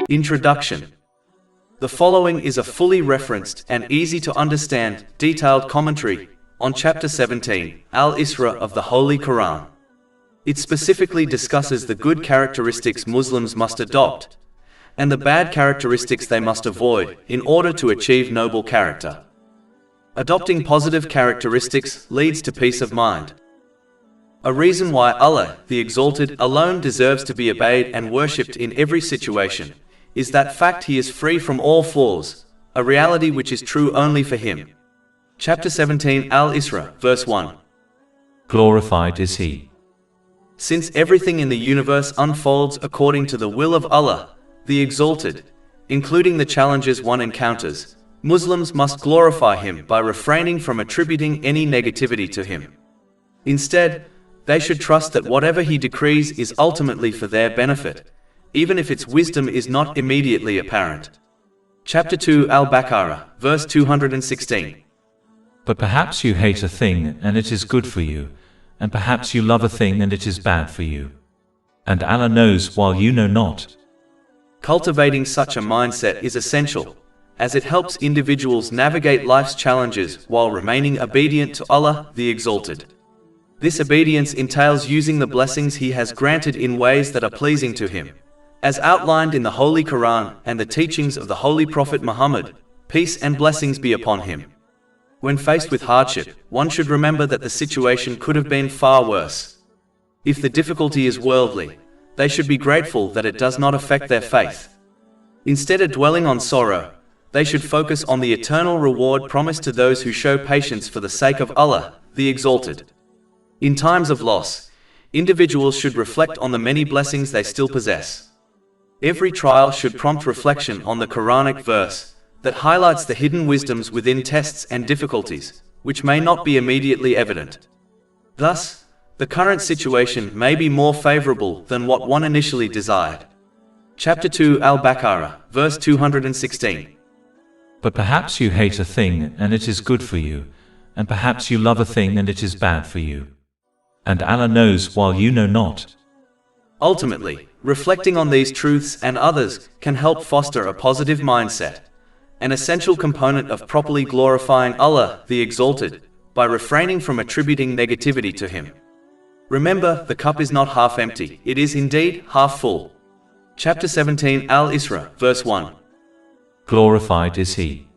Introduction. The following is a fully referenced and easy to understand, detailed commentary on Chapter 17, Al-Isra of the Holy Quran. It specifically discusses the good characteristics Muslims must adopt, and the bad characteristics they must avoid in order to achieve noble character. Adopting positive characteristics leads to peace of mind. A reason why Allah, the Exalted, alone deserves to be obeyed and worshipped in every situation is that fact He is free from all flaws, a reality which is true only for Him. Chapter 17 Al-Isra, verse 1. Glorified is He. Since everything in the universe unfolds according to the will of Allah, the Exalted, including the challenges one encounters, Muslims must glorify Him by refraining from attributing any negativity to Him. Instead, they should trust that whatever He decrees is ultimately for their benefit, even if its wisdom is not immediately apparent. Chapter 2 Al-Baqarah, verse 216. But perhaps you hate a thing and it is good for you, and perhaps you love a thing and it is bad for you. And Allah knows while you know not. Cultivating such a mindset is essential, as it helps individuals navigate life's challenges while remaining obedient to Allah, the Exalted. This obedience entails using the blessings He has granted in ways that are pleasing to Him, as outlined in the Holy Quran and the teachings of the Holy Prophet Muhammad, peace and blessings be upon him. When faced with hardship, one should remember that the situation could have been far worse. If the difficulty is worldly, they should be grateful that it does not affect their faith. Instead of dwelling on sorrow, they should focus on the eternal reward promised to those who show patience for the sake of Allah, the Exalted. In times of loss, individuals should reflect on the many blessings they still possess. Every trial should prompt reflection on the Quranic verse that highlights the hidden wisdoms within tests and difficulties, which may not be immediately evident. Thus, the current situation may be more favorable than what one initially desired. Chapter 2 Al-Baqarah, verse 216. But perhaps you hate a thing and it is good for you, and perhaps you love a thing and it is bad for you. And Allah knows while you know not. Ultimately, reflecting on these truths and others can help foster a positive mindset, an essential component of properly glorifying Allah, the Exalted, by refraining from attributing negativity to Him. Remember, the cup is not half empty, it is indeed half full. Chapter 17 Al-Isra, verse 1. Glorified is He.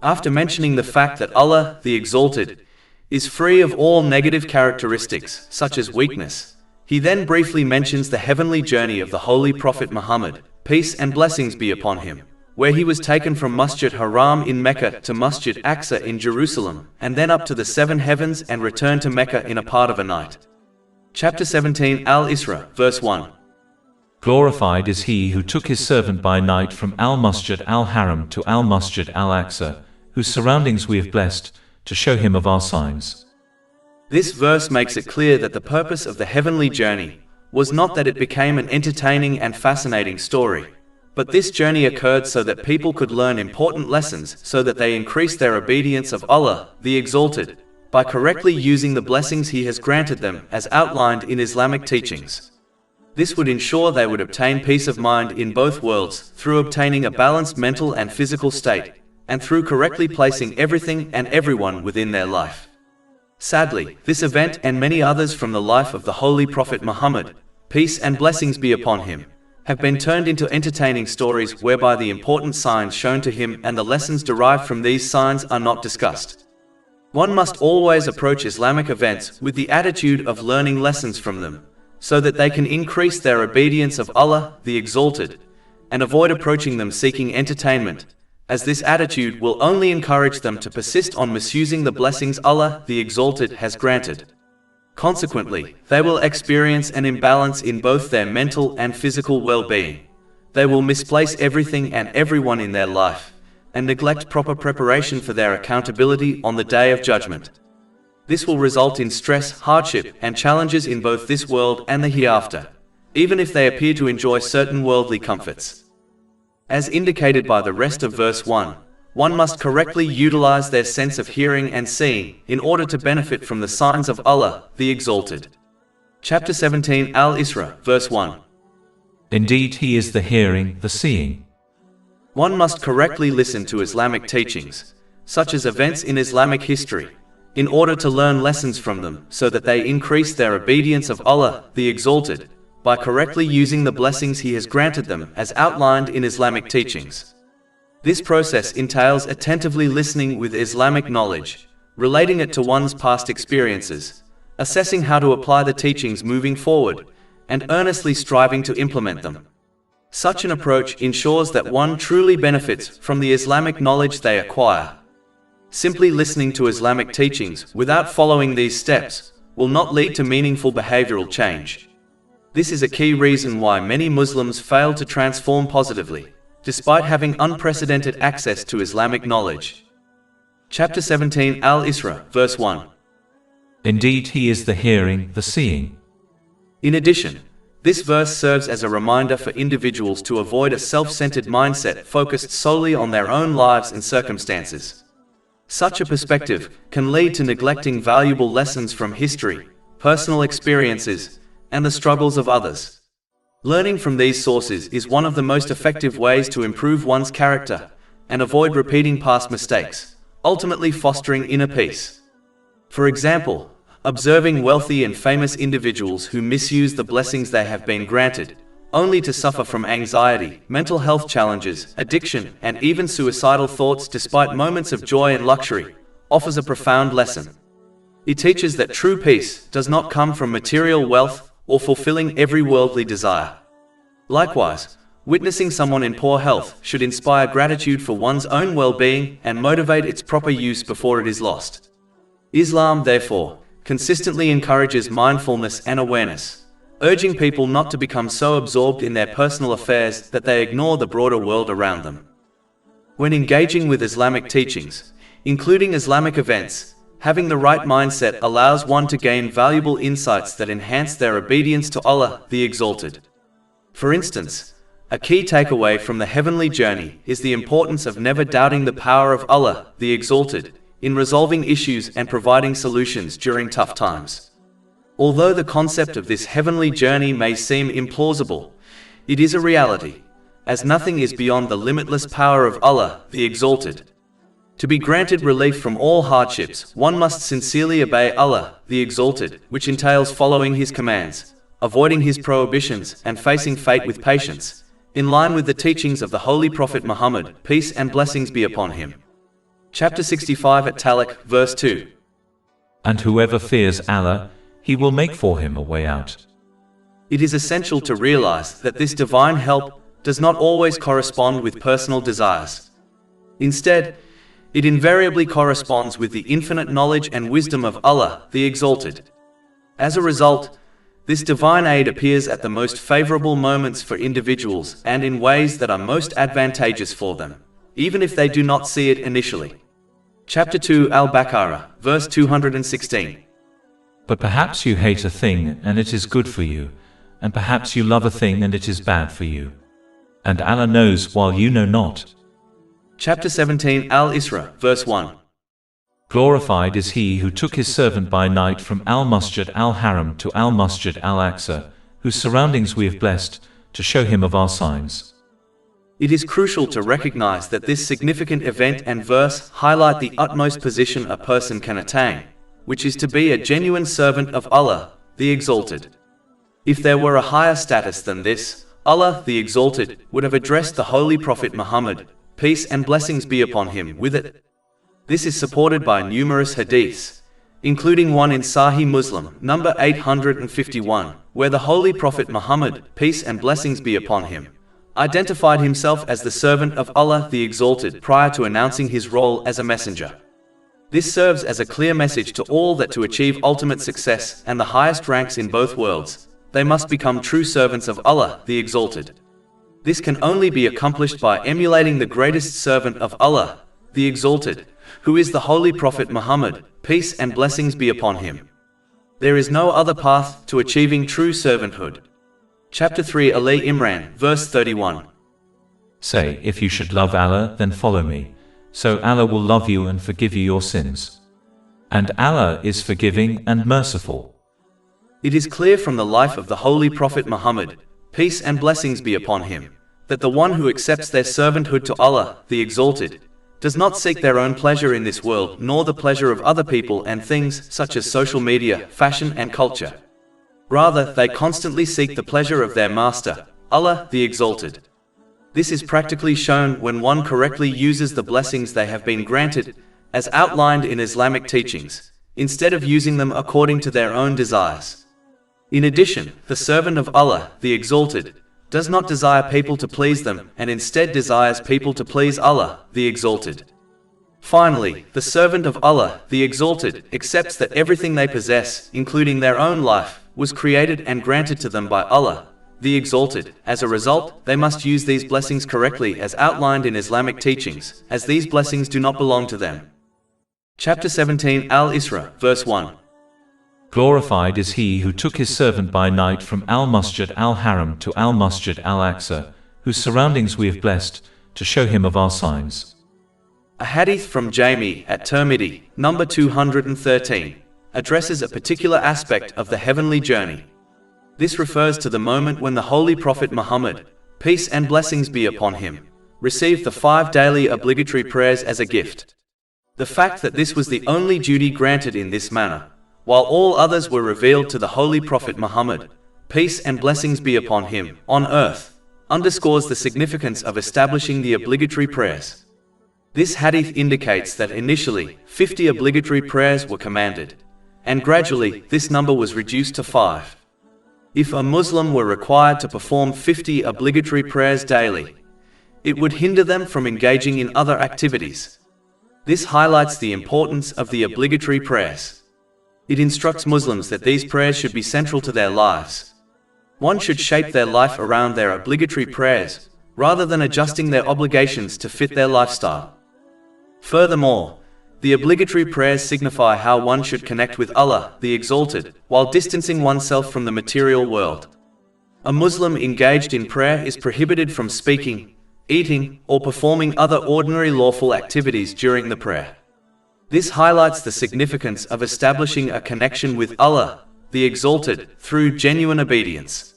After mentioning the fact that Allah, the Exalted, is free of all negative characteristics, such as weakness, He then briefly mentions the heavenly journey of the Holy Prophet Muhammad, peace and blessings be upon him, where he was taken from Masjid Haram in Mecca to Masjid Aqsa in Jerusalem, and then up to the 7 heavens and returned to Mecca in a part of a night. Chapter 17 Al-Isra, verse 1. Glorified is He who took His servant by night from Al-Masjid Al-Haram to Al-Masjid Al-Aqsa, whose surroundings we have blessed, to show Him of our signs. This verse makes it clear that the purpose of the heavenly journey was not that it became an entertaining and fascinating story, but this journey occurred so that people could learn important lessons so that they increase their obedience of Allah, the Exalted, by correctly using the blessings He has granted them as outlined in Islamic teachings. This would ensure they would obtain peace of mind in both worlds through obtaining a balanced mental and physical state, and through correctly placing everything and everyone within their life. Sadly, this event and many others from the life of the Holy Prophet Muhammad, peace and blessings be upon him, have been turned into entertaining stories whereby the important signs shown to him and the lessons derived from these signs are not discussed. One must always approach Islamic events with the attitude of learning lessons from them, so that they can increase their obedience of Allah, the Exalted, and avoid approaching them seeking entertainment, as this attitude will only encourage them to persist on misusing the blessings Allah, the Exalted, has granted. Consequently, they will experience an imbalance in both their mental and physical well-being. They will misplace everything and everyone in their life, and neglect proper preparation for their accountability on the Day of Judgment. This will result in stress, hardship, and challenges in both this world and the hereafter, even if they appear to enjoy certain worldly comforts. As indicated by the rest of verse 1, one must correctly utilize their sense of hearing and seeing in order to benefit from the signs of Allah, the Exalted. Chapter 17 Al-Isra, verse 1. Indeed, he is the hearing, the seeing. One must correctly listen to Islamic teachings, such as events in Islamic history, in order to learn lessons from them so that they increase their obedience of Allah, the Exalted, by correctly using the blessings He has granted them as outlined in Islamic teachings. This process entails attentively listening with Islamic knowledge, relating it to one's past experiences, assessing how to apply the teachings moving forward, and earnestly striving to implement them. Such an approach ensures that one truly benefits from the Islamic knowledge they acquire. Simply listening to Islamic teachings without following these steps will not lead to meaningful behavioral change. This is a key reason why many Muslims fail to transform positively, despite having unprecedented access to Islamic knowledge. Chapter 17 Al-Isra, verse 1. Indeed, he is the hearing, the seeing. In addition, this verse serves as a reminder for individuals to avoid a self-centered mindset focused solely on their own lives and circumstances. Such a perspective can lead to neglecting valuable lessons from history, personal experiences, and the struggles of others. Learning from these sources is one of the most effective ways to improve one's character and avoid repeating past mistakes, ultimately fostering inner peace. For example, observing wealthy and famous individuals who misuse the blessings they have been granted, only to suffer from anxiety, mental health challenges, addiction, and even suicidal thoughts despite moments of joy and luxury, offers a profound lesson. It teaches that true peace does not come from material wealth or fulfilling every worldly desire. Likewise, witnessing someone in poor health should inspire gratitude for one's own well-being and motivate its proper use before it is lost. Islam, therefore, consistently encourages mindfulness and awareness, urging people not to become so absorbed in their personal affairs that they ignore the broader world around them. When engaging with Islamic teachings, including Islamic events, having the right mindset allows one to gain valuable insights that enhance their obedience to Allah, the Exalted. For instance, a key takeaway from the heavenly journey is the importance of never doubting the power of Allah, the Exalted, in resolving issues and providing solutions during tough times. Although the concept of this heavenly journey may seem implausible, it is a reality, as nothing is beyond the limitless power of Allah, the Exalted. To be granted relief from all hardships, one must sincerely obey Allah, the Exalted, which entails following His commands, avoiding His prohibitions, and facing fate with patience, in line with the teachings of the Holy Prophet Muhammad, peace and blessings be upon him. Chapter 65 at Talaq, verse 2. And whoever fears Allah, He will make for him a way out. It is essential to realize that this divine help does not always correspond with personal desires. Instead, it invariably corresponds with the infinite knowledge and wisdom of Allah, the Exalted. As a result, this divine aid appears at the most favorable moments for individuals and in ways that are most advantageous for them, even if they do not see it initially. Chapter 2 Al-Baqarah, verse 216. But perhaps you hate a thing and it is good for you, and perhaps you love a thing and it is bad for you. And Allah knows while you know not. Chapter 17 Al-Isra, verse 1. Glorified is he who took his servant by night from Al-Masjid Al-Haram to Al-Masjid Al-Aqsa, whose surroundings we have blessed, to show him of our signs. It is crucial to recognize that this significant event and verse highlight the utmost position a person can attain, which is to be a genuine servant of Allah, the Exalted. If there were a higher status than this, Allah, the Exalted, would have addressed the Holy Prophet Muhammad, peace and blessings be upon him, with it. This is supported by numerous hadiths, including one in Sahih Muslim, number 851, where the Holy Prophet Muhammad, peace and blessings be upon him, identified himself as the servant of Allah the Exalted prior to announcing his role as a messenger. This serves as a clear message to all that to achieve ultimate success and the highest ranks in both worlds, they must become true servants of Allah the Exalted. This can only be accomplished by emulating the greatest servant of Allah, the Exalted, who is the Holy Prophet Muhammad, peace and blessings be upon him. There is no other path to achieving true servanthood. Chapter 3 Ali Imran, verse 31. Say, if you should love Allah, then follow me, so Allah will love you and forgive you your sins. And Allah is forgiving and merciful. It is clear from the life of the Holy Prophet Muhammad, peace and blessings be upon him, that the one who accepts their servanthood to Allah, the Exalted, does not seek their own pleasure in this world nor the pleasure of other people and things such as social media, fashion and culture. Rather, they constantly seek the pleasure of their Master, Allah, the Exalted. This is practically shown when one correctly uses the blessings they have been granted, as outlined in Islamic teachings, instead of using them according to their own desires. In addition, the servant of Allah, the Exalted, does not desire people to please them and instead desires people to please Allah, the Exalted. Finally, the servant of Allah, the Exalted, accepts that everything they possess, including their own life, was created and granted to them by Allah, the Exalted. As a result, they must use these blessings correctly as outlined in Islamic teachings, as these blessings do not belong to them. Chapter 17 Al-Isra, verse 1. Glorified is he who took his servant by night from Al-Masjid Al-Haram to Al-Masjid Al-Aqsa, whose surroundings we have blessed, to show him of our signs. A hadith from Jami at Tirmidhi, number 213, addresses a particular aspect of the heavenly journey. This refers to the moment when the Holy Prophet Muhammad, peace and blessings be upon him, received the 5 daily obligatory prayers as a gift. The fact that this was the only duty granted in this manner, while all others were revealed to the Holy Prophet Muhammad, peace and blessings be upon him, on earth, underscores the significance of establishing the obligatory prayers. This hadith indicates that initially, 50 obligatory prayers were commanded, and gradually, this number was reduced to 5. If a Muslim were required to perform 50 obligatory prayers daily, it would hinder them from engaging in other activities. This highlights the importance of the obligatory prayers. It instructs Muslims that these prayers should be central to their lives. One should shape their life around their obligatory prayers, rather than adjusting their obligations to fit their lifestyle. Furthermore, the obligatory prayers signify how one should connect with Allah, the Exalted, while distancing oneself from the material world. A Muslim engaged in prayer is prohibited from speaking, eating, or performing other ordinary lawful activities during the prayer. This highlights the significance of establishing a connection with Allah, the Exalted, through genuine obedience.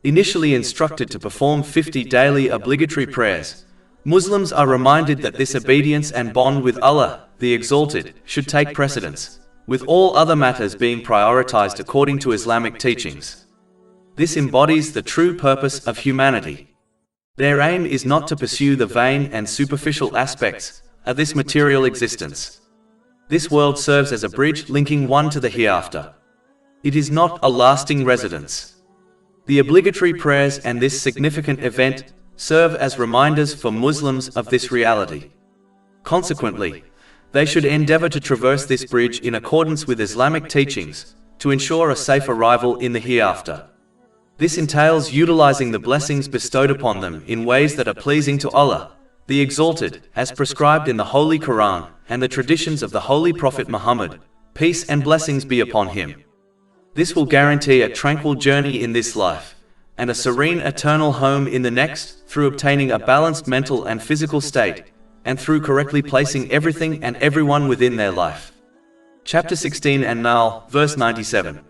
Initially instructed to perform 50 daily obligatory prayers, Muslims are reminded that this obedience and bond with Allah, the Exalted, should take precedence, with all other matters being prioritized according to Islamic teachings. This embodies the true purpose of humanity. Their aim is not to pursue the vain and superficial aspects of this material existence. This world serves as a bridge linking one to the hereafter. It is not a lasting residence. The obligatory prayers and this significant event serve as reminders for Muslims of this reality. Consequently, they should endeavor to traverse this bridge in accordance with Islamic teachings to ensure a safe arrival in the hereafter. This entails utilizing the blessings bestowed upon them in ways that are pleasing to Allah, the Exalted, as prescribed in the Holy Quran and the traditions of the Holy Prophet Muhammad, peace and blessings be upon him. This will guarantee a tranquil journey in this life, and a serene eternal home in the next, through obtaining a balanced mental and physical state, and through correctly placing everything and everyone within their life. Chapter 16 and Nahl, verse 97.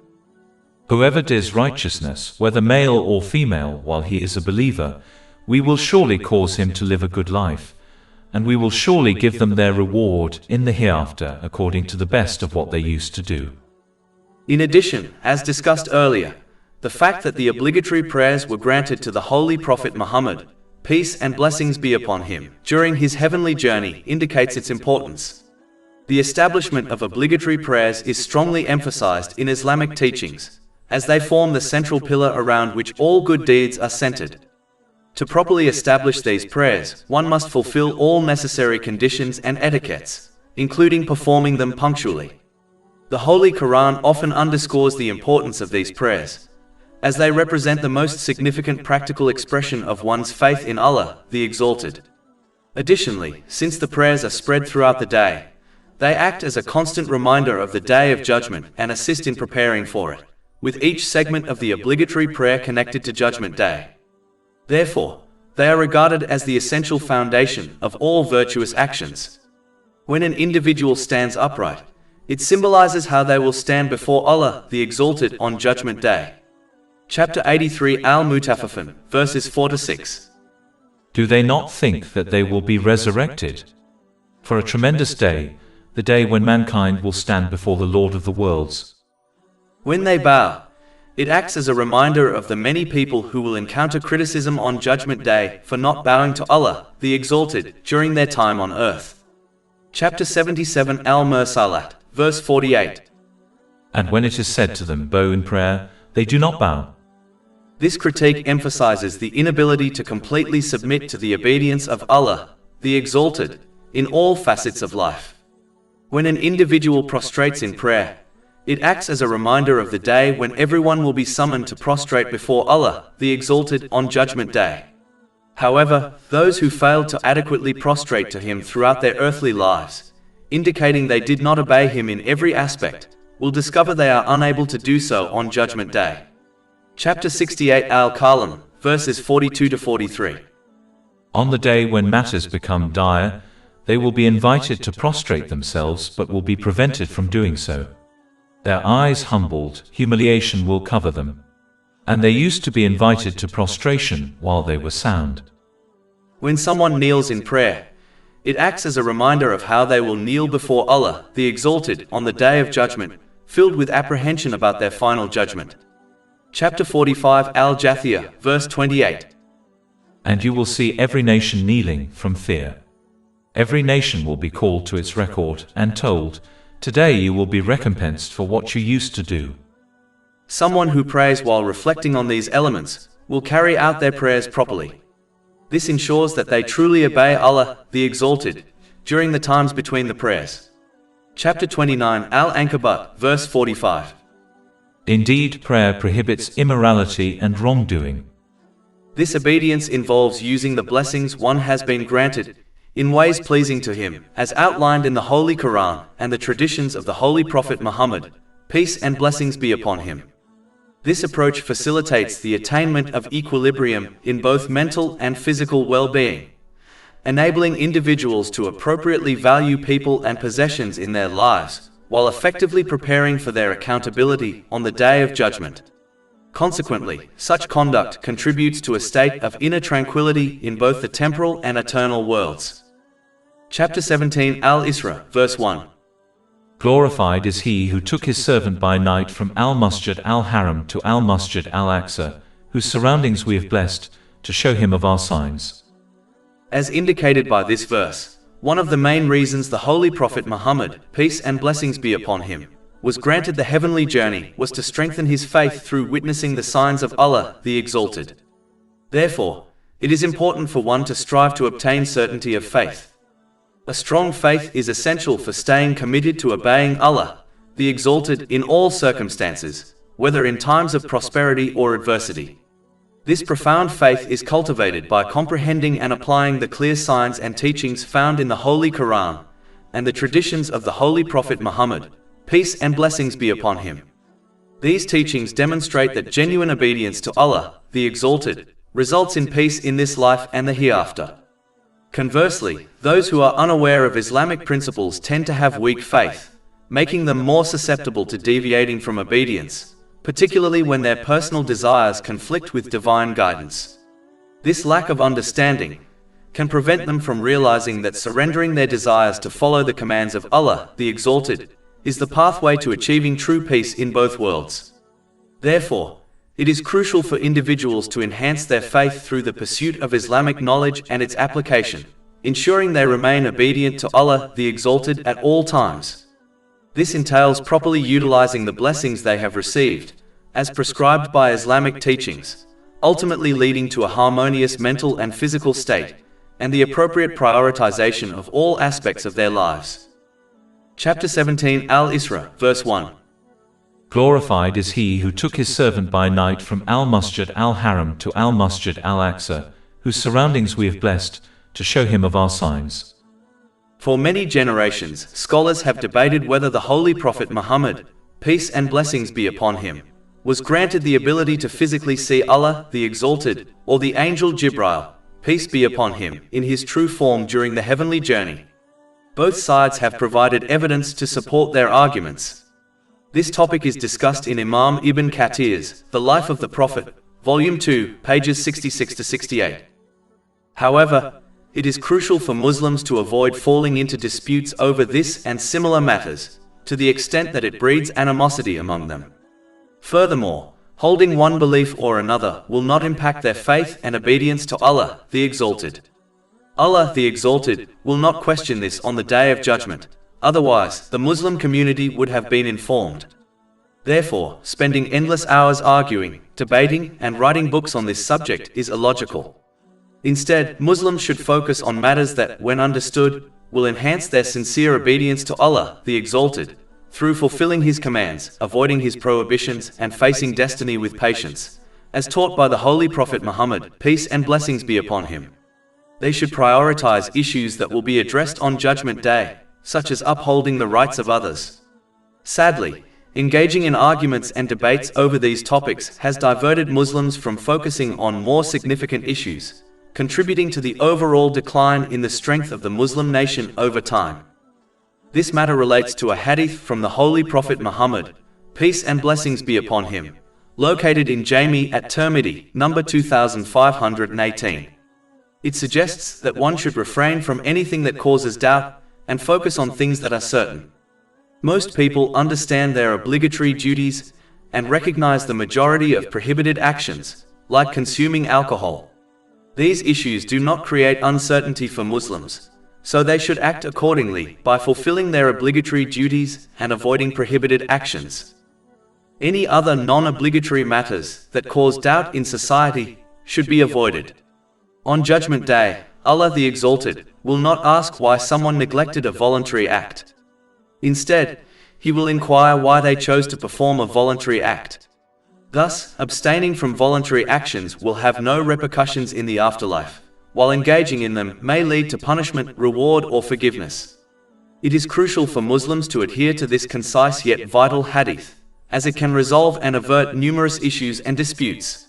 Whoever does righteousness, whether male or female, while he is a believer, we will surely cause him to live a good life, and we will surely give them their reward in the hereafter according to the best of what they used to do. In addition, as discussed earlier, the fact that the obligatory prayers were granted to the Holy Prophet Muhammad, peace and blessings be upon him, during his heavenly journey indicates its importance. The establishment of obligatory prayers is strongly emphasized in Islamic teachings, as they form the central pillar around which all good deeds are centered. To properly establish these prayers, one must fulfill all necessary conditions and etiquettes, including performing them punctually. The Holy Quran often underscores the importance of these prayers, as they represent the most significant practical expression of one's faith in Allah, the Exalted. Additionally, since the prayers are spread throughout the day, they act as a constant reminder of the Day of Judgment and assist in preparing for it, with each segment of the obligatory prayer connected to Judgment Day. Therefore, they are regarded as the essential foundation of all virtuous actions. When an individual stands upright, it symbolizes how they will stand before Allah, the Exalted, on Judgment Day. Chapter 83 Al-Mutaffifin, verses 4-6. Do they not think that they will be resurrected? For a tremendous day, the day when mankind will stand before the Lord of the worlds. When they bow, it acts as a reminder of the many people who will encounter criticism on Judgment Day for not bowing to Allah, the Exalted, during their time on earth. Chapter 77 Al-Mursalat, verse 48. And when it is said to them, bow in prayer, they do not bow. This critique emphasizes the inability to completely submit to the obedience of Allah, the Exalted, in all facets of life. When an individual prostrates in prayer, it acts as a reminder of the day when everyone will be summoned to prostrate before Allah, the Exalted, on Judgment Day. However, those who failed to adequately prostrate to Him throughout their earthly lives, indicating they did not obey Him in every aspect, will discover they are unable to do so on Judgment Day. Chapter 68 Al-Qalam, verses 42-43. On the day when matters become dire, they will be invited to prostrate themselves but will be prevented from doing so. Their eyes humbled, humiliation will cover them. And they used to be invited to prostration while they were sound. When someone kneels in prayer, it acts as a reminder of how they will kneel before Allah, the Exalted, on the Day of Judgment, filled with apprehension about their final judgment. Chapter 45 Al-Jathiyah, verse 28. And you will see every nation kneeling from fear. Every nation will be called to its record and told, today you will be recompensed for what you used to do. Someone who prays while reflecting on these elements will carry out their prayers properly. This ensures that they truly obey Allah, the Exalted, during the times between the prayers. Chapter 29 Al-Ankabut, verse 45. Indeed, prayer prohibits immorality and wrongdoing. This obedience involves using the blessings one has been granted in ways pleasing to Him, as outlined in the Holy Quran and the traditions of the Holy Prophet Muhammad, peace and blessings be upon him. This approach facilitates the attainment of equilibrium in both mental and physical well-being, enabling individuals to appropriately value people and possessions in their lives, while effectively preparing for their accountability on the Day of Judgment. Consequently, such conduct contributes to a state of inner tranquility in both the temporal and eternal worlds. Chapter 17 Al-Isra, verse 1. Glorified is he who took his servant by night from Al-Masjid Al-Haram to Al-Masjid Al-Aqsa, whose surroundings we have blessed, to show him of our signs. As indicated by this verse, one of the main reasons the Holy Prophet Muhammad, peace and blessings be upon him, was granted the heavenly journey was to strengthen his faith through witnessing the signs of Allah, the Exalted. Therefore, it is important for one to strive to obtain certainty of faith. A strong faith is essential for staying committed to obeying Allah, the Exalted, in all circumstances, whether in times of prosperity or adversity. This profound faith is cultivated by comprehending and applying the clear signs and teachings found in the Holy Quran and the traditions of the Holy Prophet Muhammad, peace and blessings be upon him. These teachings demonstrate that genuine obedience to Allah, the Exalted, results in peace in this life and the hereafter. Conversely, those who are unaware of Islamic principles tend to have weak faith, making them more susceptible to deviating from obedience, particularly when their personal desires conflict with divine guidance. This lack of understanding can prevent them from realizing that surrendering their desires to follow the commands of Allah, the Exalted, is the pathway to achieving true peace in both worlds. Therefore, it is crucial for individuals to enhance their faith through the pursuit of Islamic knowledge and its application, ensuring they remain obedient to Allah, the Exalted, at all times. This entails properly utilizing the blessings they have received, as prescribed by Islamic teachings, ultimately leading to a harmonious mental and physical state, and the appropriate prioritization of all aspects of their lives. Chapter 17 Al-Isra, verse 1. Glorified is he who took his servant by night from Al-Masjid Al-Haram to Al-Masjid Al-Aqsa, whose surroundings we have blessed, to show him of our signs. For many generations, scholars have debated whether the Holy Prophet Muhammad, peace and blessings be upon him, was granted the ability to physically see Allah, the Exalted, or the angel Jibril, peace be upon him, in his true form during the heavenly journey. Both sides have provided evidence to support their arguments. This topic is discussed in Imam Ibn Kathir's The Life of the Prophet, Volume 2, pages 66 to 68. However, it is crucial for Muslims to avoid falling into disputes over this and similar matters, to the extent that it breeds animosity among them. Furthermore, holding one belief or another will not impact their faith and obedience to Allah, the Exalted. Allah, the Exalted, will not question this on the Day of Judgment, otherwise the Muslim community would have been informed. Therefore, spending endless hours arguing, debating, and writing books on this subject is illogical. Instead, Muslims should focus on matters that, when understood, will enhance their sincere obedience to Allah, the Exalted, through fulfilling His commands, avoiding His prohibitions, and facing destiny with patience, as taught by the Holy Prophet Muhammad, peace and blessings be upon him. They should prioritize issues that will be addressed on Judgment Day, such as upholding the rights of others. Sadly, engaging in arguments and debates over these topics has diverted Muslims from focusing on more significant issues, contributing to the overall decline in the strength of the Muslim nation over time. This matter relates to a hadith from the Holy Prophet Muhammad, peace and blessings be upon him, located in Jami at Tirmidhi, number 2518. It suggests that one should refrain from anything that causes doubt and focus on things that are certain. Most people understand their obligatory duties and recognize the majority of prohibited actions, like consuming alcohol. These issues do not create uncertainty for Muslims, so they should act accordingly by fulfilling their obligatory duties and avoiding prohibited actions. Any other non-obligatory matters that cause doubt in society should be avoided. On Judgment Day, Allah the Exalted will not ask why someone neglected a voluntary act. Instead, He will inquire why they chose to perform a voluntary act. Thus, abstaining from voluntary actions will have no repercussions in the afterlife, while engaging in them may lead to punishment, reward, or forgiveness. It is crucial for Muslims to adhere to this concise yet vital hadith, as it can resolve and avert numerous issues and disputes.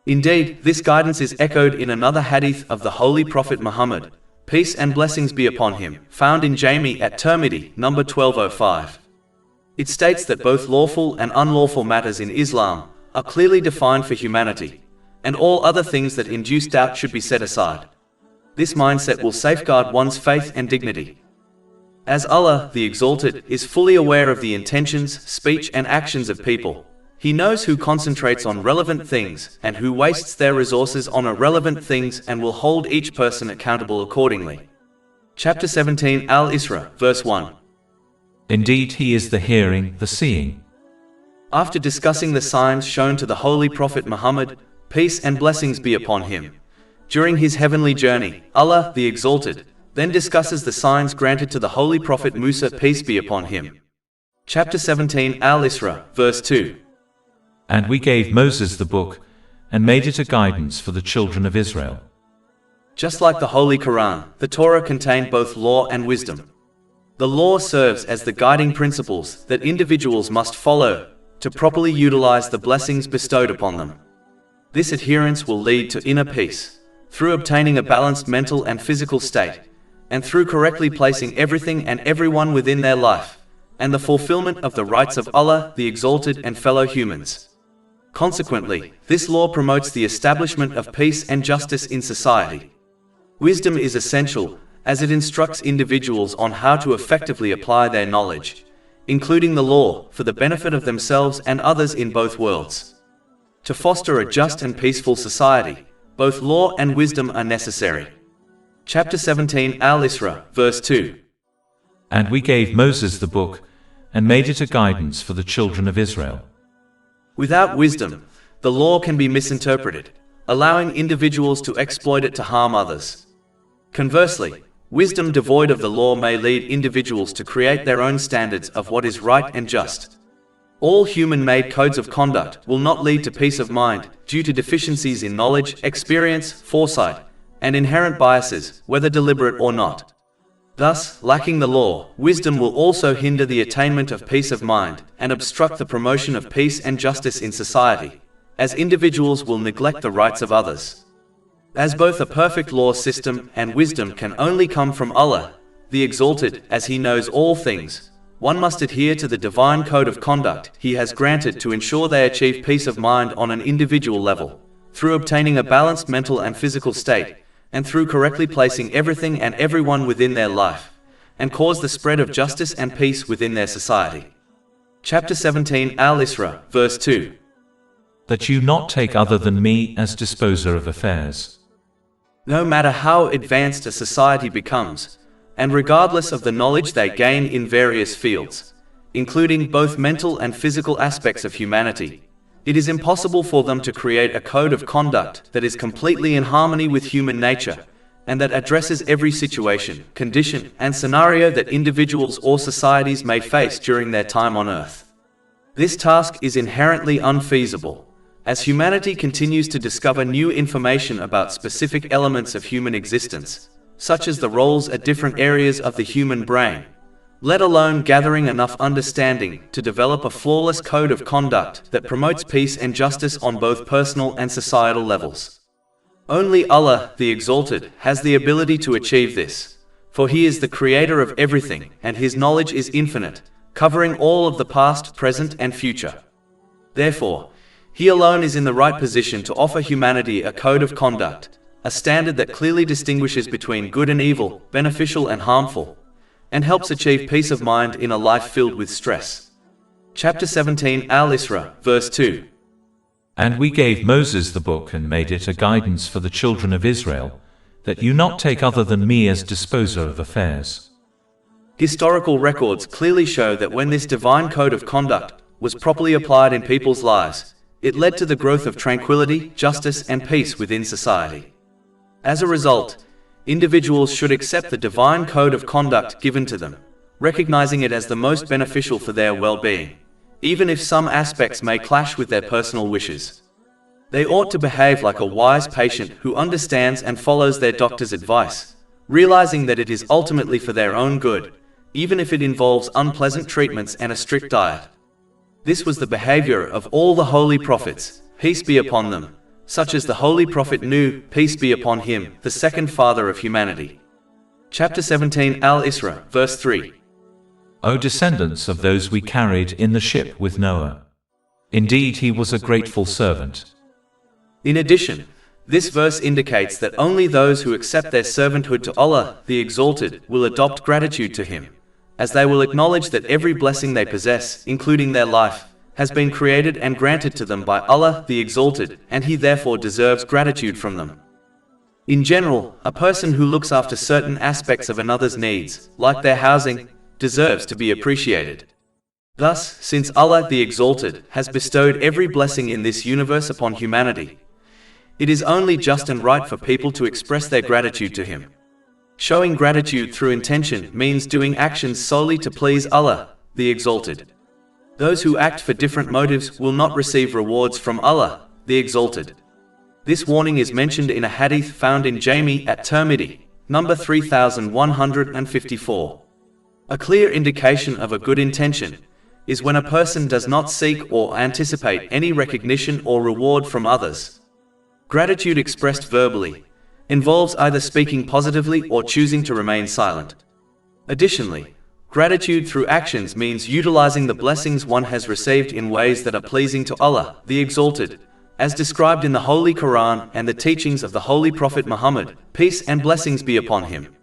Indeed, this guidance is echoed in another hadith of the Holy Prophet Muhammad, peace and blessings be upon him, found in Jami at Tirmidhi, number 1205. It states that both lawful and unlawful matters in Islam are clearly defined for humanity, and all other things that induce doubt should be set aside. This mindset will safeguard one's faith and dignity. As Allah, the Exalted, is fully aware of the intentions, speech, and actions of people, He knows who concentrates on relevant things and who wastes their resources on irrelevant things, and will hold each person accountable accordingly. Chapter 17 Al-Isra, verse 1. Indeed, He is the hearing, the seeing. After discussing the signs shown to the Holy Prophet Muhammad, peace and blessings be upon him, during his heavenly journey, Allah, the Exalted, then discusses the signs granted to the Holy Prophet Musa, peace be upon him. Chapter 17 Al-Isra, verse 2. And we gave Moses the book, and made it a guidance for the children of Israel. Just like the Holy Quran, the Torah contained both law and wisdom. The law serves as the guiding principles that individuals must follow to properly utilize the blessings bestowed upon them. This adherence will lead to inner peace, through obtaining a balanced mental and physical state, and through correctly placing everything and everyone within their life, and the fulfillment of the rights of Allah, the Exalted, and fellow humans. Consequently, this law promotes the establishment of peace and justice in society. Wisdom is essential, as it instructs individuals on how to effectively apply their knowledge, including the law, for the benefit of themselves and others in both worlds. To foster a just and peaceful society, both law and wisdom are necessary. Chapter 17 Al-Isra, verse 2. And we gave Moses the book, and made it a guidance for the children of Israel. Without wisdom, the law can be misinterpreted, allowing individuals to exploit it to harm others. Conversely, wisdom devoid of the law may lead individuals to create their own standards of what is right and just. All human-made codes of conduct will not lead to peace of mind due to deficiencies in knowledge, experience, foresight, and inherent biases, whether deliberate or not. Thus, lacking the law, wisdom will also hinder the attainment of peace of mind and obstruct the promotion of peace and justice in society, as individuals will neglect the rights of others. As both a perfect law system and wisdom can only come from Allah, the Exalted, as He knows all things, one must adhere to the divine code of conduct He has granted to ensure they achieve peace of mind on an individual level, through obtaining a balanced mental and physical state, and through correctly placing everything and everyone within their life, and cause the spread of justice and peace within their society. Chapter 17 Al-Isra, verse 2. That you not take other than me as disposer of affairs. No matter how advanced a society becomes, and regardless of the knowledge they gain in various fields, including both mental and physical aspects of humanity, it is impossible for them to create a code of conduct that is completely in harmony with human nature, and that addresses every situation, condition, and scenario that individuals or societies may face during their time on Earth. This task is inherently unfeasible, as humanity continues to discover new information about specific elements of human existence, such as the roles at different areas of the human brain, let alone gathering enough understanding to develop a flawless code of conduct that promotes peace and justice on both personal and societal levels. Only Allah, the Exalted, has the ability to achieve this, for He is the creator of everything, and His knowledge is infinite, covering all of the past, present, and future. Therefore, He alone is in the right position to offer humanity a code of conduct, a standard that clearly distinguishes between good and evil, beneficial and harmful, and helps achieve peace of mind in a life filled with stress. Chapter 17 Al-Isra, verse 2. And we gave Moses the book and made it a guidance for the children of Israel, that you not take other than me as disposer of affairs. Historical records clearly show that when this divine code of conduct was properly applied in people's lives, it led to the growth of tranquility, justice, and peace within society. As a result, individuals should accept the divine code of conduct given to them, recognizing it as the most beneficial for their well-being, even if some aspects may clash with their personal wishes. They ought to behave like a wise patient who understands and follows their doctor's advice, realizing that it is ultimately for their own good, even if it involves unpleasant treatments and a strict diet. This was the behavior of all the holy prophets, peace be upon them, such as the holy prophet Nuh, peace be upon him, the second father of humanity. Chapter 17 Al-Isra, verse 3. O descendants of those we carried in the ship with Noah! Indeed he was a grateful servant. In addition, this verse indicates that only those who accept their servanthood to Allah, the Exalted, will adopt gratitude to Him, as they will acknowledge that every blessing they possess, including their life, has been created and granted to them by Allah, the Exalted, and He therefore deserves gratitude from them. In general, a person who looks after certain aspects of another's needs, like their housing, deserves to be appreciated. Thus, since Allah, the Exalted, has bestowed every blessing in this universe upon humanity, it is only just and right for people to express their gratitude to Him. Showing gratitude through intention means doing actions solely to please Allah, the Exalted. Those who act for different motives will not receive rewards from Allah, the Exalted. This warning is mentioned in a hadith found in Jami at Tirmidhi, number 3154. A clear indication of a good intention is when a person does not seek or anticipate any recognition or reward from others. Gratitude expressed verbally involves either speaking positively or choosing to remain silent. Additionally, gratitude through actions means utilizing the blessings one has received in ways that are pleasing to Allah, the Exalted, as described in the Holy Quran and the teachings of the Holy Prophet Muhammad, peace and blessings be upon him.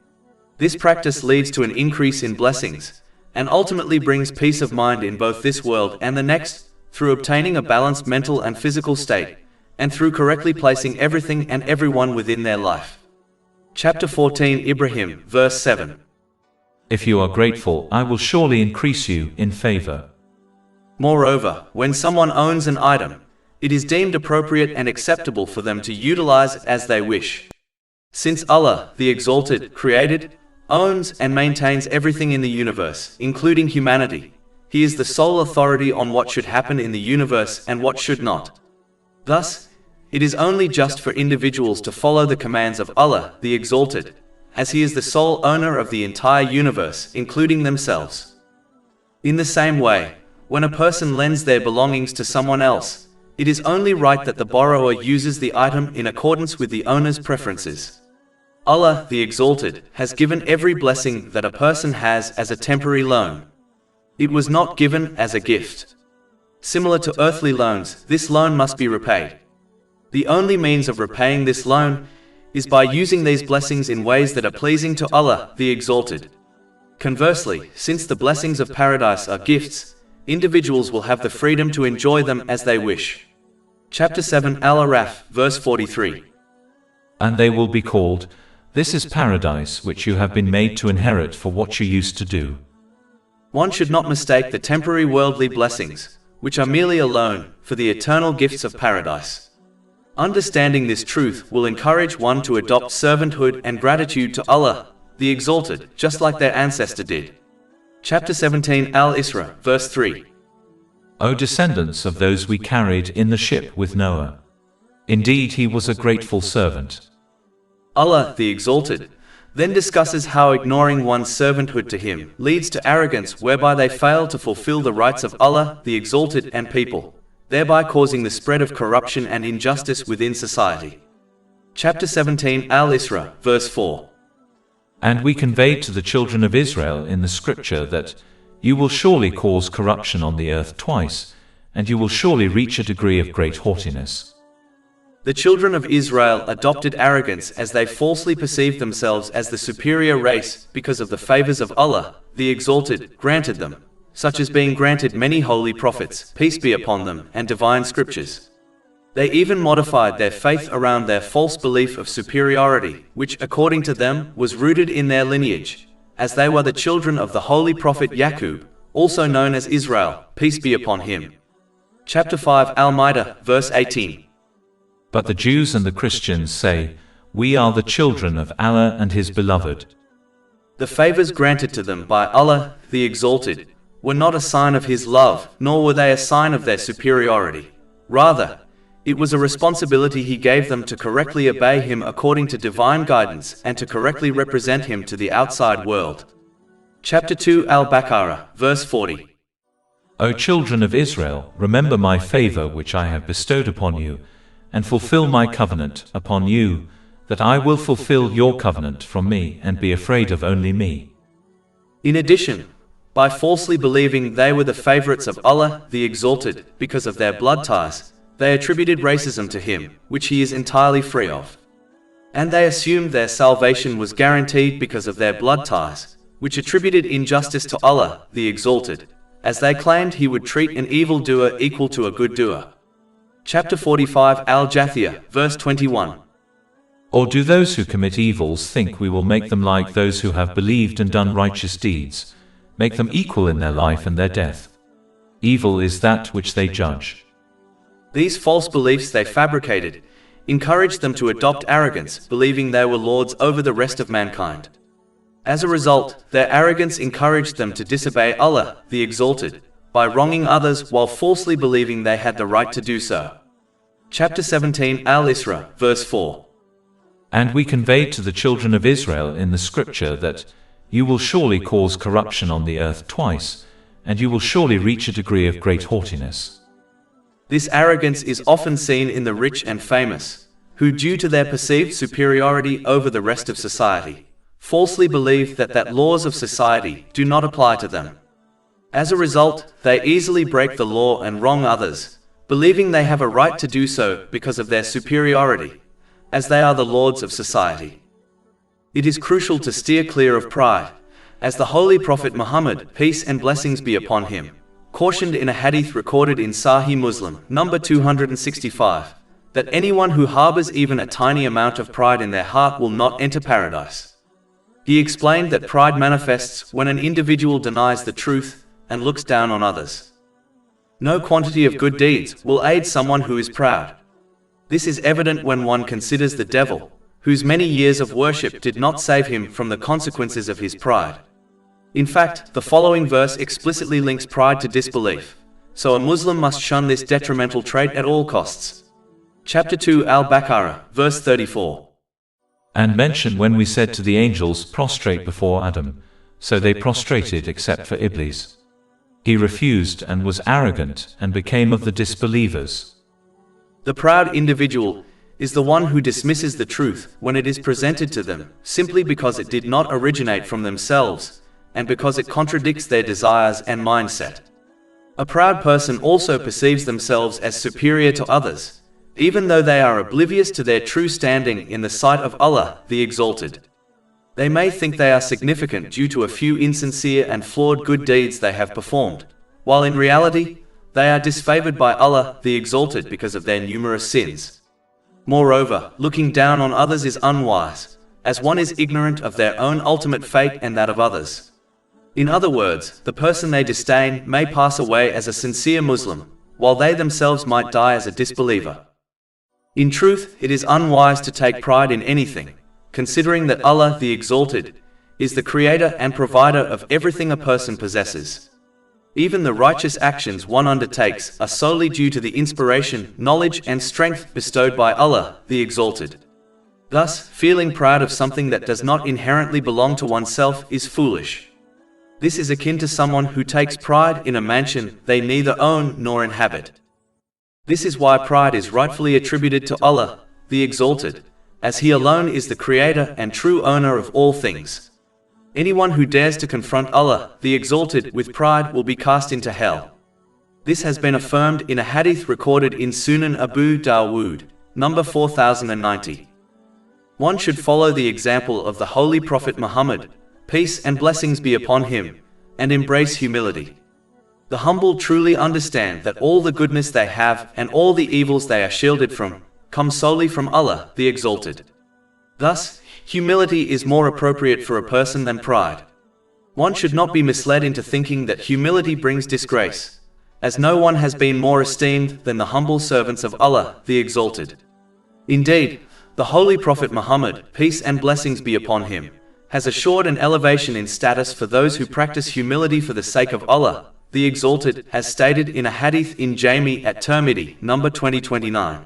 This practice leads to an increase in blessings, and ultimately brings peace of mind in both this world and the next, through obtaining a balanced mental and physical state, and through correctly placing everything and everyone within their life. Chapter 14 Ibrahim, verse 7. If you are grateful, I will surely increase you in favor. Moreover, when someone owns an item, it is deemed appropriate and acceptable for them to utilize it as they wish. Since Allah, the Exalted, created, owns, and maintains everything in the universe, including humanity, He is the sole authority on what should happen in the universe and what should not. Thus, it is only just for individuals to follow the commands of Allah, the Exalted, as He is the sole owner of the entire universe, including themselves. In the same way, when a person lends their belongings to someone else, it is only right that the borrower uses the item in accordance with the owner's preferences. Allah, the Exalted, has given every blessing that a person has as a temporary loan. It was not given as a gift. Similar to earthly loans, this loan must be repaid. The only means of repaying this loan is by using these blessings in ways that are pleasing to Allah, the Exalted. Conversely, since the blessings of paradise are gifts, individuals will have the freedom to enjoy them as they wish. Chapter 7 Al-Araf, verse 43. And they will be called, "This is paradise which you have been made to inherit for what you used to do." One should not mistake the temporary worldly blessings, which are merely a loan, for the eternal gifts of paradise. Understanding this truth will encourage one to adopt servanthood and gratitude to Allah, the Exalted, just like their ancestor did. Chapter 17 Al-Isra, verse 3. O descendants of those we carried in the ship with Noah! Indeed he was a grateful servant. Allah, the Exalted, then discusses how ignoring one's servanthood to Him leads to arrogance, whereby they fail to fulfill the rights of Allah, the Exalted, and people, thereby causing the spread of corruption and injustice within society. Chapter 17 Al-Isra, verse 4. And we conveyed to the children of Israel in the scripture that you will surely cause corruption on the earth twice, and you will surely reach a degree of great haughtiness. The children of Israel adopted arrogance as they falsely perceived themselves as the superior race because of the favors of Allah, the Exalted, granted them, such as being granted many holy prophets, peace be upon them, and divine scriptures. They even modified their faith around their false belief of superiority, which, according to them, was rooted in their lineage, as they were the children of the holy prophet Yaqub, also known as Israel, peace be upon him. Chapter 5 Al-Maidah, verse 18. But the Jews and the Christians say, "We are the children of Allah and His beloved." The favors granted to them by Allah, the Exalted, were not a sign of His love, nor were they a sign of their superiority. Rather, it was a responsibility He gave them to correctly obey Him according to divine guidance and to correctly represent Him to the outside world. Chapter 2 Al-Baqarah, verse 40. O children of Israel, remember my favor which I have bestowed upon you, and fulfill my covenant upon you, that I will fulfill your covenant from me and be afraid of only me. In addition, by falsely believing they were the favorites of Allah, the Exalted, because of their blood ties, they attributed racism to Him, which He is entirely free of. And they assumed their salvation was guaranteed because of their blood ties, which attributed injustice to Allah, the Exalted, as they claimed He would treat an evildoer equal to a good doer. Chapter 45 Al-Jathiyah, verse 21. Or do those who commit evils think we will make them like those who have believed and done righteous deeds, make them equal in their life and their death? Evil is that which they judge. These false beliefs they fabricated encouraged them to adopt arrogance, believing they were lords over the rest of mankind. As a result, their arrogance encouraged them to disobey Allah, the Exalted, by wronging others while falsely believing they had the right to do so. Chapter 17 Al-Isra, verse 4. And we conveyed to the children of Israel in the scripture that you will surely cause corruption on the earth twice, and you will surely reach a degree of great haughtiness. This arrogance is often seen in the rich and famous, who, due to their perceived superiority over the rest of society, falsely believe that laws of society do not apply to them. As a result, they easily break the law and wrong others, believing they have a right to do so because of their superiority, as they are the lords of society. It is crucial to steer clear of pride, as the Holy Prophet Muhammad, peace and blessings be upon him, cautioned in a hadith recorded in Sahih Muslim, number 265, that anyone who harbors even a tiny amount of pride in their heart will not enter paradise. He explained that pride manifests when an individual denies the truth and looks down on others. No quantity of good deeds will aid someone who is proud. This is evident when one considers the devil, whose many years of worship did not save him from the consequences of his pride. In fact, the following verse explicitly links pride to disbelief, so a Muslim must shun this detrimental trait at all costs. Chapter 2 Al-Baqarah, verse 34. And mention when we said to the angels, prostrate before Adam, so they prostrated except for Iblis. He refused and was arrogant and became of the disbelievers. The proud individual is the one who dismisses the truth when it is presented to them, simply because it did not originate from themselves, and because it contradicts their desires and mindset. A proud person also perceives themselves as superior to others, even though they are oblivious to their true standing in the sight of Allah, the Exalted. They may think they are significant due to a few insincere and flawed good deeds they have performed, while in reality, they are disfavored by Allah, the Exalted, because of their numerous sins. Moreover, looking down on others is unwise, as one is ignorant of their own ultimate fate and that of others. In other words, the person they disdain may pass away as a sincere Muslim, while they themselves might die as a disbeliever. In truth, it is unwise to take pride in anything, considering that Allah, the Exalted, is the creator and provider of everything a person possesses. Even the righteous actions one undertakes are solely due to the inspiration, knowledge, and strength bestowed by Allah, the Exalted. Thus, feeling proud of something that does not inherently belong to oneself is foolish. This is akin to someone who takes pride in a mansion they neither own nor inhabit. This is why pride is rightfully attributed to Allah, the Exalted, as He alone is the creator and true owner of all things. Anyone who dares to confront Allah, the Exalted, with pride will be cast into hell. This has been affirmed in a hadith recorded in Sunan Abu Dawood, number 4090. One should follow the example of the Holy Prophet Muhammad, peace and blessings be upon him, and embrace humility. The humble truly understand that all the goodness they have and all the evils they are shielded from come solely from Allah, the Exalted. Thus, humility is more appropriate for a person than pride. One should not be misled into thinking that humility brings disgrace, as no one has been more esteemed than the humble servants of Allah, the Exalted. Indeed, the Holy Prophet Muhammad, peace and blessings be upon him, has assured an elevation in status for those who practice humility for the sake of Allah, the Exalted, as stated in a hadith in Jami at Tirmidhi, number 2029.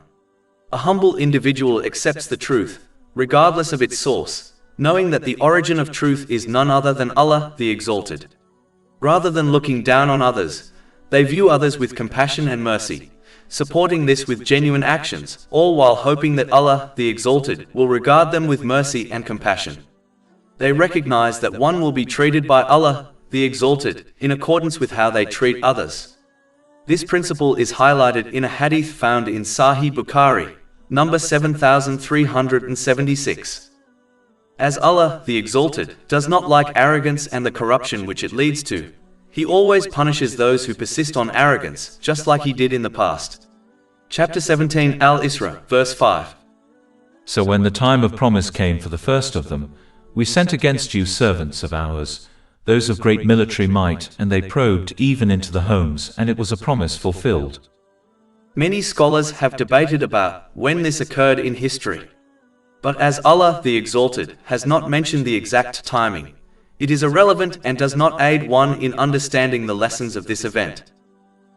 A humble individual accepts the truth, regardless of its source, knowing that the origin of truth is none other than Allah, the Exalted. Rather than looking down on others, they view others with compassion and mercy, supporting this with genuine actions, all while hoping that Allah, the Exalted, will regard them with mercy and compassion. They recognize that one will be treated by Allah, the Exalted, in accordance with how they treat others. This principle is highlighted in a hadith found in Sahih Bukhari, number 7376. As Allah, the Exalted, does not like arrogance and the corruption which it leads to, He always punishes those who persist on arrogance, just like He did in the past. Chapter 17 Al-Isra, verse 5. So when the time of promise came for the first of them, we sent against you servants of ours, those of great military might, and they probed even into the homes, and it was a promise fulfilled. Many scholars have debated about when this occurred in history. But as Allah, the Exalted, has not mentioned the exact timing, it is irrelevant and does not aid one in understanding the lessons of this event.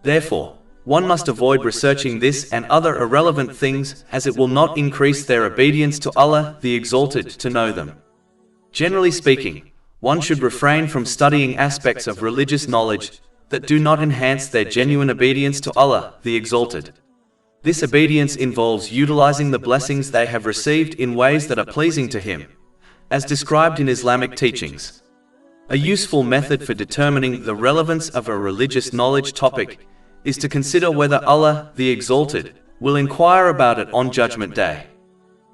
Therefore, one must avoid researching this and other irrelevant things, as it will not increase their obedience to Allah, the Exalted, to know them. Generally speaking, one should refrain from studying aspects of religious knowledge that do not enhance their genuine obedience to Allah, the Exalted. This obedience involves utilizing the blessings they have received in ways that are pleasing to Him, as described in Islamic teachings. A useful method for determining the relevance of a religious knowledge topic is to consider whether Allah, the Exalted, will inquire about it on Judgment Day.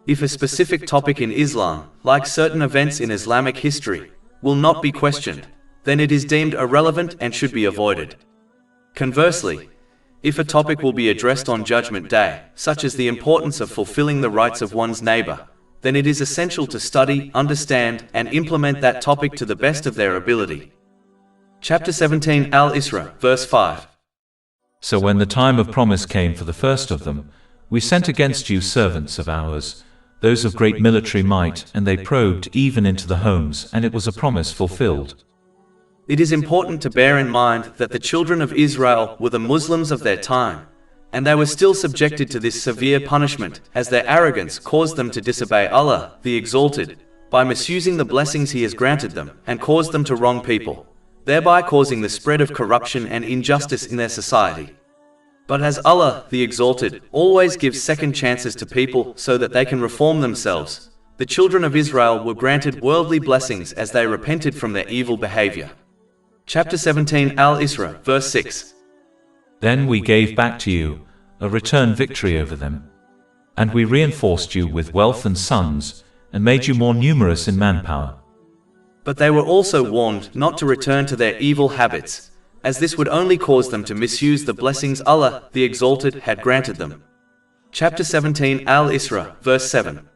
If a specific topic in Islam, like certain events in Islamic history, will not be questioned, then it is deemed irrelevant and should be avoided. Conversely, if a topic will be addressed on Judgment Day, such as the importance of fulfilling the rights of one's neighbor, then it is essential to study, understand, and implement that topic to the best of their ability. Chapter 17 Al-Isra, verse 5. So when the time of promise came for the first of them, we sent against you servants of ours, those of great military might, and they probed even into the homes, and it was a promise fulfilled. It is important to bear in mind that the children of Israel were the Muslims of their time, and they were still subjected to this severe punishment, as their arrogance caused them to disobey Allah, the Exalted, by misusing the blessings He has granted them, and caused them to wrong people, thereby causing the spread of corruption and injustice in their society. But as Allah, the Exalted, always gives second chances to people so that they can reform themselves, the children of Israel were granted worldly blessings as they repented from their evil behavior. Chapter 17 Al-Isra, verse 6. Then we gave back to you a return victory over them. And we reinforced you with wealth and sons, and made you more numerous in manpower. But they were also warned not to return to their evil habits, as this would only cause them to misuse the blessings Allah, the Exalted, had granted them. Chapter 17 Al-Isra, verse 7.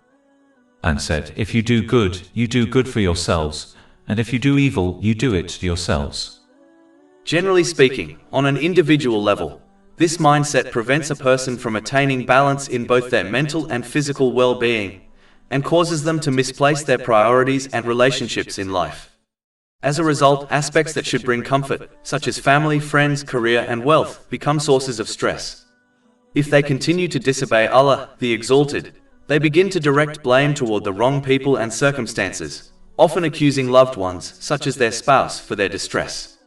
And said, if you do good, you do good for yourselves, and if you do evil, you do it to yourselves. Generally speaking, on an individual level, this mindset prevents a person from attaining balance in both their mental and physical well-being, and causes them to misplace their priorities and relationships in life. As a result, aspects that should bring comfort, such as family, friends, career, and wealth, become sources of stress. If they continue to disobey Allah, the Exalted, they begin to direct blame toward the wrong people and circumstances, often accusing loved ones, such as their spouse, for their distress.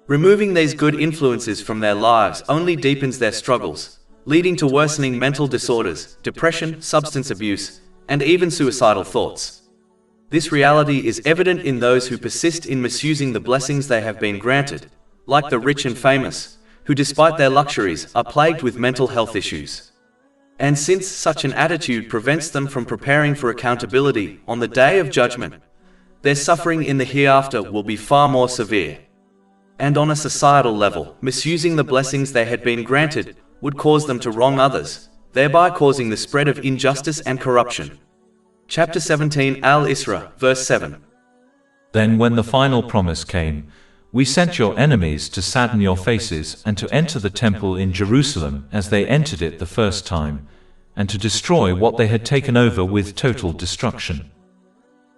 Removing these good influences from their lives only deepens their struggles, leading to worsening mental disorders, depression, substance abuse, and even suicidal thoughts. This reality is evident in those who persist in misusing the blessings they have been granted, like the rich and famous, who despite their luxuries are plagued with mental health issues. And since such an attitude prevents them from preparing for accountability on the Day of Judgment, their suffering in the hereafter will be far more severe. And on a societal level, misusing the blessings they had been granted would cause them to wrong others, thereby causing the spread of injustice and corruption. Chapter 17 Al-Isra, verse 7. Then when the final promise came, we sent your enemies to sadden your faces and to enter the temple in Jerusalem as they entered it the first time, and to destroy what they had taken over with total destruction.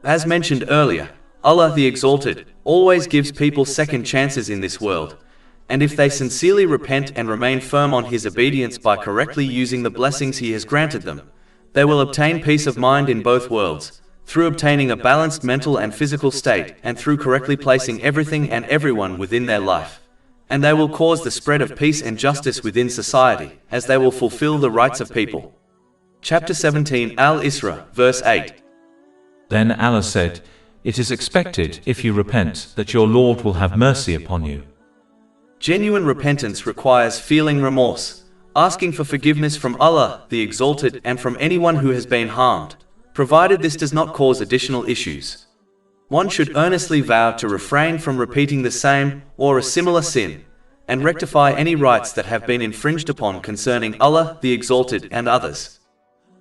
As mentioned earlier, Allah the Exalted always gives people second chances in this world, and if they sincerely repent and remain firm on His obedience by correctly using the blessings He has granted them, they will obtain peace of mind in both worlds, through obtaining a balanced mental and physical state and through correctly placing everything and everyone within their life. And they will cause the spread of peace and justice within society, as they will fulfill the rights of people. Chapter 17 Al-Isra, verse 8. Then Allah said, it is expected, if you repent, that your Lord will have mercy upon you. Genuine repentance requires feeling remorse, asking for forgiveness from Allah, the Exalted, and from anyone who has been harmed, provided this does not cause additional issues. One should earnestly vow to refrain from repeating the same or a similar sin, and rectify any rights that have been infringed upon concerning Allah, the Exalted, and others.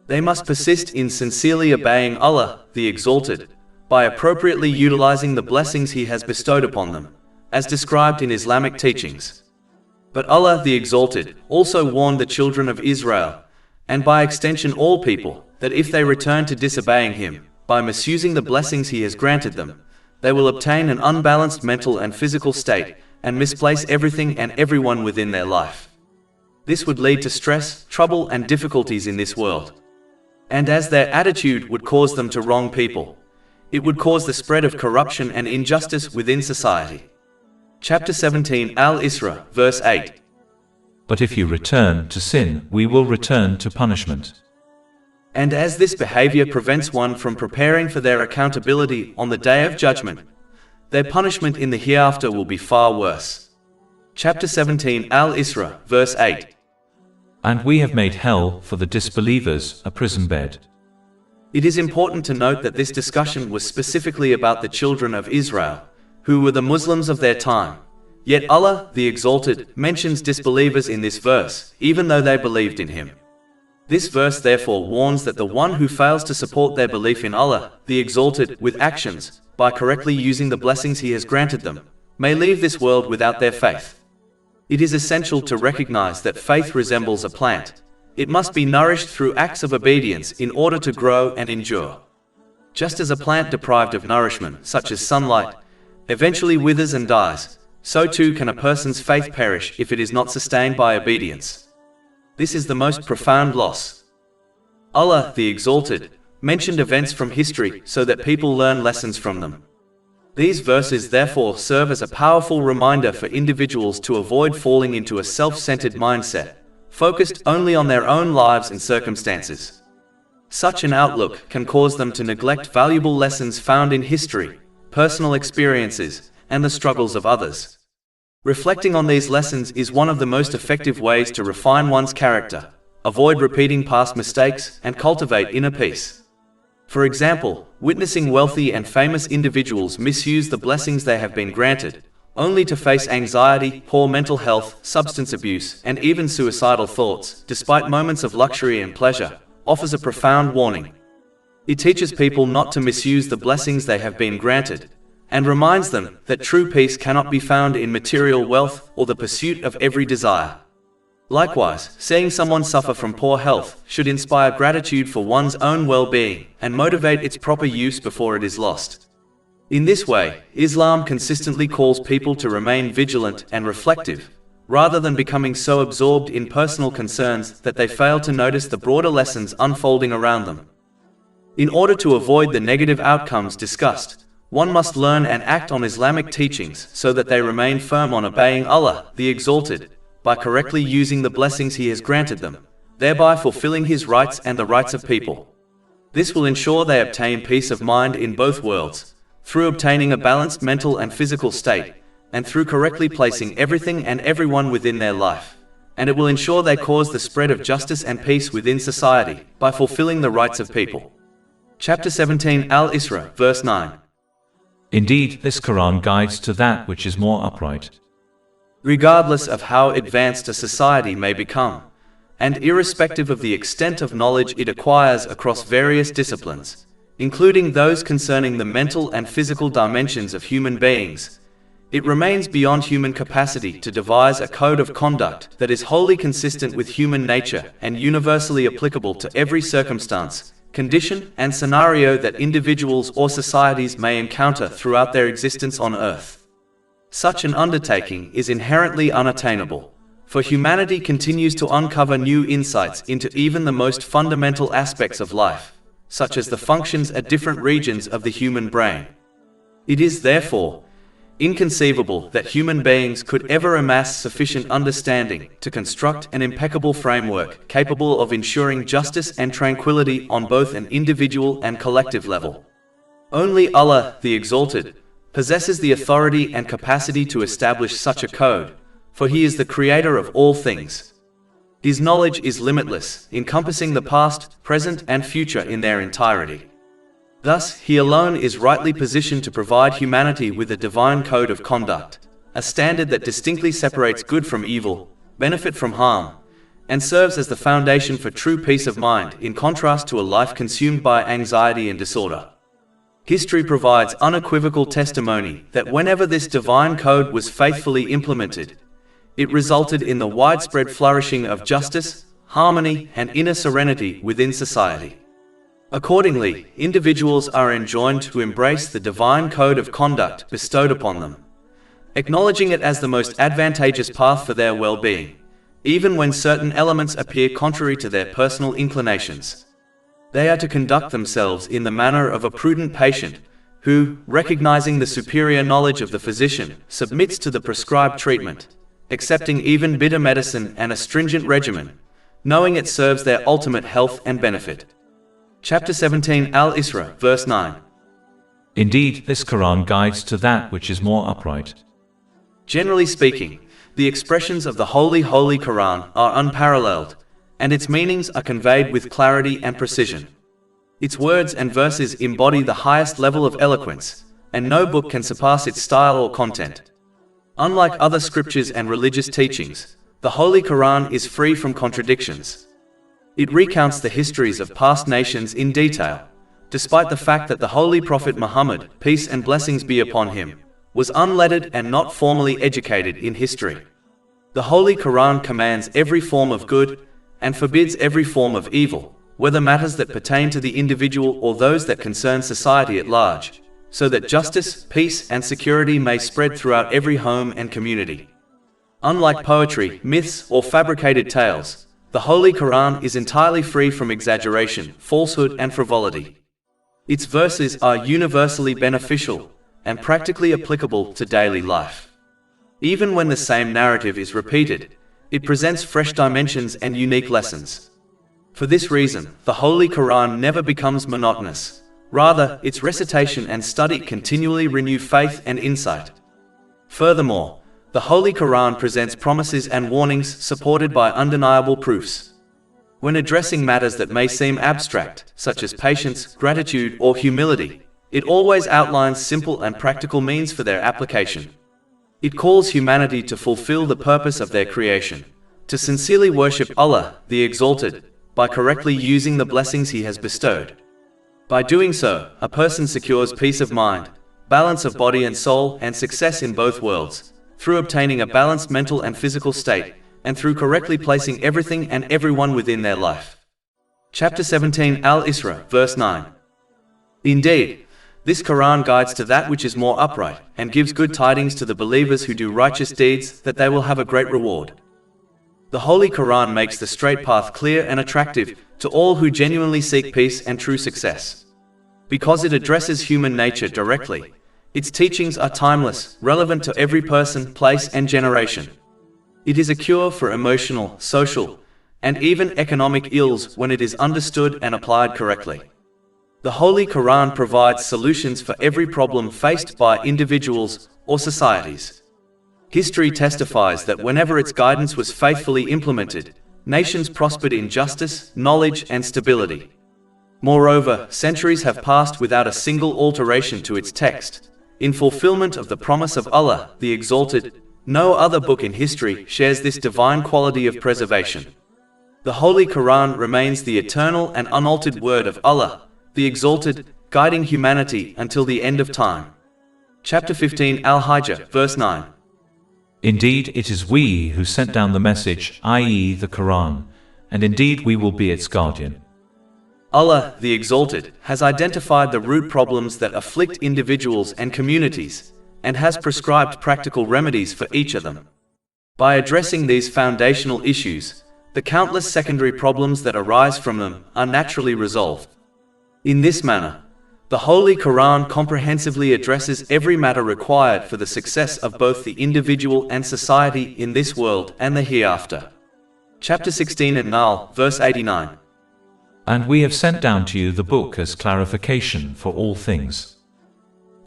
They must persist in sincerely obeying Allah, the Exalted, by appropriately utilizing the blessings He has bestowed upon them, as described in Islamic teachings. But Allah the Exalted also warned the children of Israel, and by extension all people, that if they return to disobeying Him, by misusing the blessings He has granted them, they will obtain an unbalanced mental and physical state, and misplace everything and everyone within their life. This would lead to stress, trouble, and difficulties in this world. And as their attitude would cause them to wrong people, it would cause the spread of corruption and injustice within society. Chapter 17 Al-Isra, verse 8. But if you return to sin, we will return to punishment. And as this behavior prevents one from preparing for their accountability on the Day of Judgment, their punishment in the hereafter will be far worse. Chapter 17 Al-Isra, verse 8. And we have made hell for the disbelievers a prison bed. It is important to note that this discussion was specifically about the children of Israel, who were the Muslims of their time. Yet Allah, the Exalted, mentions disbelievers in this verse, even though they believed in Him. This verse therefore warns that the one who fails to support their belief in Allah, the Exalted, with actions, by correctly using the blessings He has granted them, may leave this world without their faith. It is essential to recognize that faith resembles a plant. It must be nourished through acts of obedience in order to grow and endure. Just as a plant deprived of nourishment, such as sunlight, eventually withers and dies, so too can a person's faith perish if it is not sustained by obedience. This is the most profound loss. Allah, the Exalted, mentioned events from history so that people learn lessons from them. These verses therefore serve as a powerful reminder for individuals to avoid falling into a self-centered mindset, focused only on their own lives and circumstances. Such an outlook can cause them to neglect valuable lessons found in history, personal experiences, and the struggles of others. Reflecting on these lessons is one of the most effective ways to refine one's character, avoid repeating past mistakes, and cultivate inner peace. For example, witnessing wealthy and famous individuals misuse the blessings they have been granted, only to face anxiety, poor mental health, substance abuse, and even suicidal thoughts, despite moments of luxury and pleasure, offers a profound warning. It teaches people not to misuse the blessings they have been granted, and reminds them that true peace cannot be found in material wealth or the pursuit of every desire. Likewise, seeing someone suffer from poor health should inspire gratitude for one's own well-being and motivate its proper use before it is lost. In this way, Islam consistently calls people to remain vigilant and reflective, rather than becoming so absorbed in personal concerns that they fail to notice the broader lessons unfolding around them. In order to avoid the negative outcomes discussed, one must learn and act on Islamic teachings so that they remain firm on obeying Allah, the Exalted, by correctly using the blessings He has granted them, thereby fulfilling His rights and the rights of people. This will ensure they obtain peace of mind in both worlds, through obtaining a balanced mental and physical state, and through correctly placing everything and everyone within their life. And it will ensure they cause the spread of justice and peace within society, by fulfilling the rights of people. Chapter 17 Al-Isra, verse 9. Indeed, this Quran guides to that which is more upright. Regardless of how advanced a society may become, and irrespective of the extent of knowledge it acquires across various disciplines, including those concerning the mental and physical dimensions of human beings, it remains beyond human capacity to devise a code of conduct that is wholly consistent with human nature and universally applicable to every circumstance, condition, and scenario that individuals or societies may encounter throughout their existence on Earth. Such an undertaking is inherently unattainable, for humanity continues to uncover new insights into even the most fundamental aspects of life, such as the functions at different regions of the human brain. It is, therefore, inconceivable that human beings could ever amass sufficient understanding to construct an impeccable framework capable of ensuring justice and tranquility on both an individual and collective level. Only Allah, the Exalted, possesses the authority and capacity to establish such a code, for He is the creator of all things. His knowledge is limitless, encompassing the past, present, and future in their entirety. Thus, He alone is rightly positioned to provide humanity with a divine code of conduct, a standard that distinctly separates good from evil, benefit from harm, and serves as the foundation for true peace of mind in contrast to a life consumed by anxiety and disorder. History provides unequivocal testimony that whenever this divine code was faithfully implemented, it resulted in the widespread flourishing of justice, harmony, and inner serenity within society. Accordingly, individuals are enjoined to embrace the divine code of conduct bestowed upon them, acknowledging it as the most advantageous path for their well-being, even when certain elements appear contrary to their personal inclinations. They are to conduct themselves in the manner of a prudent patient, who, recognizing the superior knowledge of the physician, submits to the prescribed treatment, accepting even bitter medicine and a stringent regimen, knowing it serves their ultimate health and benefit. Chapter 17 Al-Isra, verse 9. Indeed, this Quran guides to that which is more upright. Generally speaking, the expressions of the Holy Quran are unparalleled, and its meanings are conveyed with clarity and precision. Its words and verses embody the highest level of eloquence, and no book can surpass its style or content. Unlike other scriptures and religious teachings, the Holy Quran is free from contradictions. It recounts the histories of past nations in detail, despite the fact that the Holy Prophet Muhammad, peace and blessings be upon him, was unlettered and not formally educated in history. The Holy Quran commands every form of good and forbids every form of evil, whether matters that pertain to the individual or those that concern society at large, so that justice, peace, and security may spread throughout every home and community. Unlike poetry, myths, or fabricated tales, the Holy Quran is entirely free from exaggeration, falsehood, and frivolity. Its verses are universally beneficial and practically applicable to daily life. Even when the same narrative is repeated, it presents fresh dimensions and unique lessons. For this reason, the Holy Quran never becomes monotonous. Rather, its recitation and study continually renew faith and insight. Furthermore, the Holy Quran presents promises and warnings supported by undeniable proofs. When addressing matters that may seem abstract, such as patience, gratitude, or humility, it always outlines simple and practical means for their application. It calls humanity to fulfill the purpose of their creation, to sincerely worship Allah, the Exalted, by correctly using the blessings He has bestowed. By doing so, a person secures peace of mind, balance of body and soul, and success in both worlds, through obtaining a balanced mental and physical state, and through correctly placing everything and everyone within their life. Chapter 17 Al-Isra, verse 9. Indeed, this Quran guides to that which is more upright, and gives good tidings to the believers who do righteous deeds, that they will have a great reward. The Holy Quran makes the straight path clear and attractive to all who genuinely seek peace and true success. Because it addresses human nature directly, its teachings are timeless, relevant to every person, place, and generation. It is a cure for emotional, social, and even economic ills when it is understood and applied correctly. The Holy Quran provides solutions for every problem faced by individuals or societies. History testifies that whenever its guidance was faithfully implemented, nations prospered in justice, knowledge, and stability. Moreover, centuries have passed without a single alteration to its text. In fulfillment of the promise of Allah, the Exalted, no other book in history shares this divine quality of preservation. The Holy Quran remains the eternal and unaltered word of Allah, the Exalted, guiding humanity until the end of time. Chapter 15 Al-Hijr, verse 9. Indeed, it is we who sent down the message, i.e. the Quran, and indeed we will be its guardian. Allah, the Exalted, has identified the root problems that afflict individuals and communities, and has prescribed practical remedies for each of them. By addressing these foundational issues, the countless secondary problems that arise from them are naturally resolved. In this manner, the Holy Quran comprehensively addresses every matter required for the success of both the individual and society in this world and the hereafter. Chapter 16 An-Nahl, verse 89. And we have sent down to you the book as clarification for all things.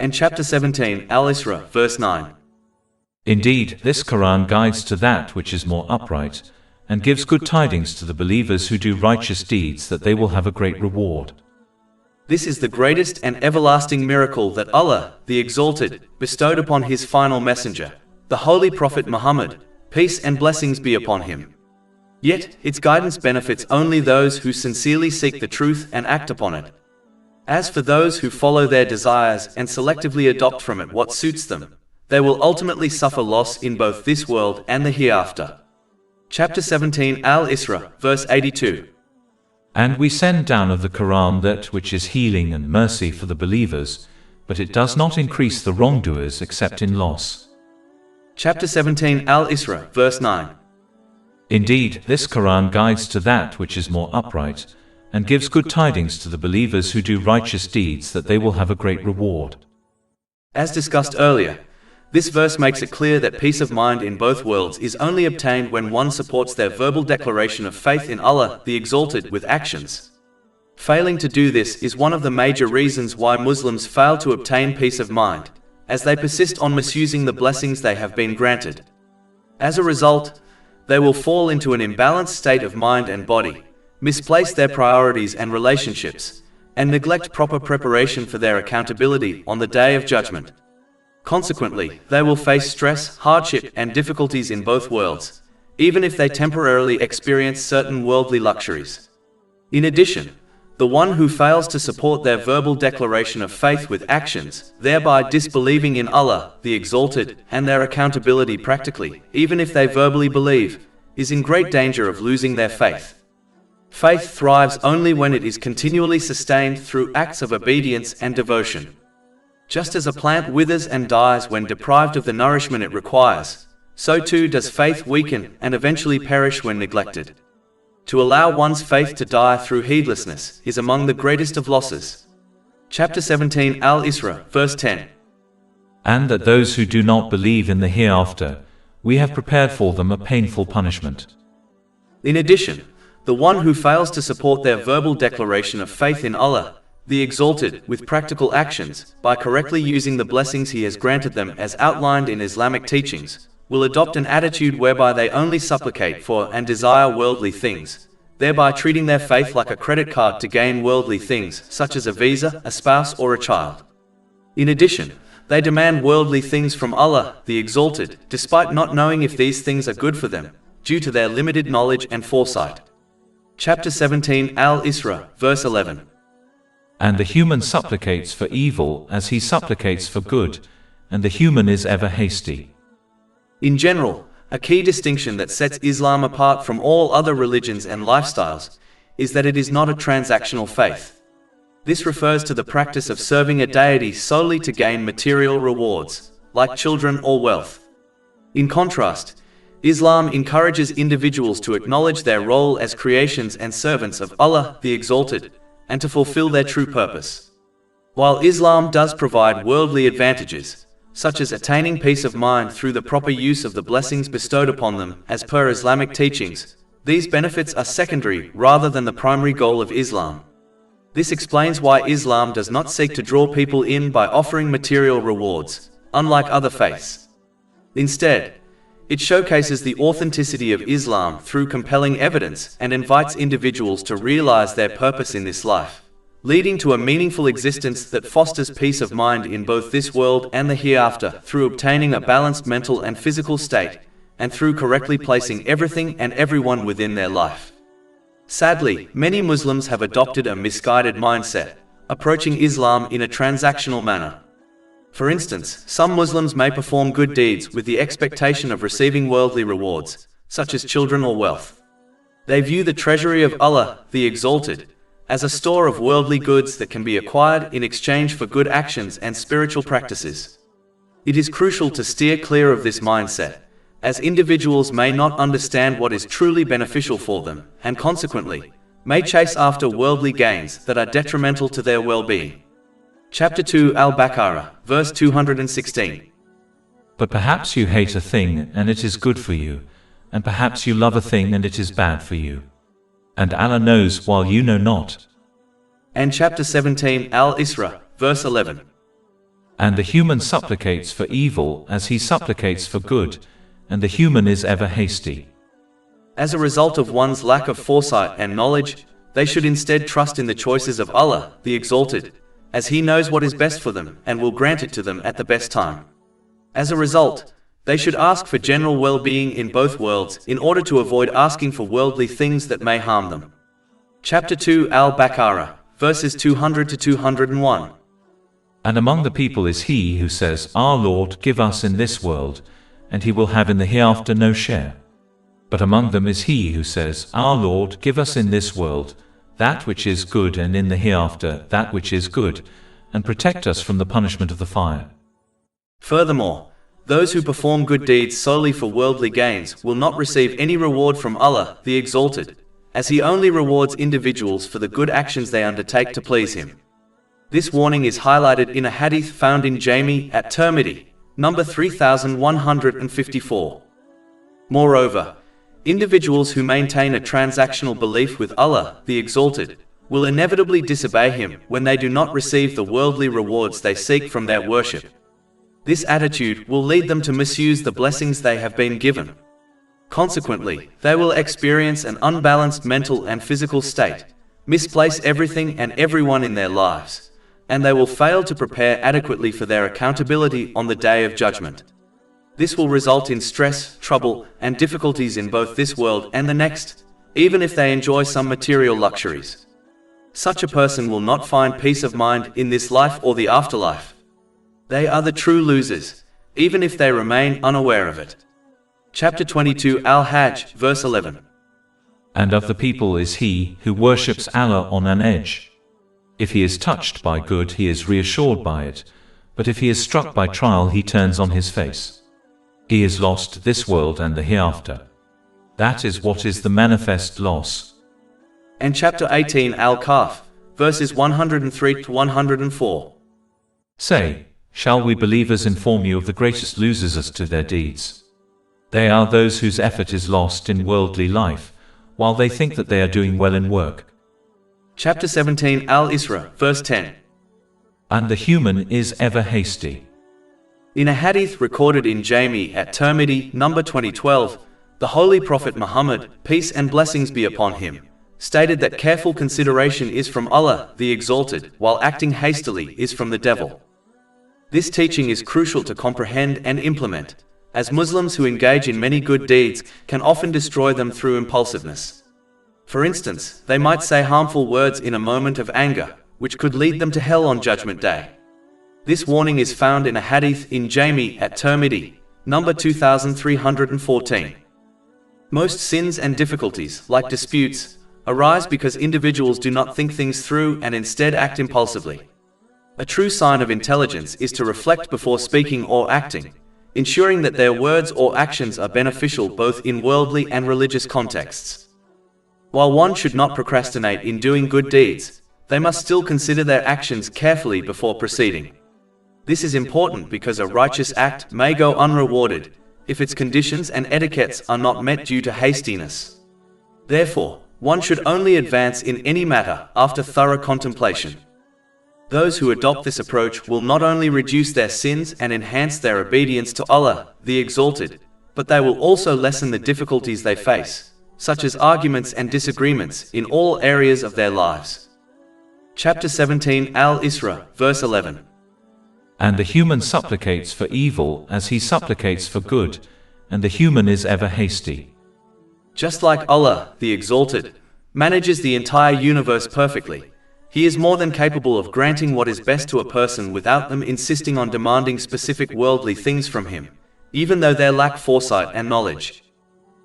And chapter 17 Al-Isra, verse 9. Indeed, this Quran guides to that which is more upright, and gives good tidings to the believers who do righteous deeds, that they will have a great reward. This is the greatest and everlasting miracle that Allah, the Exalted, bestowed upon His final messenger, the Holy Prophet Muhammad, peace and blessings be upon him. Yet, its guidance benefits only those who sincerely seek the truth and act upon it. As for those who follow their desires and selectively adopt from it what suits them, they will ultimately suffer loss in both this world and the hereafter. Chapter 17 Al-Isra, verse 82. And we send down of the Quran that which is healing and mercy for the believers, but it does not increase the wrongdoers except in loss. Chapter 17 Al-Isra, verse 9. Indeed, this Quran guides to that which is more upright, and gives good tidings to the believers who do righteous deeds, that they will have a great reward. As discussed earlier, this verse makes it clear that peace of mind in both worlds is only obtained when one supports their verbal declaration of faith in Allah, the Exalted, with actions. Failing to do this is one of the major reasons why Muslims fail to obtain peace of mind, as they persist on misusing the blessings they have been granted. As a result, they will fall into an imbalanced state of mind and body, misplace their priorities and relationships, and neglect proper preparation for their accountability on the Day of Judgment. Consequently, they will face stress, hardship, and difficulties in both worlds, even if they temporarily experience certain worldly luxuries. In addition, the one who fails to support their verbal declaration of faith with actions, thereby disbelieving in Allah, the Exalted, and their accountability practically, even if they verbally believe, is in great danger of losing their faith. Faith thrives only when it is continually sustained through acts of obedience and devotion. Just as a plant withers and dies when deprived of the nourishment it requires, so too does faith weaken and eventually perish when neglected. To allow one's faith to die through heedlessness is among the greatest of losses. Chapter 17 Al-Isra, verse 10. And that those who do not believe in the hereafter, we have prepared for them a painful punishment. In addition, The one who fails to support their verbal declaration of faith in Allah, the Exalted, with practical actions, by correctly using the blessings He has granted them as outlined in Islamic teachings, will adopt an attitude whereby they only supplicate for and desire worldly things, thereby treating their faith like a credit card to gain worldly things such as a visa, a spouse, or a child. In addition, they demand worldly things from Allah, the Exalted, despite not knowing if these things are good for them, due to their limited knowledge and foresight. Chapter 17 Al-Isra, verse 11. And the human supplicates for evil as he supplicates for good, and the human is ever hasty. In general, a key distinction that sets Islam apart from all other religions and lifestyles is that it is not a transactional faith. This refers to the practice of serving a deity solely to gain material rewards, like children or wealth. In contrast, Islam encourages individuals to acknowledge their role as creations and servants of Allah, the Exalted, and to fulfill their true purpose. While Islam does provide worldly advantages, such as attaining peace of mind through the proper use of the blessings bestowed upon them as per Islamic teachings, these benefits are secondary rather than the primary goal of Islam. This explains why Islam does not seek to draw people in by offering material rewards, unlike other faiths. Instead, it showcases the authenticity of Islam through compelling evidence and invites individuals to realize their purpose in this life, leading to a meaningful existence that fosters peace of mind in both this world and the hereafter through obtaining a balanced mental and physical state, and through correctly placing everything and everyone within their life. Sadly, many Muslims have adopted a misguided mindset, approaching Islam in a transactional manner. For instance, some Muslims may perform good deeds with the expectation of receiving worldly rewards, such as children or wealth. They view the treasury of Allah, the Exalted, as a store of worldly goods that can be acquired in exchange for good actions and spiritual practices. It is crucial to steer clear of this mindset, as individuals may not understand what is truly beneficial for them, and consequently, may chase after worldly gains that are detrimental to their well-being. Chapter 2 Al-Baqarah, verse 216. But perhaps you hate a thing and it is good for you, and perhaps you love a thing and it is bad for you. And Allah knows while you know not. And chapter 17 Al-Isra, verse 11. And the human supplicates for evil as he supplicates for good, and the human is ever hasty. As a result of one's lack of foresight and knowledge, they should instead trust in the choices of Allah, the Exalted, as He knows what is best for them and will grant it to them at the best time. As a result, they should ask for general well-being in both worlds in order to avoid asking for worldly things that may harm them. Chapter 2 Al-Baqarah, verses 200 to 201. And among the people is he who says, Our Lord, give us in this world, and he will have in the hereafter no share. But among them is he who says, Our Lord, give us in this world that which is good, and in the hereafter that which is good, and protect us from the punishment of the fire. Furthermore, those who perform good deeds solely for worldly gains will not receive any reward from Allah, the Exalted, as He only rewards individuals for the good actions they undertake to please Him. This warning is highlighted in a hadith found in Jami at Tirmidhi, number 3154. Moreover, individuals who maintain a transactional belief with Allah, the Exalted, will inevitably disobey Him when they do not receive the worldly rewards they seek from their worship. This attitude will lead them to misuse the blessings they have been given. Consequently, they will experience an unbalanced mental and physical state, misplace everything and everyone in their lives, and they will fail to prepare adequately for their accountability on the Day of Judgment. This will result in stress, trouble, and difficulties in both this world and the next, even if they enjoy some material luxuries. Such a person will not find peace of mind in this life or the afterlife. They are the true losers, even if they remain unaware of it. Chapter 22 Al-Hajj, verse 11. And of the people is he who worships Allah on an edge. If he is touched by good, he is reassured by it, but if he is struck by trial, he turns on his face. He is lost this world and the hereafter. That is what is the manifest loss. And chapter 18 Al-Kahf, verses 103 to 104. Say, shall we believers inform you of the greatest losers as to their deeds? They are those whose effort is lost in worldly life, while they think that they are doing well in work. Chapter 17 Al-Isra, verse 10. And the human is ever hasty. In a hadith recorded in Jami at Tirmidhi, number 2012, the Holy Prophet Muhammad, peace and blessings be upon him, stated that careful consideration is from Allah, the Exalted, while acting hastily is from the devil. This teaching is crucial to comprehend and implement, as Muslims who engage in many good deeds can often destroy them through impulsiveness. For instance, they might say harmful words in a moment of anger, which could lead them to hell on Judgment Day. This warning is found in a hadith in Jami at Tirmidhi, number 2314. Most sins and difficulties, like disputes, arise because individuals do not think things through and instead act impulsively. A true sign of intelligence is to reflect before speaking or acting, ensuring that their words or actions are beneficial both in worldly and religious contexts. While one should not procrastinate in doing good deeds, they must still consider their actions carefully before proceeding. This is important because a righteous act may go unrewarded if its conditions and etiquettes are not met due to hastiness. Therefore, one should only advance in any matter after thorough contemplation. Those who adopt this approach will not only reduce their sins and enhance their obedience to Allah, the Exalted, but they will also lessen the difficulties they face, such as arguments and disagreements in all areas of their lives. Chapter 17 Al-Isra, verse 11. And the human supplicates for evil as he supplicates for good, and the human is ever hasty. Just like Allah, the Exalted, manages the entire universe perfectly, He is more than capable of granting what is best to a person without them insisting on demanding specific worldly things from him, even though they lack foresight and knowledge.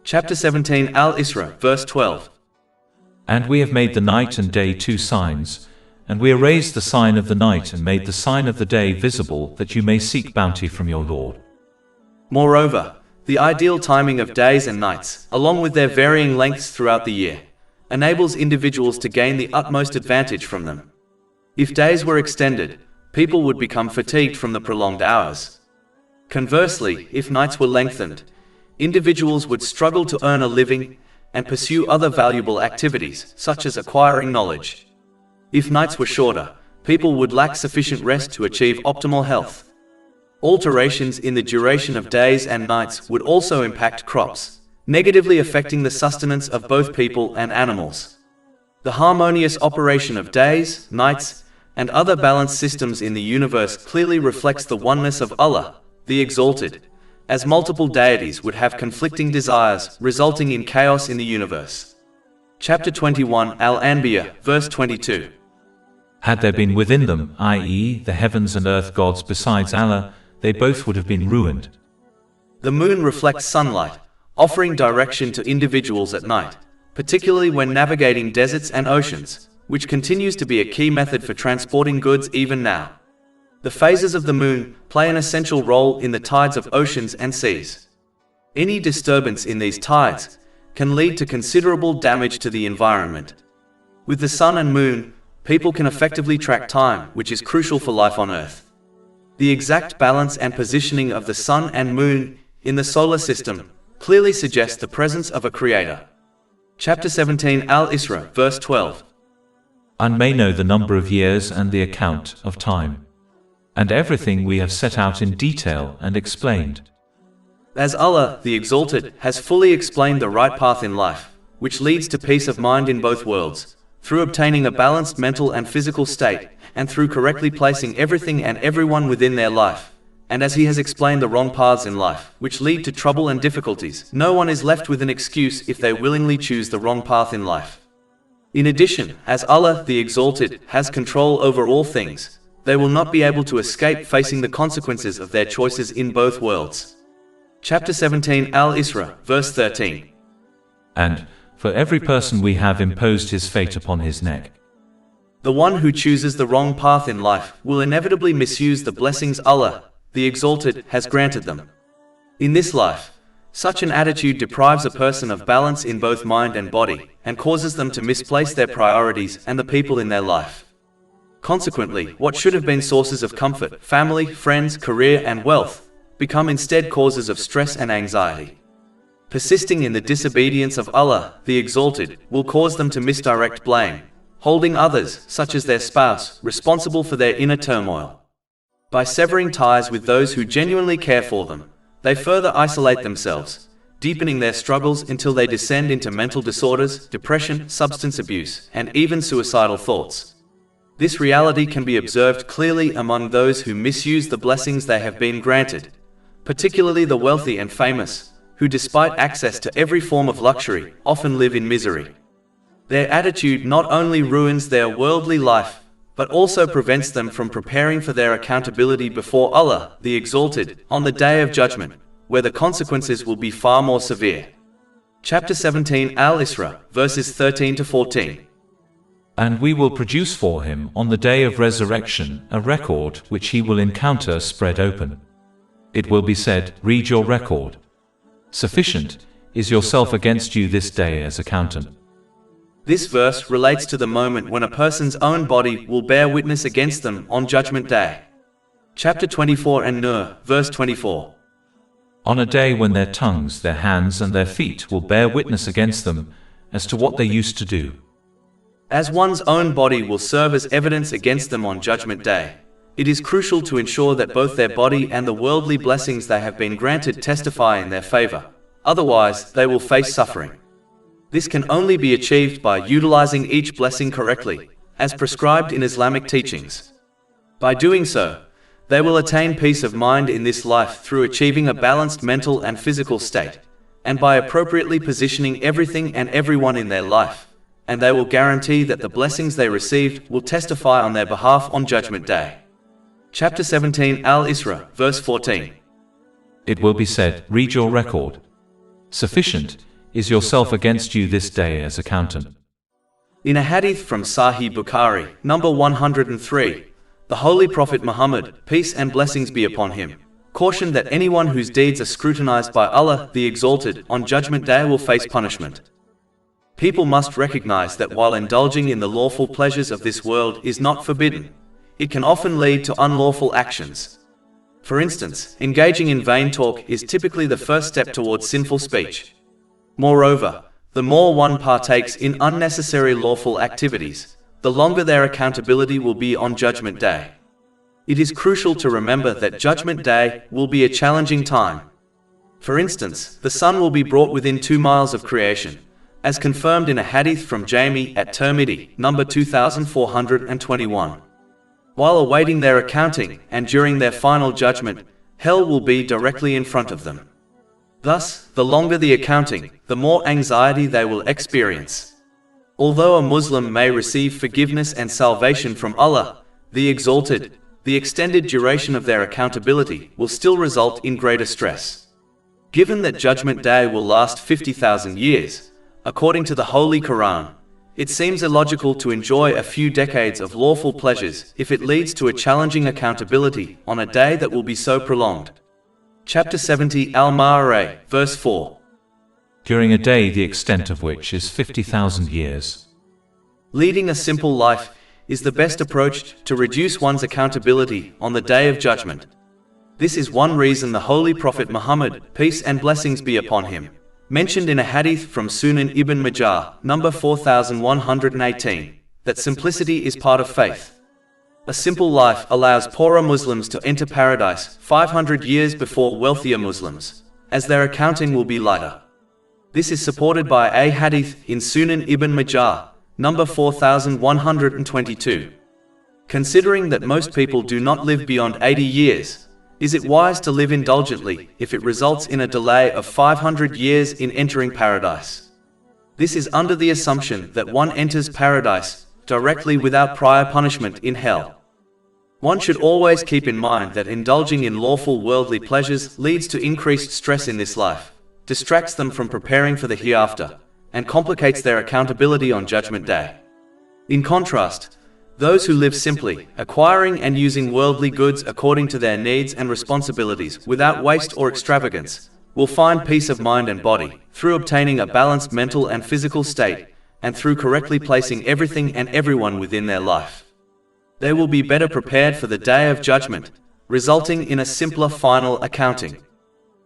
Chapter 17 Al-Isra, verse 12. And we have made the night and day two signs, and we erased the sign of the night and made the sign of the day visible, that you may seek bounty from your Lord. Moreover, the ideal timing of days and nights, along with their varying lengths throughout the year, enables individuals to gain the utmost advantage from them. If days were extended, people would become fatigued from the prolonged hours. Conversely, if nights were lengthened, individuals would struggle to earn a living and pursue other valuable activities, such as acquiring knowledge. If nights were shorter, people would lack sufficient rest to achieve optimal health. Alterations in the duration of days and nights would also impact crops, negatively affecting the sustenance of both people and animals. The harmonious operation of days, nights, and other balanced systems in the universe clearly reflects the oneness of Allah, the Exalted, as multiple deities would have conflicting desires, resulting in chaos in the universe. Chapter 21 Al-Anbiya, verse 22. Had there been within them, i.e., the heavens and earth gods besides Allah, they both would have been ruined. The moon reflects sunlight, offering direction to individuals at night, particularly when navigating deserts and oceans, which continues to be a key method for transporting goods even now. The phases of the moon play an essential role in the tides of oceans and seas. Any disturbance in these tides can lead to considerable damage to the environment. With the sun and moon, people can effectively track time, which is crucial for life on Earth. The exact balance and positioning of the sun and moon in the solar system clearly suggests the presence of a creator. Chapter 17 Al-Isra, verse 12. And may know the number of years and the account of time, and everything we have set out in detail and explained. As Allah, the Exalted, has fully explained the right path in life, which leads to peace of mind in both worlds, through obtaining a balanced mental and physical state, and through correctly placing everything and everyone within their life. And as He has explained the wrong paths in life, which lead to trouble and difficulties, no one is left with an excuse if they willingly choose the wrong path in life. In addition, as Allah, the Exalted, has control over all things, they will not be able to escape facing the consequences of their choices in both worlds. Chapter 17 Al-Isra, verse 13. And, for every person we have imposed his fate upon his neck. The one who chooses the wrong path in life will inevitably misuse the blessings Allah, the Exalted, has granted them. In this life, such an attitude deprives a person of balance in both mind and body, and causes them to misplace their priorities and the people in their life. Consequently, what should have been sources of comfort, family, friends, career, and wealth, become instead causes of stress and anxiety. Persisting in the disobedience of Allah, the Exalted, will cause them to misdirect blame, holding others, such as their spouse, responsible for their inner turmoil. By severing ties with those who genuinely care for them, they further isolate themselves, deepening their struggles until they descend into mental disorders, depression, substance abuse, and even suicidal thoughts. This reality can be observed clearly among those who misuse the blessings they have been granted, particularly the wealthy and famous, who despite access to every form of luxury, often live in misery. Their attitude not only ruins their worldly life, but also prevents them from preparing for their accountability before Allah, the Exalted, on the Day of Judgment, where the consequences will be far more severe. Chapter 17 Al-Isra, verses 13 to 14. And we will produce for him on the day of resurrection a record which he will encounter spread open. It will be said, read your record. Sufficient is yourself against you this day as accountant. This verse relates to the moment when a person's own body will bear witness against them on Judgment Day. Chapter 24 An-Nur, verse 24. On a day when their tongues, their hands and their feet will bear witness against them as to what they used to do. As one's own body will serve as evidence against them on Judgment Day, it is crucial to ensure that both their body and the worldly blessings they have been granted testify in their favor. Otherwise, they will face suffering. This can only be achieved by utilizing each blessing correctly, as prescribed in Islamic teachings. By doing so, they will attain peace of mind in this life through achieving a balanced mental and physical state, and by appropriately positioning everything and everyone in their life, and they will guarantee that the blessings they received will testify on their behalf on Judgment Day. Chapter 17 Al-Isra, verse 14. It will be said, read your record. Sufficient is yourself against you this day as accountant. In a hadith from Sahih Bukhari, number 103, the Holy Prophet Muhammad, peace and blessings be upon him, cautioned that anyone whose deeds are scrutinized by Allah, the Exalted, on Judgment Day will face punishment. People must recognize that while indulging in the lawful pleasures of this world is not forbidden, it can often lead to unlawful actions. For instance, engaging in vain talk is typically the first step towards sinful speech. Moreover, the more one partakes in unnecessary lawful activities, the longer their accountability will be on Judgment Day. It is crucial to remember that Judgment Day will be a challenging time. For instance, the sun will be brought within 2 miles of creation, as confirmed in a hadith from Jami at Tirmidhi, number 2421. While awaiting their accounting and during their final judgment, hell will be directly in front of them. Thus, the longer the accounting, the more anxiety they will experience. Although a Muslim may receive forgiveness and salvation from Allah, the Exalted, the extended duration of their accountability will still result in greater stress. Given that Judgment Day will last 50,000 years, according to the Holy Quran, it seems illogical to enjoy a few decades of lawful pleasures if it leads to a challenging accountability on a day that will be so prolonged. Chapter 70 Al-Ma'arij, verse 4. During a day the extent of which is 50,000 years. Leading a simple life is the best approach to reduce one's accountability on the Day of Judgment. This is one reason the Holy Prophet Muhammad, peace and blessings be upon him, mentioned in a hadith from Sunan Ibn Majah, number 4118, that simplicity is part of faith. A simple life allows poorer Muslims to enter paradise 500 years before wealthier Muslims, as their accounting will be lighter. This is supported by a hadith in Sunan Ibn Majah, number 4122. Considering that most people do not live beyond 80 years, is it wise to live indulgently if it results in a delay of 500 years in entering paradise? This is under the assumption that one enters paradise directly without prior punishment in hell. One should always keep in mind that indulging in lawful worldly pleasures leads to increased stress in this life, distracts them from preparing for the hereafter, and complicates their accountability on Judgment Day. In contrast, those who live simply, acquiring and using worldly goods according to their needs and responsibilities without waste or extravagance, will find peace of mind and body through obtaining a balanced mental and physical state, and through correctly placing everything and everyone within their life. They will be better prepared for the Day of Judgment, resulting in a simpler final accounting.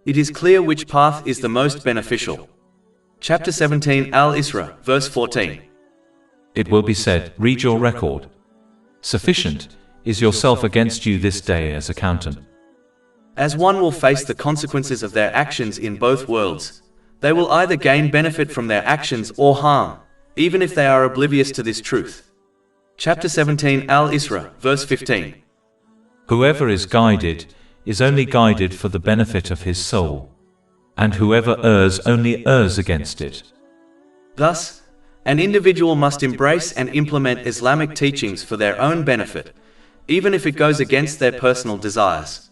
It is clear which path is the most beneficial. Chapter 17 Al-Isra, verse 14. It will be said, read your record. Sufficient is yourself against you this day as accountant. As one will face the consequences of their actions in both worlds, they will either gain benefit from their actions or harm, even if they are oblivious to this truth. Chapter 17 Al-Isra, verse 15. Whoever is guided is only guided for the benefit of his soul, and whoever errs only errs against it. Thus, an individual must embrace and implement Islamic teachings for their own benefit, even if it goes against their personal desires.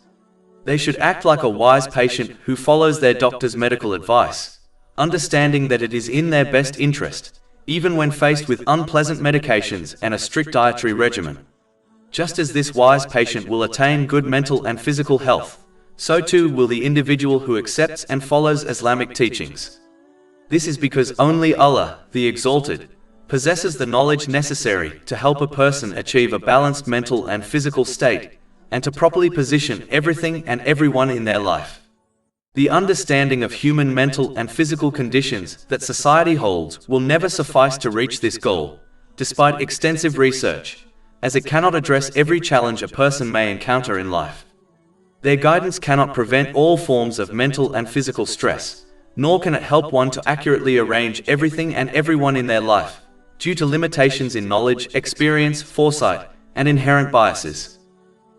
They should act like a wise patient who follows their doctor's medical advice, understanding that it is in their best interest, even when faced with unpleasant medications and a strict dietary regimen. Just as this wise patient will attain good mental and physical health, so too will the individual who accepts and follows Islamic teachings. This is because only Allah, the Exalted, possesses the knowledge necessary to help a person achieve a balanced mental and physical state, and to properly position everything and everyone in their life. The understanding of human mental and physical conditions that society holds will never suffice to reach this goal, despite extensive research, as it cannot address every challenge a person may encounter in life. Their guidance cannot prevent all forms of mental and physical stress, nor can it help one to accurately arrange everything and everyone in their life, due to limitations in knowledge, experience, foresight, and inherent biases.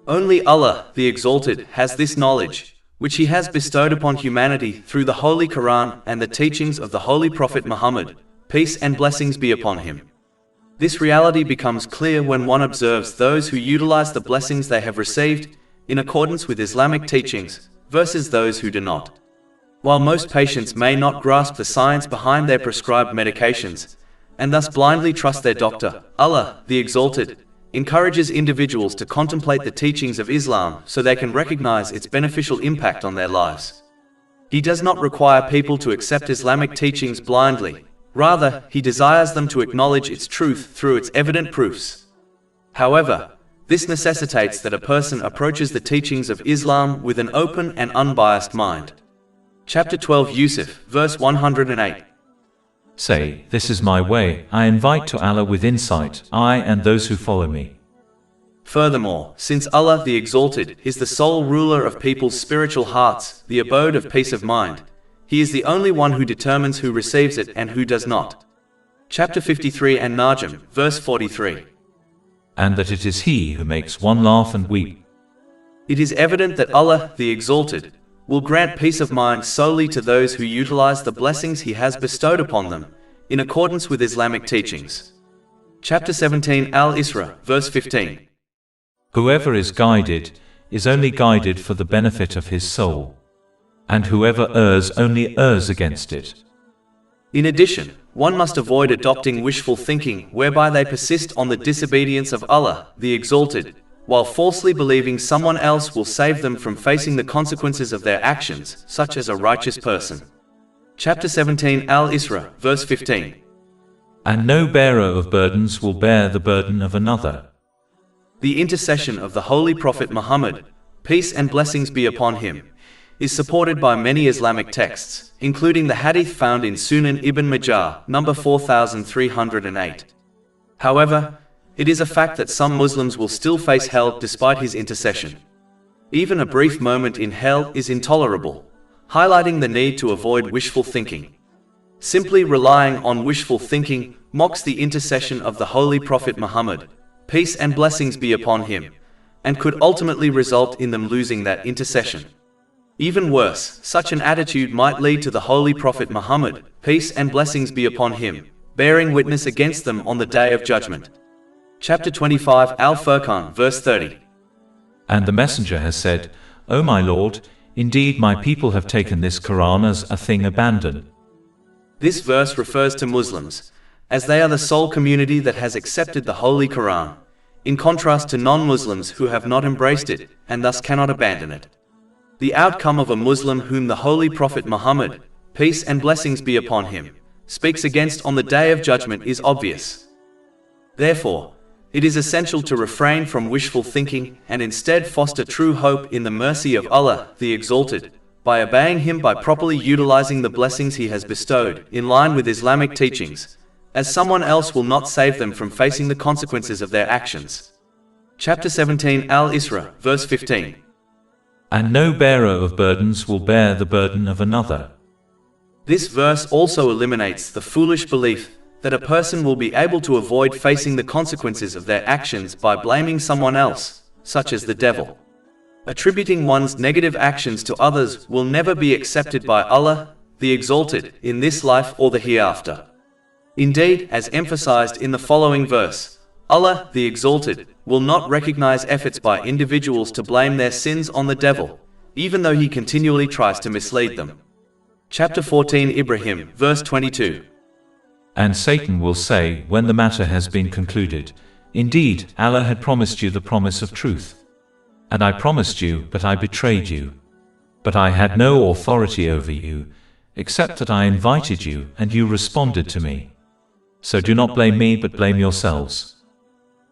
Only Allah, the Exalted, has this knowledge, which He has bestowed upon humanity through the Holy Quran and the teachings of the Holy Prophet Muhammad, peace and blessings be upon him. This reality becomes clear when one observes those who utilize the blessings they have received in accordance with Islamic teachings, versus those who do not. While most patients may not grasp the science behind their prescribed medications, and thus blindly trust their doctor, Allah, the Exalted, encourages individuals to contemplate the teachings of Islam so they can recognize its beneficial impact on their lives. He does not require people to accept Islamic teachings blindly. Rather, He desires them to acknowledge its truth through its evident proofs. However, this necessitates that a person approaches the teachings of Islam with an open and unbiased mind. Chapter 12 Yusuf, verse 108. Say, this is my way, I invite to Allah with insight, I and those who follow me. Furthermore, since Allah the Exalted is the sole ruler of people's spiritual hearts, the abode of peace of mind, He is the only one who determines who receives it and who does not. Chapter 53 and Najm, verse 43. And that it is He who makes one laugh and weep. It is evident that Allah, the Exalted, will grant peace of mind solely to those who utilize the blessings He has bestowed upon them, in accordance with Islamic teachings. Chapter 17 Al-Isra, verse 15. Whoever is guided is only guided for the benefit of his soul, and whoever errs only errs against it. In addition, one must avoid adopting wishful thinking whereby they persist on the disobedience of Allah, the Exalted, while falsely believing someone else will save them from facing the consequences of their actions, such as a righteous person. Chapter 17 Al-Isra, verse 15. And no bearer of burdens will bear the burden of another. The intercession of the Holy Prophet Muhammad, peace and blessings be upon him, is supported by many Islamic texts, including the hadith found in Sunan Ibn Majah, number 4308. However, it is a fact that some Muslims will still face hell despite his intercession. Even a brief moment in hell is intolerable, highlighting the need to avoid wishful thinking. Simply relying on wishful thinking mocks the intercession of the Holy Prophet Muhammad, peace and blessings be upon him, and could ultimately result in them losing that intercession. Even worse, such an attitude might lead to the Holy Prophet Muhammad, peace and blessings be upon him, bearing witness against them on the Day of Judgment. Chapter 25 Al-Furqan, verse 30. And the Messenger has said, O my Lord, indeed my people have taken this Quran as a thing abandoned. This verse refers to Muslims, as they are the sole community that has accepted the Holy Quran, in contrast to non-Muslims who have not embraced it, and thus cannot abandon it. The outcome of a Muslim whom the Holy Prophet Muhammad, peace and blessings be upon him, speaks against on the Day of Judgment is obvious. Therefore, it is essential to refrain from wishful thinking and instead foster true hope in the mercy of Allah, the Exalted, by obeying him, by properly utilizing the blessings he has bestowed, in line with Islamic teachings, as someone else will not save them from facing the consequences of their actions. Chapter 17 Al-Isra, verse 15. And no bearer of burdens will bear the burden of another. This verse also eliminates the foolish belief that a person will be able to avoid facing the consequences of their actions by blaming someone else, such as the devil. Attributing one's negative actions to others will never be accepted by Allah, the Exalted, in this life or the hereafter. Indeed, as emphasized in the following verse, Allah, the Exalted, will not recognize efforts by individuals to blame their sins on the devil, even though he continually tries to mislead them. Chapter 14 Ibrahim, verse 22. And Satan will say, when the matter has been concluded, indeed, Allah had promised you the promise of truth. And I promised you, but I betrayed you. But I had no authority over you, except that I invited you, and you responded to me. So do not blame me, but blame yourselves.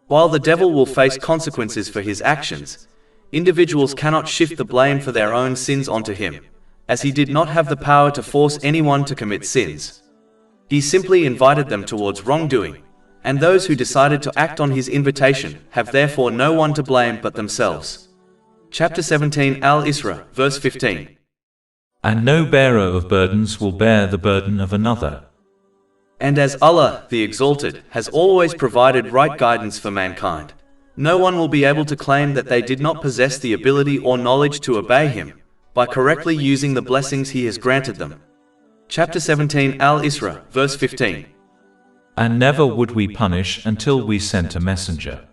While the devil will face consequences for his actions, individuals cannot shift the blame for their own sins onto him, as he did not have the power to force anyone to commit sins. He simply invited them towards wrongdoing, and those who decided to act on his invitation have therefore no one to blame but themselves. Chapter 17 Al-Isra, verse 15. And no bearer of burdens will bear the burden of another. And as Allah, the Exalted, has always provided right guidance for mankind, no one will be able to claim that they did not possess the ability or knowledge to obey him, by correctly using the blessings he has granted them. Chapter 17 Al-Isra, verse 15. And never would we punish until we sent a messenger.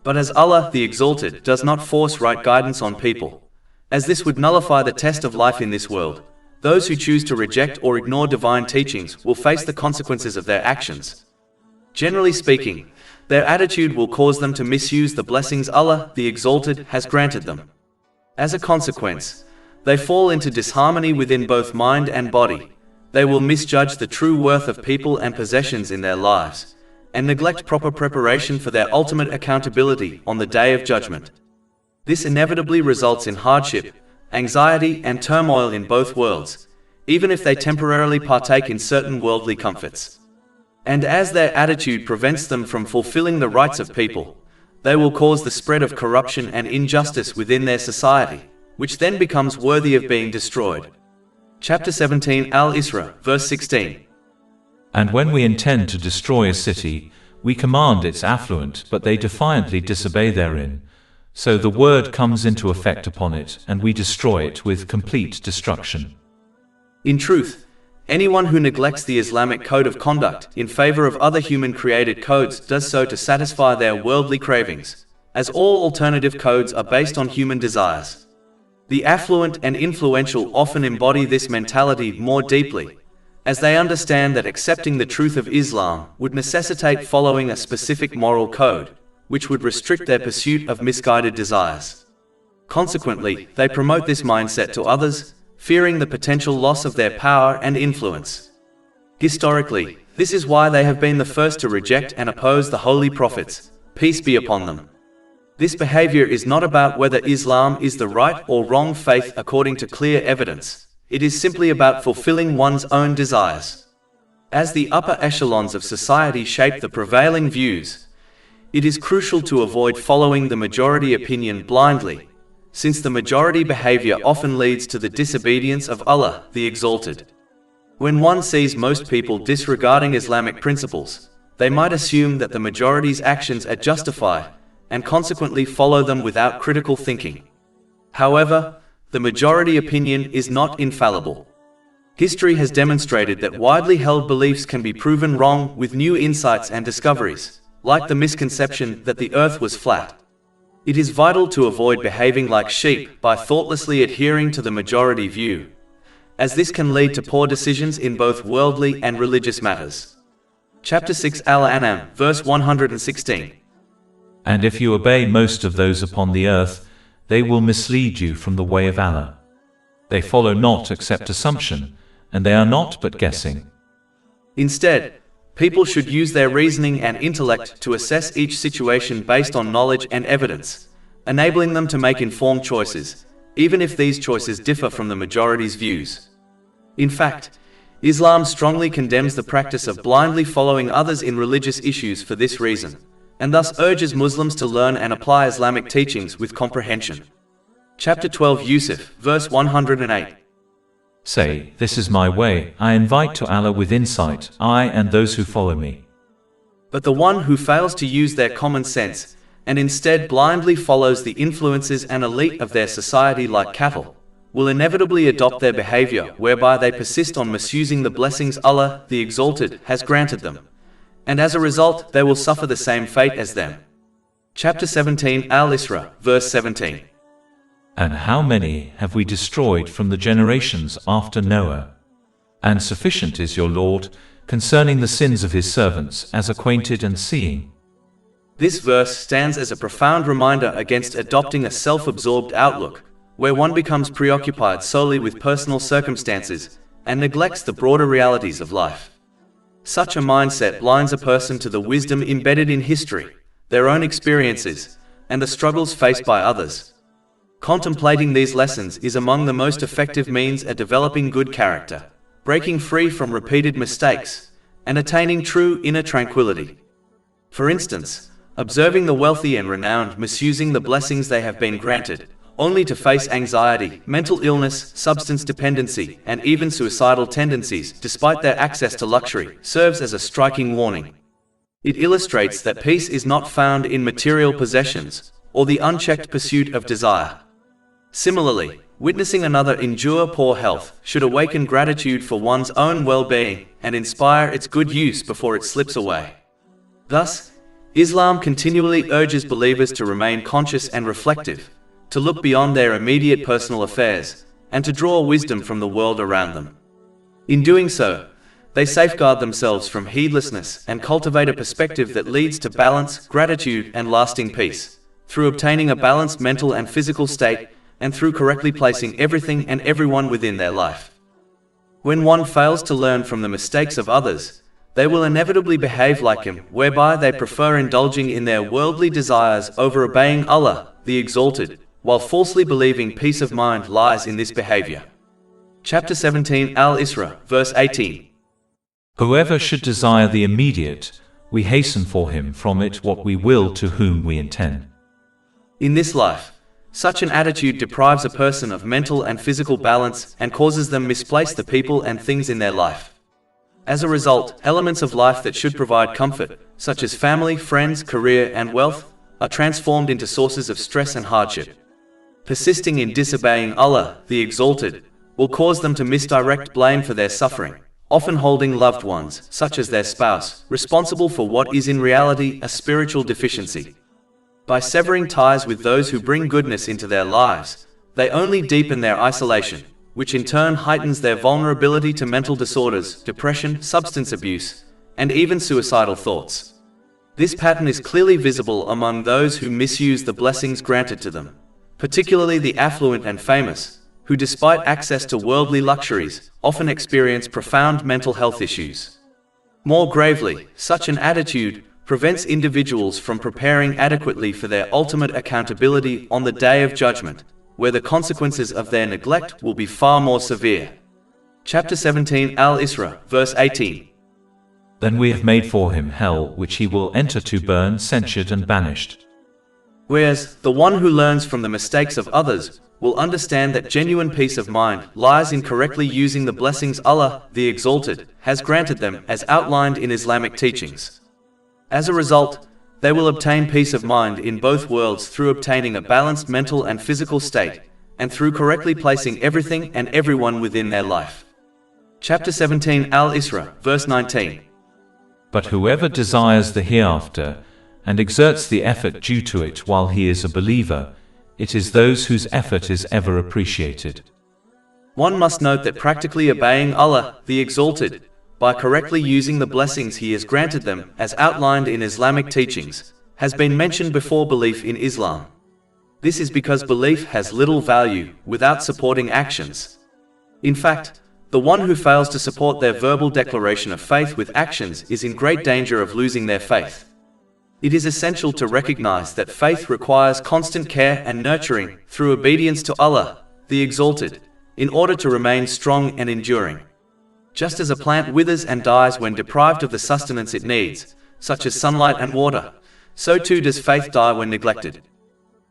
But as Allah, the Exalted, does not force right guidance on people, as this would nullify the test of life in this world, those who choose to reject or ignore divine teachings will face the consequences of their actions. Generally speaking, their attitude will cause them to misuse the blessings Allah, the Exalted, has granted them. As a consequence, they fall into disharmony within both mind and body. They will misjudge the true worth of people and possessions in their lives, and neglect proper preparation for their ultimate accountability on the Day of Judgment. This inevitably results in hardship, anxiety, and turmoil in both worlds, even if they temporarily partake in certain worldly comforts. And as their attitude prevents them from fulfilling the rights of people, they will cause the spread of corruption and injustice within their society, which then becomes worthy of being destroyed. Chapter 17 Al-Isra, verse 16. And when we intend to destroy a city, we command its affluent, but they defiantly disobey therein. So the word comes into effect upon it, and we destroy it with complete destruction. In truth, anyone who neglects the Islamic code of conduct in favor of other human-created codes does so to satisfy their worldly cravings, as all alternative codes are based on human desires. The affluent and influential often embody this mentality more deeply, as they understand that accepting the truth of Islam would necessitate following a specific moral code, which would restrict their pursuit of misguided desires. Consequently, they promote this mindset to others, fearing the potential loss of their power and influence. Historically, this is why they have been the first to reject and oppose the holy prophets, peace be upon them. This behavior is not about whether Islam is the right or wrong faith according to clear evidence. It is simply about fulfilling one's own desires. As the upper echelons of society shape the prevailing views, it is crucial to avoid following the majority opinion blindly, since the majority behavior often leads to the disobedience of Allah, the Exalted. When one sees most people disregarding Islamic principles, they might assume that the majority's actions are justified, and consequently follow them without critical thinking. However, the majority opinion is not infallible. History has demonstrated that widely held beliefs can be proven wrong with new insights and discoveries, like the misconception that the earth was flat. It is vital to avoid behaving like sheep by thoughtlessly adhering to the majority view, as this can lead to poor decisions in both worldly and religious matters. Chapter 6 Al-An'am, verse 116. And if you obey most of those upon the earth, they will mislead you from the way of Allah. They follow not except assumption, and they are not but guessing. Instead, people should use their reasoning and intellect to assess each situation based on knowledge and evidence, enabling them to make informed choices, even if these choices differ from the majority's views. In fact, Islam strongly condemns the practice of blindly following others in religious issues for this reason, and thus urges Muslims to learn and apply Islamic teachings with comprehension. Chapter 12 Yusuf, verse 108. Say, this is my way, I invite to Allah with insight, I and those who follow me. But the one who fails to use their common sense, and instead blindly follows the influences and elite of their society like cattle, will inevitably adopt their behavior whereby they persist on misusing the blessings Allah, the Exalted, has granted them, and as a result they will suffer the same fate as them. Chapter 17 Al-Isra, verse 17. And how many have we destroyed from the generations after Noah? And sufficient is your Lord concerning the sins of his servants as acquainted and seeing. This verse stands as a profound reminder against adopting a self-absorbed outlook, where one becomes preoccupied solely with personal circumstances and neglects the broader realities of life. Such a mindset blinds a person to the wisdom embedded in history, their own experiences, and the struggles faced by others. Contemplating these lessons is among the most effective means at developing good character, breaking free from repeated mistakes, and attaining true inner tranquility. For instance, observing the wealthy and renowned misusing the blessings they have been granted, only to face anxiety, mental illness, substance dependency, and even suicidal tendencies despite their access to luxury, serves as a striking warning. It illustrates that peace is not found in material possessions or the unchecked pursuit of desire. Similarly, witnessing another endure poor health should awaken gratitude for one's own well-being and inspire its good use before it slips away. Thus, Islam continually urges believers to remain conscious and reflective, to look beyond their immediate personal affairs, and to draw wisdom from the world around them. In doing so, they safeguard themselves from heedlessness and cultivate a perspective that leads to balance, gratitude, and lasting peace, through obtaining a balanced mental and physical state, and through correctly placing everything and everyone within their life. When one fails to learn from the mistakes of others, they will inevitably behave like him, whereby they prefer indulging in their worldly desires over obeying Allah, the Exalted, while falsely believing peace of mind lies in this behavior. Chapter 17 Al-Isra, verse 18. Whoever should desire the immediate, we hasten for him from it what we will to whom we intend. In this life, such an attitude deprives a person of mental and physical balance and causes them misplace the people and things in their life. As a result, elements of life that should provide comfort, such as family, friends, career, and wealth, are transformed into sources of stress and hardship. Persisting in disobeying Allah, the Exalted, will cause them to misdirect blame for their suffering, often holding loved ones, such as their spouse, responsible for what is in reality a spiritual deficiency. By severing ties with those who bring goodness into their lives, they only deepen their isolation, which in turn heightens their vulnerability to mental disorders, depression, substance abuse, and even suicidal thoughts. This pattern is clearly visible among those who misuse the blessings granted to them, particularly the affluent and famous, who despite access to worldly luxuries, often experience profound mental health issues. More gravely, such an attitude prevents individuals from preparing adequately for their ultimate accountability on the Day of Judgment, where the consequences of their neglect will be far more severe. Chapter 17 Al-Isra, verse 18. Then we have made for him hell which he will enter to burn censured and banished. Whereas, the one who learns from the mistakes of others will understand that genuine peace of mind lies in correctly using the blessings Allah, the Exalted, has granted them as outlined in Islamic teachings. As a result, they will obtain peace of mind in both worlds through obtaining a balanced mental and physical state, and through correctly placing everything and everyone within their life. Chapter 17 Al-Isra, verse 19. But whoever desires the hereafter, and exerts the effort due to it while he is a believer, it is those whose effort is ever appreciated. One must note that practically obeying Allah, the Exalted, by correctly using the blessings He has granted them, as outlined in Islamic teachings, has been mentioned before belief in Islam. This is because belief has little value without supporting actions. In fact, the one who fails to support their verbal declaration of faith with actions is in great danger of losing their faith. It is essential to recognize that faith requires constant care and nurturing through obedience to Allah, the Exalted, in order to remain strong and enduring. Just as a plant withers and dies when deprived of the sustenance it needs, such as sunlight and water, so too does faith die when neglected.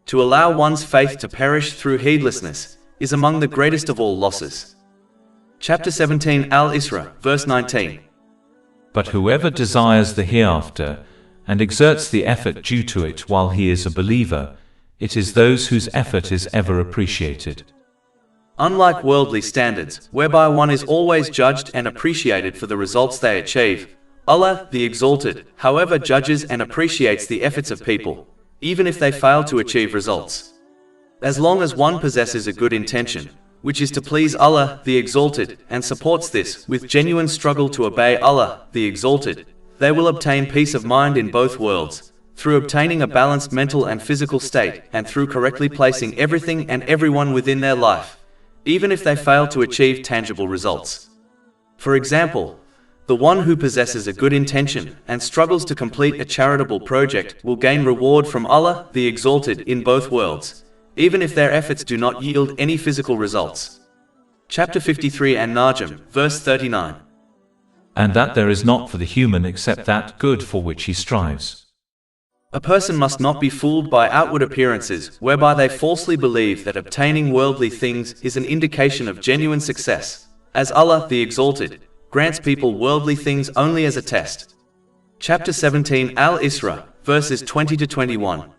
To allow one's faith to perish through heedlessness is among the greatest of all losses. Chapter 17 Al-Isra, verse 19. But whoever desires the hereafter, and exerts the effort due to it while he is a believer, it is those whose effort is ever appreciated. Unlike worldly standards, whereby one is always judged and appreciated for the results they achieve, Allah, the Exalted, however, judges and appreciates the efforts of people, even if they fail to achieve results. As long as one possesses a good intention, which is to please Allah, the Exalted, and supports this with genuine struggle to obey Allah, the Exalted, they will obtain peace of mind in both worlds, through obtaining a balanced mental and physical state, and through correctly placing everything and everyone within their life, even if they fail to achieve tangible results. For example, the one who possesses a good intention and struggles to complete a charitable project will gain reward from Allah, the Exalted, in both worlds, even if their efforts do not yield any physical results. Chapter 53 An-Najm, verse 39. And that there is not for the human except that good for which he strives. A person must not be fooled by outward appearances, whereby they falsely believe that obtaining worldly things is an indication of genuine success, as Allah, the Exalted, grants people worldly things only as a test. Chapter 17 Al-Isra, verses 20 to 21.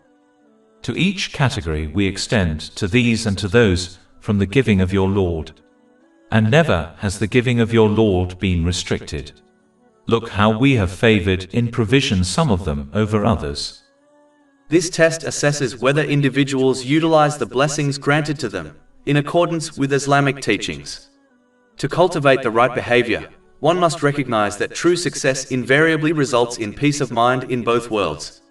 To each category we extend to these and to those from the giving of your Lord. And never has the giving of your Lord been restricted. Look how we have favored in provision some of them over others. This test assesses whether individuals utilize the blessings granted to them in accordance with Islamic teachings. To cultivate the right behavior, one must recognize that true success invariably results in peace of mind in both worlds.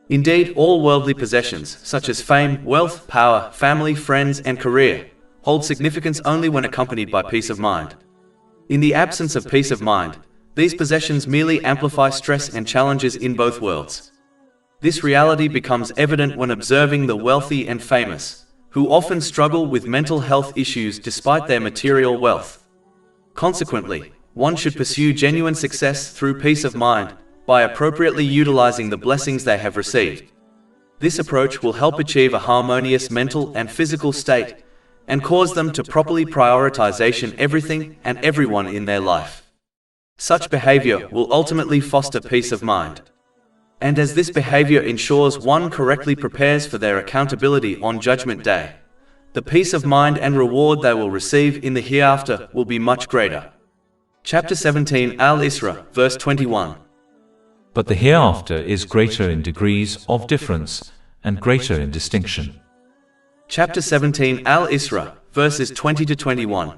Indeed, all worldly possessions, such as fame, wealth, power, family, friends, and career, hold significance only when accompanied by peace of mind. In the absence of peace of mind, these possessions merely amplify stress and challenges in both worlds. This reality becomes evident when observing the wealthy and famous, who often struggle with mental health issues despite their material wealth. Consequently, one should pursue genuine success through peace of mind by appropriately utilizing the blessings they have received. This approach will help achieve a harmonious mental and physical state and cause them to properly prioritize everything and everyone in their life. Such behavior will ultimately foster peace of mind. And as this behavior ensures one correctly prepares for their accountability on Judgment Day, the peace of mind and reward they will receive in the hereafter will be much greater. Chapter 17 Al-Isra, verse 21. But the hereafter is greater in degrees of difference and greater in distinction. Chapter 17 Al-Isra, verses 20 to 21.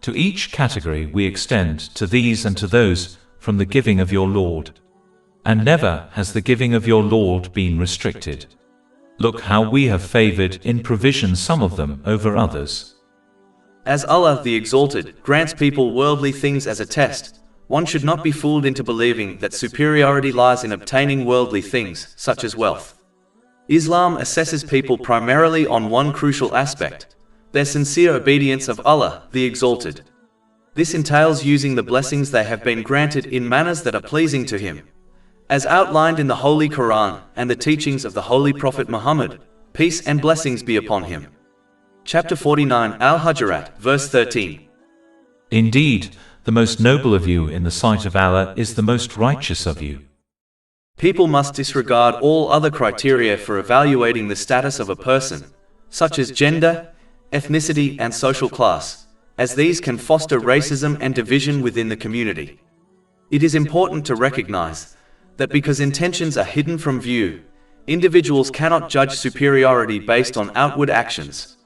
To each category we extend to these and to those from the giving of your Lord. And never has the giving of your Lord been restricted. Look how we have favored in provision some of them over others. As Allah, the Exalted, grants people worldly things as a test, one should not be fooled into believing that superiority lies in obtaining worldly things, such as wealth. Islam assesses people primarily on one crucial aspect: their sincere obedience of Allah, the Exalted. This entails using the blessings they have been granted in manners that are pleasing to Him, as outlined in the Holy Quran and the teachings of the Holy Prophet Muhammad, peace and blessings be upon him. Chapter 49 Al-Hujurat, verse 13. Indeed, the most noble of you in the sight of Allah is the most righteous of you. People must disregard all other criteria for evaluating the status of a person, such as gender, ethnicity, and social class, as these can foster racism and division within the community. It is important to recognize that because intentions are hidden from view, individuals cannot judge superiority based on outward actions.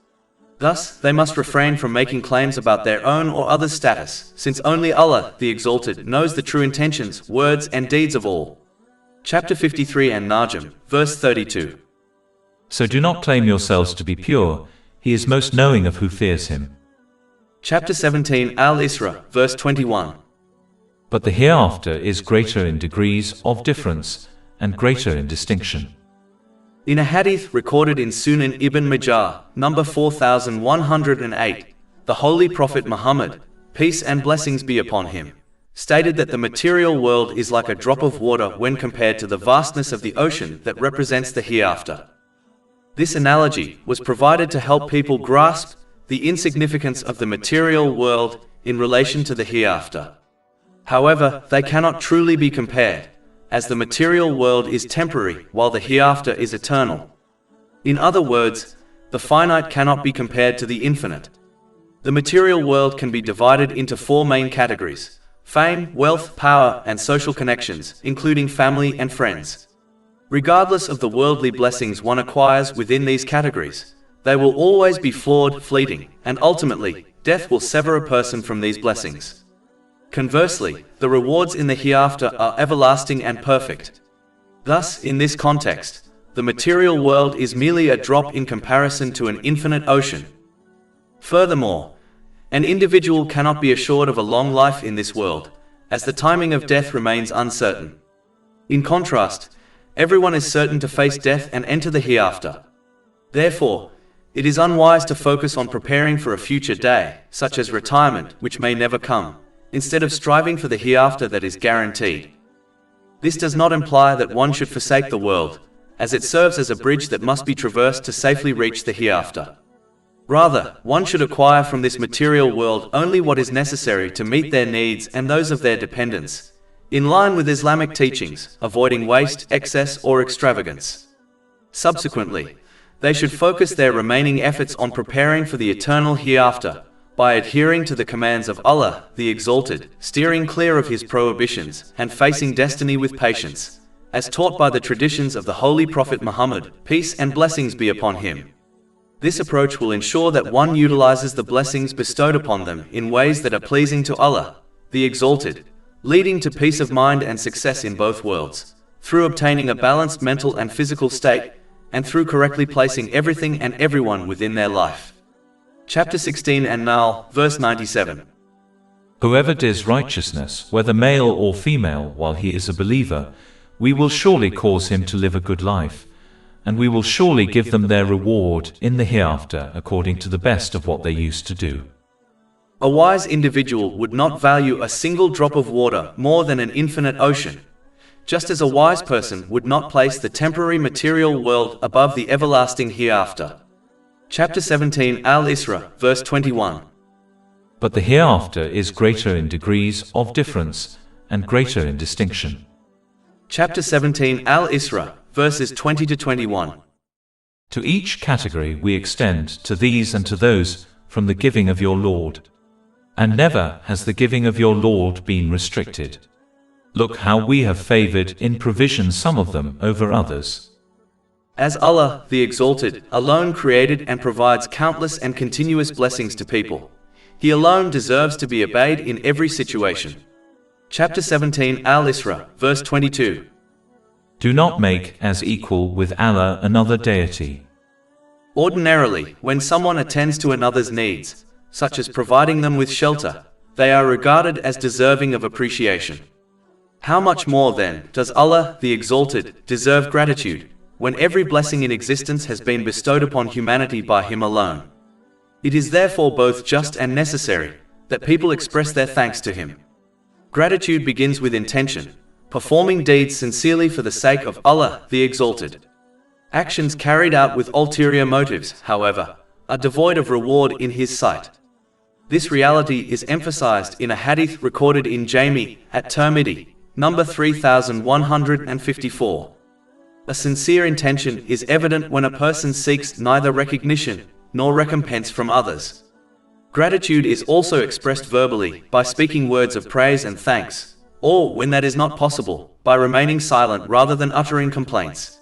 Thus, they must refrain from making claims about their own or others' status, since only Allah, the Exalted, knows the true intentions, words, and deeds of all. Chapter 53 An-Najm, verse 32. So do not claim yourselves to be pure, He is most knowing of who fears Him. Chapter 17 Al-Isra, verse 21. But the hereafter is greater in degrees of difference and greater in distinction. In a hadith recorded in Sunan Ibn Majah, number 4108, the Holy Prophet Muhammad, peace and blessings be upon him, stated that the material world is like a drop of water when compared to the vastness of the ocean that represents the hereafter. This analogy was provided to help people grasp the insignificance of the material world in relation to the hereafter. However, they cannot truly be compared, as the material world is temporary while the hereafter is eternal. In other words, the finite cannot be compared to the infinite. The material world can be divided into four main categories: fame, wealth, power, and social connections, including family and friends. Regardless of the worldly blessings one acquires within these categories, they will always be flawed, fleeting, and ultimately, death will sever a person from these blessings. Conversely, the rewards in the hereafter are everlasting and perfect. Thus, in this context, the material world is merely a drop in comparison to an infinite ocean. Furthermore, an individual cannot be assured of a long life in this world, as the timing of death remains uncertain. In contrast, everyone is certain to face death and enter the hereafter. Therefore, it is unwise to focus on preparing for a future day, such as retirement, which may never come, instead of striving for the hereafter that is guaranteed. This does not imply that one should forsake the world, as it serves as a bridge that must be traversed to safely reach the hereafter. Rather, one should acquire from this material world only what is necessary to meet their needs and those of their dependents, in line with Islamic teachings, avoiding waste, excess, or extravagance. Subsequently, they should focus their remaining efforts on preparing for the eternal hereafter, by adhering to the commands of Allah, the Exalted, steering clear of His prohibitions, and facing destiny with patience, as taught by the traditions of the Holy Prophet Muhammad, peace and blessings be upon him. This approach will ensure that one utilizes the blessings bestowed upon them in ways that are pleasing to Allah, the Exalted, leading to peace of mind and success in both worlds, through obtaining a balanced mental and physical state, and through correctly placing everything and everyone within their life. Chapter 16 and Nahl, verse 97. Whoever does righteousness, whether male or female, while he is a believer, we will surely cause him to live a good life, and we will surely give them their reward in the hereafter according to the best of what they used to do. A wise individual would not value a single drop of water more than an infinite ocean, just as a wise person would not place the temporary material world above the everlasting hereafter. Chapter 17 Al-Isra, verse 21. But the hereafter is greater in degrees of difference, and greater in distinction. Chapter 17 Al-Isra, verses 20 to 21. To each category we extend to these and to those from the giving of your Lord. And never has the giving of your Lord been restricted. Look how we have favored in provision some of them over others. As Allah, the Exalted, alone created and provides countless and continuous blessings to people, He alone deserves to be obeyed in every situation. Chapter 17 Al-Isra, verse 22. Do not make as equal with Allah another deity. Ordinarily, when someone attends to another's needs, such as providing them with shelter, they are regarded as deserving of appreciation. How much more then does Allah, the Exalted, deserve gratitude, when every blessing in existence has been bestowed upon humanity by Him alone? It is therefore both just and necessary that people express their thanks to Him. Gratitude begins with intention, performing deeds sincerely for the sake of Allah, the Exalted. Actions carried out with ulterior motives, however, are devoid of reward in His sight. This reality is emphasized in a hadith recorded in Jami at Tirmidhi, number 3154. A sincere intention is evident when a person seeks neither recognition nor recompense from others. Gratitude is also expressed verbally by speaking words of praise and thanks, or, when that is not possible, by remaining silent rather than uttering complaints.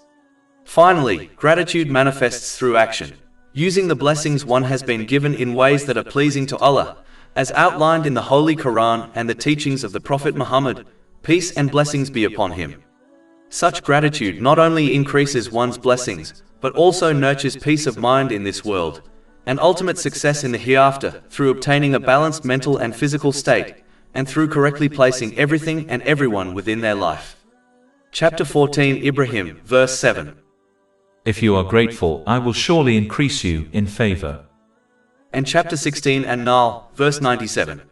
Finally, gratitude manifests through action, using the blessings one has been given in ways that are pleasing to Allah, as outlined in the Holy Quran and the teachings of the Prophet Muhammad, peace and blessings be upon him. Such gratitude not only increases one's blessings, but also nurtures peace of mind in this world, and ultimate success in the hereafter through obtaining a balanced mental and physical state, and through correctly placing everything and everyone within their life. Chapter 14 Ibrahim, verse 7. If you are grateful, I will surely increase you in favor. And chapter 16 and Nahl, verse 97.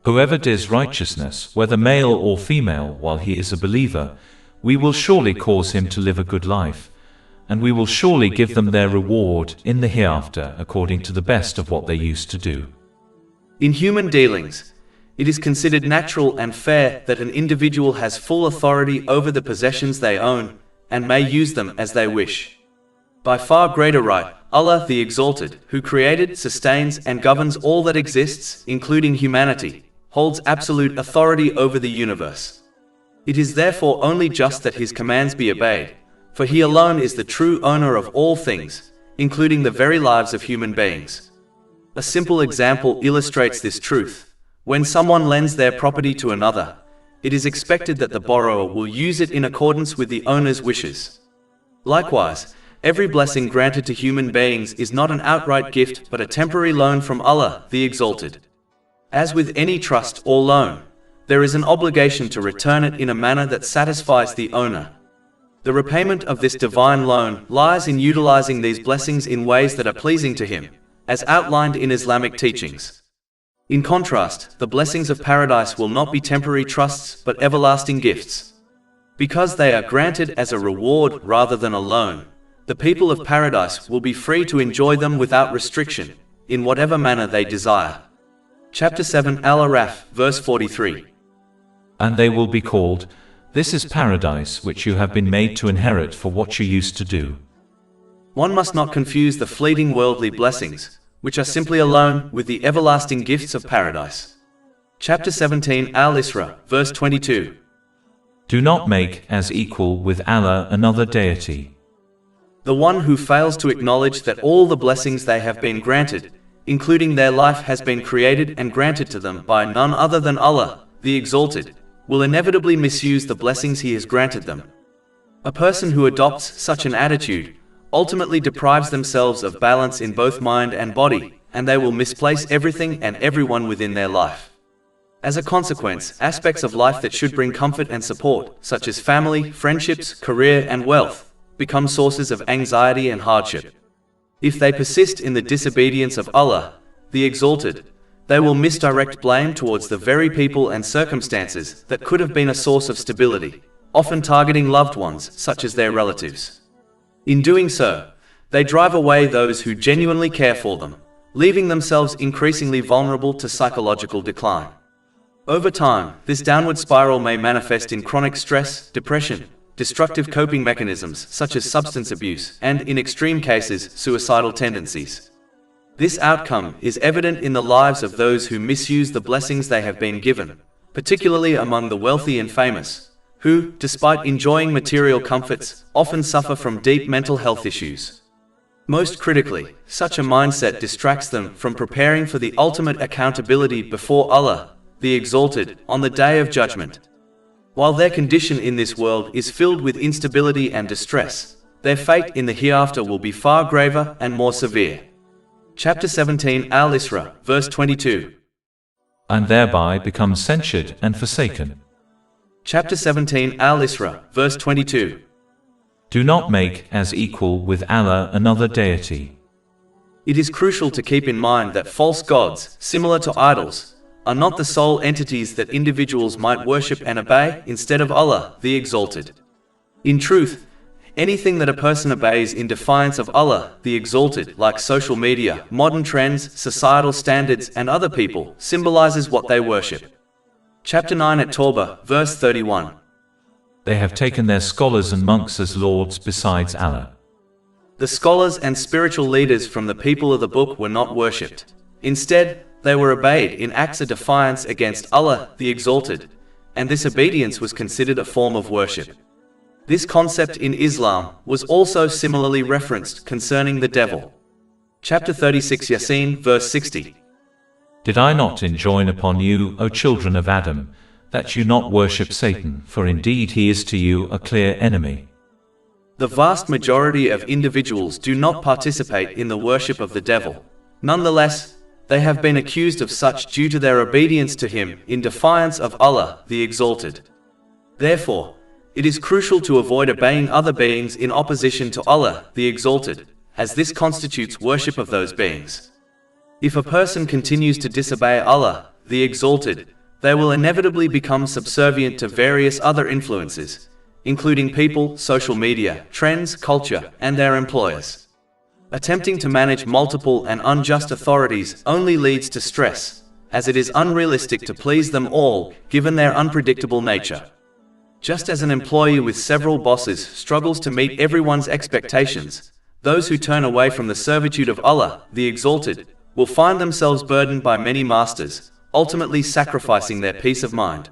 Whoever does righteousness, whether male or female, while he is a believer, we will surely cause him to live a good life, and we will surely give them their reward in the hereafter according to the best of what they used to do. In human dealings, it is considered natural and fair that an individual has full authority over the possessions they own, and may use them as they wish. By far greater right, Allah the Exalted, who created, sustains, and governs all that exists, including humanity, holds absolute authority over the universe. It is therefore only just that His commands be obeyed, for He alone is the true owner of all things, including the very lives of human beings. A simple example illustrates this truth. When someone lends their property to another, it is expected that the borrower will use it in accordance with the owner's wishes. Likewise, every blessing granted to human beings is not an outright gift but a temporary loan from Allah the Exalted. As with any trust or loan, there is an obligation to return it in a manner that satisfies the owner. The repayment of this divine loan lies in utilizing these blessings in ways that are pleasing to Him, as outlined in Islamic teachings. In contrast, the blessings of paradise will not be temporary trusts but everlasting gifts. Because they are granted as a reward rather than a loan, the people of paradise will be free to enjoy them without restriction, in whatever manner they desire. Chapter 7 Al-Araf, verse 43. And they will be called, "This is paradise which you have been made to inherit for what you used to do." One must not confuse the fleeting worldly blessings, which are simply a loan, with the everlasting gifts of paradise. Chapter 17 Al-Isra, verse 22. Do not make as equal with Allah another deity. The one who fails to acknowledge that all the blessings they have been granted, including their life, has been created and granted to them by none other than Allah, the Exalted, will inevitably misuse the blessings He has granted them. A person who adopts such an attitude ultimately deprives themselves of balance in both mind and body, and they will misplace everything and everyone within their life. As a consequence, aspects of life that should bring comfort and support, such as family, friendships, career, and wealth, become sources of anxiety and hardship. If they persist in the disobedience of Allah, the Exalted, they will misdirect blame towards the very people and circumstances that could have been a source of stability, often targeting loved ones, such as their relatives. In doing so, they drive away those who genuinely care for them, leaving themselves increasingly vulnerable to psychological decline. Over time, this downward spiral may manifest in chronic stress, depression, destructive coping mechanisms such as substance abuse, and, in extreme cases, suicidal tendencies. This outcome is evident in the lives of those who misuse the blessings they have been given, particularly among the wealthy and famous, who, despite enjoying material comforts, often suffer from deep mental health issues. Most critically, such a mindset distracts them from preparing for the ultimate accountability before Allah, the Exalted, on the Day of Judgment. While their condition in this world is filled with instability and distress, their fate in the hereafter will be far graver and more severe. Chapter 17 Al-Isra, verse 22. And thereby become censured and forsaken. Chapter 17 Al-Isra, verse 22. Do not make as equal with Allah another deity. It is crucial to keep in mind that false gods, similar to idols, are not the sole entities that individuals might worship and obey instead of Allah, the Exalted. In truth, anything that a person obeys in defiance of Allah, the Exalted, like social media, modern trends, societal standards, and other people, symbolizes what they worship. Chapter 9 at Tawbah, verse 31. They have taken their scholars and monks as lords besides Allah. The scholars and spiritual leaders from the people of the book were not worshipped. Instead, they were obeyed in acts of defiance against Allah, the Exalted, and this obedience was considered a form of worship. This concept in Islam was also similarly referenced concerning the devil. Chapter 36 Yasin, verse 60. Did I not enjoin upon you, O children of Adam, that you not worship Satan, for indeed he is to you a clear enemy? The vast majority of individuals do not participate in the worship of the devil. Nonetheless, they have been accused of such due to their obedience to him in defiance of Allah, the Exalted. Therefore, It is crucial to avoid obeying other beings in opposition to Allah, the Exalted, as this constitutes worship of those beings. If a person continues to disobey Allah, the Exalted, they will inevitably become subservient to various other influences, including people, social media, trends, culture, and their employers. Attempting to manage multiple and unjust authorities only leads to stress, as it is unrealistic to please them all, given their unpredictable nature. Just as an employee with several bosses struggles to meet everyone's expectations, those who turn away from the servitude of Allah, the Exalted, will find themselves burdened by many masters, ultimately sacrificing their peace of mind.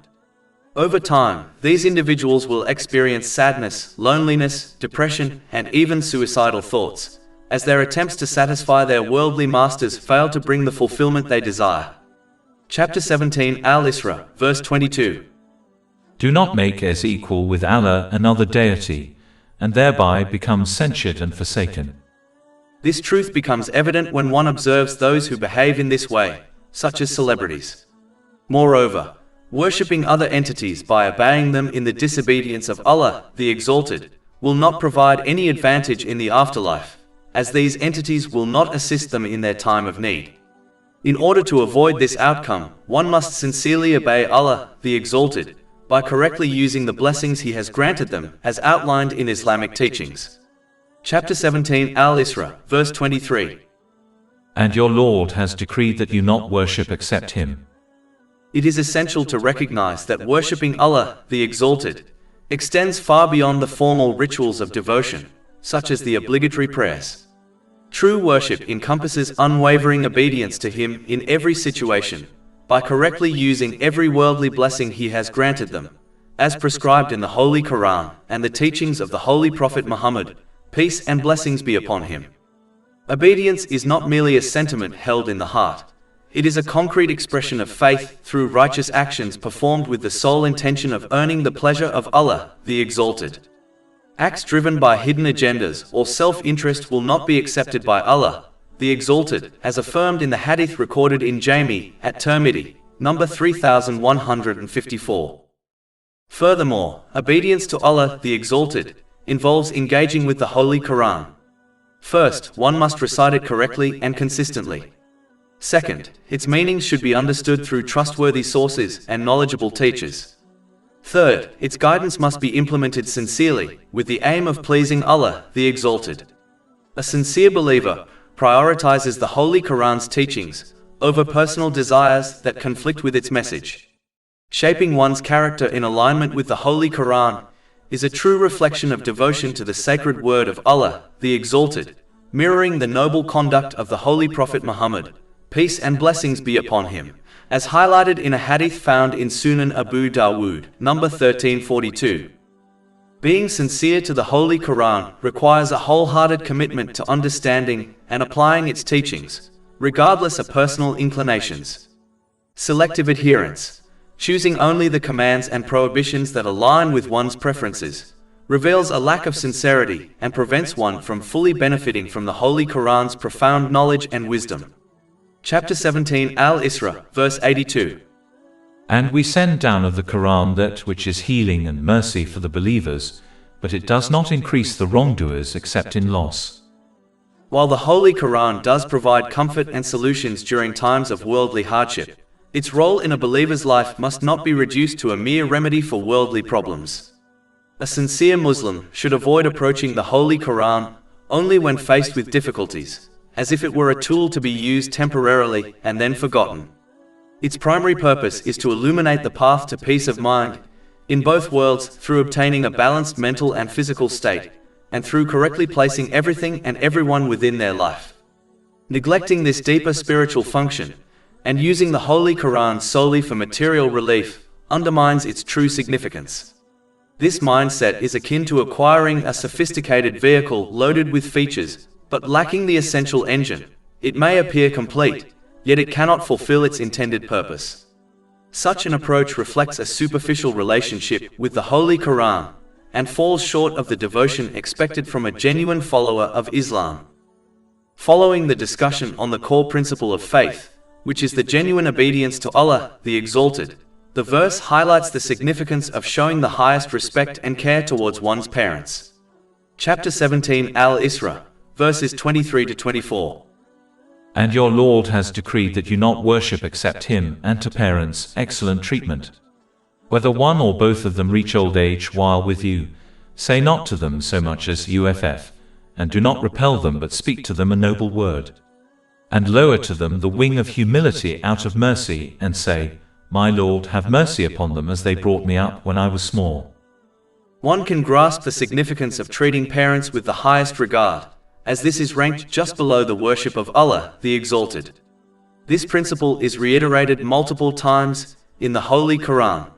Over time, these individuals will experience sadness, loneliness, depression, and even suicidal thoughts, as their attempts to satisfy their worldly masters fail to bring the fulfillment they desire. Chapter 17 Al-Isra, verse 22. Do not make as equal with Allah another deity, and thereby become censured and forsaken. This truth becomes evident when one observes those who behave in this way, such as celebrities. Moreover, worshipping other entities by obeying them in the disobedience of Allah, the Exalted, will not provide any advantage in the afterlife, as these entities will not assist them in their time of need. In order to avoid this outcome, one must sincerely obey Allah, the Exalted, by correctly using the blessings He has granted them, as outlined in Islamic teachings. Chapter 17 Al-Isra, verse 23. And your Lord has decreed that you not worship except Him. It is essential to recognize that worshipping Allah, the Exalted, extends far beyond the formal rituals of devotion, such as the obligatory prayers. True worship encompasses unwavering obedience to Him in every situation, by correctly using every worldly blessing He has granted them, as prescribed in the Holy Quran and the teachings of the Holy Prophet Muhammad, peace and blessings be upon him. Obedience is not merely a sentiment held in the heart. It is a concrete expression of faith through righteous actions performed with the sole intention of earning the pleasure of Allah, the Exalted. Acts driven by hidden agendas or self-interest will not be accepted by Allah, the Exalted, as affirmed in the hadith recorded in Jami at Tirmidhi, number 3154. Furthermore, obedience to Allah, the Exalted, involves engaging with the Holy Quran. First, one must recite it correctly and consistently. Second, its meanings should be understood through trustworthy sources and knowledgeable teachers. Third, its guidance must be implemented sincerely, with the aim of pleasing Allah, the Exalted. A sincere believer prioritizes the Holy Quran's teachings over personal desires that conflict with its message. Shaping one's character in alignment with the Holy Quran is a true reflection of devotion to the sacred word of Allah, the Exalted, mirroring the noble conduct of the Holy Prophet Muhammad, peace and blessings be upon him, as highlighted in a hadith found in Sunan Abu Dawood, number 1342. Being sincere to the Holy Quran requires a wholehearted commitment to understanding and applying its teachings, regardless of personal inclinations. Selective adherence, choosing only the commands and prohibitions that align with one's preferences, reveals a lack of sincerity and prevents one from fully benefiting from the Holy Quran's profound knowledge and wisdom. Chapter 17 Al-Isra, verse 82. And we send down of the Quran that which is healing and mercy for the believers, but it does not increase the wrongdoers except in loss. While the Holy Quran does provide comfort and solutions during times of worldly hardship, its role in a believer's life must not be reduced to a mere remedy for worldly problems. A sincere Muslim should avoid approaching the Holy Quran only when faced with difficulties, as if it were a tool to be used temporarily and then forgotten. Its primary purpose is to illuminate the path to peace of mind in both worlds through obtaining a balanced mental and physical state, and through correctly placing everything and everyone within their life. Neglecting this deeper spiritual function and using the Holy Quran solely for material relief undermines its true significance. This mindset is akin to acquiring a sophisticated vehicle loaded with features, but lacking the essential engine. It may appear complete, yet it cannot fulfill its intended purpose. Such an approach reflects a superficial relationship with the Holy Quran and falls short of the devotion expected from a genuine follower of Islam. Following the discussion on the core principle of faith, which is the genuine obedience to Allah, the Exalted, The verse highlights the significance of showing the highest respect and care towards one's parents. Chapter 17 Al-Isra, verses 23 to 24. And your Lord has decreed that you not worship except Him, and to parents excellent treatment. Whether one or both of them reach old age while with you, say not to them so much as uff, and do not repel them but speak to them a noble word. And lower to them the wing of humility out of mercy, and say, My Lord, have mercy upon them as they brought me up when I was small. One can grasp the significance of treating parents with the highest regard, as this is ranked just below the worship of Allah, the Exalted. This principle is reiterated multiple times in the Holy Quran.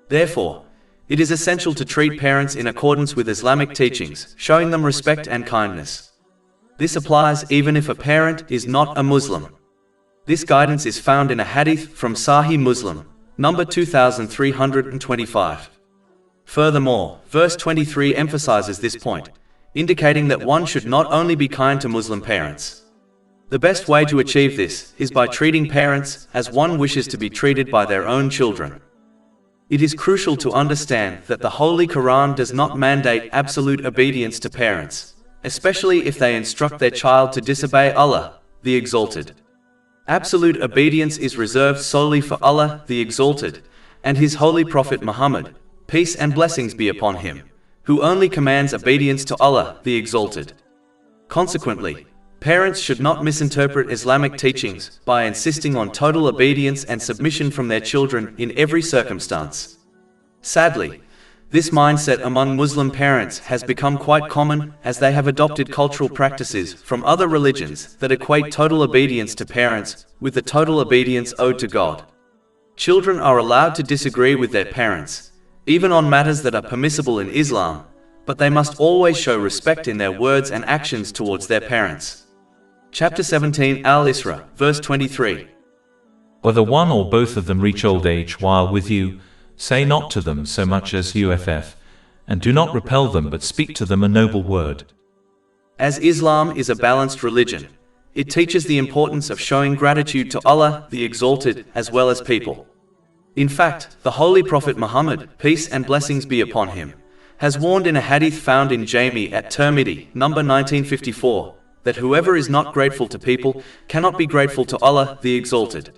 Therefore, it is essential to treat parents in accordance with Islamic teachings, showing them respect and kindness. This applies even if a parent is not a Muslim. This guidance is found in a hadith from Sahih Muslim, number 2325. Furthermore, verse 23 emphasizes this point, indicating that one should not only be kind to Muslim parents. The best way to achieve this is by treating parents as one wishes to be treated by their own children. It is crucial to understand that the Holy Quran does not mandate absolute obedience to parents, especially if they instruct their child to disobey Allah, the Exalted. Absolute obedience is reserved solely for Allah, the Exalted, and His Holy Prophet Muhammad, peace and blessings be upon him, who only commands obedience to Allah, the Exalted. Consequently, parents should not misinterpret Islamic teachings by insisting on total obedience and submission from their children in every circumstance. Sadly, this mindset among Muslim parents has become quite common, as they have adopted cultural practices from other religions that equate total obedience to parents with the total obedience owed to God. Children are allowed to disagree with their parents, even on matters that are permissible in Islam, but they must always show respect in their words and actions towards their parents. Chapter 17 Al-Isra, verse 23. Whether one or both of them reach old age while with you, say not to them so much as uff, and do not repel them but speak to them a noble word. As Islam is a balanced religion, it teaches the importance of showing gratitude to Allah, the Exalted, as well as people. In fact, the Holy Prophet Muhammad, peace and blessings be upon him, has warned in a hadith found in Jami at Tirmidhi, number 1954, that whoever is not grateful to people cannot be grateful to Allah, the Exalted.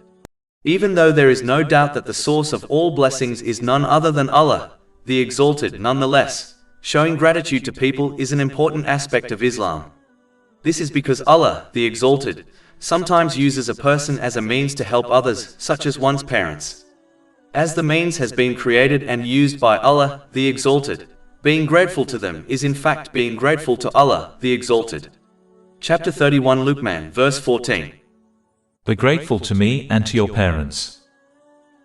Even though there is no doubt that the source of all blessings is none other than Allah, the Exalted, nonetheless, showing gratitude to people is an important aspect of Islam. This is because Allah, the Exalted, sometimes uses a person as a means to help others, such as one's parents. As the means has been created and used by Allah, the Exalted, being grateful to them is in fact being grateful to Allah, the Exalted. Chapter 31 Luqman, verse 14. Be grateful to me and to your parents.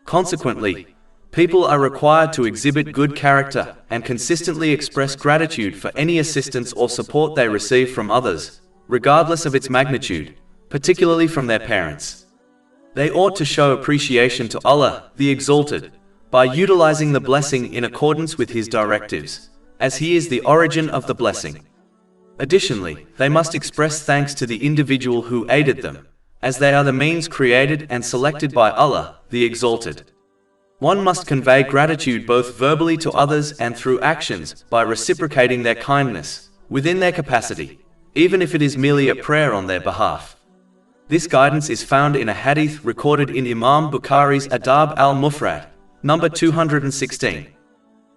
Consequently, people are required to exhibit good character and consistently express gratitude for any assistance or support they receive from others, regardless of its magnitude, particularly from their parents. They ought to show appreciation to Allah, the Exalted, by utilizing the blessing in accordance with His directives, as He is the origin of the blessing. Additionally, they must express thanks to the individual who aided them, as they are the means created and selected by Allah, the Exalted. One must convey gratitude both verbally to others and through actions by reciprocating their kindness, within their capacity, even if it is merely a prayer on their behalf. This guidance is found in a hadith recorded in Imam Bukhari's Adab al-Mufrad, number 216.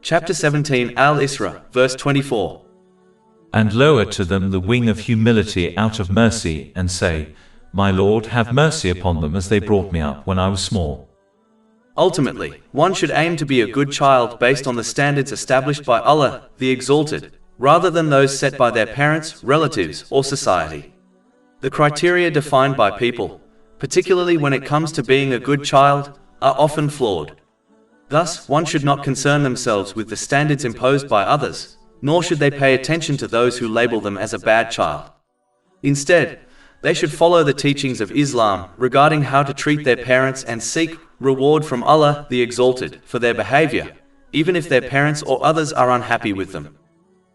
Chapter 17 Al-Isra, verse 24. And lower to them the wing of humility out of mercy, and say, My Lord, have mercy upon them as they brought me up when I was small. Ultimately, one should aim to be a good child based on the standards established by Allah, the Exalted, rather than those set by their parents, relatives, or society. The criteria defined by people, particularly when it comes to being a good child, are often flawed. Thus, one should not concern themselves with the standards imposed by others, nor should they pay attention to those who label them as a bad child. Instead, they should follow the teachings of Islam regarding how to treat their parents and seek reward from Allah, the Exalted, for their behavior, even if their parents or others are unhappy with them.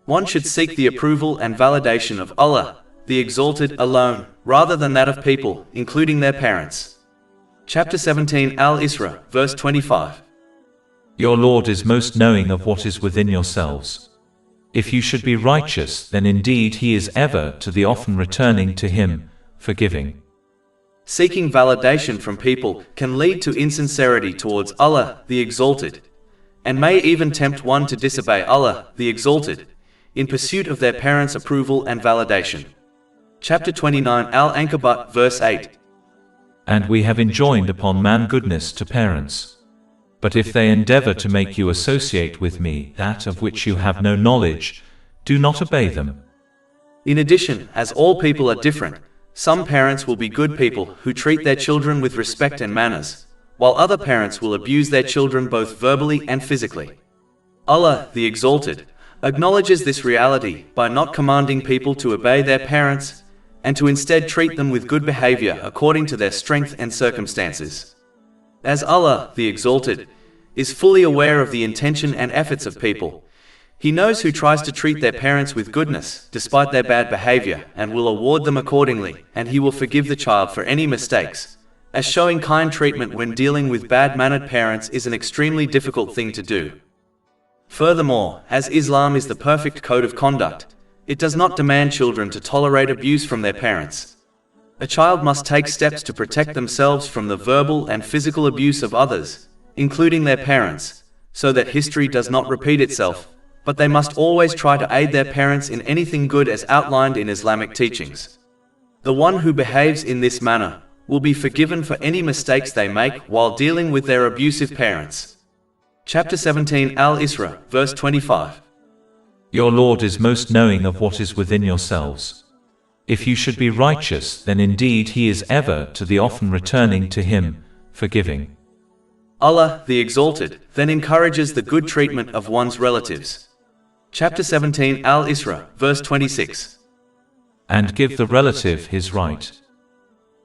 One should seek the approval and validation of Allah, the Exalted, alone, rather than that of people, including their parents. Chapter 17 Al-Isra, verse 25. Your Lord is most knowing of what is within yourselves. If you should be righteous, then indeed He is ever to the often returning to Him, forgiving. Seeking validation from people can lead to insincerity towards Allah, the Exalted, and may even tempt one to disobey Allah, the Exalted, in pursuit of their parents' approval and validation. Chapter 29 Al-Ankabut, verse 8. And we have enjoined upon man goodness to parents. But if they endeavor to make you associate with me that of which you have no knowledge, do not obey them. In addition, as all people are different, some parents will be good people who treat their children with respect and manners, while other parents will abuse their children both verbally and physically. Allah, the Exalted, acknowledges this reality by not commanding people to obey their parents and to instead treat them with good behavior according to their strength and circumstances. As Allah, the Exalted, is fully aware of the intention and efforts of people, He knows who tries to treat their parents with goodness despite their bad behavior and will award them accordingly, and He will forgive the child for any mistakes, as showing kind treatment when dealing with bad-mannered parents is an extremely difficult thing to do. Furthermore, as Islam is the perfect code of conduct, it does not demand children to tolerate abuse from their parents. A child must take steps to protect themselves from the verbal and physical abuse of others, including their parents, so that history does not repeat itself, but they must always try to aid their parents in anything good as outlined in Islamic teachings. The one who behaves in this manner will be forgiven for any mistakes they make while dealing with their abusive parents. Chapter 17 Al-Isra, verse 25. Your Lord is most knowing of what is within yourselves. If you should be righteous, then indeed He is ever to the often returning to Him, forgiving. Allah, the Exalted, then encourages the good treatment of one's relatives. Chapter 17 Al-Isra, verse 26. And give the relative his right.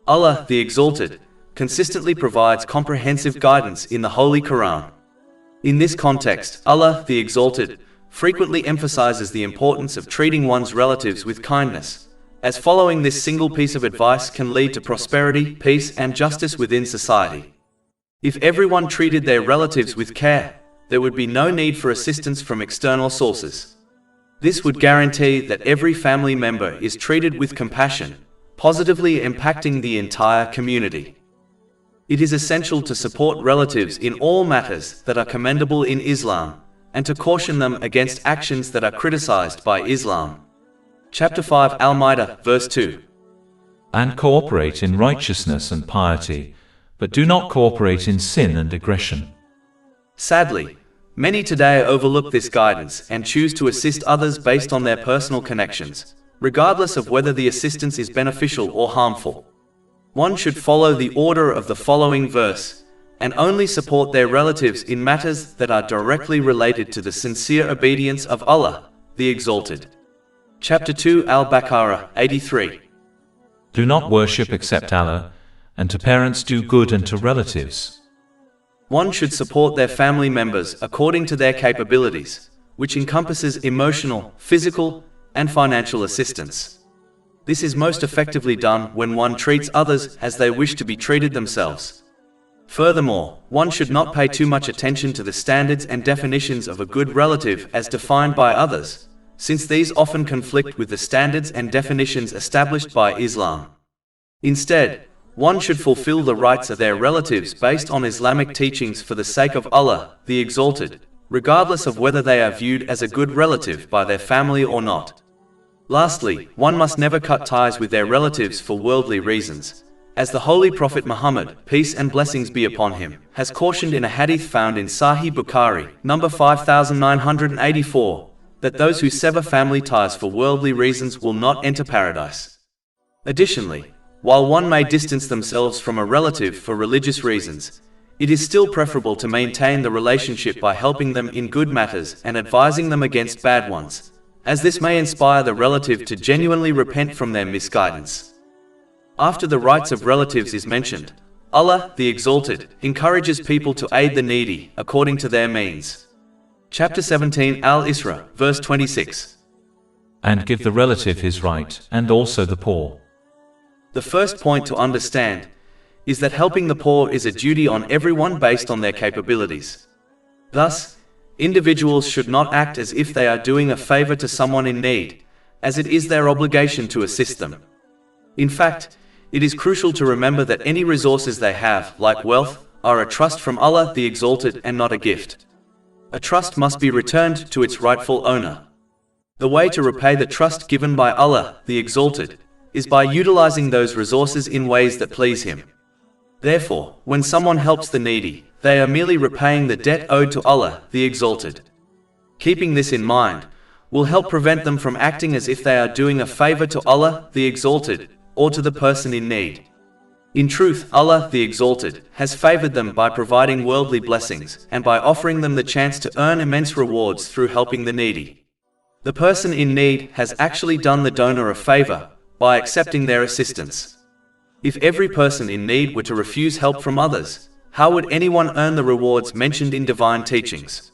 Allah, the Exalted, consistently provides comprehensive guidance in the Holy Quran. In this context, Allah, the Exalted, frequently emphasizes the importance of treating one's relatives with kindness, as following this single piece of advice can lead to prosperity, peace, and justice within society. If everyone treated their relatives with care, there would be no need for assistance from external sources. This would guarantee that every family member is treated with compassion, positively impacting the entire community. It is essential to support relatives in all matters that are commendable in Islam, and to caution them against actions that are criticized by Islam. Chapter 5 Al-Ma'idah, verse 2. And cooperate in righteousness and piety, but do not cooperate in sin and aggression. Sadly, many today overlook this guidance and choose to assist others based on their personal connections, regardless of whether the assistance is beneficial or harmful. One should follow the order of the following verse, and only support their relatives in matters that are directly related to the sincere obedience of Allah, the Exalted. Chapter 2 Al-Baqarah, 83. Do not worship except Allah, and to parents do good and to relatives. One should support their family members according to their capabilities, which encompasses emotional, physical, and financial assistance. This is most effectively done when one treats others as they wish to be treated themselves. Furthermore, one should not pay too much attention to the standards and definitions of a good relative as defined by others, since these often conflict with the standards and definitions established by Islam. Instead, one should fulfill the rights of their relatives based on Islamic teachings for the sake of Allah, the Exalted, regardless of whether they are viewed as a good relative by their family or not. Lastly, one must never cut ties with their relatives for worldly reasons, as the Holy Prophet Muhammad, peace and blessings be upon him, has cautioned in a hadith found in Sahih Bukhari, number 5984, that those who sever family ties for worldly reasons will not enter paradise. Additionally, while one may distance themselves from a relative for religious reasons, it is still preferable to maintain the relationship by helping them in good matters and advising them against bad ones, as this may inspire the relative to genuinely repent from their misguidance. After the rights of relatives is mentioned, Allah, the Exalted, encourages people to aid the needy according to their means. Chapter 17 Al-Isra, verse 26. And give the relative his right, and also the poor. The first point to understand is that helping the poor is a duty on everyone based on their capabilities. Thus, individuals should not act as if they are doing a favor to someone in need, as it is their obligation to assist them. In fact, it is crucial to remember that any resources they have, like wealth, are a trust from Allah the Exalted and not a gift. A trust must be returned to its rightful owner. The way to repay the trust given by Allah the Exalted is by utilizing those resources in ways that please Him. Therefore, when someone helps the needy, they are merely repaying the debt owed to Allah the Exalted. Keeping this in mind will help prevent them from acting as if they are doing a favor to Allah the Exalted or to the person in need. In truth, Allah the Exalted has favored them by providing worldly blessings and by offering them the chance to earn immense rewards through helping the needy. The person in need has actually done the donor a favor by accepting their assistance. If every person in need were to refuse help from others, how would anyone earn the rewards mentioned in divine teachings?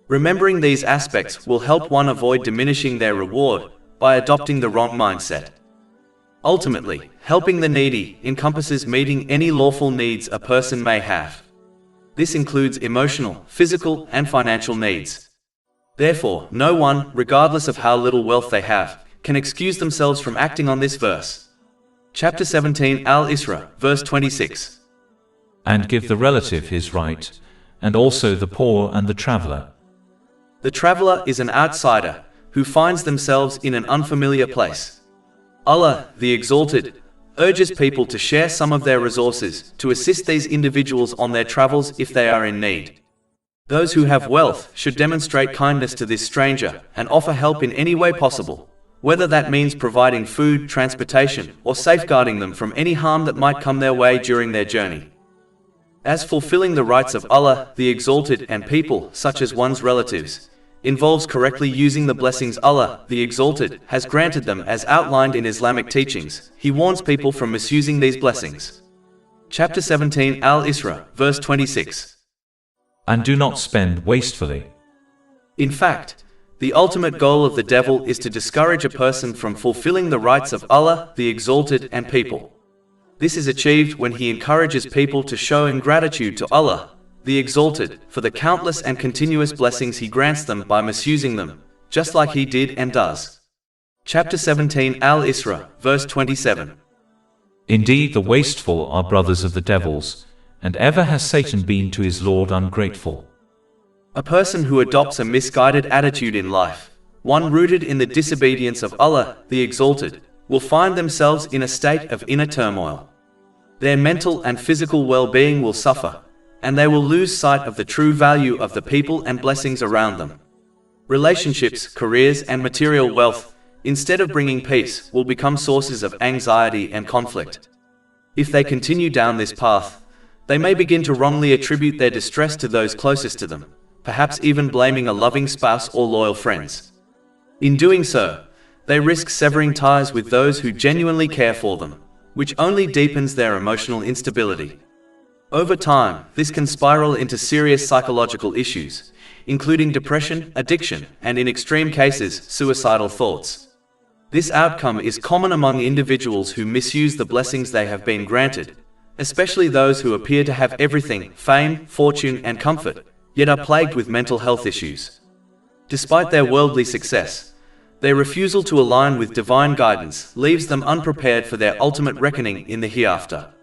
Remembering these aspects will help one avoid diminishing their reward by adopting the wrong mindset. Ultimately, helping the needy encompasses meeting any lawful needs a person may have. This includes emotional, physical, and financial needs. Therefore, no one, regardless of how little wealth they have, can excuse themselves from acting on this verse. Chapter 17 Al-Isra, verse 26. And give the relative his right, and also the poor and the traveler. The traveler is an outsider who finds themselves in an unfamiliar place. Allah, the Exalted, urges people to share some of their resources to assist these individuals on their travels if they are in need. Those who have wealth should demonstrate kindness to this stranger and offer help in any way possible, whether that means providing food, transportation, or safeguarding them from any harm that might come their way during their journey. As fulfilling the rights of Allah, the Exalted, and people, such as one's relatives, involves correctly using the blessings Allah, the Exalted, has granted them as outlined in Islamic teachings, He warns people from misusing these blessings. Chapter 17 Al-Isra, verse 26. And do not spend wastefully. In fact, the ultimate goal of the devil is to discourage a person from fulfilling the rights of Allah, the Exalted, and people. This is achieved when he encourages people to show ingratitude to Allah, the Exalted, for the countless and continuous blessings He grants them by misusing them, just like He did and does. Chapter 17 Al-Isra, verse 27. Indeed, the wasteful are brothers of the devils, and ever has Satan been to his Lord ungrateful. A person who adopts a misguided attitude in life, one rooted in the disobedience of Allah, the Exalted, will find themselves in a state of inner turmoil. Their mental and physical well-being will suffer, and they will lose sight of the true value of the people and blessings around them. Relationships, careers, and material wealth, instead of bringing peace, will become sources of anxiety and conflict. If they continue down this path, they may begin to wrongly attribute their distress to those closest to them, perhaps even blaming a loving spouse or loyal friends. In doing so, they risk severing ties with those who genuinely care for them, which only deepens their emotional instability. Over time, this can spiral into serious psychological issues, including depression, addiction, and in extreme cases, suicidal thoughts. This outcome is common among individuals who misuse the blessings they have been granted, especially those who appear to have everything, fame, fortune, and comfort, yet are plagued with mental health issues. Despite their worldly success, their refusal to align with divine guidance leaves them unprepared for their ultimate reckoning in the hereafter.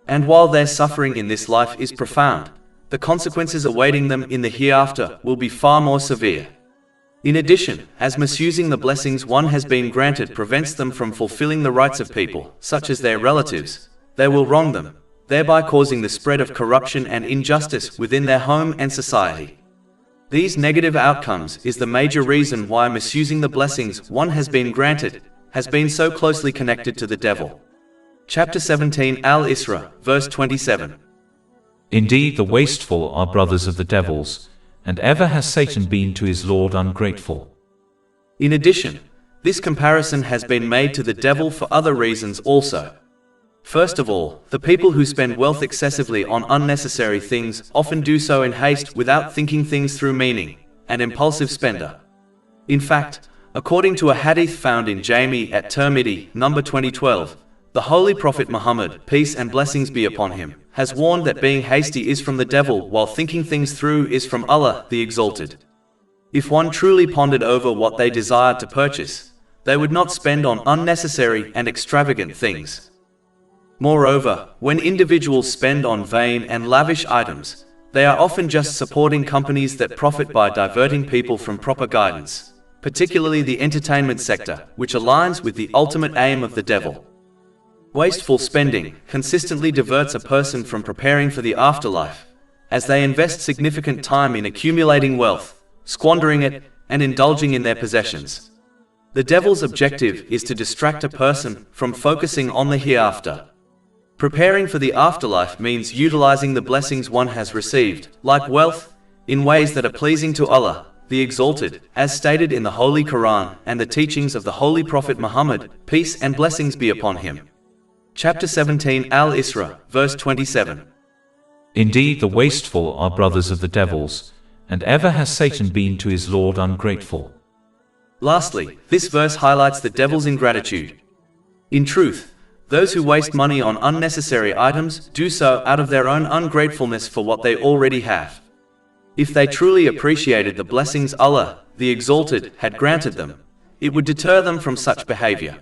And while their suffering in this life is profound, the consequences awaiting them in the hereafter will be far more severe. In addition, as misusing the blessings one has been granted prevents them from fulfilling the rights of people, such as their relatives, they will wrong them, thereby causing the spread of corruption and injustice within their home and society. These negative outcomes is the major reason why misusing the blessings one has been granted has been so closely connected to the devil. Chapter 17 Al-Isra, verse 27. Indeed, the wasteful are brothers of the devils, and ever has Satan been to his Lord ungrateful. In addition, this comparison has been made to the devil for other reasons also. First of all, the people who spend wealth excessively on unnecessary things often do so in haste without thinking things through, meaning an impulsive spender. In fact, according to a hadith found in Jami at Tirmidhi, number 2012, the Holy Prophet Muhammad, peace and blessings be upon him, has warned that being hasty is from the devil, while thinking things through is from Allah, the Exalted. If one truly pondered over what they desired to purchase, they would not spend on unnecessary and extravagant things. Moreover, when individuals spend on vain and lavish items, they are often just supporting companies that profit by diverting people from proper guidance, particularly the entertainment sector, which aligns with the ultimate aim of the devil. Wasteful spending consistently diverts a person from preparing for the afterlife, as they invest significant time in accumulating wealth, squandering it, and indulging in their possessions. The devil's objective is to distract a person from focusing on the hereafter. Preparing for the afterlife means utilizing the blessings one has received, like wealth, in ways that are pleasing to Allah, the Exalted, as stated in the Holy Quran and the teachings of the Holy Prophet Muhammad, peace and blessings be upon him. Chapter 17 Al-Isra, verse 27. Indeed, the wasteful are brothers of the devils, and ever has Satan been to his Lord ungrateful. Lastly, this verse highlights the devil's ingratitude. In truth, those who waste money on unnecessary items do so out of their own ungratefulness for what they already have. If they truly appreciated the blessings Allah, the Exalted, had granted them, it would deter them from such behavior.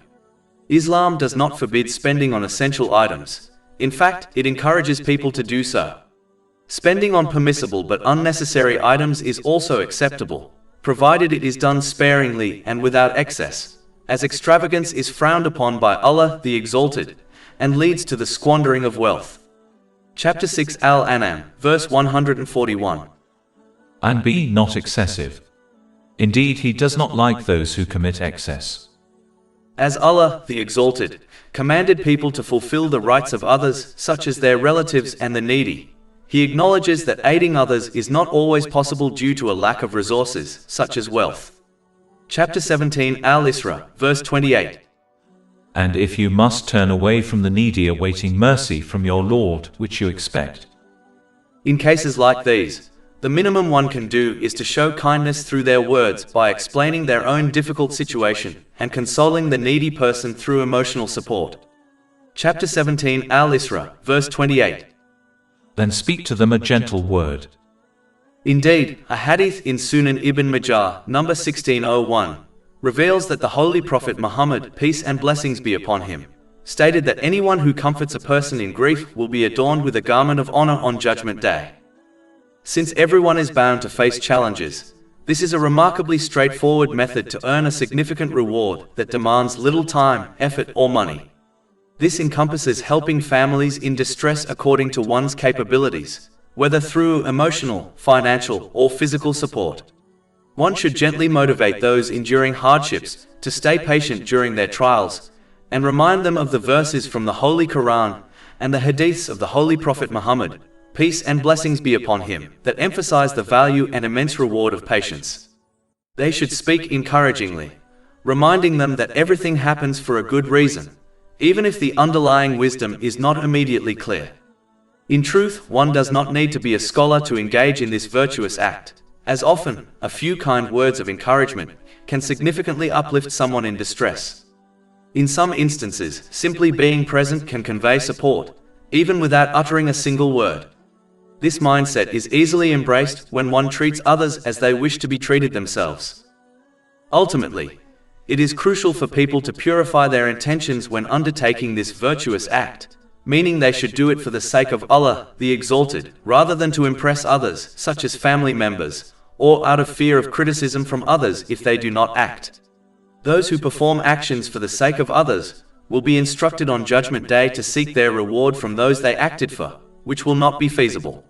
Islam does not forbid spending on essential items. In fact, it encourages people to do so. Spending on permissible but unnecessary items is also acceptable, provided it is done sparingly and without excess, as extravagance is frowned upon by Allah the Exalted, and leads to the squandering of wealth. Chapter 6 Al-An'am, verse 141. And be not excessive. Indeed, he does not like those who commit excess. As Allah, the Exalted, commanded people to fulfill the rights of others, such as their relatives and the needy, He acknowledges that aiding others is not always possible due to a lack of resources, such as wealth. Chapter 17 Al-Isra, verse 28. And if you must turn away from the needy awaiting mercy from your Lord, which you expect. In cases like these, the minimum one can do is to show kindness through their words by explaining their own difficult situation and consoling the needy person through emotional support. Chapter 17 Al-Isra, verse 28. Then speak to them a gentle word. Indeed, a hadith in Sunan ibn Majah, number 1601, reveals that the Holy Prophet Muhammad, peace and blessings be upon him, stated that anyone who comforts a person in grief will be adorned with a garment of honor on Judgment Day. Since everyone is bound to face challenges, this is a remarkably straightforward method to earn a significant reward that demands little time, effort, or money. This encompasses helping families in distress according to one's capabilities, whether through emotional, financial, or physical support. One should gently motivate those enduring hardships to stay patient during their trials, and remind them of the verses from the Holy Quran and the hadiths of the Holy Prophet Muhammad, peace and blessings be upon him, that emphasize the value and immense reward of patience. They should speak encouragingly, reminding them that everything happens for a good reason, even if the underlying wisdom is not immediately clear. In truth, one does not need to be a scholar to engage in this virtuous act, as often, a few kind words of encouragement can significantly uplift someone in distress. In some instances, simply being present can convey support, even without uttering a single word. This mindset is easily embraced when one treats others as they wish to be treated themselves. Ultimately, it is crucial for people to purify their intentions when undertaking this virtuous act, meaning they should do it for the sake of Allah, the Exalted, rather than to impress others, such as family members, or out of fear of criticism from others if they do not act. Those who perform actions for the sake of others will be instructed on Judgment Day to seek their reward from those they acted for, which will not be feasible.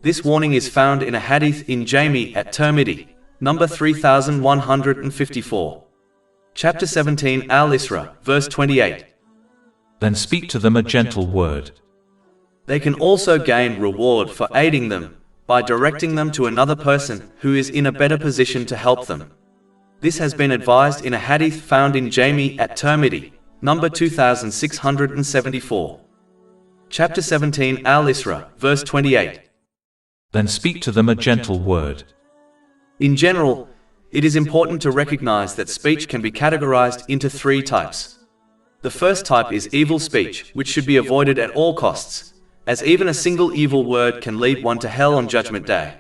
This warning is found in a hadith in Jami at Tirmidhi, number 3154. Chapter 17 Al-Isra, verse 28. Then speak to them a gentle word. They can also gain reward for aiding them by directing them to another person who is in a better position to help them. This has been advised in a hadith found in Jami at Tirmidhi, number 2674. Chapter 17 Al-Isra, verse 28. Then speak to them a gentle word. In general, it is important to recognize that speech can be categorized into three types. The first type is evil speech, which should be avoided at all costs, as even a single evil word can lead one to hell on Judgment Day.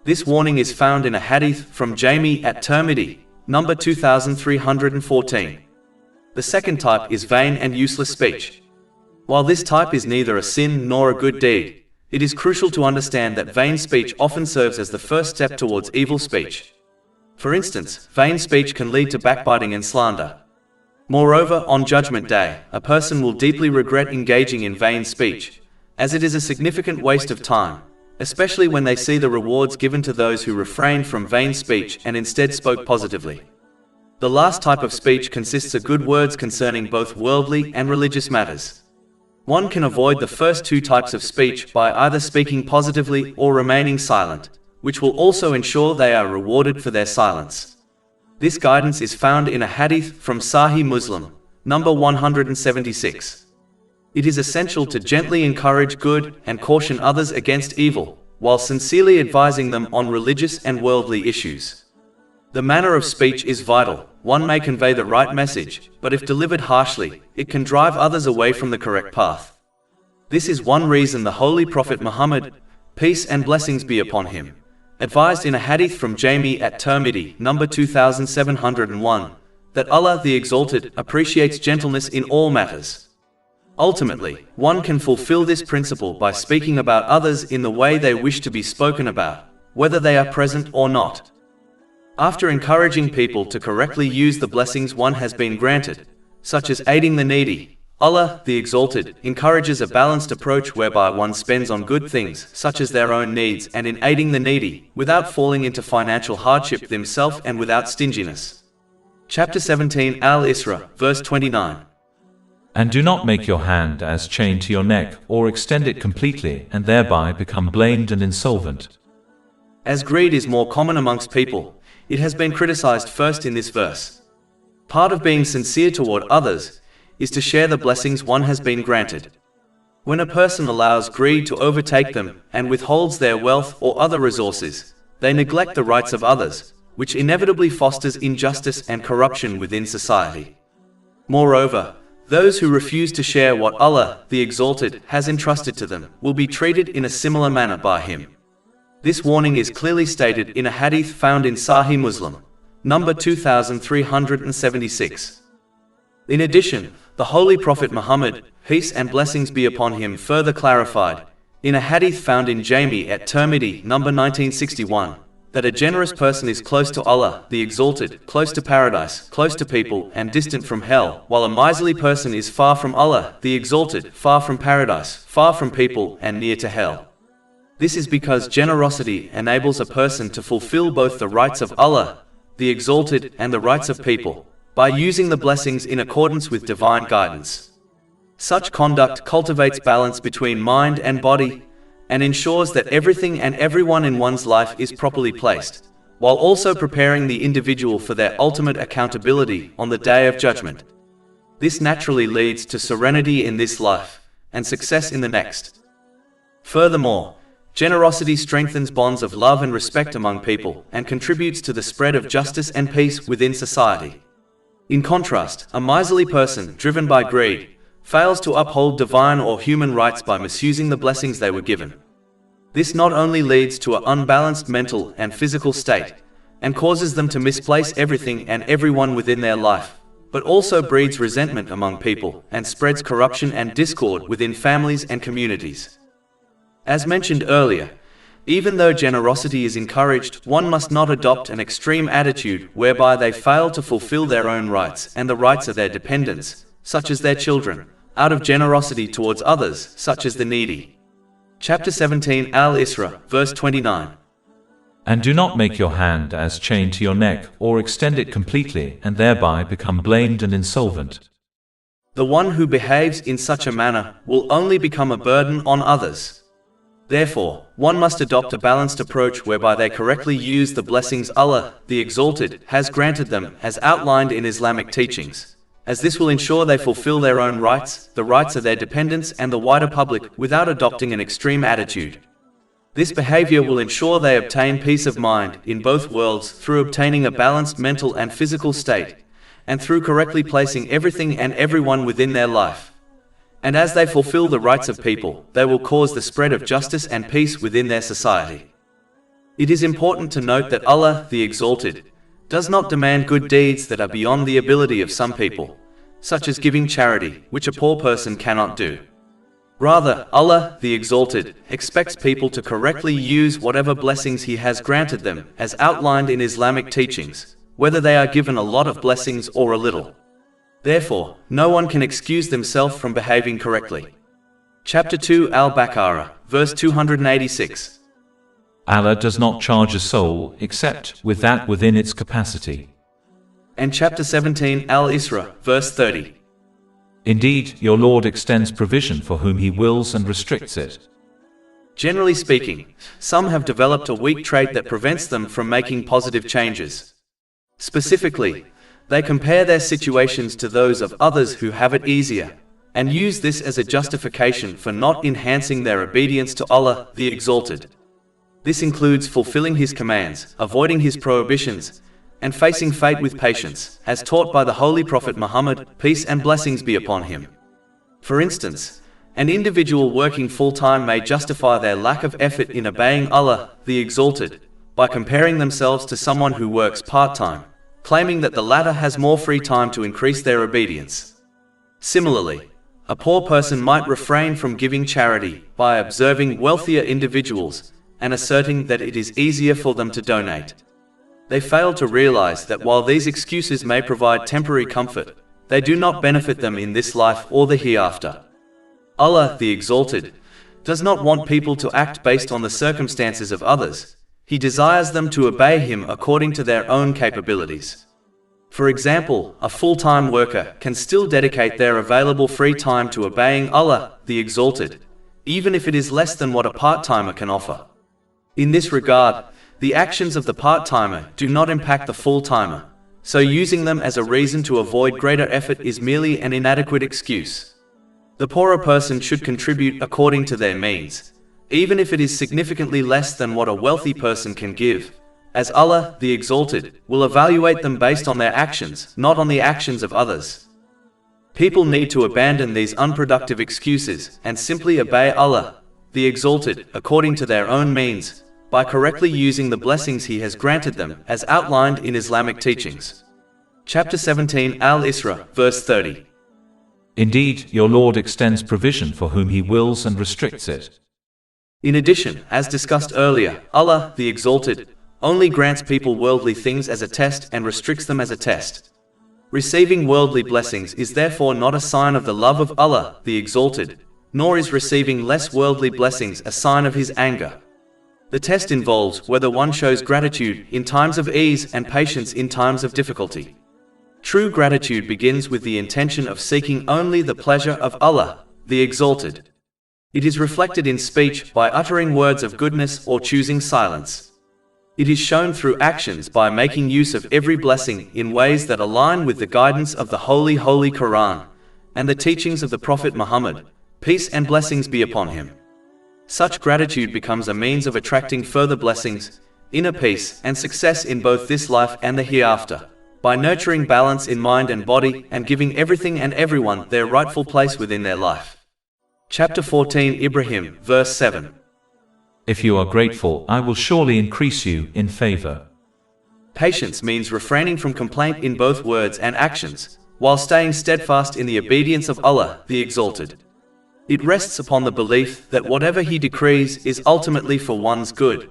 This warning is found in a hadith from Jami at Tirmidhi, number 2314. The second type is vain and useless speech. While this type is neither a sin nor a good deed, it is crucial to understand that vain speech often serves as the first step towards evil speech. For instance, vain speech can lead to backbiting and slander. Moreover, on Judgment Day, a person will deeply regret engaging in vain speech, as it is a significant waste of time, especially when they see the rewards given to those who refrained from vain speech and instead spoke positively. The last type of speech consists of good words concerning both worldly and religious matters. One can avoid the first two types of speech by either speaking positively or remaining silent, which will also ensure they are rewarded for their silence. This guidance is found in a hadith from Sahih Muslim, number 176. It is essential to gently encourage good and caution others against evil, while sincerely advising them on religious and worldly issues. The manner of speech is vital. One may convey the right message, but if delivered harshly, it can drive others away from the correct path. This is one reason the Holy Prophet Muhammad, peace and blessings be upon him, advised in a hadith from Jami at Tirmidhi, number 2701, that Allah the Exalted appreciates gentleness in all matters. Ultimately, one can fulfill this principle by speaking about others in the way they wish to be spoken about, whether they are present or not. After encouraging people to correctly use the blessings one has been granted, such as aiding the needy, Allah, the Exalted, encourages a balanced approach whereby one spends on good things, such as their own needs, and in aiding the needy, without falling into financial hardship themselves and without stinginess. Chapter 17 Al-Isra, verse 29. And do not make your hand as chain to your neck, or extend it completely, and thereby become blamed and insolvent. As greed is more common amongst people, it has been criticized first in this verse. Part of being sincere toward others is to share the blessings one has been granted. When a person allows greed to overtake them and withholds their wealth or other resources, they neglect the rights of others, which inevitably fosters injustice and corruption within society. Moreover, those who refuse to share what Allah, the Exalted, has entrusted to them will be treated in a similar manner by Him. This warning is clearly stated in a hadith found in Sahih Muslim, number 2376. In addition, the Holy Prophet Muhammad, peace and blessings be upon him, further clarified, in a hadith found in Jami at Tirmidhi, number 1961, that a generous person is close to Allah, the Exalted, close to paradise, close to people, and distant from hell, while a miserly person is far from Allah, the Exalted, far from paradise, far from people, and near to hell. This is because generosity enables a person to fulfill both the rights of Allah, the Exalted, and the rights of people, by using the blessings in accordance with divine guidance. Such conduct cultivates balance between mind and body, and ensures that everything and everyone in one's life is properly placed, while also preparing the individual for their ultimate accountability on the Day of Judgment. This naturally leads to serenity in this life, and success in the next. Furthermore, generosity strengthens bonds of love and respect among people, and contributes to the spread of justice and peace within society. In contrast, a miserly person, driven by greed, fails to uphold divine or human rights by misusing the blessings they were given. This not only leads to an unbalanced mental and physical state, and causes them to misplace everything and everyone within their life, but also breeds resentment among people, and spreads corruption and discord within families and communities. As mentioned earlier, even though generosity is encouraged, one must not adopt an extreme attitude whereby they fail to fulfill their own rights and the rights of their dependents, such as their children, out of generosity towards others, such as the needy. Chapter 17 Al-Isra, verse 29. And do not make your hand as chain to your neck, or extend it completely, and thereby become blamed and insolvent. The one who behaves in such a manner will only become a burden on others. Therefore, one must adopt a balanced approach whereby they correctly use the blessings Allah, the Exalted, has granted them as outlined in Islamic teachings, as this will ensure they fulfill their own rights, the rights of their dependents and the wider public without adopting an extreme attitude. This behavior will ensure they obtain peace of mind in both worlds through obtaining a balanced mental and physical state, and through correctly placing everything and everyone within their life. And as they fulfill the rights of people, they will cause the spread of justice and peace within their society. It is important to note that Allah, the Exalted, does not demand good deeds that are beyond the ability of some people, such as giving charity, which a poor person cannot do. Rather, Allah, the Exalted, expects people to correctly use whatever blessings He has granted them, as outlined in Islamic teachings, whether they are given a lot of blessings or a little. Therefore, no one can excuse themselves from behaving correctly. Chapter 2 Al-Baqarah, verse 286. Allah does not charge a soul except with that within its capacity. And chapter 17 Al-Isra, verse 30. Indeed, your Lord extends provision for whom He wills and restricts it. Generally speaking, some have developed a weak trait that prevents them from making positive changes. Specifically, they compare their situations to those of others who have it easier, and use this as a justification for not enhancing their obedience to Allah, the Exalted. This includes fulfilling His commands, avoiding His prohibitions, and facing fate with patience, as taught by the Holy Prophet Muhammad, peace and blessings be upon him. For instance, an individual working full-time may justify their lack of effort in obeying Allah, the Exalted, by comparing themselves to someone who works part-time, claiming that the latter has more free time to increase their obedience. Similarly, a poor person might refrain from giving charity by observing wealthier individuals and asserting that it is easier for them to donate. They fail to realize that while these excuses may provide temporary comfort, they do not benefit them in this life or the hereafter. Allah, the Exalted, does not want people to act based on the circumstances of others. He desires them to obey Him according to their own capabilities. For example, a full-time worker can still dedicate their available free time to obeying Allah, the Exalted, even if it is less than what a part-timer can offer. In this regard, the actions of the part-timer do not impact the full-timer, so using them as a reason to avoid greater effort is merely an inadequate excuse. The poorer person should contribute according to their means, even if it is significantly less than what a wealthy person can give, as Allah, the Exalted, will evaluate them based on their actions, not on the actions of others. People need to abandon these unproductive excuses and simply obey Allah, the Exalted, according to their own means, by correctly using the blessings He has granted them, as outlined in Islamic teachings. Chapter 17 Al-Isra, verse 30. Indeed, your Lord extends provision for whom He wills and restricts it. In addition, as discussed earlier, Allah, the Exalted, only grants people worldly things as a test and restricts them as a test. Receiving worldly blessings is therefore not a sign of the love of Allah, the Exalted, nor is receiving less worldly blessings a sign of His anger. The test involves whether one shows gratitude in times of ease and patience in times of difficulty. True gratitude begins with the intention of seeking only the pleasure of Allah, the Exalted. It is reflected in speech by uttering words of goodness or choosing silence. It is shown through actions by making use of every blessing in ways that align with the guidance of the Holy Quran and the teachings of the Prophet Muhammad, peace and blessings be upon him. Such gratitude becomes a means of attracting further blessings, inner peace, and success in both this life and the hereafter, by nurturing balance in mind and body and giving everything and everyone their rightful place within their life. Chapter 14 Ibrahim, verse 7. If you are grateful, I will surely increase you in favor. Patience means refraining from complaint in both words and actions, while staying steadfast in the obedience of Allah, the Exalted. It rests upon the belief that whatever He decrees is ultimately for one's good,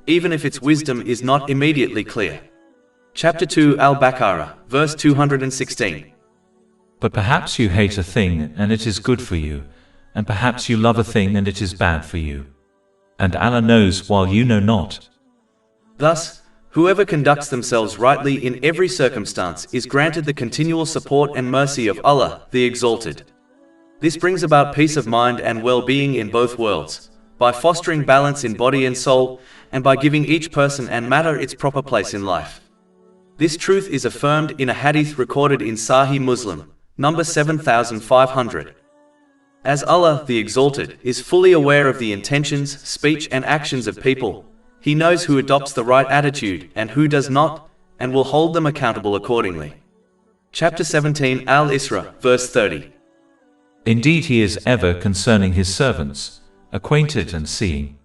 even if its wisdom is not immediately clear. Chapter 2 Al-Baqarah, verse 216. But perhaps you hate a thing and it is good for you, and perhaps you love a thing and it is bad for you. And Allah knows while you know not. Thus, whoever conducts themselves rightly in every circumstance is granted the continual support and mercy of Allah, the Exalted. This brings about peace of mind and well-being in both worlds, by fostering balance in body and soul, and by giving each person and matter its proper place in life. This truth is affirmed in a hadith recorded in Sahih Muslim, number 7500. As Allah, the Exalted, is fully aware of the intentions, speech and actions of people, He knows who adopts the right attitude and who does not, and will hold them accountable accordingly. Chapter 17 Al-Isra, verse 30. Indeed, he is ever concerning his servants, acquainted and seeing.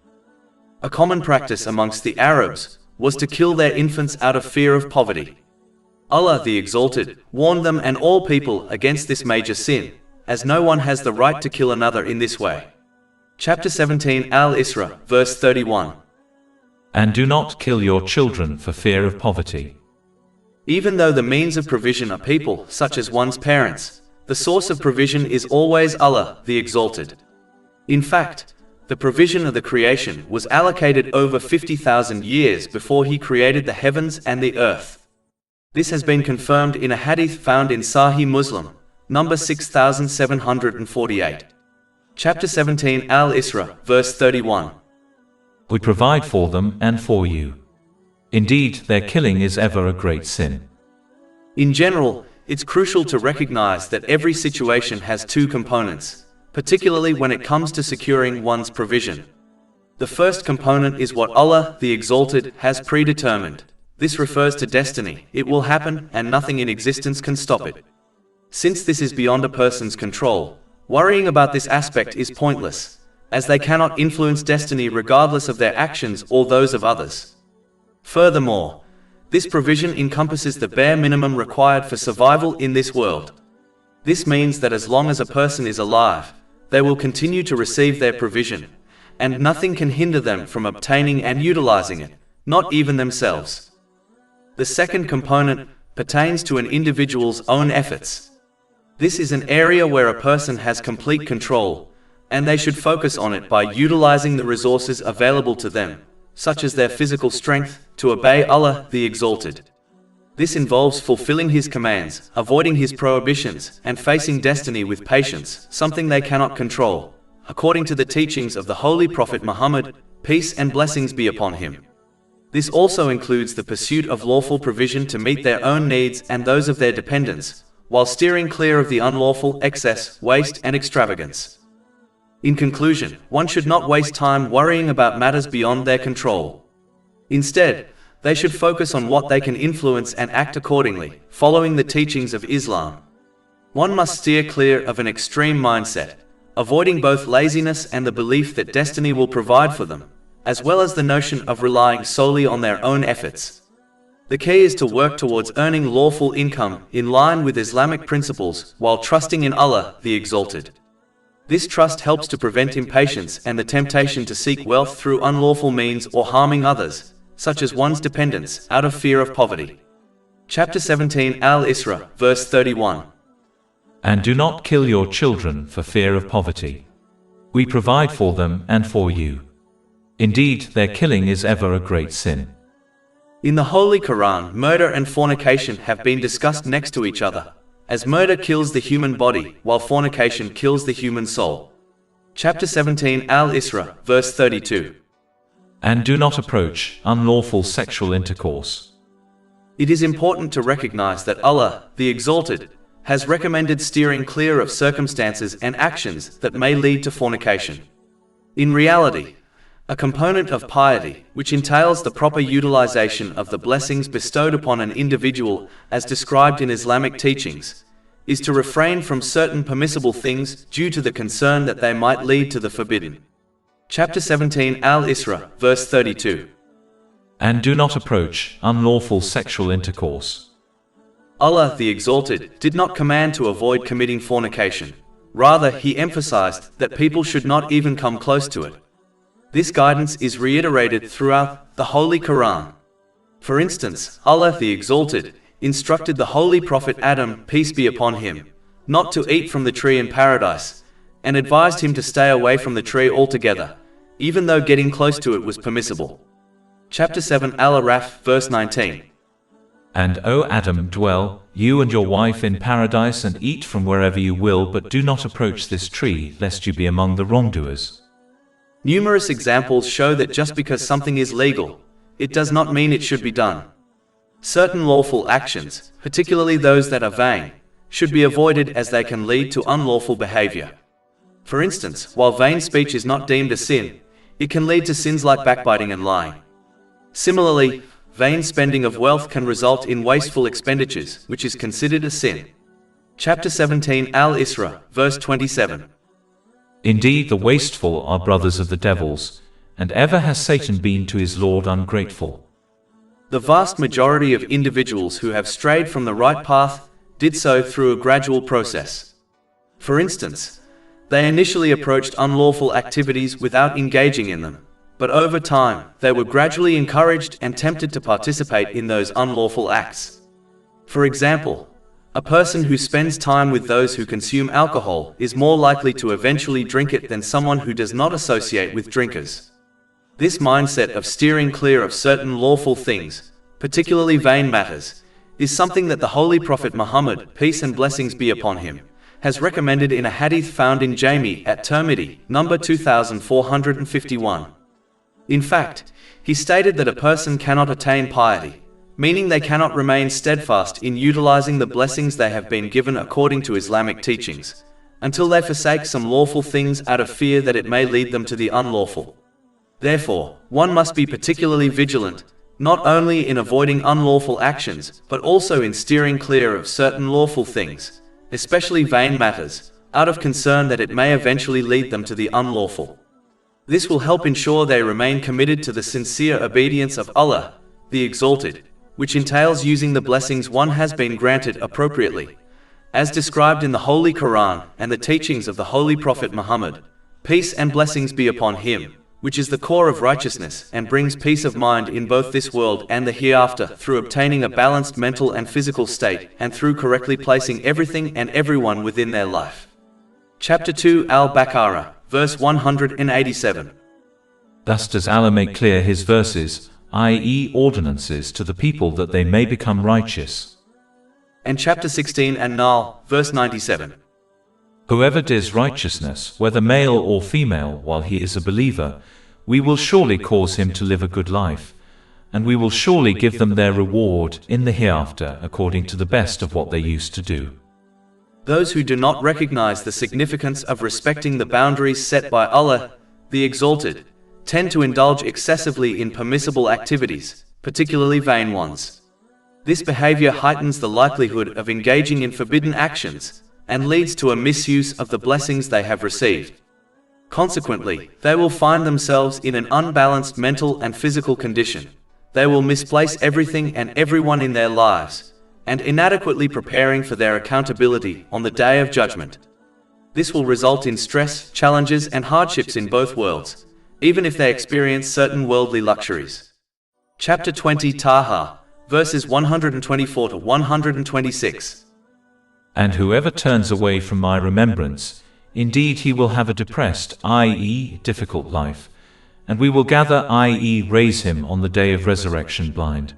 A common practice amongst the Arabs was to kill their infants out of fear of poverty. Allah the Exalted warned them and all people against this major sin, as no one has the right to kill another in this way. Chapter 17 Al-Isra, verse 31. And do not kill your children for fear of poverty. Even though the means of provision are people, such as one's parents, the source of provision is always Allah the Exalted. In fact, the provision of the creation was allocated over 50,000 years before He created the heavens and the earth. This has been confirmed in a hadith found in Sahih Muslim, number 6748. Chapter 17 Al-Isra, verse 31. We provide for them and for you. Indeed, their killing is ever a great sin. In general, it's crucial to recognize that every situation has two components, particularly when it comes to securing one's provision. The first component is what Allah the Exalted has predetermined. This refers to destiny. It will happen, and nothing in existence can stop it. Since this is beyond a person's control, worrying about this aspect is pointless, as they cannot influence destiny regardless of their actions or those of others. Furthermore, this provision encompasses the bare minimum required for survival in this world. This means that as long as a person is alive, they will continue to receive their provision, and nothing can hinder them from obtaining and utilizing it, not even themselves. The second component pertains to an individual's own efforts. This is an area where a person has complete control, and they should focus on it by utilizing the resources available to them, such as their physical strength, to obey Allah the Exalted. This involves fulfilling His commands, avoiding His prohibitions, and facing destiny with patience, something they cannot control, according to the teachings of the Holy Prophet Muhammad, peace and blessings be upon him. This also includes the pursuit of lawful provision to meet their own needs and those of their dependents, while steering clear of the unlawful, excess, waste, and extravagance. In conclusion, one should not waste time worrying about matters beyond their control. Instead, they should focus on what they can influence and act accordingly, following the teachings of Islam. One must steer clear of an extreme mindset, avoiding both laziness and the belief that destiny will provide for them, as well as the notion of relying solely on their own efforts. The key is to work towards earning lawful income in line with Islamic principles while trusting in Allah the Exalted. This trust helps to prevent impatience and the temptation to seek wealth through unlawful means or harming others, such as one's dependents, out of fear of poverty. Chapter 17 Al-Isra, verse 31. And do not kill your children for fear of poverty. We provide for them and for you. Indeed, their killing is ever a great sin. In the Holy Quran, murder and fornication have been discussed next to each other, as murder kills the human body, while fornication kills the human soul. Chapter 17 Al-Isra, verse 32. And do not approach unlawful sexual intercourse. It is important to recognize that Allah, the Exalted, has recommended steering clear of circumstances and actions that may lead to fornication. In reality, a component of piety, which entails the proper utilization of the blessings bestowed upon an individual as described in Islamic teachings, is to refrain from certain permissible things due to the concern that they might lead to the forbidden. Chapter 17 Al-Isra, verse 32. And do not approach unlawful sexual intercourse. Allah the Exalted did not command to avoid committing fornication. Rather, He emphasized that people should not even come close to it. This guidance is reiterated throughout the Holy Quran. For instance, Allah the Exalted instructed the Holy Prophet Adam, peace be upon him, not to eat from the tree in paradise, and advised him to stay away from the tree altogether, even though getting close to it was permissible. Chapter 7 Al-Araf, verse 19. And O Adam, dwell, you and your wife in paradise and eat from wherever you will, but do not approach this tree, lest you be among the wrongdoers. Numerous examples show that just because something is legal, it does not mean it should be done. Certain lawful actions, particularly those that are vain, should be avoided as they can lead to unlawful behavior. For instance, while vain speech is not deemed a sin, it can lead to sins like backbiting and lying. Similarly, vain spending of wealth can result in wasteful expenditures, which is considered a sin. Chapter 17 Al-Isra, verse 27. Indeed, the wasteful are brothers of the devils, and ever has Satan been to his Lord ungrateful. The vast majority of individuals who have strayed from the right path did so through a gradual process. For instance, they initially approached unlawful activities without engaging in them, but over time, they were gradually encouraged and tempted to participate in those unlawful acts. For example, a person who spends time with those who consume alcohol is more likely to eventually drink it than someone who does not associate with drinkers. This mindset of steering clear of certain lawful things, particularly vain matters, is something that the Holy Prophet Muhammad, peace and blessings be upon him, has recommended in a hadith found in Jami at Tirmidhi, number 2451. In fact, he stated that a person cannot attain piety, meaning they cannot remain steadfast in utilizing the blessings they have been given according to Islamic teachings, until they forsake some lawful things out of fear that it may lead them to the unlawful. Therefore, one must be particularly vigilant, not only in avoiding unlawful actions, but also in steering clear of certain lawful things, especially vain matters, out of concern that it may eventually lead them to the unlawful. This will help ensure they remain committed to the sincere obedience of Allah, the Exalted, which entails using the blessings one has been granted appropriately, as described in the Holy Quran and the teachings of the Holy Prophet Muhammad, peace and blessings be upon him, which is the core of righteousness and brings peace of mind in both this world and the hereafter through obtaining a balanced mental and physical state and through correctly placing everything and everyone within their life. Chapter 2 Al-Baqarah, verse 187. Thus does Allah make clear his verses, i.e. ordinances to the people that they may become righteous. And chapter 16 An-Nahl, verse 97. Whoever does righteousness, whether male or female, while he is a believer, we will surely cause him to live a good life, and we will surely give them their reward in the hereafter according to the best of what they used to do. Those who do not recognize the significance of respecting the boundaries set by Allah, the Exalted, tend to indulge excessively in permissible activities, particularly vain ones. This behavior heightens the likelihood of engaging in forbidden actions, and leads to a misuse of the blessings they have received. Consequently, they will find themselves in an unbalanced mental and physical condition. They will misplace everything and everyone in their lives, and inadequately preparing for their accountability on the Day of Judgment. This will result in stress, challenges and hardships in both worlds, even if they experience certain worldly luxuries. Chapter 20 Taha, verses 124 to 126. And whoever turns away from my remembrance, indeed he will have a depressed, i.e. difficult life, and we will gather, i.e. raise him on the day of resurrection blind.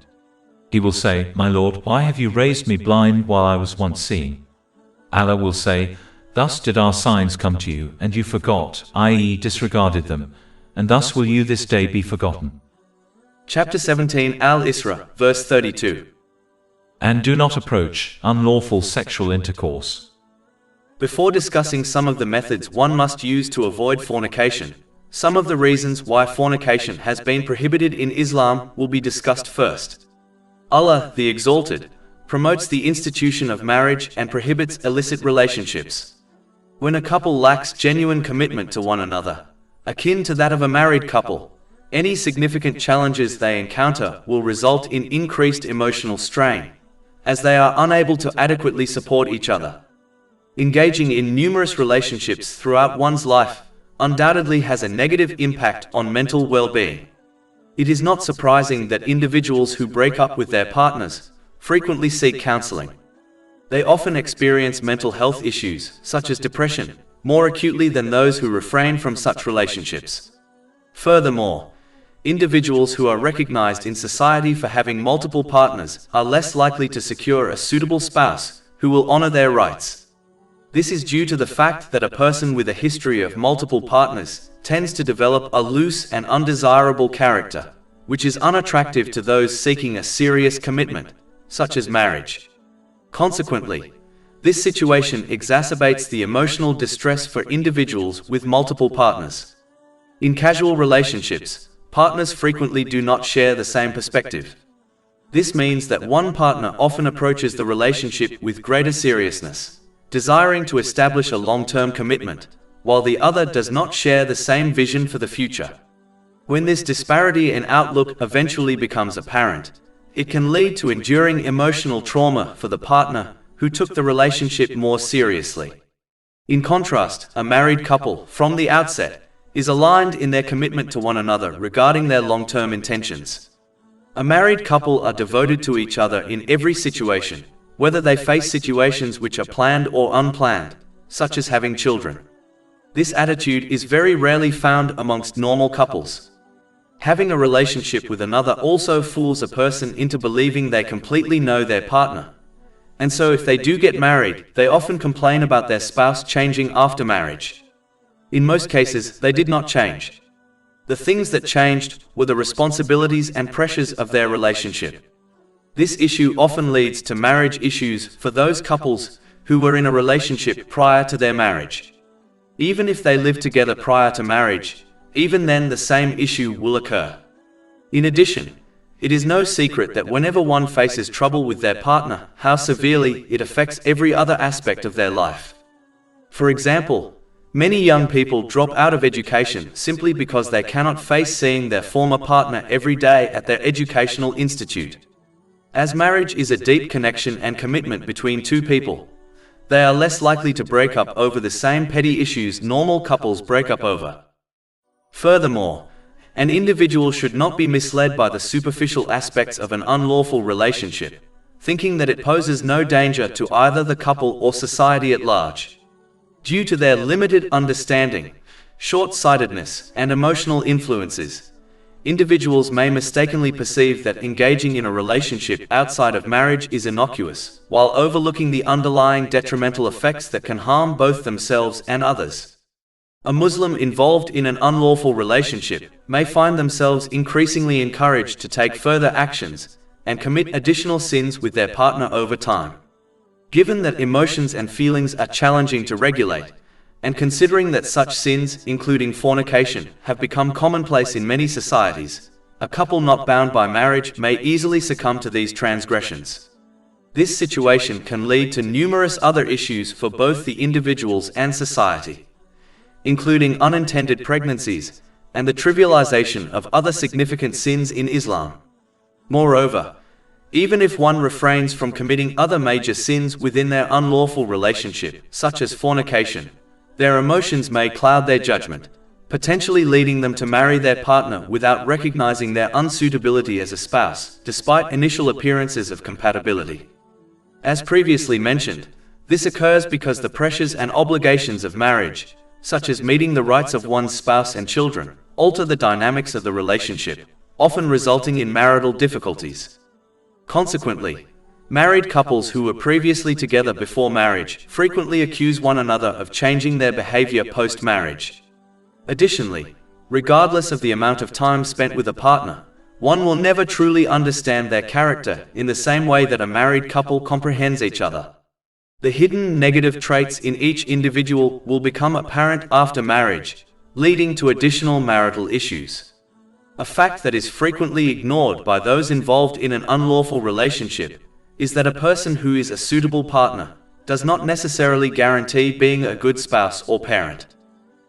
He will say, My Lord, why have you raised me blind while I was once seeing? Allah will say, Thus did our signs come to you, and you forgot, i.e. disregarded them, and thus will you this day be forgotten. Chapter 17 Al-Isra, verse 32. And do not approach unlawful sexual intercourse. Before discussing some of the methods one must use to avoid fornication, some of the reasons why fornication has been prohibited in Islam will be discussed first. Allah, the Exalted, promotes the institution of marriage and prohibits illicit relationships. When a couple lacks genuine commitment to one another, akin to that of a married couple, any significant challenges they encounter will result in increased emotional strain, as they are unable to adequately support each other. Engaging in numerous relationships throughout one's life undoubtedly has a negative impact on mental well-being. It is not surprising that individuals who break up with their partners frequently seek counseling. They often experience mental health issues, such as depression, more acutely than those who refrain from such relationships. Furthermore, individuals who are recognized in society for having multiple partners are less likely to secure a suitable spouse who will honor their rights. This is due to the fact that a person with a history of multiple partners tends to develop a loose and undesirable character, which is unattractive to those seeking a serious commitment, such as marriage. Consequently, this situation exacerbates the emotional distress for individuals with multiple partners. In casual relationships, partners frequently do not share the same perspective. This means that one partner often approaches the relationship with greater seriousness, desiring to establish a long-term commitment, while the other does not share the same vision for the future. When this disparity in outlook eventually becomes apparent, it can lead to enduring emotional trauma for the partner who took the relationship more seriously. In contrast, a married couple, from the outset, is aligned in their commitment to one another regarding their long-term intentions. A married couple are devoted to each other in every situation, whether they face situations which are planned or unplanned, such as having children. This attitude is very rarely found amongst normal couples. Having a relationship with another also fools a person into believing they completely know their partner. And so if they do get married, they often complain about their spouse changing after marriage. In most cases, they did not change. The things that changed were the responsibilities and pressures of their relationship. This issue often leads to marriage issues for those couples who were in a relationship prior to their marriage. Even if they lived together prior to marriage, even then the same issue will occur. In addition, it is no secret that whenever one faces trouble with their partner, how severely it affects every other aspect of their life. For example, many young people drop out of education simply because they cannot face seeing their former partner every day at their educational institute. As marriage is a deep connection and commitment between two people, they are less likely to break up over the same petty issues normal couples break up over. Furthermore, an individual should not be misled by the superficial aspects of an unlawful relationship, thinking that it poses no danger to either the couple or society at large. Due to their limited understanding, short-sightedness, and emotional influences, individuals may mistakenly perceive that engaging in a relationship outside of marriage is innocuous, while overlooking the underlying detrimental effects that can harm both themselves and others. A Muslim involved in an unlawful relationship may find themselves increasingly encouraged to take further actions and commit additional sins with their partner over time. Given that emotions and feelings are challenging to regulate, and considering that such sins, including fornication, have become commonplace in many societies, a couple not bound by marriage may easily succumb to these transgressions. This situation can lead to numerous other issues for both the individuals and society, including unintended pregnancies and the trivialization of other significant sins in Islam. Moreover, even if one refrains from committing other major sins within their unlawful relationship, such as fornication, their emotions may cloud their judgment, potentially leading them to marry their partner without recognizing their unsuitability as a spouse, despite initial appearances of compatibility. As previously mentioned, this occurs because the pressures and obligations of marriage, such as meeting the rights of one's spouse and children, alter the dynamics of the relationship, often resulting in marital difficulties. Consequently, married couples who were previously together before marriage frequently accuse one another of changing their behavior post-marriage. Additionally, regardless of the amount of time spent with a partner, one will never truly understand their character in the same way that a married couple comprehends each other. The hidden negative traits in each individual will become apparent after marriage, leading to additional marital issues. A fact that is frequently ignored by those involved in an unlawful relationship is that a person who is a suitable partner does not necessarily guarantee being a good spouse or parent.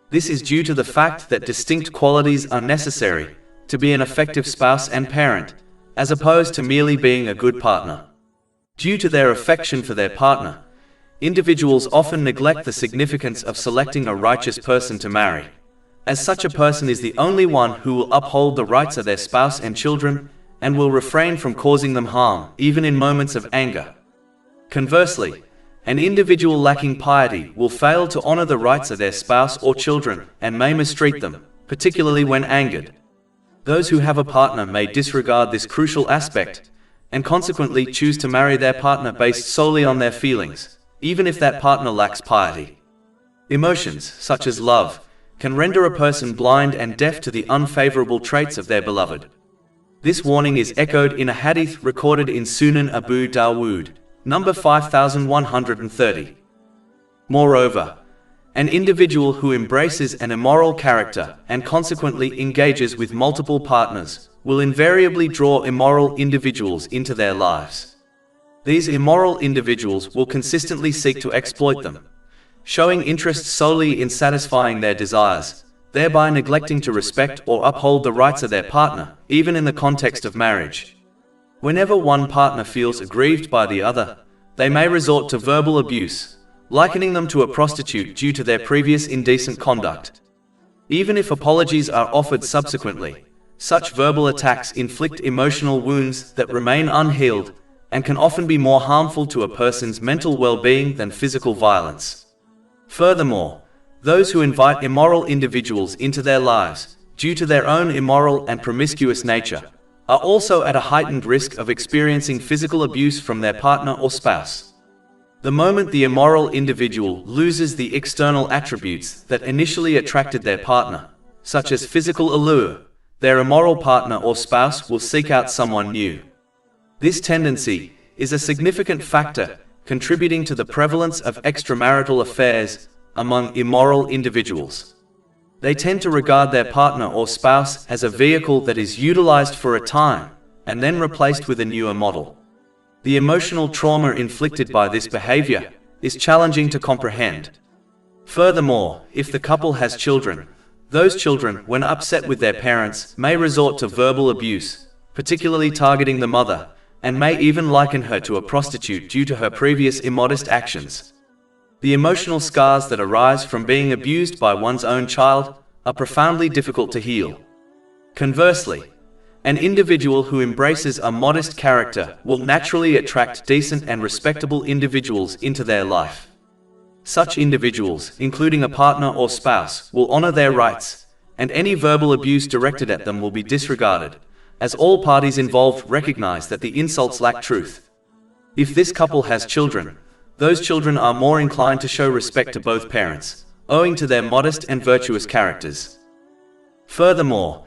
This is due to the fact that distinct qualities are necessary to be an effective spouse and parent, as opposed to merely being a good partner. Due to their affection for their partner, individuals often neglect the significance of selecting a righteous person to marry, as such a person is the only one who will uphold the rights of their spouse and children and will refrain from causing them harm, even in moments of anger. Conversely, an individual lacking piety will fail to honor the rights of their spouse or children and may mistreat them, particularly when angered. Those who have a partner may disregard this crucial aspect and consequently choose to marry their partner based solely on their feelings, even if that partner lacks piety. Emotions, such as love, can render a person blind and deaf to the unfavorable traits of their beloved. This warning is echoed in a hadith recorded in Sunan Abu Dawood, number 5130. Moreover, an individual who embraces an immoral character and consequently engages with multiple partners will invariably draw immoral individuals into their lives. These immoral individuals will consistently seek to exploit them, showing interest solely in satisfying their desires, thereby neglecting to respect or uphold the rights of their partner, even in the context of marriage. Whenever one partner feels aggrieved by the other, they may resort to verbal abuse, likening them to a prostitute due to their previous indecent conduct. Even if apologies are offered subsequently, such verbal attacks inflict emotional wounds that remain unhealed and can often be more harmful to a person's mental well-being than physical violence. Furthermore, those who invite immoral individuals into their lives, due to their own immoral and promiscuous nature, are also at a heightened risk of experiencing physical abuse from their partner or spouse. The moment the immoral individual loses the external attributes that initially attracted their partner, such as physical allure, their immoral partner or spouse will seek out someone new. This tendency is a significant factor contributing to the prevalence of extramarital affairs among immoral individuals. They tend to regard their partner or spouse as a vehicle that is utilized for a time and then replaced with a newer model. The emotional trauma inflicted by this behavior is challenging to comprehend. Furthermore, if the couple has children, those children, when upset with their parents, may resort to verbal abuse, particularly targeting the mother, and may even liken her to a prostitute due to her previous immodest actions. The emotional scars that arise from being abused by one's own child are profoundly difficult to heal. Conversely, an individual who embraces a modest character will naturally attract decent and respectable individuals into their life. Such individuals, including a partner or spouse, will honor their rights, and any verbal abuse directed at them will be disregarded, as all parties involved recognize that the insults lack truth. If this couple has children, those children are more inclined to show respect to both parents, owing to their modest and virtuous characters. Furthermore,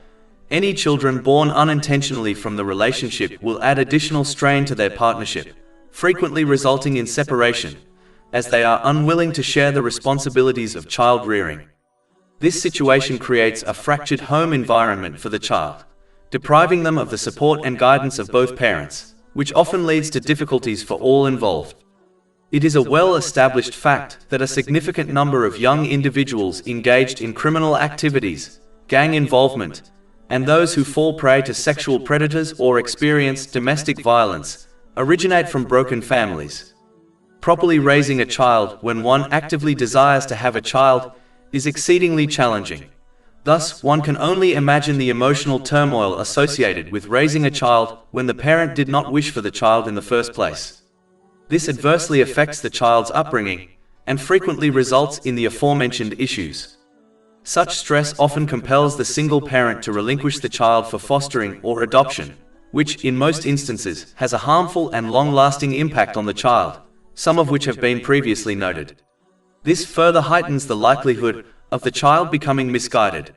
any children born unintentionally from the relationship will add additional strain to their partnership, frequently resulting in separation, as they are unwilling to share the responsibilities of child rearing. This situation creates a fractured home environment for the child, depriving them of the support and guidance of both parents, which often leads to difficulties for all involved. It is a well-established fact that a significant number of young individuals engaged in criminal activities, gang involvement, and those who fall prey to sexual predators or experience domestic violence originate from broken families. Properly raising a child when one actively desires to have a child is exceedingly challenging. Thus, one can only imagine the emotional turmoil associated with raising a child when the parent did not wish for the child in the first place. This adversely affects the child's upbringing and frequently results in the aforementioned issues. Such stress often compels the single parent to relinquish the child for fostering or adoption, which, in most instances, has a harmful and long-lasting impact on the child, some of which have been previously noted. This further heightens the likelihood of the child becoming misguided.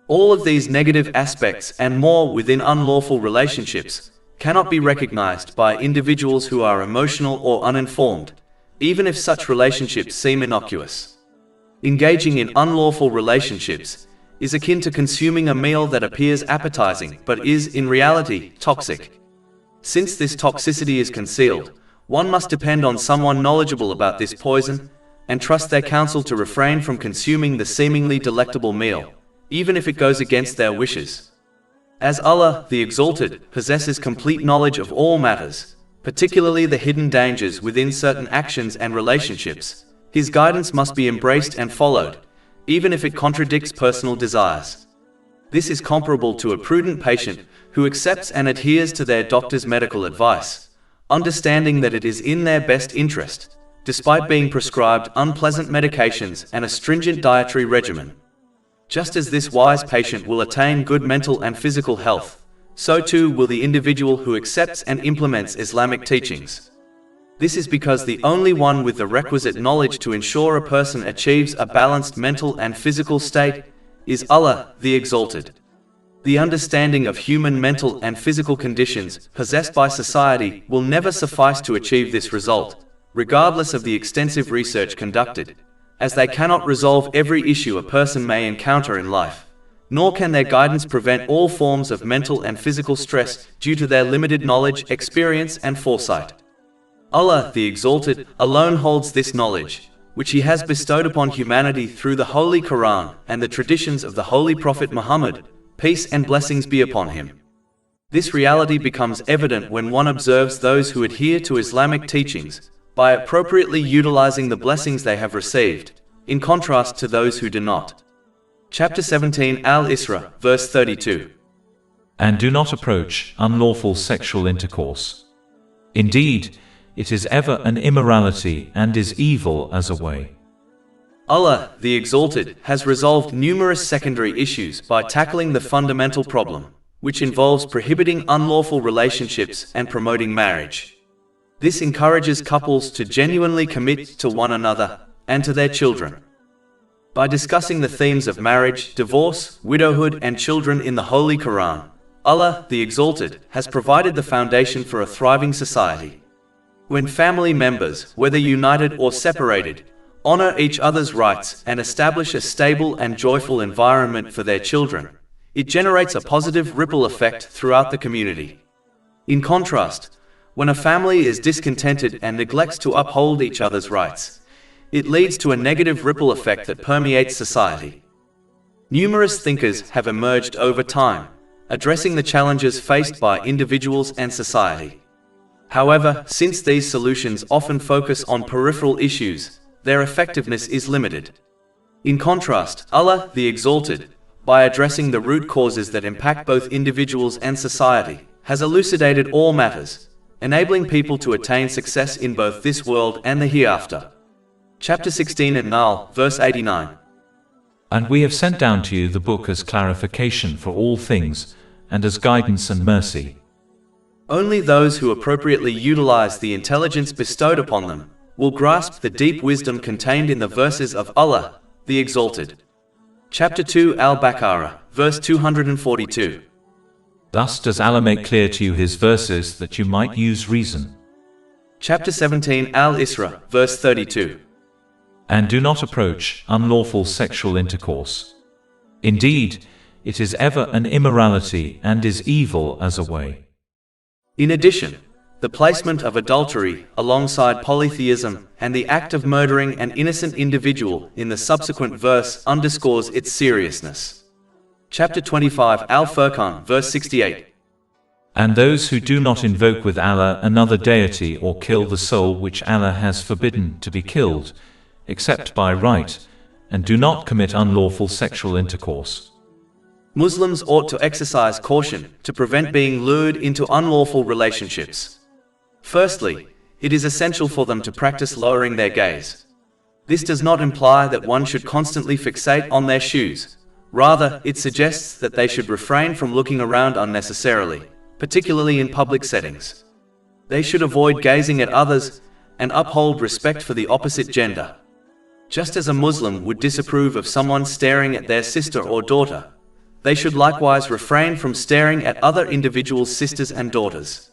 All of these negative aspects and more within unlawful relationships cannot be recognized by individuals who are emotional or uninformed, even if such relationships seem innocuous. Engaging in unlawful relationships is akin to consuming a meal that appears appetizing but is, in reality, toxic. Since this toxicity is concealed, one must depend on someone knowledgeable about this poison and trust their counsel to refrain from consuming the seemingly delectable meal, even if it goes against their wishes. As Allah, the Exalted, possesses complete knowledge of all matters, particularly the hidden dangers within certain actions and relationships, His guidance must be embraced and followed, even if it contradicts personal desires. This is comparable to a prudent patient who accepts and adheres to their doctor's medical advice, understanding that it is in their best interest, despite being prescribed unpleasant medications and a stringent dietary regimen. Just as this wise patient will attain good mental and physical health, so too will the individual who accepts and implements Islamic teachings. This is because the only one with the requisite knowledge to ensure a person achieves a balanced mental and physical state is Allah, the Exalted. The understanding of human mental and physical conditions possessed by society will never suffice to achieve this result, regardless of the extensive research conducted, as they cannot resolve every issue a person may encounter in life, nor can their guidance prevent all forms of mental and physical stress due to their limited knowledge, experience, and foresight. Allah, the Exalted, alone holds this knowledge, which He has bestowed upon humanity through the Holy Quran and the traditions of the Holy Prophet Muhammad, peace and blessings be upon him. This reality becomes evident when one observes those who adhere to Islamic teachings, by appropriately utilizing the blessings they have received, in contrast to those who do not. Chapter 17 Al-Isra, verse 32. And do not approach unlawful sexual intercourse. Indeed, it is ever an immorality and is evil as a way. Allah, the Exalted, has resolved numerous secondary issues by tackling the fundamental problem, which involves prohibiting unlawful relationships and promoting marriage. This encourages couples to genuinely commit to one another and to their children. By discussing the themes of marriage, divorce, widowhood, and children in the Holy Quran, Allah, the Exalted, has provided the foundation for a thriving society. When family members, whether united or separated, honor each other's rights and establish a stable and joyful environment for their children, it generates a positive ripple effect throughout the community. In contrast, when a family is discontented and neglects to uphold each other's rights, it leads to a negative ripple effect that permeates society. Numerous thinkers have emerged over time, addressing the challenges faced by individuals and society. However, since these solutions often focus on peripheral issues, their effectiveness is limited. In contrast, Allah, the Exalted, by addressing the root causes that impact both individuals and society, has elucidated all matters, enabling people to attain success in both this world and the hereafter. Chapter 16 An-Nahl, verse 89. And we have sent down to you the book as clarification for all things, and as guidance and mercy. Only those who appropriately utilize the intelligence bestowed upon them will grasp the deep wisdom contained in the verses of Allah, the Exalted. Chapter 2 Al-Baqarah, verse 242. Thus does Allah make clear to you His verses that you might use reason. Chapter 17 Al-Isra, verse 32. And do not approach unlawful sexual intercourse. Indeed, it is ever an immorality and is evil as a way. In addition, the placement of adultery alongside polytheism and the act of murdering an innocent individual in the subsequent verse underscores its seriousness. Chapter 25 Al-Furqan, verse 68. And those who do not invoke with Allah another deity or kill the soul which Allah has forbidden to be killed, except by right, and do not commit unlawful sexual intercourse. Muslims ought to exercise caution to prevent being lured into unlawful relationships. Firstly, it is essential for them to practice lowering their gaze. This does not imply that one should constantly fixate on their shoes. Rather, it suggests that they should refrain from looking around unnecessarily, particularly in public settings. They should avoid gazing at others and uphold respect for the opposite gender. Just as a Muslim would disapprove of someone staring at their sister or daughter, they should likewise refrain from staring at other individuals' sisters and daughters.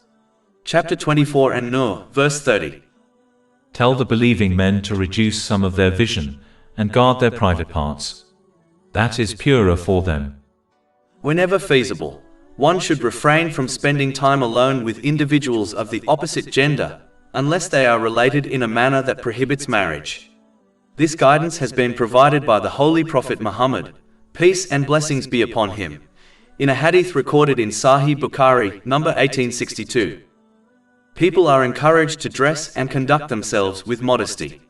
Chapter 24 An-Nur, verse 30. Tell the believing men to reduce some of their vision, and guard their private parts. That is purer for them. Whenever feasible, one should refrain from spending time alone with individuals of the opposite gender, unless they are related in a manner that prohibits marriage. This guidance has been provided by the Holy Prophet Muhammad, peace and blessings be upon him, in a hadith recorded in Sahih Bukhari, number 1862. People are encouraged to dress and conduct themselves with modesty.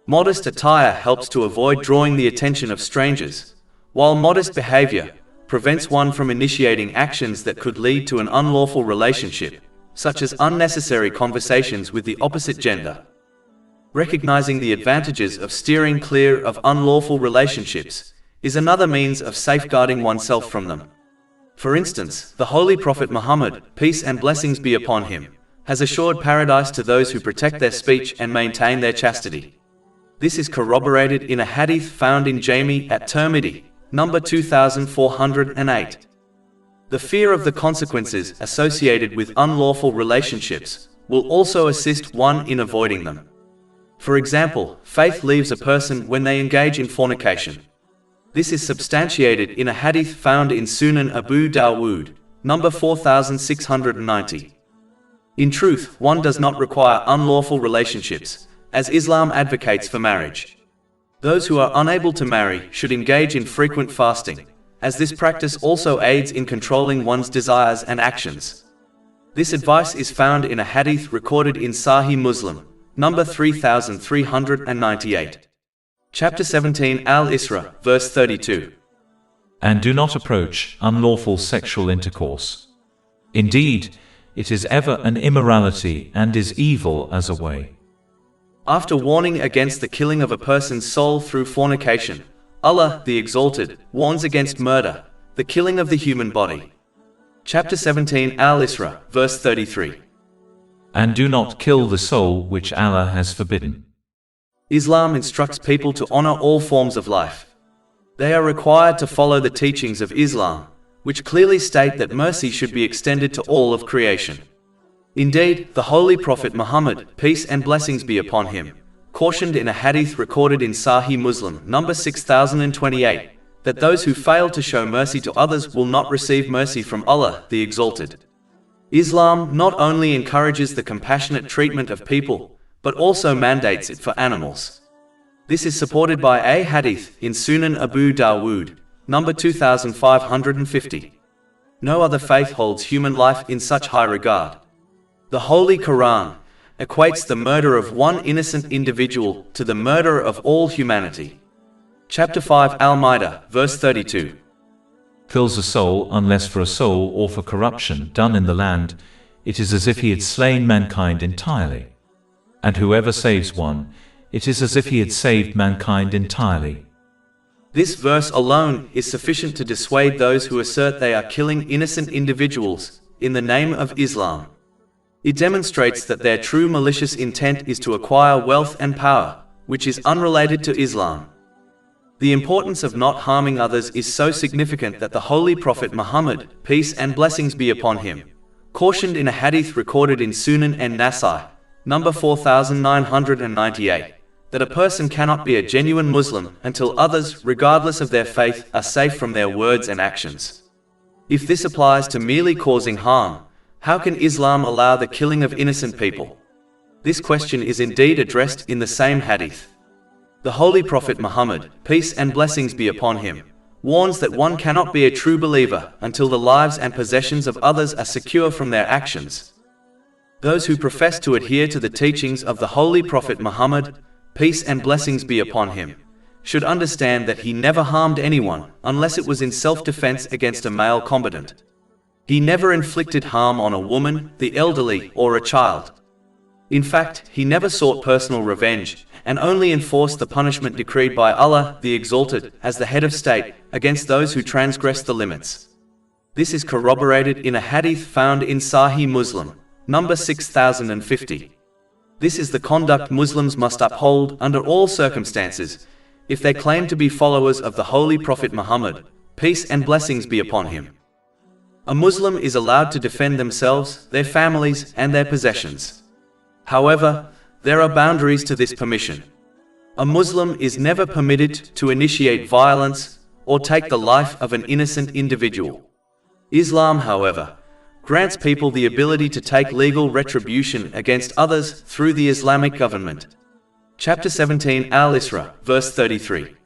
Modest attire helps to avoid drawing the attention of strangers, while modest behavior prevents one from initiating actions that could lead to an unlawful relationship, such as unnecessary conversations with the opposite gender. Recognizing the advantages of steering clear of unlawful relationships is another means of safeguarding oneself from them. For instance, the Holy Prophet Muhammad, peace and blessings be upon him, has assured paradise to those who protect their speech and maintain their chastity. This is corroborated in a hadith found in Jami at Tirmidhi, number 2408. The fear of the consequences associated with unlawful relationships will also assist one in avoiding them. For example, faith leaves a person when they engage in fornication. This is substantiated in a hadith found in Sunan Abu Dawood, number 4690. In truth, one does not require unlawful relationships, as Islam advocates for marriage. Those who are unable to marry should engage in frequent fasting, as this practice also aids in controlling one's desires and actions. This advice is found in a hadith recorded in Sahih Muslim, number 3398. Chapter 17 Al-Isra, verse 32. And do not approach unlawful sexual intercourse. Indeed, it is ever an immorality and is evil as a way. After warning against the killing of a person's soul through fornication, Allah, the Exalted, warns against murder, the killing of the human body. Chapter 17 Al-Isra, verse 33. And do not kill the soul which Allah has forbidden. Islam instructs people to honor all forms of life. They are required to follow the teachings of Islam, which clearly state that mercy should be extended to all of creation. Indeed, the Holy Prophet Muhammad, peace and blessings be upon him, cautioned in a hadith recorded in Sahih Muslim, number 6028, that those who fail to show mercy to others will not receive mercy from Allah, the Exalted. Islam not only encourages the compassionate treatment of people, but also mandates it for animals. This is supported by a hadith in Sunan Abu Dawood, number 2550. No other faith holds human life in such high regard. The Holy Quran equates the murder of one innocent individual to the murder of all humanity. Chapter 5 Al-Ma'idah, verse 32. Kills a soul unless for a soul or for corruption done in the land, it is as if he had slain mankind entirely. And whoever saves one, it is as if he had saved mankind entirely. This verse alone is sufficient to dissuade those who assert they are killing innocent individuals in the name of Islam. It demonstrates that their true malicious intent is to acquire wealth and power, which is unrelated to Islam. The importance of not harming others is so significant that the Holy Prophet Muhammad, peace and blessings be upon him, cautioned in a hadith recorded in Sunan and Nasai, number 4998, that a person cannot be a genuine Muslim until others, regardless of their faith, are safe from their words and actions. If this applies to merely causing harm, how can Islam allow the killing of innocent people? This question is indeed addressed in the same hadith. The Holy Prophet Muhammad, peace and blessings be upon him, warns that one cannot be a true believer until the lives and possessions of others are secure from their actions. Those who profess to adhere to the teachings of the Holy Prophet Muhammad, peace and blessings be upon him, should understand that he never harmed anyone unless it was in self-defense against a male combatant. He never inflicted harm on a woman, the elderly, or a child. In fact, he never sought personal revenge, and only enforced the punishment decreed by Allah, the Exalted, as the head of state, against those who transgress the limits. This is corroborated in a hadith found in Sahih Muslim, number 6050. This is the conduct Muslims must uphold under all circumstances, if they claim to be followers of the Holy Prophet Muhammad, peace and blessings be upon him. A Muslim is allowed to defend themselves, their families, and their possessions. However, there are boundaries to this permission. A Muslim is never permitted to initiate violence or take the life of an innocent individual. Islam, however, grants people the ability to take legal retribution against others through the Islamic government. Chapter 17 Al-Isra, verse 33.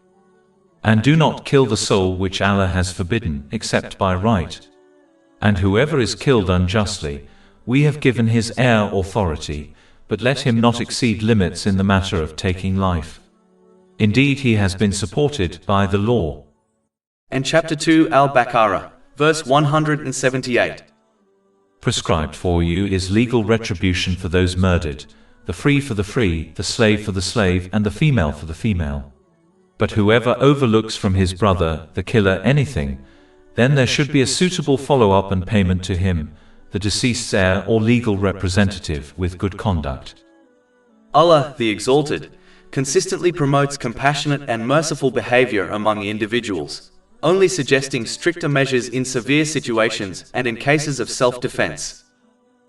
And do not kill the soul which Allah has forbidden except by right. And whoever is killed unjustly, we have given his heir authority, but let him not exceed limits in the matter of taking life. Indeed, he has been supported by the law. And chapter 2 Al-Baqarah, verse 178. Prescribed for you is legal retribution for those murdered, the free for the free, the slave for the slave, and the female for the female. But whoever overlooks from his brother, the killer, anything, then there should be a suitable follow-up and payment to him, the deceased's heir or legal representative, with good conduct. Allah, the Exalted, consistently promotes compassionate and merciful behavior among individuals, only suggesting stricter measures in severe situations and in cases of self-defense.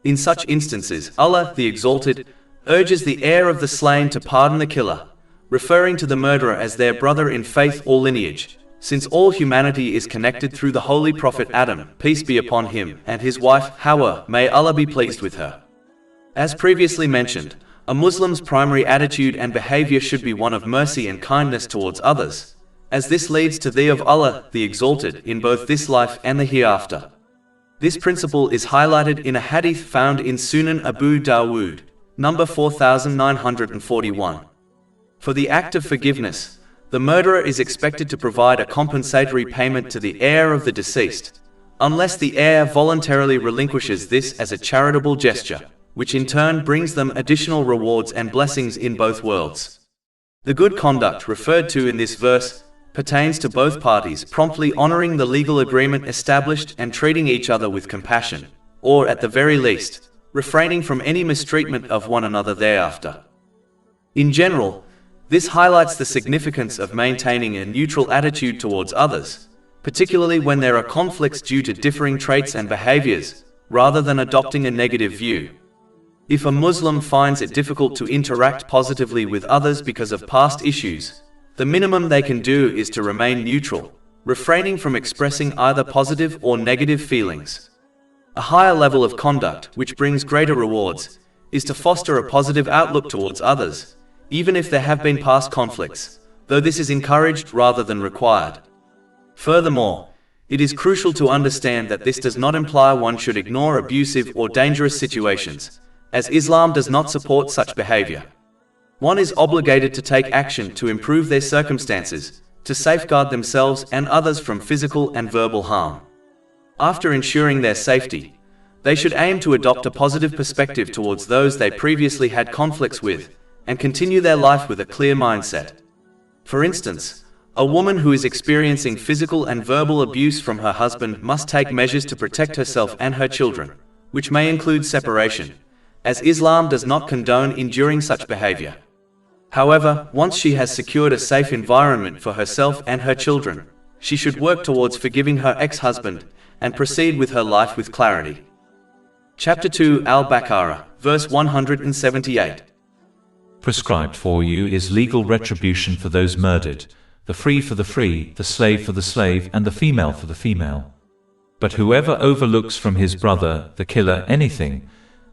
In such instances, Allah, the Exalted, urges the heir of the slain to pardon the killer, referring to the murderer as their brother in faith or lineage, since all humanity is connected through the Holy Prophet Adam, peace be upon him, and his wife, Hawa, may Allah be pleased with her. As previously mentioned, a Muslim's primary attitude and behavior should be one of mercy and kindness towards others, as this leads to the of Allah, the Exalted, in both this life and the hereafter. This principle is highlighted in a hadith found in Sunan Abu Dawood, number 4941. For the act of forgiveness, the murderer is expected to provide a compensatory payment to the heir of the deceased, unless the heir voluntarily relinquishes this as a charitable gesture, which in turn brings them additional rewards and blessings in both worlds. The good conduct referred to in this verse pertains to both parties promptly honoring the legal agreement established and treating each other with compassion, or at the very least, refraining from any mistreatment of one another thereafter. In general, this highlights the significance of maintaining a neutral attitude towards others, particularly when there are conflicts due to differing traits and behaviors, rather than adopting a negative view. If a Muslim finds it difficult to interact positively with others because of past issues, the minimum they can do is to remain neutral, refraining from expressing either positive or negative feelings. A higher level of conduct, which brings greater rewards, is to foster a positive outlook towards others, even if there have been past conflicts, though this is encouraged rather than required. Furthermore, it is crucial to understand that this does not imply one should ignore abusive or dangerous situations, as Islam does not support such behavior. One is obligated to take action to improve their circumstances, to safeguard themselves and others from physical and verbal harm. After ensuring their safety, they should aim to adopt a positive perspective towards those they previously had conflicts with, and continue their life with a clear mindset. For instance, a woman who is experiencing physical and verbal abuse from her husband must take measures to protect herself and her children, which may include separation, as Islam does not condone enduring such behavior. However, once she has secured a safe environment for herself and her children, she should work towards forgiving her ex-husband and proceed with her life with clarity. Chapter 2 Al-Baqarah, verse 178. Prescribed for you is legal retribution for those murdered, the free for the free, the slave for the slave, and the female for the female. But whoever overlooks from his brother, the killer, anything,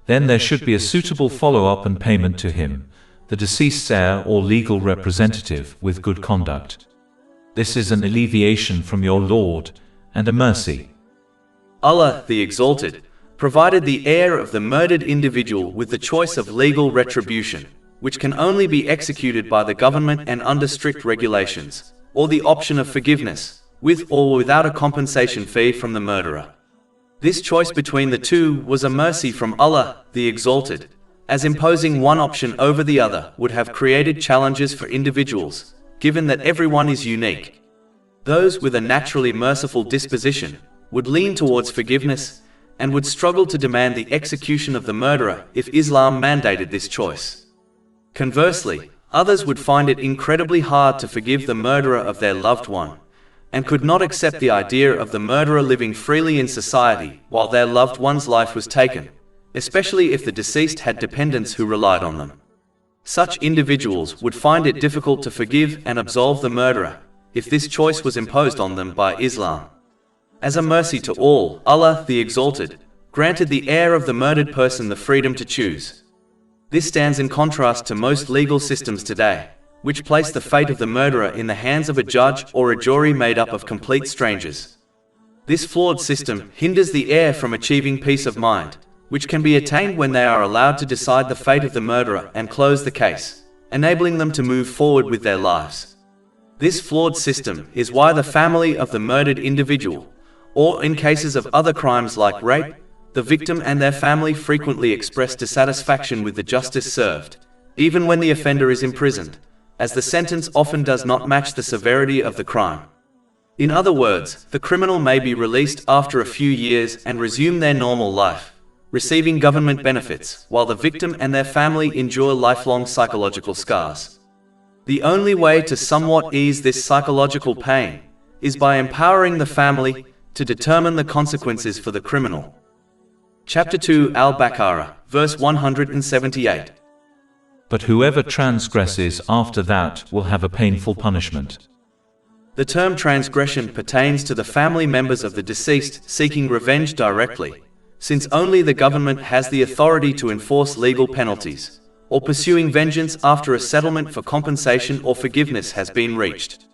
then there should be a suitable follow-up and payment to him, the deceased's heir or legal representative, with good conduct. This is an alleviation from your Lord, and a mercy. Allah, the Exalted, provided the heir of the murdered individual with the choice of legal retribution, which can only be executed by the government and under strict regulations, or the option of forgiveness, with or without a compensation fee from the murderer. This choice between the two was a mercy from Allah, the Exalted, as imposing one option over the other would have created challenges for individuals, given that everyone is unique. Those with a naturally merciful disposition would lean towards forgiveness and would struggle to demand the execution of the murderer if Islam mandated this choice. Conversely, others would find it incredibly hard to forgive the murderer of their loved one, and could not accept the idea of the murderer living freely in society while their loved one's life was taken, especially if the deceased had dependents who relied on them. Such individuals would find it difficult to forgive and absolve the murderer if this choice was imposed on them by Islam. As a mercy to all, Allah, the Exalted, granted the heir of the murdered person the freedom to choose. This stands in contrast to most legal systems today, which place the fate of the murderer in the hands of a judge or a jury made up of complete strangers. This flawed system hinders the heir from achieving peace of mind, which can be attained when they are allowed to decide the fate of the murderer and close the case, enabling them to move forward with their lives. This flawed system is why the family of the murdered individual, or in cases of other crimes like rape, the victim and their family frequently express dissatisfaction with the justice served, even when the offender is imprisoned, as the sentence often does not match the severity of the crime. In other words, the criminal may be released after a few years and resume their normal life, receiving government benefits, while the victim and their family endure lifelong psychological scars. The only way to somewhat ease this psychological pain is by empowering the family to determine the consequences for the criminal. Chapter 2 Al-Baqarah, verse 178. But whoever transgresses after that will have a painful punishment. The term transgression pertains to the family members of the deceased seeking revenge directly, since only the government has the authority to enforce legal penalties, or pursuing vengeance after a settlement for compensation or forgiveness has been reached.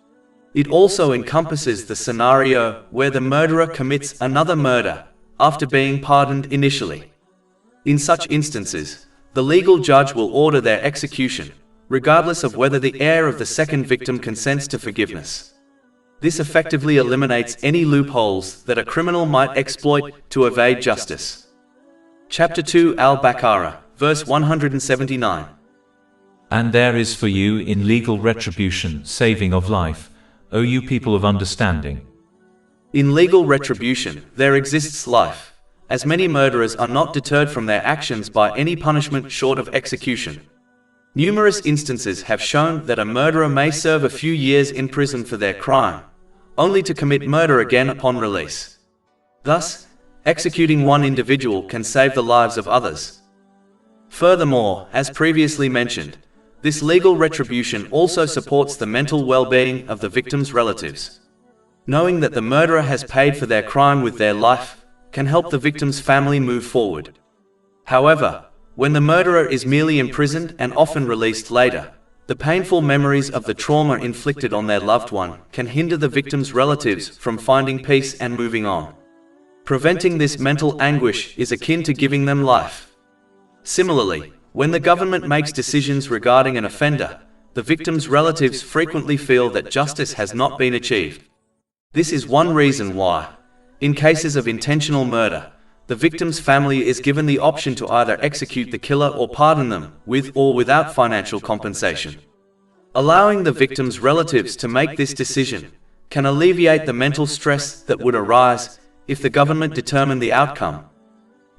It also encompasses the scenario where the murderer commits another murder after being pardoned initially. In such instances, the legal judge will order their execution, regardless of whether the heir of the second victim consents to forgiveness. This effectively eliminates any loopholes that a criminal might exploit to evade justice. Chapter 2 Al-Baqarah, verse 179. And there is for you in legal retribution saving of life, O you people of understanding. In legal retribution, there exists life, as many murderers are not deterred from their actions by any punishment short of execution. Numerous instances have shown that a murderer may serve a few years in prison for their crime, only to commit murder again upon release. Thus, executing one individual can save the lives of others. Furthermore, as previously mentioned, this legal retribution also supports the mental well-being of the victim's relatives. Knowing that the murderer has paid for their crime with their life can help the victim's family move forward. However, when the murderer is merely imprisoned and often released later, the painful memories of the trauma inflicted on their loved one can hinder the victim's relatives from finding peace and moving on. Preventing this mental anguish is akin to giving them life. Similarly, when the government makes decisions regarding an offender, the victim's relatives frequently feel that justice has not been achieved. This is one reason why, in cases of intentional murder, the victim's family is given the option to either execute the killer or pardon them, with or without financial compensation. Allowing the victim's relatives to make this decision can alleviate the mental stress that would arise if the government determined the outcome.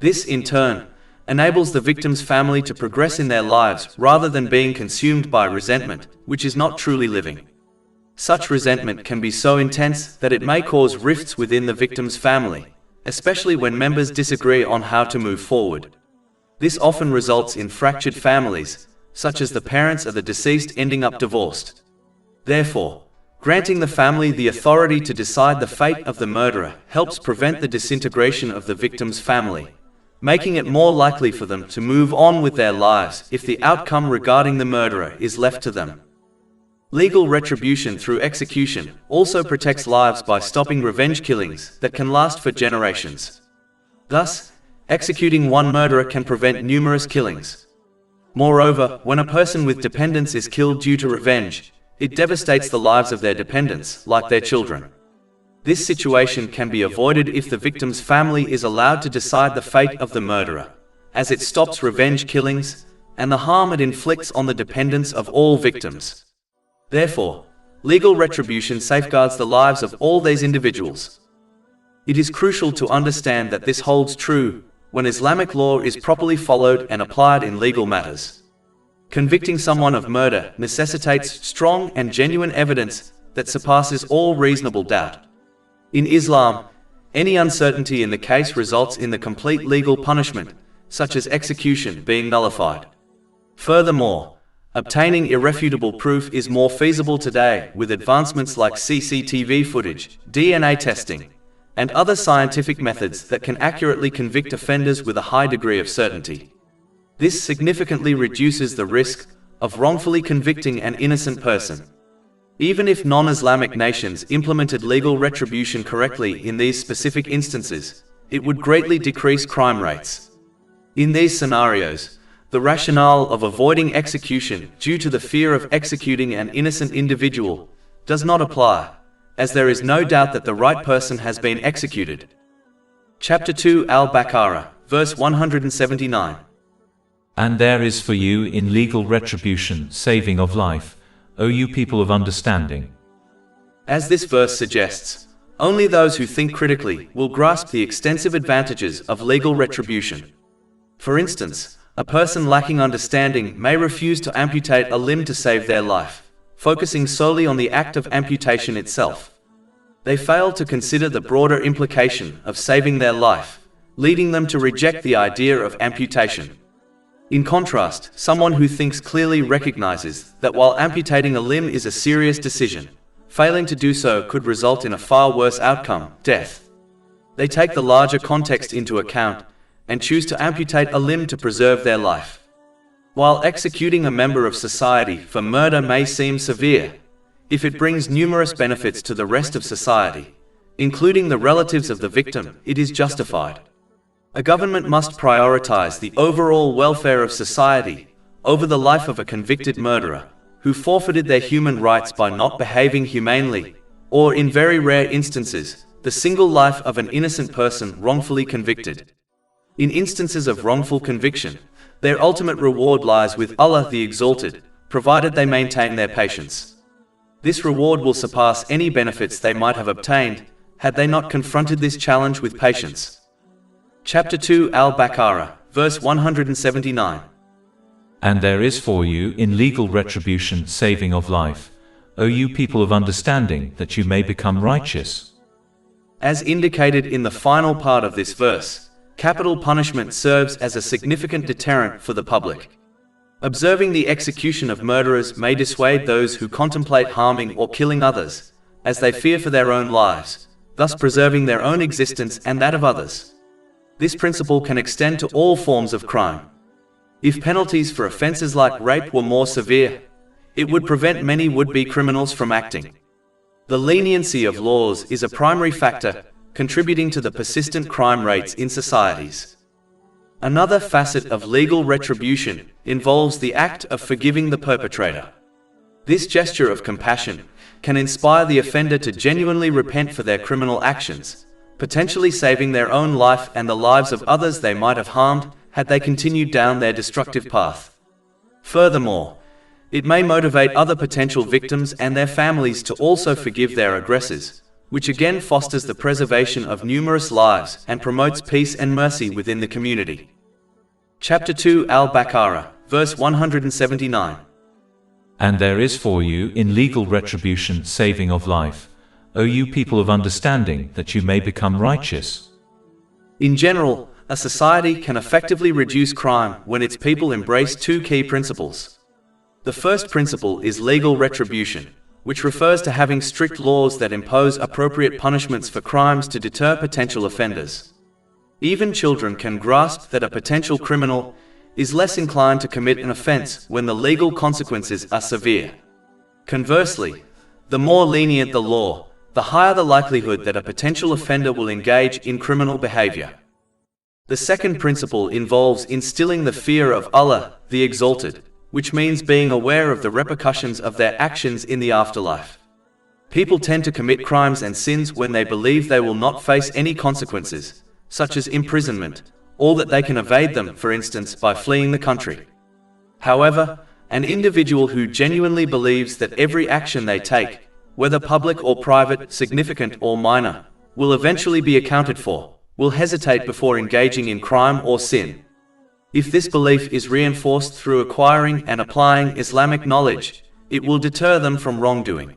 This, in turn, enables the victim's family to progress in their lives rather than being consumed by resentment, which is not truly living. Such resentment can be so intense that it may cause rifts within the victim's family, especially when members disagree on how to move forward. This often results in fractured families, such as the parents of the deceased ending up divorced. Therefore, granting the family the authority to decide the fate of the murderer helps prevent the disintegration of the victim's family, making it more likely for them to move on with their lives if the outcome regarding the murderer is left to them. Legal retribution through execution also protects lives by stopping revenge killings that can last for generations. Thus, executing one murderer can prevent numerous killings. Moreover, when a person with dependents is killed due to revenge, it devastates the lives of their dependents, like their children. This situation can be avoided if the victim's family is allowed to decide the fate of the murderer, as it stops revenge killings and the harm it inflicts on the dependents of all victims. Therefore, legal retribution safeguards the lives of all these individuals. It is crucial to understand that this holds true when Islamic law is properly followed and applied in legal matters. Convicting someone of murder necessitates strong and genuine evidence that surpasses all reasonable doubt. In Islam, any uncertainty in the case results in the complete legal punishment, such as execution, being nullified. Furthermore, obtaining irrefutable proof is more feasible today with advancements like CCTV footage, DNA testing, and other scientific methods that can accurately convict offenders with a high degree of certainty. This significantly reduces the risk of wrongfully convicting an innocent person. Even if non-Islamic nations implemented legal retribution correctly in these specific instances, it would greatly decrease crime rates. In these scenarios, the rationale of avoiding execution due to the fear of executing an innocent individual does not apply, as there is no doubt that the right person has been executed. Chapter 2 Al-Baqarah, verse 179. And there is for you in legal retribution saving of life, O you people of understanding. As this verse suggests, only those who think critically will grasp the extensive advantages of legal retribution. For instance, a person lacking understanding may refuse to amputate a limb to save their life, focusing solely on the act of amputation itself. They fail to consider the broader implication of saving their life, leading them to reject the idea of amputation. In contrast, someone who thinks clearly recognizes that while amputating a limb is a serious decision, failing to do so could result in a far worse outcome, death. They take the larger context into account and choose to amputate a limb to preserve their life. While executing a member of society for murder may seem severe, if it brings numerous benefits to the rest of society, including the relatives of the victim, it is justified. A government must prioritize the overall welfare of society over the life of a convicted murderer, who forfeited their human rights by not behaving humanely, or in very rare instances, the single life of an innocent person wrongfully convicted. In instances of wrongful conviction, their ultimate reward lies with Allah the Exalted, provided they maintain their patience. This reward will surpass any benefits they might have obtained, had they not confronted this challenge with patience. Chapter 2 Al-Baqarah, verse 179. And there is for you in legal retribution saving of life, O you people of understanding, that you may become righteous. As indicated in the final part of this verse, capital punishment serves as a significant deterrent for the public. Observing the execution of murderers may dissuade those who contemplate harming or killing others, as they fear for their own lives, thus preserving their own existence and that of others. This principle can extend to all forms of crime. If penalties for offenses like rape were more severe, it would prevent many would-be criminals from acting. The leniency of laws is a primary factor contributing to the persistent crime rates in societies. Another facet of legal retribution involves the act of forgiving the perpetrator. This gesture of compassion can inspire the offender to genuinely repent for their criminal actions, potentially saving their own life and the lives of others they might have harmed had they continued down their destructive path. Furthermore, it may motivate other potential victims and their families to also forgive their aggressors, which again fosters the preservation of numerous lives and promotes peace and mercy within the community. Chapter 2 Al-Baqarah, verse 179. And there is for you in legal retribution saving of life, O you people of understanding, that you may become righteous. In general, a society can effectively reduce crime when its people embrace two key principles. The first principle is legal retribution, which refers to having strict laws that impose appropriate punishments for crimes to deter potential offenders. Even children can grasp that a potential criminal is less inclined to commit an offense when the legal consequences are severe. Conversely, the more lenient the law, the higher the likelihood that a potential offender will engage in criminal behavior. The second principle involves instilling the fear of Allah, the Exalted, which means being aware of the repercussions of their actions in the afterlife. People tend to commit crimes and sins when they believe they will not face any consequences, such as imprisonment, or that they can evade them, for instance, by fleeing the country. However, an individual who genuinely believes that every action they take, whether public or private, significant or minor, will eventually be accounted for, will hesitate before engaging in crime or sin. If this belief is reinforced through acquiring and applying Islamic knowledge, it will deter them from wrongdoing.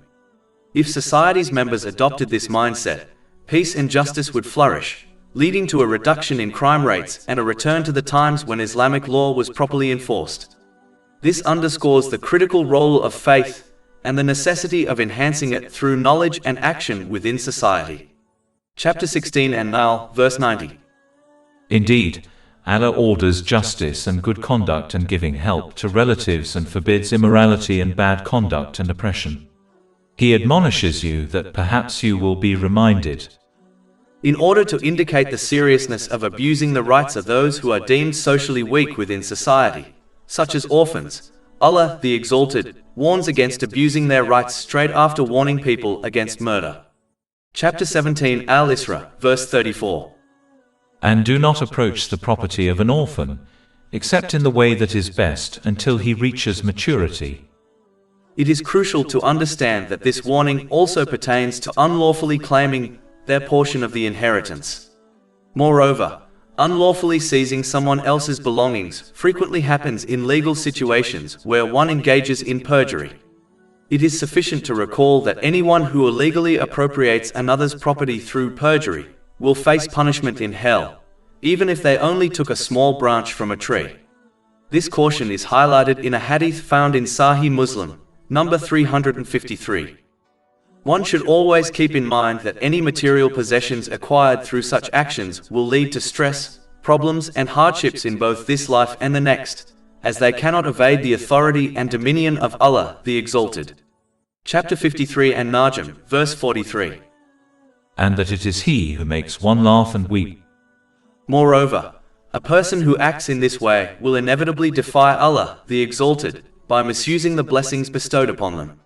If society's members adopted this mindset, peace and justice would flourish, leading to a reduction in crime rates and a return to the times when Islamic law was properly enforced. This underscores the critical role of faith and the necessity of enhancing it through knowledge and action within society. Chapter 16 An-Nahl, verse 90. Indeed, Allah orders justice and good conduct and giving help to relatives and forbids immorality and bad conduct and oppression. He admonishes you that perhaps you will be reminded. In order to indicate the seriousness of abusing the rights of those who are deemed socially weak within society, such as orphans, Allah, the Exalted, warns against abusing their rights straight after warning people against murder. Chapter 17 Al-Isra, verse 34. And do not approach the property of an orphan, except in the way that is best until he reaches maturity. It is crucial to understand that this warning also pertains to unlawfully claiming their portion of the inheritance. Moreover, unlawfully seizing someone else's belongings frequently happens in legal situations where one engages in perjury. It is sufficient to recall that anyone who illegally appropriates another's property through perjury will face punishment in hell, even if they only took a small branch from a tree. This caution is highlighted in a hadith found in Sahih Muslim, number 353. One should always keep in mind that any material possessions acquired through such actions will lead to stress, problems and hardships in both this life and the next, as they cannot evade the authority and dominion of Allah, the Exalted. Chapter 53 and Najm, verse 43. And that it is He who makes one laugh and weep. Moreover, a person who acts in this way will inevitably defy Allah, the Exalted, by misusing the blessings bestowed upon them.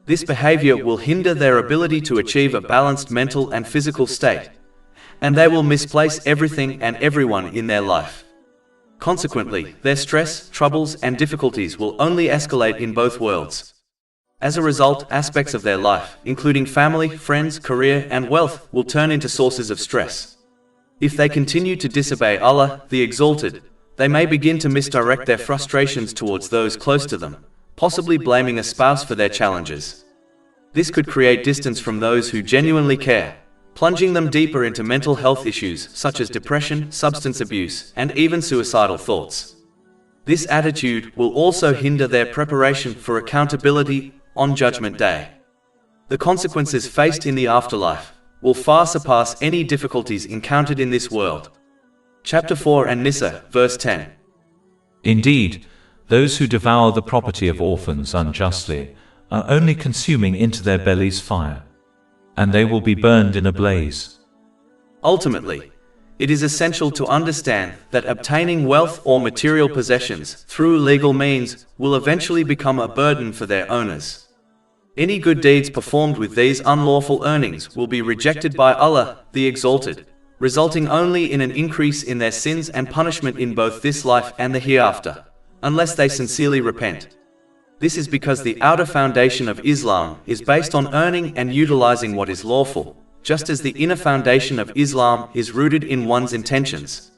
This behavior will hinder their ability to achieve a balanced mental and physical state, and they will misplace everything and everyone in their life. Consequently, their stress, troubles, and difficulties will only escalate in both worlds. As a result, aspects of their life, including family, friends, career, and wealth, will turn into sources of stress. If they continue to disobey Allah, the Exalted, they may begin to misdirect their frustrations towards those close to them, possibly blaming a spouse for their challenges. This could create distance from those who genuinely care, plunging them deeper into mental health issues such as depression, substance abuse, and even suicidal thoughts. This attitude will also hinder their preparation for accountability on Judgment Day. The consequences faced in the afterlife will far surpass any difficulties encountered in this world. Chapter 4 and Nisa, verse 10. Indeed, those who devour the property of orphans unjustly are only consuming into their bellies fire, and they will be burned in a blaze. Ultimately, it is essential to understand that obtaining wealth or material possessions through legal means will eventually become a burden for their owners. Any good deeds performed with these unlawful earnings will be rejected by Allah, the Exalted, resulting only in an increase in their sins and punishment in both this life and the hereafter, unless they sincerely repent. This is because the outer foundation of Islam is based on earning and utilizing what is lawful, just as the inner foundation of Islam is rooted in one's intentions.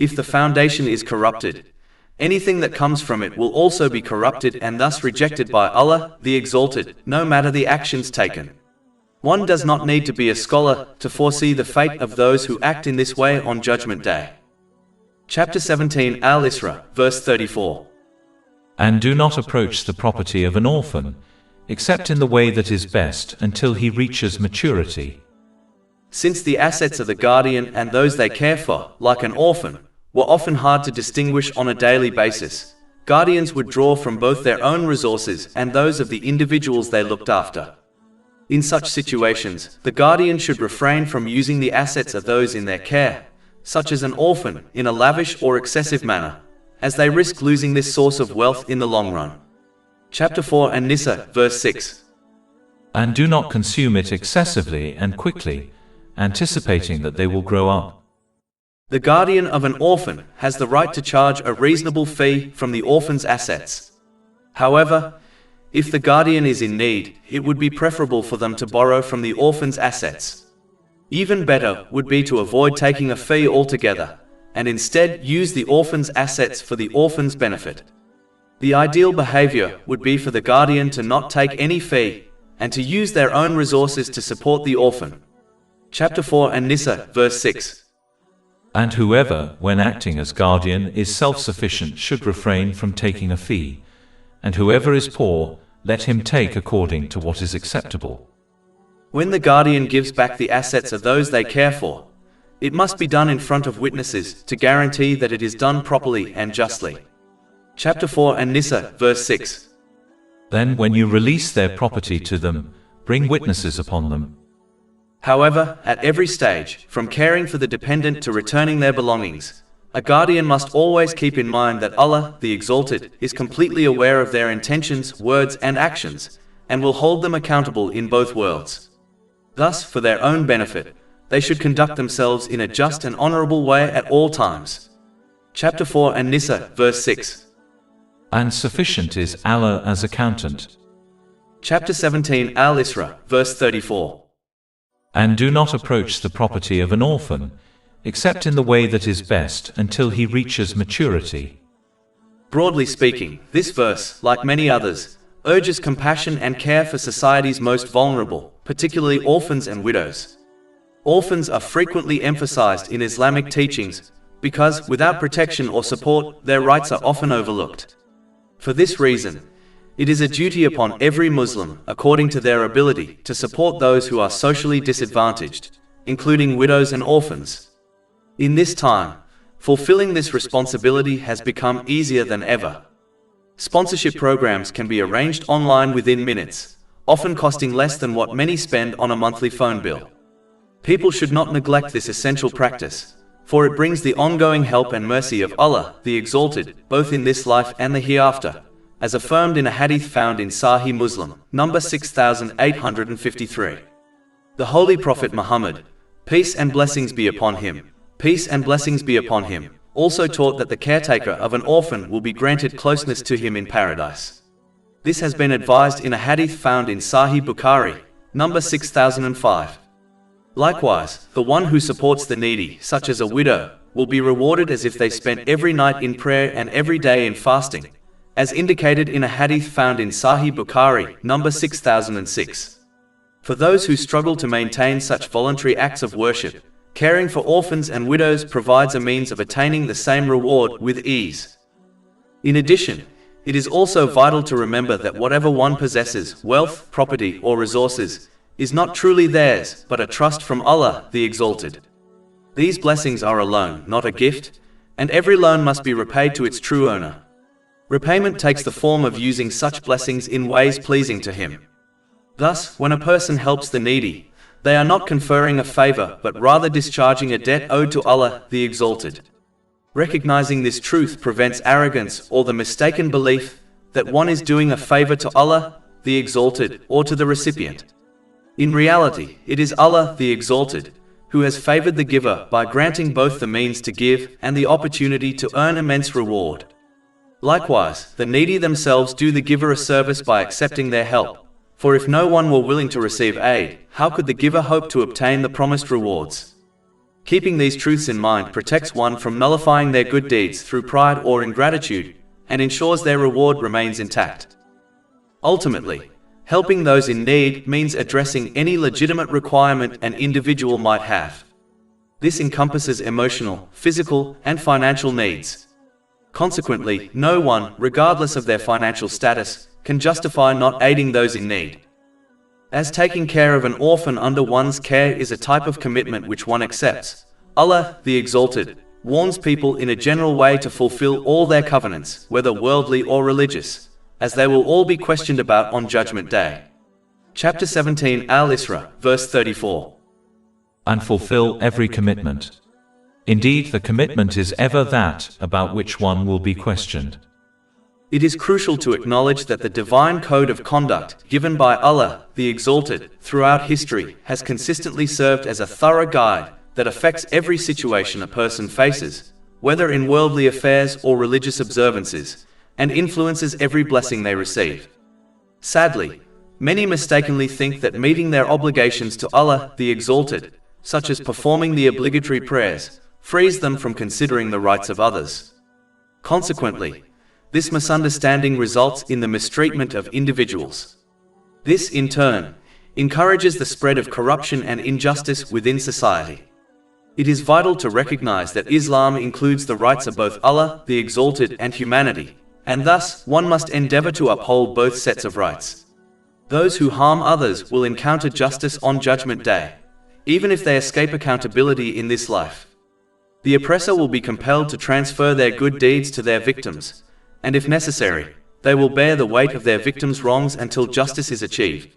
If the foundation is corrupted, anything that comes from it will also be corrupted and thus rejected by Allah, the Exalted, no matter the actions taken. One does not need to be a scholar to foresee the fate of those who act in this way on Judgment Day. Chapter 17 Al-Isra, verse 34. And do not approach the property of an orphan, except in the way that is best until he reaches maturity. Since the assets of the guardian and those they care for, like an orphan, were often hard to distinguish on a daily basis, guardians would draw from both their own resources and those of the individuals they looked after. In such situations, the guardian should refrain from using the assets of those in their care, such as an orphan, in a lavish or excessive manner, as they risk losing this source of wealth in the long run. Chapter 4 and Nisa, verse 6. And do not consume it excessively and quickly, anticipating that they will grow up. The guardian of an orphan has the right to charge a reasonable fee from the orphan's assets. However, if the guardian is in need, it would be preferable for them to borrow from the orphan's assets. Even better would be to avoid taking a fee altogether, and instead use the orphan's assets for the orphan's benefit. The ideal behavior would be for the guardian to not take any fee, and to use their own resources to support the orphan. Chapter 4 and Nisa, verse 6. And whoever, when acting as guardian, is self-sufficient should refrain from taking a fee, and whoever is poor, let him take according to what is acceptable. When the guardian gives back the assets of those they care for, it must be done in front of witnesses to guarantee that it is done properly and justly. Chapter 4 and Nisa, verse 6. Then when you release their property to them, bring witnesses upon them. However, at every stage, from caring for the dependent to returning their belongings, a guardian must always keep in mind that Allah, the Exalted, is completely aware of their intentions, words, and actions, and will hold them accountable in both worlds. Thus, for their own benefit, they should conduct themselves in a just and honorable way at all times. Chapter 4 and Nisa, verse 6. And sufficient is Allah as accountant. Chapter 17 Al-Isra, verse 34. And do not approach the property of an orphan, except in the way that is best until he reaches maturity. Broadly speaking, this verse, like many others, urges compassion and care for society's most vulnerable, particularly orphans and widows. Orphans are frequently emphasized in Islamic teachings because, without protection or support, their rights are often overlooked. For this reason, it is a duty upon every Muslim, according to their ability, to support those who are socially disadvantaged, including widows and orphans. In this time, Fulfilling this responsibility has become easier than ever. Sponsorship programs can be arranged online within minutes, often costing less than what many spend on a monthly phone bill. People should not neglect this essential practice, for it brings the ongoing help and mercy of Allah, the Exalted, both in this life and the hereafter, as affirmed in a hadith found in Sahih Muslim, number 6853. The Holy Prophet Muhammad, peace and blessings be upon him, peace and blessings be upon him, also taught that the caretaker of an orphan will be granted closeness to him in paradise. This has been advised in a hadith found in Sahih Bukhari, number 6005. Likewise, the one who supports the needy, such as a widow, will be rewarded as if they spent every night in prayer and every day in fasting, as indicated in a hadith found in Sahih Bukhari, number 6006. For those who struggle to maintain such voluntary acts of worship, caring for orphans and widows provides a means of attaining the same reward with ease. In addition, it is also vital to remember that whatever one possesses, wealth, property, or resources, is not truly theirs, but a trust from Allah, the Exalted. These blessings are a loan, not a gift, and every loan must be repaid to its true owner. Repayment takes the form of using such blessings in ways pleasing to Him. Thus, when a person helps the needy, they are not conferring a favor, but rather discharging a debt owed to Allah, the Exalted. Recognizing this truth prevents arrogance or the mistaken belief that one is doing a favor to Allah, the Exalted, or to the recipient. In reality, it is Allah, the Exalted, who has favored the giver by granting both the means to give and the opportunity to earn immense reward. Likewise, the needy themselves do the giver a service by accepting their help. For if no one were willing to receive aid, how could the giver hope to obtain the promised rewards? Keeping these truths in mind protects one from nullifying their good deeds through pride or ingratitude, and ensures their reward remains intact. Ultimately, helping those in need means addressing any legitimate requirement an individual might have. This encompasses emotional, physical, and financial needs. Consequently, no one, regardless of their financial status, can justify not aiding those in need. As taking care of an orphan under one's care is a type of commitment which one accepts, Allah, the Exalted, warns people in a general way to fulfill all their covenants, whether worldly or religious, as they will all be questioned about on Judgment Day. Chapter 17 Al-Isra, verse 34. And fulfill every commitment. Indeed, the commitment is ever that about which one will be questioned. It is crucial to acknowledge that the divine code of conduct given by Allah, the Exalted, throughout history has consistently served as a thorough guide that affects every situation a person faces, whether in worldly affairs or religious observances, and influences every blessing they receive. Sadly, many mistakenly think that meeting their obligations to Allah, the Exalted, such as performing the obligatory prayers, frees them from considering the rights of others. Consequently, this misunderstanding results in the mistreatment of individuals. This, in turn, encourages the spread of corruption and injustice within society. It is vital to recognize that Islam includes the rights of both Allah, the Exalted, and humanity, and thus, one must endeavor to uphold both sets of rights. Those who harm others will encounter justice on Judgment Day, even if they escape accountability in this life. The oppressor will be compelled to transfer their good deeds to their victims, and if necessary, they will bear the weight of their victims' wrongs until justice is achieved.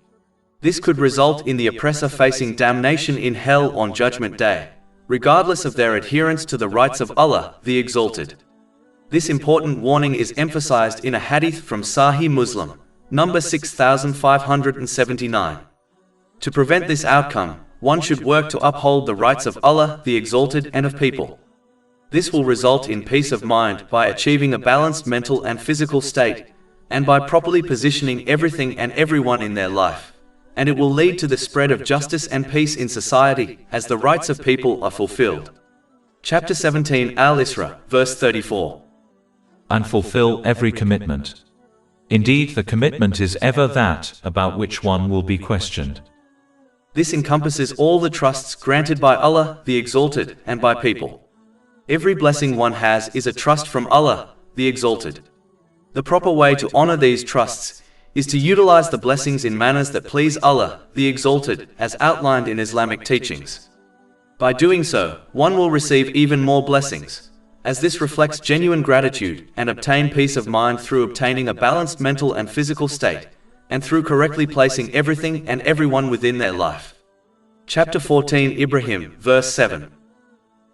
This could result in the oppressor facing damnation in hell on Judgment Day, regardless of their adherence to the rights of Allah, the Exalted. This important warning is emphasized in a hadith from Sahih Muslim, number 6579. To prevent this outcome, one should work to uphold the rights of Allah, the Exalted, and of people. This will result in peace of mind by achieving a balanced mental and physical state, and by properly positioning everything and everyone in their life. And it will lead to the spread of justice and peace in society, as the rights of people are fulfilled. Chapter 17 Al-Isra, verse 34. And fulfill every commitment. Indeed, the commitment is ever that about which one will be questioned. This encompasses all the trusts granted by Allah, the Exalted, and by people. Every blessing one has is a trust from Allah, the Exalted. The proper way to honor these trusts is to utilize the blessings in manners that please Allah, the Exalted, as outlined in Islamic teachings. By doing so, one will receive even more blessings, as this reflects genuine gratitude, and obtain peace of mind through obtaining a balanced mental and physical state, and through correctly placing everything and everyone within their life. Chapter 14 Ibrahim, verse 7.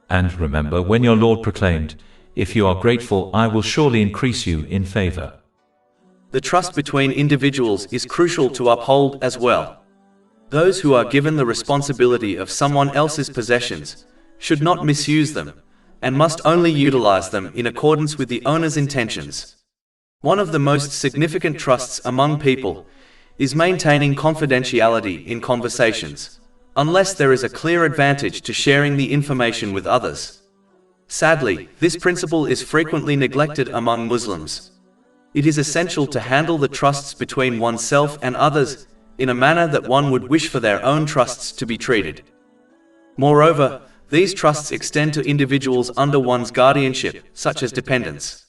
And remember when your Lord proclaimed, "If you are grateful, I will surely increase you in favor." The trust between individuals is crucial to uphold as well. Those who are given the responsibility of someone else's possessions should not misuse them, and must only utilize them in accordance with the owner's intentions. One of the most significant trusts among people is maintaining confidentiality in conversations, unless there is a clear advantage to sharing the information with others. Sadly, this principle is frequently neglected among Muslims. It is essential to handle the trusts between oneself and others in a manner that one would wish for their own trusts to be treated. Moreover, these trusts extend to individuals under one's guardianship, such as dependents.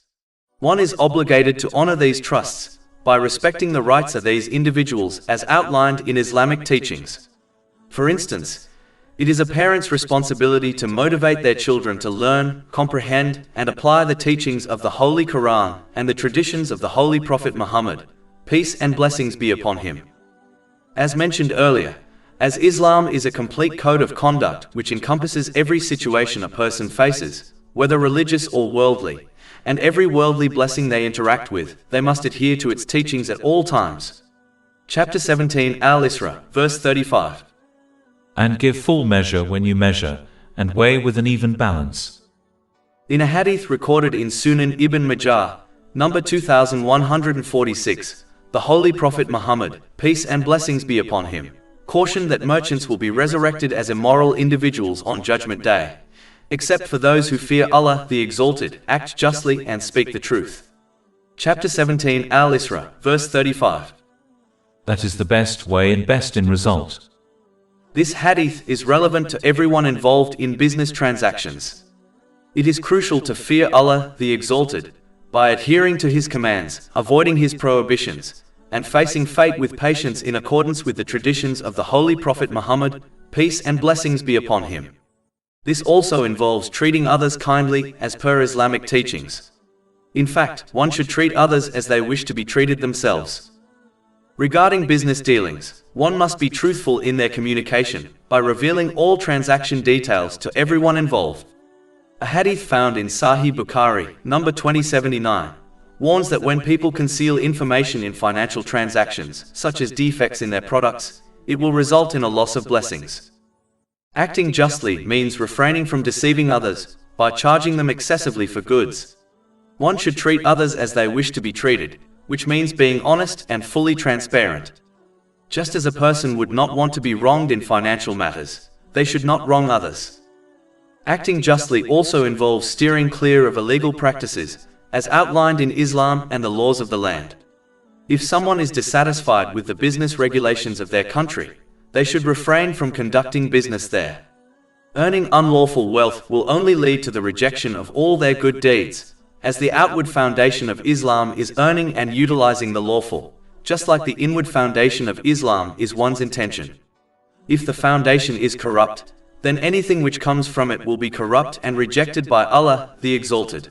One is obligated to honor these trusts by respecting the rights of these individuals as outlined in Islamic teachings. For instance, it is a parent's responsibility to motivate their children to learn, comprehend, and apply the teachings of the Holy Quran and the traditions of the Holy Prophet Muhammad, peace and blessings be upon him. As mentioned earlier, as Islam is a complete code of conduct which encompasses every situation a person faces, whether religious or worldly, and every worldly blessing they interact with, they must adhere to its teachings at all times. Chapter 17 Al-Isra, verse 35. And give full measure when you measure, and weigh with an even balance. In a hadith recorded in Sunan Ibn Majah, number 2146, the Holy Prophet Muhammad, peace and blessings be upon him, cautioned that merchants will be resurrected as immoral individuals on Judgment Day, except for those who fear Allah the Exalted, act justly and speak the truth. Chapter 17 Al-Isra, verse 35. That is the best way and best in result. This hadith is relevant to everyone involved in business transactions. It is crucial to fear Allah the Exalted by adhering to His commands, avoiding His prohibitions, and facing fate with patience in accordance with the traditions of the Holy Prophet Muhammad, peace and blessings be upon him. This also involves treating others kindly as per Islamic teachings. In fact, one should treat others as they wish to be treated themselves. Regarding business dealings, one must be truthful in their communication by revealing all transaction details to everyone involved. A hadith found in Sahih Bukhari, number 2079, warns that when people conceal information in financial transactions, such as defects in their products, it will result in a loss of blessings. Acting justly means refraining from deceiving others by charging them excessively for goods. One should treat others as they wish to be treated, which means being honest and fully transparent. Just as a person would not want to be wronged in financial matters, they should not wrong others. Acting justly also involves steering clear of illegal practices, as outlined in Islam and the laws of the land. If someone is dissatisfied with the business regulations of their country, they should refrain from conducting business there. Earning unlawful wealth will only lead to the rejection of all their good deeds, as the outward foundation of Islam is earning and utilizing the lawful, just like the inward foundation of Islam is one's intention. If the foundation is corrupt, then anything which comes from it will be corrupt and rejected by Allah the Exalted.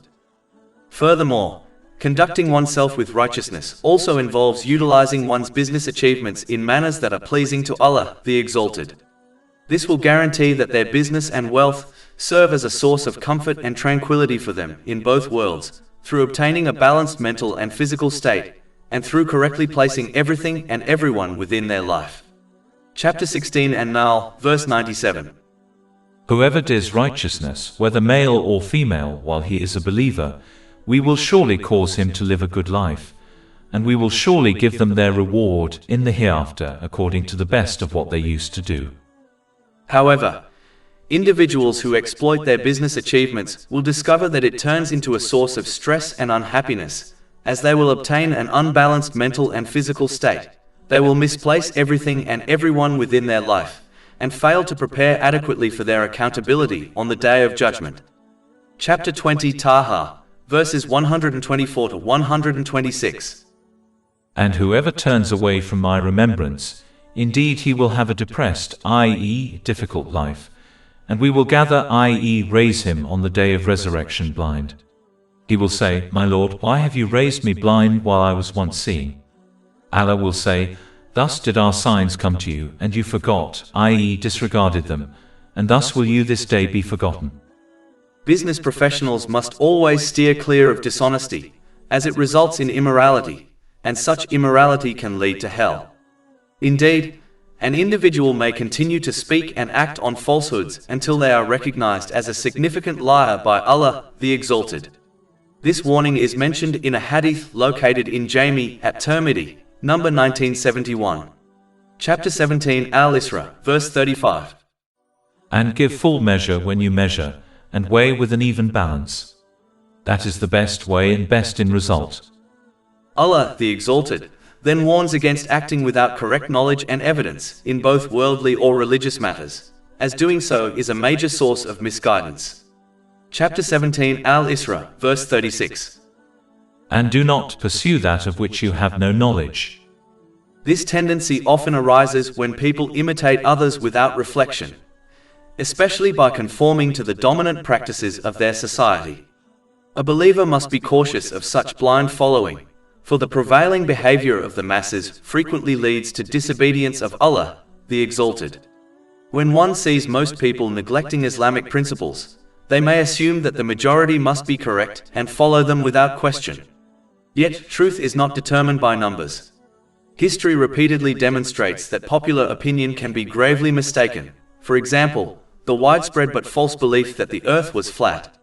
Furthermore, conducting oneself with righteousness also involves utilizing one's business achievements in manners that are pleasing to Allah the Exalted. This will guarantee that their business and wealth serve as a source of comfort and tranquility for them in both worlds, through obtaining a balanced mental and physical state, and through correctly placing everything and everyone within their life. Chapter 16 An-Nahl, verse 97. Whoever does righteousness, whether male or female, while he is a believer, we will surely cause him to live a good life, and we will surely give them their reward in the hereafter according to the best of what they used to do. However, individuals who exploit their business achievements will discover that it turns into a source of stress and unhappiness, as they will obtain an unbalanced mental and physical state. They will misplace everything and everyone within their life, and fail to prepare adequately for their accountability on the Day of Judgment. Chapter 20 Taha, verses 124 to 126. And whoever turns away from my remembrance, indeed he will have a depressed, i.e., difficult life, and we will gather, i.e., raise him on the day of resurrection blind. He will say, My Lord, why have you raised me blind while I was once seeing? Allah will say, Thus did our signs come to you, and you forgot, i.e., disregarded them, and thus will you this day be forgotten. Business professionals must always steer clear of dishonesty, as it results in immorality, and such immorality can lead to hell. Indeed, an individual may continue to speak and act on falsehoods until they are recognized as a significant liar by Allah, the Exalted. This warning is mentioned in a hadith located in Jami at Tirmidhi, number 1971. Chapter 17 Al-Isra, verse 35. And give full measure when you measure, and weigh with an even balance. That is the best way and best in result. Allah, the Exalted, then warns against acting without correct knowledge and evidence in both worldly or religious matters, as doing so is a major source of misguidance. Chapter 17 Al-Isra, verse 36. And do not pursue that of which you have no knowledge. This tendency often arises when people imitate others without reflection, especially by conforming to the dominant practices of their society. A believer must be cautious of such blind following, for the prevailing behavior of the masses frequently leads to disobedience of Allah, the Exalted. When one sees most people neglecting Islamic principles, they may assume that the majority must be correct and follow them without question. Yet, truth is not determined by numbers. History repeatedly demonstrates that popular opinion can be gravely mistaken. For example, the widespread but false belief that the earth was flat.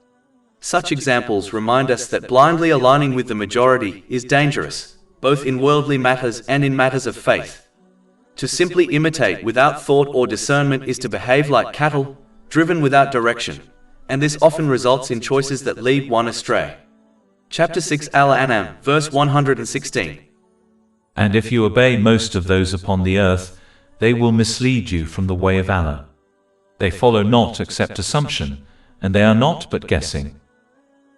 Such examples remind us that blindly aligning with the majority is dangerous, both in worldly matters and in matters of faith. To simply imitate without thought or discernment is to behave like cattle, driven without direction, and this often results in choices that lead one astray. Chapter 6 Al-An'am, verse 116. And if you obey most of those upon the earth, they will mislead you from the way of Allah. They follow not except assumption, and they are not but guessing.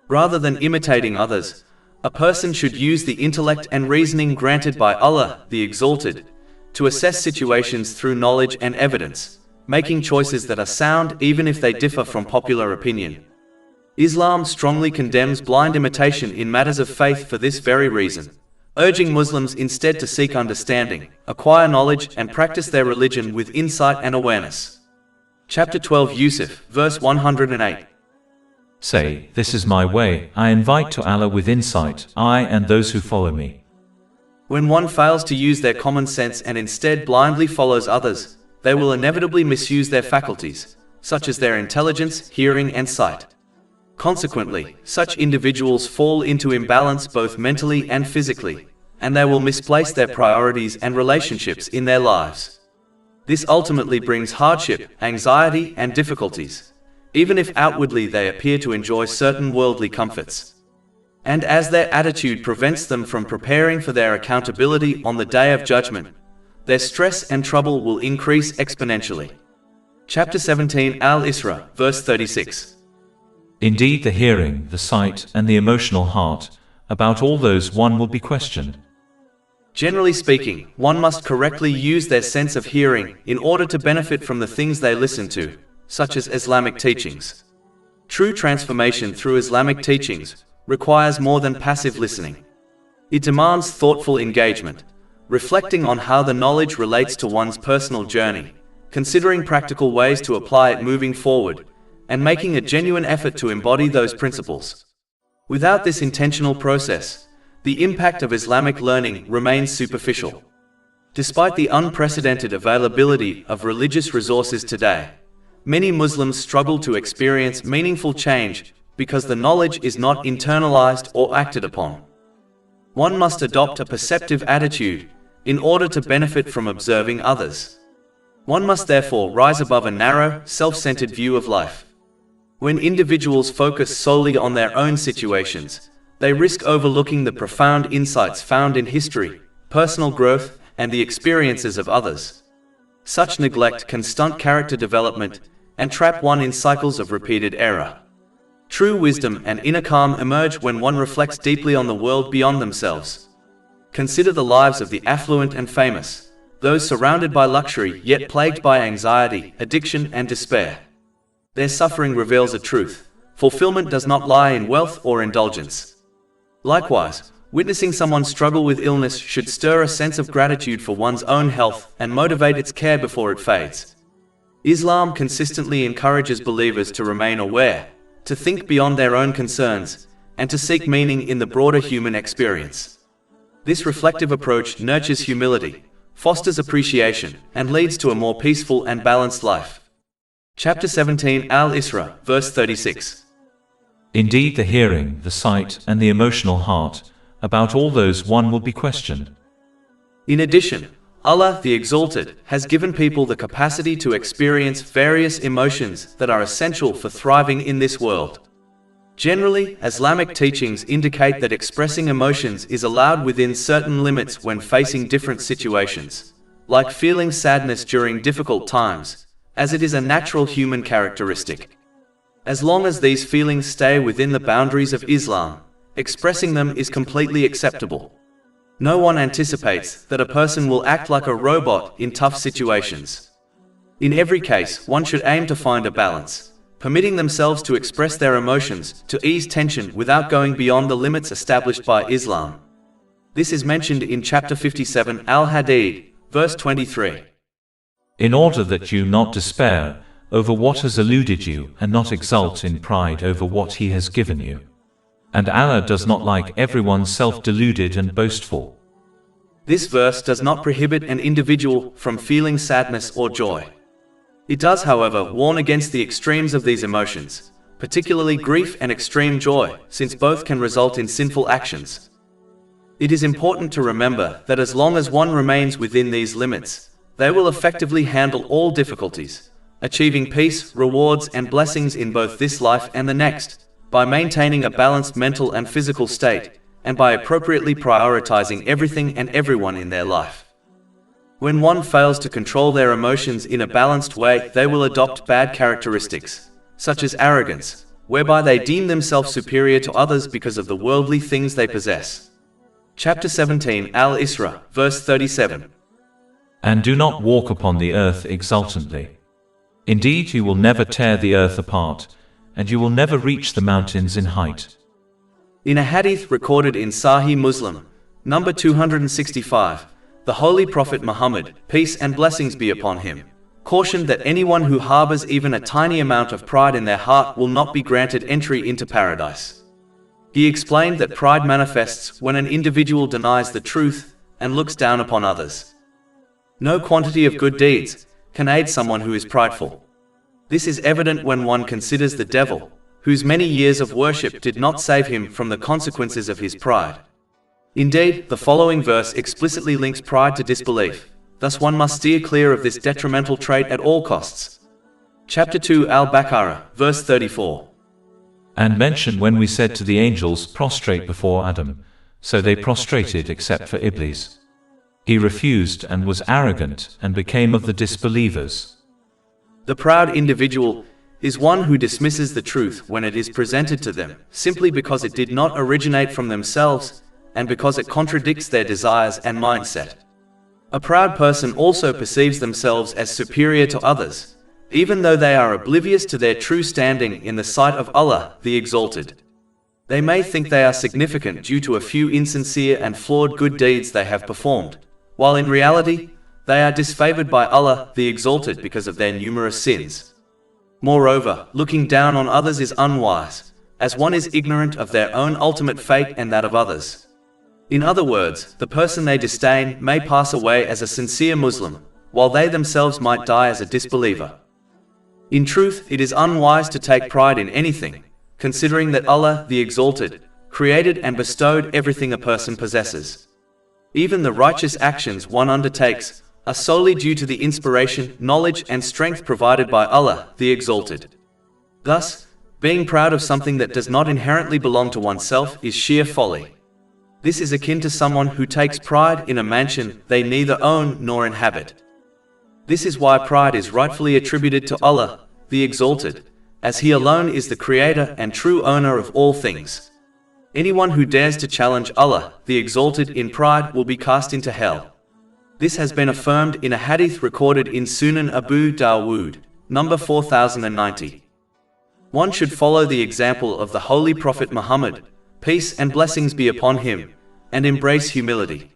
Rather than imitating others, a person should use the intellect and reasoning granted by Allah, the Exalted, to assess situations through knowledge and evidence, making choices that are sound even if they differ from popular opinion. Islam strongly condemns blind imitation in matters of faith for this very reason, urging Muslims instead to seek understanding, acquire knowledge and practice their religion with insight and awareness. Chapter 12 Yusuf, verse 108. Say, this is my way, I invite to Allah with insight, I and those who follow me. When one fails to use their common sense and instead blindly follows others, they will inevitably misuse their faculties, such as their intelligence, hearing and sight. Consequently, such individuals fall into imbalance both mentally and physically, and they will misplace their priorities and relationships in their lives. This ultimately brings hardship, anxiety and difficulties, even if outwardly they appear to enjoy certain worldly comforts. And as their attitude prevents them from preparing for their accountability on the Day of Judgment, their stress and trouble will increase exponentially. Chapter 17 Al-Isra, verse 36. Indeed, the hearing, the sight, and the emotional heart, about all those one will be questioned. Generally speaking, one must correctly use their sense of hearing in order to benefit from the things they listen to, such as Islamic teachings. True transformation through Islamic teachings requires more than passive listening. It demands thoughtful engagement, reflecting on how the knowledge relates to one's personal journey, considering practical ways to apply it moving forward, and making a genuine effort to embody those principles. Without this intentional process, the impact of Islamic learning remains superficial. Despite the unprecedented availability of religious resources today, many Muslims struggle to experience meaningful change because the knowledge is not internalized or acted upon. One must adopt a perceptive attitude in order to benefit from observing others. One must therefore rise above a narrow, self-centered view of life. When individuals focus solely on their own situations, they risk overlooking the profound insights found in history, personal growth, and the experiences of others. Such neglect can stunt character development and trap one in cycles of repeated error. True wisdom and inner calm emerge when one reflects deeply on the world beyond themselves. Consider the lives of the affluent and famous, those surrounded by luxury yet plagued by anxiety, addiction, and despair. Their suffering reveals a truth: fulfillment does not lie in wealth or indulgence. Likewise, witnessing someone struggle with illness should stir a sense of gratitude for one's own health and motivate its care before it fades. Islam consistently encourages believers to remain aware, to think beyond their own concerns, and to seek meaning in the broader human experience. This reflective approach nurtures humility, fosters appreciation, and leads to a more peaceful and balanced life. Chapter 17 Al-Isra, verse 36. Indeed, the hearing, the sight, and the emotional heart, about all those one will be questioned. In addition, Allah the Exalted has given people the capacity to experience various emotions that are essential for thriving in this world. Generally, Islamic teachings indicate that expressing emotions is allowed within certain limits when facing different situations, like feeling sadness during difficult times, as it is a natural human characteristic. As long as these feelings stay within the boundaries of Islam, expressing them is completely acceptable. No one anticipates that a person will act like a robot in tough situations. In every case, one should aim to find a balance, permitting themselves to express their emotions to ease tension without going beyond the limits established by Islam. This is mentioned in chapter 57 Al-Hadid, verse 23. In order that you not despair over what has eluded you and not exult in pride over what He has given you. And Allah does not like everyone self-deluded and boastful. This verse does not prohibit an individual from feeling sadness or joy. It does, however, warn against the extremes of these emotions, particularly grief and extreme joy, since both can result in sinful actions. It is important to remember that as long as one remains within these limits, they will effectively handle all difficulties, achieving peace, rewards, and blessings in both this life and the next, by maintaining a balanced mental and physical state, and by appropriately prioritizing everything and everyone in their life. When one fails to control their emotions in a balanced way, they will adopt bad characteristics, such as arrogance, whereby they deem themselves superior to others because of the worldly things they possess. Chapter 17 Al-Isra, verse 37. And do not walk upon the earth exultantly. Indeed, you will never tear the earth apart, and you will never reach the mountains in height. In a hadith recorded in Sahih Muslim, number 265, the Holy Prophet Muhammad, peace and blessings be upon him, cautioned that anyone who harbors even a tiny amount of pride in their heart will not be granted entry into paradise. He explained that pride manifests when an individual denies the truth and looks down upon others. No quantity of good deeds can aid someone who is prideful. This is evident when one considers the devil, whose many years of worship did not save him from the consequences of his pride. Indeed, the following verse explicitly links pride to disbelief, thus one must steer clear of this detrimental trait at all costs. Chapter 2 Al-Baqarah, verse 34. And mention when we said to the angels, prostrate before Adam, so they prostrated except for Iblis. He refused and was arrogant and became of the disbelievers. The proud individual is one who dismisses the truth when it is presented to them, simply because it did not originate from themselves and because it contradicts their desires and mindset. A proud person also perceives themselves as superior to others, even though they are oblivious to their true standing in the sight of Allah, the Exalted. They may think they are significant due to a few insincere and flawed good deeds they have performed, while in reality, they are disfavored by Allah, the Exalted, because of their numerous sins. Moreover, looking down on others is unwise, as one is ignorant of their own ultimate fate and that of others. In other words, the person they disdain may pass away as a sincere Muslim, while they themselves might die as a disbeliever. In truth, it is unwise to take pride in anything, considering that Allah, the Exalted, created and bestowed everything a person possesses. Even the righteous actions one undertakes are solely due to the inspiration, knowledge, and strength provided by Allah, the Exalted. Thus, being proud of something that does not inherently belong to oneself is sheer folly. This is akin to someone who takes pride in a mansion they neither own nor inhabit. This is why pride is rightfully attributed to Allah, the Exalted, as He alone is the creator and true owner of all things. Anyone who dares to challenge Allah, the Exalted, in pride will be cast into hell. This has been affirmed in a hadith recorded in Sunan Abu Dawood, number 4090. One should follow the example of the Holy Prophet Muhammad, peace and blessings be upon him, and embrace humility.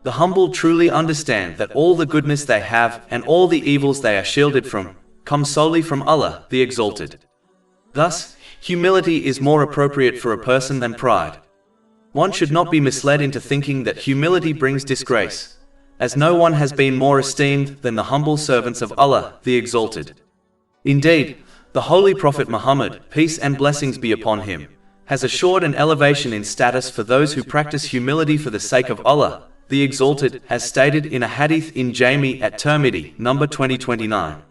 The humble truly understand that all the goodness they have and all the evils they are shielded from come solely from Allah, the Exalted. Thus, humility is more appropriate for a person than pride. One should not be misled into thinking that humility brings disgrace, as no one has been more esteemed than the humble servants of Allah, the Exalted. Indeed, the Holy Prophet Muhammad, peace and blessings be upon him, has assured an elevation in status for those who practice humility for the sake of Allah, the Exalted, as stated in a hadith in Jami at Tirmidhi, number 2029.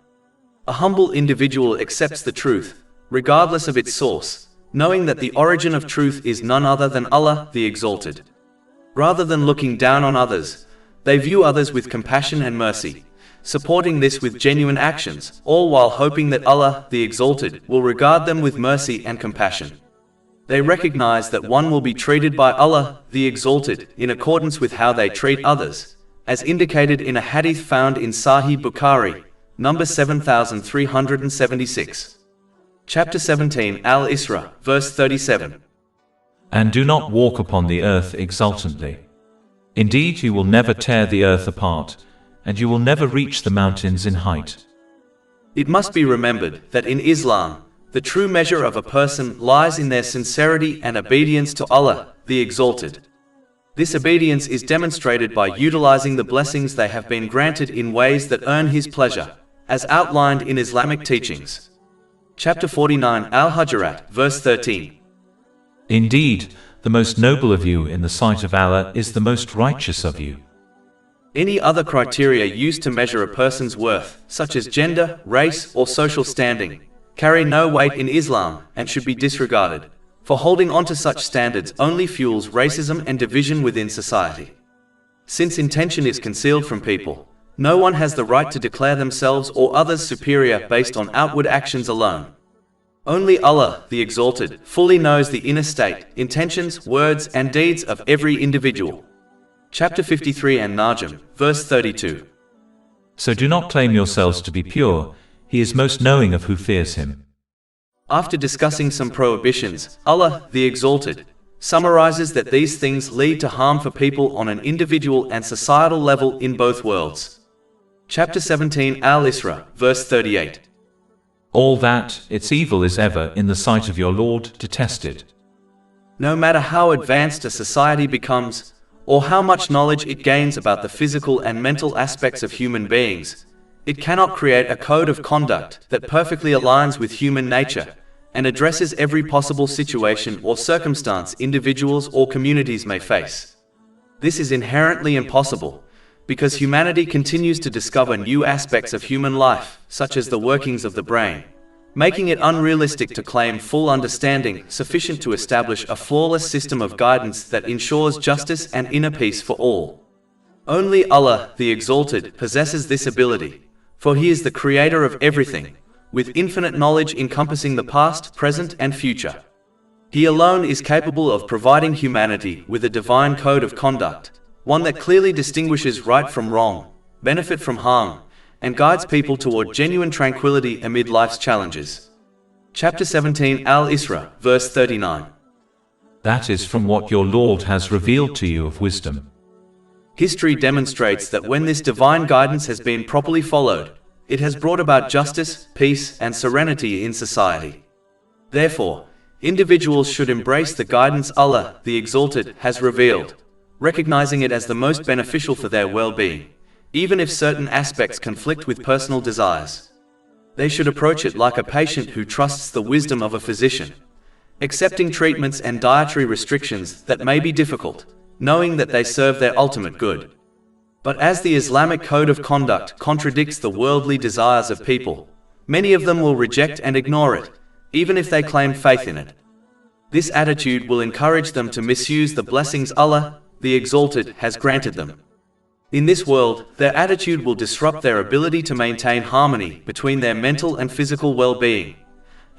A humble individual accepts the truth, regardless of its source, knowing that the origin of truth is none other than Allah, the Exalted. Rather than looking down on others, they view others with compassion and mercy, supporting this with genuine actions, all while hoping that Allah, the Exalted, will regard them with mercy and compassion. They recognize that one will be treated by Allah, the Exalted, in accordance with how they treat others, as indicated in a hadith found in Sahih Bukhari, number 7376. Chapter 17, Al-Isra, verse 37. And do not walk upon the earth exultantly. Indeed, you will never tear the earth apart, and you will never reach the mountains in height. It must be remembered that in Islam, the true measure of a person lies in their sincerity and obedience to Allah, the Exalted. This obedience is demonstrated by utilizing the blessings they have been granted in ways that earn His pleasure, as outlined in Islamic teachings. Chapter 49, Al-Hujurat, verse 13. Indeed, the most noble of you in the sight of Allah is the most righteous of you. Any other criteria used to measure a person's worth, such as gender, race, or social standing, carry no weight in Islam and should be disregarded, for holding on to such standards only fuels racism and division within society. Since intention is concealed from people, no one has the right to declare themselves or others superior based on outward actions alone. Only Allah, the Exalted, fully knows the inner state, intentions, words, and deeds of every individual. Chapter 53 An-Najm, verse 32. So do not claim yourselves to be pure, He is most knowing of who fears Him. After discussing some prohibitions, Allah, the Exalted, summarizes that these things lead to harm for people on an individual and societal level in both worlds. Chapter 17 Al-Isra, verse 38. All that, its evil is ever in the sight of your Lord detested. No matter how advanced a society becomes, or how much knowledge it gains about the physical and mental aspects of human beings, it cannot create a code of conduct that perfectly aligns with human nature and addresses every possible situation or circumstance individuals or communities may face. This is inherently impossible, because humanity continues to discover new aspects of human life, such as the workings of the brain, making it unrealistic to claim full understanding sufficient to establish a flawless system of guidance that ensures justice and inner peace for all. Only Allah, the Exalted, possesses this ability, for He is the creator of everything, with infinite knowledge encompassing the past, present, and future. He alone is capable of providing humanity with a divine code of conduct, one that clearly distinguishes right from wrong, benefit from harm, and guides people toward genuine tranquility amid life's challenges. Chapter 17 Al-Isra, verse 39. That is from what your Lord has revealed to you of wisdom. History demonstrates that when this divine guidance has been properly followed, it has brought about justice, peace, and serenity in society. Therefore, individuals should embrace the guidance Allah, the Exalted, has revealed, recognizing it as the most beneficial for their well-being, even if certain aspects conflict with personal desires. They should approach it like a patient who trusts the wisdom of a physician, accepting treatments and dietary restrictions that may be difficult, knowing that they serve their ultimate good. But as the Islamic code of conduct contradicts the worldly desires of people, many of them will reject and ignore it, even if they claim faith in it. This attitude will encourage them to misuse the blessings Allah, the Exalted, has granted them. In this world, their attitude will disrupt their ability to maintain harmony between their mental and physical well-being,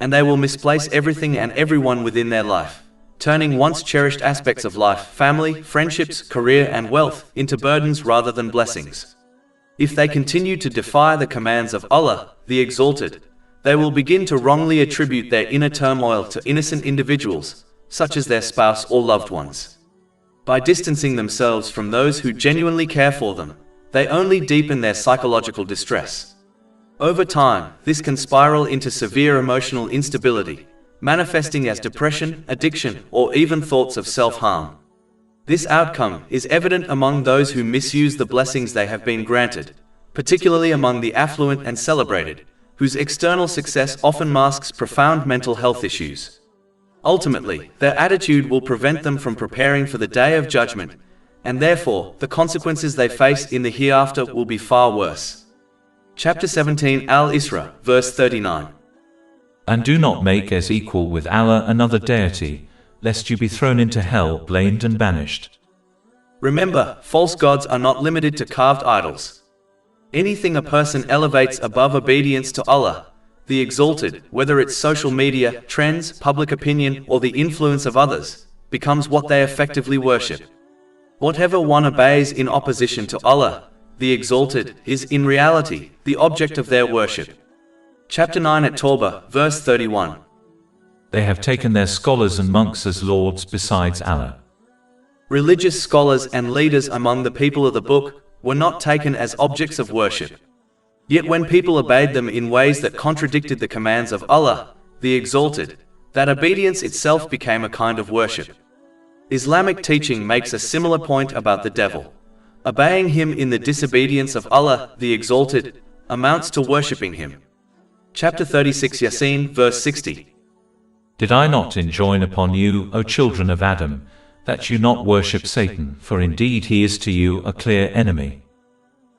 and they will misplace everything and everyone within their life, turning once cherished aspects of life, family, friendships, career, and wealth, into burdens rather than blessings. If they continue to defy the commands of Allah, the Exalted, they will begin to wrongly attribute their inner turmoil to innocent individuals, such as their spouse or loved ones. By distancing themselves from those who genuinely care for them, they only deepen their psychological distress. Over time, this can spiral into severe emotional instability, manifesting as depression, addiction, or even thoughts of self-harm. This outcome is evident among those who misuse the blessings they have been granted, particularly among the affluent and celebrated, whose external success often masks profound mental health issues. Ultimately, their attitude will prevent them from preparing for the day of judgment, and therefore, the consequences they face in the hereafter will be far worse. Chapter 17 Al-Isra, verse 39. And do not make as equal with Allah another deity, lest you be thrown into hell, blamed and banished. Remember, false gods are not limited to carved idols. Anything a person elevates above obedience to Allah, the Exalted, whether it's social media, trends, public opinion, or the influence of others, becomes what they effectively worship. Whatever one obeys in opposition to Allah, the Exalted, is in reality the object of their worship. Chapter 9 at Tawbah, verse 31. They have taken their scholars and monks as lords besides Allah. Religious scholars and leaders among the people of the book were not taken as objects of worship. Yet when people obeyed them in ways that contradicted the commands of Allah, the Exalted, that obedience itself became a kind of worship. Islamic teaching makes a similar point about the devil. Obeying him in the disobedience of Allah, the Exalted, amounts to worshipping him. Chapter 36 Yasin, verse 60. Did I not enjoin upon you, O children of Adam, that you not worship Satan, for indeed he is to you a clear enemy?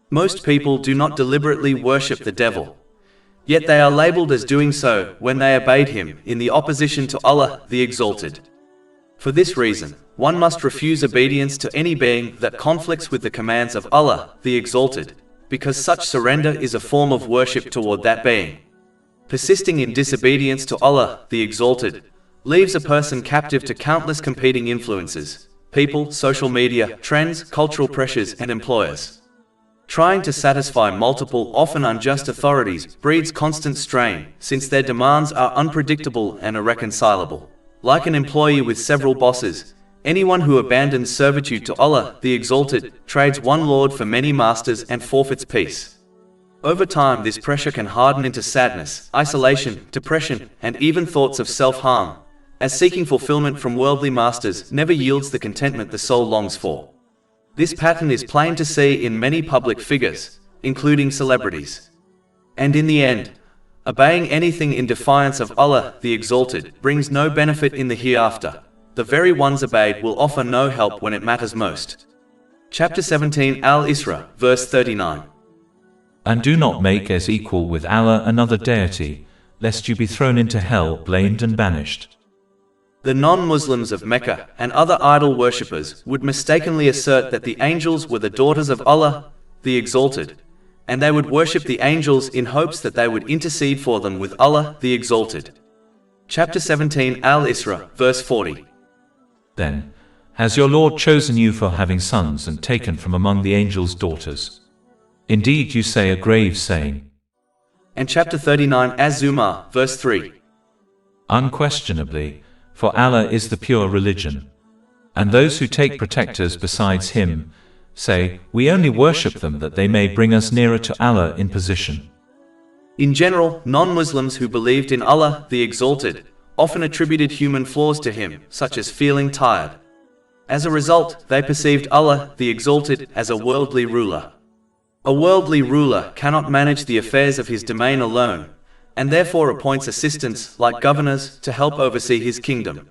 Most people do not deliberately worship the devil, yet they are labeled as doing so when they obeyed him in the opposition to Allah, the Exalted. For this reason, one must refuse obedience to any being that conflicts with the commands of Allah, the Exalted, because such surrender is a form of worship toward that being. Persisting in disobedience to Allah, the Exalted, leaves a person captive to countless competing influences, people, social media, trends, cultural pressures, and employers. Trying to satisfy multiple, often unjust authorities breeds constant strain, since their demands are unpredictable and irreconcilable. Like an employee with several bosses, anyone who abandons servitude to Allah, the Exalted, trades one Lord for many masters and forfeits peace. Over time, this pressure can harden into sadness, isolation, depression, and even thoughts of self-harm, as seeking fulfillment from worldly masters never yields the contentment the soul longs for. This pattern is plain to see in many public figures, including celebrities. And in the end, obeying anything in defiance of Allah, the Exalted, brings no benefit in the hereafter. The very ones obeyed will offer no help when it matters most. Chapter 17 Al-Isra, verse 39. And do not make as equal with Allah another deity, lest you be thrown into hell, blamed and banished. The non-Muslims of Mecca and other idol worshippers would mistakenly assert that the angels were the daughters of Allah, the Exalted, and they would worship the angels in hopes that they would intercede for them with Allah, the Exalted. Chapter 17 Al-Isra, verse 40. Then, has your Lord chosen you for having sons and taken from among the angels daughters? Indeed you say a grave saying. And chapter 39 Az-Zumar, verse 3. Unquestionably, for Allah is the pure religion. And those who take protectors besides Him, say, we only worship them that they may bring us nearer to Allah in position. In general, non-Muslims who believed in Allah, the Exalted, often attributed human flaws to Him, such as feeling tired. As a result, they perceived Allah, the Exalted, as a worldly ruler. A worldly ruler cannot manage the affairs of his domain alone, and therefore appoints assistants, like governors, to help oversee his kingdom.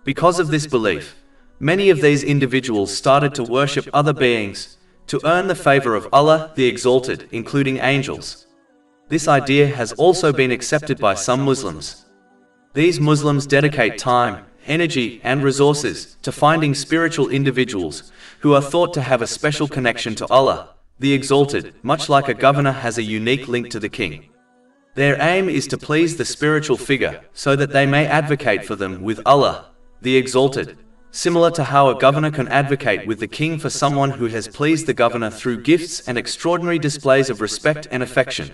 Because of this belief, many of these individuals started to worship other beings, to earn the favor of Allah, the Exalted, including angels. This idea has also been accepted by some Muslims. These Muslims dedicate time, energy, and resources to finding spiritual individuals who are thought to have a special connection to Allah, the Exalted, much like a governor has a unique link to the king. Their aim is to please the spiritual figure so that they may advocate for them with Allah, the Exalted, similar to how a governor can advocate with the king for someone who has pleased the governor through gifts and extraordinary displays of respect and affection.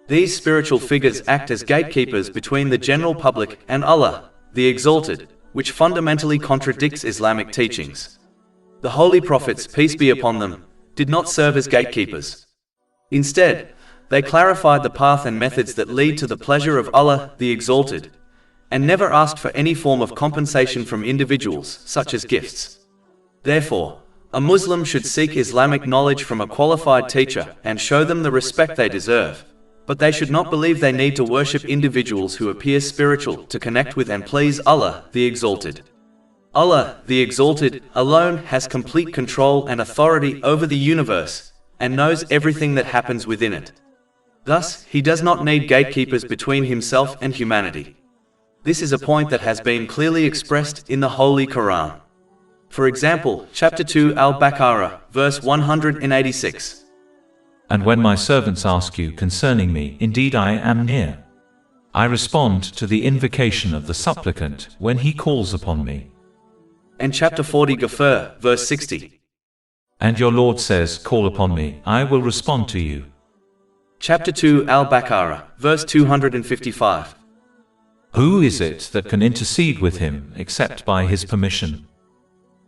These spiritual figures act as gatekeepers between the general public and Allah, the Exalted, which fundamentally contradicts Islamic teachings. The Holy Prophets, peace be upon them, did not serve as gatekeepers. Instead, they clarified the path and methods that lead to the pleasure of Allah, the Exalted, and never asked for any form of compensation from individuals, such as gifts. Therefore, a Muslim should seek Islamic knowledge from a qualified teacher and show them the respect they deserve, but they should not believe they need to worship individuals who appear spiritual to connect with and please Allah, the Exalted. Allah, the Exalted, alone has complete control and authority over the universe and knows everything that happens within it. Thus, He does not need gatekeepers between Himself and humanity. This is a point that has been clearly expressed in the Holy Quran. For example, chapter 2 Al-Baqarah, verse 186. And when my servants ask you concerning me, indeed I am near. I respond to the invocation of the supplicant when he calls upon me. And chapter 40 Ghafir, verse 60. And your Lord says, call upon me, I will respond to you. Chapter 2 Al-Baqarah, verse 255. Who is it that can intercede with him except by his permission?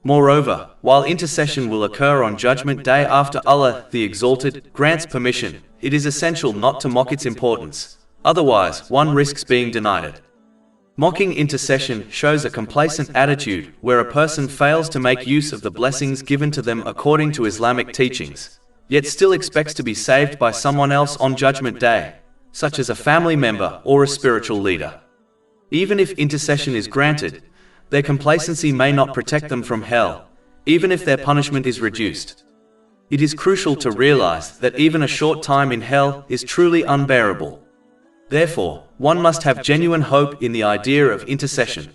Moreover, while intercession will occur on Judgment Day after Allah, the Exalted, grants permission, it is essential not to mock its importance, otherwise one risks being denied it. Mocking intercession shows a complacent attitude where a person fails to make use of the blessings given to them according to Islamic teachings, yet still expects to be saved by someone else on Judgment Day, such as a family member or a spiritual leader. Even if intercession is granted, their complacency may not protect them from hell, even if their punishment is reduced. It is crucial to realize that even a short time in hell is truly unbearable. Therefore, one must have genuine hope in the idea of intercession.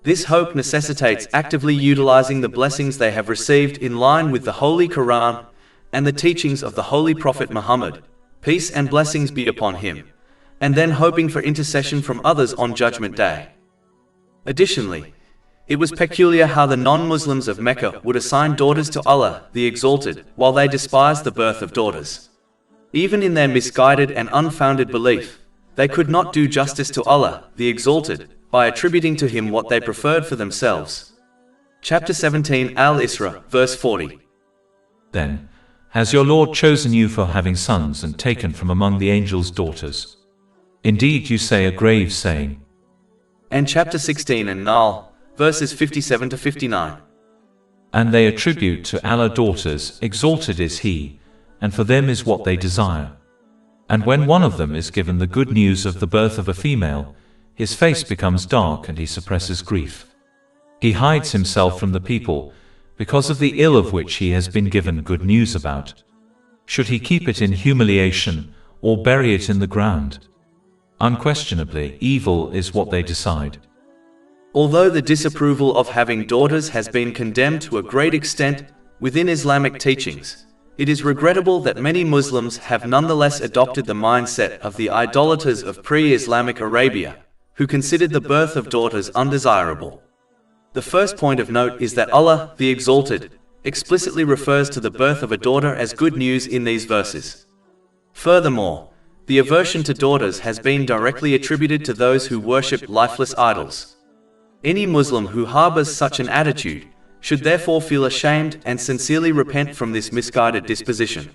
This hope necessitates actively utilizing the blessings they have received in line with the Holy Quran and the teachings of the Holy Prophet Muhammad, peace and blessings be upon him, and then hoping for intercession from others on Judgment Day. Additionally, it was peculiar how the non-Muslims of Mecca would assign daughters to Allah, the Exalted, while they despised the birth of daughters. Even in their misguided and unfounded belief, they could not do justice to Allah, the Exalted, by attributing to Him what they preferred for themselves. Chapter 17 Al-Isra, verse 40. Then, has your Lord chosen you for having sons and taken from among the angels daughters? Indeed you say a grave saying. And chapter 16 An-Nahl, verses 57 to 59. And they attribute to Allah daughters, exalted is He, and for them is what they desire. And when one of them is given the good news of the birth of a female, his face becomes dark and he suppresses grief. He hides himself from the people, because of the ill of which he has been given good news about. Should he keep it in humiliation, or bury it in the ground? Unquestionably, evil is what they decide. Although the disapproval of having daughters has been condemned to a great extent within Islamic teachings, it is regrettable that many Muslims have nonetheless adopted the mindset of the idolaters of pre-Islamic Arabia, who considered the birth of daughters undesirable. The first point of note is that Allah, the Exalted, explicitly refers to the birth of a daughter as good news in these verses. Furthermore, the aversion to daughters has been directly attributed to those who worship lifeless idols. Any Muslim who harbors such an attitude should therefore feel ashamed and sincerely repent from this misguided disposition.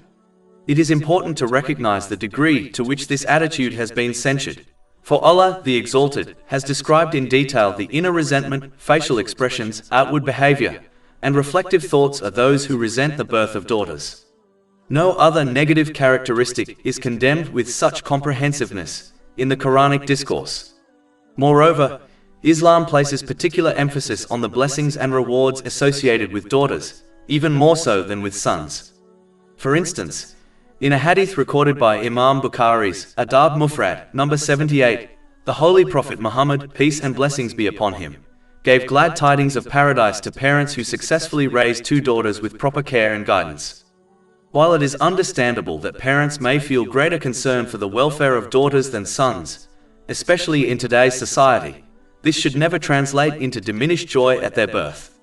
It is important to recognize the degree to which this attitude has been censured, for Allah, the Exalted, has described in detail the inner resentment, facial expressions, outward behavior, and reflective thoughts of those who resent the birth of daughters. No other negative characteristic is condemned with such comprehensiveness in the Quranic discourse. Moreover, Islam places particular emphasis on the blessings and rewards associated with daughters, even more so than with sons. For instance, in a hadith recorded by Imam Bukhari's Adab Mufrad, number 78, the Holy Prophet Muhammad, peace and blessings be upon him, gave glad tidings of paradise to parents who successfully raised two daughters with proper care and guidance. While it is understandable that parents may feel greater concern for the welfare of daughters than sons, especially in today's society, this should never translate into diminished joy at their birth.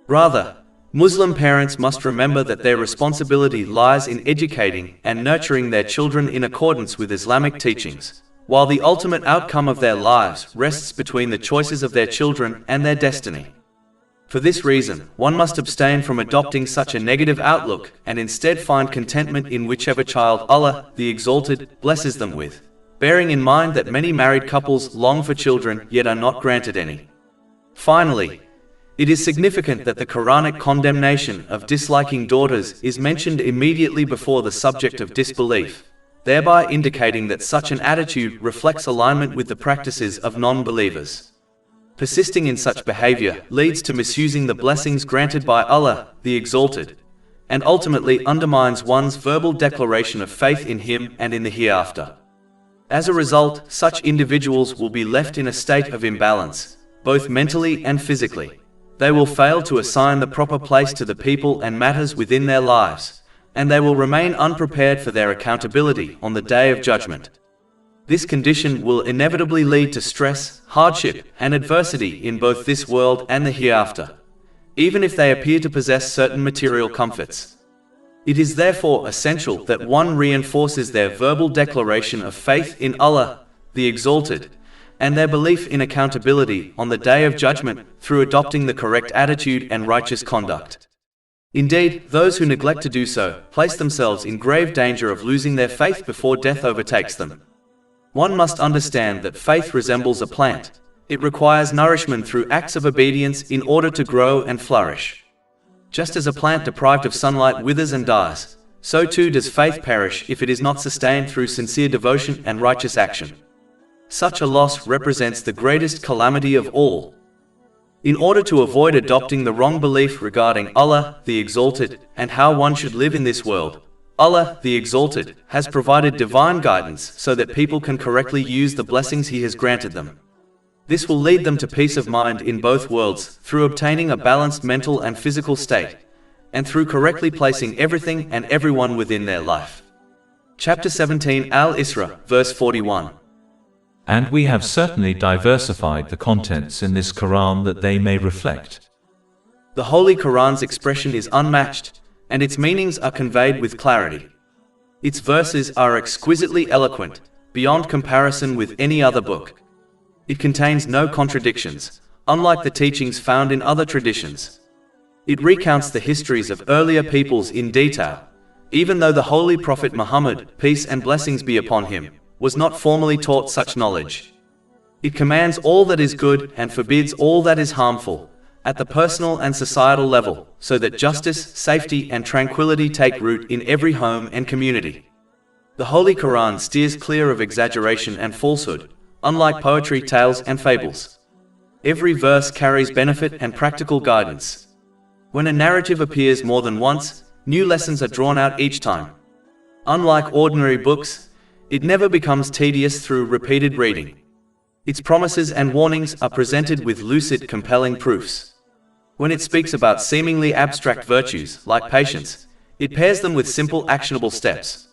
Rather, Muslim parents must remember that their responsibility lies in educating and nurturing their children in accordance with Islamic teachings, while the ultimate outcome of their lives rests between the choices of their children and their destiny. For this reason, one must abstain from adopting such a negative outlook and instead find contentment in whichever child Allah, the Exalted, blesses them with, bearing in mind that many married couples long for children yet are not granted any. Finally, it is significant that the Quranic condemnation of disliking daughters is mentioned immediately before the subject of disbelief, thereby indicating that such an attitude reflects alignment with the practices of non-believers. Persisting in such behavior leads to misusing the blessings granted by Allah, the Exalted, and ultimately undermines one's verbal declaration of faith in Him and in the hereafter. As a result, such individuals will be left in a state of imbalance, both mentally and physically. They will fail to assign the proper place to the people and matters within their lives, and they will remain unprepared for their accountability on the Day of Judgment. This condition will inevitably lead to stress, hardship, and adversity in both this world and the hereafter, even if they appear to possess certain material comforts. It is therefore essential that one reinforces their verbal declaration of faith in Allah, the Exalted, and their belief in accountability on the Day of Judgment through adopting the correct attitude and righteous conduct. Indeed, those who neglect to do so place themselves in grave danger of losing their faith before death overtakes them. One must understand that faith resembles a plant. It requires nourishment through acts of obedience in order to grow and flourish. Just as a plant deprived of sunlight withers and dies, so too does faith perish if it is not sustained through sincere devotion and righteous action. Such a loss represents the greatest calamity of all. In order to avoid adopting the wrong belief regarding Allah, the Exalted, and how one should live in this world, Allah, the Exalted, has provided divine guidance so that people can correctly use the blessings He has granted them. This will lead them to peace of mind in both worlds through obtaining a balanced mental and physical state, and through correctly placing everything and everyone within their life. Chapter 17 Al-Isra, verse 41. And we have certainly diversified the contents in this Quran that they may reflect. The Holy Quran's expression is unmatched, and its meanings are conveyed with clarity. Its verses are exquisitely eloquent, beyond comparison with any other book. It contains no contradictions, unlike the teachings found in other traditions. It recounts the histories of earlier peoples in detail, even though the Holy Prophet Muhammad, peace and blessings be upon him, was not formally taught such knowledge. It commands all that is good and forbids all that is harmful, at the personal and societal level, so that justice, safety, and tranquility take root in every home and community. The Holy Quran steers clear of exaggeration and falsehood, unlike poetry, tales, and fables. Every verse carries benefit and practical guidance. When a narrative appears more than once, new lessons are drawn out each time. Unlike ordinary books, it never becomes tedious through repeated reading. Its promises and warnings are presented with lucid, compelling proofs. When it speaks about seemingly abstract virtues, like patience, it pairs them with simple, actionable steps.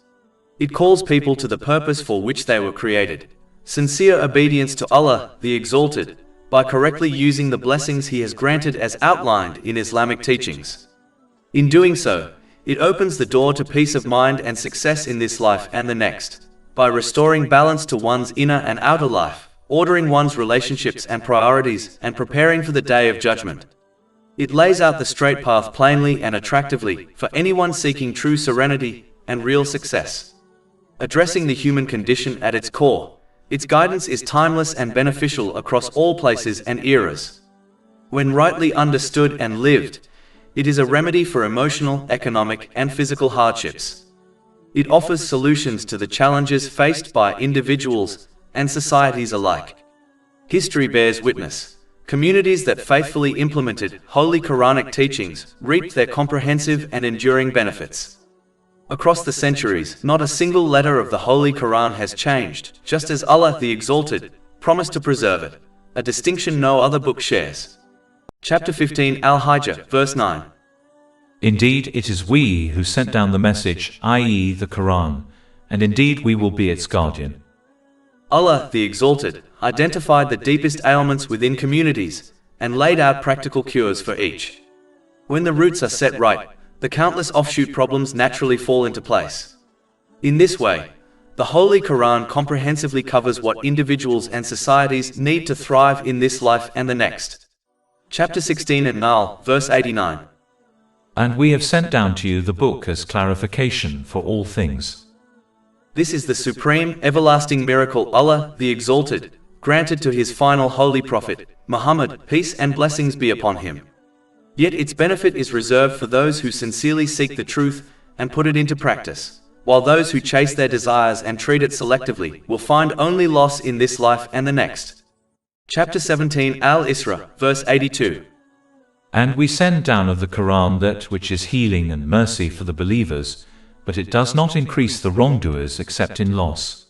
It calls people to the purpose for which they were created, sincere obedience to Allah, the Exalted, by correctly using the blessings He has granted as outlined in Islamic teachings. In doing so, it opens the door to peace of mind and success in this life and the next, by restoring balance to one's inner and outer life, ordering one's relationships and priorities, and preparing for the Day of Judgment. It lays out the straight path plainly and attractively for anyone seeking true serenity and real success. Addressing the human condition at its core, its guidance is timeless and beneficial across all places and eras. When rightly understood and lived, it is a remedy for emotional, economic, and physical hardships. It offers solutions to the challenges faced by individuals and societies alike. History bears witness. Communities that faithfully implemented Holy Quranic teachings reaped their comprehensive and enduring benefits. Across the centuries, not a single letter of the Holy Quran has changed, just as Allah the Exalted promised to preserve it, a distinction no other book shares. Chapter 15 Al-Hijr, verse 9. Indeed, it is we who sent down the message, i.e. the Quran, and indeed we will be its guardian. Allah, the Exalted, identified the deepest ailments within communities and laid out practical cures for each. When the roots are set right, the countless offshoot problems naturally fall into place. In this way, the Holy Quran comprehensively covers what individuals and societies need to thrive in this life and the next. Chapter 16 An-Nahl, verse 89. And we have sent down to you the book as clarification for all things. This is the supreme, everlasting miracle Allah, the Exalted, granted to His final holy prophet, Muhammad, peace and blessings be upon him. Yet its benefit is reserved for those who sincerely seek the truth and put it into practice, while those who chase their desires and treat it selectively will find only loss in this life and the next. Chapter 17 Al-Isra, verse 82. And we send down of the Quran that which is healing and mercy for the believers, but it does not increase the wrongdoers except in loss.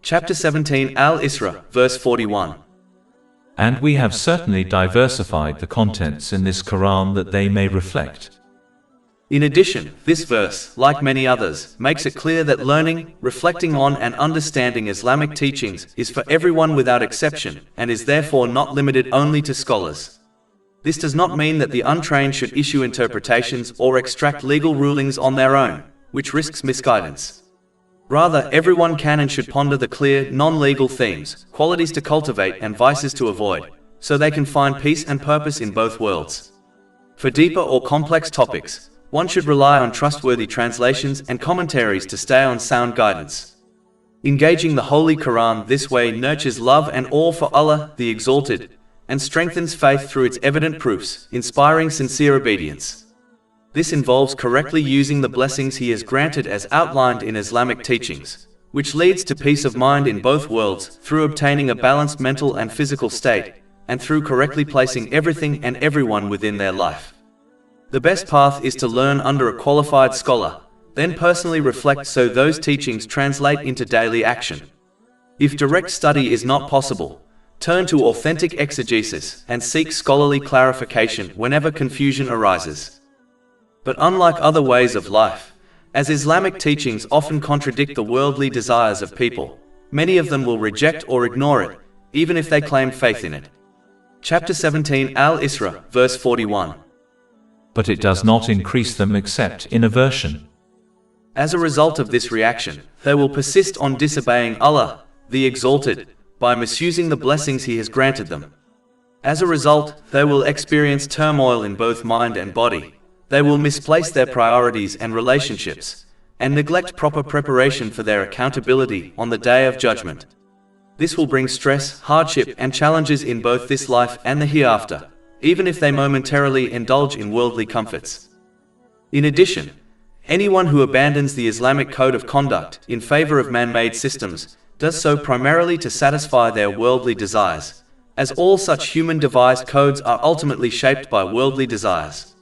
Chapter 17 Al-Isra, verse 41. And we have certainly diversified the contents in this Quran that they may reflect. In addition, this verse, like many others, makes it clear that learning, reflecting on and understanding Islamic teachings is for everyone without exception, and is therefore not limited only to scholars. This does not mean that the untrained should issue interpretations or extract legal rulings on their own, which risks misguidance. Rather, everyone can and should ponder the clear, non-legal themes, qualities to cultivate and vices to avoid, so they can find peace and purpose in both worlds. For deeper or complex topics, one should rely on trustworthy translations and commentaries to stay on sound guidance. Engaging the Holy Quran this way nurtures love and awe for Allah, the Exalted, and strengthens faith through its evident proofs, inspiring sincere obedience. This involves correctly using the blessings He has granted as outlined in Islamic teachings, which leads to peace of mind in both worlds through obtaining a balanced mental and physical state, and through correctly placing everything and everyone within their life. The best path is to learn under a qualified scholar, then personally reflect so those teachings translate into daily action. If direct study is not possible, turn to authentic exegesis and seek scholarly clarification whenever confusion arises. But unlike other ways of life, as Islamic teachings often contradict the worldly desires of people, many of them will reject or ignore it, even if they claim faith in it. Chapter 17 Al-Isra, verse 41. But it does not increase them except in aversion. As a result of this reaction, they will persist on disobeying Allah, the Exalted, by misusing the blessings He has granted them. As a result, they will experience turmoil in both mind and body. They will misplace their priorities and relationships, and neglect proper preparation for their accountability on the Day of Judgment. This will bring stress, hardship, and challenges in both this life and the hereafter, even if they momentarily indulge in worldly comforts. In addition, anyone who abandons the Islamic code of conduct in favor of man-made systems does so primarily to satisfy their worldly desires, as all such human-devised codes are ultimately shaped by worldly desires.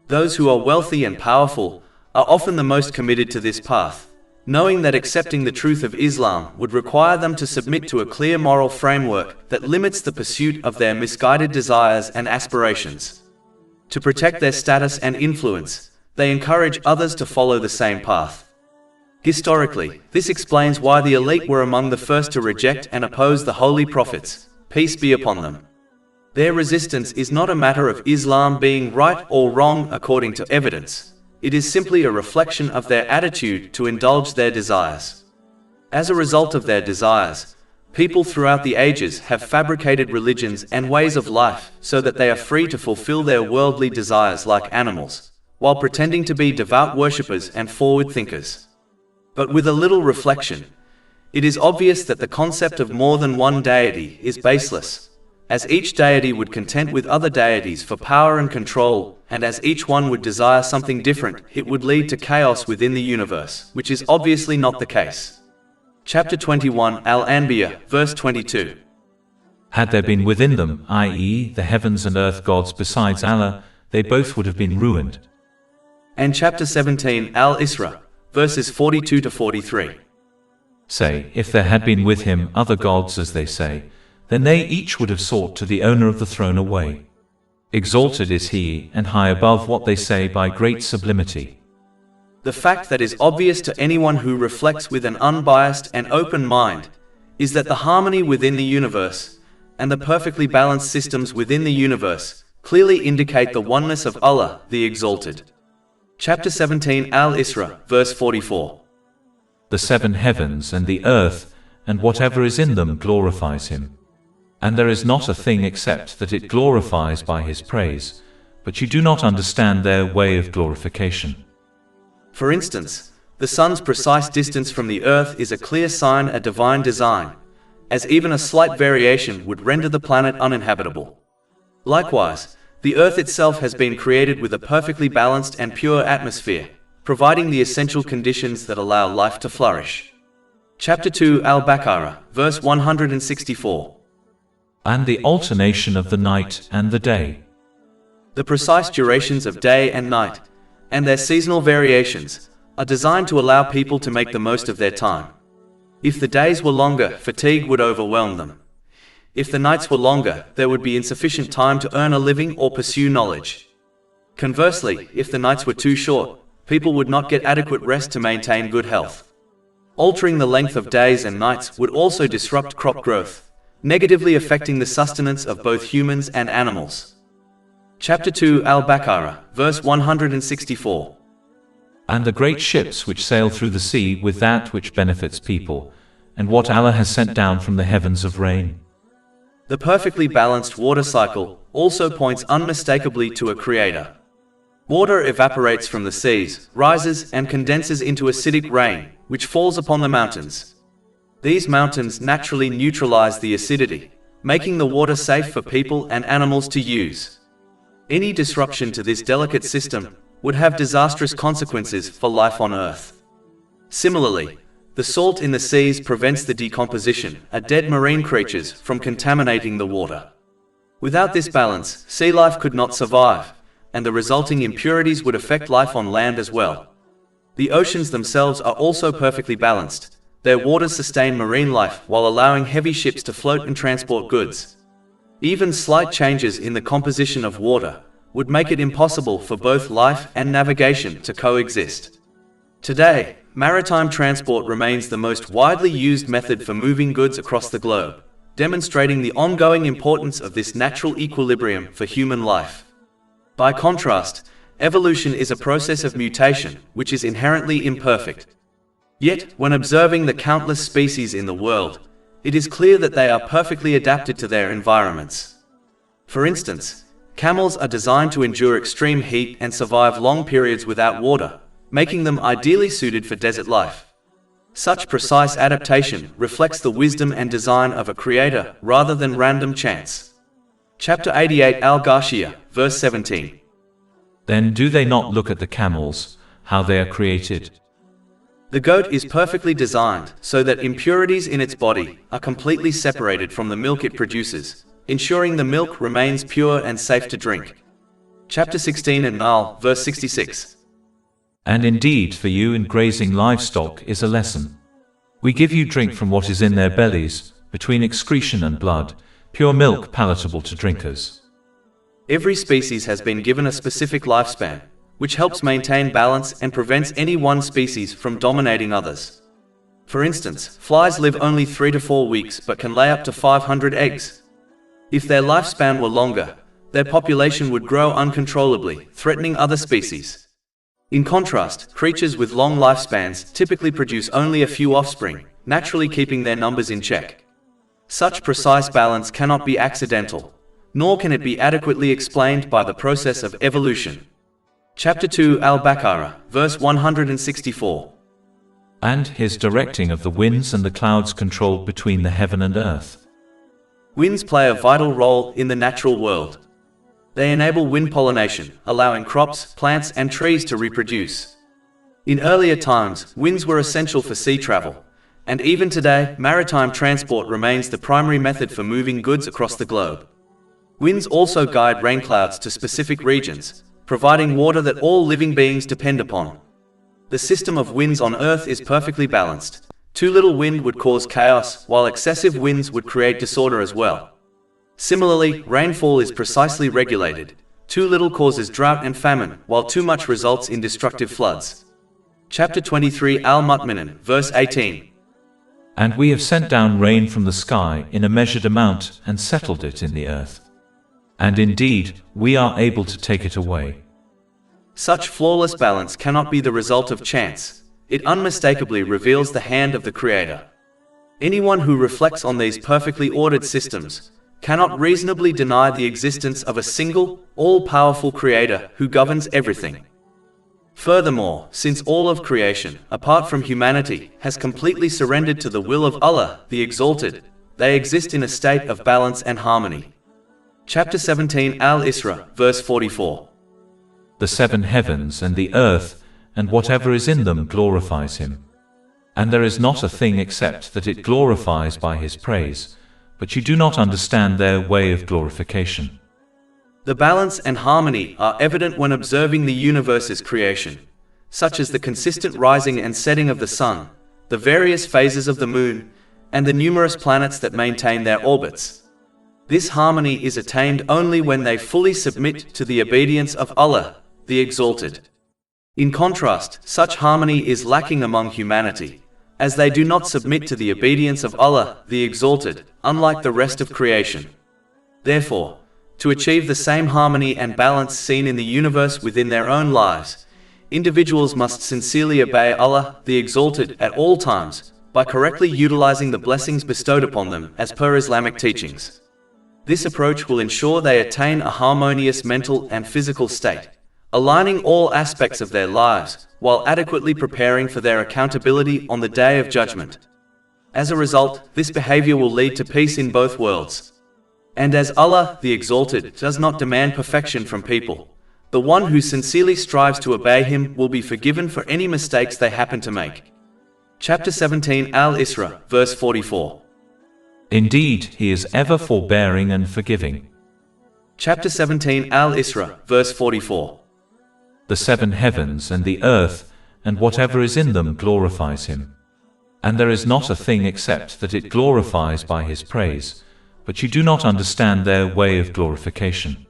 Those who are wealthy and powerful are often the most committed to this path, knowing that accepting the truth of Islam would require them to submit to a clear moral framework that limits the pursuit of their misguided desires and aspirations. To protect their status and influence, they encourage others to follow the same path. Historically, this explains why the elite were among the first to reject and oppose the holy prophets, peace be upon them. Their resistance is not a matter of Islam being right or wrong according to evidence. It is simply a reflection of their attitude to indulge their desires. As a result of their desires, people throughout the ages have fabricated religions and ways of life so that they are free to fulfill their worldly desires like animals, while pretending to be devout worshippers and forward thinkers. But with a little reflection, it is obvious that the concept of more than one deity is baseless, as each deity would contend with other deities for power and control, and as each one would desire something different, it would lead to chaos within the universe, which is obviously not the case. Chapter 21 Al-Anbiya, verse 22. Had there been within them, i.e., the heavens and earth gods besides Allah, they both would have been ruined. And chapter 17 Al-Isra, verses 42 to 43. Say, if there had been with him other gods as they say, then they each would have sought to the owner of the throne away. Exalted is he, and high above what they say by great sublimity. The fact that is obvious to anyone who reflects with an unbiased and open mind is that the harmony within the universe, and the perfectly balanced systems within the universe, clearly indicate the oneness of Allah, the Exalted. Chapter 17 Al-Isra, verse 44. The seven heavens and the earth, and whatever is in them glorifies him. And there is not a thing except that it glorifies by his praise, but you do not understand their way of glorification. For instance, the sun's precise distance from the earth is a clear sign of divine design, as even a slight variation would render the planet uninhabitable. Likewise, the earth itself has been created with a perfectly balanced and pure atmosphere, providing the essential conditions that allow life to flourish. Chapter 2 Al-Baqarah, verse 164. And the alternation of the night and the day. The precise durations of day and night, and their seasonal variations, are designed to allow people to make the most of their time. If the days were longer, fatigue would overwhelm them. If the nights were longer, there would be insufficient time to earn a living or pursue knowledge. Conversely, if the nights were too short, people would not get adequate rest to maintain good health. Altering the length of days and nights would also disrupt crop growth, negatively affecting the sustenance of both humans and animals. Chapter 2 Al-Baqarah, verse 164. And the great ships which sail through the sea with that which benefits people, and what Allah has sent down from the heavens of rain. The perfectly balanced water cycle also points unmistakably to a creator. Water evaporates from the seas, rises and condenses into acidic rain, which falls upon the mountains. These mountains naturally neutralize the acidity, making the water safe for people and animals to use. Any disruption to this delicate system would have disastrous consequences for life on Earth. Similarly, the salt in the seas prevents the decomposition of dead marine creatures from contaminating the water. Without this balance, sea life could not survive, and the resulting impurities would affect life on land as well. The oceans themselves are also perfectly balanced. Their waters sustain marine life while allowing heavy ships to float and transport goods. Even slight changes in the composition of water would make it impossible for both life and navigation to coexist. Today, maritime transport remains the most widely used method for moving goods across the globe, demonstrating the ongoing importance of this natural equilibrium for human life. By contrast, evolution is a process of mutation which is inherently imperfect. Yet, when observing the countless species in the world, it is clear that they are perfectly adapted to their environments. For instance, camels are designed to endure extreme heat and survive long periods without water, making them ideally suited for desert life. Such precise adaptation reflects the wisdom and design of a creator rather than random chance. Chapter 88 Al-Ghashiyah, verse 17. Then do they not look at the camels, how they are created? The goat is perfectly designed so that impurities in its body are completely separated from the milk it produces, ensuring the milk remains pure and safe to drink. Chapter 16 An-Nahl, verse 66. And indeed for you in grazing livestock is a lesson. We give you drink from what is in their bellies, between excretion and blood, pure milk palatable to drinkers. Every species has been given a specific lifespan, which helps maintain balance and prevents any one species from dominating others. For instance, flies live only 3 to 4 weeks but can lay up to 500 eggs. If their lifespan were longer, their population would grow uncontrollably, threatening other species. In contrast, creatures with long lifespans typically produce only a few offspring, naturally keeping their numbers in check. Such precise balance cannot be accidental, nor can it be adequately explained by the process of evolution. Chapter 2 Al-Baqarah, verse 164. And his directing of the winds and the clouds controlled between the heaven and earth. Winds play a vital role in the natural world. They enable wind pollination, allowing crops, plants, and trees to reproduce. In earlier times, winds were essential for sea travel, and even today, maritime transport remains the primary method for moving goods across the globe. Winds also guide rain clouds to specific regions, providing water that all living beings depend upon. The system of winds on Earth is perfectly balanced. Too little wind would cause chaos, while excessive winds would create disorder as well. Similarly, rainfall is precisely regulated. Too little causes drought and famine, while too much results in destructive floods. Chapter 23 Al-Mu'minun, verse 18. And we have sent down rain from the sky in a measured amount and settled it in the earth. And indeed, we are able to take it away. Such flawless balance cannot be the result of chance. It unmistakably reveals the hand of the Creator. Anyone who reflects on these perfectly ordered systems cannot reasonably deny the existence of a single, all-powerful Creator who governs everything. Furthermore, since all of creation, apart from humanity, has completely surrendered to the will of Allah, the Exalted, they exist in a state of balance and harmony. Chapter 17 Al-Isra, verse 44. The seven heavens and the earth, and whatever is in them glorifies Him. And there is not a thing except that it glorifies by His praise, but you do not understand their way of glorification. The balance and harmony are evident when observing the universe's creation, such as the consistent rising and setting of the sun, the various phases of the moon, and the numerous planets that maintain their orbits. This harmony is attained only when they fully submit to the obedience of Allah, the Exalted. In contrast, such harmony is lacking among humanity, as they do not submit to the obedience of Allah, the Exalted, unlike the rest of creation. Therefore, to achieve the same harmony and balance seen in the universe within their own lives, individuals must sincerely obey Allah, the Exalted, at all times, by correctly utilizing the blessings bestowed upon them as per Islamic teachings. This approach will ensure they attain a harmonious mental and physical state, aligning all aspects of their lives, while adequately preparing for their accountability on the Day of Judgment. As a result, this behavior will lead to peace in both worlds. And as Allah, the Exalted, does not demand perfection from people, the one who sincerely strives to obey Him will be forgiven for any mistakes they happen to make. Chapter 17 Al-Isra, verse 44. Indeed, He is ever forbearing and forgiving. Chapter 17 Al-Isra, verse 44. The seven heavens and the earth, and whatever is in them glorifies Him. And there is not a thing except that it glorifies by His praise, but you do not understand their way of glorification.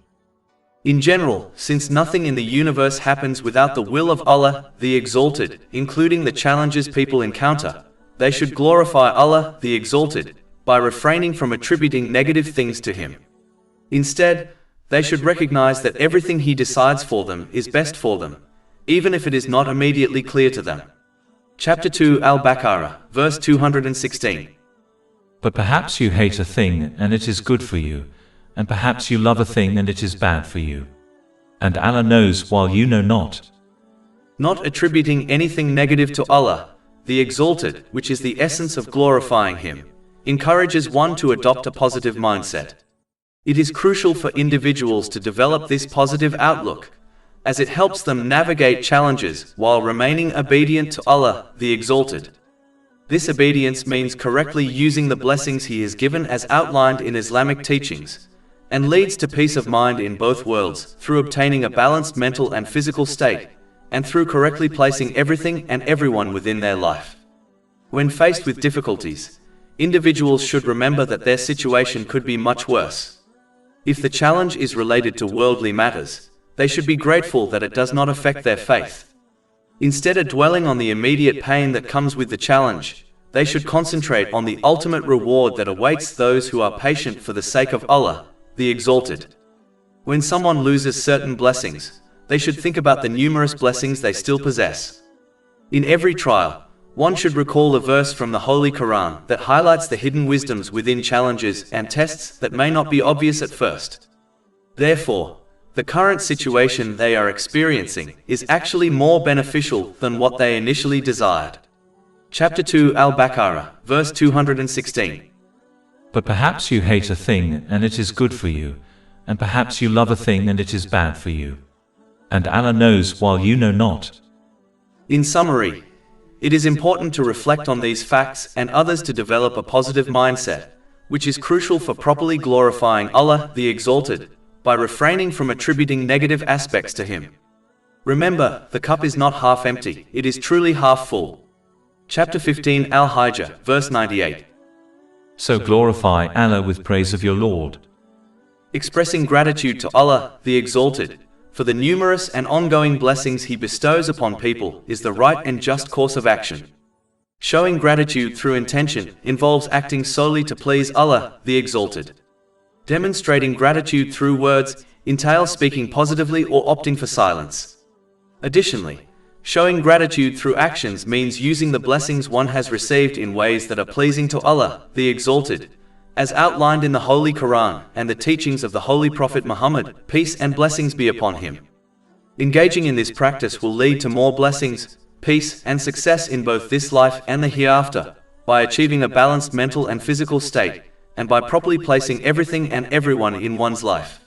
In general, since nothing in the universe happens without the will of Allah, the Exalted, including the challenges people encounter, they should glorify Allah, the Exalted, by refraining from attributing negative things to Him. Instead, they should recognize that everything He decides for them is best for them, even if it is not immediately clear to them. Chapter 2 Al-Baqarah, verse 216. But perhaps you hate a thing and it is good for you, and perhaps you love a thing and it is bad for you. And Allah knows while you know not. Not attributing anything negative to Allah, the Exalted, which is the essence of glorifying Him, encourages one to adopt a positive mindset. It is crucial for individuals to develop this positive outlook, as it helps them navigate challenges while remaining obedient to Allah, the Exalted. This obedience means correctly using the blessings He has given as outlined in Islamic teachings, and leads to peace of mind in both worlds through obtaining a balanced mental and physical state, and through correctly placing everything and everyone within their life. When faced with difficulties, individuals should remember that their situation could be much worse. If the challenge is related to worldly matters, they should be grateful that it does not affect their faith. Instead of dwelling on the immediate pain that comes with the challenge, they should concentrate on the ultimate reward that awaits those who are patient for the sake of Allah, the Exalted. When someone loses certain blessings, they should think about the numerous blessings they still possess. In every trial, one should recall a verse from the Holy Quran that highlights the hidden wisdoms within challenges and tests that may not be obvious at first. Therefore, the current situation they are experiencing is actually more beneficial than what they initially desired. Chapter 2 Al-Baqarah, verse 216. But perhaps you hate a thing and it is good for you, and perhaps you love a thing and it is bad for you. And Allah knows while you know not. In summary, it is important to reflect on these facts and others to develop a positive mindset, which is crucial for properly glorifying Allah, the Exalted, by refraining from attributing negative aspects to Him. Remember, the cup is not half empty, it is truly half full. Chapter 15 Al-Hijr, verse 98. So glorify Allah with praise of your Lord. Expressing gratitude to Allah, the Exalted, for the numerous and ongoing blessings He bestows upon people is the right and just course of action. Showing gratitude through intention involves acting solely to please Allah, the Exalted. Demonstrating gratitude through words entails speaking positively or opting for silence. Additionally, showing gratitude through actions means using the blessings one has received in ways that are pleasing to Allah, the Exalted, as outlined in the Holy Quran and the teachings of the Holy Prophet Muhammad, peace and blessings be upon him. Engaging in this practice will lead to more blessings, peace, and success in both this life and the hereafter, by achieving a balanced mental and physical state, and by properly placing everything and everyone in one's life.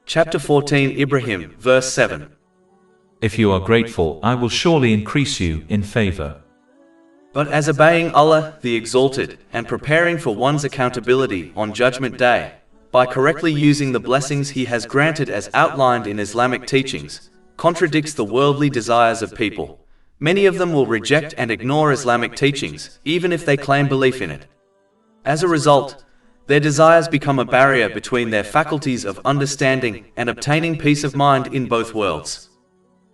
Chapter 14, Ibrahim, verse 7. If you are grateful, I will surely increase you in favor. But as obeying Allah, the Exalted, and preparing for one's accountability on Judgment Day, by correctly using the blessings He has granted as outlined in Islamic teachings, contradicts the worldly desires of people. Many of them will reject and ignore Islamic teachings, even if they claim belief in it. As a result, their desires become a barrier between their faculties of understanding and obtaining peace of mind in both worlds.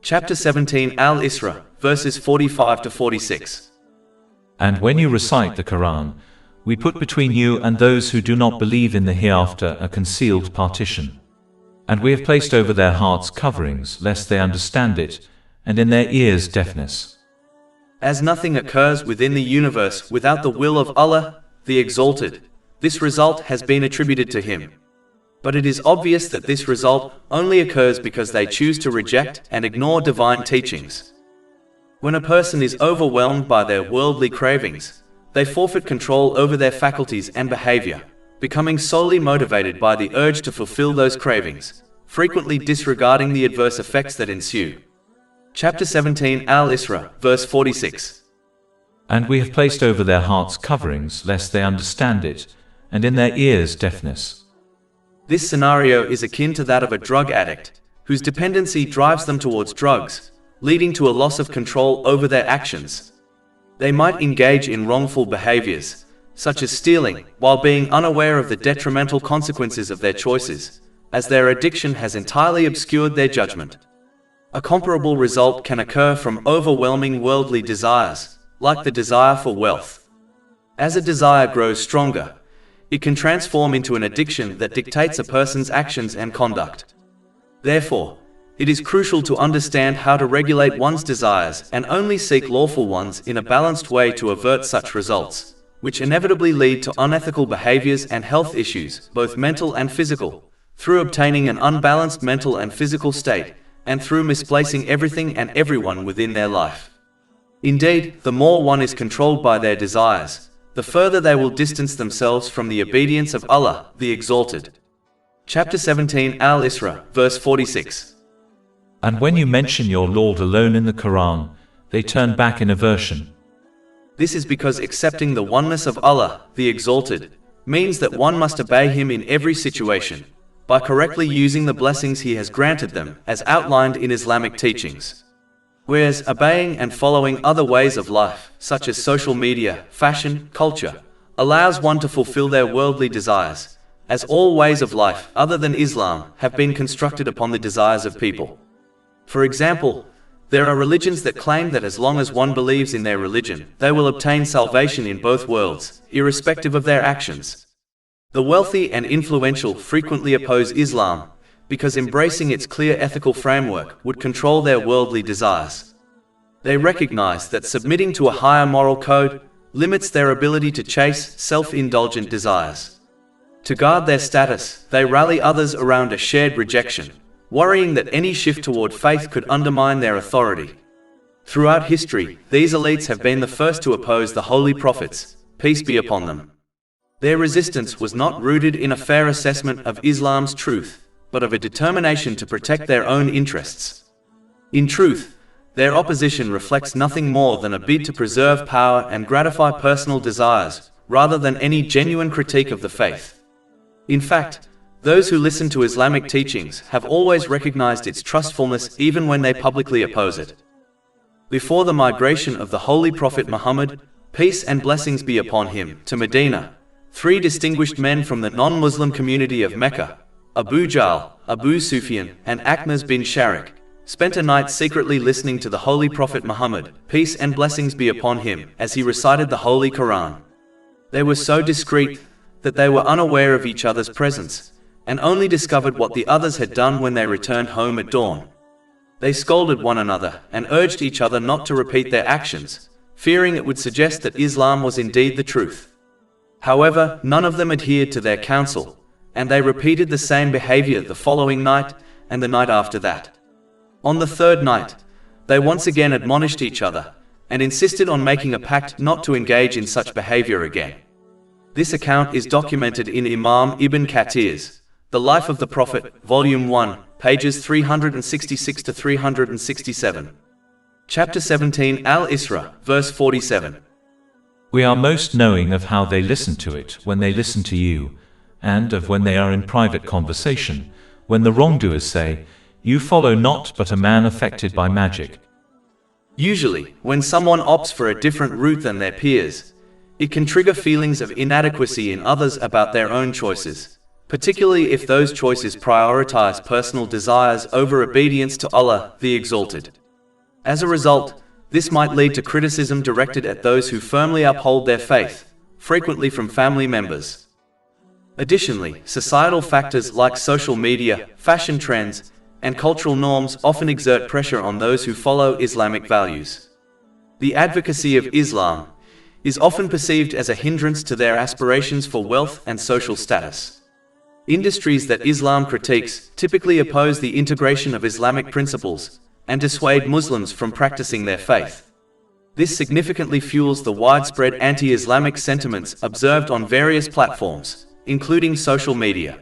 Chapter 17, Al-Isra, verses 45 to 46. And when you recite the Quran, we put between you and those who do not believe in the hereafter a concealed partition. And we have placed over their hearts coverings, lest they understand it, and in their ears deafness. As nothing occurs within the universe without the will of Allah, the Exalted, this result has been attributed to Him. But it is obvious that this result only occurs because they choose to reject and ignore divine teachings. When a person is overwhelmed by their worldly cravings, they forfeit control over their faculties and behavior, becoming solely motivated by the urge to fulfill those cravings, frequently disregarding the adverse effects that ensue. Chapter 17, Al-Isra, verse 46. And we have placed over their hearts coverings, lest they understand it, and in their ears deafness. This scenario is akin to that of a drug addict, whose dependency drives them towards drugs, leading to a loss of control over their actions. They might engage in wrongful behaviors, such as stealing, while being unaware of the detrimental consequences of their choices, as their addiction has entirely obscured their judgment. A comparable result can occur from overwhelming worldly desires, like the desire for wealth. As a desire grows stronger, it can transform into an addiction that dictates a person's actions and conduct. Therefore, it is crucial to understand how to regulate one's desires and only seek lawful ones in a balanced way to avert such results, which inevitably lead to unethical behaviors and health issues, both mental and physical, through obtaining an unbalanced mental and physical state, and through misplacing everything and everyone within their life. Indeed, the more one is controlled by their desires, the further they will distance themselves from the obedience of Allah, the Exalted. Chapter 17, Al-Isra, verse 46. And when you mention your Lord alone in the Quran, they turn back in aversion. This is because accepting the oneness of Allah, the Exalted, means that one must obey Him in every situation, by correctly using the blessings He has granted them, as outlined in Islamic teachings. Whereas obeying and following other ways of life, such as social media, fashion, culture, allows one to fulfill their worldly desires, as all ways of life other than Islam have been constructed upon the desires of people. For example, there are religions that claim that as long as one believes in their religion, they will obtain salvation in both worlds, irrespective of their actions. The wealthy and influential frequently oppose Islam, because embracing its clear ethical framework would control their worldly desires. They recognize that submitting to a higher moral code limits their ability to chase self-indulgent desires. To guard their status, they rally others around a shared rejection, worrying that any shift toward faith could undermine their authority. Throughout history, these elites have been the first to oppose the holy prophets, peace be upon them. Their resistance was not rooted in a fair assessment of Islam's truth, but of a determination to protect their own interests. In truth, their opposition reflects nothing more than a bid to preserve power and gratify personal desires, rather than any genuine critique of the faith. In fact, those who listen to Islamic teachings have always recognized its trustfulness even when they publicly oppose it. Before the migration of the Holy Prophet Muhammad, peace and blessings be upon him, to Medina, 3 distinguished men from the non-Muslim community of Mecca, Abu Jahl, Abu Sufyan, and Akmas bin Sharik, spent a night secretly listening to the Holy Prophet Muhammad, peace and blessings be upon him, as he recited the Holy Quran. They were so discreet that they were unaware of each other's presence, and only discovered what the others had done when they returned home at dawn. They scolded one another and urged each other not to repeat their actions, fearing it would suggest that Islam was indeed the truth. However, none of them adhered to their counsel, and they repeated the same behavior the following night and the night after that. On the third night, they once again admonished each other and insisted on making a pact not to engage in such behavior again. This account is documented in Imam Ibn Kathir's The Life of the Prophet, Volume 1, pages 366 to 367. Chapter 17 Al-Isra, verse 47. We are most knowing of how they listen to it when they listen to you, and of when they are in private conversation, when the wrongdoers say, "You follow not but a man affected by magic." Usually, when someone opts for a different route than their peers, it can trigger feelings of inadequacy in others about their own choices, particularly if those choices prioritize personal desires over obedience to Allah, the Exalted. As a result, this might lead to criticism directed at those who firmly uphold their faith, frequently from family members. Additionally, societal factors like social media, fashion trends, and cultural norms often exert pressure on those who follow Islamic values. The advocacy of Islam is often perceived as a hindrance to their aspirations for wealth and social status. Industries that Islam critiques typically oppose the integration of Islamic principles and dissuade Muslims from practicing their faith. This significantly fuels the widespread anti-Islamic sentiments observed on various platforms, including social media.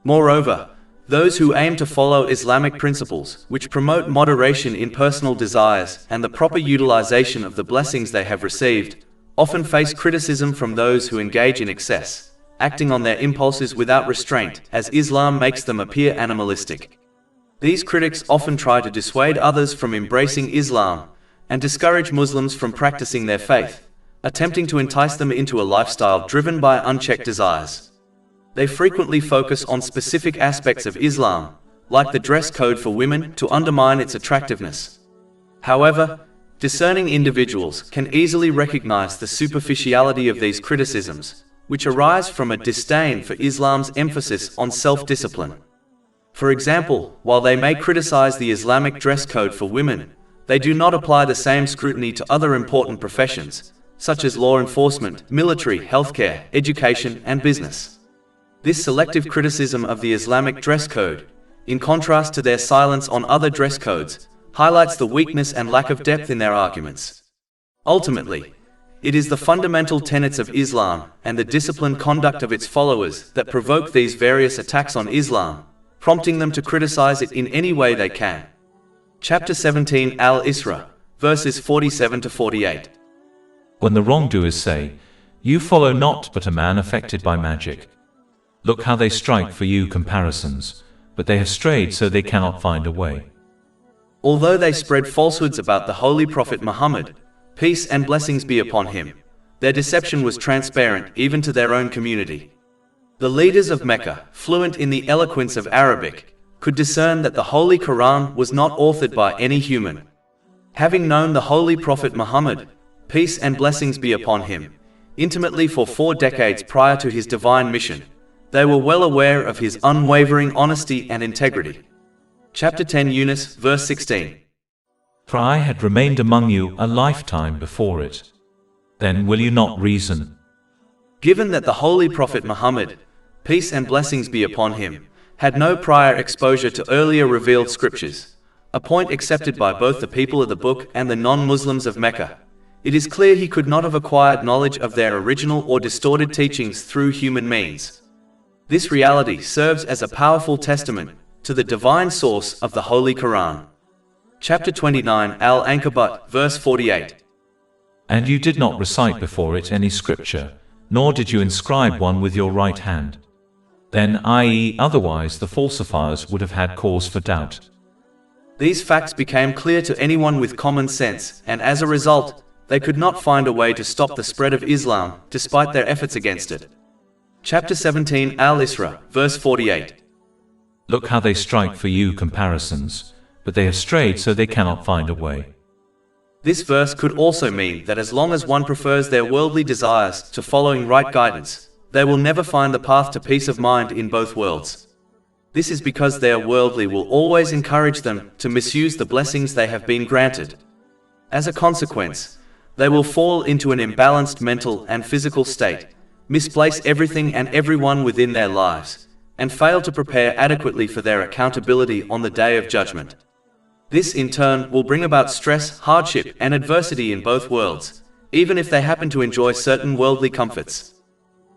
Moreover, those who aim to follow Islamic principles, which promote moderation in personal desires and the proper utilization of the blessings they have received, often face criticism from those who engage in excess, acting on their impulses without restraint, as Islam makes them appear animalistic. These critics often try to dissuade others from embracing Islam and discourage Muslims from practicing their faith, attempting to entice them into a lifestyle driven by unchecked desires. They frequently focus on specific aspects of Islam, like the dress code for women, to undermine its attractiveness. However, discerning individuals can easily recognize the superficiality of these criticisms, which arise from a disdain for Islam's emphasis on self-discipline. For example, while they may criticize the Islamic dress code for women, they do not apply the same scrutiny to other important professions, such as law enforcement, military, healthcare, education, and business. This selective criticism of the Islamic dress code, in contrast to their silence on other dress codes, highlights the weakness and lack of depth in their arguments. Ultimately, it is the fundamental tenets of Islam and the disciplined conduct of its followers that provoke these various attacks on Islam, prompting them to criticize it in any way they can. Chapter 17 Al-Isra, verses 47 to 48. When the wrongdoers say, "You follow not but a man affected by magic," look how they strike for you comparisons, but they have strayed so they cannot find a way. Although they spread falsehoods about the Holy Prophet Muhammad, peace and blessings be upon him, their deception was transparent even to their own community. The leaders of Mecca, fluent in the eloquence of Arabic, could discern that the Holy Quran was not authored by any human. Having known the Holy Prophet Muhammad, peace and blessings be upon him, intimately for 4 decades prior to his divine mission, they were well aware of his unwavering honesty and integrity. Chapter 10 Yunus, verse 16. For I had remained among you a lifetime before it. Then will you not reason? Given that the Holy Prophet Muhammad, peace and blessings be upon him, had no prior exposure to earlier revealed scriptures, a point accepted by both the people of the book and the non-Muslims of Mecca, it is clear he could not have acquired knowledge of their original or distorted teachings through human means. This reality serves as a powerful testament to the divine source of the Holy Quran. Chapter 29 Al-Ankabut, verse 48. And you did not recite before it any scripture, nor did you inscribe one with your right hand. Then, i.e., otherwise the falsifiers would have had cause for doubt. These facts became clear to anyone with common sense, and as a result, they could not find a way to stop the spread of Islam, despite their efforts against it. Chapter 17 Al-Isra, verse 48. Look how they strike for you comparisons, but they have strayed so they cannot find a way. This verse could also mean that as long as one prefers their worldly desires to following right guidance, they will never find the path to peace of mind in both worlds. This is because their worldly will always encourage them to misuse the blessings they have been granted. As a consequence, they will fall into an imbalanced mental and physical state, misplace everything and everyone within their lives, and fail to prepare adequately for their accountability on the day of judgment. This, in turn, will bring about stress, hardship, and adversity in both worlds, even if they happen to enjoy certain worldly comforts.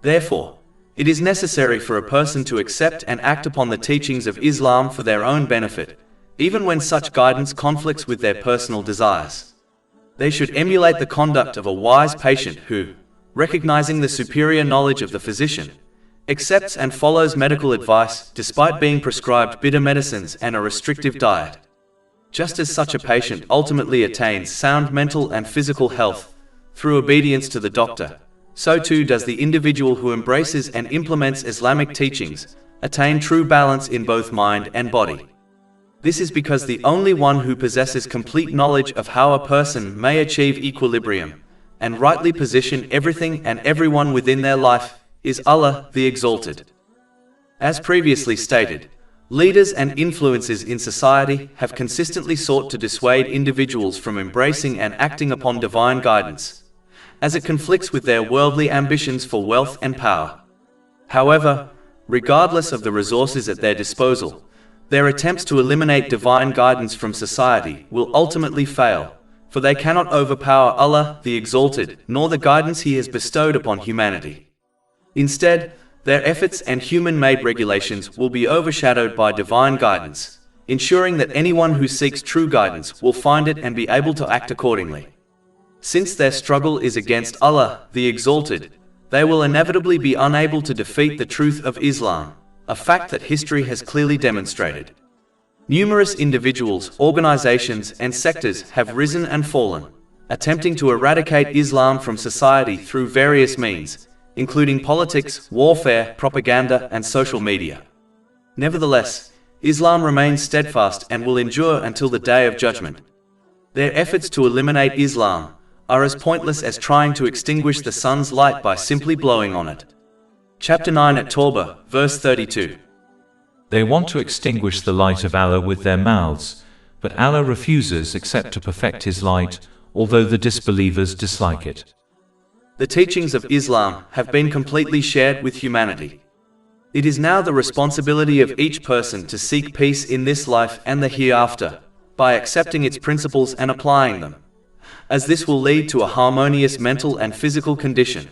Therefore, it is necessary for a person to accept and act upon the teachings of Islam for their own benefit, even when such guidance conflicts with their personal desires. They should emulate the conduct of a wise patient who, recognizing the superior knowledge of the physician, accepts and follows medical advice despite being prescribed bitter medicines and a restrictive diet. Just as such a patient ultimately attains sound mental and physical health through obedience to the doctor, so too does the individual who embraces and implements Islamic teachings attain true balance in both mind and body. This is because the only one who possesses complete knowledge of how a person may achieve equilibrium and rightly position everything and everyone within their life is Allah the Exalted. As previously stated, leaders and influences in society have consistently sought to dissuade individuals from embracing and acting upon divine guidance, as it conflicts with their worldly ambitions for wealth and power. However, regardless of the resources at their disposal, their attempts to eliminate divine guidance from society will ultimately fail, for they cannot overpower Allah the Exalted, nor the guidance He has bestowed upon humanity. Instead, their efforts and human-made regulations will be overshadowed by divine guidance, ensuring that anyone who seeks true guidance will find it and be able to act accordingly. Since their struggle is against Allah the Exalted, they will inevitably be unable to defeat the truth of Islam, a fact that history has clearly demonstrated. Numerous individuals, organizations, and sectors have risen and fallen, attempting to eradicate Islam from society through various means, including politics, warfare, propaganda, and social media. Nevertheless, Islam remains steadfast and will endure until the Day of Judgment. Their efforts to eliminate Islam are as pointless as trying to extinguish the sun's light by simply blowing on it. Chapter 9 at Tawbah, verse 32. They want to extinguish the light of Allah with their mouths, but Allah refuses except to perfect His light, although the disbelievers dislike it. The teachings of Islam have been completely shared with humanity. It is now the responsibility of each person to seek peace in this life and the hereafter, by accepting its principles and applying them, as this will lead to a harmonious mental and physical condition,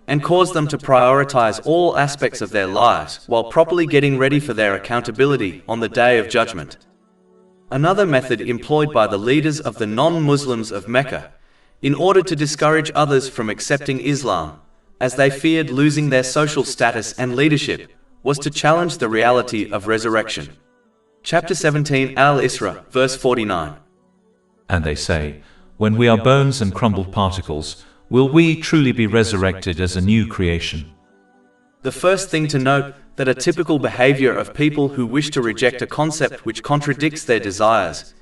and cause them to prioritize all aspects of their lives while properly getting ready for their accountability on the Day of Judgment. Another method employed by the leaders of the non-Muslims of Mecca, in order to discourage others from accepting Islam, as they feared losing their social status and leadership, was to challenge the reality of resurrection. Chapter 17 Al-Isra, verse 49. And they say, when we are bones and crumbled particles, will we truly be resurrected as a new creation? The first thing to note that a typical behavior of people who wish to reject a concept which contradicts their desires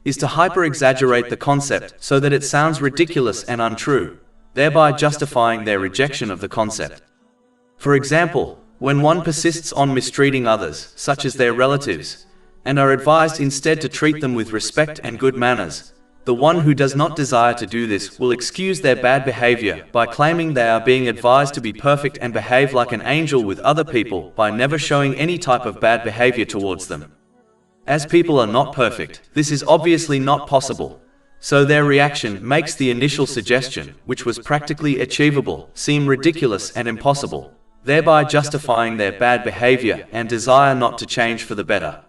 is to hyper-exaggerate the concept so that it sounds ridiculous and untrue, thereby justifying their rejection of the concept. For example, when one persists on mistreating others, such as their relatives, and are advised instead to treat them with respect and good manners, the one who does not desire to do this will excuse their bad behavior by claiming they are being advised to be perfect and behave like an angel with other people by never showing any type of bad behavior towards them. As people are not perfect, this is obviously not possible, so their reaction makes the initial suggestion, which was practically achievable, seem ridiculous and impossible, thereby justifying their bad behavior and desire not to change for the better.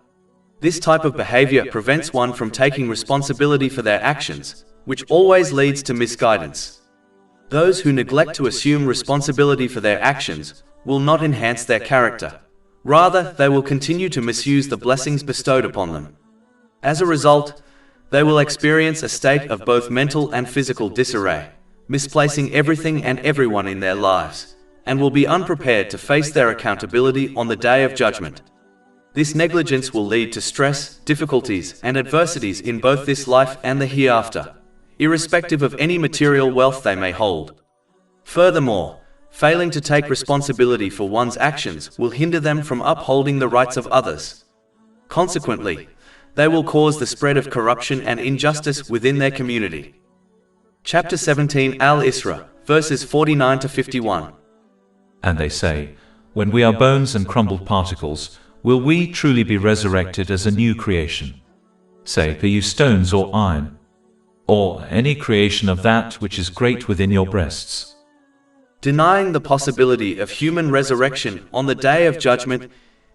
This type of behavior prevents one from taking responsibility for their actions, which always leads to misguidance. Those who neglect to assume responsibility for their actions will not enhance their character. Rather, they will continue to misuse the blessings bestowed upon them. As a result, they will experience a state of both mental and physical disarray, misplacing everything and everyone in their lives, and will be unprepared to face their accountability on the Day of Judgment. This negligence will lead to stress, difficulties, and adversities in both this life and the hereafter, irrespective of any material wealth they may hold. Furthermore, failing to take responsibility for one's actions will hinder them from upholding the rights of others. Consequently, they will cause the spread of corruption and injustice within their community. Chapter 17 Al-Isra, verses 49 to 51. And they say, when we are bones and crumbled particles, will we truly be resurrected as a new creation? Say, are you stones or iron? Or any creation of that which is great within your breasts? Denying the possibility of human resurrection on the Day of Judgment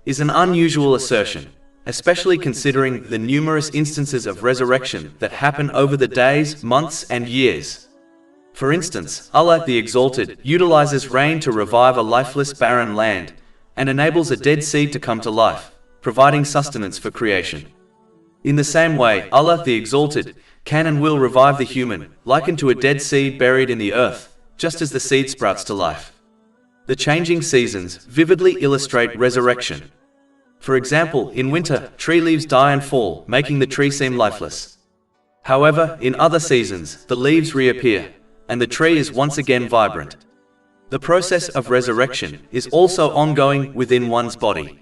is an unusual assertion, especially considering the numerous instances of resurrection that happen over the days, months, and years. For instance, Allah the Exalted utilizes rain to revive a lifeless barren land, and enables a dead seed to come to life, providing sustenance for creation. In the same way, Allah the Exalted can and will revive the human, likened to a dead seed buried in the earth, just as the seed sprouts to life. The changing seasons vividly illustrate resurrection. For example, in winter, tree leaves die and fall, making the tree seem lifeless. However, in other seasons, the leaves reappear, and the tree is once again vibrant. The process of resurrection is also ongoing within one's body.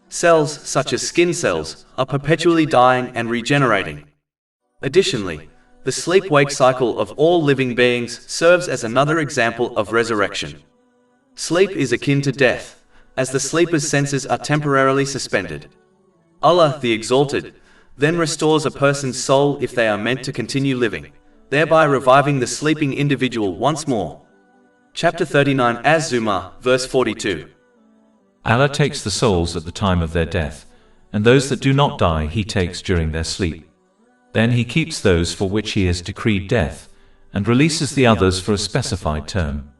Cells, such as skin cells, are perpetually dying and regenerating. Additionally, the sleep-wake cycle of all living beings serves as another example of resurrection. Sleep is akin to death, as the sleeper's senses are temporarily suspended. Allah the Exalted then restores a person's soul if they are meant to continue living, thereby reviving the sleeping individual once more. Chapter 39 Az-Zumar, verse 42. Allah takes the souls at the time of their death, and those that do not die He takes during their sleep. Then He keeps those for which He has decreed death, and releases the others for a specified term.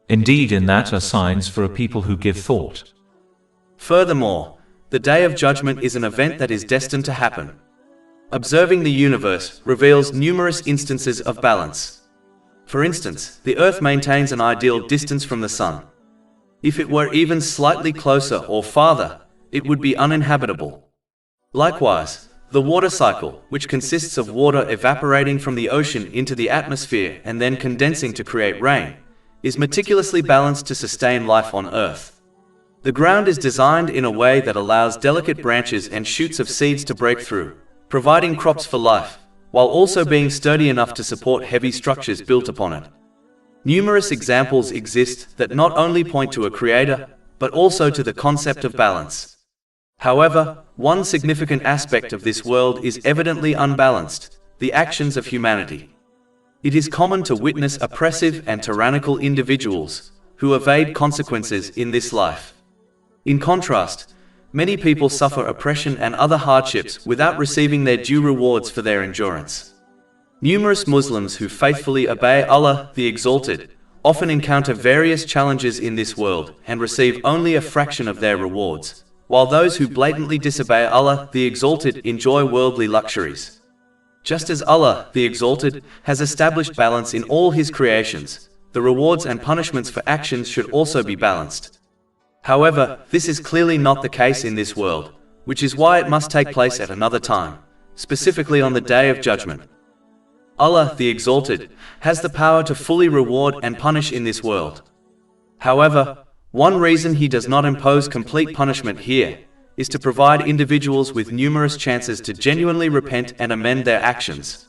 Indeed, in that are signs for a people who give thought. Furthermore, the Day of Judgment is an event that is destined to happen. Observing the universe reveals numerous instances of balance. For instance, the Earth maintains an ideal distance from the Sun. If it were even slightly closer or farther, it would be uninhabitable. Likewise, the water cycle, which consists of water evaporating from the ocean into the atmosphere and then condensing to create rain, is meticulously balanced to sustain life on Earth. The ground is designed in a way that allows delicate branches and shoots of seeds to break through, providing crops for life, while also being sturdy enough to support heavy structures built upon it. Numerous examples exist that not only point to a creator, but also to the concept of balance. However, one significant aspect of this world is evidently unbalanced: the actions of humanity. It is common to witness oppressive and tyrannical individuals who evade consequences in this life. In contrast, many people suffer oppression and other hardships without receiving their due rewards for their endurance. Numerous Muslims who faithfully obey Allah the Exalted often encounter various challenges in this world and receive only a fraction of their rewards, while those who blatantly disobey Allah the Exalted enjoy worldly luxuries. Just as Allah the Exalted has established balance in all His creations, the rewards and punishments for actions should also be balanced. However, this is clearly not the case in this world, which is why it must take place at another time, specifically on the Day of Judgment. Allah the Exalted has the power to fully reward and punish in this world. However, one reason He does not impose complete punishment here is to provide individuals with numerous chances to genuinely repent and amend their actions.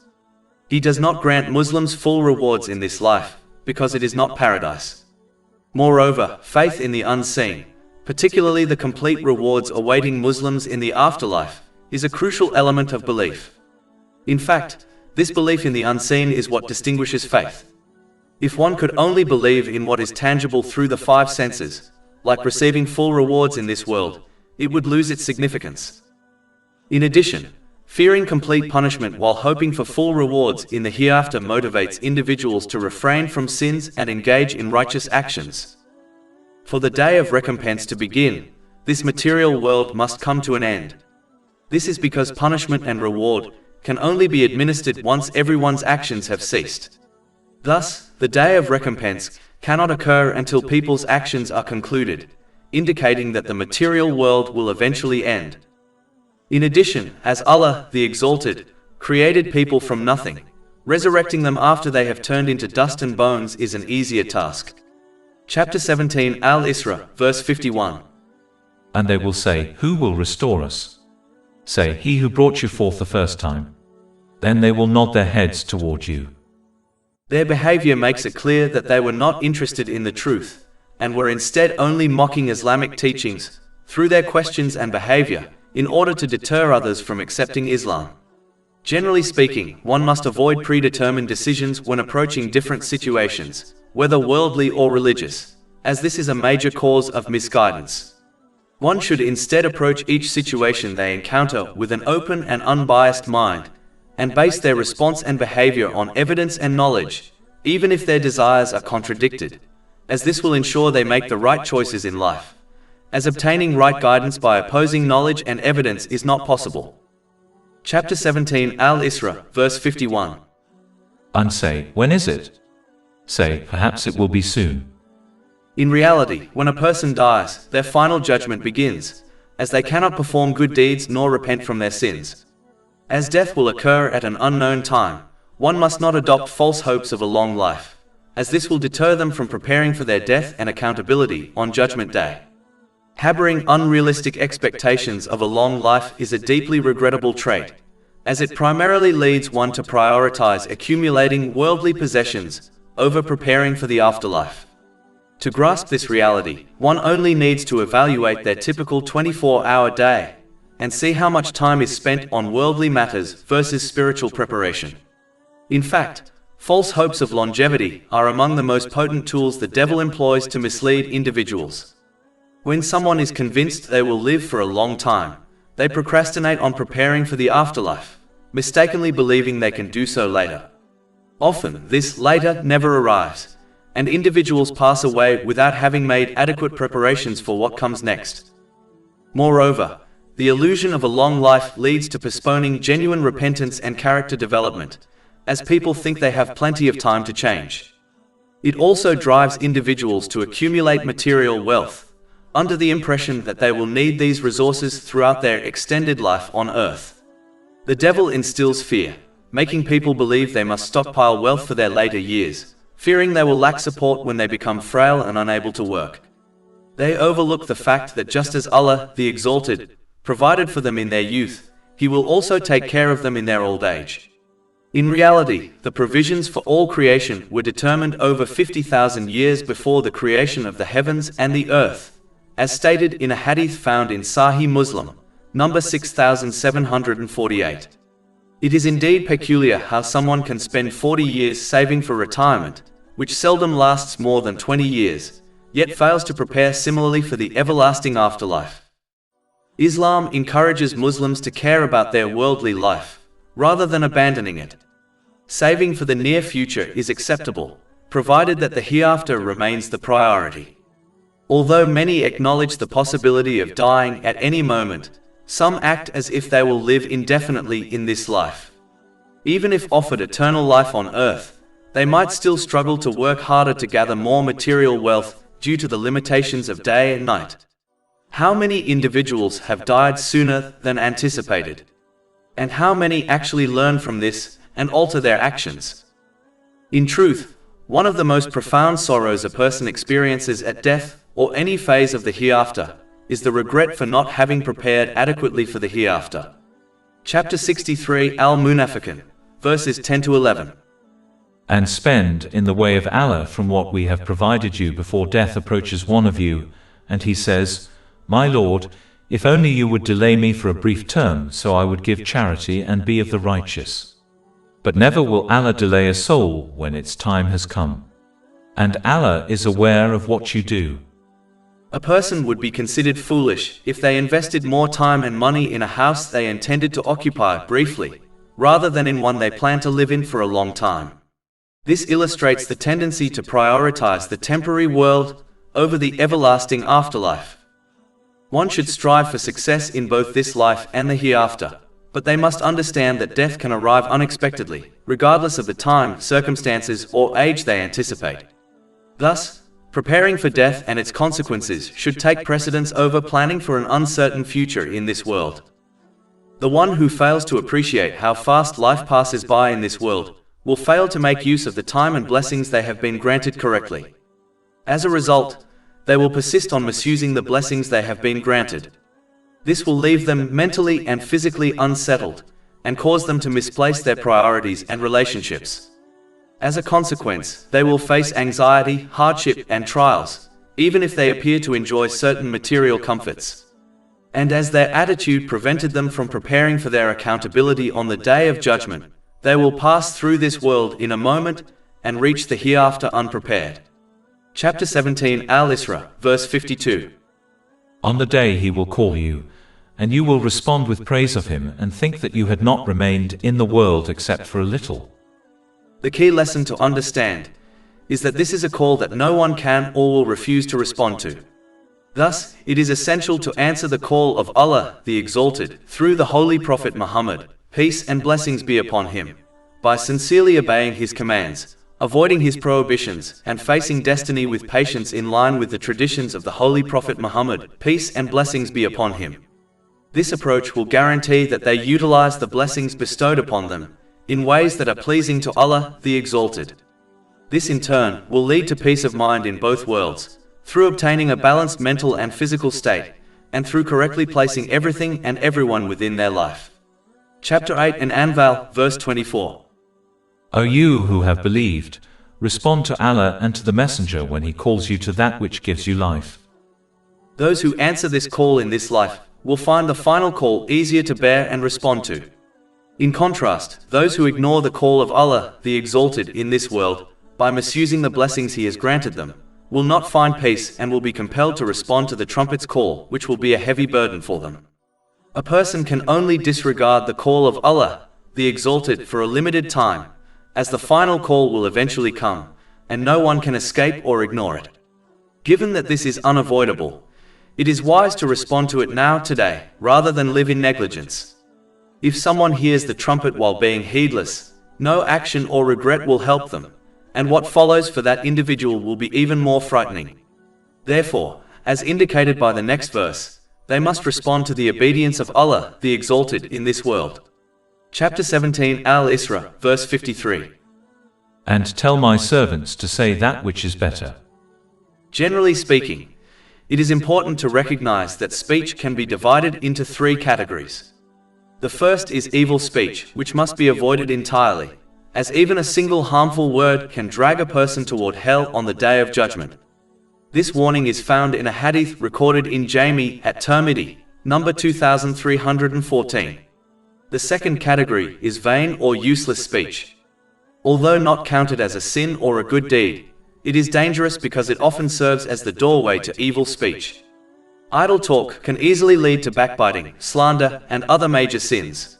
He does not grant Muslims full rewards in this life, because it is not paradise. Moreover, faith in the unseen, particularly the complete rewards awaiting Muslims in the afterlife, is a crucial element of belief. In fact, this belief in the unseen is what distinguishes faith. If one could only believe in what is tangible through the five senses, like receiving full rewards in this world, it would lose its significance. In addition, fearing complete punishment while hoping for full rewards in the hereafter motivates individuals to refrain from sins and engage in righteous actions. For the day of recompense to begin, this material world must come to an end. This is because punishment and reward can only be administered once everyone's actions have ceased. Thus, the day of recompense cannot occur until people's actions are concluded, indicating that the material world will eventually end. In addition, as Allah the Exalted created people from nothing, resurrecting them after they have turned into dust and bones is an easier task. Chapter 17 Al-Isra, verse 51. And they will say, Who will restore us? Say, He who brought you forth the first time. Then they will nod their heads toward you. Their behavior makes it clear that they were not interested in the truth, and were instead only mocking Islamic teachings, through their questions and behavior, in order to deter others from accepting Islam. Generally speaking, one must avoid predetermined decisions when approaching different situations, whether worldly or religious, as this is a major cause of misguidance. One should instead approach each situation they encounter with an open and unbiased mind, and base their response and behavior on evidence and knowledge, even if their desires are contradicted, as this will ensure they make the right choices in life, as obtaining right guidance by opposing knowledge and evidence is not possible. Chapter 17 Al-Isra, verse 51. And say, When is it? Say, Perhaps it will be soon. In reality, when a person dies, their final judgment begins, as they cannot perform good deeds nor repent from their sins. As death will occur at an unknown time, one must not adopt false hopes of a long life, as this will deter them from preparing for their death and accountability on Judgment Day. Harboring unrealistic expectations of a long life is a deeply regrettable trait, as it primarily leads one to prioritize accumulating worldly possessions over preparing for the afterlife. To grasp this reality, one only needs to evaluate their typical 24-hour day and see how much time is spent on worldly matters versus spiritual preparation. In fact, false hopes of longevity are among the most potent tools the devil employs to mislead individuals. When someone is convinced they will live for a long time, they procrastinate on preparing for the afterlife, mistakenly believing they can do so later. Often, this later never arrives, and individuals pass away without having made adequate preparations for what comes next. Moreover, the illusion of a long life leads to postponing genuine repentance and character development, as people think they have plenty of time to change. It also drives individuals to accumulate material wealth, under the impression that they will need these resources throughout their extended life on earth. The devil instills fear, making people believe they must stockpile wealth for their later years, fearing they will lack support when they become frail and unable to work. They overlook the fact that just as Allah, the Exalted, provided for them in their youth, He will also take care of them in their old age. In reality, the provisions for all creation were determined over 50,000 years before the creation of the heavens and the earth, as stated in a hadith found in Sahih Muslim, number 6748. It is indeed peculiar how someone can spend 40 years saving for retirement, which seldom lasts more than 20 years, yet fails to prepare similarly for the everlasting afterlife. Islam encourages Muslims to care about their worldly life, rather than abandoning it. Saving for the near future is acceptable, provided that the hereafter remains the priority. Although many acknowledge the possibility of dying at any moment, some act as if they will live indefinitely in this life. Even if offered eternal life on earth, they might still struggle to work harder to gather more material wealth due to the limitations of day and night. How many individuals have died sooner than anticipated? And how many actually learn from this and alter their actions? In truth, one of the most profound sorrows a person experiences at death or any phase of the hereafter is the regret for not having prepared adequately for the hereafter. Chapter 63 Al-Munafiqun, verses 10 to 11. And spend in the way of Allah from what we have provided you before death approaches one of you, and he says, My Lord, if only you would delay me for a brief term, so I would give charity and be of the righteous. But never will Allah delay a soul when its time has come. And Allah is aware of what you do. A person would be considered foolish if they invested more time and money in a house they intended to occupy briefly, rather than in one they plan to live in for a long time. This illustrates the tendency to prioritize the temporary world over the everlasting afterlife. One should strive for success in both this life and the hereafter, but they must understand that death can arrive unexpectedly, regardless of the time, circumstances, or age they anticipate. Thus, preparing for death and its consequences should take precedence over planning for an uncertain future in this world. The one who fails to appreciate how fast life passes by in this world will fail to make use of the time and blessings they have been granted correctly. As a result, they will persist on misusing the blessings they have been granted. This will leave them mentally and physically unsettled, and cause them to misplace their priorities and relationships. As a consequence, they will face anxiety, hardship, and trials, even if they appear to enjoy certain material comforts. And as their attitude prevented them from preparing for their accountability on the day of judgment, they will pass through this world in a moment and reach the hereafter unprepared. Chapter 17 Al-Isra, verse 52. On the day he will call you, and you will respond with praise of him and think that you had not remained in the world except for a little. The key lesson to understand is that this is a call that no one can or will refuse to respond to. Thus, it is essential to answer the call of Allah, the Exalted, through the Holy Prophet Muhammad, peace and blessings be upon him, by sincerely obeying his commands, avoiding his prohibitions, and facing destiny with patience in line with the traditions of the Holy Prophet Muhammad, peace and blessings be upon him. This approach will guarantee that they utilize the blessings bestowed upon them in ways that are pleasing to Allah, the Exalted. This in turn will lead to peace of mind in both worlds, through obtaining a balanced mental and physical state, and through correctly placing everything and everyone within their life. Chapter 8 An-Anfal, verse 24. O you who have believed, respond to Allah and to the Messenger when he calls you to that which gives you life. Those who answer this call in this life will find the final call easier to bear and respond to. In contrast, those who ignore the call of Allah, the Exalted, in this world, by misusing the blessings he has granted them, will not find peace and will be compelled to respond to the trumpet's call, which will be a heavy burden for them. A person can only disregard the call of Allah, the Exalted, for a limited time, as the final call will eventually come, and no one can escape or ignore it. Given that this is unavoidable, it is wise to respond to it now, today, rather than live in negligence. If someone hears the trumpet while being heedless, no action or regret will help them, and what follows for that individual will be even more frightening. Therefore, as indicated by the next verse, they must respond to the obedience of Allah, the Exalted, in this world. Chapter 17 Al-Isra, verse 53. And tell my servants to say that which is better. Generally speaking, it is important to recognize that speech can be divided into three categories. The first is evil speech, which must be avoided entirely, as even a single harmful word can drag a person toward hell on the day of judgment. This warning is found in a hadith recorded in Jami at Tirmidhi, number 2314. The second category is vain or useless speech. Although not counted as a sin or a good deed, it is dangerous because it often serves as the doorway to evil speech. Idle talk can easily lead to backbiting, slander, and other major sins.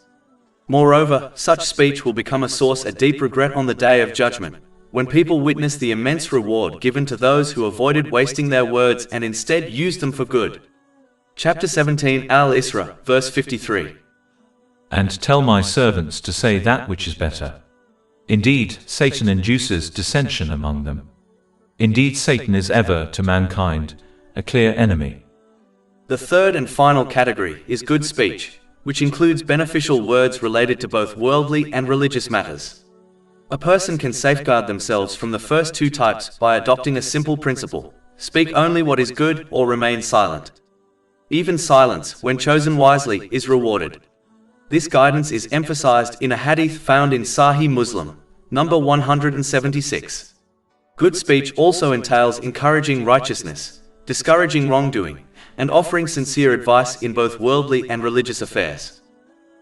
Moreover, such speech will become a source of deep regret on the day of judgment, when people witness the immense reward given to those who avoided wasting their words and instead used them for good. Chapter 17 Al-Isra, verse 53. And tell my servants to say that which is better. Indeed, Satan induces dissension among them. Indeed, Satan is ever, to mankind, a clear enemy. The third and final category is good speech, which includes beneficial words related to both worldly and religious matters. A person can safeguard themselves from the first two types by adopting a simple principle: speak only what is good or remain silent. Even silence, when chosen wisely, is rewarded. This guidance is emphasized in a hadith found in Sahih Muslim, number 176. Good speech also entails encouraging righteousness, discouraging wrongdoing, and offering sincere advice in both worldly and religious affairs.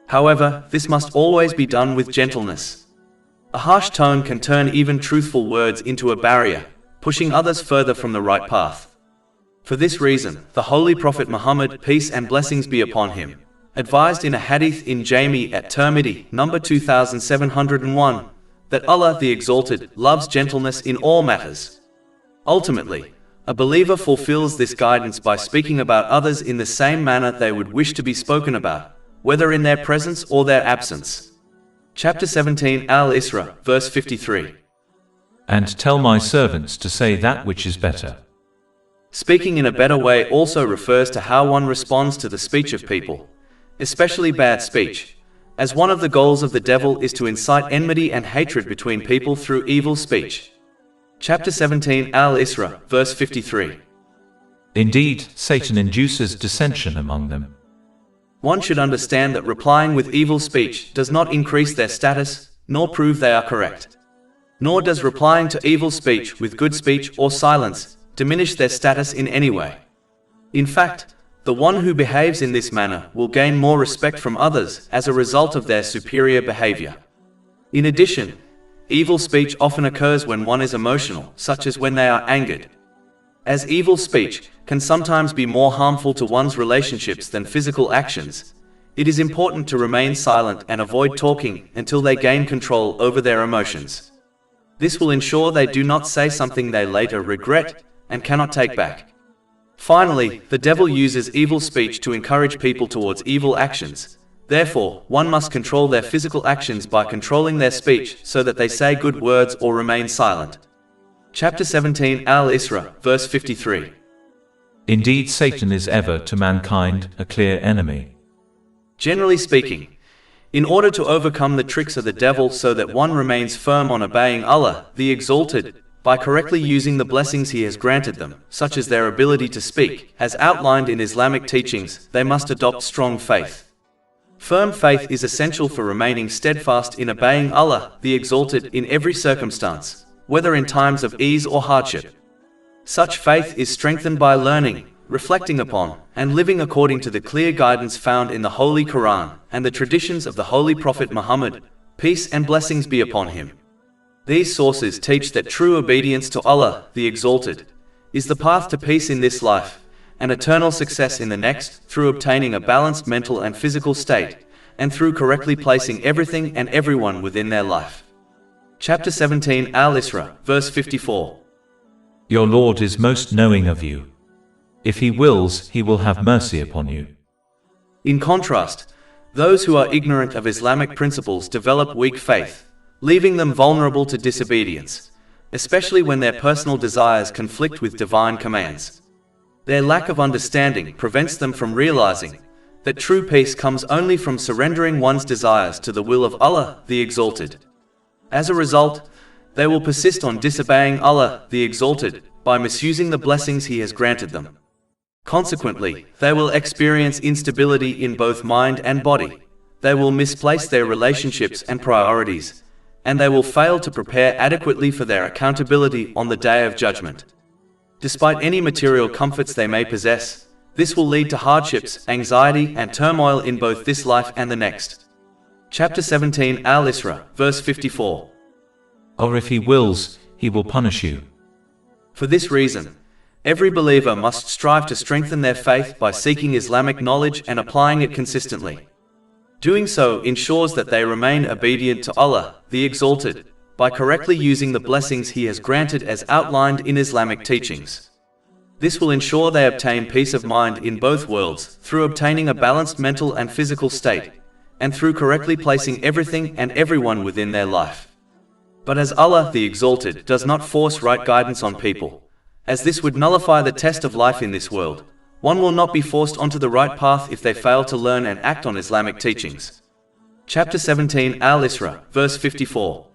However, this must always be done with gentleness. A harsh tone can turn even truthful words into a barrier, pushing others further from the right path. For this reason, the Holy Prophet Muhammad, peace and blessings be upon him, advised in a hadith in Jami at Tirmidhi, number 2701, that Allah the Exalted loves gentleness in all matters. Ultimately, a believer fulfills this guidance by speaking about others in the same manner they would wish to be spoken about, whether in their presence or their absence. Chapter 17 Al-Isra, verse 53. And tell my servants to say that which is better. Speaking in a better way also refers to how one responds to the speech of people, especially bad speech, as one of the goals of the devil is to incite enmity and hatred between people through evil speech. Chapter 17 Al-Isra, verse 53. Indeed, Satan induces dissension among them. One should understand that replying with evil speech does not increase their status, nor prove they are correct. Nor does replying to evil speech with good speech or silence diminish their status in any way. In fact, the one who behaves in this manner will gain more respect from others as a result of their superior behavior. In addition, evil speech often occurs when one is emotional, such as when they are angered. As evil speech can sometimes be more harmful to one's relationships than physical actions, it is important to remain silent and avoid talking until they gain control over their emotions. This will ensure they do not say something they later regret and cannot take back. Finally, the devil uses evil speech to encourage people towards evil actions. Therefore, one must control their physical actions by controlling their speech so that they say good words or remain silent. Chapter 17 Al-Isra, verse 53. Indeed, Satan is ever to mankind a clear enemy. Generally speaking, in order to overcome the tricks of the devil so that one remains firm on obeying Allah, the Exalted, by correctly using the blessings He has granted them, such as their ability to speak, as outlined in Islamic teachings, they must adopt strong faith. Firm faith is essential for remaining steadfast in obeying Allah, the Exalted, in every circumstance, whether in times of ease or hardship. Such faith is strengthened by learning, reflecting upon, and living according to the clear guidance found in the Holy Quran and the traditions of the Holy Prophet Muhammad, peace and blessings be upon him. These sources teach that true obedience to Allah, the Exalted, is the path to peace in this life and eternal success in the next, through obtaining a balanced mental and physical state, and through correctly placing everything and everyone within their life. Chapter 17 Al-Isra, verse 54. Your Lord is most knowing of you. If He wills, He will have mercy upon you. In contrast, those who are ignorant of Islamic principles develop weak faith, leaving them vulnerable to disobedience, especially when their personal desires conflict with divine commands. Their lack of understanding prevents them from realizing that true peace comes only from surrendering one's desires to the will of Allah, the Exalted. As a result, they will persist on disobeying Allah, the Exalted, by misusing the blessings He has granted them. Consequently, they will experience instability in both mind and body. They will misplace their relationships and priorities, and they will fail to prepare adequately for their accountability on the Day of Judgment. Despite any material comforts they may possess, this will lead to hardships, anxiety, and turmoil in both this life and the next. Chapter 17 Al-Isra, verse 54. Or if He wills, He will punish you. For this reason, every believer must strive to strengthen their faith by seeking Islamic knowledge and applying it consistently. Doing so ensures that they remain obedient to Allah, the Exalted, by correctly using the blessings He has granted as outlined in Islamic teachings. This will ensure they obtain peace of mind in both worlds, through obtaining a balanced mental and physical state, and through correctly placing everything and everyone within their life. But as Allah, the Exalted, does not force right guidance on people, as this would nullify the test of life in this world, one will not be forced onto the right path if they fail to learn and act on Islamic teachings. Chapter 17 Al-Isra, verse 54.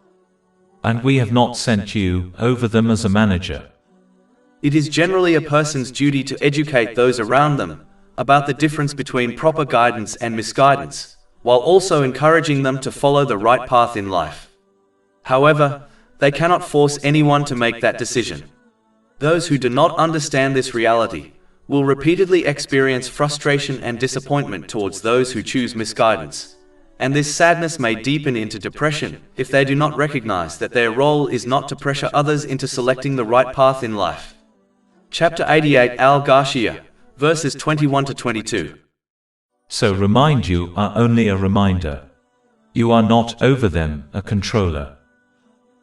And we have not sent you over them as a manager. It is generally a person's duty to educate those around them about the difference between proper guidance and misguidance, while also encouraging them to follow the right path in life. However, they cannot force anyone to make that decision. Those who do not understand this reality will repeatedly experience frustration and disappointment towards those who choose misguidance, and this sadness may deepen into depression if they do not recognize that their role is not to pressure others into selecting the right path in life. Chapter 88 Al-Ghashiyah, verses 21 to 22. So remind you are only a reminder. You are not over them a controller.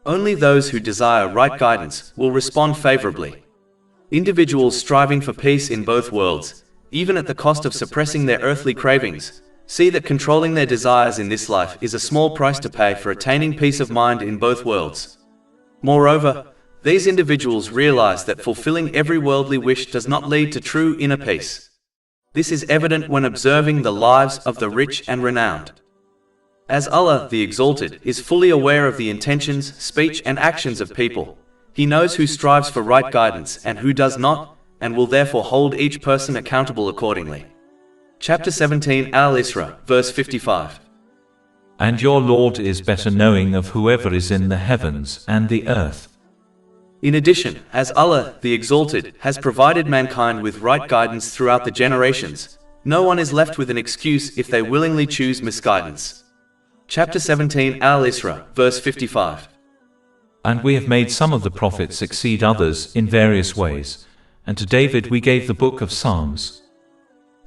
Only those who desire right guidance will respond favorably. Individuals striving for peace in both worlds, even at the cost of suppressing their earthly cravings, see that controlling their desires in this life is a small price to pay for attaining peace of mind in both worlds. Moreover, these individuals realize that fulfilling every worldly wish does not lead to true inner peace. This is evident when observing the lives of the rich and renowned. As Allah, the Exalted, is fully aware of the intentions, speech, and actions of people, He knows who strives for right guidance and who does not, and will therefore hold each person accountable accordingly. Chapter 17 Al-Isra, verse 55. And your Lord is better knowing of whoever is in the heavens and the earth. In addition, as Allah, the Exalted, has provided mankind with right guidance throughout the generations, no one is left with an excuse if they willingly choose misguidance. Chapter 17 Al-Isra, verse 55. And we have made some of the prophets exceed others in various ways, and to David we gave the book of Psalms.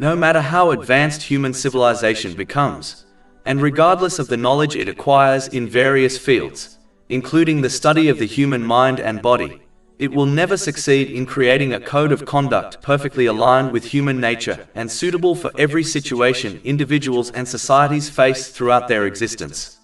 No matter how advanced human civilization becomes, and regardless of the knowledge it acquires in various fields, including the study of the human mind and body, it will never succeed in creating a code of conduct perfectly aligned with human nature and suitable for every situation individuals and societies face throughout their existence.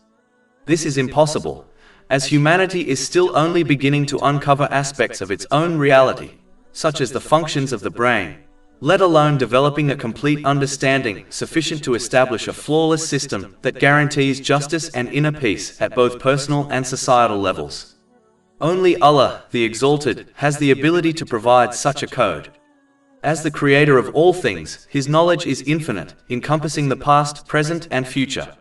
This is impossible, as humanity is still only beginning to uncover aspects of its own reality, such as the functions of the brain, let alone developing a complete understanding sufficient to establish a flawless system that guarantees justice and inner peace at both personal and societal levels. Only Allah, the Exalted, has the ability to provide such a code. As the creator of all things, His knowledge is infinite, encompassing the past, present, and future.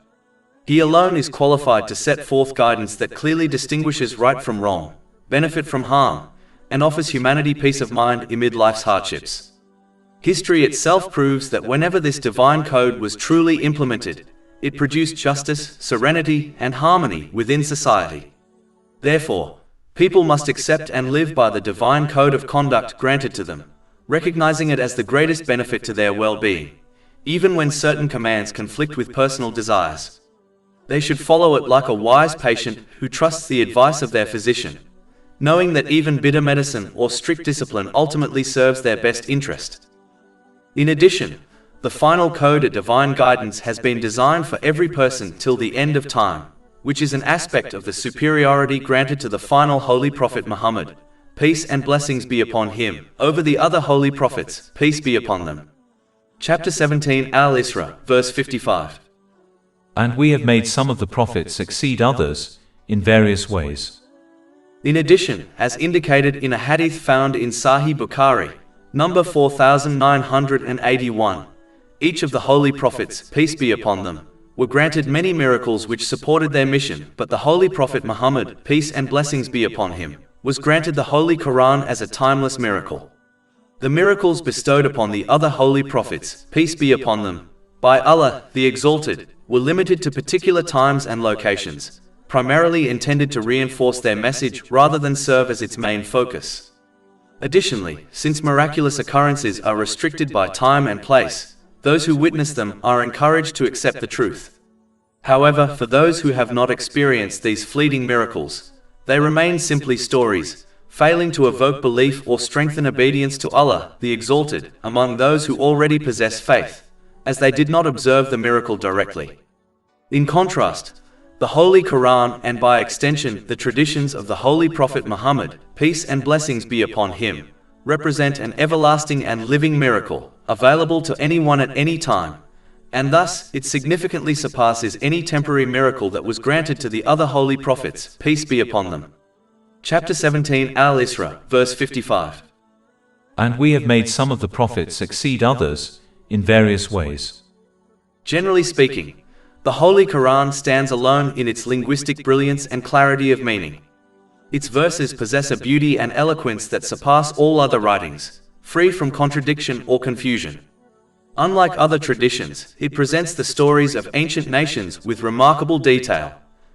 He alone is qualified to set forth guidance that clearly distinguishes right from wrong, benefit from harm, and offers humanity peace of mind amid life's hardships. History itself proves that whenever this divine code was truly implemented, it produced justice, serenity, and harmony within society. Therefore, people must accept and live by the divine code of conduct granted to them, recognizing it as the greatest benefit to their well-being, even when certain commands conflict with personal desires. They should follow it like a wise patient who trusts the advice of their physician, knowing that even bitter medicine or strict discipline ultimately serves their best interest. In addition, the final code of divine guidance has been designed for every person till the end of time, which is an aspect of the superiority granted to the final Holy Prophet Muhammad, peace and blessings be upon him, over the other holy prophets, peace be upon them. Chapter 17 Al-Isra, verse 55. And we have made some of the prophets exceed others in various ways. In addition, as indicated in a hadith found in Sahih Bukhari, number 4981, each of the holy prophets, peace be upon them, were granted many miracles which supported their mission, but the Holy Prophet Muhammad, peace and blessings be upon him, was granted the Holy Quran as a timeless miracle. The miracles bestowed upon the other holy prophets, peace be upon them, by Allah, the Exalted, were limited to particular times and locations, primarily intended to reinforce their message rather than serve as its main focus. Additionally, since miraculous occurrences are restricted by time and place, those who witness them are encouraged to accept the truth. However, for those who have not experienced these fleeting miracles, they remain simply stories, failing to evoke belief or strengthen obedience to Allah, the Exalted, among those who already possess faith, as they did not observe the miracle directly. In contrast, the Holy Quran and by extension the traditions of the Holy Prophet Muhammad, peace and blessings be upon him, represent an everlasting and living miracle, available to anyone at any time, and thus it significantly surpasses any temporary miracle that was granted to the other holy prophets, peace be upon them. Chapter 17 Al-Isra, verse 55. And we have made some of the prophets exceed others in various ways. Generally speaking, the Holy Quran stands alone in its linguistic brilliance and clarity of meaning. Its verses possess a beauty and eloquence that surpass all other writings, free from contradiction or confusion. Unlike other traditions, it presents the stories of ancient nations with remarkable detail,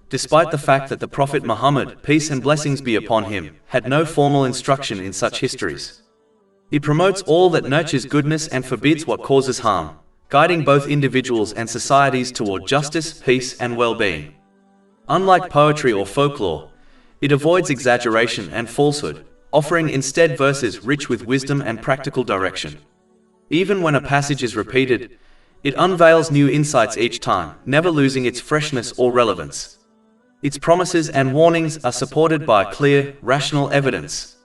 despite the fact that the Prophet Muhammad, peace and blessings be upon him, had no formal instruction in such histories. It promotes all that nurtures goodness and forbids what causes harm, guiding both individuals and societies toward justice, peace, and well-being. Unlike poetry or folklore, it avoids exaggeration and falsehood, offering instead verses rich with wisdom and practical direction. Even when a passage is repeated, it unveils new insights each time, never losing its freshness or relevance. Its promises and warnings are supported by clear, rational evidence.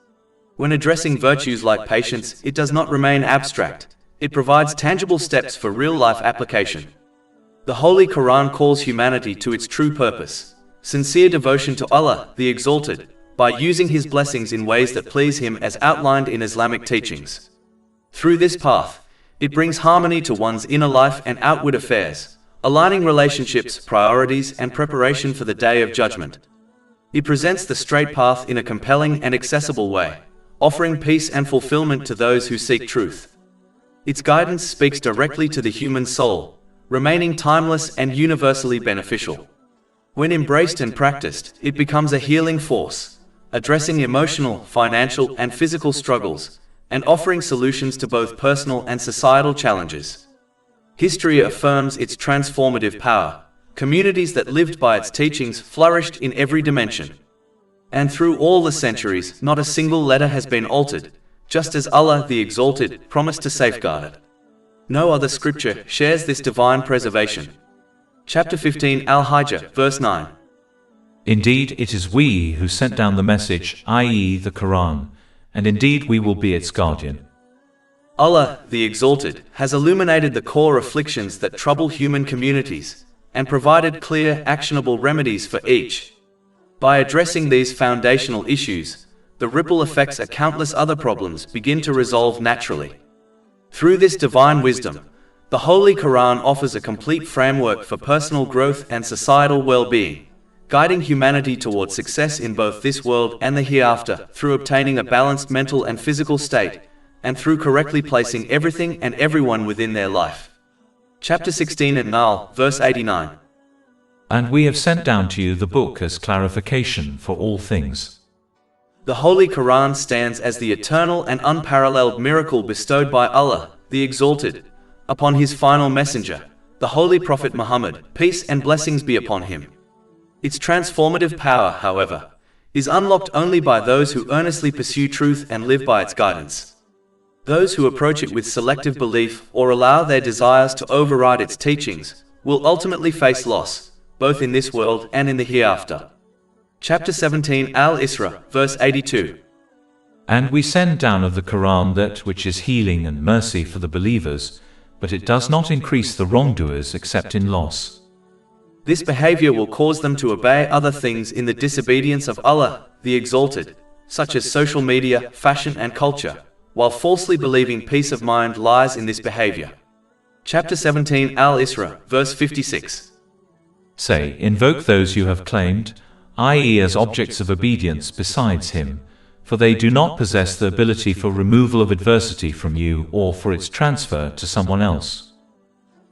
When addressing virtues like patience, it does not remain abstract. It provides tangible steps for real-life application. The Holy Quran calls humanity to its true purpose, sincere devotion to Allah, the Exalted, by using His blessings in ways that please Him as outlined in Islamic teachings. Through this path, it brings harmony to one's inner life and outward affairs, aligning relationships, priorities, and preparation for the Day of Judgment. It presents the straight path in a compelling and accessible way, offering peace and fulfillment to those who seek truth. Its guidance speaks directly to the human soul, remaining timeless and universally beneficial. When embraced and practiced, it becomes a healing force, addressing emotional, financial, and physical struggles, and offering solutions to both personal and societal challenges. History affirms its transformative power. Communities that lived by its teachings flourished in every dimension. And through all the centuries, not a single letter has been altered, just as Allah the Exalted promised to safeguard it. No other scripture shares this divine preservation. Chapter 15 Al-Hijr, verse 9. Indeed, it is we who sent down the message, i.e. the Quran, and indeed we will be its guardian. Allah, the Exalted, has illuminated the core afflictions that trouble human communities, and provided clear, actionable remedies for each. By addressing these foundational issues, the ripple effects of countless other problems begin to resolve naturally. Through this divine wisdom, the Holy Quran offers a complete framework for personal growth and societal well-being, guiding humanity towards success in both this world and the hereafter, through obtaining a balanced mental and physical state, and through correctly placing everything and everyone within their life. Chapter 16 An-Nahl, verse 89. And we have sent down to you the book as clarification for all things. The Holy Quran stands as the eternal and unparalleled miracle bestowed by Allah, the Exalted, upon His final messenger, the Holy Prophet Muhammad, peace and blessings be upon him. Its transformative power, however, is unlocked only by those who earnestly pursue truth and live by its guidance. Those who approach it with selective belief or allow their desires to override its teachings will ultimately face loss, both in this world and in the hereafter. Chapter 17 Al-Isra, verse 82. And we send down of the Quran that which is healing and mercy for the believers, but it does not increase the wrongdoers except in loss. This behavior will cause them to obey other things in the disobedience of Allah, the Exalted, such as social media, fashion and culture, while falsely believing peace of mind lies in this behavior. Chapter 17 Al-Isra, verse 56. Say, invoke those you have claimed, i.e. as objects of obedience besides Him, for they do not possess the ability for removal of adversity from you or for its transfer to someone else.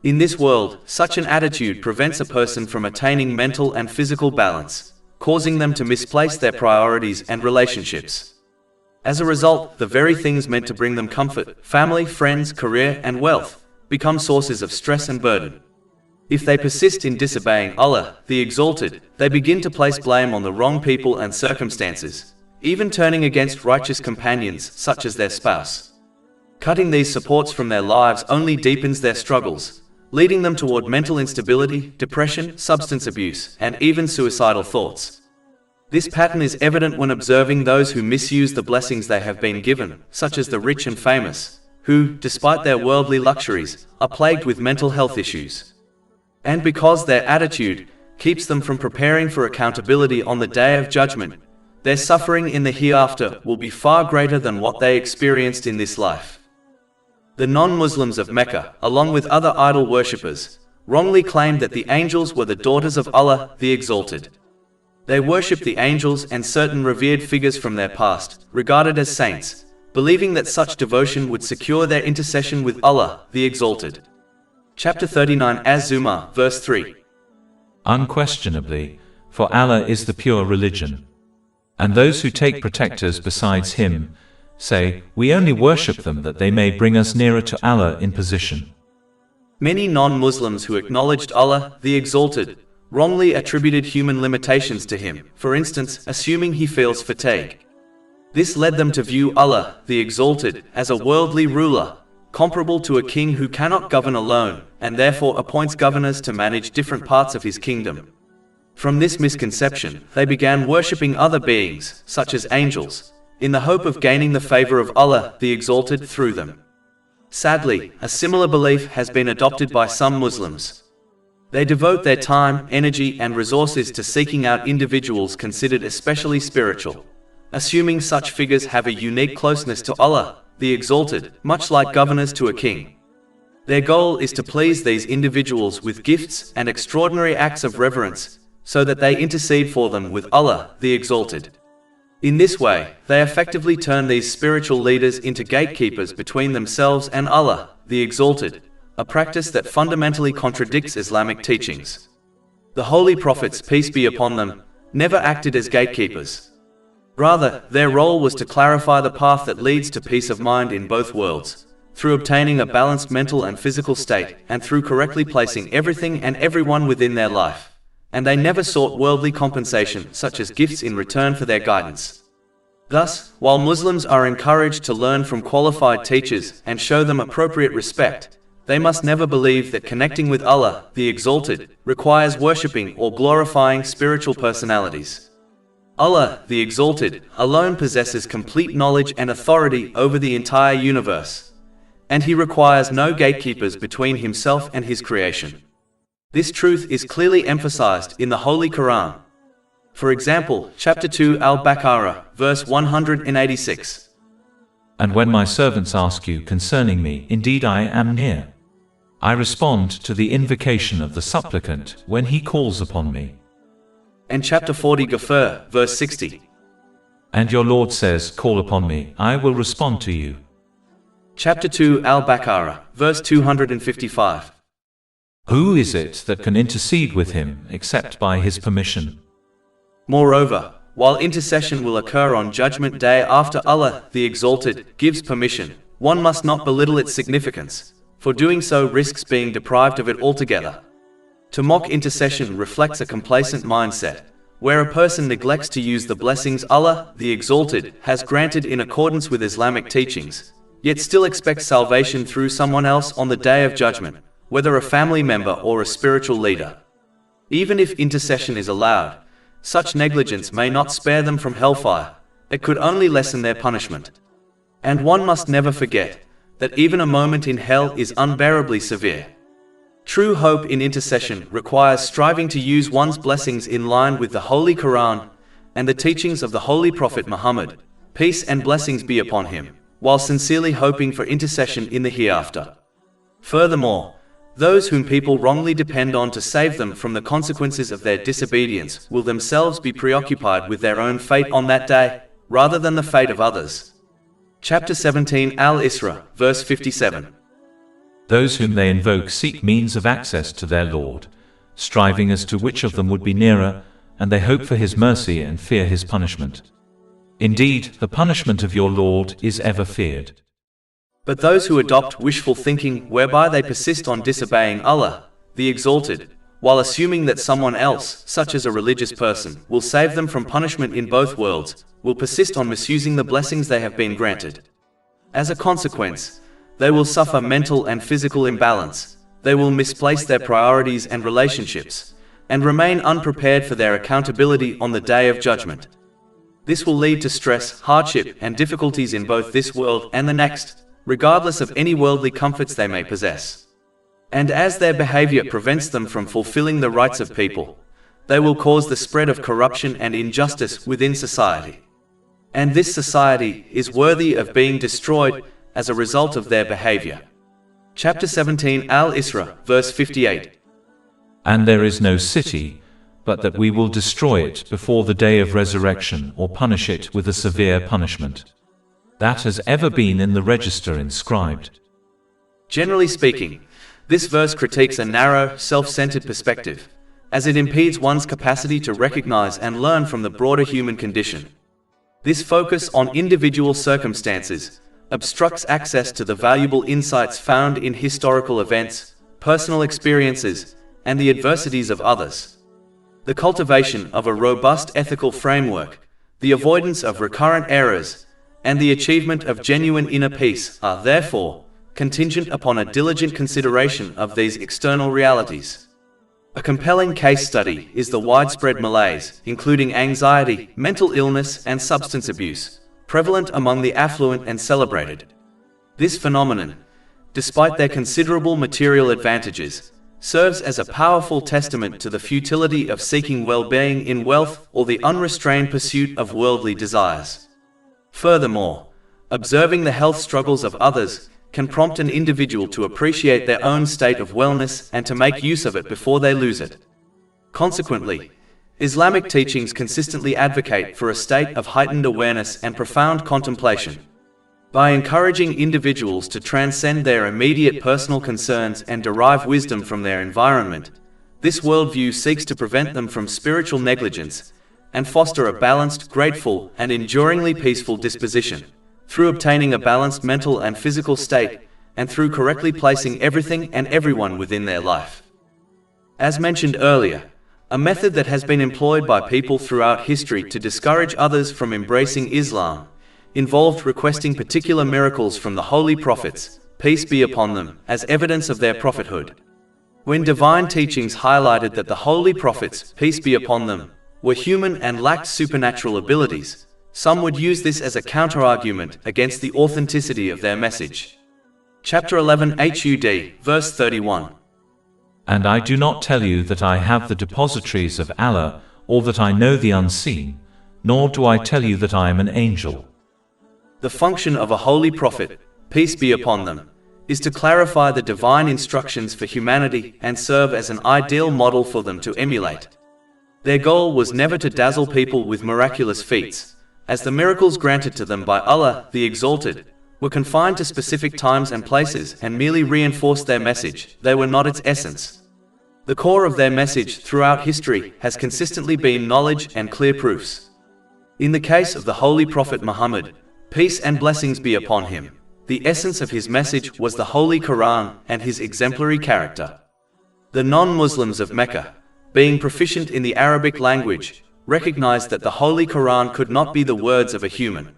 In this world, such an attitude prevents a person from attaining mental and physical balance, causing them to misplace their priorities and relationships. As a result, the very things meant to bring them comfort, family, friends, career, and wealth, become sources of stress and burden. If they persist in disobeying Allah, the Exalted, they begin to place blame on the wrong people and circumstances, even turning against righteous companions such as their spouse. Cutting these supports from their lives only deepens their struggles, leading them toward mental instability, depression, substance abuse, and even suicidal thoughts. This pattern is evident when observing those who misuse the blessings they have been given, such as the rich and famous, who, despite their worldly luxuries, are plagued with mental health issues. And because their attitude keeps them from preparing for accountability on the Day of Judgment, their suffering in the hereafter will be far greater than what they experienced in this life. The non-Muslims of Mecca, along with other idol worshippers, wrongly claimed that the angels were the daughters of Allah, the Exalted. They worshipped the angels and certain revered figures from their past, regarded as saints, believing that such devotion would secure their intercession with Allah, the Exalted. Chapter 39 Az-Zumar, verse 3. Unquestionably, for Allah is the pure religion. And those who take protectors besides Him, say, we only worship them that they may bring us nearer to Allah in position. Many non-Muslims who acknowledged Allah, the Exalted, wrongly attributed human limitations to Him, for instance, assuming He feels fatigue. This led them to view Allah, the Exalted, as a worldly ruler, comparable to a king who cannot govern alone, and therefore appoints governors to manage different parts of his kingdom. From this misconception, they began worshipping other beings, such as angels, in the hope of gaining the favor of Allah, the Exalted, through them. Sadly, a similar belief has been adopted by some Muslims. They devote their time, energy, and resources to seeking out individuals considered especially spiritual, assuming such figures have a unique closeness to Allah, the Exalted, much like governors to a king. Their goal is to please these individuals with gifts and extraordinary acts of reverence, so that they intercede for them with Allah, the Exalted. In this way, they effectively turn these spiritual leaders into gatekeepers between themselves and Allah, the Exalted, a practice that fundamentally contradicts Islamic teachings. The Holy Prophets, peace be upon them, never acted as gatekeepers. Rather, their role was to clarify the path that leads to peace of mind in both worlds, through obtaining a balanced mental and physical state, and through correctly placing everything and everyone within their life. And they never sought worldly compensation, such as gifts in return for their guidance. Thus, while Muslims are encouraged to learn from qualified teachers and show them appropriate respect, they must never believe that connecting with Allah, the Exalted, requires worshipping or glorifying spiritual personalities. Allah, the Exalted, alone possesses complete knowledge and authority over the entire universe, and He requires no gatekeepers between Himself and His creation. This truth is clearly emphasized in the Holy Quran. For example, chapter 2 Al-Baqarah, verse 186. And when my servants ask you concerning me, indeed I am near. I respond to the invocation of the supplicant when he calls upon me. And chapter 40 Ghafir, verse 60. And your Lord says, call upon me, I will respond to you. Chapter 2 Al-Baqarah, verse 255. Who is it that can intercede with him except by his permission? Moreover, while intercession will occur on Judgment Day after Allah, the Exalted, gives permission, one must not belittle its significance, for doing so risks being deprived of it altogether. To mock intercession reflects a complacent mindset, where a person neglects to use the blessings Allah, the Exalted, has granted in accordance with Islamic teachings, yet still expects salvation through someone else on the Day of Judgment, whether a family member or a spiritual leader. Even if intercession is allowed, such negligence may not spare them from hellfire, it could only lessen their punishment. And one must never forget that even a moment in hell is unbearably severe. True hope in intercession requires striving to use one's blessings in line with the Holy Quran and the teachings of the Holy Prophet Muhammad, peace and blessings be upon him, while sincerely hoping for intercession in the hereafter. Furthermore, those whom people wrongly depend on to save them from the consequences of their disobedience will themselves be preoccupied with their own fate on that day, rather than the fate of others. Chapter 17 Al-Isra, verse 57. Those whom they invoke seek means of access to their Lord, striving as to which of them would be nearer, and they hope for His mercy and fear His punishment. Indeed, the punishment of your Lord is ever feared. But those who adopt wishful thinking, whereby they persist on disobeying Allah, the Exalted, while assuming that someone else, such as a religious person, will save them from punishment in both worlds, will persist on misusing the blessings they have been granted. As a consequence, they will suffer mental and physical imbalance, they will misplace their priorities and relationships, and remain unprepared for their accountability on the Day of Judgment. This will lead to stress, hardship, and difficulties in both this world and the next, regardless of any worldly comforts they may possess. And as their behavior prevents them from fulfilling the rights of people, they will cause the spread of corruption and injustice within society. And this society is worthy of being destroyed as a result of their behavior. Chapter 17 Al-Isra, verse 58. And there is no city, but that we will destroy it before the day of resurrection or punish it with a severe punishment. That has ever been in the register inscribed. Generally speaking, this verse critiques a narrow, self-centered perspective, as it impedes one's capacity to recognize and learn from the broader human condition. This focus on individual circumstances obstructs access to the valuable insights found in historical events, personal experiences, and the adversities of others. The cultivation of a robust ethical framework, the avoidance of recurrent errors, and the achievement of genuine inner peace are therefore contingent upon a diligent consideration of these external realities. A compelling case study is the widespread malaise, including anxiety, mental illness, and substance abuse, prevalent among the affluent and celebrated. This phenomenon, despite their considerable material advantages, serves as a powerful testament to the futility of seeking well-being in wealth or the unrestrained pursuit of worldly desires. Furthermore, observing the health struggles of others can prompt an individual to appreciate their own state of wellness and to make use of it before they lose it. Consequently, Islamic teachings consistently advocate for a state of heightened awareness and profound contemplation. By encouraging individuals to transcend their immediate personal concerns and derive wisdom from their environment, this worldview seeks to prevent them from spiritual negligence and foster a balanced, grateful, and enduringly peaceful disposition, through obtaining a balanced mental and physical state, and through correctly placing everything and everyone within their life. As mentioned earlier, a method that has been employed by people throughout history to discourage others from embracing Islam involved requesting particular miracles from the holy prophets, peace be upon them, as evidence of their prophethood. When divine teachings highlighted that the holy prophets, peace be upon them, were human and lacked supernatural abilities, some would use this as a counter-argument against the authenticity of their message. Chapter 11 HUD, verse 31. And I do not tell you that I have the depositories of Allah, or that I know the unseen, nor do I tell you that I am an angel. The function of a holy prophet, peace be upon them, is to clarify the divine instructions for humanity and serve as an ideal model for them to emulate. Their goal was never to dazzle people with miraculous feats, as the miracles granted to them by Allah the Exalted were confined to specific times and places and merely reinforced their message. They were not its essence. The core of their message throughout history has consistently been knowledge and clear proofs. In the case of the Holy Prophet Muhammad, peace and blessings be upon him, the essence of his message was the Holy Quran and his exemplary character. The non-Muslims of Mecca, being proficient in the Arabic language, recognized that the Holy Quran could not be the words of a human.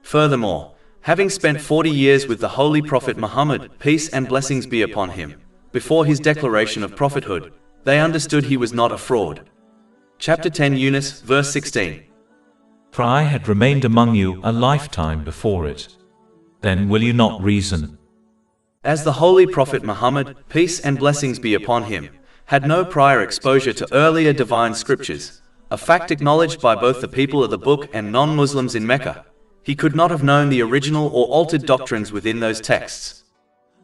Furthermore, having spent 40 years with the Holy Prophet Muhammad, peace and blessings be upon him, before his declaration of prophethood, they understood he was not a fraud. Chapter 10 Yunus, verse 16. For I had remained among you a lifetime before it. Then will you not reason? As the Holy Prophet Muhammad, peace and blessings be upon him, had no prior exposure to earlier divine scriptures, a fact acknowledged by both the people of the book and non-Muslims in Mecca, he could not have known the original or altered doctrines within those texts.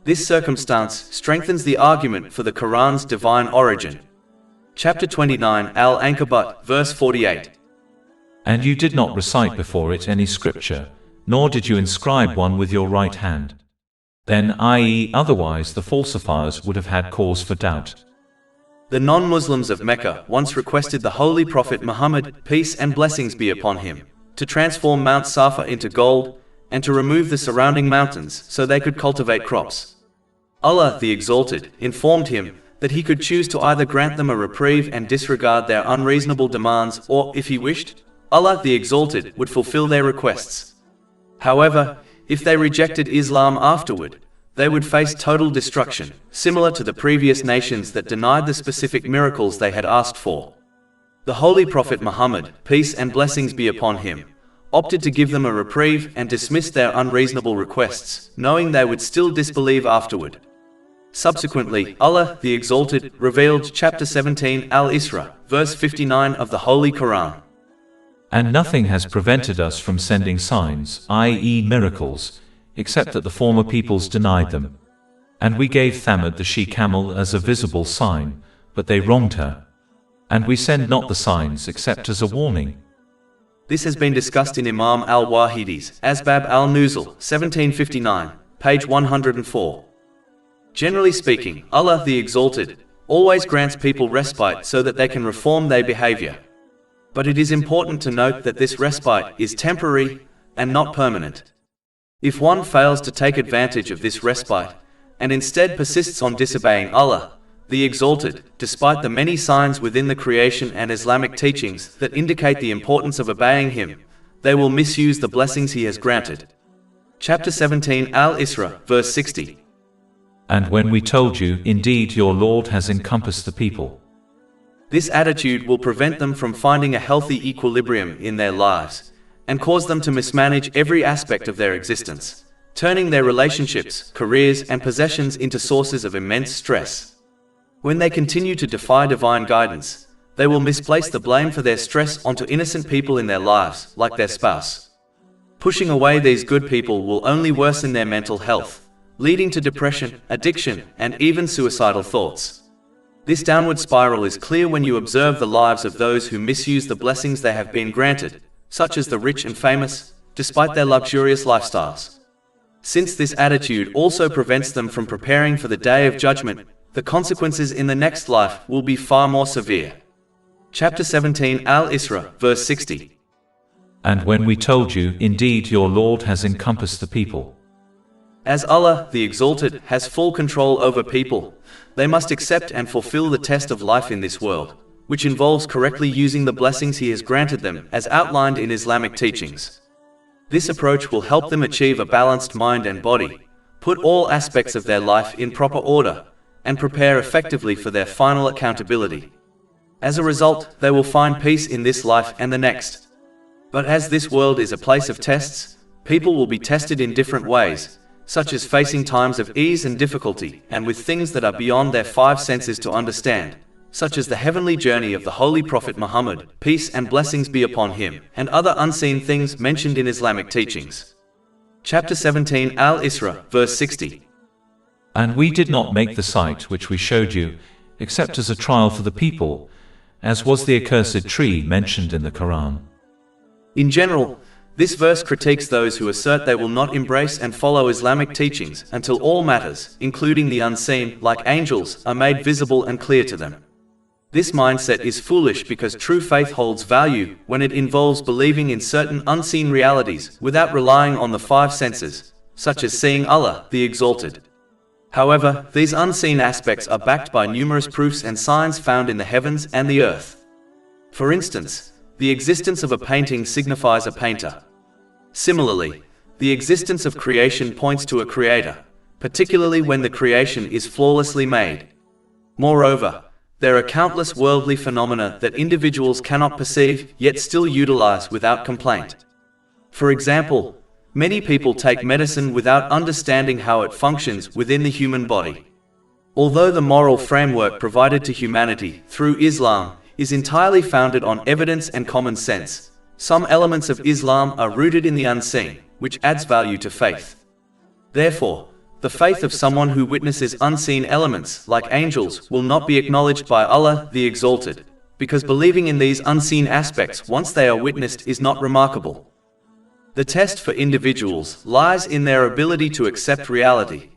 This circumstance strengthens the argument for the Quran's divine origin. Chapter 29 Al-Ankabut, verse 48. And you did not recite before it any scripture, nor did you inscribe one with your right hand. Then, i.e., otherwise the falsifiers would have had cause for doubt. The non-Muslims of Mecca once requested the Holy Prophet Muhammad, peace and blessings be upon him, to transform Mount Safa into gold, and to remove the surrounding mountains so they could cultivate crops. Allah the Exalted informed him that he could choose to either grant them a reprieve and disregard their unreasonable demands, or, if he wished, Allah the Exalted would fulfill their requests. However, if they rejected Islam afterward, they would face total destruction, similar to the previous nations that denied the specific miracles they had asked for. The Holy Prophet Muhammad, peace and blessings be upon him, opted to give them a reprieve and dismissed their unreasonable requests, knowing they would still disbelieve afterward. Subsequently, Allah the Exalted revealed chapter 17 Al-Isra, verse 59 of the Holy Quran. And nothing has prevented us from sending signs, i.e. miracles, except that the former peoples denied them. And we gave Thamud the she-camel as a visible sign, but they wronged her. And we send not the signs except as a warning. This has been discussed in Imam al-Wahidi's Asbab al-Nuzul, 1759, page 104. Generally speaking, Allah the Exalted always grants people respite so that they can reform their behavior. But it is important to note that this respite is temporary and not permanent. If one fails to take advantage of this respite, and instead persists on disobeying Allah, the Exalted, despite the many signs within the creation and Islamic teachings that indicate the importance of obeying Him, they will misuse the blessings He has granted. Chapter 17 Al-Isra, verse 60. And when we told you, indeed your Lord has encompassed the people. This attitude will prevent them from finding a healthy equilibrium in their lives, and cause them to mismanage every aspect of their existence, turning their relationships, careers, and possessions into sources of immense stress. When they continue to defy divine guidance, they will misplace the blame for their stress onto innocent people in their lives, like their spouse. Pushing away these good people will only worsen their mental health, leading to depression, addiction, and even suicidal thoughts. This downward spiral is clear when you observe the lives of those who misuse the blessings they have been granted, such as the rich and famous, despite their luxurious lifestyles. Since this attitude also prevents them from preparing for the day of judgment, the consequences in the next life will be far more severe. Chapter 17 Al-Isra, verse 60. And when we told you, indeed your Lord has encompassed the people. As Allah, the Exalted, has full control over people, they must accept and fulfill the test of life in this world, which involves correctly using the blessings He has granted them as outlined in Islamic teachings. This approach will help them achieve a balanced mind and body, put all aspects of their life in proper order, and prepare effectively for their final accountability. As a result, they will find peace in this life and the next. But as this world is a place of tests, people will be tested in different ways, such as facing times of ease and difficulty, and with things that are beyond their five senses to understand, such as the heavenly journey of the Holy Prophet Muhammad, peace and blessings be upon him, and other unseen things mentioned in Islamic teachings. Chapter 17 Al-Isra, verse 60. And we did not make the sight which we showed you, except as a trial for the people, as was the accursed tree mentioned in the Quran. In general, this verse critiques those who assert they will not embrace and follow Islamic teachings until all matters, including the unseen, like angels, are made visible and clear to them. This mindset is foolish because true faith holds value when it involves believing in certain unseen realities without relying on the five senses, such as seeing Allah, the Exalted. However, these unseen aspects are backed by numerous proofs and signs found in the heavens and the earth. For instance, the existence of a painting signifies a painter. Similarly, the existence of creation points to a creator, particularly when the creation is flawlessly made. Moreover, there are countless worldly phenomena that individuals cannot perceive yet still utilize without complaint. For example, many people take medicine without understanding how it functions within the human body. Although the moral framework provided to humanity through Islam is entirely founded on evidence and common sense, some elements of Islam are rooted in the unseen, which adds value to faith. Therefore, the faith of someone who witnesses unseen elements, like angels, will not be acknowledged by Allah, the Exalted, because believing in these unseen aspects once they are witnessed is not remarkable. The test for individuals lies in their ability to accept reality,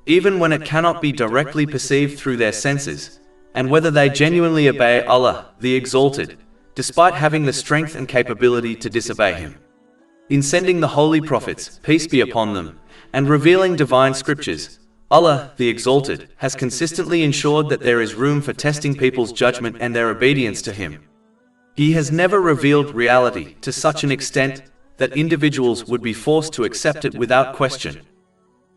even when it cannot be directly perceived through their senses, and whether they genuinely obey Allah, the Exalted, despite having the strength and capability to disobey Him. In sending the holy prophets, peace be upon them, and revealing divine scriptures, Allah, the Exalted, has consistently ensured that there is room for testing people's judgment and their obedience to Him. He has never revealed reality to such an extent that individuals would be forced to accept it without question.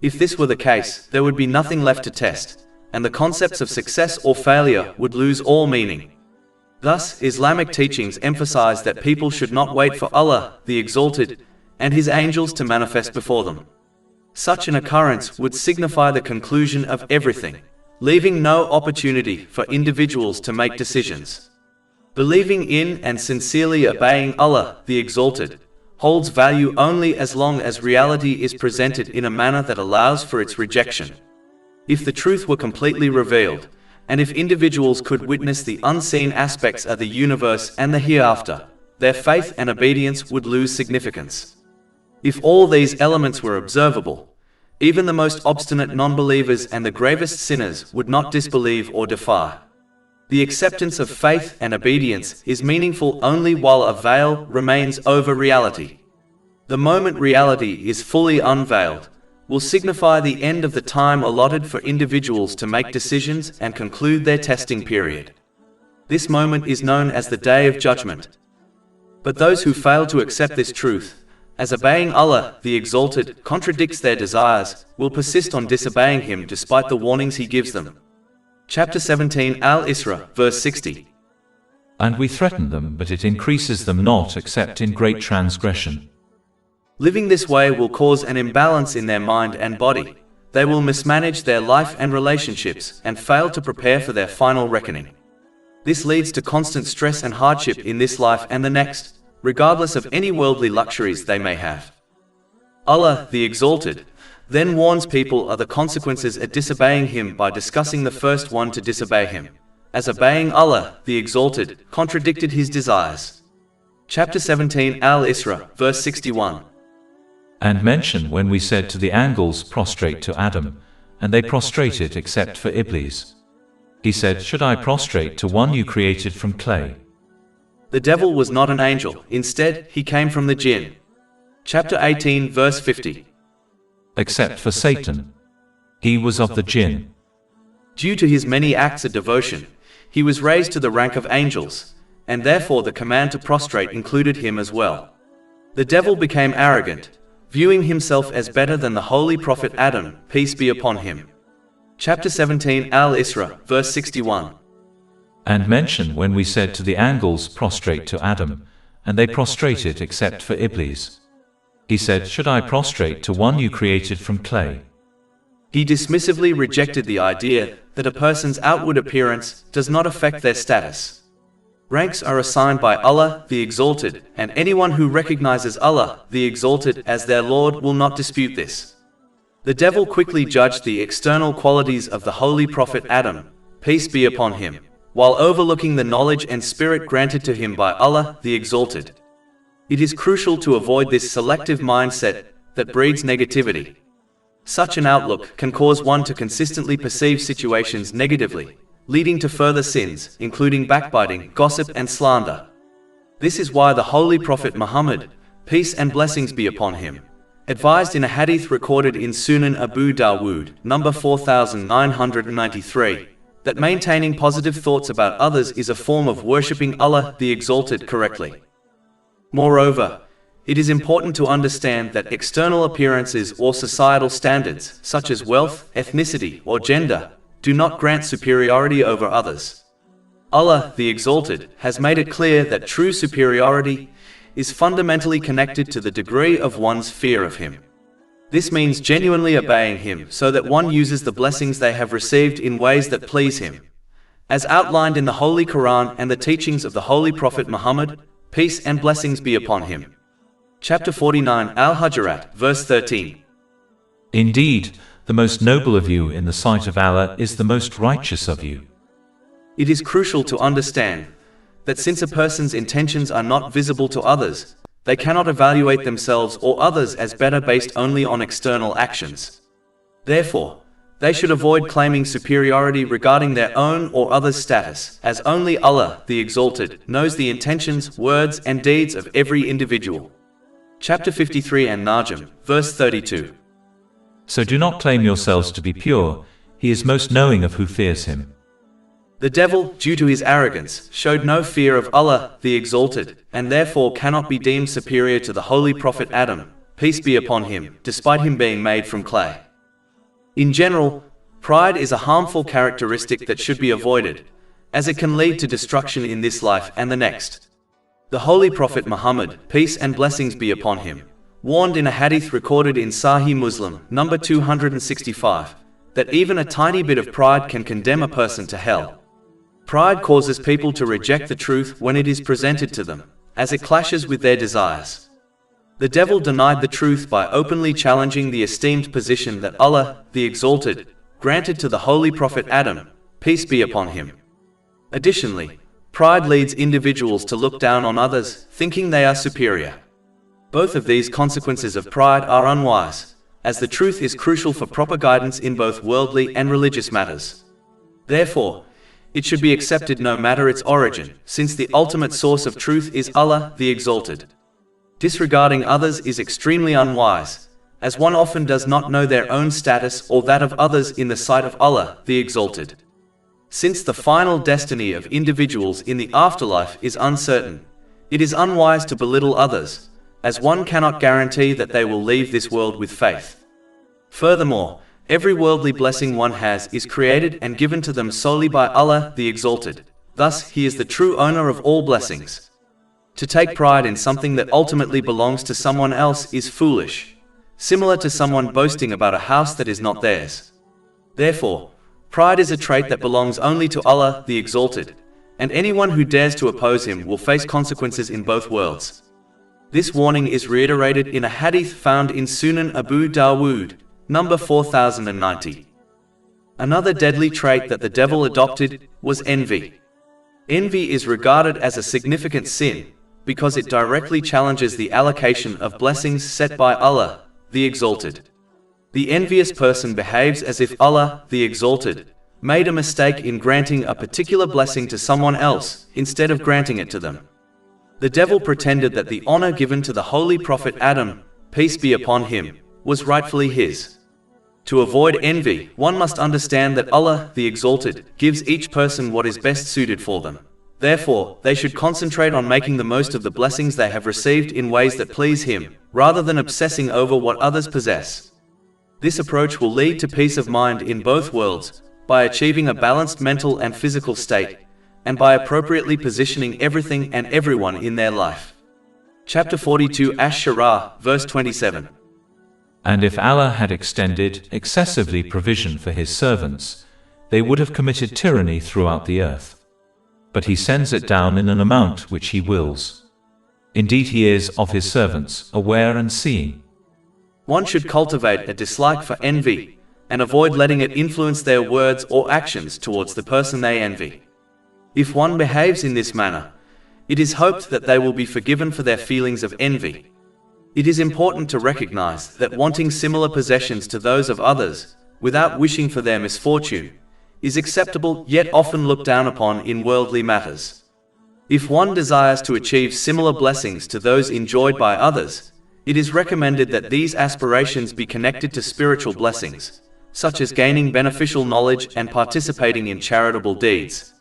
If this were the case, there would be nothing left to test, and the concepts of success or failure would lose all meaning. Thus, Islamic teachings emphasize that people should not wait for Allah, the Exalted, and His angels to manifest before them. Such an occurrence would signify the conclusion of everything, leaving no opportunity for individuals to make decisions. Believing in and sincerely obeying Allah, the Exalted, holds value only as long as reality is presented in a manner that allows for its rejection. If the truth were completely revealed, and if individuals could witness the unseen aspects of the universe and the hereafter, their faith and obedience would lose significance. If all these elements were observable, even the most obstinate non-believers and the gravest sinners would not disbelieve or defy. The acceptance of faith and obedience is meaningful only while a veil remains over reality. The moment reality is fully unveiled will signify the end of the time allotted for individuals to make decisions and conclude their testing period. This moment is known as the Day of Judgment. But those who fail to accept this truth, as obeying Allah, the Exalted, contradicts their desires, will persist on disobeying Him despite the warnings He gives them. Chapter 17 Al-Isra, verse 60. And we threaten them, but it increases them not except in great transgression. Living this way will cause an imbalance in their mind and body, they will mismanage their life and relationships and fail to prepare for their final reckoning. This leads to constant stress and hardship in this life and the next, regardless of any worldly luxuries they may have. Allah, the Exalted, then warns people of the consequences at disobeying Him by discussing the first one to disobey Him, as obeying Allah, the Exalted, contradicted His desires. Chapter 17 Al-Isra, verse 61. And mention when we said to the angels, prostrate to Adam, and they prostrated except for Iblis. He said, should I prostrate to one you created from clay? The devil was not an angel, instead, he came from the jinn. Chapter 18, verse 50. Except for Satan. He was of the jinn. Due to his many acts of devotion, he was raised to the rank of angels, and therefore the command to prostrate included him as well. The devil became arrogant, viewing himself as better than the holy prophet Adam, peace be upon him. Chapter 17 Al-Isra, verse 61. And mention when we said to the angels, prostrate to Adam, and they prostrated except for Iblis. He said, should I prostrate to one you created from clay? He dismissively rejected the idea that a person's outward appearance does not affect their status. Ranks are assigned by Allah, the Exalted, and anyone who recognizes Allah, the Exalted, as their Lord will not dispute this. The devil quickly judged the external qualities of the holy prophet Adam, peace be upon him, while overlooking the knowledge and spirit granted to him by Allah, the Exalted. It is crucial to avoid this selective mindset that breeds negativity. Such an outlook can cause one to consistently perceive situations negatively, leading to further sins, including backbiting, gossip, and slander. This is why the Holy Prophet Muhammad, peace and blessings be upon him, advised in a hadith recorded in Sunan Abu Dawood, number 4993, that maintaining positive thoughts about others is a form of worshipping Allah, the Exalted, correctly. Moreover, it is important to understand that external appearances or societal standards, such as wealth, ethnicity, or gender, do not grant superiority over others. Allah, the Exalted, has made it clear that true superiority is fundamentally connected to the degree of one's fear of Him. This means genuinely obeying Him so that one uses the blessings they have received in ways that please Him, as outlined in the Holy Quran and the teachings of the Holy Prophet Muhammad, peace and blessings be upon him. Chapter 49 Al-Hujurat, verse 13. Indeed, the most noble of you in the sight of Allah is the most righteous of you. It is crucial to understand that since a person's intentions are not visible to others, they cannot evaluate themselves or others as better based only on external actions. Therefore, they should avoid claiming superiority regarding their own or others' status, as only Allah, the Exalted, knows the intentions, words, and deeds of every individual. Chapter 53 An-Najm, verse 32. So do not claim yourselves to be pure, He is most knowing of who fears Him. The devil, due to his arrogance, showed no fear of Allah, the Exalted, and therefore cannot be deemed superior to the Holy Prophet Adam, peace be upon him, despite him being made from clay. In general, pride is a harmful characteristic that should be avoided, as it can lead to destruction in this life and the next. The Holy Prophet Muhammad, peace and blessings be upon him, warned in a hadith recorded in Sahih Muslim, number 265, that even a tiny bit of pride can condemn a person to hell. Pride causes people to reject the truth when it is presented to them, as it clashes with their desires. The devil denied the truth by openly challenging the esteemed position that Allah, the Exalted, granted to the Holy Prophet Adam, peace be upon him. Additionally, pride leads individuals to look down on others, thinking they are superior. Both of these consequences of pride are unwise, as the truth is crucial for proper guidance in both worldly and religious matters. Therefore, it should be accepted no matter its origin, since the ultimate source of truth is Allah, the Exalted. Disregarding others is extremely unwise, as one often does not know their own status or that of others in the sight of Allah, the Exalted. Since the final destiny of individuals in the afterlife is uncertain, it is unwise to belittle others, as one cannot guarantee that they will leave this world with faith. Furthermore, every worldly blessing one has is created and given to them solely by Allah, the Exalted. Thus, He is the true owner of all blessings. To take pride in something that ultimately belongs to someone else is foolish, similar to someone boasting about a house that is not theirs. Therefore, pride is a trait that belongs only to Allah, the Exalted, and anyone who dares to oppose him will face consequences in both worlds. This warning is reiterated in a hadith found in Sunan Abu Dawood, number 4090. Another deadly trait that the devil adopted was envy. Envy is regarded as a significant sin, because it directly challenges the allocation of blessings set by Allah, the Exalted. The envious person behaves as if Allah, the Exalted, made a mistake in granting a particular blessing to someone else, instead of granting it to them. The devil pretended that the honor given to the Holy Prophet Adam, peace be upon him, was rightfully his. To avoid envy, one must understand that Allah, the Exalted, gives each person what is best suited for them. Therefore, they should concentrate on making the most of the blessings they have received in ways that please Him, rather than obsessing over what others possess. This approach will lead to peace of mind in both worlds, by achieving a balanced mental and physical state, and by appropriately positioning everything and everyone in their life. Chapter 42 Ash-Shura, verse 27. And if Allah had extended excessively provision for His servants, they would have committed tyranny throughout the earth. But He sends it down in an amount which He wills. Indeed He is of His servants aware and seeing. One should cultivate a dislike for envy, and avoid letting it influence their words or actions towards the person they envy. If one behaves in this manner, it is hoped that they will be forgiven for their feelings of envy. It is important to recognize that wanting similar possessions to those of others, without wishing for their misfortune, is acceptable yet often looked down upon in worldly matters. If one desires to achieve similar blessings to those enjoyed by others, it is recommended that these aspirations be connected to spiritual blessings, such as gaining beneficial knowledge and participating in charitable deeds.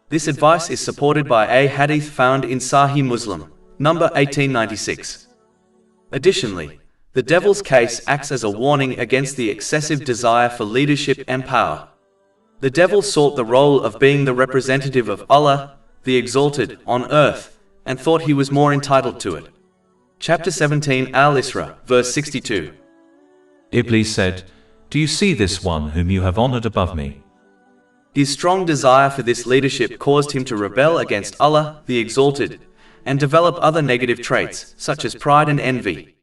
This advice is supported by a hadith found in Sahih Muslim, number 1896. Additionally, the devil's case acts as a warning against the excessive desire for leadership and power. The devil sought the role of being the representative of Allah, the Exalted, on earth, and thought he was more entitled to it. Chapter 17 Al-Isra, verse 62. Iblis said, "Do you see this one whom you have honored above me?" His strong desire for this leadership caused him to rebel against Allah, the Exalted, and develop other negative traits, such as pride and envy.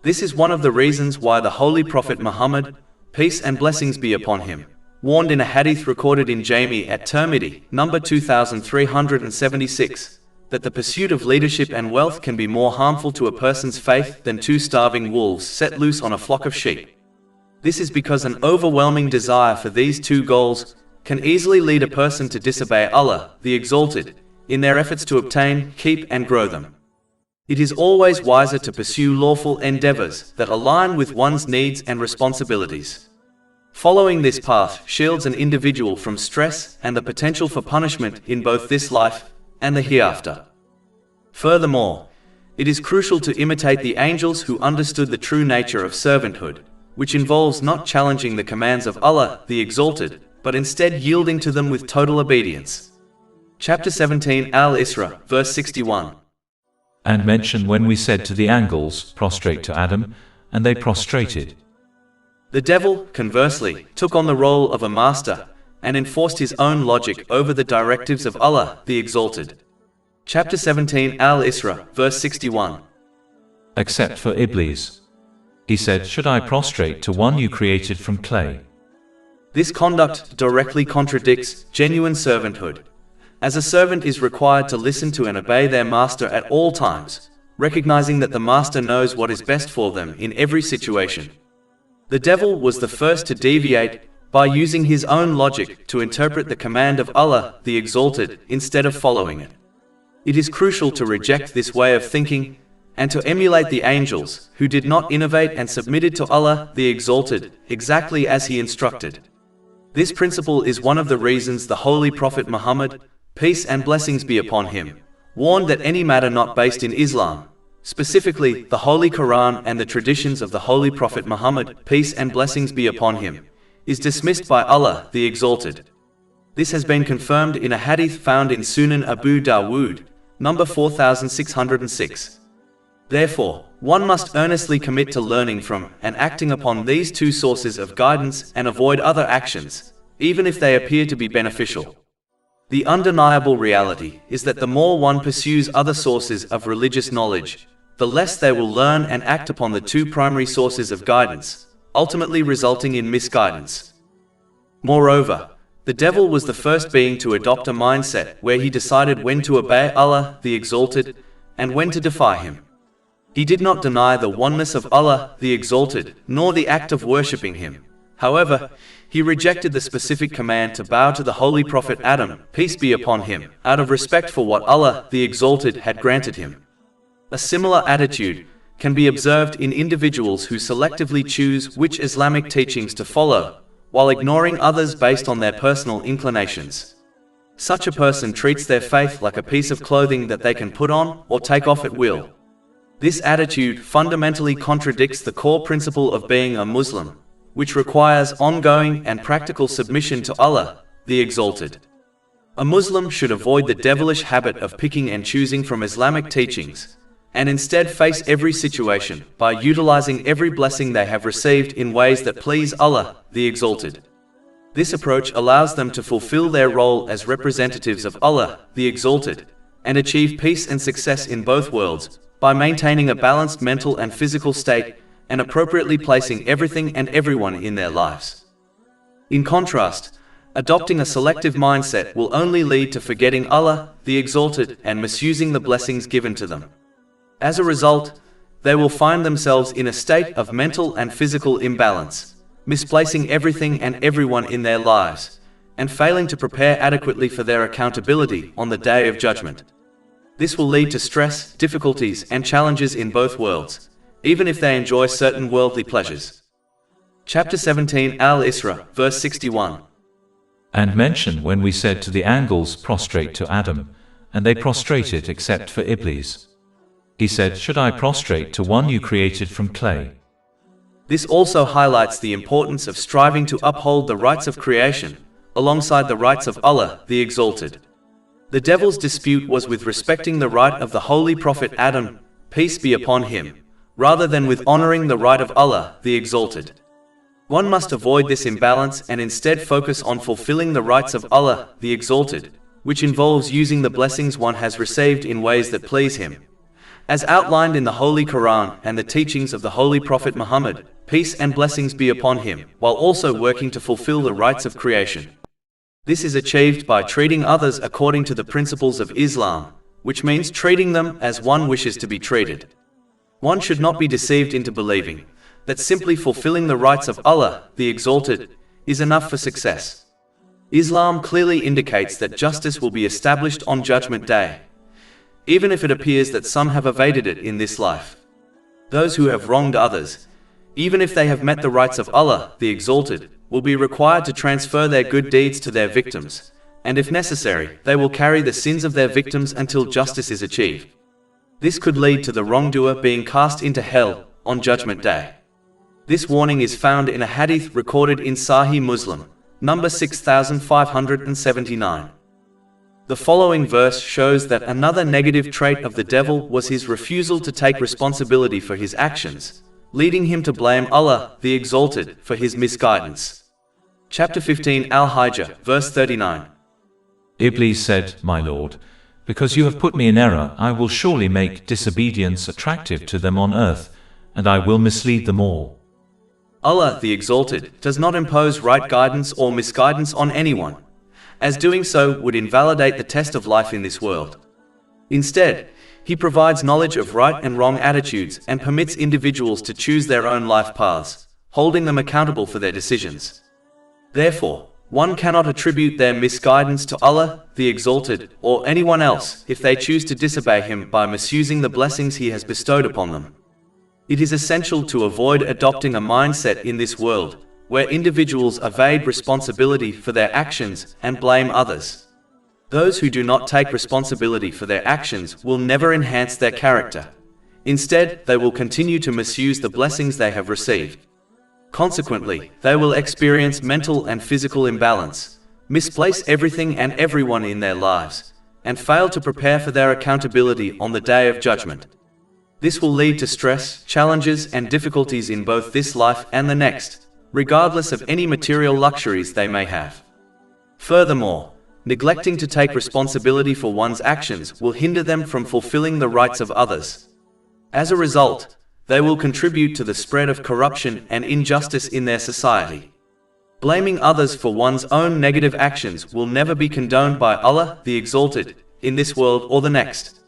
This is one of the reasons why the Holy Prophet Muhammad, peace and blessings be upon him, warned in a hadith recorded in Jami at Tirmidhi, number 2376, that the pursuit of leadership and wealth can be more harmful to a person's faith than two starving wolves set loose on a flock of sheep. This is because an overwhelming desire for these two goals can easily lead a person to disobey Allah, the Exalted, in their efforts to obtain, keep, and grow them. It is always wiser to pursue lawful endeavors that align with one's needs and responsibilities. Following this path shields an individual from stress and the potential for punishment in both this life and the hereafter. Furthermore, it is crucial to imitate the angels who understood the true nature of servanthood, which involves not challenging the commands of Allah, the Exalted, but instead yielding to them with total obedience. Chapter 17 Al-Isra, verse 61. And mention when we said to the angels, "Prostrate to Adam," and they prostrated. The devil, conversely, took on the role of a master, and enforced his own logic over the directives of Allah, the Exalted. Chapter 17 Al-Isra, verse 61. Except for Iblis. He said, "Should I prostrate to one you created from clay?" This conduct directly contradicts genuine servanthood, as a servant is required to listen to and obey their master at all times, recognizing that the master knows what is best for them in every situation. The devil was the first to deviate by using his own logic to interpret the command of Allah, the Exalted, instead of following it. It is crucial to reject this way of thinking and to emulate the angels, who did not innovate and submitted to Allah, the Exalted, exactly as He instructed. This principle is one of the reasons the Holy Prophet Muhammad, peace and blessings be upon him, warned that any matter not based in Islam, specifically the Holy Quran and the traditions of the Holy Prophet Muhammad, peace and blessings be upon him, is dismissed by Allah, the Exalted. This has been confirmed in a hadith found in Sunan Abu Dawood, number 4606. Therefore, One must earnestly commit to learning from and acting upon these two sources of guidance and avoid other actions, even if they appear to be beneficial. The undeniable reality is that the more one pursues other sources of religious knowledge, the less they will learn and act upon the two primary sources of guidance, ultimately resulting in misguidance. Moreover, the devil was the first being to adopt a mindset where he decided when to obey Allah, the Exalted, and when to defy Him. He did not deny the oneness of Allah, the Exalted, nor the act of worshipping Him. However, he rejected the specific command to bow to the Holy Prophet Adam, peace be upon him, out of respect for what Allah, the Exalted, had granted him. A similar attitude can be observed in individuals who selectively choose which Islamic teachings to follow, while ignoring others based on their personal inclinations. Such a person treats their faith like a piece of clothing that they can put on or take off at will. This attitude fundamentally contradicts the core principle of being a Muslim, which requires ongoing and practical submission to Allah, the Exalted. A Muslim should avoid the devilish habit of picking and choosing from Islamic teachings, and instead face every situation by utilizing every blessing they have received in ways that please Allah, the Exalted. This approach allows them to fulfill their role as representatives of Allah, the Exalted, and achieve peace and success in both worlds, by maintaining a balanced mental and physical state, and appropriately placing everything and everyone in their lives. In contrast, adopting a selective mindset will only lead to forgetting Allah, the Exalted, and misusing the blessings given to them. As a result, they will find themselves in a state of mental and physical imbalance, misplacing everything and everyone in their lives, and failing to prepare adequately for their accountability on the Day of Judgment. This will lead to stress, difficulties, and challenges in both worlds, even if they enjoy certain worldly pleasures. Chapter 17 Al-Isra, verse 61. And mention when we said to the angels, prostrate to Adam, and they prostrated except for Iblis. He said, should I prostrate to one you created from clay? This also highlights the importance of striving to uphold the rights of creation, alongside the rights of Allah, the Exalted. The devil's dispute was with respecting the right of the Holy Prophet Adam, peace be upon him, rather than with honoring the right of Allah, the Exalted. One must avoid this imbalance and instead focus on fulfilling the rights of Allah, the Exalted, which involves using the blessings one has received in ways that please Him. As outlined in the Holy Quran and the teachings of the Holy Prophet Muhammad, peace and blessings be upon him, while also working to fulfill the rights of creation. This is achieved by treating others according to the principles of Islam, which means treating them as one wishes to be treated. One should not be deceived into believing that simply fulfilling the rights of Allah, the Exalted, is enough for success. Islam clearly indicates that justice will be established on Judgment Day, even if it appears that some have evaded it in this life. Those who have wronged others, even if they have met the rights of Allah, the Exalted, will be required to transfer their good deeds to their victims, and if necessary, they will carry the sins of their victims until justice is achieved. This could lead to the wrongdoer being cast into hell on Judgment Day. This warning is found in a hadith recorded in Sahih Muslim, number 6579. The following verse shows that another negative trait of the devil was his refusal to take responsibility for his actions, leading him to blame Allah, the Exalted, for his misguidance. Chapter 15 Al-Hijr, verse 39. Iblis said, my Lord, because you have put me in error, I will surely make disobedience attractive to them on earth, and I will mislead them all. Allah, the Exalted, does not impose right guidance or misguidance on anyone, as doing so would invalidate the test of life in this world. Instead, He provides knowledge of right and wrong attitudes and permits individuals to choose their own life paths, holding them accountable for their decisions. Therefore, one cannot attribute their misguidance to Allah, the Exalted, or anyone else if they choose to disobey Him by misusing the blessings He has bestowed upon them. It is essential to avoid adopting a mindset in this world where individuals evade responsibility for their actions and blame others. Those who do not take responsibility for their actions will never enhance their character. Instead, they will continue to misuse the blessings they have received. Consequently, they will experience mental and physical imbalance, misplace everything and everyone in their lives, and fail to prepare for their accountability on the Day of Judgment. This will lead to stress, challenges, and difficulties in both this life and the next, regardless of any material luxuries they may have. Furthermore, neglecting to take responsibility for one's actions will hinder them from fulfilling the rights of others. As a result, they will contribute to the spread of corruption and injustice in their society. Blaming others for one's own negative actions will never be condoned by Allah the Exalted, in this world or the next.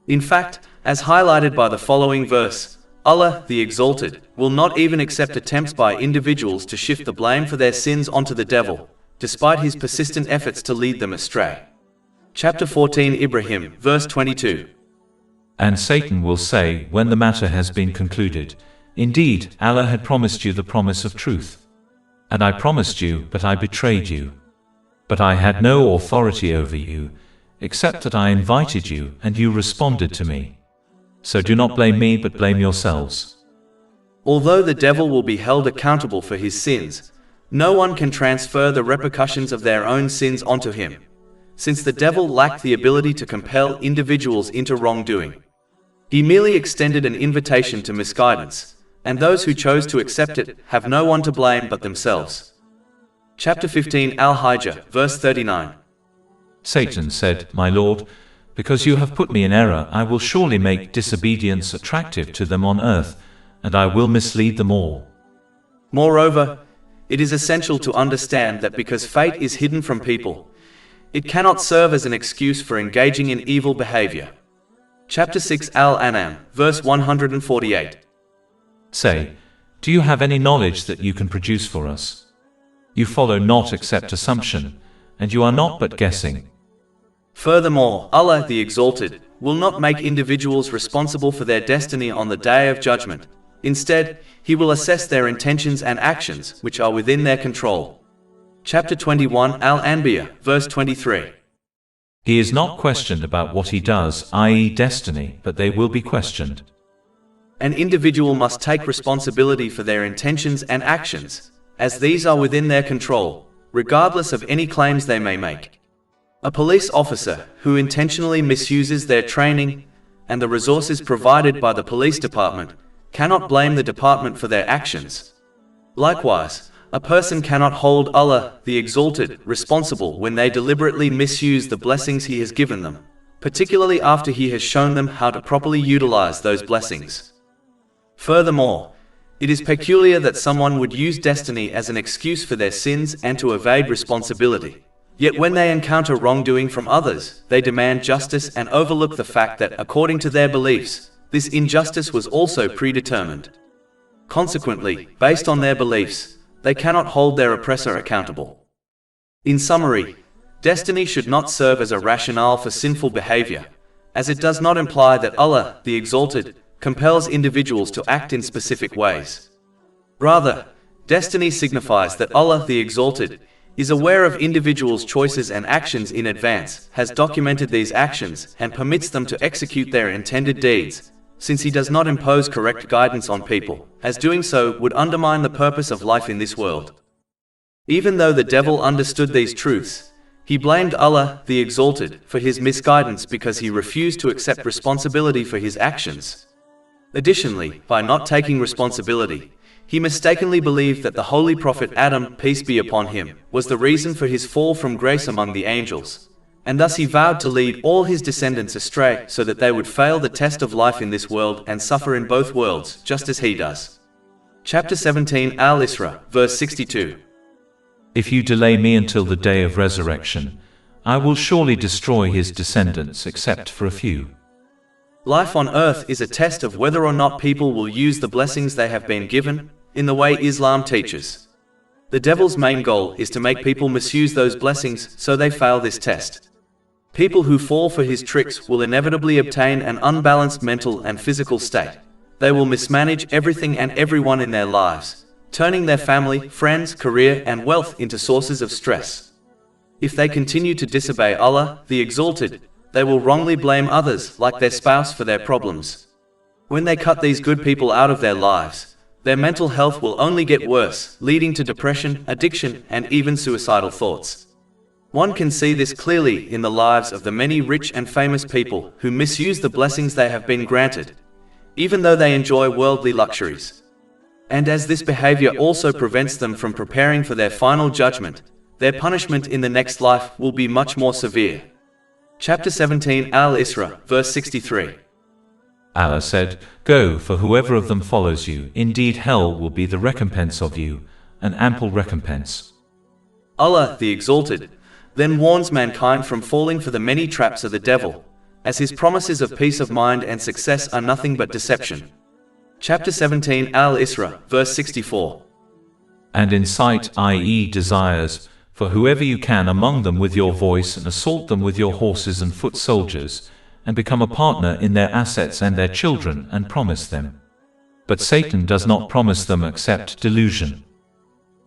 In fact, as highlighted by the following verse, Allah the Exalted will not even accept attempts by individuals to shift the blame for their sins onto the devil, despite his persistent efforts to lead them astray. Chapter 14 Ibrahim, verse 22. And Satan will say, when the matter has been concluded, indeed, Allah had promised you the promise of truth. And I promised you, but I betrayed you. But I had no authority over you, except that I invited you, and you responded to me. So do not blame me, but blame yourselves. Although the devil will be held accountable for his sins, no one can transfer the repercussions of their own sins onto him, since the devil lacked the ability to compel individuals into wrongdoing. He merely extended an invitation to misguidance, and those who chose to accept it have no one to blame but themselves. Chapter 15 Al-Hijr, verse 39. Satan said, My Lord, because you have put me in error, I will surely make disobedience attractive to them on earth, and I will mislead them all. Moreover, it is essential to understand that because fate is hidden from people, it cannot serve as an excuse for engaging in evil behavior. Chapter 6 Al-An'am, verse 148. Say, do you have any knowledge that you can produce for us? You follow not except assumption, and you are not but guessing. Furthermore, Allah the Exalted will not make individuals responsible for their destiny on the Day of Judgment. Instead, He will assess their intentions and actions, which are within their control. Chapter 21 Al-Anbiya, verse 23. He is not questioned about what he does, i.e. destiny, but they will be questioned. An individual must take responsibility for their intentions and actions, as these are within their control, regardless of any claims they may make. A police officer who intentionally misuses their training and the resources provided by the police department cannot blame the department for their actions. Likewise, a person cannot hold Allah the Exalted responsible when they deliberately misuse the blessings He has given them, particularly after He has shown them how to properly utilize those blessings. Furthermore, it is peculiar that someone would use destiny as an excuse for their sins and to evade responsibility. Yet when they encounter wrongdoing from others, they demand justice and overlook the fact that, according to their beliefs, this injustice was also predetermined. Consequently, based on their beliefs, they cannot hold their oppressor accountable. In summary, destiny should not serve as a rationale for sinful behavior, as it does not imply that Allah, the Exalted, compels individuals to act in specific ways. Rather, destiny signifies that Allah, the Exalted, is aware of individuals' choices and actions in advance, has documented these actions, and permits them to execute their intended deeds, since He does not impose correct guidance on people, as doing so would undermine the purpose of life in this world. Even though the devil understood these truths, he blamed Allah, the Exalted, for his misguidance because he refused to accept responsibility for his actions. Additionally, by not taking responsibility, he mistakenly believed that the Holy Prophet Adam, peace be upon him, was the reason for his fall from grace among the angels, and thus he vowed to lead all his descendants astray so that they would fail the test of life in this world and suffer in both worlds, just as he does. Chapter 17 Al-Isra, verse 62. If you delay me until the day of resurrection, I will surely destroy his descendants except for a few. Life on earth is a test of whether or not people will use the blessings they have been given, in the way Islam teaches. The devil's main goal is to make people misuse those blessings so they fail this test. People who fall for his tricks will inevitably obtain an unbalanced mental and physical state. They will mismanage everything and everyone in their lives, turning their family, friends, career, and wealth into sources of stress. If they continue to disobey Allah, the Exalted, they will wrongly blame others, like their spouse, for their problems. When they cut these good people out of their lives, their mental health will only get worse, leading to depression, addiction, and even suicidal thoughts. One can see this clearly in the lives of the many rich and famous people who misuse the blessings they have been granted. even though they enjoy worldly luxuries. And as this behavior also prevents them from preparing for their final judgment, their punishment in the next life will be much more severe. Chapter 17 Al-Isra, verse 63. Allah said, "Go, for whoever of them follows you, indeed hell will be the recompense of you, an ample recompense." Allah, the Exalted, then warns mankind from falling for the many traps of the devil, as his promises of peace of mind and success are nothing but deception. Chapter 17 Al-Isra, verse 64. And incite, i.e. desires, for whoever you can among them with your voice, and assault them with your horses and foot soldiers, and become a partner in their assets and their children, and promise them. But Satan does not promise them except delusion.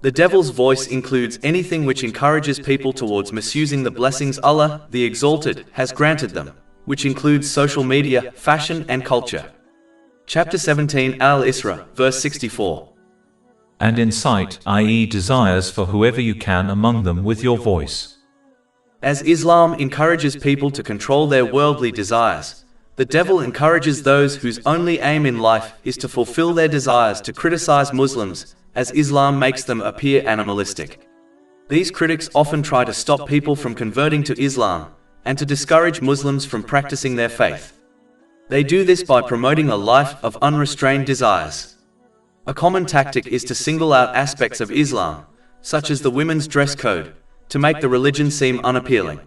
The devil's voice includes anything which encourages people towards misusing the blessings Allah, the Exalted, has granted them, which includes social media, fashion and culture. Chapter 17 Al-Isra, verse 64. And incite, i.e. desires, for whoever you can among them with your voice. As Islam encourages people to control their worldly desires, the devil encourages those whose only aim in life is to fulfill their desires to criticize Muslims, as Islam makes them appear animalistic. These critics often try to stop people from converting to Islam, and to discourage Muslims from practicing their faith. They do this by promoting a life of unrestrained desires. A common tactic is to single out aspects of Islam, such as the women's dress code, to make the religion seem unappealing.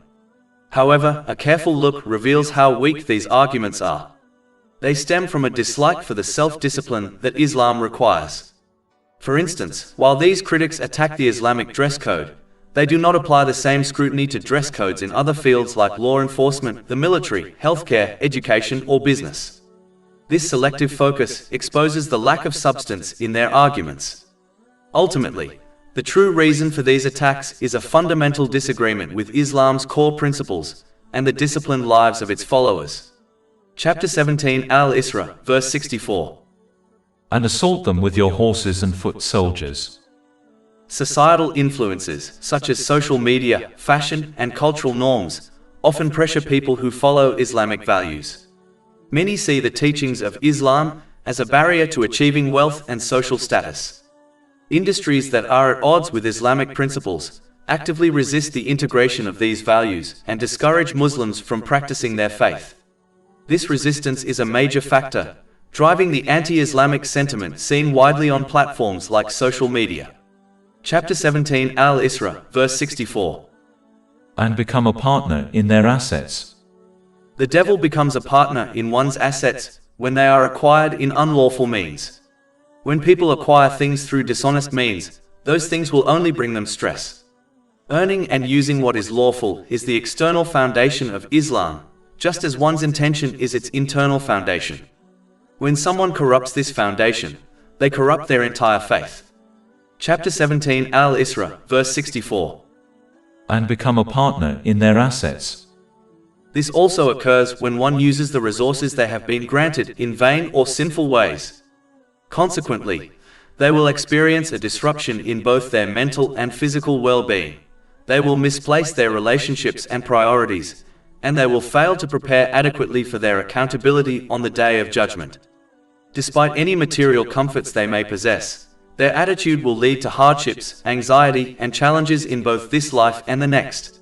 However, a careful look reveals how weak these arguments are. They stem from a dislike for the self-discipline that Islam requires. For instance, while these critics attack the Islamic dress code, they do not apply the same scrutiny to dress codes in other fields like law enforcement, the military, healthcare, education, or business. This selective focus exposes the lack of substance in their arguments. Ultimately, the true reason for these attacks is a fundamental disagreement with Islam's core principles and the disciplined lives of its followers. Chapter 17 Al-Isra, verse 64. And assault them with your horses and foot soldiers. Societal influences, such as social media, fashion, and cultural norms, often pressure people who follow Islamic values. Many see the teachings of Islam as a barrier to achieving wealth and social status. Industries that are at odds with Islamic principles actively resist the integration of these values and discourage Muslims from practicing their faith. This resistance is a major factor, driving the anti-Islamic sentiment seen widely on platforms like social media. Chapter 17 Al-Isra, verse 64. And become a partner in their assets. The devil becomes a partner in one's assets when they are acquired in unlawful means. When people acquire things through dishonest means, those things will only bring them stress. Earning and using what is lawful is the external foundation of Islam, just as one's intention is its internal foundation. When someone corrupts this foundation, they corrupt their entire faith. Chapter 17 Al-Isra, verse 64. And become a partner in their assets. This also occurs when one uses the resources they have been granted in vain or sinful ways. Consequently, they will experience a disruption in both their mental and physical well-being. They will misplace their relationships and priorities, and they will fail to prepare adequately for their accountability on the day of judgment. Despite any material comforts they may possess, their attitude will lead to hardships, anxiety, and challenges in both this life and the next.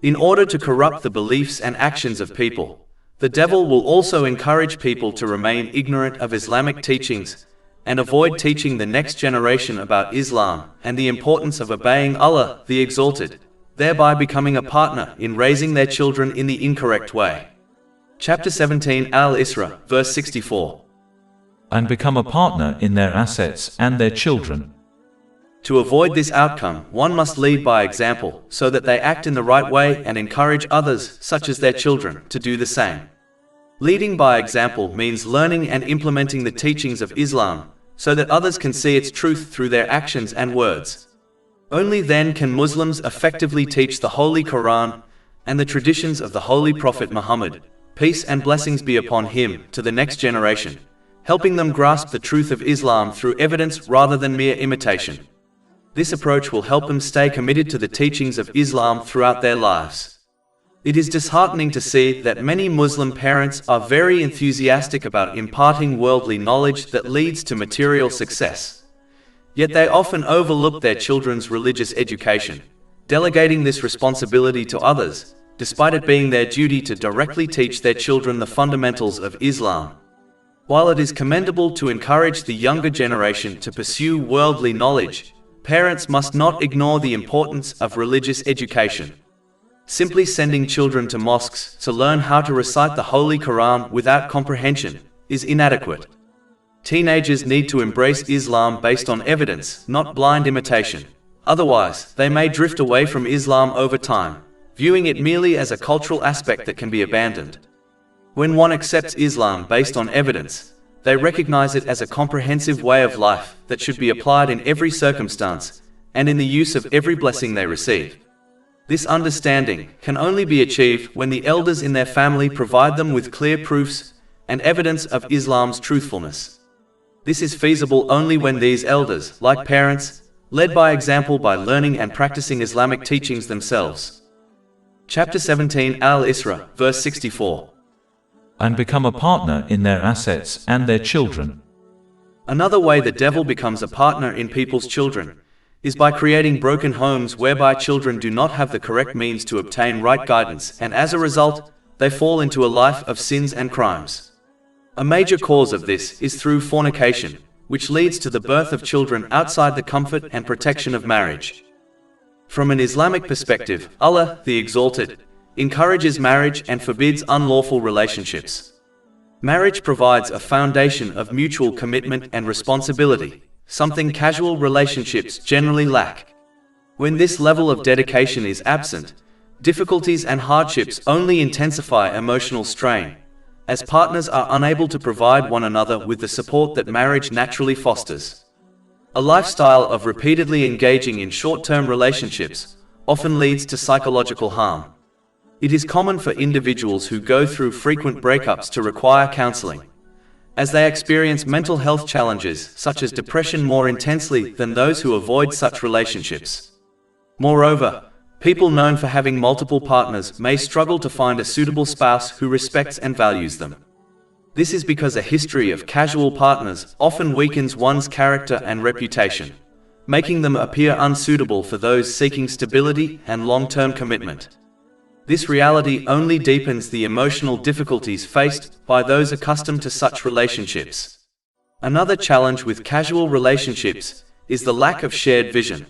In order to corrupt the beliefs and actions of people, the devil will also encourage people to remain ignorant of Islamic teachings and avoid teaching the next generation about Islam and the importance of obeying Allah, the Exalted, thereby becoming a partner in raising their children in the incorrect way. Chapter 17 Al-Isra, verse 64. And become a partner in their assets and their children. To avoid this outcome, one must lead by example, so that they act in the right way and encourage others, such as their children, to do the same. Leading by example means learning and implementing the teachings of Islam, so that others can see its truth through their actions and words. Only then can Muslims effectively teach the Holy Quran and the traditions of the Holy Prophet Muhammad, peace and blessings be upon him, to the next generation, helping them grasp the truth of Islam through evidence rather than mere imitation. This approach will help them stay committed to the teachings of Islam throughout their lives. It is disheartening to see that many Muslim parents are very enthusiastic about imparting worldly knowledge that leads to material success. Yet they often overlook their children's religious education, delegating this responsibility to others, despite it being their duty to directly teach their children the fundamentals of Islam. While it is commendable to encourage the younger generation to pursue worldly knowledge, parents must not ignore the importance of religious education. Simply sending children to mosques to learn how to recite the Holy Quran without comprehension is inadequate. Teenagers need to embrace Islam based on evidence, not blind imitation. Otherwise, they may drift away from Islam over time, viewing it merely as a cultural aspect that can be abandoned. When one accepts Islam based on evidence, they recognize it as a comprehensive way of life that should be applied in every circumstance and in the use of every blessing they receive. This understanding can only be achieved when the elders in their family provide them with clear proofs and evidence of Islam's truthfulness. This is feasible only when these elders, like parents, led by example by learning and practicing Islamic teachings themselves. Chapter 17 Al-Isra, verse 64. And become a partner in their assets and their children. Another way the devil becomes a partner in people's children is by creating broken homes whereby children do not have the correct means to obtain right guidance, and as a result, they fall into a life of sins and crimes. A major cause of this is through fornication, which leads to the birth of children outside the comfort and protection of marriage. From an Islamic perspective, Allah, the Exalted, encourages marriage and forbids unlawful relationships. Marriage provides a foundation of mutual commitment and responsibility, something casual relationships generally lack. When this level of dedication is absent, difficulties and hardships only intensify emotional strain, as partners are unable to provide one another with the support that marriage naturally fosters. A lifestyle of repeatedly engaging in short-term relationships often leads to psychological harm. It is common for individuals who go through frequent breakups to require counseling, as they experience mental health challenges such as depression more intensely than those who avoid such relationships. Moreover, people known for having multiple partners may struggle to find a suitable spouse who respects and values them. This is because a history of casual partners often weakens one's character and reputation, making them appear unsuitable for those seeking stability and long-term commitment. This reality only deepens the emotional difficulties faced by those accustomed to such relationships. Another challenge with casual relationships is the lack of shared vision.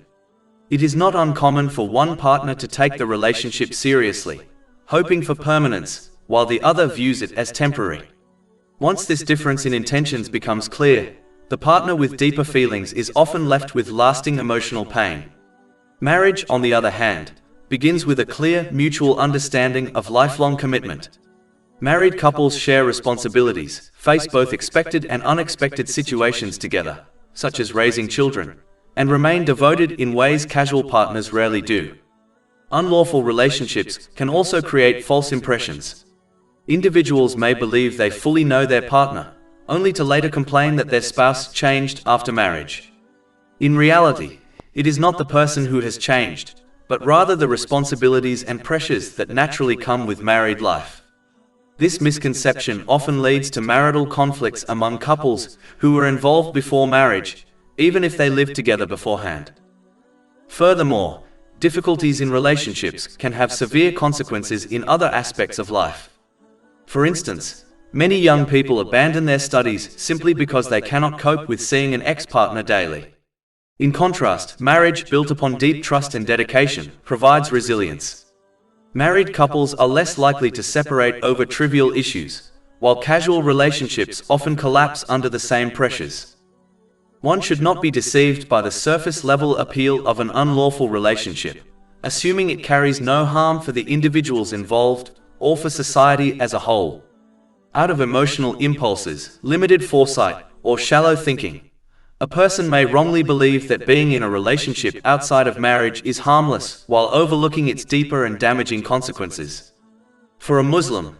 It is not uncommon for one partner to take the relationship seriously, hoping for permanence, while the other views it as temporary. Once this difference in intentions becomes clear, the partner with deeper feelings is often left with lasting emotional pain. Marriage, on the other hand, begins with a clear, mutual understanding of lifelong commitment. Married couples share responsibilities, face both expected and unexpected situations together, such as raising children, and remain devoted in ways casual partners rarely do. Unlawful relationships can also create false impressions. Individuals may believe they fully know their partner, only to later complain that their spouse changed after marriage. In reality, it is not the person who has changed, but rather the responsibilities and pressures that naturally come with married life. This misconception often leads to marital conflicts among couples who were involved before marriage, even if they lived together beforehand. Furthermore, difficulties in relationships can have severe consequences in other aspects of life. For instance, many young people abandon their studies simply because they cannot cope with seeing an ex-partner daily. In contrast, marriage built upon deep trust and dedication provides resilience. Married couples are less likely to separate over trivial issues, while casual relationships often collapse under the same pressures. One should not be deceived by the surface-level appeal of an unlawful relationship, assuming it carries no harm for the individuals involved or for society as a whole. Out of emotional impulses, limited foresight, or shallow thinking, a person may wrongly believe that being in a relationship outside of marriage is harmless while overlooking its deeper and damaging consequences. For a Muslim,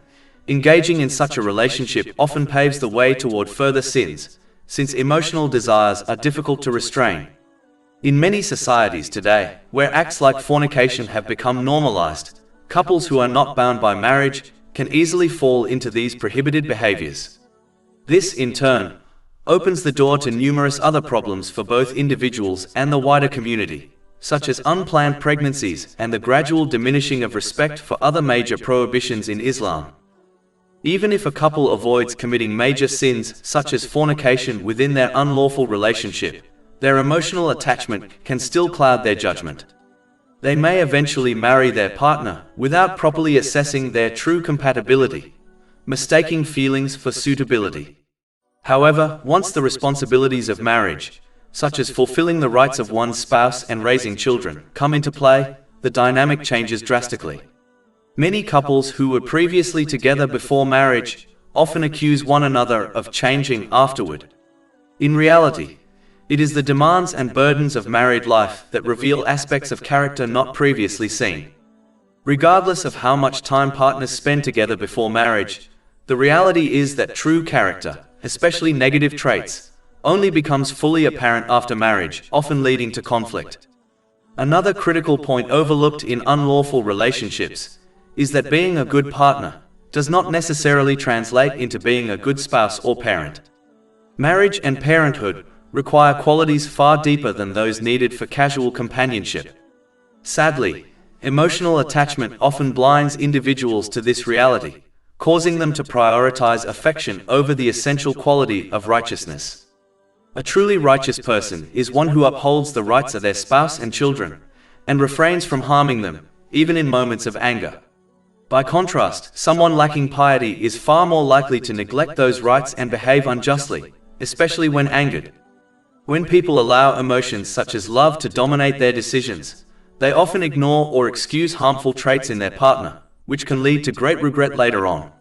engaging in such a relationship often paves the way toward further sins, since emotional desires are difficult to restrain. In many societies today, where acts like fornication have become normalized, couples who are not bound by marriage can easily fall into these prohibited behaviors. This, in turn, opens the door to numerous other problems for both individuals and the wider community, such as unplanned pregnancies and the gradual diminishing of respect for other major prohibitions in Islam. Even if a couple avoids committing major sins such as fornication within their unlawful relationship, their emotional attachment can still cloud their judgment. They may eventually marry their partner without properly assessing their true compatibility, mistaking feelings for suitability. However, once the responsibilities of marriage, such as fulfilling the rights of one's spouse and raising children, come into play, the dynamic changes drastically. Many couples who were previously together before marriage often accuse one another of changing afterward. In reality, it is the demands and burdens of married life that reveal aspects of character not previously seen. Regardless of how much time partners spend together before marriage, the reality is that true character, especially negative traits, only becomes fully apparent after marriage, often leading to conflict. Another critical point overlooked in unlawful relationships is that being a good partner does not necessarily translate into being a good spouse or parent. Marriage and parenthood require qualities far deeper than those needed for casual companionship. Sadly, emotional attachment often blinds individuals to this reality, causing them to prioritize affection over the essential quality of righteousness. A truly righteous person is one who upholds the rights of their spouse and children, and refrains from harming them, even in moments of anger. By contrast, someone lacking piety is far more likely to neglect those rights and behave unjustly, especially when angered. When people allow emotions such as love to dominate their decisions, they often ignore or excuse harmful traits in their partner, which can lead to great regret later on.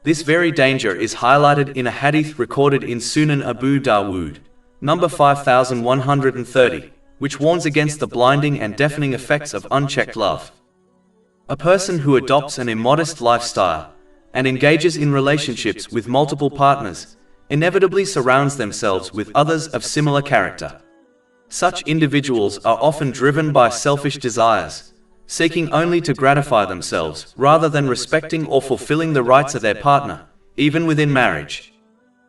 This very danger is highlighted in a hadith recorded in Sunan Abu Dawood, number 5130, which warns against the blinding and deafening effects of unchecked love. A person who adopts an immodest lifestyle and engages in relationships with multiple partners inevitably surrounds themselves with others of similar character. Such individuals are often driven by selfish desires, seeking only to gratify themselves rather than respecting or fulfilling the rights of their partner, even within marriage.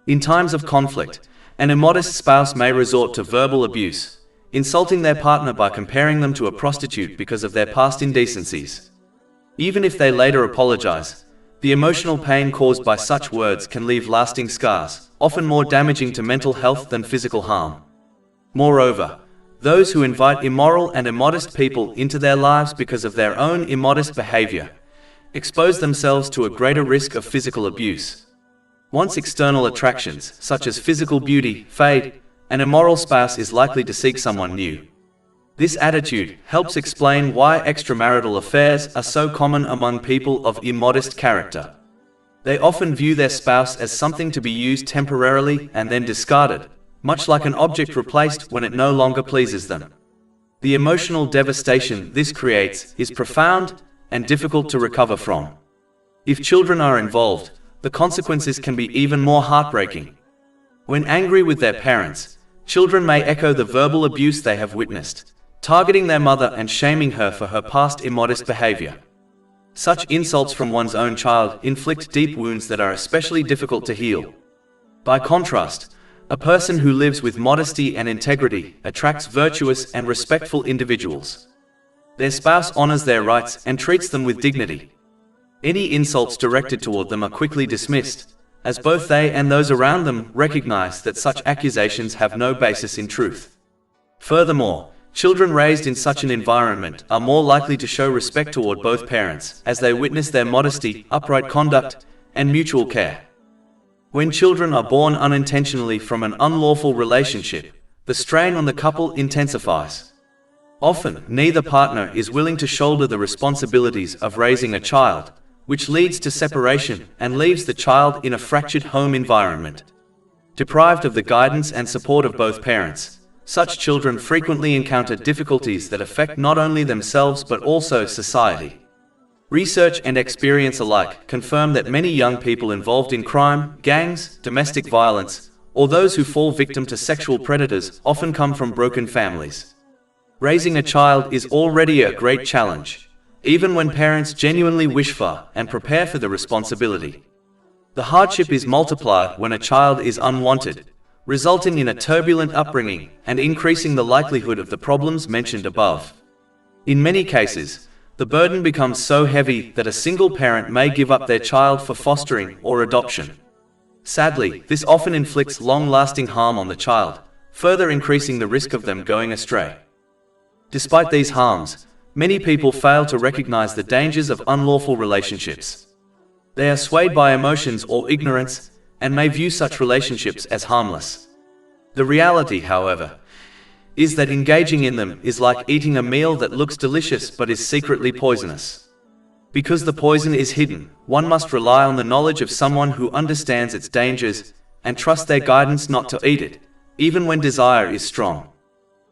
In times of conflict, an immodest spouse may resort to verbal abuse, insulting their partner by comparing them to a prostitute because of their past indecencies. Even if they later apologize, the emotional pain caused by such words can leave lasting scars, often more damaging to mental health than physical harm. Moreover, those who invite immoral and immodest people into their lives because of their own immodest behavior expose themselves to a greater risk of physical abuse. Once external attractions, such as physical beauty, fade, an immoral spouse is likely to seek someone new. This attitude helps explain why extramarital affairs are so common among people of immodest character. They often view their spouse as something to be used temporarily and then discarded, much like an object replaced when it no longer pleases them. The emotional devastation this creates is profound and difficult to recover from. If children are involved, the consequences can be even more heartbreaking. When angry with their parents, children may echo the verbal abuse they have witnessed, targeting their mother and shaming her for her past immodest behavior. Such insults from one's own child inflict deep wounds that are especially difficult to heal. By contrast, a person who lives with modesty and integrity attracts virtuous and respectful individuals. Their spouse honors their rights and treats them with dignity. Any insults directed toward them are quickly dismissed, as both they and those around them recognize that such accusations have no basis in truth. Furthermore, children raised in such an environment are more likely to show respect toward both parents, as they witness their modesty, upright conduct, and mutual care. When children are born unintentionally from an unlawful relationship, the strain on the couple intensifies. Often, neither partner is willing to shoulder the responsibilities of raising a child, which leads to separation and leaves the child in a fractured home environment. Deprived of the guidance and support of both parents, such children frequently encounter difficulties that affect not only themselves but also society. Research and experience alike confirm that many young people involved in crime, gangs, domestic violence, or those who fall victim to sexual predators often come from broken families. Raising a child is already a great challenge, even when parents genuinely wish for and prepare for the responsibility. The hardship is multiplied when a child is unwanted, resulting in a turbulent upbringing and increasing the likelihood of the problems mentioned above. In many cases, the burden becomes so heavy that a single parent may give up their child for fostering or adoption. Sadly, this often inflicts long-lasting harm on the child, further increasing the risk of them going astray. Despite these harms, many people fail to recognize the dangers of unlawful relationships. They are swayed by emotions or ignorance and may view such relationships as harmless. The reality, however, is that engaging in them is like eating a meal that looks delicious but is secretly poisonous. Because the poison is hidden, one must rely on the knowledge of someone who understands its dangers and trust their guidance not to eat it, even when desire is strong.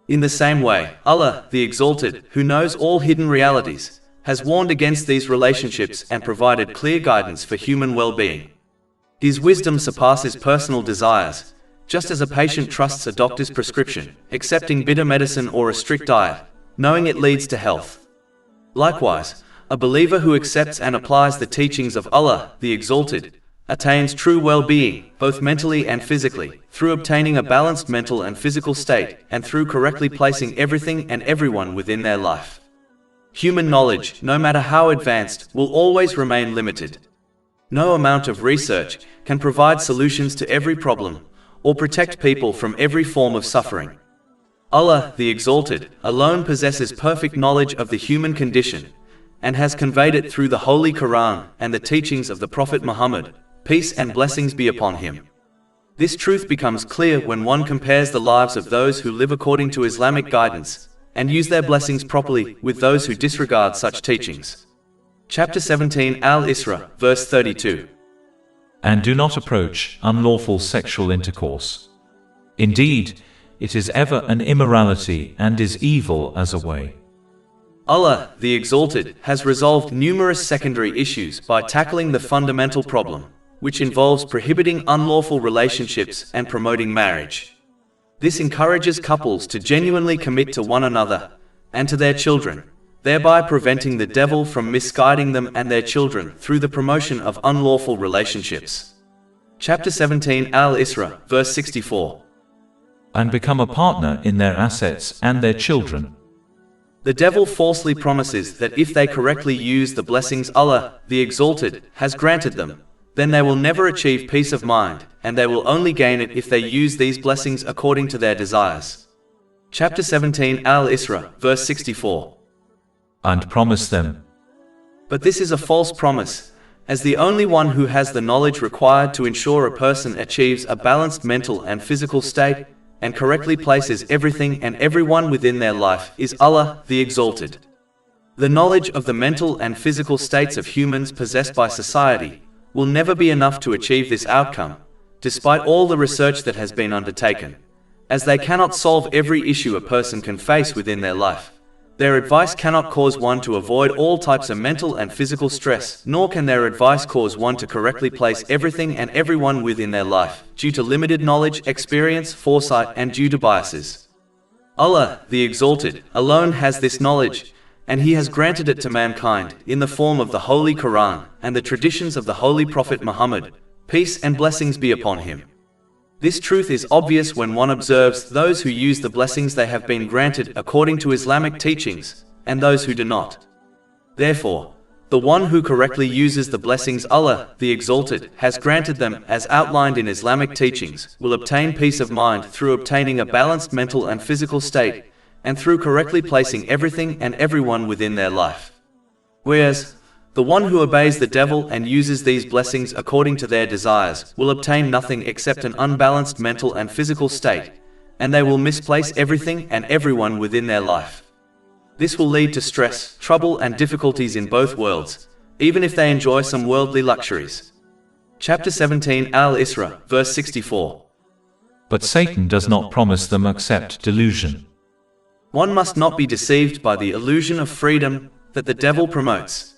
In the same way, Allah, the Exalted, who knows all hidden realities, has warned against these relationships and provided clear guidance for human well-being. His wisdom surpasses personal desires, just as a patient trusts a doctor's prescription, accepting bitter medicine or a strict diet, knowing it leads to health. Likewise, a believer who accepts and applies the teachings of Allah, the Exalted, attains true well-being, both mentally and physically, through obtaining a balanced mental and physical state, and through correctly placing everything and everyone within their life. Human knowledge, no matter how advanced, will always remain limited. No amount of research can provide solutions to every problem, or protect people from every form of suffering. Allah, the Exalted, alone possesses perfect knowledge of the human condition, and has conveyed it through the Holy Quran and the teachings of the Prophet Muhammad, peace and blessings be upon him. This truth becomes clear when one compares the lives of those who live according to Islamic guidance, and use their blessings properly, with those who disregard such teachings. Chapter 17 Al-Isra, verse 32. And do not approach unlawful sexual intercourse. Indeed, it is ever an immorality and is evil as a way. Allah, the Exalted, has resolved numerous secondary issues by tackling the fundamental problem, which involves prohibiting unlawful relationships and promoting marriage. This encourages couples to genuinely commit to one another and to their children, thereby preventing the devil from misguiding them and their children through the promotion of unlawful relationships. Chapter 17 Al-Isra, verse 64. And become a partner in their assets and their children. The devil falsely promises that if they correctly use the blessings Allah, the Exalted, has granted them, then they will never achieve peace of mind, and they will only gain it if they use these blessings according to their desires. Chapter 17 Al-Isra, verse 64. And promise them. But this is a false promise, as the only one who has the knowledge required to ensure a person achieves a balanced mental and physical state, and correctly places everything and everyone within their life, is Allah, the Exalted. The knowledge of the mental and physical states of humans possessed by society will never be enough to achieve this outcome, despite all the research that has been undertaken, as they cannot solve every issue a person can face within their life. Their advice cannot cause one to avoid all types of mental and physical stress, nor can their advice cause one to correctly place everything and everyone within their life, due to limited knowledge, experience, foresight, and due to biases. Allah, the Exalted, alone has this knowledge, and He has granted it to mankind in the form of the Holy Quran and the traditions of the Holy Prophet Muhammad, peace and blessings be upon him. This truth is obvious when one observes those who use the blessings they have been granted according to Islamic teachings, and those who do not. Therefore, the one who correctly uses the blessings Allah, the Exalted, has granted them as outlined in Islamic teachings, will obtain peace of mind through obtaining a balanced mental and physical state, and through correctly placing everything and everyone within their life. Whereas, the one who obeys the devil and uses these blessings according to their desires will obtain nothing except an unbalanced mental and physical state, and they will misplace everything and everyone within their life. This will lead to stress, trouble and difficulties in both worlds, even if they enjoy some worldly luxuries. Chapter 17 Al-Isra, verse 64. But Satan does not promise them except delusion. One must not be deceived by the illusion of freedom that the devil promotes.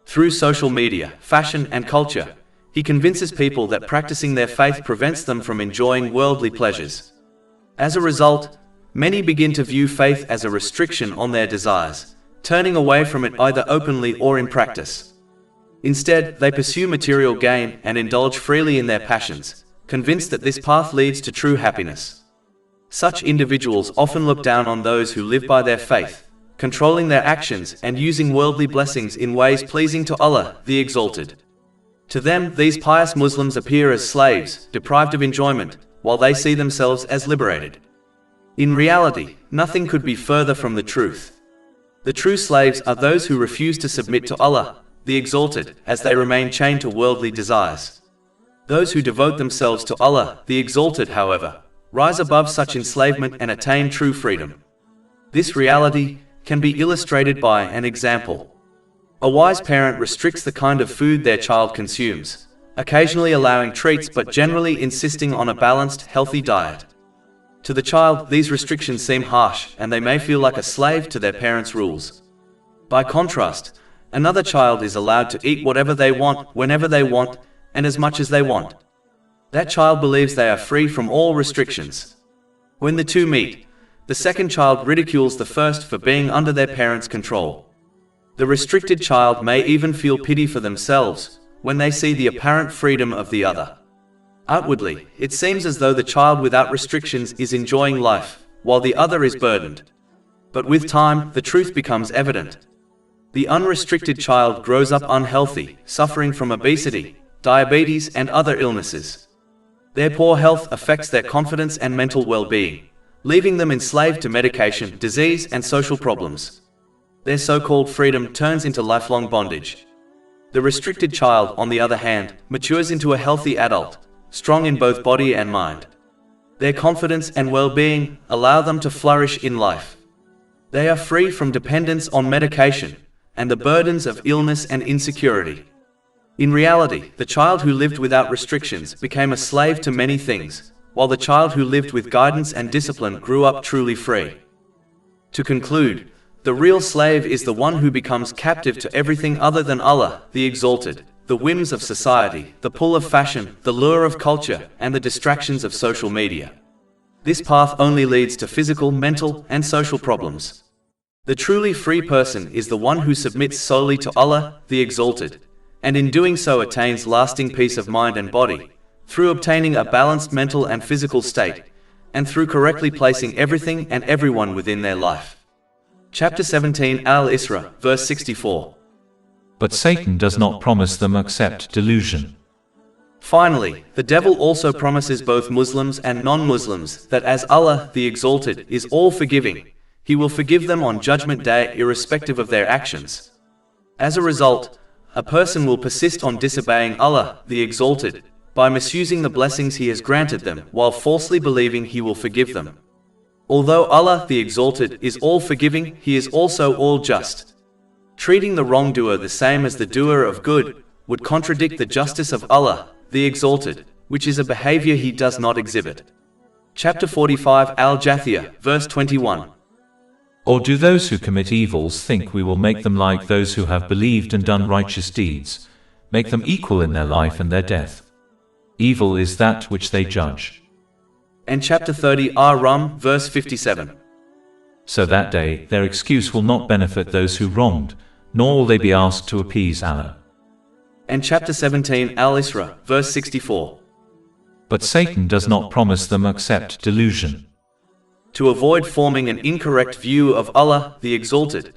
Through social media, fashion and culture, he convinces people that practicing their faith prevents them from enjoying worldly pleasures. As a result, many begin to view faith as a restriction on their desires, turning away from it either openly or in practice. Instead, they pursue material gain and indulge freely in their passions, convinced that this path leads to true happiness. Such individuals often look down on those who live by their faith, controlling their actions and using worldly blessings in ways pleasing to Allah, the Exalted. To them, these pious Muslims appear as slaves, deprived of enjoyment, while they see themselves as liberated. In reality, nothing could be further from the truth. The true slaves are those who refuse to submit to Allah, the Exalted, as they remain chained to worldly desires. Those who devote themselves to Allah, the Exalted, however, rise above such enslavement and attain true freedom. This reality can be illustrated by an example. A wise parent restricts the kind of food their child consumes, occasionally allowing treats but generally insisting on a balanced, healthy diet. To the child, these restrictions seem harsh and they may feel like a slave to their parents' rules. By contrast, another child is allowed to eat whatever they want, whenever they want, and as much as they want. That child believes they are free from all restrictions. When the two meet, the second child ridicules the first for being under their parents' control. The restricted child may even feel pity for themselves when they see the apparent freedom of the other. Outwardly, it seems as though the child without restrictions is enjoying life, while the other is burdened. But with time, the truth becomes evident. The unrestricted child grows up unhealthy, suffering from obesity, diabetes, and other illnesses. Their poor health affects their confidence and mental well-being, leaving them enslaved to medication, disease, and social problems. Their so-called freedom turns into lifelong bondage. The restricted child, on the other hand, matures into a healthy adult, strong in both body and mind. Their confidence and well-being allow them to flourish in life. They are free from dependence on medication and the burdens of illness and insecurity. In reality, the child who lived without restrictions became a slave to many things, while the child who lived with guidance and discipline grew up truly free. To conclude, the real slave is the one who becomes captive to everything other than Allah, the Exalted, the whims of society, the pull of fashion, the lure of culture, and the distractions of social media. This path only leads to physical, mental, and social problems. The truly free person is the one who submits solely to Allah, the Exalted, and in doing so attains lasting peace of mind and body, through obtaining a balanced mental and physical state, and through correctly placing everything and everyone within their life. Chapter 17 Al-Isra, verse 64. But Satan does not promise them except delusion. Finally, the devil also promises both Muslims and non-Muslims that as Allah, the Exalted, is all-forgiving, He will forgive them on Judgment Day irrespective of their actions. As a result, a person will persist on disobeying Allah, the Exalted, by misusing the blessings He has granted them while falsely believing He will forgive them. Although Allah, the Exalted, is all-forgiving, He is also all-just. Treating the wrongdoer the same as the doer of good would contradict the justice of Allah, the Exalted, which is a behavior He does not exhibit. Chapter 45 Al-Jathiyah, verse 21. Or do those who commit evils think we will make them like those who have believed and done righteous deeds, make them equal in their life and their death? Evil is that which they judge. And chapter 30 Ar-Rum, verse 57. So that day their excuse will not benefit those who wronged, nor will they be asked to appease Allah. And chapter 17 Al-Isra, verse 64. But Satan does not promise them except delusion. To avoid forming an incorrect view of Allah, the Exalted,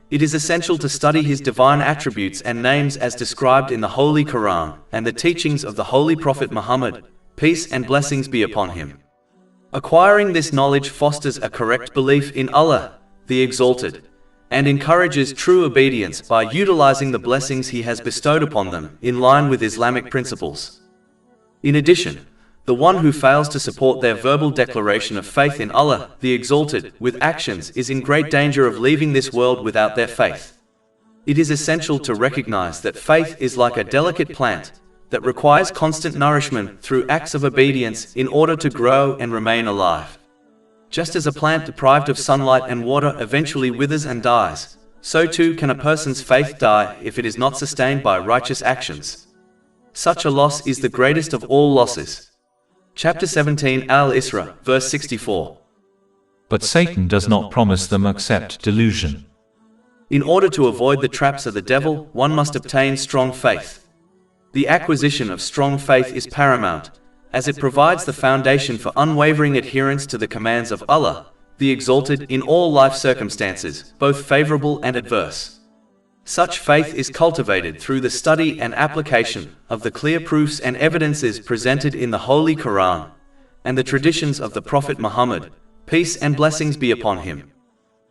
it is essential to study His divine attributes and names as described in the Holy Quran and the teachings of the Holy Prophet Muhammad, peace and blessings be upon him. Acquiring this knowledge fosters a correct belief in Allah, the Exalted, and encourages true obedience by utilizing the blessings He has bestowed upon them in line with Islamic principles. In addition, the one who fails to support their verbal declaration of faith in Allah, the Exalted, with actions is in great danger of leaving this world without their faith. It is essential to recognize that faith is like a delicate plant that requires constant nourishment through acts of obedience in order to grow and remain alive. Just as a plant deprived of sunlight and water eventually withers and dies, so too can a person's faith die if it is not sustained by righteous actions. Such a loss is the greatest of all losses. Chapter 17 Al-Isra, verse 64. But Satan does not promise them except delusion. In order to avoid the traps of the devil, one must obtain strong faith. The acquisition of strong faith is paramount, as it provides the foundation for unwavering adherence to the commands of Allah, the Exalted, in all life circumstances, both favorable and adverse. Such faith is cultivated through the study and application of the clear proofs and evidences presented in the Holy Quran and the traditions of the Prophet Muhammad, peace and blessings be upon him.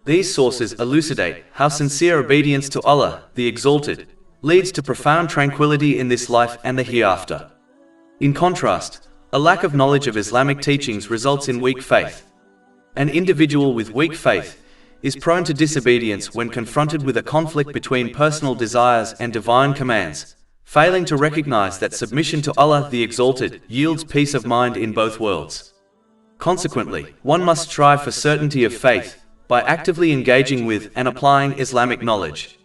These sources elucidate how sincere obedience to Allah, the Exalted, leads to profound tranquility in this life and the hereafter. In contrast, a lack of knowledge of Islamic teachings results in weak faith. An individual with weak faith is prone to disobedience when confronted with a conflict between personal desires and divine commands, failing to recognize that submission to Allah the Exalted yields peace of mind in both worlds. Consequently, one must strive for certainty of faith by actively engaging with and applying Islamic knowledge.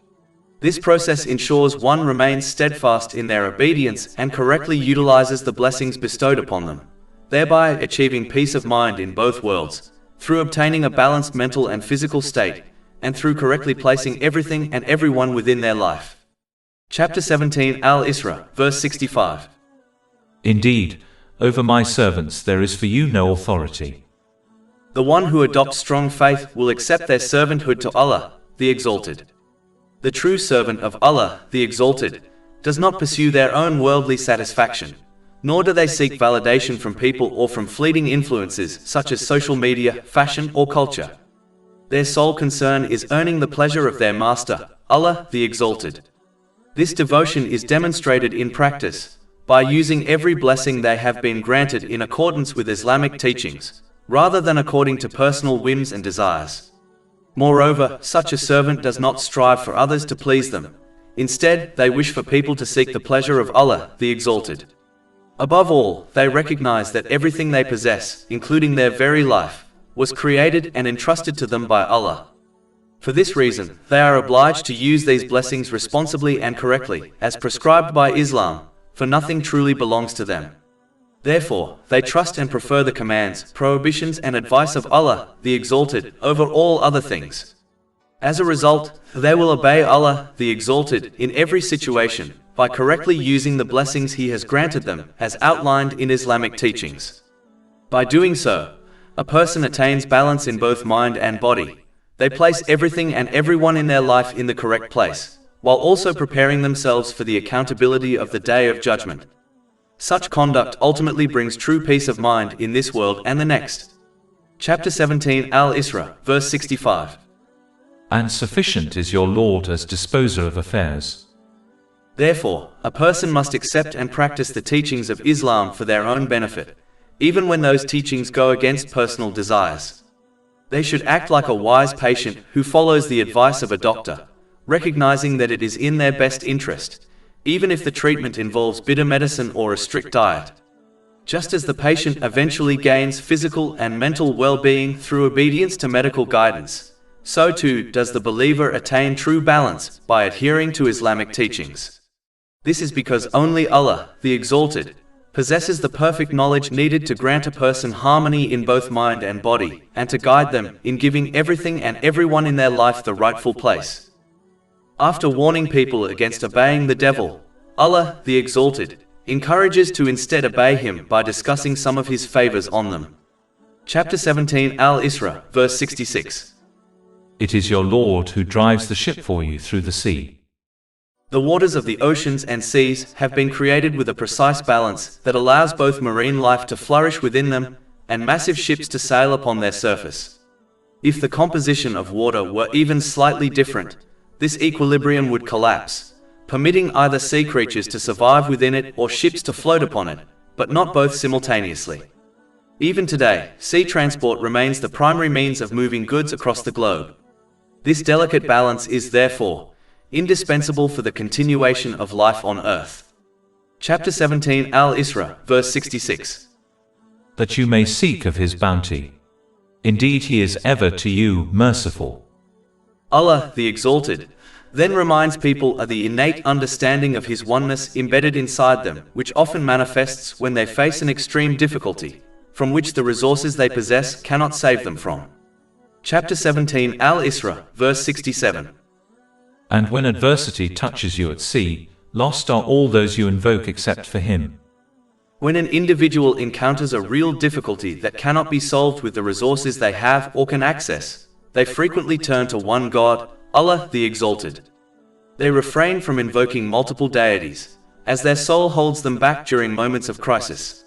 This process ensures one remains steadfast in their obedience and correctly utilizes the blessings bestowed upon them, thereby achieving peace of mind in both worlds, through obtaining a balanced mental and physical state, and through correctly placing everything and everyone within their life. Chapter 17 Al-Isra, verse 65. Indeed, over my servants there is for you no authority. The one who adopts strong faith will accept their servanthood to Allah, the Exalted. The true servant of Allah, the Exalted, does not pursue their own worldly satisfaction, nor do they seek validation from people or from fleeting influences such as social media, fashion, or culture. Their sole concern is earning the pleasure of their Master, Allah, the Exalted. This devotion is demonstrated in practice by using every blessing they have been granted in accordance with Islamic teachings, rather than according to personal whims and desires. Moreover, such a servant does not strive for others to please them. Instead, they wish for people to seek the pleasure of Allah, the Exalted. Above all, they recognize that everything they possess, including their very life, was created and entrusted to them by Allah. For this reason, they are obliged to use these blessings responsibly and correctly, as prescribed by Islam, for nothing truly belongs to them. Therefore, they trust and prefer the commands, prohibitions and advice of Allah, the Exalted, over all other things. As a result, they will obey Allah, the Exalted, in every situation, by correctly using the blessings He has granted them, as outlined in Islamic teachings. By doing so, a person attains balance in both mind and body. They place everything and everyone in their life in the correct place, while also preparing themselves for the accountability of the Day of Judgment. Such conduct ultimately brings true peace of mind in this world and the next. Chapter 17 Al-Isra, verse 65. And sufficient is your Lord as disposer of affairs. Therefore, a person must accept and practice the teachings of Islam for their own benefit, even when those teachings go against personal desires. They should act like a wise patient who follows the advice of a doctor, recognizing that it is in their best interest, even if the treatment involves bitter medicine or a strict diet. Just as the patient eventually gains physical and mental well-being through obedience to medical guidance, so too does the believer attain true balance by adhering to Islamic teachings. This is because only Allah, the Exalted, possesses the perfect knowledge needed to grant a person harmony in both mind and body, and to guide them in giving everything and everyone in their life the rightful place. After warning people against obeying the devil, Allah, the Exalted, encourages to instead obey him by discussing some of his favors on them. Chapter 17 Al-Isra, verse 66. It is your Lord who drives the ship for you through the sea. The waters of the oceans and seas have been created with a precise balance that allows both marine life to flourish within them and massive ships to sail upon their surface. If the composition of water were even slightly different, this equilibrium would collapse, permitting either sea creatures to survive within it or ships to float upon it, but not both simultaneously. Even today, sea transport remains the primary means of moving goods across the globe. This delicate balance is, therefore, indispensable for the continuation of life on earth. Chapter 17 Al-Isra, verse 66. That you may seek of His bounty. Indeed He is ever to you merciful. Allah, the Exalted, then reminds people of the innate understanding of His oneness embedded inside them, which often manifests when they face an extreme difficulty, from which the resources they possess cannot save them from. Chapter 17 Al-Isra, verse 67. And when adversity touches you at sea, lost are all those you invoke except for Him. When an individual encounters a real difficulty that cannot be solved with the resources they have or can access, they frequently turn to one God, Allah the Exalted. They refrain from invoking multiple deities, as their soul holds them back during moments of crisis.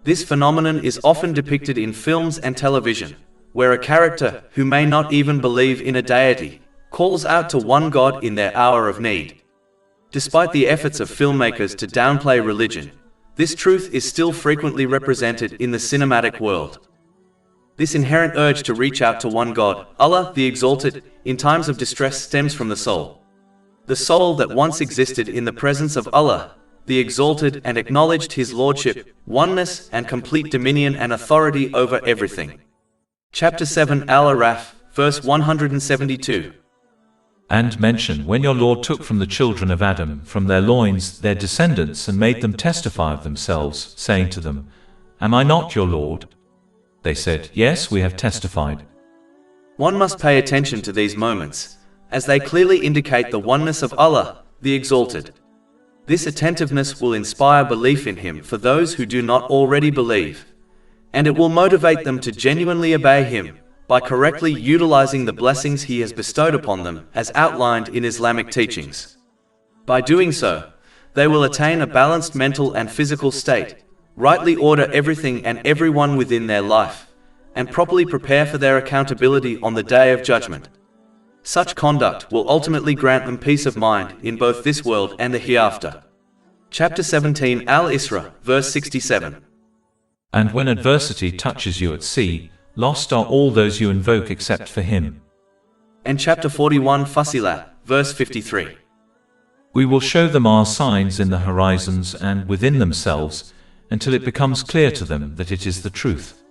This phenomenon is often depicted in films and television, where a character, who may not even believe in a deity, calls out to one God in their hour of need. Despite the efforts of filmmakers to downplay religion, this truth is still frequently represented in the cinematic world. This inherent urge to reach out to one God, Allah the Exalted, in times of distress stems from the soul. The soul that once existed in the presence of Allah, the Exalted, and acknowledged His lordship, oneness, and complete dominion and authority over everything. Chapter 7 Al-Araf, verse 172. And mention when your Lord took from the children of Adam from their loins their descendants and made them testify of themselves, saying to them, Am I not your Lord? They said, Yes, we have testified. One must pay attention to these moments, as they clearly indicate the oneness of Allah, the Exalted. This attentiveness will inspire belief in Him for those who do not already believe, and it will motivate them to genuinely obey Him by correctly utilizing the blessings He has bestowed upon them as outlined in Islamic teachings. By doing so, they will attain a balanced mental and physical state, rightly order everything and everyone within their life, and properly prepare for their accountability on the Day of Judgment. Such conduct will ultimately grant them peace of mind in both this world and the hereafter. Chapter 17 Al-Isra, verse 67. And when adversity touches you at sea, lost are all those you invoke except for Him. And chapter 41 Fussilat, verse 53. We will show them our signs in the horizons and within themselves, until it becomes clear to them that it is the truth.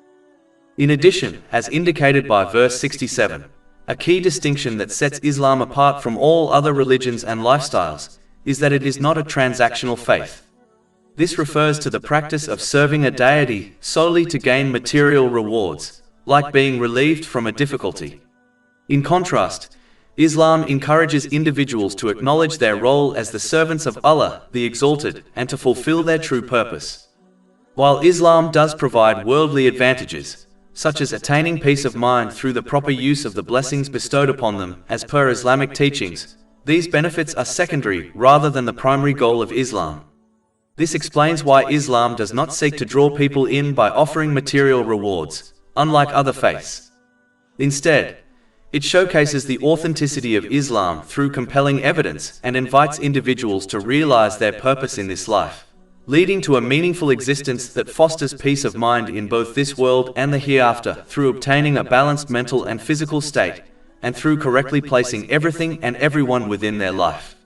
In addition, as indicated by verse 67, a key distinction that sets Islam apart from all other religions and lifestyles is that it is not a transactional faith. This refers to the practice of serving a deity solely to gain material rewards, like being relieved from a difficulty. In contrast, Islam encourages individuals to acknowledge their role as the servants of Allah, the Exalted, and to fulfill their true purpose. While Islam does provide worldly advantages, such as attaining peace of mind through the proper use of the blessings bestowed upon them as per Islamic teachings, these benefits are secondary rather than the primary goal of Islam. This explains why Islam does not seek to draw people in by offering material rewards, unlike other faiths. Instead, it showcases the authenticity of Islam through compelling evidence and invites individuals to realize their purpose in this life, leading to a meaningful existence that fosters peace of mind in both this world and the hereafter through obtaining a balanced mental and physical state, and through correctly placing everything and everyone within their life.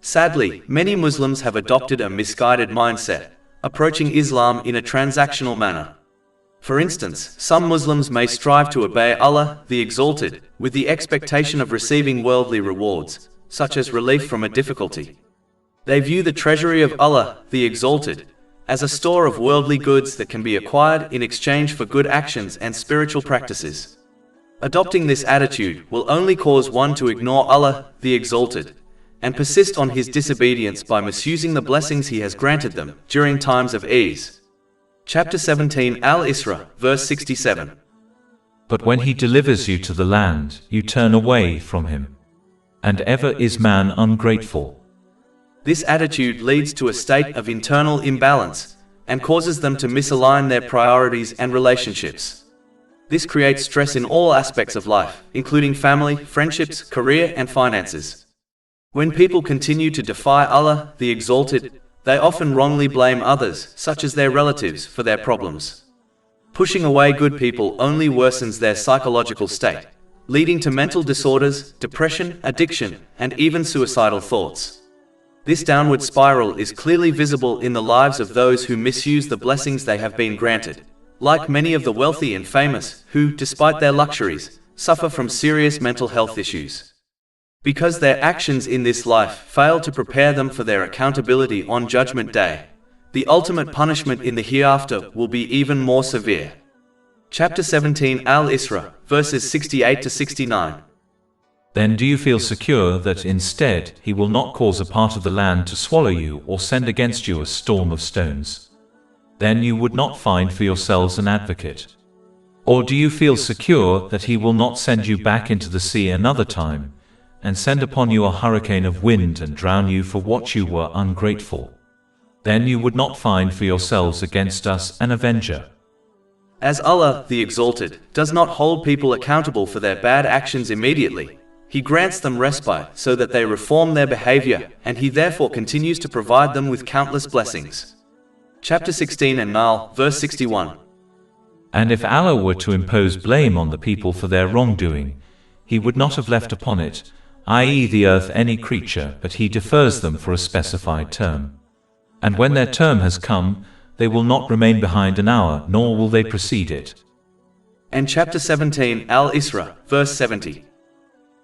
Sadly, many Muslims have adopted a misguided mindset, approaching Islam in a transactional manner. For instance, some Muslims may strive to obey Allah, the Exalted, with the expectation of receiving worldly rewards, such as relief from a difficulty. They view the treasury of Allah, the Exalted, as a store of worldly goods that can be acquired in exchange for good actions and spiritual practices. Adopting this attitude will only cause one to ignore Allah, the Exalted, and persist on his disobedience by misusing the blessings He has granted them during times of ease. Chapter 17 Al-Isra, verse 67. But when He delivers you to the land, you turn away from Him. And ever is man ungrateful. This attitude leads to a state of internal imbalance and causes them to misalign their priorities and relationships. This creates stress in all aspects of life, including family, friendships, career, and finances. When people continue to defy Allah, the Exalted, they often wrongly blame others, such as their relatives, for their problems. Pushing away good people only worsens their psychological state, leading to mental disorders, depression, addiction, and even suicidal thoughts. This downward spiral is clearly visible in the lives of those who misuse the blessings they have been granted, like many of the wealthy and famous, who, despite their luxuries, suffer from serious mental health issues. Because their actions in this life fail to prepare them for their accountability on Judgment Day, the ultimate punishment in the hereafter will be even more severe. Chapter 17 Al-Isra, verses 68 to 69. Then do you feel secure that instead he will not cause a part of the land to swallow you or send against you a storm of stones? Then you would not find for yourselves an advocate. Or do you feel secure that he will not send you back into the sea another time, and send upon you a hurricane of wind and drown you for what you were ungrateful? Then you would not find for yourselves against us an avenger. As Allah, the Exalted, does not hold people accountable for their bad actions immediately, He grants them respite so that they reform their behavior, and He therefore continues to provide them with countless blessings. Chapter 16 and Nahl, verse 61. And if Allah were to impose blame on the people for their wrongdoing, He would not have left upon it, i.e. the earth, any creature, but He defers them for a specified term. And when their term has come, they will not remain behind an hour, nor will they precede it. And chapter 17, Al-Isra, verse 70.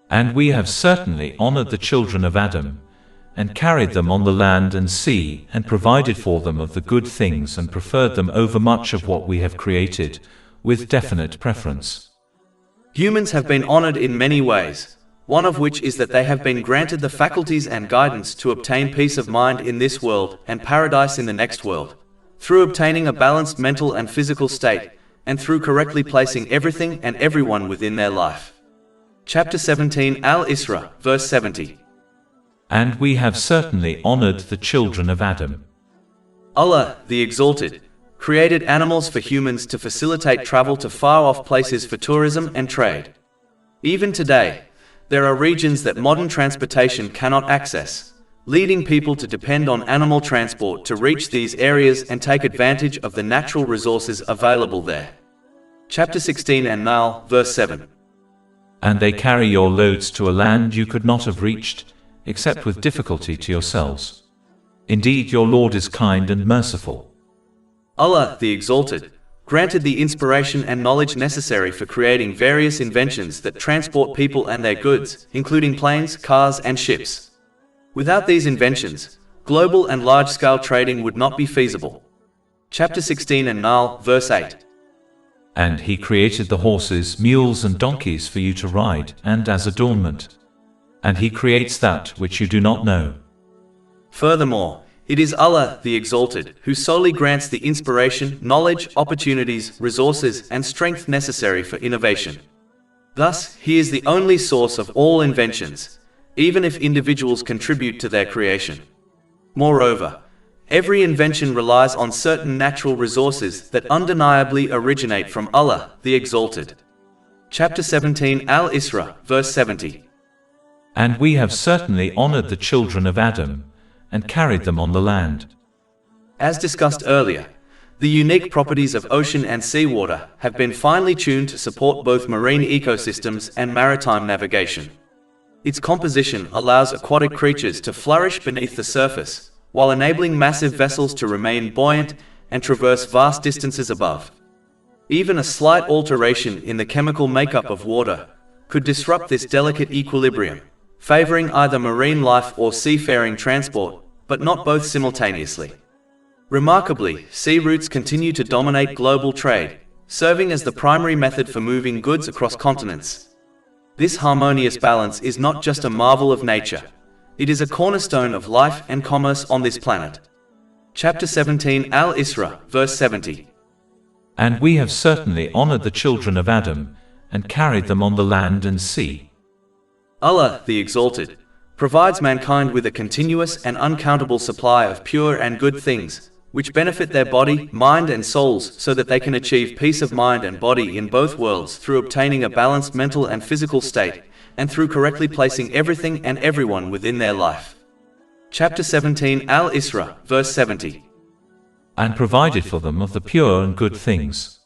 And we have certainly honored the children of Adam, and carried them on the land and sea, and provided for them of the good things, and preferred them over much of what we have created, with definite preference. Humans have been honored in many ways, one of which is that they have been granted the faculties and guidance to obtain peace of mind in this world and paradise in the next world, through obtaining a balanced mental and physical state, and through correctly placing everything and everyone within their life. Chapter 17, Al-Isra, verse 70. And we have certainly honored the children of Adam. Allah, the Exalted, created animals for humans to facilitate travel to far-off places for tourism and trade. Even today, there are regions that modern transportation cannot access, leading people to depend on animal transport to reach these areas and take advantage of the natural resources available there. Chapter 16 and Nahl, verse 7. And they carry your loads to a land you could not have reached, except with difficulty to yourselves. Indeed, your Lord is kind and merciful. Allah, the Exalted, granted the inspiration and knowledge necessary for creating various inventions that transport people and their goods, including planes, cars, and ships. Without these inventions, global and large-scale trading would not be feasible. Chapter 16 and Nahl, verse 8. And He created the horses, mules, and donkeys for you to ride, and as adornment. And He creates that which you do not know. Furthermore, it is Allah, the Exalted, who solely grants the inspiration, knowledge, opportunities, resources, and strength necessary for innovation. Thus, He is the only source of all inventions, even if individuals contribute to their creation. Moreover, every invention relies on certain natural resources that undeniably originate from Allah, the Exalted. Chapter 17, Al-Isra, verse 70. And we have certainly honored the children of Adam, and carried them on the land. As discussed earlier, the unique properties of ocean and seawater have been finely tuned to support both marine ecosystems and maritime navigation. Its composition allows aquatic creatures to flourish beneath the surface, while enabling massive vessels to remain buoyant and traverse vast distances above. Even a slight alteration in the chemical makeup of water could disrupt this delicate equilibrium, favoring either marine life or seafaring transport, but not both simultaneously. Remarkably, sea routes continue to dominate global trade, serving as the primary method for moving goods across continents. This harmonious balance is not just a marvel of nature, it is a cornerstone of life and commerce on this planet. Chapter 17, Al-Isra, verse 70. And we have certainly honored the children of Adam, and carried them on the land and sea. Allah, the Exalted, provides mankind with a continuous and uncountable supply of pure and good things, which benefit their body, mind, and souls so that they can achieve peace of mind and body in both worlds through obtaining a balanced mental and physical state, and through correctly placing everything and everyone within their life. Chapter 17, Al-Isra, verse 70. And provided for them of the pure and good things.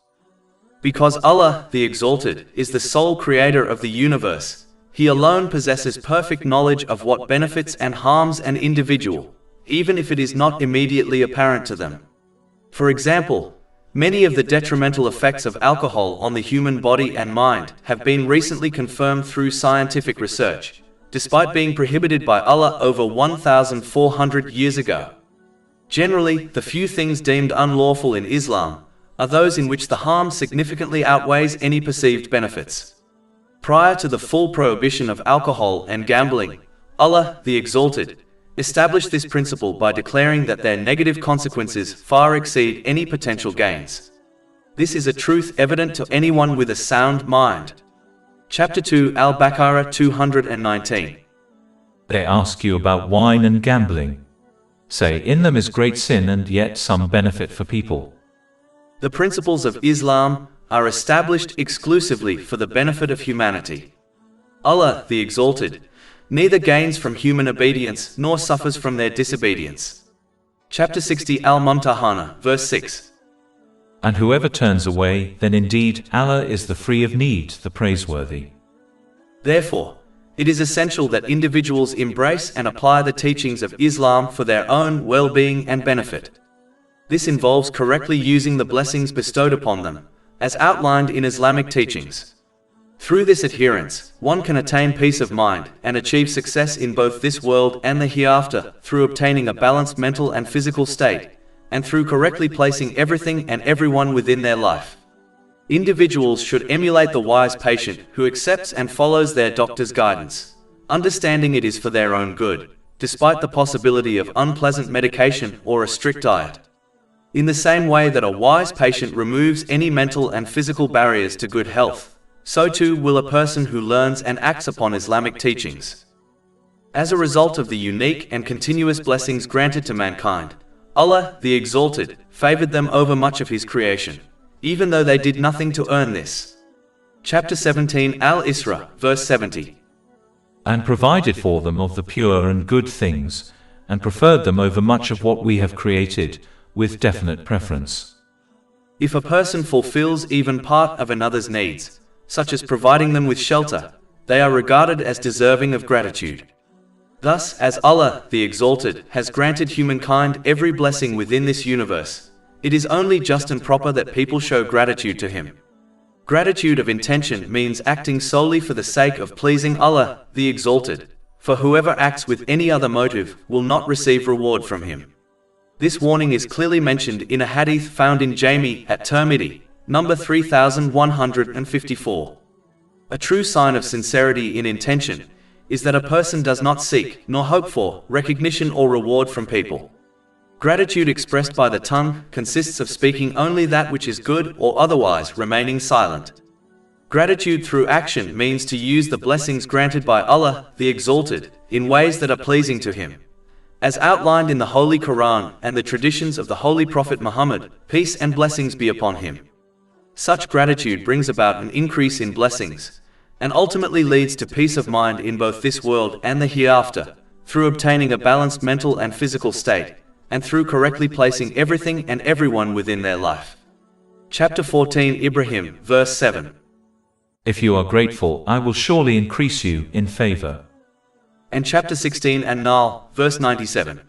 Because Allah, the Exalted, is the sole creator of the universe, He alone possesses perfect knowledge of what benefits and harms an individual, even if it is not immediately apparent to them. For example, many of the detrimental effects of alcohol on the human body and mind have been recently confirmed through scientific research, despite being prohibited by Allah over 1,400 years ago. Generally, the few things deemed unlawful in Islam are those in which the harm significantly outweighs any perceived benefits. Prior to the full prohibition of alcohol and gambling, Allah, the Exalted, established this principle by declaring that their negative consequences far exceed any potential gains. This is a truth evident to anyone with a sound mind. Chapter 2 Al-Baqarah 219. They ask you about wine and gambling. Say, in them is great sin and yet some benefit for people. The principles of Islam are established exclusively for the benefit of humanity. Allah, the Exalted, neither gains from human obedience nor suffers from their disobedience. Chapter 60 Al-Mumtahana, verse 6. And whoever turns away, then indeed Allah is the free of need, the praiseworthy. Therefore, it is essential that individuals embrace and apply the teachings of Islam for their own well-being and benefit. This involves correctly using the blessings bestowed upon them, as outlined in Islamic teachings. Through this adherence, one can attain peace of mind and achieve success in both this world and the hereafter through obtaining a balanced mental and physical state, and through correctly placing everything and everyone within their life. Individuals should emulate the wise patient who accepts and follows their doctor's guidance, understanding it is for their own good, despite the possibility of unpleasant medication or a strict diet. In the same way that a wise patient removes any mental and physical barriers to good health, so too will a person who learns and acts upon Islamic teachings. As a result of the unique and continuous blessings granted to mankind, Allah, the Exalted, favored them over much of His creation, even though they did nothing to earn this. Chapter 17 Al-Isra, verse 70. And provided for them of the pure and good things, and preferred them over much of what we have created, with definite preference. If a person fulfills even part of another's needs, such as providing them with shelter, they are regarded as deserving of gratitude. Thus, as Allah, the Exalted, has granted humankind every blessing within this universe, it is only just and proper that people show gratitude to Him. Gratitude of intention means acting solely for the sake of pleasing Allah, the Exalted, for whoever acts with any other motive will not receive reward from Him. This warning is clearly mentioned in a hadith found in Jami at Tirmidhi, number 3154. A true sign of sincerity in intention is that a person does not seek nor hope for recognition or reward from people. Gratitude expressed by the tongue consists of speaking only that which is good or otherwise remaining silent. Gratitude through action means to use the blessings granted by Allah, the Exalted, in ways that are pleasing to Him, as outlined in the Holy Quran and the traditions of the Holy Prophet Muhammad, peace and blessings be upon him. Such gratitude brings about an increase in blessings, and ultimately leads to peace of mind in both this world and the hereafter, through obtaining a balanced mental and physical state, and through correctly placing everything and everyone within their life. Chapter 14 Ibrahim, verse 7. If you are grateful, I will surely increase you in favor. And chapter 16 An-Nahl, verse 97.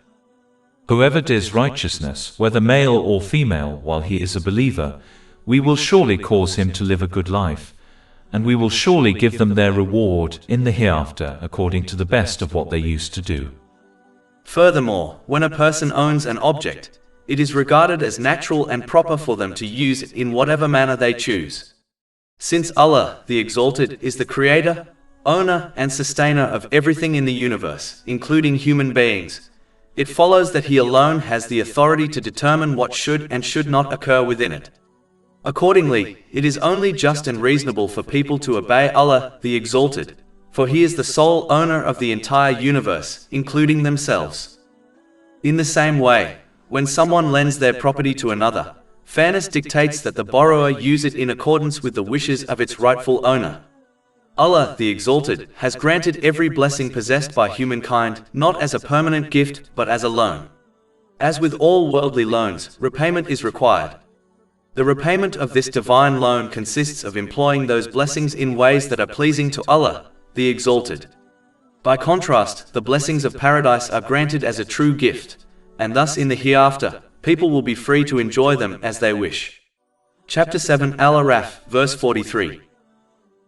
Whoever does righteousness, whether male or female, while he is a believer, we will surely cause him to live a good life, and we will surely give them their reward in the hereafter according to the best of what they used to do. Furthermore, when a person owns an object, it is regarded as natural and proper for them to use it in whatever manner they choose. Since Allah, the Exalted, is the creator, owner and sustainer of everything in the universe, including human beings, it follows that He alone has the authority to determine what should and should not occur within it. Accordingly, it is only just and reasonable for people to obey Allah, the Exalted, for He is the sole owner of the entire universe, including themselves. In the same way, when someone lends their property to another, fairness dictates that the borrower use it in accordance with the wishes of its rightful owner. Allah, the Exalted, has granted every blessing possessed by humankind not as a permanent gift but as a loan. As with all worldly loans, repayment is required. The repayment of this divine loan consists of employing those blessings in ways that are pleasing to Allah, the Exalted. By contrast, the blessings of paradise are granted as a true gift, and thus in the hereafter, people will be free to enjoy them as they wish. Chapter 7 Al-Araf, verse 43.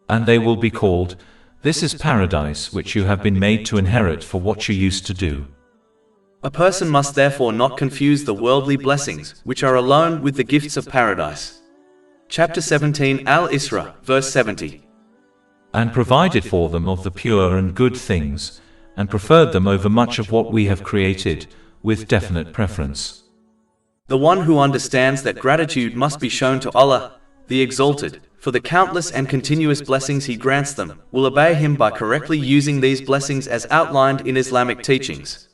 And they will be called, "This is paradise which you have been made to inherit for what you used to do." A person must therefore not confuse the worldly blessings, which are alone, with the gifts of paradise. Chapter 17 Al-Isra, verse 70. and provided for them of the pure and good things, and preferred them over much of what we have created, with definite preference. The one who understands that gratitude must be shown to Allah, the Exalted, for the countless and continuous blessings He grants them, will obey Him by correctly using these blessings as outlined in Islamic teachings.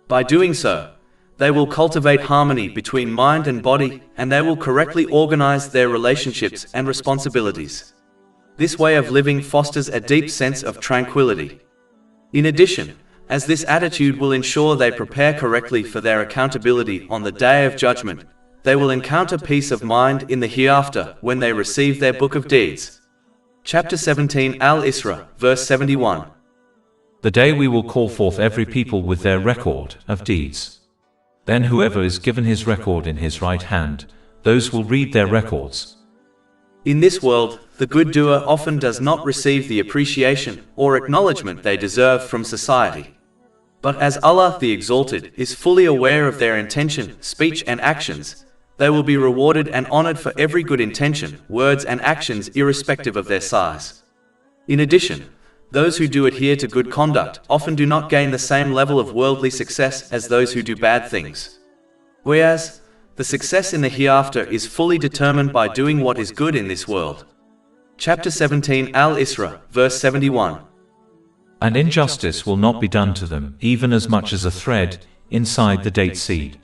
By doing so, they will cultivate harmony between mind and body, and they will correctly organize their relationships and responsibilities. This way of living fosters a deep sense of tranquility. In addition, as this attitude will ensure they prepare correctly for their accountability on the Day of Judgment, they will encounter peace of mind in the hereafter when they receive their book of deeds. Chapter 17 Al-Isra, verse 71. The day we will call forth every people with their record of deeds. Then whoever is given his record in his right hand, those will read their records. In this world, the good doer often does not receive the appreciation or acknowledgement they deserve from society. But as Allah the Exalted is fully aware of their intention, speech and actions, they will be rewarded and honored for every good intention, words and actions irrespective of their size. In addition, those who do adhere to good conduct often do not gain the same level of worldly success as those who do bad things. Whereas, the success in the hereafter is fully determined by doing what is good in this world. Chapter 17 Al-Isra, verse 71. And injustice will not be done to them, even as much as a thread inside the date seed.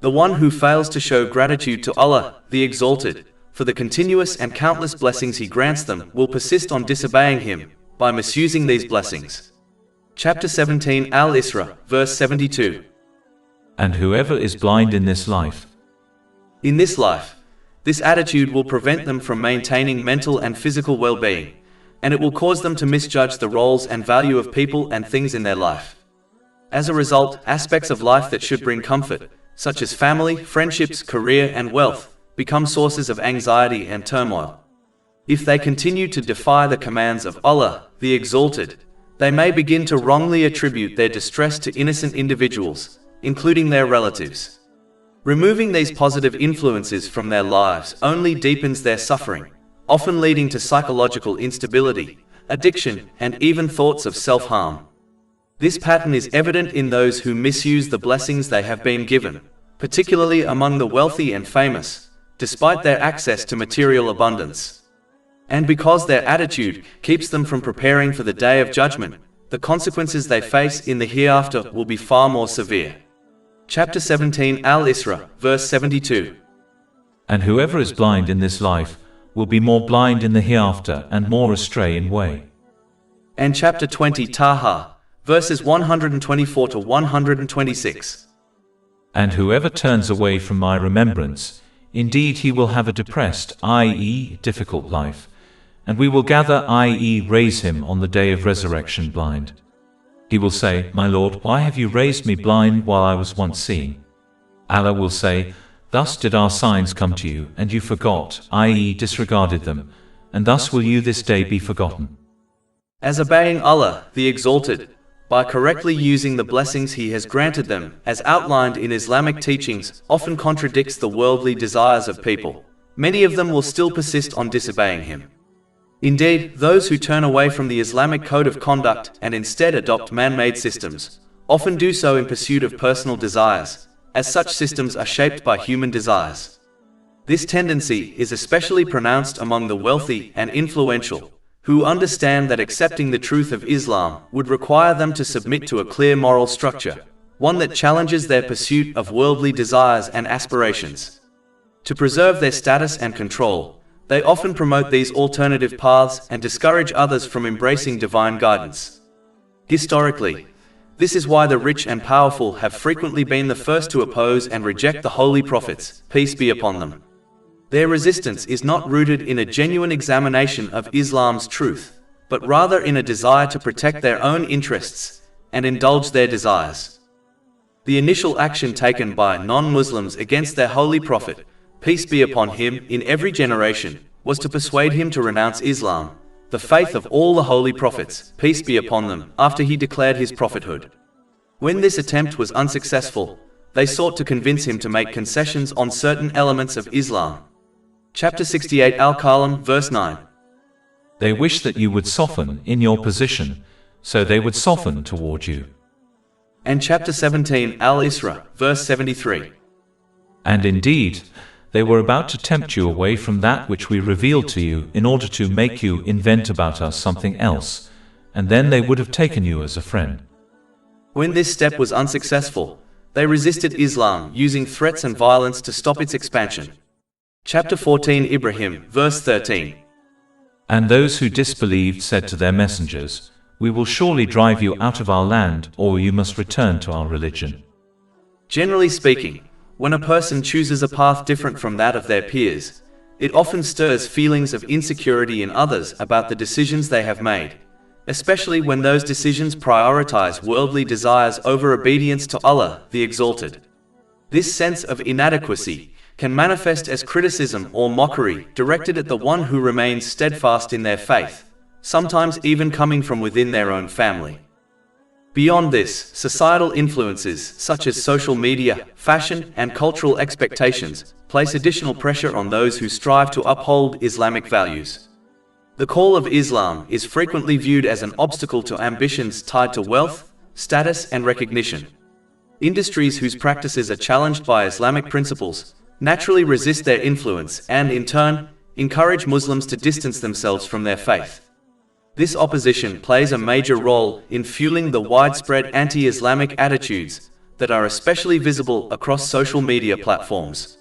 The one who fails to show gratitude to Allah, the Exalted, for the continuous and countless blessings He grants them, will persist on disobeying Him by misusing these blessings. Chapter 17 Al-Isra, verse 72. And whoever is blind in this life. In this life, this attitude will prevent them from maintaining mental and physical well-being, and it will cause them to misjudge the roles and value of people and things in their life. As a result, aspects of life that should bring comfort, such as family, friendships, career, and wealth, become sources of anxiety and turmoil. If they continue to defy the commands of Allah, the Exalted, they may begin to wrongly attribute their distress to innocent individuals, including their relatives. Removing these positive influences from their lives only deepens their suffering, often leading to psychological instability, addiction, and even thoughts of self-harm. This pattern is evident in those who misuse the blessings they have been given, particularly among the wealthy and famous, despite their access to material abundance. And because their attitude keeps them from preparing for the Day of Judgment, the consequences they face in the hereafter will be far more severe. Chapter 17 Al-Isra, verse 72. And whoever is blind in this life will be more blind in the hereafter and more astray in way. And chapter 20 Taha, verses 124 to 126. And whoever turns away from my remembrance, indeed he will have a depressed, i.e., difficult life, and we will gather, i.e., raise him on the day of resurrection blind. He will say, My Lord, why have you raised me blind while I was once seeing? Allah will say, Thus did our signs come to you, and you forgot, i.e., disregarded them, and thus will you this day be forgotten. As obeying Allah, the Exalted, by correctly using the blessings He has granted them, as outlined in Islamic teachings, often contradicts the worldly desires of people, many of them will still persist on disobeying Him. Indeed, those who turn away from the Islamic code of conduct and instead adopt man-made systems, often do so in pursuit of personal desires, as such systems are shaped by human desires. This tendency is especially pronounced among the wealthy and influential, who understand that accepting the truth of Islam would require them to submit to a clear moral structure, one that challenges their pursuit of worldly desires and aspirations. To preserve their status and control, they often promote these alternative paths and discourage others from embracing divine guidance. Historically, this is why the rich and powerful have frequently been the first to oppose and reject the holy prophets, peace be upon them. Their resistance is not rooted in a genuine examination of Islam's truth, but rather in a desire to protect their own interests and indulge their desires. The initial action taken by non-Muslims against their holy prophet, peace be upon him, in every generation, was to persuade him to renounce Islam, the faith of all the holy prophets, peace be upon them, after he declared his prophethood. When this attempt was unsuccessful, they sought to convince him to make concessions on certain elements of Islam. Chapter 68 Al-Kalam, verse 9. They wish that you would soften in your position, so they would soften toward you. And chapter 17 Al-Isra, verse 73. And indeed, they were about to tempt you away from that which we revealed to you in order to make you invent about us something else, and then they would have taken you as a friend. When this step was unsuccessful, they resisted Islam using threats and violence to stop its expansion. Chapter 14 Ibrahim, verse 13. And those who disbelieved said to their messengers, "We will surely drive you out of our land, or you must return to our religion." Generally speaking, when a person chooses a path different from that of their peers, it often stirs feelings of insecurity in others about the decisions they have made, especially when those decisions prioritize worldly desires over obedience to Allah, the Exalted. This sense of inadequacy can manifest as criticism or mockery directed at the one who remains steadfast in their faith, sometimes even coming from within their own family. Beyond this, societal influences such as social media, fashion, and cultural expectations place additional pressure on those who strive to uphold Islamic values. The call of Islam is frequently viewed as an obstacle to ambitions tied to wealth, status, and recognition. Industries whose practices are challenged by Islamic principles naturally resist their influence and, in turn, encourage Muslims to distance themselves from their faith. This opposition plays a major role in fueling the widespread anti-Islamic attitudes that are especially visible across social media platforms.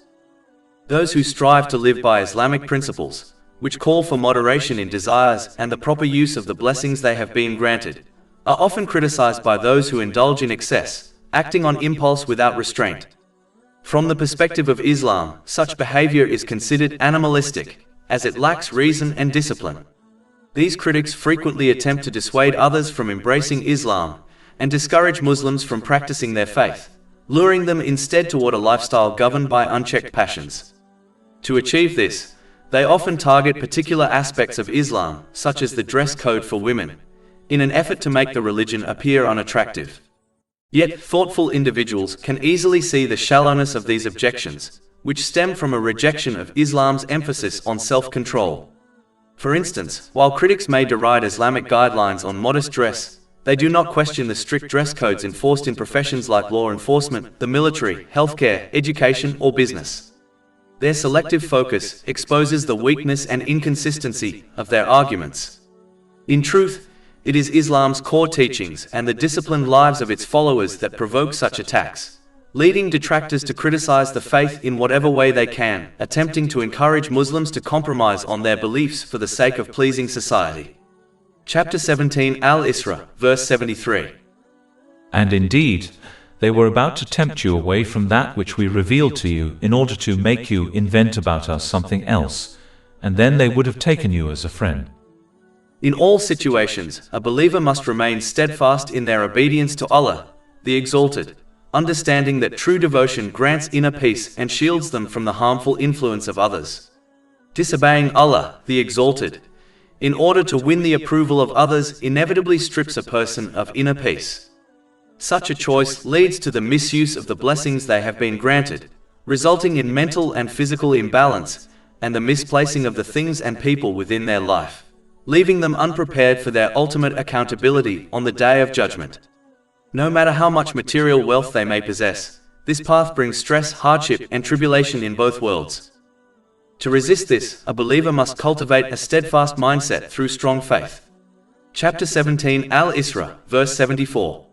Those who strive to live by Islamic principles, which call for moderation in desires and the proper use of the blessings they have been granted, are often criticized by those who indulge in excess, acting on impulse without restraint. From the perspective of Islam, such behavior is considered animalistic, as it lacks reason and discipline. These critics frequently attempt to dissuade others from embracing Islam and discourage Muslims from practicing their faith, luring them instead toward a lifestyle governed by unchecked passions. To achieve this, they often target particular aspects of Islam, such as the dress code for women, in an effort to make the religion appear unattractive. Yet, thoughtful individuals can easily see the shallowness of these objections, which stem from a rejection of Islam's emphasis on self-control. For instance, while critics may deride Islamic guidelines on modest dress, they do not question the strict dress codes enforced in professions like law enforcement, the military, healthcare, education, or business. Their selective focus exposes the weakness and inconsistency of their arguments. In truth, it is Islam's core teachings and the disciplined lives of its followers that provoke such attacks, leading detractors to criticize the faith in whatever way they can, attempting to encourage Muslims to compromise on their beliefs for the sake of pleasing society. Chapter 17 Al-Isra, verse 73. And indeed, they were about to tempt you away from that which we revealed to you in order to make you invent about us something else, and then they would have taken you as a friend. In all situations, a believer must remain steadfast in their obedience to Allah, the Exalted, understanding that true devotion grants inner peace and shields them from the harmful influence of others. Disobeying Allah, the Exalted, in order to win the approval of others inevitably strips a person of inner peace. Such a choice leads to the misuse of the blessings they have been granted, resulting in mental and physical imbalance and the misplacing of the things and people within their life, leaving them unprepared for their ultimate accountability on the Day of Judgment. No matter how much material wealth they may possess, this path brings stress, hardship, and tribulation in both worlds. To resist this, a believer must cultivate a steadfast mindset through strong faith. Chapter 17 Al-Isra, verse 74.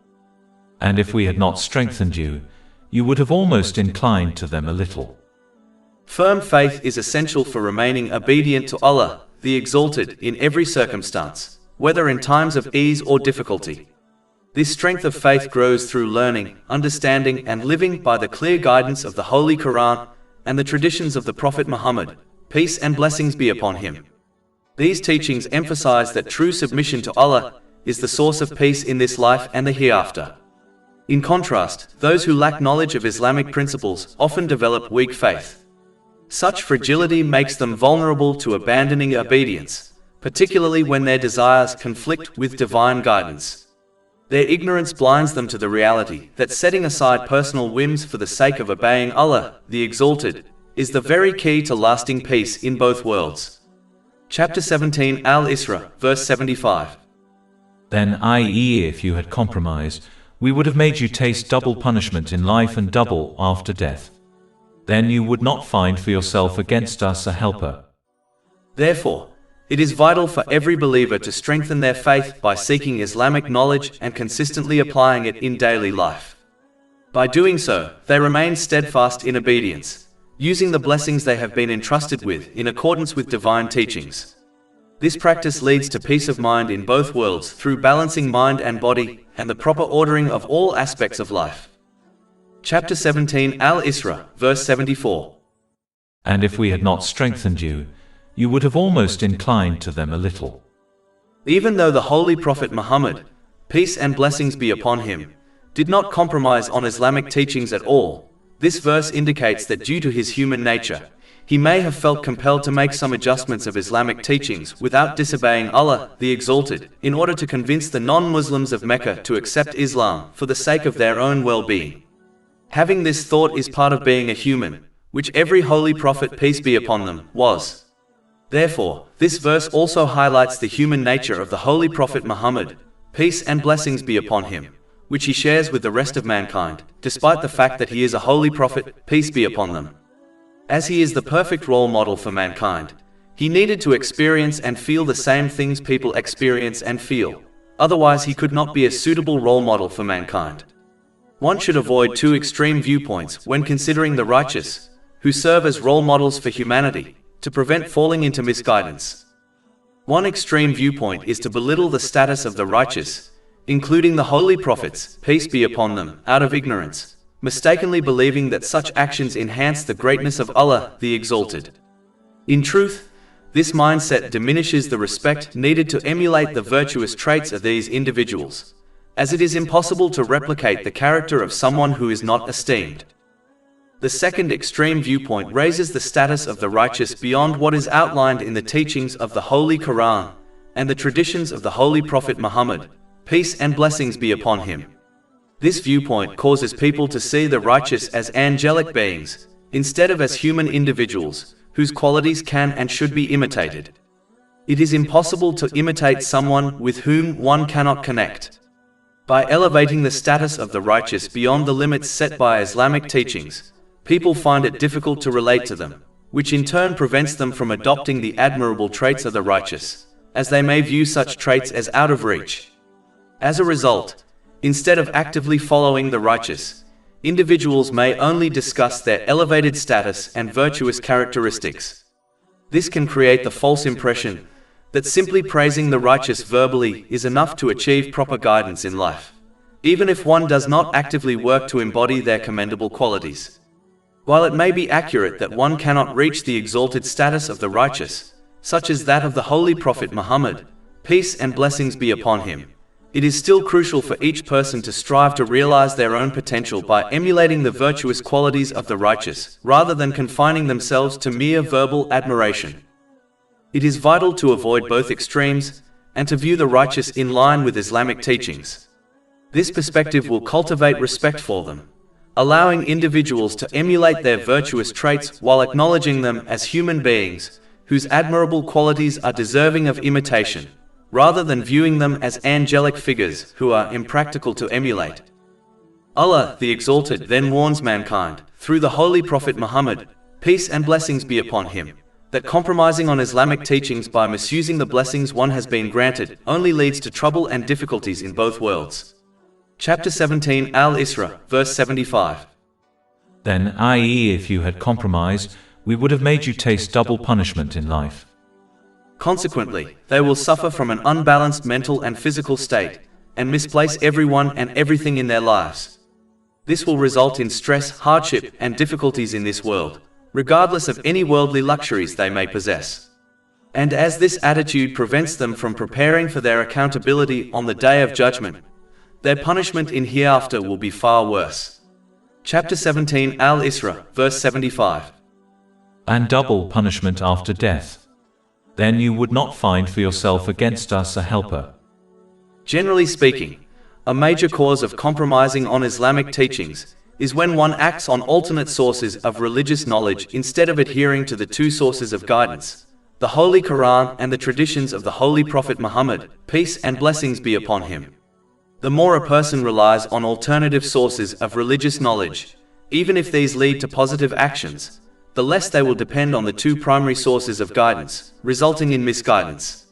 And if we had not strengthened you, you would have almost inclined to them a little. Firm faith is essential for remaining obedient to Allah, the Exalted, in every circumstance, whether in times of ease or difficulty. This strength of faith grows through learning, understanding, and living by the clear guidance of the Holy Quran and the traditions of the Prophet Muhammad, peace and blessings be upon him. These teachings emphasize that true submission to Allah is the source of peace in this life and the hereafter. In contrast, those who lack knowledge of Islamic principles often develop weak faith. Such fragility makes them vulnerable to abandoning obedience, particularly when their desires conflict with divine guidance. Their ignorance blinds them to the reality that setting aside personal whims for the sake of obeying Allah, the Exalted, is the very key to lasting peace in both worlds. Chapter 17 Al-Isra, verse 75. Then, i.e., if you had compromised, we would have made you taste double punishment in life and double after death. Then you would not find for yourself against us a helper. Therefore, it is vital for every believer to strengthen their faith by seeking Islamic knowledge and consistently applying it in daily life. By doing so, they remain steadfast in obedience, using the blessings they have been entrusted with in accordance with divine teachings. This practice leads to peace of mind in both worlds through balancing mind and body and the proper ordering of all aspects of life. Chapter 17 Al-Isra, verse 74. And if we had not strengthened you, you would have almost inclined to them a little. Even though the Holy Prophet Muhammad, peace and blessings be upon him, did not compromise on Islamic teachings at all, this verse indicates that due to his human nature, he may have felt compelled to make some adjustments of Islamic teachings without disobeying Allah, the Exalted, in order to convince the non-Muslims of Mecca to accept Islam for the sake of their own well-being. Having this thought is part of being a human, which every holy prophet, peace be upon them, was. Therefore, this verse also highlights the human nature of the Holy Prophet Muhammad, peace and blessings be upon him, which he shares with the rest of mankind, despite the fact that he is a holy prophet, peace be upon them. As he is the perfect role model for mankind, he needed to experience and feel the same things people experience and feel, otherwise he could not be a suitable role model for mankind. One should avoid two extreme viewpoints when considering the righteous, who serve as role models for humanity, to prevent falling into misguidance. One extreme viewpoint is to belittle the status of the righteous, including the holy prophets, peace be upon them, out of ignorance, mistakenly believing that such actions enhance the greatness of Allah, the Exalted. In truth, this mindset diminishes the respect needed to emulate the virtuous traits of these individuals, as it is impossible to replicate the character of someone who is not esteemed. The second extreme viewpoint raises the status of the righteous beyond what is outlined in the teachings of the Holy Quran and the traditions of the Holy Prophet Muhammad, peace and blessings be upon him. This viewpoint causes people to see the righteous as angelic beings, instead of as human individuals, whose qualities can and should be imitated. It is impossible to imitate someone with whom one cannot connect. By elevating the status of the righteous beyond the limits set by Islamic teachings, people find it difficult to relate to them, which in turn prevents them from adopting the admirable traits of the righteous, as they may view such traits as out of reach. As a result, instead of actively following the righteous, individuals may only discuss their elevated status and virtuous characteristics. This can create the false impression that simply praising the righteous verbally is enough to achieve proper guidance in life, even if one does not actively work to embody their commendable qualities. While it may be accurate that one cannot reach the exalted status of the righteous, such as that of the Holy Prophet Muhammad, peace and blessings be upon him, it is still crucial for each person to strive to realize their own potential by emulating the virtuous qualities of the righteous, rather than confining themselves to mere verbal admiration. It is vital to avoid both extremes, and to view the righteous in line with Islamic teachings. This perspective will cultivate respect for them, allowing individuals to emulate their virtuous traits while acknowledging them as human beings, whose admirable qualities are deserving of imitation, rather than viewing them as angelic figures who are impractical to emulate. Allah, the Exalted, then warns mankind, through the Holy Prophet Muhammad, peace and blessings be upon him, that compromising on Islamic teachings by misusing the blessings one has been granted only leads to trouble and difficulties in both worlds. Chapter 17 Al-Isra, verse 75. Then, i.e., if you had compromised, we would have made you taste double punishment in life. Consequently, they will suffer from an unbalanced mental and physical state, and misplace everyone and everything in their lives. This will result in stress, hardship, and difficulties in this world, regardless of any worldly luxuries they may possess. And as this attitude prevents them from preparing for their accountability on the Day of Judgment, their punishment in hereafter will be far worse. Chapter 17 Al-Isra, verse 75. And double punishment after death. Then you would not find for yourself against us a helper. Generally speaking, a major cause of compromising on Islamic teachings is when one acts on alternate sources of religious knowledge instead of adhering to the two sources of guidance, the Holy Quran and the traditions of the Holy Prophet Muhammad, peace and blessings be upon him. The more a person relies on alternative sources of religious knowledge, even if these lead to positive actions, the less they will depend on the two primary sources of guidance, resulting in misguidance.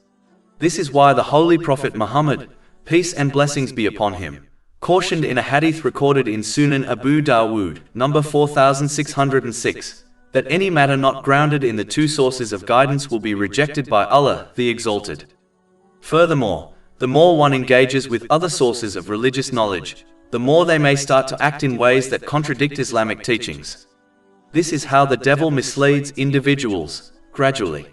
This is why the Holy Prophet Muhammad, peace and blessings be upon him, cautioned in a hadith recorded in Sunan Abu Dawood, number 4606, that any matter not grounded in the two sources of guidance will be rejected by Allah, the Exalted. Furthermore, the more one engages with other sources of religious knowledge, the more they may start to act in ways that contradict Islamic teachings. This is how the devil misleads individuals, gradually.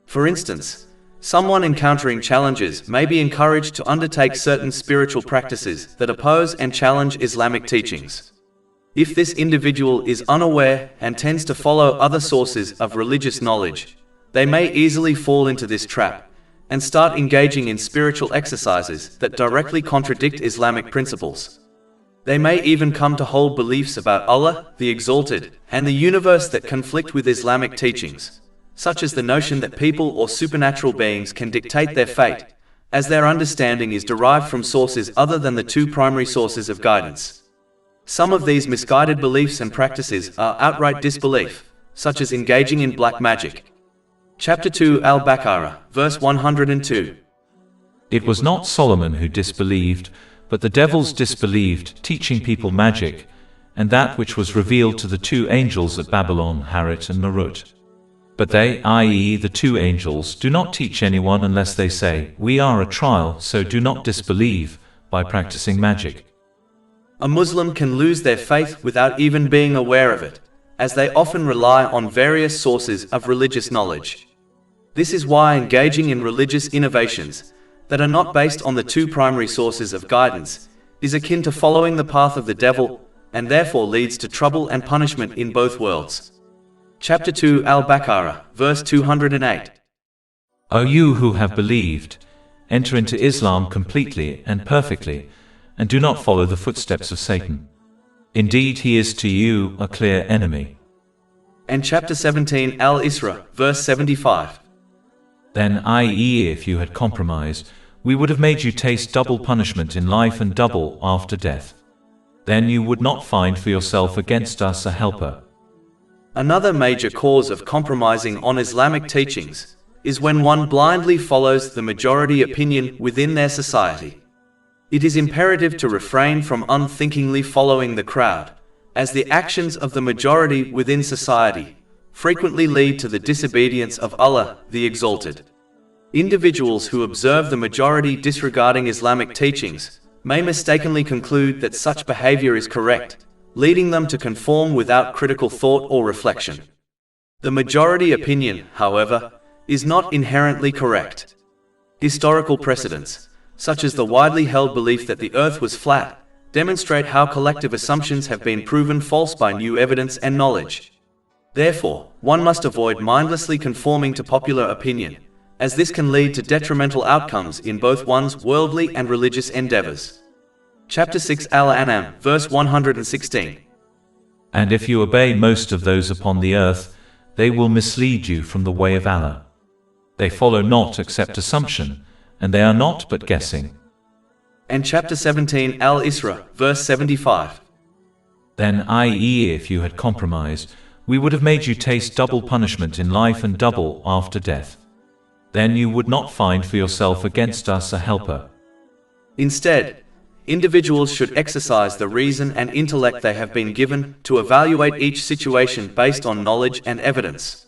For instance, someone encountering challenges may be encouraged to undertake certain spiritual practices that oppose and challenge Islamic teachings. If this individual is unaware and tends to follow other sources of religious knowledge, they may easily fall into this trap and start engaging in spiritual exercises that directly contradict Islamic principles. They may even come to hold beliefs about Allah, the Exalted, and the universe that conflict with Islamic teachings, such as the notion that people or supernatural beings can dictate their fate, as their understanding is derived from sources other than the two primary sources of guidance. Some of these misguided beliefs and practices are outright disbelief, such as engaging in black magic. Chapter 2 Al-Baqarah, verse 102. It was not Solomon who disbelieved, but the devils disbelieved, teaching people magic, and that which was revealed to the two angels at Babylon, Harut and Marut. But they, i.e. the two angels, do not teach anyone unless they say, "We are a trial, so do not disbelieve," by practicing magic. A Muslim can lose their faith without even being aware of it, as they often rely on various sources of religious knowledge. This is why engaging in religious innovations that are not based on the two primary sources of guidance is akin to following the path of the devil, and therefore leads to trouble and punishment in both worlds. Chapter 2 Al-Baqarah, verse 208. O you who have believed, enter into Islam completely and perfectly, and do not follow the footsteps of Satan. Indeed, he is to you a clear enemy. And chapter 17 Al-Isra, verse 75. Then, i.e. if you had compromised, we would have made you taste double punishment in life and double after death. Then you would not find for yourself against us a helper. Another major cause of compromising on Islamic teachings is when one blindly follows the majority opinion within their society. It is imperative to refrain from unthinkingly following the crowd, as the actions of the majority within society frequently lead to the disobedience of Allah, the Exalted. Individuals who observe the majority disregarding Islamic teachings may mistakenly conclude that such behavior is correct, leading them to conform without critical thought or reflection. The majority opinion, however, is not inherently correct. Historical precedents, such as the widely held belief that the earth was flat, demonstrate how collective assumptions have been proven false by new evidence and knowledge. Therefore, one must avoid mindlessly conforming to popular opinion, as this can lead to detrimental outcomes in both one's worldly and religious endeavors. Chapter 6 Al-An'am, verse 116. And if you obey most of those upon the earth, they will mislead you from the way of Allah. They follow not except assumption, and they are not but guessing. And chapter 17 Al-Isra, verse 75. Then, i.e. if you had compromised, we would have made you taste double punishment in life and double after death. Then you would not find for yourself against us a helper. Instead, individuals should exercise the reason and intellect they have been given to evaluate each situation based on knowledge and evidence.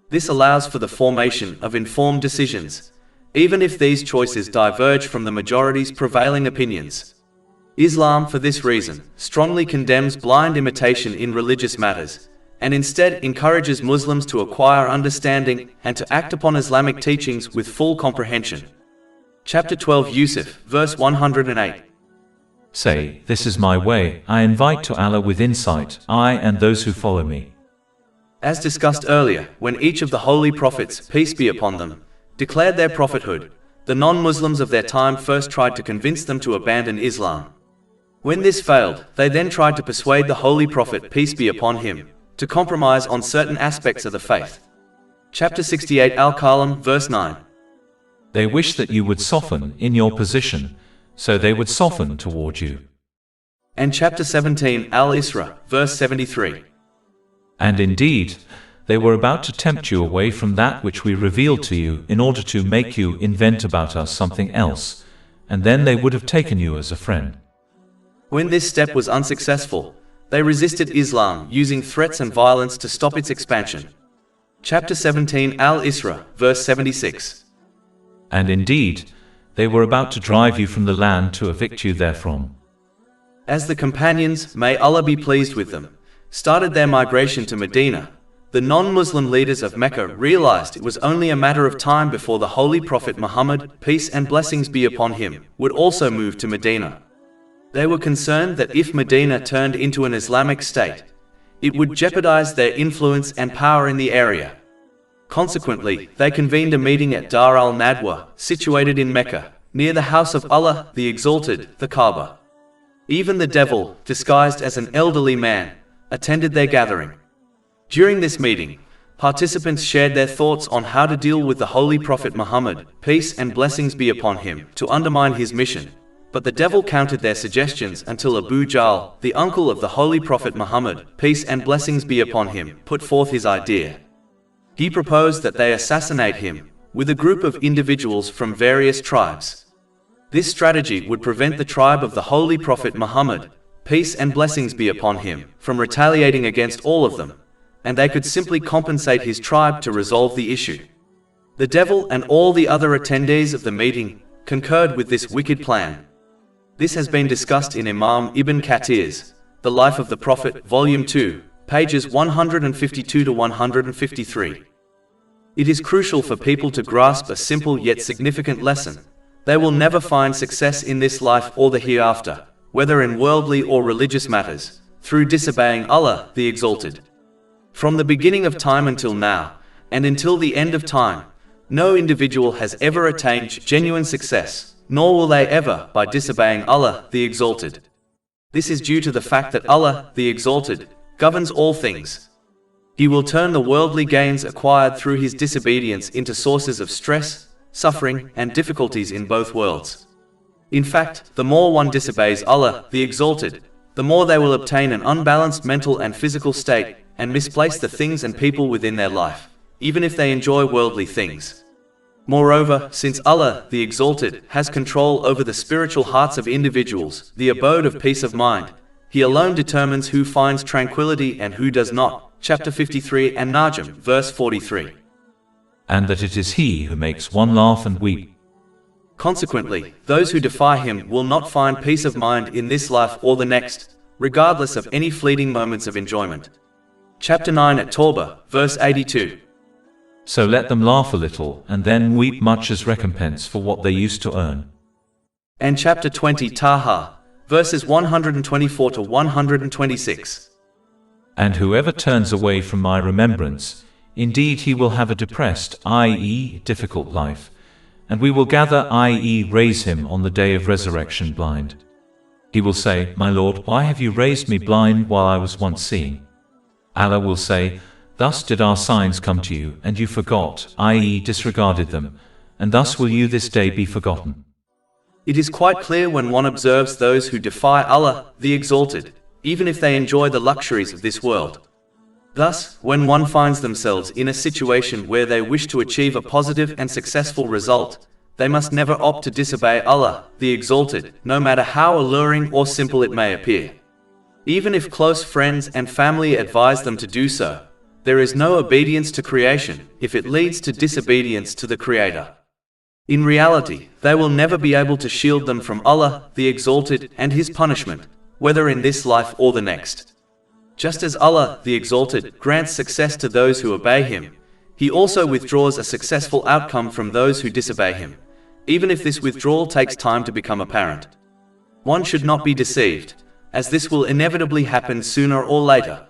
This allows for the formation of informed decisions, even if these choices diverge from the majority's prevailing opinions. Islam, for this reason, strongly condemns blind imitation in religious matters, and instead encourages Muslims to acquire understanding and to act upon Islamic teachings with full comprehension. Chapter 12 Yusuf, verse 108. Say, this is my way, I invite to Allah with insight, I and those who follow me. As discussed earlier, when each of the holy prophets, peace be upon them, declared their prophethood, the non-Muslims of their time first tried to convince them to abandon Islam. When this failed, they then tried to persuade the holy prophet, peace be upon him, to compromise on certain aspects of the faith. Chapter 68 Al-Qalam, verse 9. They wish that you would soften in your position, so they would soften toward you. And chapter 17 Al-Isra, verse 73. And indeed, they were about to tempt you away from that which we revealed to you in order to make you invent about us something else, and then they would have taken you as a friend. When this step was unsuccessful, they resisted Islam using threats and violence to stop its expansion. Chapter 17 Al-Isra, verse 76. And indeed, they were about to drive you from the land to evict you therefrom. As the companions, may Allah be pleased with them, started their migration to Medina, the non-Muslim leaders of Mecca realized it was only a matter of time before the Holy Prophet Muhammad, peace and blessings be upon him, would also move to Medina. They were concerned that if Medina turned into an Islamic state, it would jeopardize their influence and power in the area. Consequently, they convened a meeting at Dar al-Nadwa, situated in Mecca, near the house of Allah, the Exalted, the Kaaba. Even the devil, disguised as an elderly man, attended their gathering. During this meeting, participants shared their thoughts on how to deal with the Holy Prophet Muhammad, peace and blessings be upon him, to undermine his mission. But the devil countered their suggestions until Abu Jahl, the uncle of the Holy Prophet Muhammad, peace and blessings be upon him, put forth his idea. He proposed that they assassinate him, with a group of individuals from various tribes. This strategy would prevent the tribe of the Holy Prophet Muhammad, peace and blessings be upon him, from retaliating against all of them, and they could simply compensate his tribe to resolve the issue. The devil and all the other attendees of the meeting concurred with this wicked plan. This has been discussed in Imam Ibn Kathir's The Life of the Prophet, Volume 2, pages 152 to 153. It is crucial for people to grasp a simple yet significant lesson. They will never find success in this life or the hereafter, whether in worldly or religious matters, through disobeying Allah, the Exalted. From the beginning of time until now, and until the end of time, no individual has ever attained genuine success, nor will they ever, by disobeying Allah, the Exalted. This is due to the fact that Allah, the Exalted, governs all things. He will turn the worldly gains acquired through his disobedience into sources of stress, suffering, and difficulties in both worlds. In fact, the more one disobeys Allah, the Exalted, the more they will obtain an unbalanced mental and physical state, and misplace the things and people within their life, even if they enjoy worldly things. Moreover, since Allah, the Exalted, has control over the spiritual hearts of individuals, the abode of peace of mind, He alone determines who finds tranquility and who does not. Chapter 53 and Najm, verse 43. And that it is He who makes one laugh and weep. Consequently, those who defy Him will not find peace of mind in this life or the next, regardless of any fleeting moments of enjoyment. Chapter 9 at Tawbah, verse 82. So let them laugh a little, and then weep much as recompense for what they used to earn. And chapter 20 Taha, verses 124 to 126. And whoever turns away from my remembrance, indeed he will have a depressed, i.e., difficult life, and we will gather, i.e., raise him on the day of resurrection blind. He will say, My Lord, why have you raised me blind while I was once seeing? Allah will say, Thus did our signs come to you, and you forgot, i.e., disregarded them, and thus will you this day be forgotten. It is quite clear when one observes those who defy Allah, the Exalted, even if they enjoy the luxuries of this world. Thus, when one finds themselves in a situation where they wish to achieve a positive and successful result, they must never opt to disobey Allah, the Exalted, no matter how alluring or simple it may appear. Even if close friends and family advise them to do so, there is no obedience to creation if it leads to disobedience to the Creator. In reality, they will never be able to shield them from Allah, the Exalted, and His punishment, whether in this life or the next. Just as Allah, the Exalted, grants success to those who obey Him, He also withdraws a successful outcome from those who disobey Him, even if this withdrawal takes time to become apparent. One should not be deceived, as this will inevitably happen sooner or later.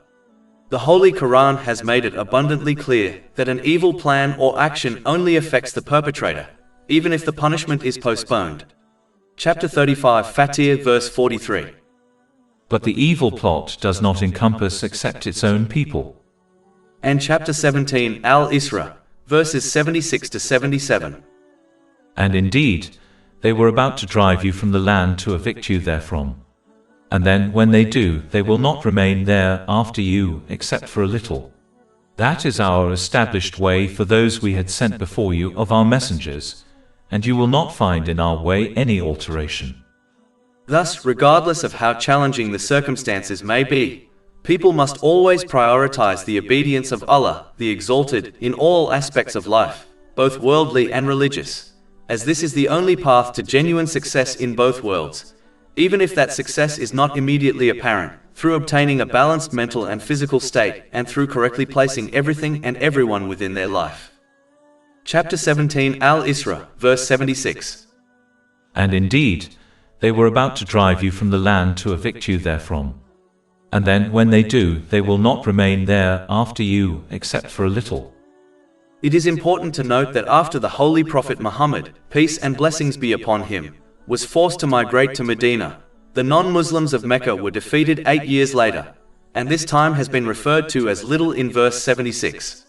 The Holy Quran has made it abundantly clear that an evil plan or action only affects the perpetrator, even if the punishment is postponed. Chapter 35 Fatir, verse 43. But the evil plot does not encompass except its own people. And chapter 17 Al-Isra, verses 76 to 77. And indeed, they were about to drive you from the land to evict you therefrom. And then, when they do, they will not remain there after you, except for a little. That is our established way for those we had sent before you of our messengers, and you will not find in our way any alteration. Thus, regardless of how challenging the circumstances may be, people must always prioritize the obedience of Allah, the Exalted, in all aspects of life, both worldly and religious, as this is the only path to genuine success in both worlds, even if that success is not immediately apparent, through obtaining a balanced mental and physical state, and through correctly placing everything and everyone within their life. Chapter 17 Al-Isra, verse 76. And indeed, they were about to drive you from the land to evict you therefrom. And then, when they do, they will not remain there after you, except for a little. It is important to note that after the Holy Prophet Muhammad, peace and blessings be upon him, was forced to migrate to Medina, the non-Muslims of Mecca were defeated 8 years later, and this time has been referred to as little in verse 76.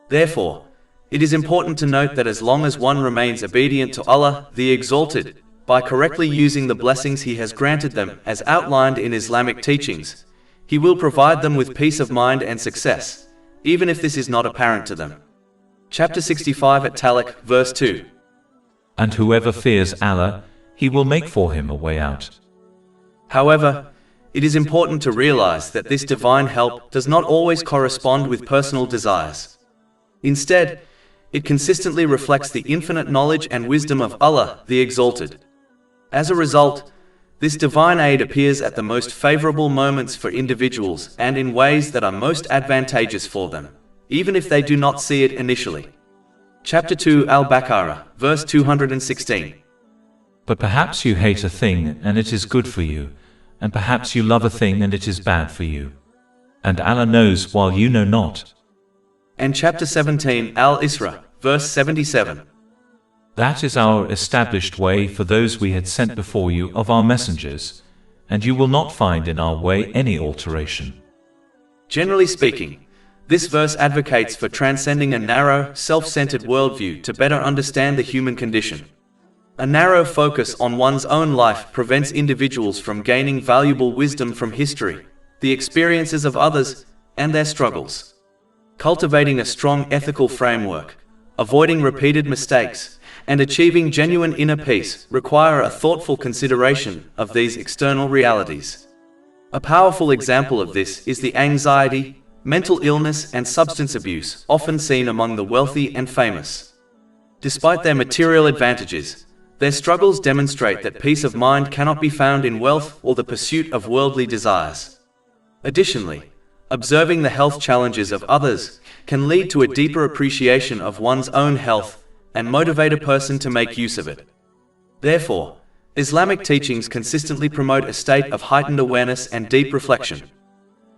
Therefore, it is important to note that as long as one remains obedient to Allah, the Exalted, by correctly using the blessings He has granted them as outlined in Islamic teachings, He will provide them with peace of mind and success, even if this is not apparent to them. Chapter 65 at Talaq, verse 2. And whoever fears Allah, He will make for him a way out. However, it is important to realize that this divine help does not always correspond with personal desires. Instead, it consistently reflects the infinite knowledge and wisdom of Allah, the Exalted. As a result, this divine aid appears at the most favorable moments for individuals and in ways that are most advantageous for them, even if they do not see it initially. Chapter 2 Al-Baqarah, verse 216. But perhaps you hate a thing and it is good for you, and perhaps you love a thing and it is bad for you. And Allah knows while you know not. And chapter 17 Al-Isra, verse 77. That is our established way for those we had sent before you of our messengers, and you will not find in our way any alteration. Generally speaking, this verse advocates for transcending a narrow, self-centered worldview to better understand the human condition. A narrow focus on one's own life prevents individuals from gaining valuable wisdom from history, the experiences of others, and their struggles. Cultivating a strong ethical framework, avoiding repeated mistakes, and achieving genuine inner peace require a thoughtful consideration of these external realities. A powerful example of this is the anxiety, mental illness, and substance abuse often seen among the wealthy and famous. Despite their material advantages, their struggles demonstrate that peace of mind cannot be found in wealth or the pursuit of worldly desires. Additionally, observing the health challenges of others can lead to a deeper appreciation of one's own health and motivate a person to make use of it. Therefore, Islamic teachings consistently promote a state of heightened awareness and deep reflection.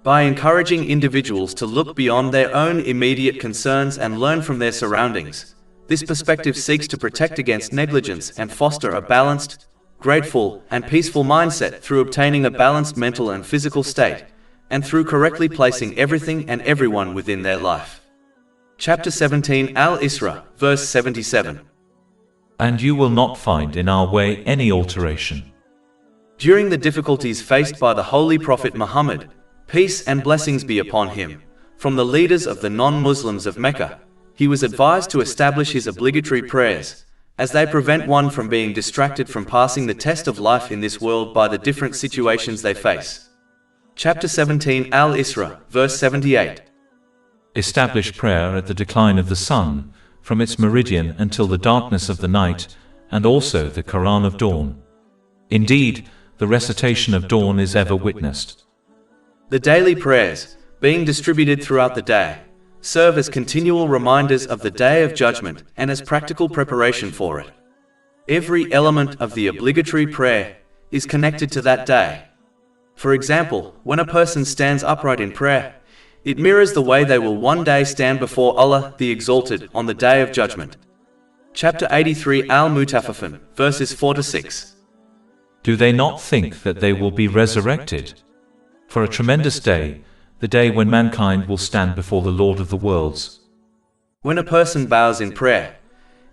By encouraging individuals to look beyond their own immediate concerns and learn from their surroundings, this perspective seeks to protect against negligence and foster a balanced, grateful, and peaceful mindset through obtaining a balanced mental and physical state, and through correctly placing everything and everyone within their life. Chapter 17 Al-Isra, verse 77. And you will not find in our way any alteration. During the difficulties faced by the Holy Prophet Muhammad, peace and blessings be upon him, from the leaders of the non-Muslims of Mecca, he was advised to establish his obligatory prayers, as they prevent one from being distracted from passing the test of life in this world by the different situations they face. Chapter 17 Al-Isra, verse 78. Establish prayer at the decline of the sun, from its meridian until the darkness of the night, and also the Quran of dawn. Indeed, the recitation of dawn is ever witnessed. The daily prayers, being distributed throughout the day, serve as continual reminders of the Day of Judgment and as practical preparation for it. Every element of the obligatory prayer is connected to that day. For example, when a person stands upright in prayer, it mirrors the way they will one day stand before Allah, the Exalted, on the Day of Judgment. Chapter 83 Al-Mutaffifin, verses 4 to 6. Do they not think that they will be resurrected? For a tremendous day, the day when mankind will stand before the Lord of the worlds. When a person bows in prayer,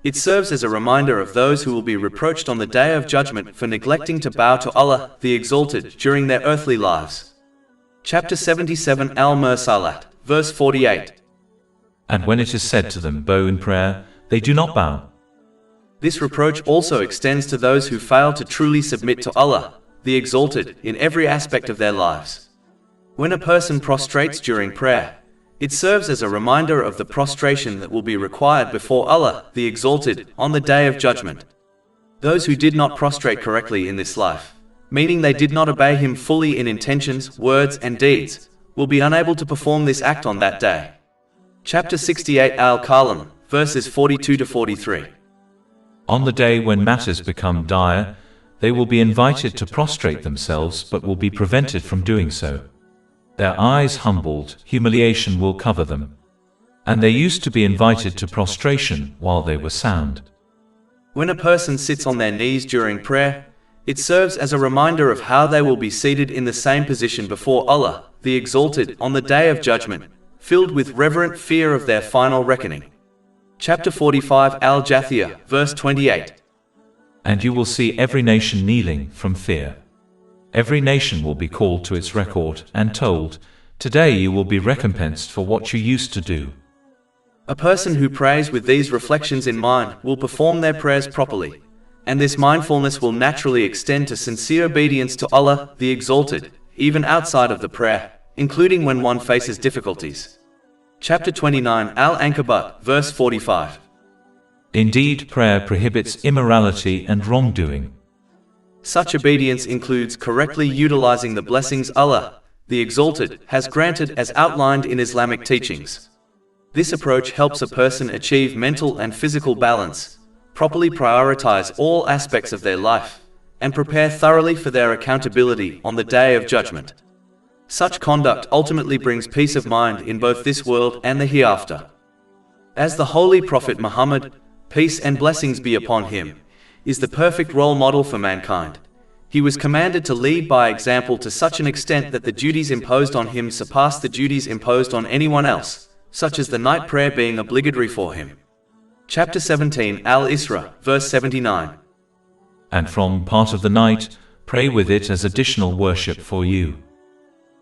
it serves as a reminder of those who will be reproached on the Day of Judgment for neglecting to bow to Allah, the Exalted, during their earthly lives. Chapter 77 Al-Mursalat, verse 48. And when it is said to them, bow in prayer, they do not bow. This reproach also extends to those who fail to truly submit to Allah, the Exalted, in every aspect of their lives. When a person prostrates during prayer, it serves as a reminder of the prostration that will be required before Allah, the Exalted, on the Day of Judgment. Those who did not prostrate correctly in this life, meaning they did not obey Him fully in intentions, words, and deeds, will be unable to perform this act on that day. Chapter 68 Al-Kalam, verses 42 to 43. On the day when matters become dire, they will be invited to prostrate themselves but will be prevented from doing so. Their eyes humbled, humiliation will cover them. And they used to be invited to prostration while they were sound. When a person sits on their knees during prayer, it serves as a reminder of how they will be seated in the same position before Allah, the Exalted, on the Day of Judgment, filled with reverent fear of their final reckoning. Chapter 45 Al-Jathiyah, verse 28. And you will see every nation kneeling from fear. Every nation will be called to its record and told, today you will be recompensed for what you used to do. A person who prays with these reflections in mind will perform their prayers properly, and this mindfulness will naturally extend to sincere obedience to Allah, the Exalted, even outside of the prayer, including when one faces difficulties. Chapter 29 Al-Ankabut, verse 45. Indeed, prayer prohibits immorality and wrongdoing. Such obedience includes correctly utilizing the blessings Allah, the Exalted, has granted as outlined in Islamic teachings. This approach helps a person achieve mental and physical balance, properly prioritize all aspects of their life, and prepare thoroughly for their accountability on the Day of Judgment. Such conduct ultimately brings peace of mind in both this world and the hereafter. As the Holy Prophet Muhammad, peace and blessings be upon him, is the perfect role model for mankind, he was commanded to lead by example to such an extent that the duties imposed on him surpassed the duties imposed on anyone else, such as the night prayer being obligatory for him. Chapter 17 Al-Isra, verse 79. And from part of the night, pray with it as additional worship for you.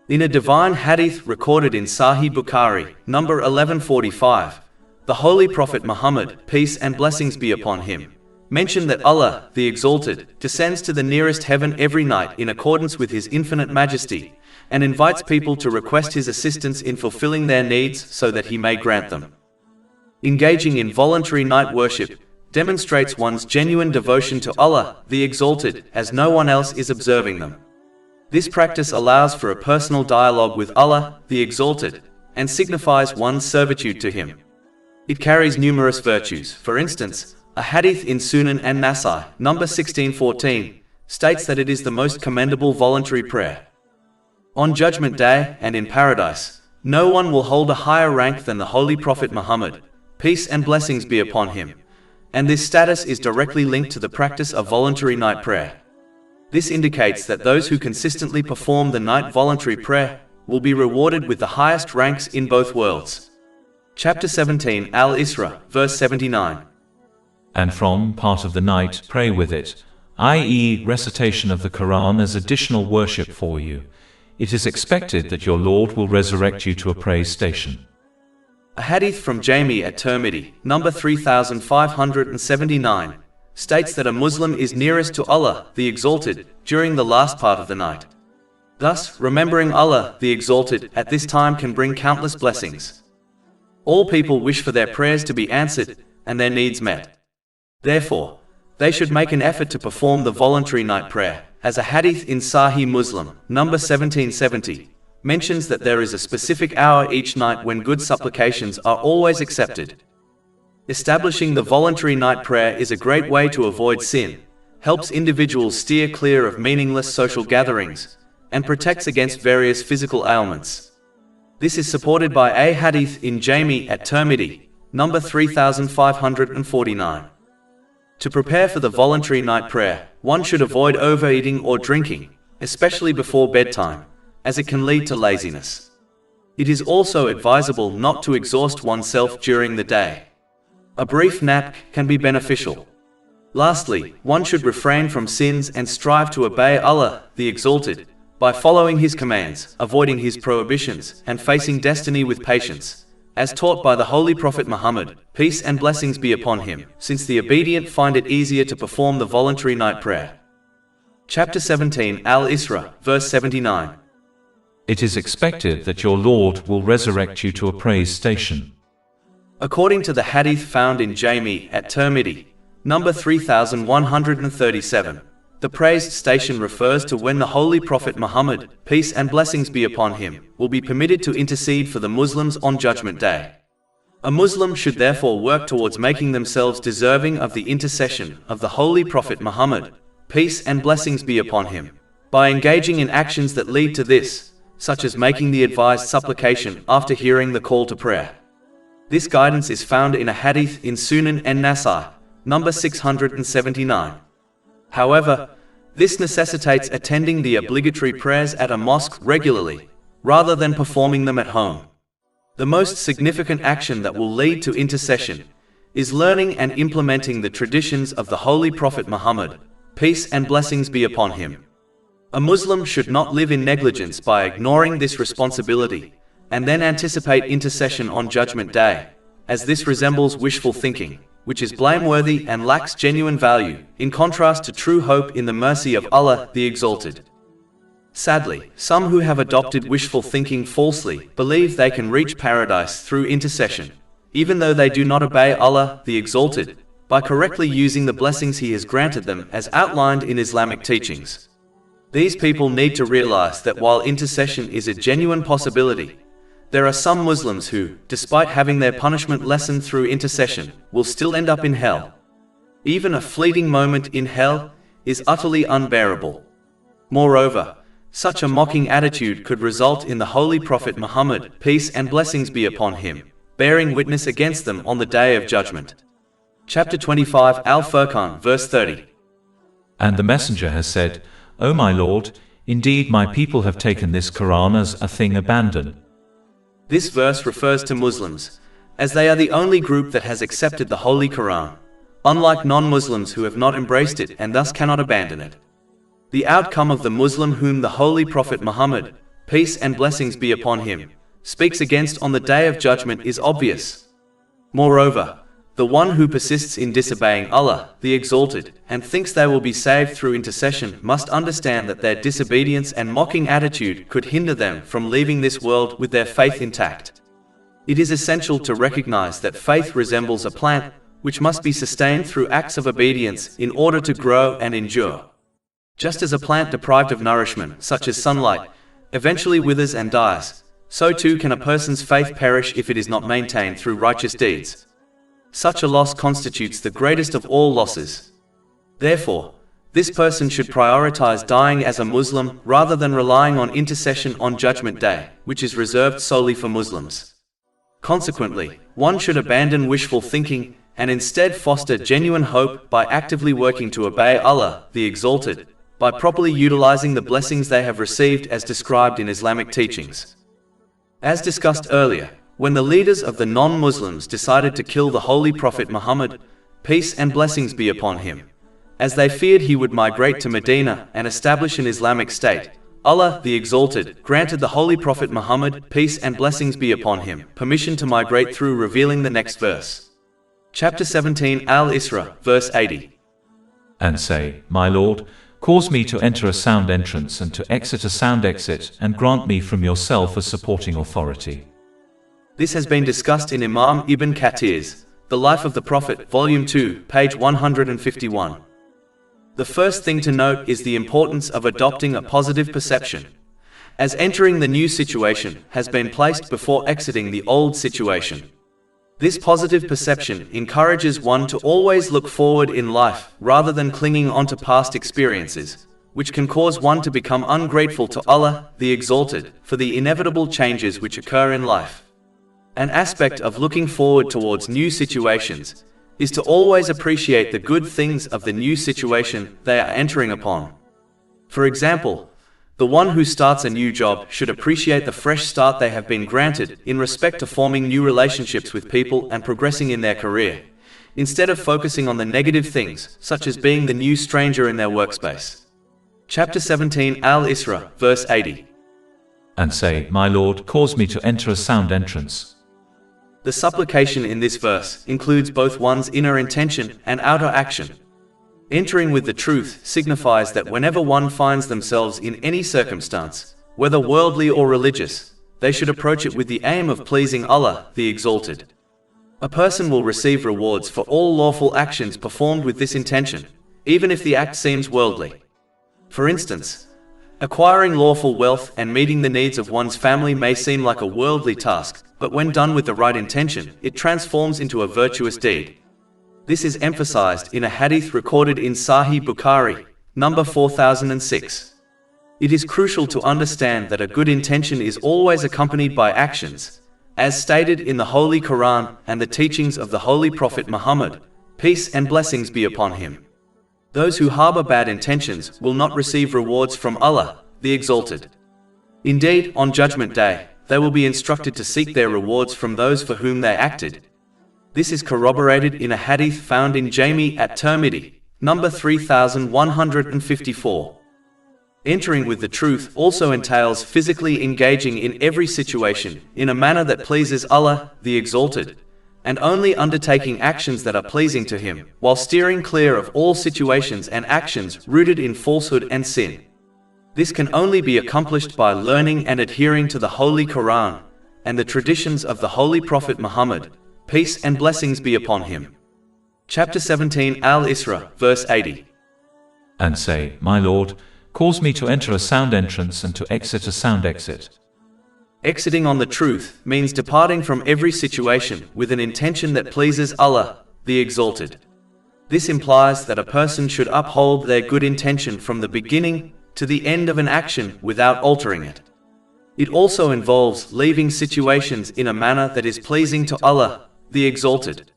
In a divine hadith recorded in Sahih Bukhari, number 1145, the Holy Prophet Muhammad, peace and blessings be upon him, mentioned that Allah, the Exalted, descends to the nearest heaven every night in accordance with His infinite majesty, and invites people to request His assistance in fulfilling their needs so that He may grant them. Engaging in voluntary night worship demonstrates one's genuine devotion to Allah, the Exalted, as no one else is observing them. This practice allows for a personal dialogue with Allah, the Exalted, and signifies one's servitude to Him. It carries numerous virtues. For instance, a hadith in Sunan and Nasai, number 1614, states that it is the most commendable voluntary prayer. On Judgment Day and in paradise, no one will hold a higher rank than the Holy Prophet Muhammad, peace and blessings be upon him, and this status is directly linked to the practice of voluntary night prayer. This indicates that those who consistently perform the night voluntary prayer will be rewarded with the highest ranks in both worlds. Chapter 17 Al-Isra, verse 79. And from part of the night pray with it, i.e. recitation of the Quran as additional worship for you. It is expected that your Lord will resurrect you to a praise station. A hadith from Jami at Tirmidhi, number 3579, states that a Muslim is nearest to Allah, the Exalted, during the last part of the night. Thus, remembering Allah, the Exalted, at this time can bring countless blessings. All people wish for their prayers to be answered and their needs met. Therefore, they should make an effort to perform the voluntary night prayer, as a hadith in Sahih Muslim, number 1770, mentions that there is a specific hour each night when good supplications are always accepted. Establishing the voluntary night prayer is a great way to avoid sin, helps individuals steer clear of meaningless social gatherings, and protects against various physical ailments. This is supported by a hadith in Jami at Tirmidhi, number 3549. To prepare for the voluntary night prayer, one should avoid overeating or drinking, especially before bedtime, as it can lead to laziness. It is also advisable not to exhaust oneself during the day. A brief nap can be beneficial. Lastly, one should refrain from sins and strive to obey Allah, the Exalted, by following His commands, avoiding His prohibitions, and facing destiny with patience, as taught by the Holy Prophet Muhammad, peace and blessings be upon him, since the obedient find it easier to perform the voluntary night prayer. Chapter 17, Al-Isra, verse 79. It is expected that your Lord will resurrect you to a praise station. According to the hadith found in Jami at Tirmidhi, number 3137, the praised station refers to when the Holy Prophet Muhammad, peace and blessings be upon him, will be permitted to intercede for the Muslims on Judgment Day. A Muslim should therefore work towards making themselves deserving of the intercession of the Holy Prophet Muhammad, peace and blessings be upon him, by engaging in actions that lead to this, such as making the advised supplication after hearing the call to prayer. This guidance is found in a hadith in Sunan an-Nasai, number 679. However, this necessitates attending the obligatory prayers at a mosque regularly, rather than performing them at home. The most significant action that will lead to intercession is learning and implementing the traditions of the Holy Prophet Muhammad, peace and blessings be upon him. A Muslim should not live in negligence by ignoring this responsibility, and then anticipate intercession on Judgment Day, as this resembles wishful thinking, which is blameworthy and lacks genuine value, in contrast to true hope in the mercy of Allah, the Exalted. Sadly, some who have adopted wishful thinking falsely believe they can reach paradise through intercession, even though they do not obey Allah, the Exalted, by correctly using the blessings He has granted them as outlined in Islamic teachings. These people need to realize that while intercession is a genuine possibility, there are some Muslims who, despite having their punishment lessened through intercession, will still end up in hell. Even a fleeting moment in hell is utterly unbearable. Moreover, such a mocking attitude could result in the Holy Prophet Muhammad, peace and blessings be upon him, bearing witness against them on the Day of Judgment. Chapter 25, Al-Furqan, verse 30. And the Messenger has said, O my Lord, indeed my people have taken this Quran as a thing abandoned. This verse refers to Muslims, as they are the only group that has accepted the Holy Quran, unlike non-Muslims who have not embraced it and thus cannot abandon it. The outcome of the Muslim whom the Holy Prophet Muhammad, peace and blessings be upon him, speaks against on the Day of Judgment is obvious. Moreover, the one who persists in disobeying Allah, the Exalted, and thinks they will be saved through intercession must understand that their disobedience and mocking attitude could hinder them from leaving this world with their faith intact. It is essential to recognize that faith resembles a plant, which must be sustained through acts of obedience in order to grow and endure. Just as a plant deprived of nourishment, such as sunlight, eventually withers and dies, so too can a person's faith perish if it is not maintained through righteous deeds. Such a loss constitutes the greatest of all losses. Therefore, this person should prioritize dying as a Muslim rather than relying on intercession on Judgment Day, which is reserved solely for Muslims. Consequently, one should abandon wishful thinking and instead foster genuine hope by actively working to obey Allah, the Exalted, by properly utilizing the blessings they have received as described in Islamic teachings. As discussed earlier, when the leaders of the non-Muslims decided to kill the Holy Prophet Muhammad, peace and blessings be upon him, as they feared he would migrate to Medina and establish an Islamic state, Allah, the Exalted, granted the Holy Prophet Muhammad, peace and blessings be upon him, permission to migrate through revealing the next verse. Chapter 17, Al-Isra, verse 80. And say, My Lord, cause me to enter a sound entrance and to exit a sound exit, and grant me from yourself a supporting authority. This has been discussed in Imam Ibn Kathir's The Life of the Prophet, Volume 2, page 151. The first thing to note is the importance of adopting a positive perception, as entering the new situation has been placed before exiting the old situation. This positive perception encourages one to always look forward in life rather than clinging onto past experiences, which can cause one to become ungrateful to Allah, the Exalted, for the inevitable changes which occur in life. An aspect of looking forward towards new situations is to always appreciate the good things of the new situation they are entering upon. For example, The one who starts a new job should appreciate the fresh start they have been granted in respect to forming new relationships with people and progressing in their career, instead of focusing on the negative things, such as being the new stranger in their workspace. Chapter 17 Al-Isra, verse 80. And say, My Lord, cause me to enter a sound entrance. The supplication in this verse includes both one's inner intention and outer action. Entering with the truth signifies that whenever one finds themselves in any circumstance, whether worldly or religious, they should approach it with the aim of pleasing Allah, the Exalted. A person will receive rewards for all lawful actions performed with this intention, even if the act seems worldly. For instance, acquiring lawful wealth and meeting the needs of one's family may seem like a worldly task, but when done with the right intention, it transforms into a virtuous deed. This is emphasized in a hadith recorded in Sahih Bukhari, number 4006. It is crucial to understand that a good intention is always accompanied by actions, as stated in the Holy Quran and the teachings of the Holy Prophet Muhammad, peace and blessings be upon him. Those who harbor bad intentions will not receive rewards from Allah, the Exalted. Indeed, on Judgment Day, they will be instructed to seek their rewards from those for whom they acted. This is corroborated in a hadith found in Jami at-Tirmidhi, number 3154. Entering with the truth also entails physically engaging in every situation in a manner that pleases Allah, the Exalted, and only undertaking actions that are pleasing to Him, while steering clear of all situations and actions rooted in falsehood and sin. This can only be accomplished by learning and adhering to the Holy Quran and the traditions of the Holy Prophet Muhammad, peace and blessings be upon him. Chapter 17 Al-Isra, verse 80. And say, My Lord, cause me to enter a sound entrance and to exit a sound exit. Exiting on the truth means departing from every situation with an intention that pleases Allah, the Exalted. This implies that a person should uphold their good intention from the beginning to the end of an action without altering it. It also involves leaving situations in a manner that is pleasing to Allah, the Exalted.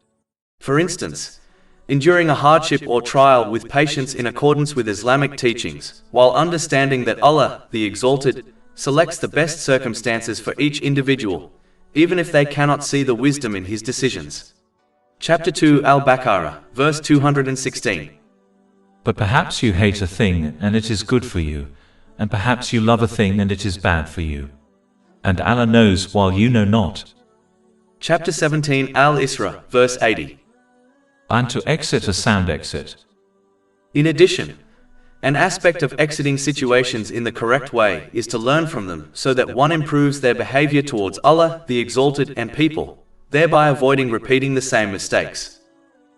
For instance, enduring a hardship or trial with patience in accordance with Islamic teachings, while understanding that Allah, the Exalted, selects the best circumstances for each individual, even if they cannot see the wisdom in His decisions. Chapter 2 Al-Baqarah, verse 216. But perhaps you hate a thing and it is good for you, and perhaps you love a thing and it is bad for you. And Allah knows while you know not. Chapter 17 Al-Isra, verse 80. And to exit a sound exit. In addition, an aspect of exiting situations in the correct way is to learn from them so that one improves their behavior towards Allah, the Exalted, and people, thereby avoiding repeating the same mistakes.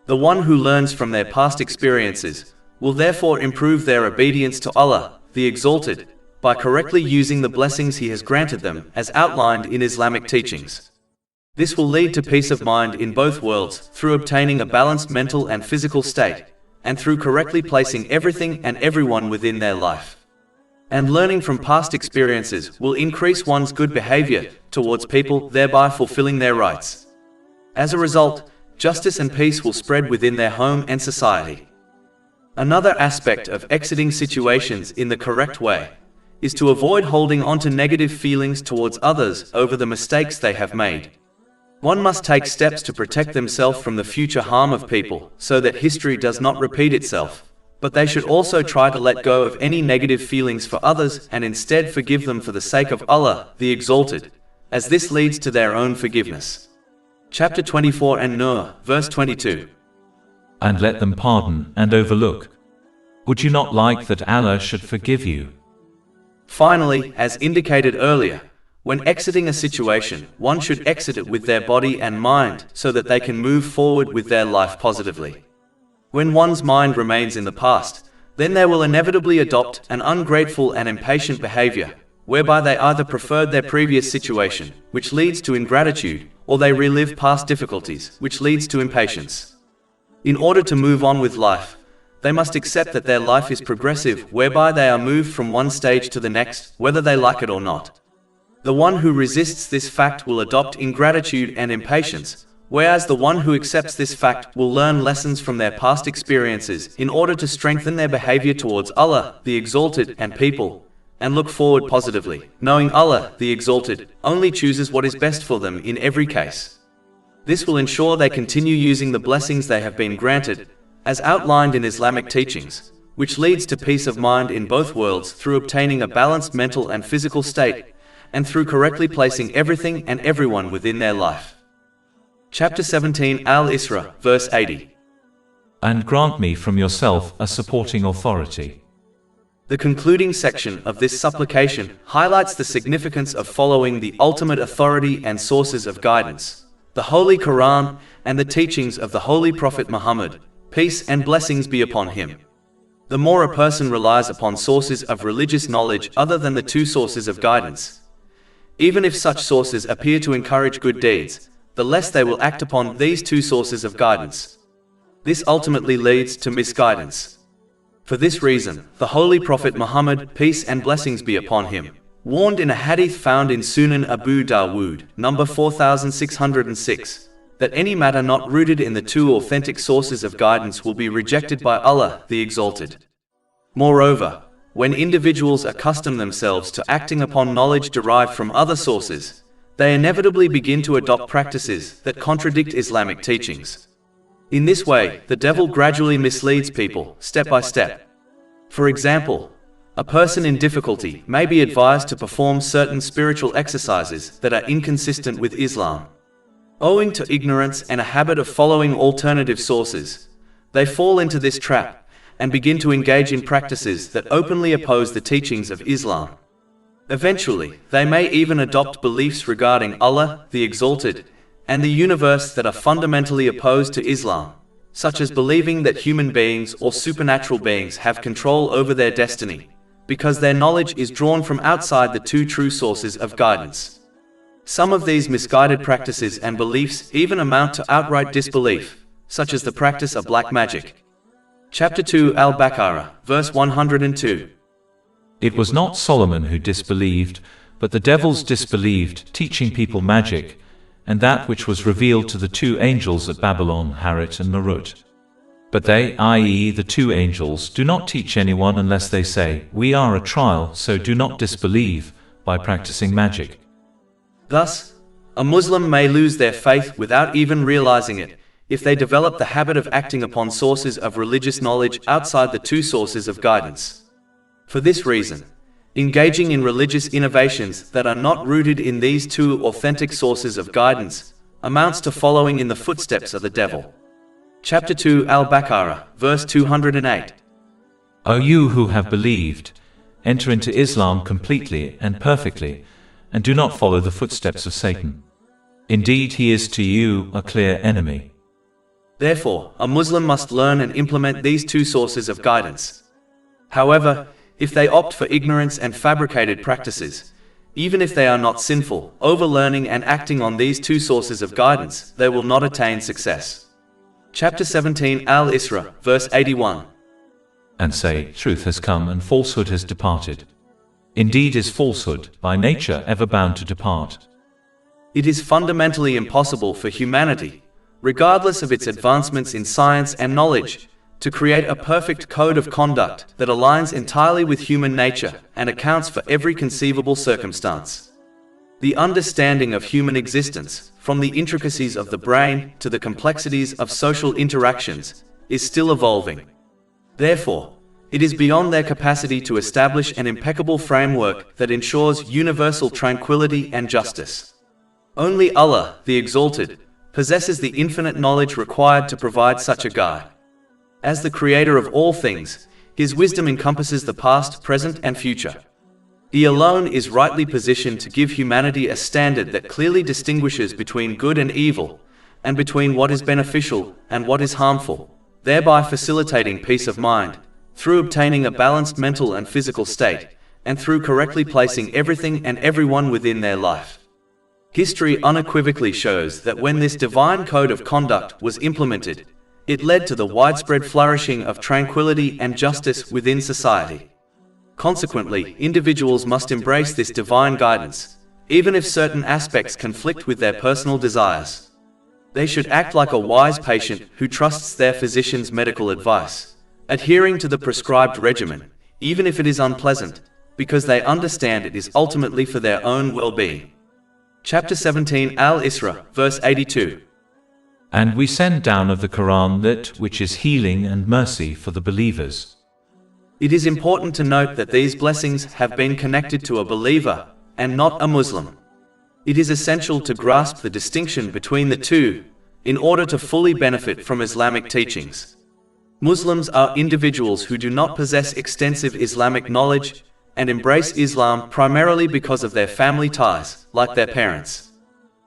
The one who learns from their past experiences will therefore improve their obedience to Allah, the Exalted, by correctly using the blessings He has granted them as outlined in Islamic teachings. This will lead to peace of mind in both worlds through obtaining a balanced mental and physical state, and through correctly placing everything and everyone within their life. And learning from past experiences will increase one's good behavior towards people, thereby fulfilling their rights. As a result, justice and peace will spread within their home and society. Another aspect of exiting situations in the correct way is to avoid holding on to negative feelings towards others over the mistakes they have made. One must take steps to protect themselves from the future harm of people so that history does not repeat itself, but they should also try to let go of any negative feelings for others and instead forgive them for the sake of Allah, the Exalted, as this leads to their own forgiveness. Chapter 24 An-Nur, verse 22. And let them pardon and overlook. Would you not like that Allah should forgive you? Finally, as indicated earlier, when exiting a situation, one should exit it with their body and mind so that they can move forward with their life positively. When one's mind remains in the past, then they will inevitably adopt an ungrateful and impatient behavior, whereby they either preferred their previous situation, which leads to ingratitude, or they relive past difficulties, which leads to impatience. In order to move on with life, they must accept that their life is progressive, whereby they are moved from one stage to the next, whether they like it or not. The one who resists this fact will adopt ingratitude and impatience, whereas the one who accepts this fact will learn lessons from their past experiences in order to strengthen their behavior towards Allah, the Exalted, and people, and look forward positively, knowing Allah, the Exalted, only chooses what is best for them in every case. This will ensure they continue using the blessings they have been granted, as outlined in Islamic teachings, which leads to peace of mind in both worlds through obtaining a balanced mental and physical state, and through correctly placing everything and everyone within their life. Chapter 17 Al-Isra, verse 80. And grant me from yourself a supporting authority. The concluding section of this supplication highlights the significance of following the ultimate authority and sources of guidance, the Holy Quran and the teachings of the Holy Prophet Muhammad, peace and blessings be upon him. The more a person relies upon sources of religious knowledge other than the two sources of guidance, even if such sources appear to encourage good deeds, the less they will act upon these two sources of guidance. This ultimately leads to misguidance. For this reason, the Holy Prophet Muhammad, peace and blessings be upon him, warned in a hadith found in Sunan Abu Dawood, number 4606, that any matter not rooted in the two authentic sources of guidance will be rejected by Allah, the Exalted. Moreover, when individuals accustom themselves to acting upon knowledge derived from other sources, they inevitably begin to adopt practices that contradict Islamic teachings. In this way, the devil gradually misleads people, step by step. For example, a person in difficulty may be advised to perform certain spiritual exercises that are inconsistent with Islam. Owing to ignorance and a habit of following alternative sources, they fall into this trap and begin to engage in practices that openly oppose the teachings of Islam. Eventually, they may even adopt beliefs regarding Allah, the Exalted, and the universe that are fundamentally opposed to Islam, such as believing that human beings or supernatural beings have control over their destiny, because their knowledge is drawn from outside the two true sources of guidance. Some of these misguided practices and beliefs even amount to outright disbelief, such as the practice of black magic. Chapter 2 Al-Baqarah, verse 102. It was not Solomon who disbelieved, but the devils disbelieved, teaching people magic, and that which was revealed to the two angels at Babylon, Harut and Marut. But they, i.e. the two angels, do not teach anyone unless they say, "We are a trial, so do not disbelieve," by practicing magic. Thus, a Muslim may lose their faith without even realizing it, if they develop the habit of acting upon sources of religious knowledge outside the two sources of guidance. For this reason, engaging in religious innovations that are not rooted in these two authentic sources of guidance amounts to following in the footsteps of the devil. Chapter 2 Al-Baqarah, verse 208. O you who have believed, enter into Islam completely and perfectly, and do not follow the footsteps of Satan. Indeed, he is to you a clear enemy. Therefore, a Muslim must learn and implement these two sources of guidance. However, if they opt for ignorance and fabricated practices, even if they are not sinful, overlearning and acting on these two sources of guidance, they will not attain success. Chapter 17 Al-Isra, verse 81. And say, truth has come and falsehood has departed. Indeed is falsehood, by nature ever bound to depart. It is fundamentally impossible for humanity, regardless of its advancements in science and knowledge, to create a perfect code of conduct that aligns entirely with human nature and accounts for every conceivable circumstance. The understanding of human existence, from the intricacies of the brain to the complexities of social interactions, is still evolving. Therefore, it is beyond their capacity to establish an impeccable framework that ensures universal tranquility and justice. Only Allah, the Exalted, possesses the infinite knowledge required to provide such a guide. As the creator of all things, his wisdom encompasses the past, present, and future. He alone is rightly positioned to give humanity a standard that clearly distinguishes between good and evil, and between what is beneficial and what is harmful, thereby facilitating peace of mind, through obtaining a balanced mental and physical state, and through correctly placing everything and everyone within their life. History unequivocally shows that when this divine code of conduct was implemented, it led to the widespread flourishing of tranquility and justice within society. Consequently, individuals must embrace this divine guidance, even if certain aspects conflict with their personal desires. They should act like a wise patient who trusts their physician's medical advice, adhering to the prescribed regimen, even if it is unpleasant, because they understand it is ultimately for their own well-being. Chapter 17 Al-Isra, verse 82. And we send down of the Quran that which is healing and mercy for the believers. It is important to note that these blessings have been connected to a believer and not a Muslim. It is essential to grasp the distinction between the two in order to fully benefit from Islamic teachings. Muslims are individuals who do not possess extensive Islamic knowledge and embrace Islam primarily because of their family ties, like their parents.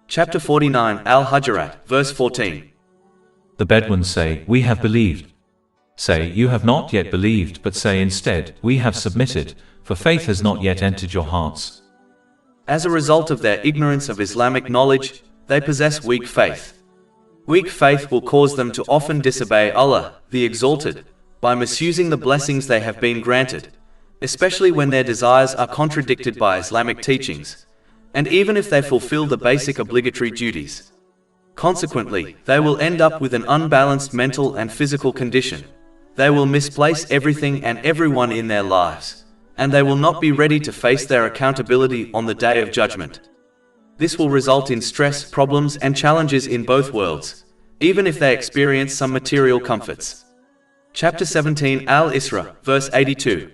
Chapter 49 Al-Hujurat, verse 14. The Bedouins say, "We have believed." Say, "You have not yet believed," but say instead, "We have submitted, for faith has not yet entered your hearts." As a result of their ignorance of Islamic knowledge, they possess weak faith. Weak faith will cause them to often disobey Allah, the Exalted, by misusing the blessings they have been granted, especially when their desires are contradicted by Islamic teachings, and even if they fulfill the basic obligatory duties. Consequently, they will end up with an unbalanced mental and physical condition. They will misplace everything and everyone in their lives, and they will not be ready to face their accountability on the Day of Judgment. This will result in stress, problems, and challenges in both worlds, even if they experience some material comforts. Chapter 17 Al-Isra, verse 82.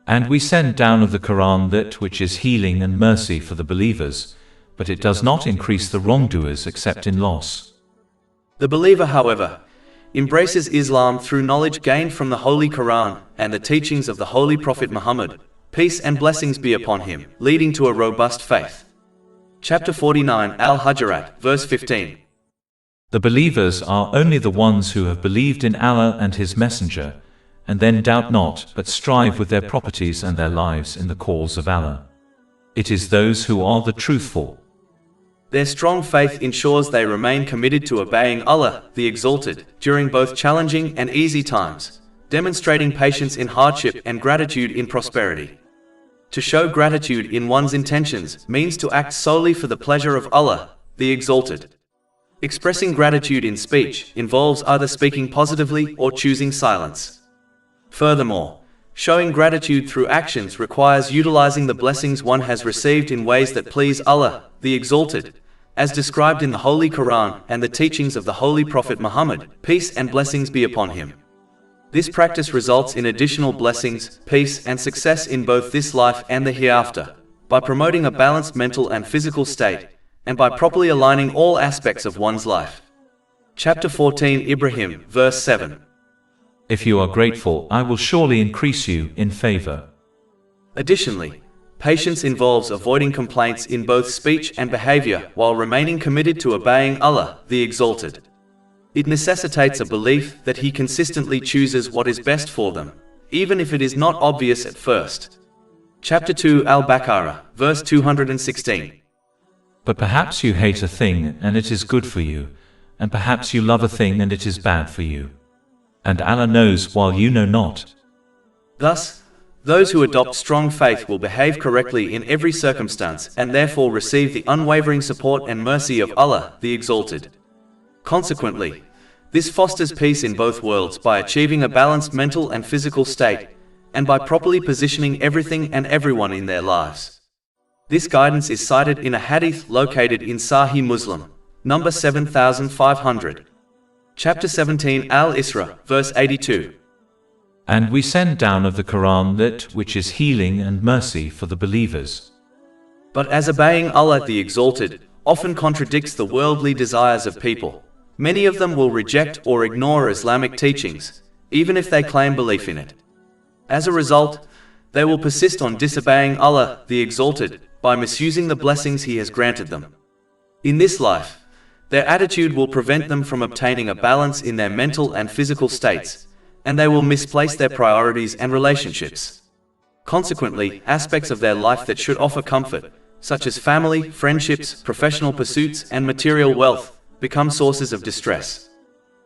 And we send down of the Quran that which is healing and mercy for the believers, but it does not increase the wrongdoers except in loss. The believer, however, embraces Islam through knowledge gained from the Holy Quran and the teachings of the Holy Prophet Muhammad, peace and blessings be upon him, leading to a robust faith. Chapter 49 Al-Hujurat, verse 15. The believers are only the ones who have believed in Allah and His Messenger, and then doubt not, but strive with their properties and their lives in the cause of Allah. It is those who are the truthful. Their strong faith ensures they remain committed to obeying Allah, the Exalted, during both challenging and easy times, demonstrating patience in hardship and gratitude in prosperity. To show gratitude in one's intentions means to act solely for the pleasure of Allah, the Exalted. Expressing gratitude in speech involves either speaking positively or choosing silence. Furthermore, showing gratitude through actions requires utilizing the blessings one has received in ways that please Allah, the Exalted, as described in the Holy Quran and the teachings of the Holy Prophet Muhammad, peace and blessings be upon him. This practice results in additional blessings, peace and success in both this life and the hereafter, by promoting a balanced mental and physical state, and by properly aligning all aspects of one's life. Chapter 14 Ibrahim, verse 7. If you are grateful, I will surely increase you in favor. Additionally, patience involves avoiding complaints in both speech and behavior while remaining committed to obeying Allah, the Exalted. It necessitates a belief that He consistently chooses what is best for them, even if it is not obvious at first. Chapter 2 Al-Baqarah, verse 216. But perhaps you hate a thing and it is good for you, and perhaps you love a thing and it is bad for you. And Allah knows while you know not. Thus, those who adopt strong faith will behave correctly in every circumstance and therefore receive the unwavering support and mercy of Allah, the Exalted. Consequently, this fosters peace in both worlds by achieving a balanced mental and physical state, and by properly positioning everything and everyone in their lives. This guidance is cited in a hadith located in Sahih Muslim, number 7500. Chapter 17 Al-Isra, verse 82. And we send down of the Quran that which is healing and mercy for the believers. But as obeying Allah the Exalted often contradicts the worldly desires of people, many of them will reject or ignore Islamic teachings, even if they claim belief in it. As a result, they will persist on disobeying Allah the Exalted by misusing the blessings He has granted them. In this life, their attitude will prevent them from obtaining a balance in their mental and physical states, and they will misplace their priorities and relationships. Consequently, aspects of their life that should offer comfort, such as family, friendships, professional pursuits, and material wealth, become sources of distress.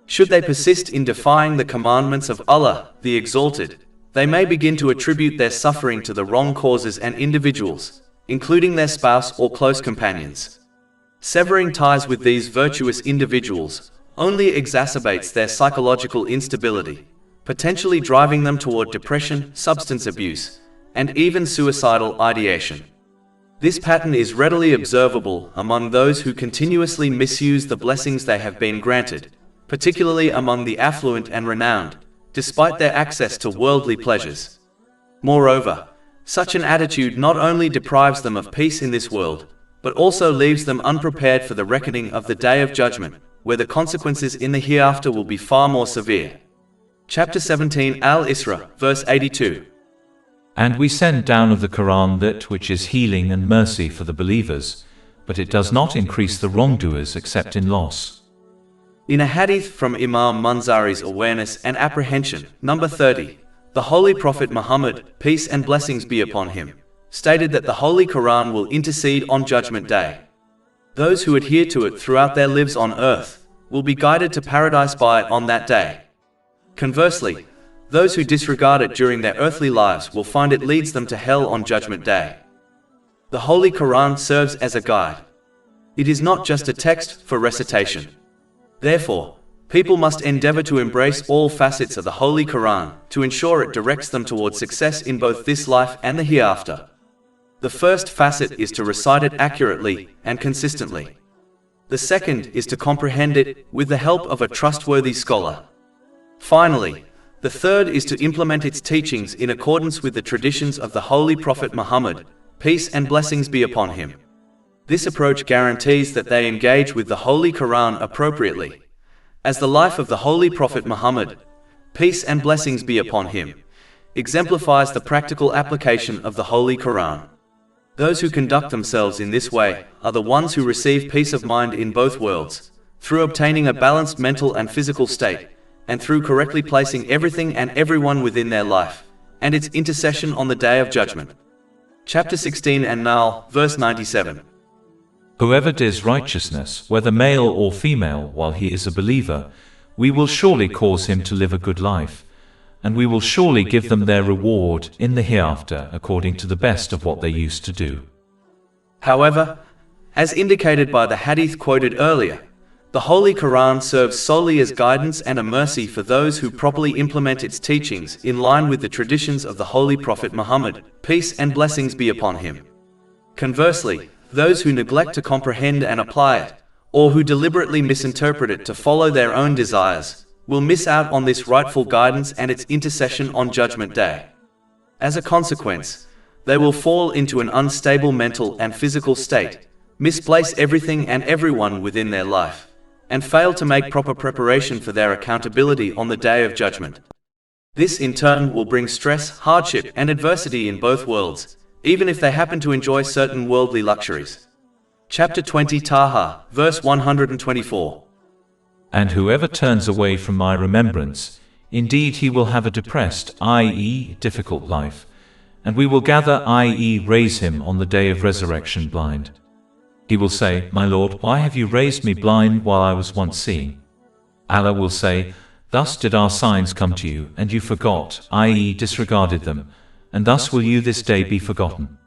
Should they persist in defying the commandments of Allah, the Exalted, they may begin to attribute their suffering to the wrong causes and individuals, including their spouse or close companions. Severing ties with these virtuous individuals only exacerbates their psychological instability, potentially driving them toward depression, substance abuse, and even suicidal ideation. This pattern is readily observable among those who continuously misuse the blessings they have been granted, particularly among the affluent and renowned, despite their access to worldly pleasures. Moreover, such an attitude not only deprives them of peace in this world, but also leaves them unprepared for the reckoning of the Day of Judgment, where the consequences in the hereafter will be far more severe. Chapter 17 Al-Isra, verse 82. And we send down of the Quran that which is healing and mercy for the believers, but it does not increase the wrongdoers except in loss. In a hadith from Imam Munzari's Awareness and Apprehension, number 30, the Holy Prophet Muhammad, peace and blessings be upon him, stated that the Holy Quran will intercede on Judgment Day. Those who adhere to it throughout their lives on earth will be guided to paradise by it on that day. Conversely, those who disregard it during their earthly lives will find it leads them to hell on Judgment Day. The Holy Quran serves as a guide. It is not just a text for recitation. Therefore, people must endeavor to embrace all facets of the Holy Quran to ensure it directs them towards success in both this life and the hereafter. The first facet is to recite it accurately and consistently. The second is to comprehend it with the help of a trustworthy scholar. Finally, the third is to implement its teachings in accordance with the traditions of the Holy Prophet Muhammad, peace and blessings be upon him. This approach guarantees that they engage with the Holy Quran appropriately, as the life of the Holy Prophet Muhammad, peace and blessings be upon him, exemplifies the practical application of the Holy Quran. Those who conduct themselves in this way are the ones who receive peace of mind in both worlds, through obtaining a balanced mental and physical state, and through correctly placing everything and everyone within their life, and its intercession on the Day of Judgment. Chapter 16 An-Nahl, verse 97. Whoever does righteousness, whether male or female, while he is a believer, we will surely cause him to live a good life, and we will surely give them their reward in the hereafter according to the best of what they used to do. However, as indicated by the hadith quoted earlier, the Holy Quran serves solely as guidance and a mercy for those who properly implement its teachings in line with the traditions of the Holy Prophet Muhammad, peace and blessings be upon him. Conversely, those who neglect to comprehend and apply it, or who deliberately misinterpret it to follow their own desires, will miss out on this rightful guidance and its intercession on Judgment Day. As a consequence, they will fall into an unstable mental and physical state, misplace everything and everyone within their life, and fail to make proper preparation for their accountability on the Day of Judgment. This in turn will bring stress, hardship, and adversity in both worlds, even if they happen to enjoy certain worldly luxuries. Chapter 20 Taha, verse 124. And whoever turns away from my remembrance, indeed he will have a depressed, i.e., difficult life, and we will gather, i.e., raise him on the day of resurrection blind. He will say, My Lord, why have you raised me blind while I was once seeing? Allah will say, Thus did our signs come to you, and you forgot, i.e., disregarded them, and thus will you this day be forgotten.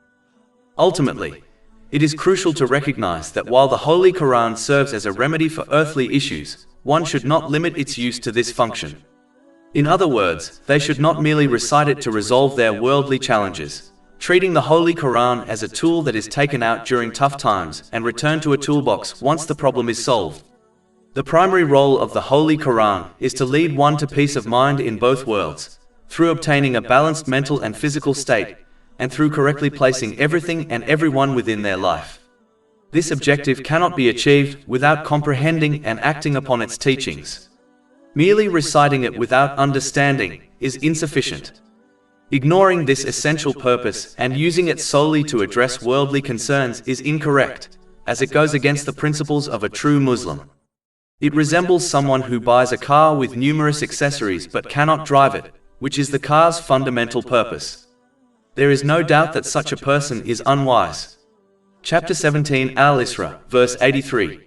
Ultimately, it is crucial to recognize that while the Holy Quran serves as a remedy for earthly issues, one should not limit its use to this function. In other words, they should not merely recite it to resolve their worldly challenges, treating the Holy Quran as a tool that is taken out during tough times and returned to a toolbox once the problem is solved. The primary role of the Holy Quran is to lead one to peace of mind in both worlds, through obtaining a balanced mental and physical state, and through correctly placing everything and everyone within their life. This objective cannot be achieved without comprehending and acting upon its teachings. Merely reciting it without understanding is insufficient. Ignoring this essential purpose and using it solely to address worldly concerns is incorrect, as it goes against the principles of a true Muslim. It resembles someone who buys a car with numerous accessories but cannot drive it, which is the car's fundamental purpose. There is no doubt that such a person is unwise. Chapter 17 Al-Isra, verse 83.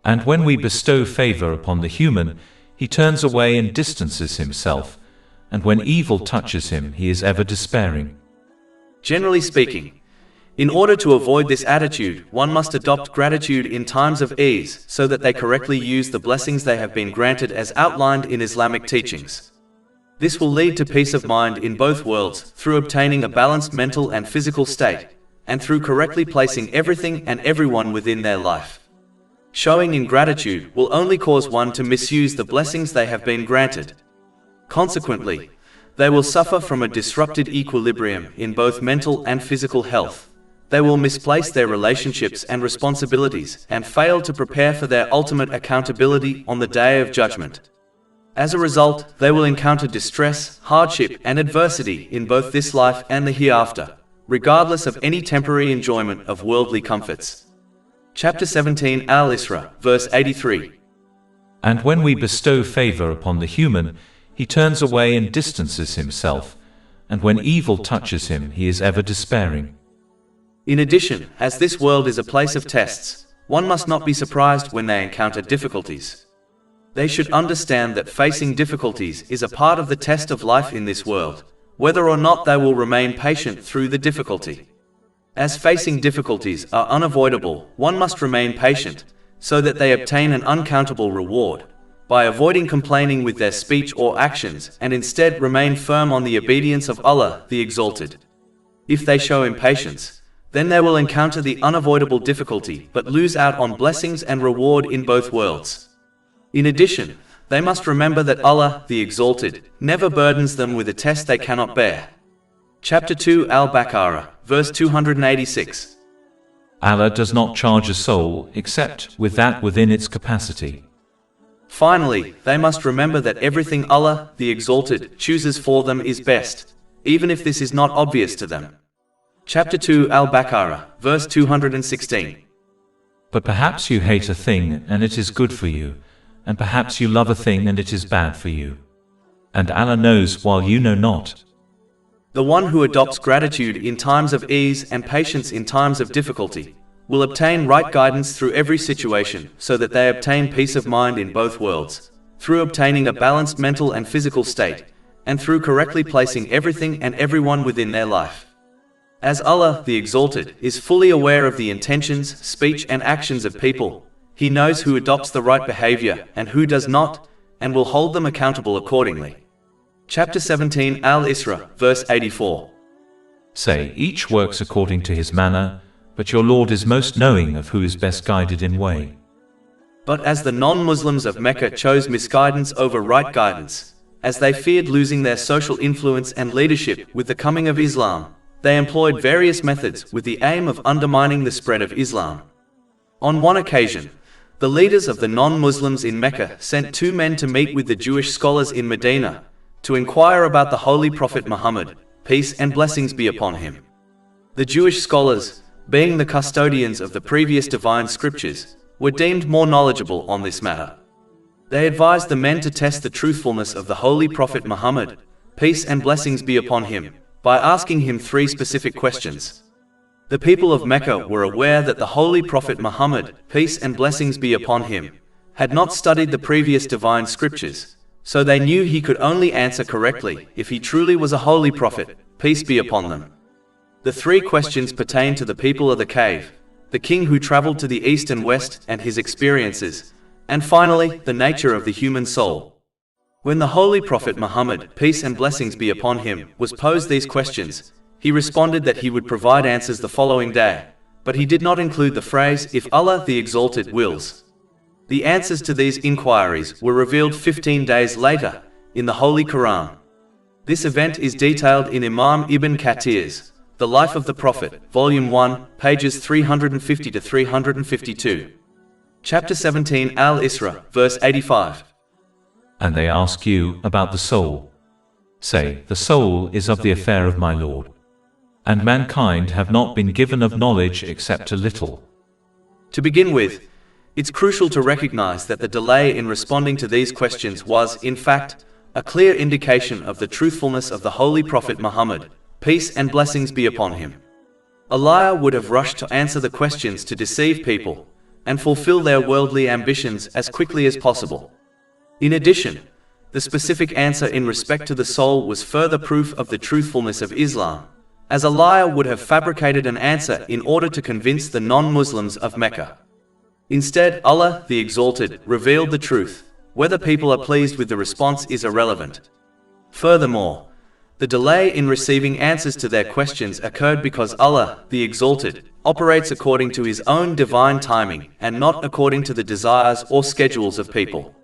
And when we bestow favor upon the human, he turns away and distances himself, and when evil touches him, he is ever despairing. Generally speaking, in order to avoid this attitude, one must adopt gratitude in times of ease so that they correctly use the blessings they have been granted as outlined in Islamic teachings. This will lead to peace of mind in both worlds through obtaining a balanced mental and physical state, and through correctly placing everything and everyone within their life. Showing ingratitude will only cause one to misuse the blessings they have been granted. Consequently, they will suffer from a disrupted equilibrium in both mental and physical health. They will misplace their relationships and responsibilities and fail to prepare for their ultimate accountability on the Day of Judgment. As a result, they will encounter distress, hardship, and adversity in both this life and the hereafter, regardless of any temporary enjoyment of worldly comforts. Chapter 17 Al-Isra, verse 83. And when we bestow favor upon the human, he turns away and distances himself, and when evil touches him, he is ever despairing. In addition, as this world is a place of tests, one must not be surprised when they encounter difficulties. They should understand that facing difficulties is a part of the test of life in this world, whether or not they will remain patient through the difficulty. As facing difficulties are unavoidable, one must remain patient, so that they obtain an uncountable reward, by avoiding complaining with their speech or actions and instead remain firm on the obedience of Allah the Exalted. If they show impatience, then they will encounter the unavoidable difficulty but lose out on blessings and reward in both worlds. In addition, they must remember that Allah the Exalted never burdens them with a test they cannot bear. Chapter 2 Al-Baqarah, verse 286. Allah does not charge a soul except with that within its capacity. Finally, they must remember that everything Allah the Exalted chooses for them is best, even if this is not obvious to them. Chapter 2 Al-Baqarah, verse 216. But perhaps you hate a thing and it is good for you, and perhaps you love a thing and it is bad for you. And Allah knows while you know not. The one who adopts gratitude in times of ease and patience in times of difficulty will obtain right guidance through every situation, so that they obtain peace of mind in both worlds, through obtaining a balanced mental and physical state, and through correctly placing everything and everyone within their life. As Allah the Exalted is fully aware of the intentions, speech and actions of people, He knows who adopts the right behavior and who does not, and will hold them accountable accordingly. Chapter 17 Al-Isra, verse 84. Say, each works according to his manner, but your Lord is most knowing of who is best guided in way. But as the non-Muslims of Mecca chose misguidance over right guidance, as they feared losing their social influence and leadership with the coming of Islam, they employed various methods with the aim of undermining the spread of Islam. On one occasion, the leaders of the non-Muslims in Mecca sent 2 men to meet with the Jewish scholars in Medina, to inquire about the Holy Prophet Muhammad, peace and blessings be upon him. The Jewish scholars, being the custodians of the previous divine scriptures, were deemed more knowledgeable on this matter. They advised the men to test the truthfulness of the Holy Prophet Muhammad, peace and blessings be upon him, by asking him 3 specific questions. The people of Mecca were aware that the Holy Prophet Muhammad, peace and blessings be upon him, had not studied the previous divine scriptures, so they knew he could only answer correctly if he truly was a holy prophet, peace be upon them. The 3 questions pertain to the people of the cave, the king who traveled to the east and west and his experiences, and finally, the nature of the human soul. When the Holy Prophet Muhammad, peace and blessings be upon him, was posed these questions, he responded that he would provide answers the following day, but he did not include the phrase, if Allah the Exalted wills. The answers to these inquiries were revealed 15 days later, in the Holy Quran. This event is detailed in Imam Ibn Kathir's The Life of the Prophet, Volume 1, pages 350 to 352. Chapter 17 Al-Isra, verse 85. And they ask you about the soul. Say, the soul is of the affair of my Lord. And mankind have not been given of knowledge except a little. To begin with, it's crucial to recognize that the delay in responding to these questions was, in fact, a clear indication of the truthfulness of the Holy Prophet Muhammad, peace and blessings be upon him. A liar would have rushed to answer the questions to deceive people, and fulfill their worldly ambitions as quickly as possible. In addition, the specific answer in respect to the soul was further proof of the truthfulness of Islam, as a liar would have fabricated an answer in order to convince the non-Muslims of Mecca. Instead, Allah the Exalted revealed the truth. Whether people are pleased with the response is irrelevant. Furthermore, the delay in receiving answers to their questions occurred because Allah, the Exalted, operates according to His own divine timing and not according to the desires or schedules of people.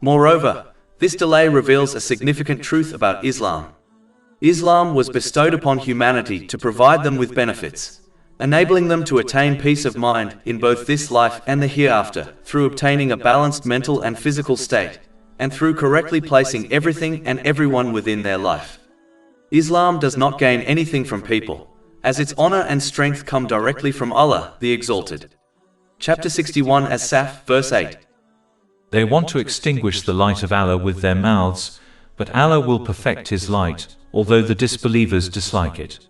Moreover, this delay reveals a significant truth about Islam. Islam was bestowed upon humanity to provide them with benefits, enabling them to attain peace of mind in both this life and the hereafter, through obtaining a balanced mental and physical state, and through correctly placing everything and everyone within their life. Islam does not gain anything from people, as its honor and strength come directly from Allah, the Exalted. Chapter 61 As-Saf, verse 8. They want to extinguish the light of Allah with their mouths, but Allah will perfect His light, although the disbelievers dislike it.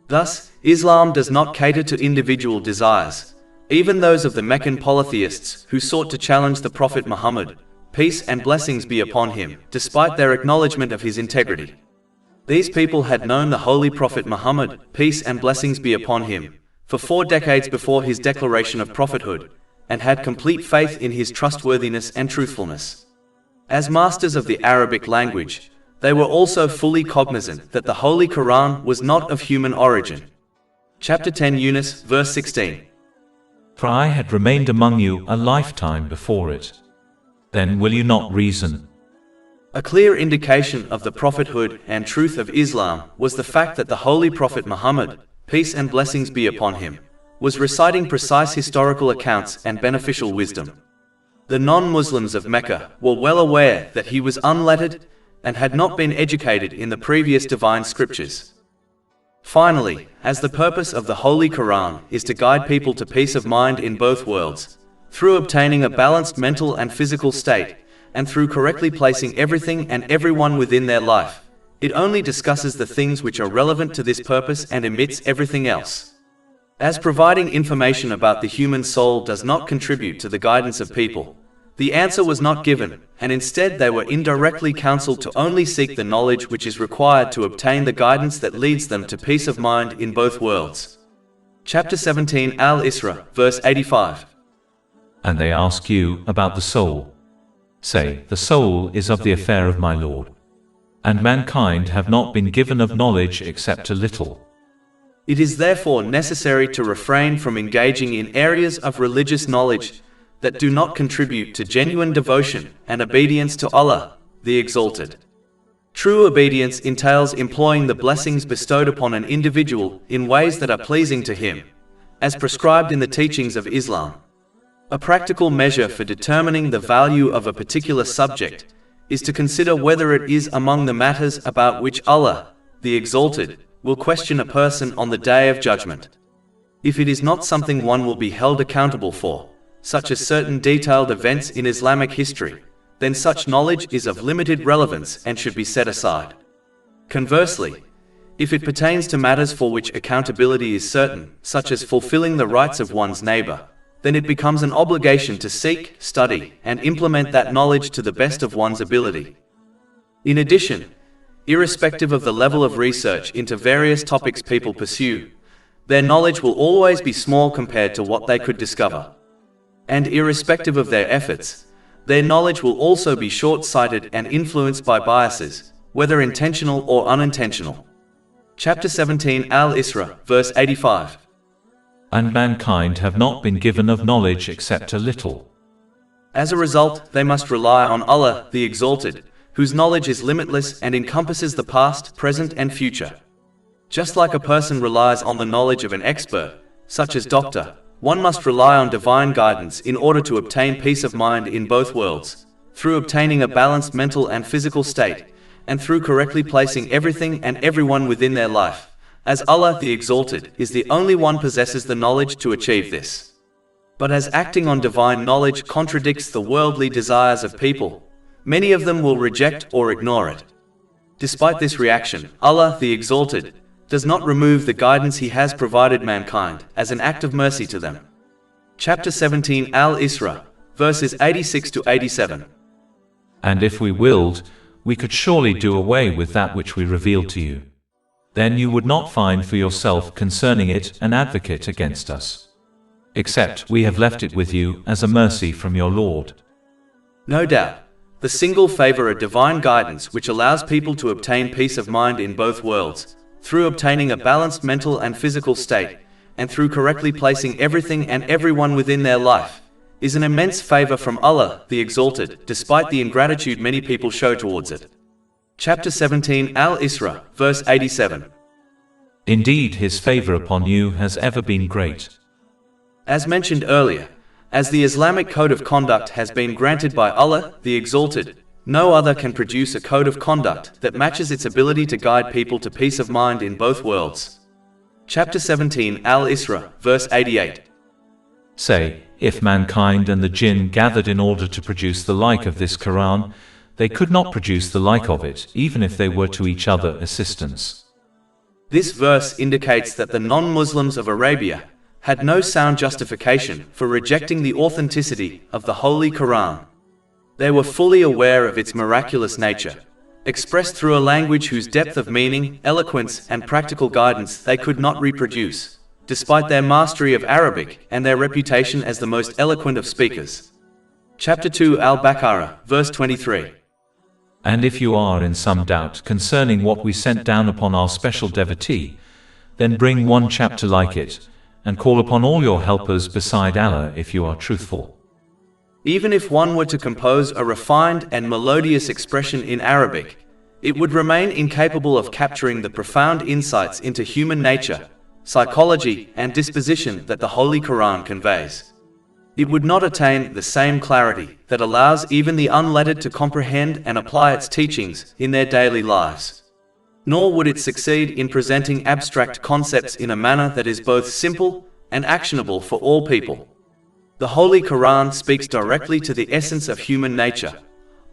Thus, Islam does not cater to individual desires, even those of the Meccan polytheists who sought to challenge the Prophet Muhammad, peace and blessings be upon him, despite their acknowledgement of his integrity. These people had known the Holy Prophet Muhammad, peace and blessings be upon him, for 4 decades before his declaration of prophethood, and had complete faith in his trustworthiness and truthfulness. As masters of the Arabic language, they were also fully cognizant that the Holy Quran was not of human origin. Chapter 10 Yunus, verse 16. For I had remained among you a lifetime before it. Then will you not reason? A clear indication of the prophethood and truth of Islam was the fact that the Holy Prophet Muhammad, peace and blessings be upon him, was reciting precise historical accounts and beneficial wisdom. The non-Muslims of Mecca were well aware that he was unlettered and had not been educated in the previous divine scriptures. Finally, as the purpose of the Holy Quran is to guide people to peace of mind in both worlds, through obtaining a balanced mental and physical state, and through correctly placing everything and everyone within their life, it only discusses the things which are relevant to this purpose and omits everything else. As providing information about the human soul does not contribute to the guidance of people, the answer was not given, and instead they were indirectly counseled to only seek the knowledge which is required to obtain the guidance that leads them to peace of mind in both worlds. Chapter 17 Al-Isra, verse 85. And they ask you about the soul. Say, the soul is of the affair of my Lord. And mankind have not been given of knowledge except a little. It is therefore necessary to refrain from engaging in areas of religious knowledge that do not contribute to genuine devotion and obedience to Allah, the Exalted. True obedience entails employing the blessings bestowed upon an individual in ways that are pleasing to him, as prescribed in the teachings of Islam. A practical measure for determining the value of a particular subject is to consider whether it is among the matters about which Allah, the Exalted, will question a person on the Day of Judgment. If it is not something one will be held accountable for, such as certain detailed events in Islamic history, then such knowledge is of limited relevance and should be set aside. Conversely, if it pertains to matters for which accountability is certain, such as fulfilling the rights of one's neighbor, then it becomes an obligation to seek, study, and implement that knowledge to the best of one's ability. In addition, irrespective of the level of research into various topics people pursue, their knowledge will always be small compared to what they could discover. And irrespective of their efforts, their knowledge will also be short-sighted and influenced by biases, whether intentional or unintentional. Chapter 17 Al-Isra, verse 85. And mankind have not been given of knowledge except a little. As a result, they must rely on Allah, the Exalted, whose knowledge is limitless and encompasses the past, present, and future. Just like a person relies on the knowledge of an expert, such as doctor, one must rely on divine guidance in order to obtain peace of mind in both worlds, through obtaining a balanced mental and physical state, and through correctly placing everything and everyone within their life, as Allah the Exalted is the only one possesses the knowledge to achieve this. But as acting on divine knowledge contradicts the worldly desires of people, many of them will reject or ignore it. Despite this reaction, Allah the Exalted does not remove the guidance He has provided mankind as an act of mercy to them. Chapter 17 Al-Isra, verses 86 to 87. And if we willed, we could surely do away with that which we revealed to you. Then you would not find for yourself concerning it an advocate against us. Except we have left it with you as a mercy from your Lord. No doubt, the single favor a divine guidance which allows people to obtain peace of mind in both worlds, through obtaining a balanced mental and physical state, and through correctly placing everything and everyone within their life, is an immense favor from Allah, the Exalted, despite the ingratitude many people show towards it. Chapter 17 Al-Isra, verse 87. Indeed, His favor upon you has ever been great. As mentioned earlier, as the Islamic code of conduct has been granted by Allah, the Exalted, no other can produce a code of conduct that matches its ability to guide people to peace of mind in both worlds. Chapter 17 Al-Isra, verse 88. Say, if mankind and the jinn gathered in order to produce the like of this Quran, they could not produce the like of it, even if they were to each other assistants. This verse indicates that the non-Muslims of Arabia had no sound justification for rejecting the authenticity of the Holy Quran. They were fully aware of its miraculous nature, expressed through a language whose depth of meaning, eloquence, and practical guidance they could not reproduce, despite their mastery of Arabic and their reputation as the most eloquent of speakers. Chapter 2 Al-Baqarah, verse 23. And if you are in some doubt concerning what we sent down upon our special devotee, then bring one chapter like it, and call upon all your helpers beside Allah if you are truthful. Even if one were to compose a refined and melodious expression in Arabic, it would remain incapable of capturing the profound insights into human nature, psychology, and disposition that the Holy Quran conveys. It would not attain the same clarity that allows even the unlettered to comprehend and apply its teachings in their daily lives. Nor would it succeed in presenting abstract concepts in a manner that is both simple and actionable for all people. The Holy Quran speaks directly to the essence of human nature,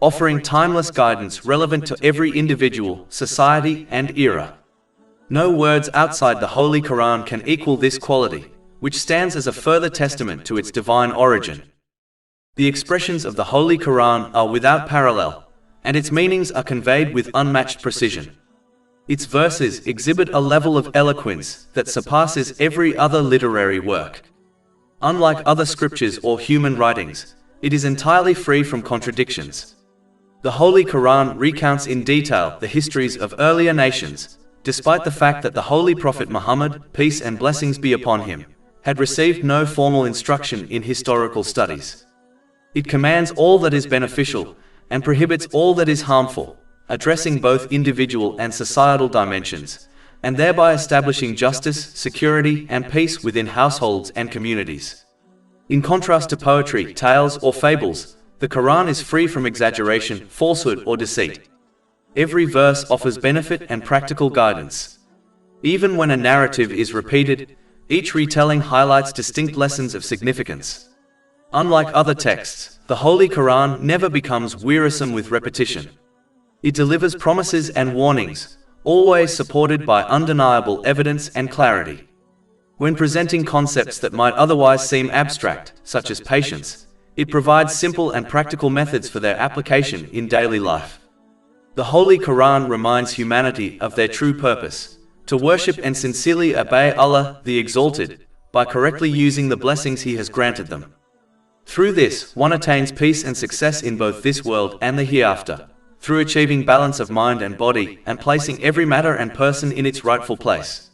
offering timeless guidance relevant to every individual, society, and era. No words outside the Holy Quran can equal this quality, which stands as a further testament to its divine origin. The expressions of the Holy Quran are without parallel, and its meanings are conveyed with unmatched precision. Its verses exhibit a level of eloquence that surpasses every other literary work. Unlike other scriptures or human writings, it is entirely free from contradictions. The Holy Quran recounts in detail the histories of earlier nations, despite the fact that the Holy Prophet Muhammad, peace and blessings be upon him, had received no formal instruction in historical studies. It commands all that is beneficial and prohibits all that is harmful, addressing both individual and societal dimensions, and thereby establishing justice, security, and peace within households and communities. In contrast to poetry, tales, or fables, the Quran is free from exaggeration, falsehood, or deceit. Every verse offers benefit and practical guidance. Even when a narrative is repeated, each retelling highlights distinct lessons of significance. Unlike other texts, the Holy Quran never becomes wearisome with repetition. It delivers promises and warnings, always supported by undeniable evidence and clarity. When presenting concepts that might otherwise seem abstract, such as patience, it provides simple and practical methods for their application in daily life. The Holy Quran reminds humanity of their true purpose, to worship and sincerely obey Allah, the Exalted, by correctly using the blessings He has granted them. Through this, one attains peace and success in both this world and the hereafter, through achieving balance of mind and body and placing every matter and person in its rightful place.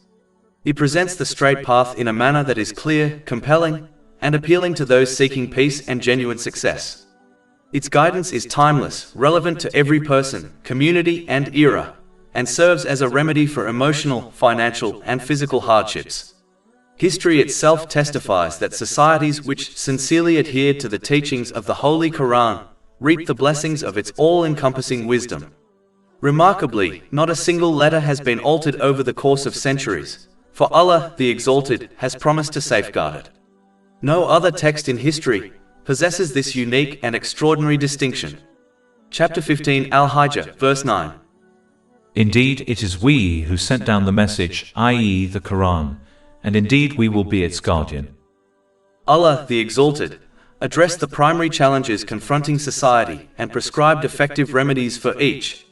It presents the straight path in a manner that is clear, compelling, and appealing to those seeking peace and genuine success. Its guidance is timeless, relevant to every person, community, and era, and serves as a remedy for emotional, financial, and physical hardships. History itself testifies that societies which sincerely adhered to the teachings of the Holy Quran reap the blessings of its all-encompassing wisdom. Remarkably, not a single letter has been altered over the course of centuries, for Allah, the Exalted, has promised to safeguard it. No other text in history possesses this unique and extraordinary distinction. Chapter 15 Al-Hijr, verse 9. Indeed, it is we who sent down the message, i.e. the Quran, and indeed we will be its guardian. Allah, the Exalted, addressed the primary challenges confronting society and prescribed effective remedies for each.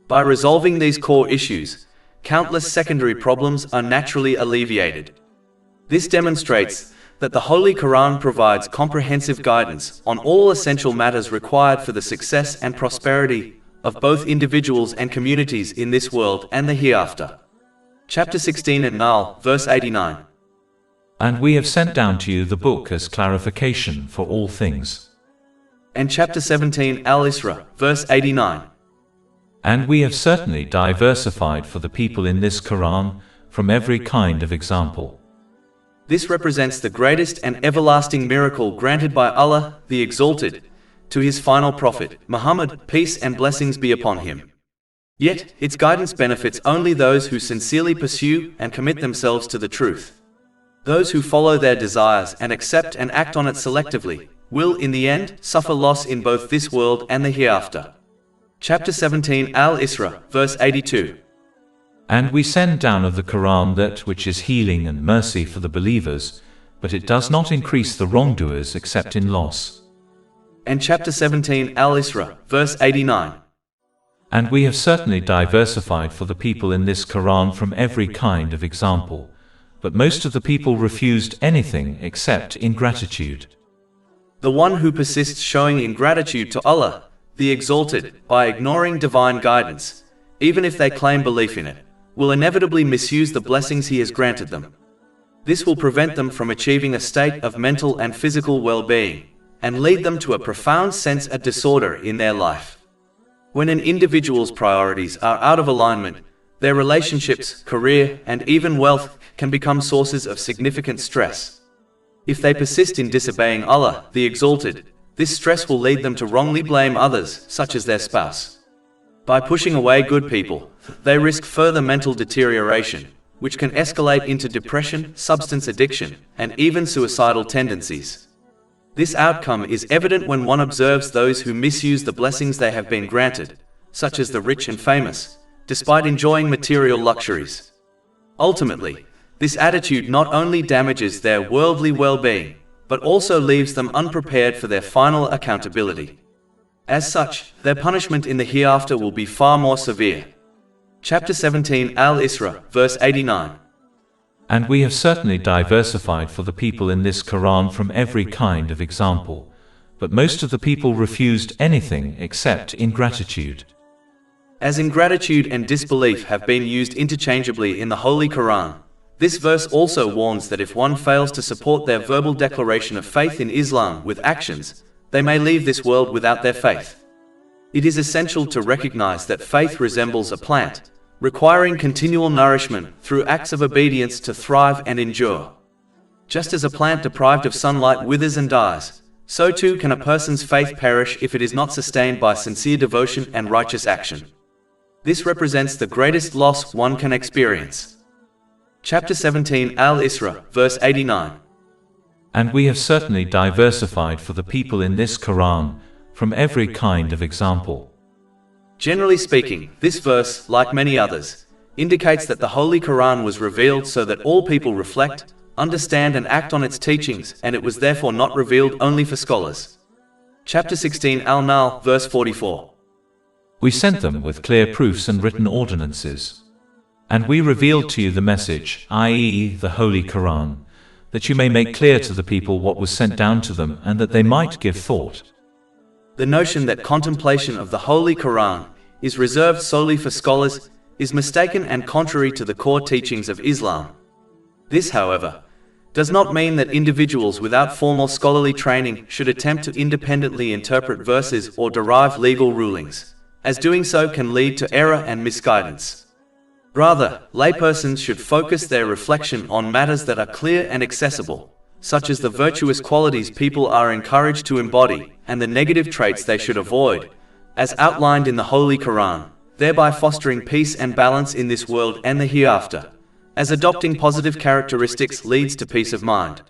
By resolving these core issues, countless secondary problems are naturally alleviated. This demonstrates that the Holy Quran provides comprehensive guidance on all essential matters required for the success and prosperity of both individuals and communities in this world and the hereafter. Chapter 16 An-Nahl, verse 89. And we have sent down to you the book as clarification for all things. And chapter 17 Al-Isra, verse 89. And we have certainly diversified for the people in this Quran from every kind of example. This represents the greatest and everlasting miracle granted by Allah, the Exalted, to His final prophet, Muhammad, peace and blessings be upon him. Yet, its guidance benefits only those who sincerely pursue and commit themselves to the truth. Those who follow their desires and accept and act on it selectively will, in the end, suffer loss in both this world and the hereafter. Chapter 17 Al-Isra, verse 82. And we send down of the Quran that which is healing and mercy for the believers, but it does not increase the wrongdoers except in loss. And chapter 17 Al-Isra, verse 89. And we have certainly diversified for the people in this Quran from every kind of example, but most of the people refused anything except ingratitude. The one who persists showing ingratitude to Allah, the Exalted, by ignoring divine guidance, even if they claim belief in it, will inevitably misuse the blessings He has granted them. This will prevent them from achieving a state of mental and physical well-being, and lead them to a profound sense of disorder in their life. When an individual's priorities are out of alignment, their relationships, career, and even wealth can become sources of significant stress. If they persist in disobeying Allah, the Exalted, this stress will lead them to wrongly blame others, such as their spouse. By pushing away good people, they risk further mental deterioration, which can escalate into depression, substance addiction, and even suicidal tendencies. This outcome is evident when one observes those who misuse the blessings they have been granted, such as the rich and famous, despite enjoying material luxuries. Ultimately, this attitude not only damages their worldly well-being, but also leaves them unprepared for their final accountability. As such, their punishment in the hereafter will be far more severe. Chapter 17 Al-Isra, verse 89. And we have certainly diversified for the people in this Quran from every kind of example, but most of the people refused anything except ingratitude. As ingratitude and disbelief have been used interchangeably in the Holy Quran, this verse also warns that if one fails to support their verbal declaration of faith in Islam with actions, they may leave this world without their faith. It is essential to recognize that faith resembles a plant, requiring continual nourishment through acts of obedience to thrive and endure. Just as a plant deprived of sunlight withers and dies, so too can a person's faith perish if it is not sustained by sincere devotion and righteous action. This represents the greatest loss one can experience. Chapter 17 Al-Isra, verse 89. And we have certainly diversified for the people in this Quran from every kind of example. Generally speaking, this verse, like many others, indicates that the Holy Quran was revealed so that all people reflect, understand and act on its teachings, and it was therefore not revealed only for scholars. Chapter 16 Al-Nahl, verse 44. We sent them with clear proofs and written ordinances. And we revealed to you the message, i.e., the Holy Quran, that you may make clear to the people what was sent down to them and that they might give thought. The notion that contemplation of the Holy Quran is reserved solely for scholars is mistaken and contrary to the core teachings of Islam. This, however, does not mean that individuals without formal scholarly training should attempt to independently interpret verses or derive legal rulings, as doing so can lead to error and misguidance. Rather, laypersons should focus their reflection on matters that are clear and accessible, such as the virtuous qualities people are encouraged to embody and the negative traits they should avoid, as outlined in the Holy Quran, thereby fostering peace and balance in this world and the hereafter, as adopting positive characteristics leads to peace of mind.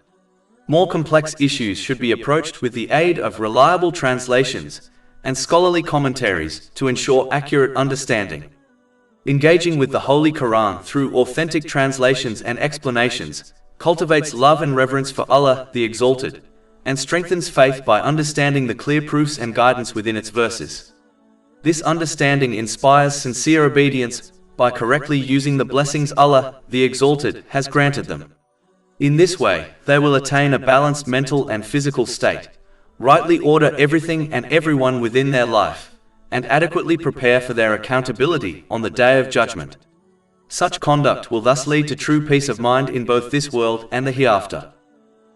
More complex issues should be approached with the aid of reliable translations and scholarly commentaries to ensure accurate understanding. Engaging with the Holy Quran through authentic translations and explanations cultivates love and reverence for Allah, the Exalted, and strengthens faith by understanding the clear proofs and guidance within its verses. This understanding inspires sincere obedience by correctly using the blessings Allah, the Exalted, has granted them. In this way, they will attain a balanced mental and physical state, rightly order everything and everyone within their life, and adequately prepare for their accountability on the Day of Judgment. Such conduct will thus lead to true peace of mind in both this world and the hereafter.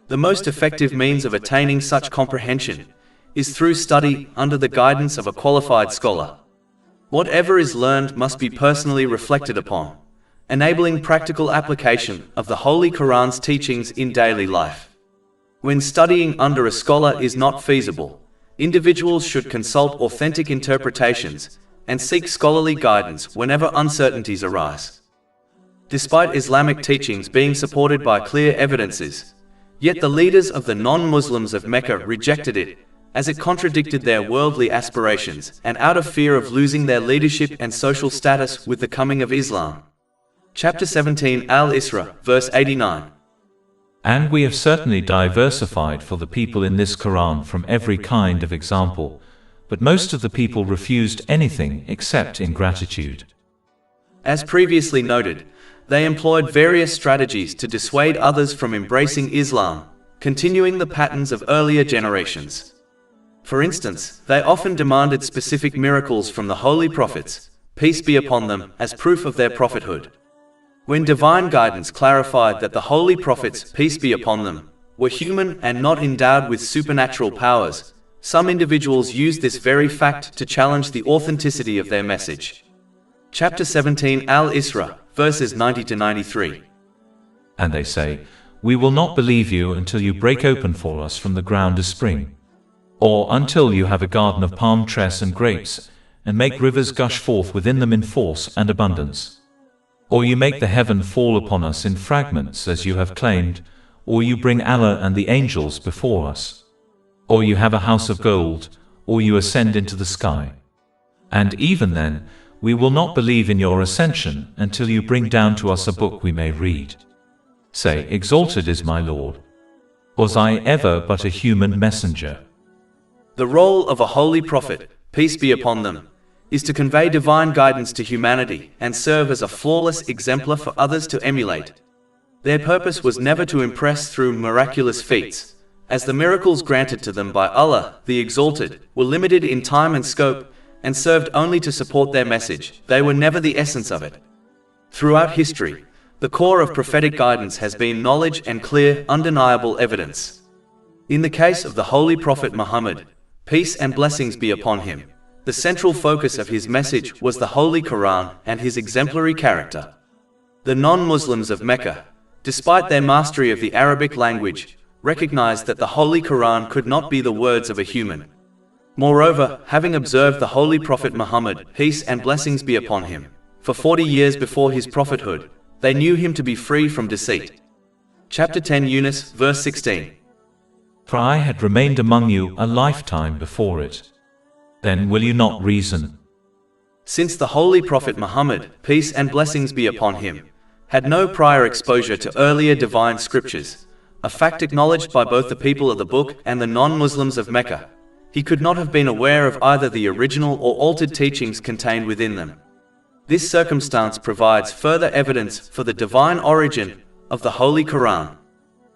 The most effective means of attaining such comprehension is through study under the guidance of a qualified scholar. Whatever is learned must be personally reflected upon, enabling practical application of the Holy Quran's teachings in daily life. When studying under a scholar is not feasible, individuals should consult authentic interpretations and seek scholarly guidance whenever uncertainties arise. Despite Islamic teachings being supported by clear evidences, yet the leaders of the non-Muslims of Mecca rejected it, as it contradicted their worldly aspirations and out of fear of losing their leadership and social status with the coming of Islam. Chapter 17 Al-Isra, verse 89. And we have certainly diversified for the people in this Quran from every kind of example, but most of the people refused anything except ingratitude. As previously noted, they employed various strategies to dissuade others from embracing Islam, continuing the patterns of earlier generations. For instance, they often demanded specific miracles from the holy prophets, peace be upon them, as proof of their prophethood. When divine guidance clarified that the holy prophets, peace be upon them, were human and not endowed with supernatural powers, some individuals used this very fact to challenge the authenticity of their message. Chapter 17 Al-Isra, verses 90 to 93. And they say, "We will not believe you until you break open for us from the ground a spring, or until you have a garden of palm trees and grapes, and make rivers gush forth within them in force and abundance. Or you make the heaven fall upon us in fragments as you have claimed, or you bring Allah and the angels before us. Or you have a house of gold, or you ascend into the sky. And even then, we will not believe in your ascension until you bring down to us a book we may read. Say, exalted is my Lord. Was I ever but a human messenger?" The role of a holy prophet, peace be upon them, is to convey divine guidance to humanity and serve as a flawless exemplar for others to emulate. Their purpose was never to impress through miraculous feats, as the miracles granted to them by Allah, the Exalted, were limited in time and scope, and served only to support their message. They were never the essence of it. Throughout history, the core of prophetic guidance has been knowledge and clear, undeniable evidence. In the case of the Holy Prophet Muhammad, peace and blessings be upon him, the central focus of his message was the Holy Quran and his exemplary character. The non-Muslims of Mecca, despite their mastery of the Arabic language, recognized that the Holy Quran could not be the words of a human. Moreover, having observed the Holy Prophet Muhammad, peace and blessings be upon him, for 40 years before his prophethood, they knew him to be free from deceit. Chapter 10 Yunus, verse 16. For I had remained among you a lifetime before it. Then will you not reason? Since the Holy Prophet Muhammad, peace and blessings be upon him, had no prior exposure to earlier divine scriptures, a fact acknowledged by both the people of the book and the non-Muslims of Mecca, he could not have been aware of either the original or altered teachings contained within them. This circumstance provides further evidence for the divine origin of the Holy Quran.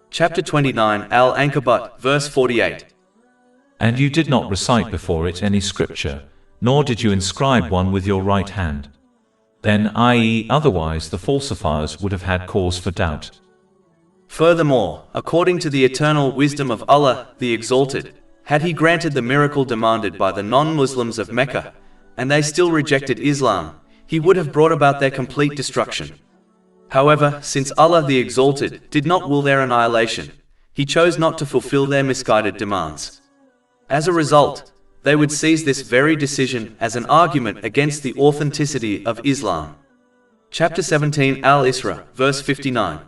Chapter 29 Al-Ankabut, verse 48. And you did not recite before it any scripture, nor did you inscribe one with your right hand. Then, i.e., otherwise the falsifiers would have had cause for doubt. Furthermore, according to the eternal wisdom of Allah, the Exalted, had he granted the miracle demanded by the non-Muslims of Mecca, and they still rejected Islam, he would have brought about their complete destruction. However, since Allah the Exalted did not will their annihilation, he chose not to fulfill their misguided demands. As a result, they would seize this very decision as an argument against the authenticity of Islam. Chapter 17 Al-Isra, verse 59.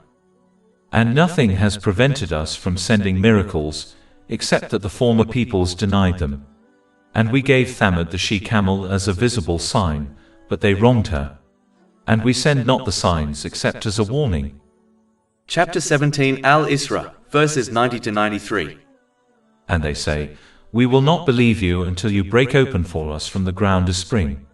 And nothing has prevented us from sending miracles, except that the former peoples denied them. And we gave Thamud the she-camel as a visible sign, but they wronged her. And we send not the signs except as a warning. Chapter 17 Al-Isra, verses 90 to 93. And they say, we will not believe you until you break open for us from the ground a spring,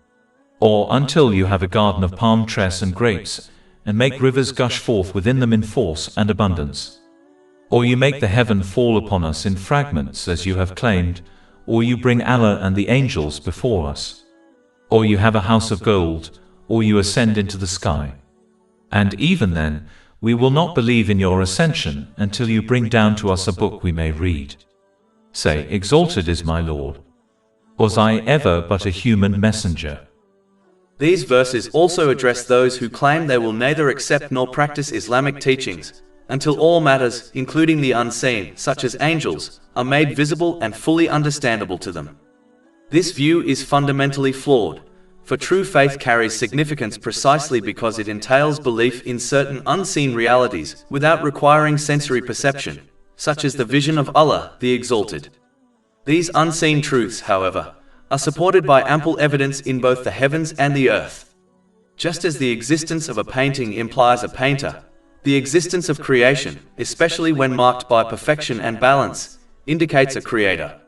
or until you have a garden of palm trees and grapes, and make rivers gush forth within them in force and abundance. Or you make the heaven fall upon us in fragments as you have claimed, or you bring Allah and the angels before us. Or you have a house of gold, or you ascend into the sky. And even then, we will not believe in your ascension until you bring down to us a book we may read. Say, exalted is my Lord. Was I ever but a human messenger? These verses also address those who claim they will neither accept nor practice Islamic teachings until all matters, including the unseen, such as angels, are made visible and fully understandable to them. This view is fundamentally flawed, for true faith carries significance precisely because it entails belief in certain unseen realities without requiring sensory perception, such as the vision of Allah, the Exalted. These unseen truths, however, are supported by ample evidence in both the heavens and the earth. Just as the existence of a painting implies a painter, the existence of creation, especially when marked by perfection and balance, indicates a creator.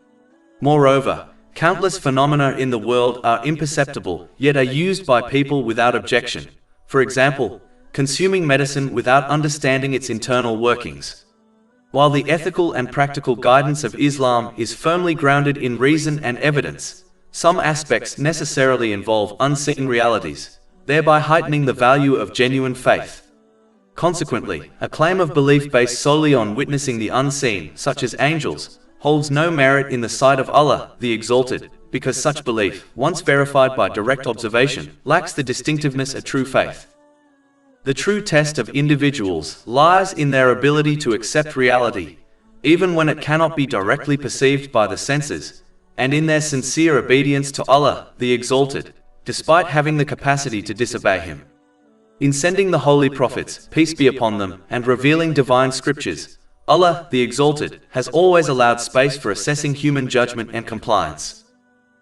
Moreover, countless phenomena in the world are imperceptible, yet are used by people without objection. For example, consuming medicine without understanding its internal workings. While the ethical and practical guidance of Islam is firmly grounded in reason and evidence, some aspects necessarily involve unseen realities, thereby heightening the value of genuine faith. Consequently, a claim of belief based solely on witnessing the unseen, such as angels, holds no merit in the sight of Allah, the Exalted, because such belief, once verified by direct observation, lacks the distinctiveness of true faith. The true test of individuals lies in their ability to accept reality, even when it cannot be directly perceived by the senses, and in their sincere obedience to Allah, the Exalted, despite having the capacity to disobey Him. In sending the holy prophets, peace be upon them, and revealing divine scriptures, Allah, the Exalted, has always allowed space for assessing human judgment and compliance.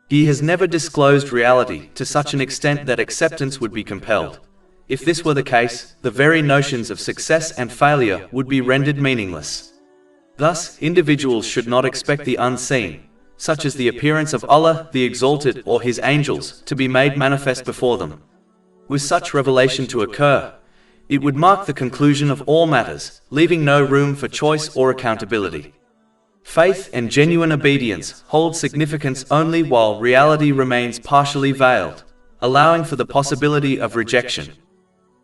He has never disclosed reality to such an extent that acceptance would be compelled. If this were the case, the very notions of success and failure would be rendered meaningless. Thus, individuals should not expect the unseen, such as the appearance of Allah, the Exalted, or His angels, to be made manifest before them. With such revelation to occur, it would mark the conclusion of all matters, leaving no room for choice or accountability. Faith and genuine obedience hold significance only while reality remains partially veiled, allowing for the possibility of rejection.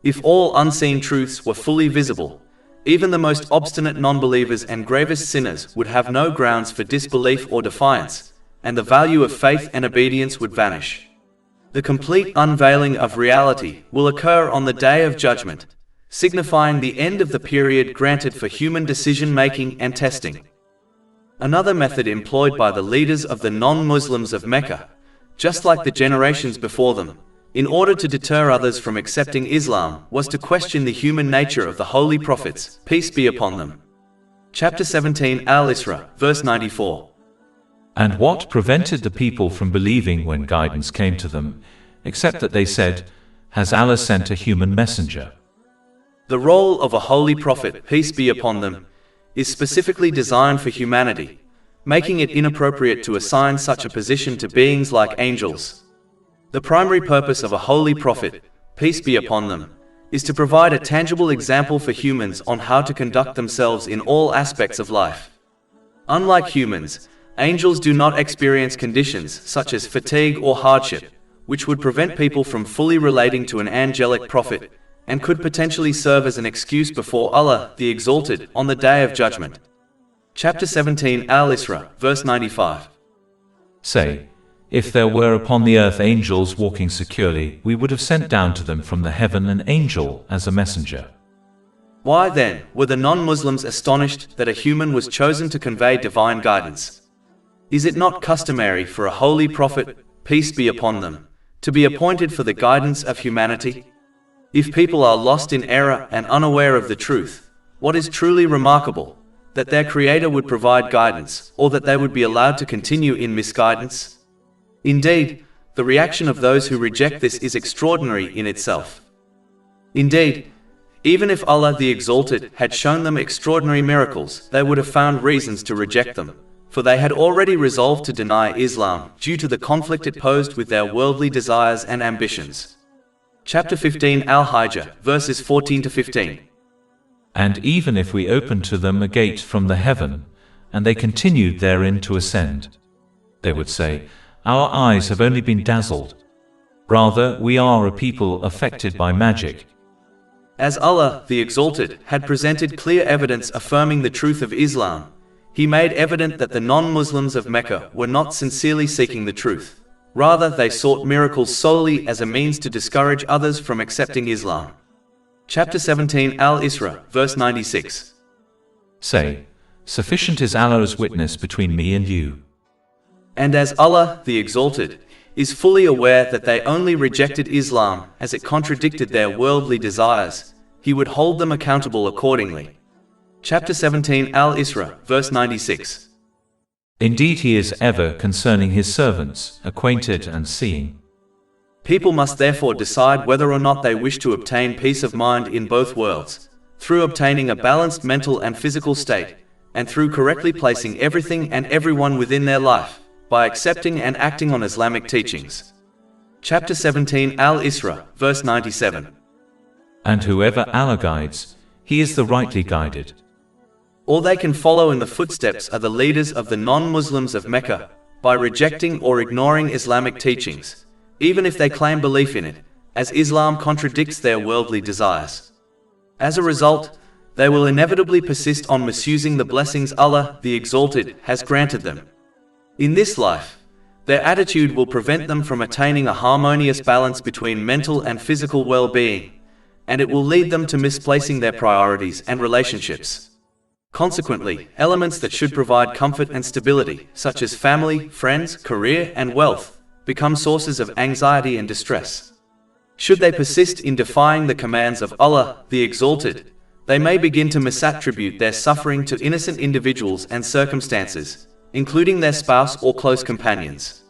If all unseen truths were fully visible, even the most obstinate non-believers and gravest sinners would have no grounds for disbelief or defiance, and the value of faith and obedience would vanish. The complete unveiling of reality will occur on the Day of Judgment, signifying the end of the period granted for human decision-making and testing. Another method employed by the leaders of the non-Muslims of Mecca, just like the generations before them, in order to deter others from accepting Islam, was to question the human nature of the holy prophets, peace be upon them. Chapter 17 Al-Isra, verse 94. And what prevented the people from believing when guidance came to them, except that they said, "Has Allah sent a human messenger?" The role of a holy prophet, peace be upon them, is specifically designed for humanity, making it inappropriate to assign such a position to beings like angels. The primary purpose of a holy prophet, peace be upon them, is to provide a tangible example for humans on how to conduct themselves in all aspects of life. Unlike humans, angels do not experience conditions such as fatigue or hardship, which would prevent people from fully relating to an angelic prophet, and could potentially serve as an excuse before Allah, the Exalted, on the Day of Judgment. Chapter 17 Al-Isra, verse 95. Say, if there were upon the earth angels walking securely, we would have sent down to them from the heaven an angel as a messenger. Why then were the non-Muslims astonished that a human was chosen to convey divine guidance? Is it not customary for a holy prophet, peace be upon them, to be appointed for the guidance of humanity? If people are lost in error and unaware of the truth, what is truly remarkable, that their Creator would provide guidance, or that they would be allowed to continue in misguidance? Indeed, the reaction of those who reject this is extraordinary in itself. Indeed, even if Allah the Exalted had shown them extraordinary miracles, they would have found reasons to reject them, for they had already resolved to deny Islam due to the conflict it posed with their worldly desires and ambitions. Chapter 15 Al-Hijr, verses 14 to 15. And even if we opened to them a gate from the heaven, and they continued therein to ascend, they would say, our eyes have only been dazzled. Rather, we are a people affected by magic. As Allah, the Exalted, had presented clear evidence affirming the truth of Islam, He made evident that the non-Muslims of Mecca were not sincerely seeking the truth. Rather, they sought miracles solely as a means to discourage others from accepting Islam. Chapter 17 Al-Isra, verse 96. Say, sufficient is Allah's witness between me and you. And as Allah, the Exalted, is fully aware that they only rejected Islam as it contradicted their worldly desires, He would hold them accountable accordingly. Chapter 17 Al-Isra, verse 96. Indeed He is ever concerning His servants, acquainted and seeing. People must therefore decide whether or not they wish to obtain peace of mind in both worlds, through obtaining a balanced mental and physical state, and through correctly placing everything and everyone within their life, by accepting and acting on Islamic teachings. Chapter 17 Al-Isra, verse 97. And whoever Allah guides, he is the rightly guided. All they can follow in the footsteps are the leaders of the non-Muslims of Mecca, by rejecting or ignoring Islamic teachings, even if they claim belief in it, as Islam contradicts their worldly desires. As a result, they will inevitably persist on misusing the blessings Allah, the Exalted, has granted them. In this life, their attitude will prevent them from attaining a harmonious balance between mental and physical well-being, and it will lead them to misplacing their priorities and relationships. Consequently, elements that should provide comfort and stability, such as family, friends, career, and wealth, become sources of anxiety and distress. Should they persist in defying the commands of Allah, the Exalted, they may begin to misattribute their suffering to innocent individuals and circumstances, including their spouse or close companions.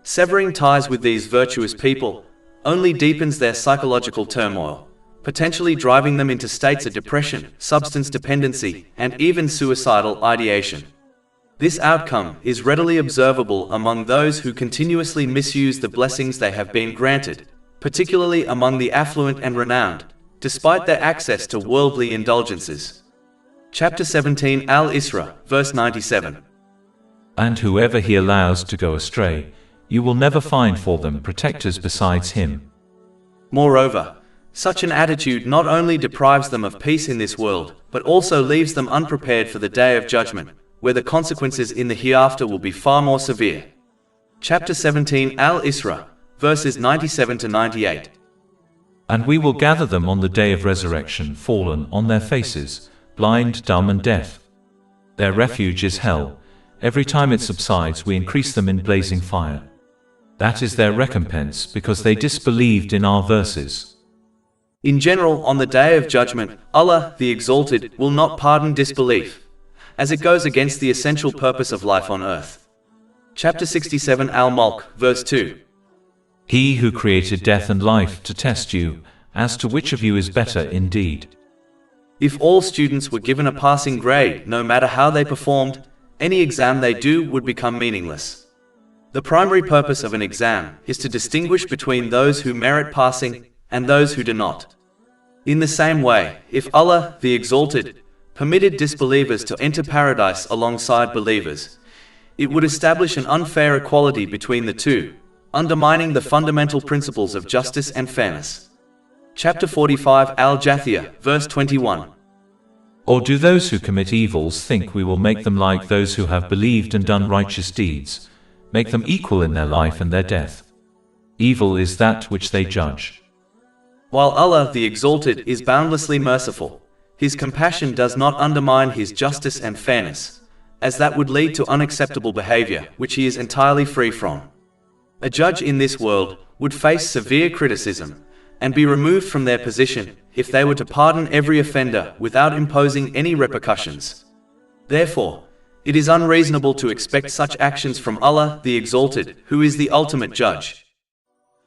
Severing ties with these virtuous people only deepens their psychological turmoil, potentially driving them into states of depression, substance dependency, and even suicidal ideation. This outcome is readily observable among those who continuously misuse the blessings they have been granted, particularly among the affluent and renowned, despite their access to worldly indulgences. Chapter 17 Al-Isra, verse 97. And whoever He allows to go astray, you will never find for them protectors besides Him. Moreover, such an attitude not only deprives them of peace in this world, but also leaves them unprepared for the day of judgment, where the consequences in the hereafter will be far more severe. Chapter 17 Al-Isra, verses 97 to 98. And we will gather them on the day of resurrection fallen on their faces, blind, dumb and deaf. Their refuge is hell. Every time it subsides we increase them in blazing fire. That is their recompense because they disbelieved in our verses. In general, on the day of judgment, Allah, the Exalted, will not pardon disbelief, as it goes against the essential purpose of life on earth. Chapter 67 Al-Mulk, verse 2. He who created death and life to test you, as to which of you is better indeed. If all students were given a passing grade, no matter how they performed, any exam they do would become meaningless. The primary purpose of an exam is to distinguish between those who merit passing and those who do not. In the same way, if Allah, the Exalted, permitted disbelievers to enter paradise alongside believers, it would establish an unfair equality between the two, undermining the fundamental principles of justice and fairness. Chapter 45 Al-Jathiyah, verse 21. Or do those who commit evils think we will make them like those who have believed and done righteous deeds, make them equal in their life and their death? Evil is that which they judge. While Allah, the Exalted, is boundlessly merciful, His compassion does not undermine His justice and fairness, as that would lead to unacceptable behavior, which He is entirely free from. A judge in this world would face severe criticism, and be removed from their position, if they were to pardon every offender without imposing any repercussions. Therefore, it is unreasonable to expect such actions from Allah, the Exalted, who is the ultimate judge.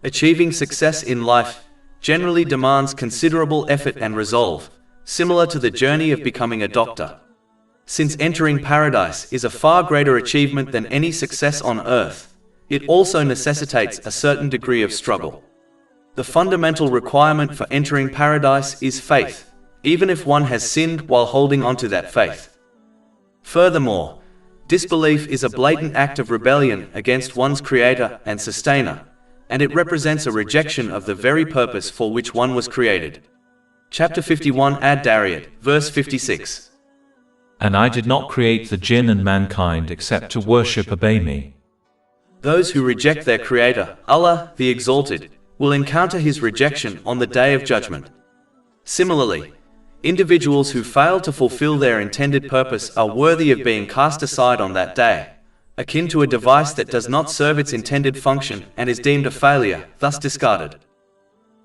Achieving success in life generally demands considerable effort and resolve, similar to the journey of becoming a doctor. Since entering paradise is a far greater achievement than any success on earth, it also necessitates a certain degree of struggle. The fundamental requirement for entering paradise is faith, even if one has sinned while holding on to that faith. Furthermore, disbelief is a blatant act of rebellion against one's creator and sustainer, and it represents a rejection of the very purpose for which one was created. Chapter 51 Ad-Dariyat, verse 56. And I did not create the jinn and mankind except to worship obey me. Those who reject their creator, Allah, the Exalted, will encounter his rejection on the Day of Judgment. Similarly, individuals who fail to fulfill their intended purpose are worthy of being cast aside on that day, akin to a device that does not serve its intended function and is deemed a failure, thus discarded.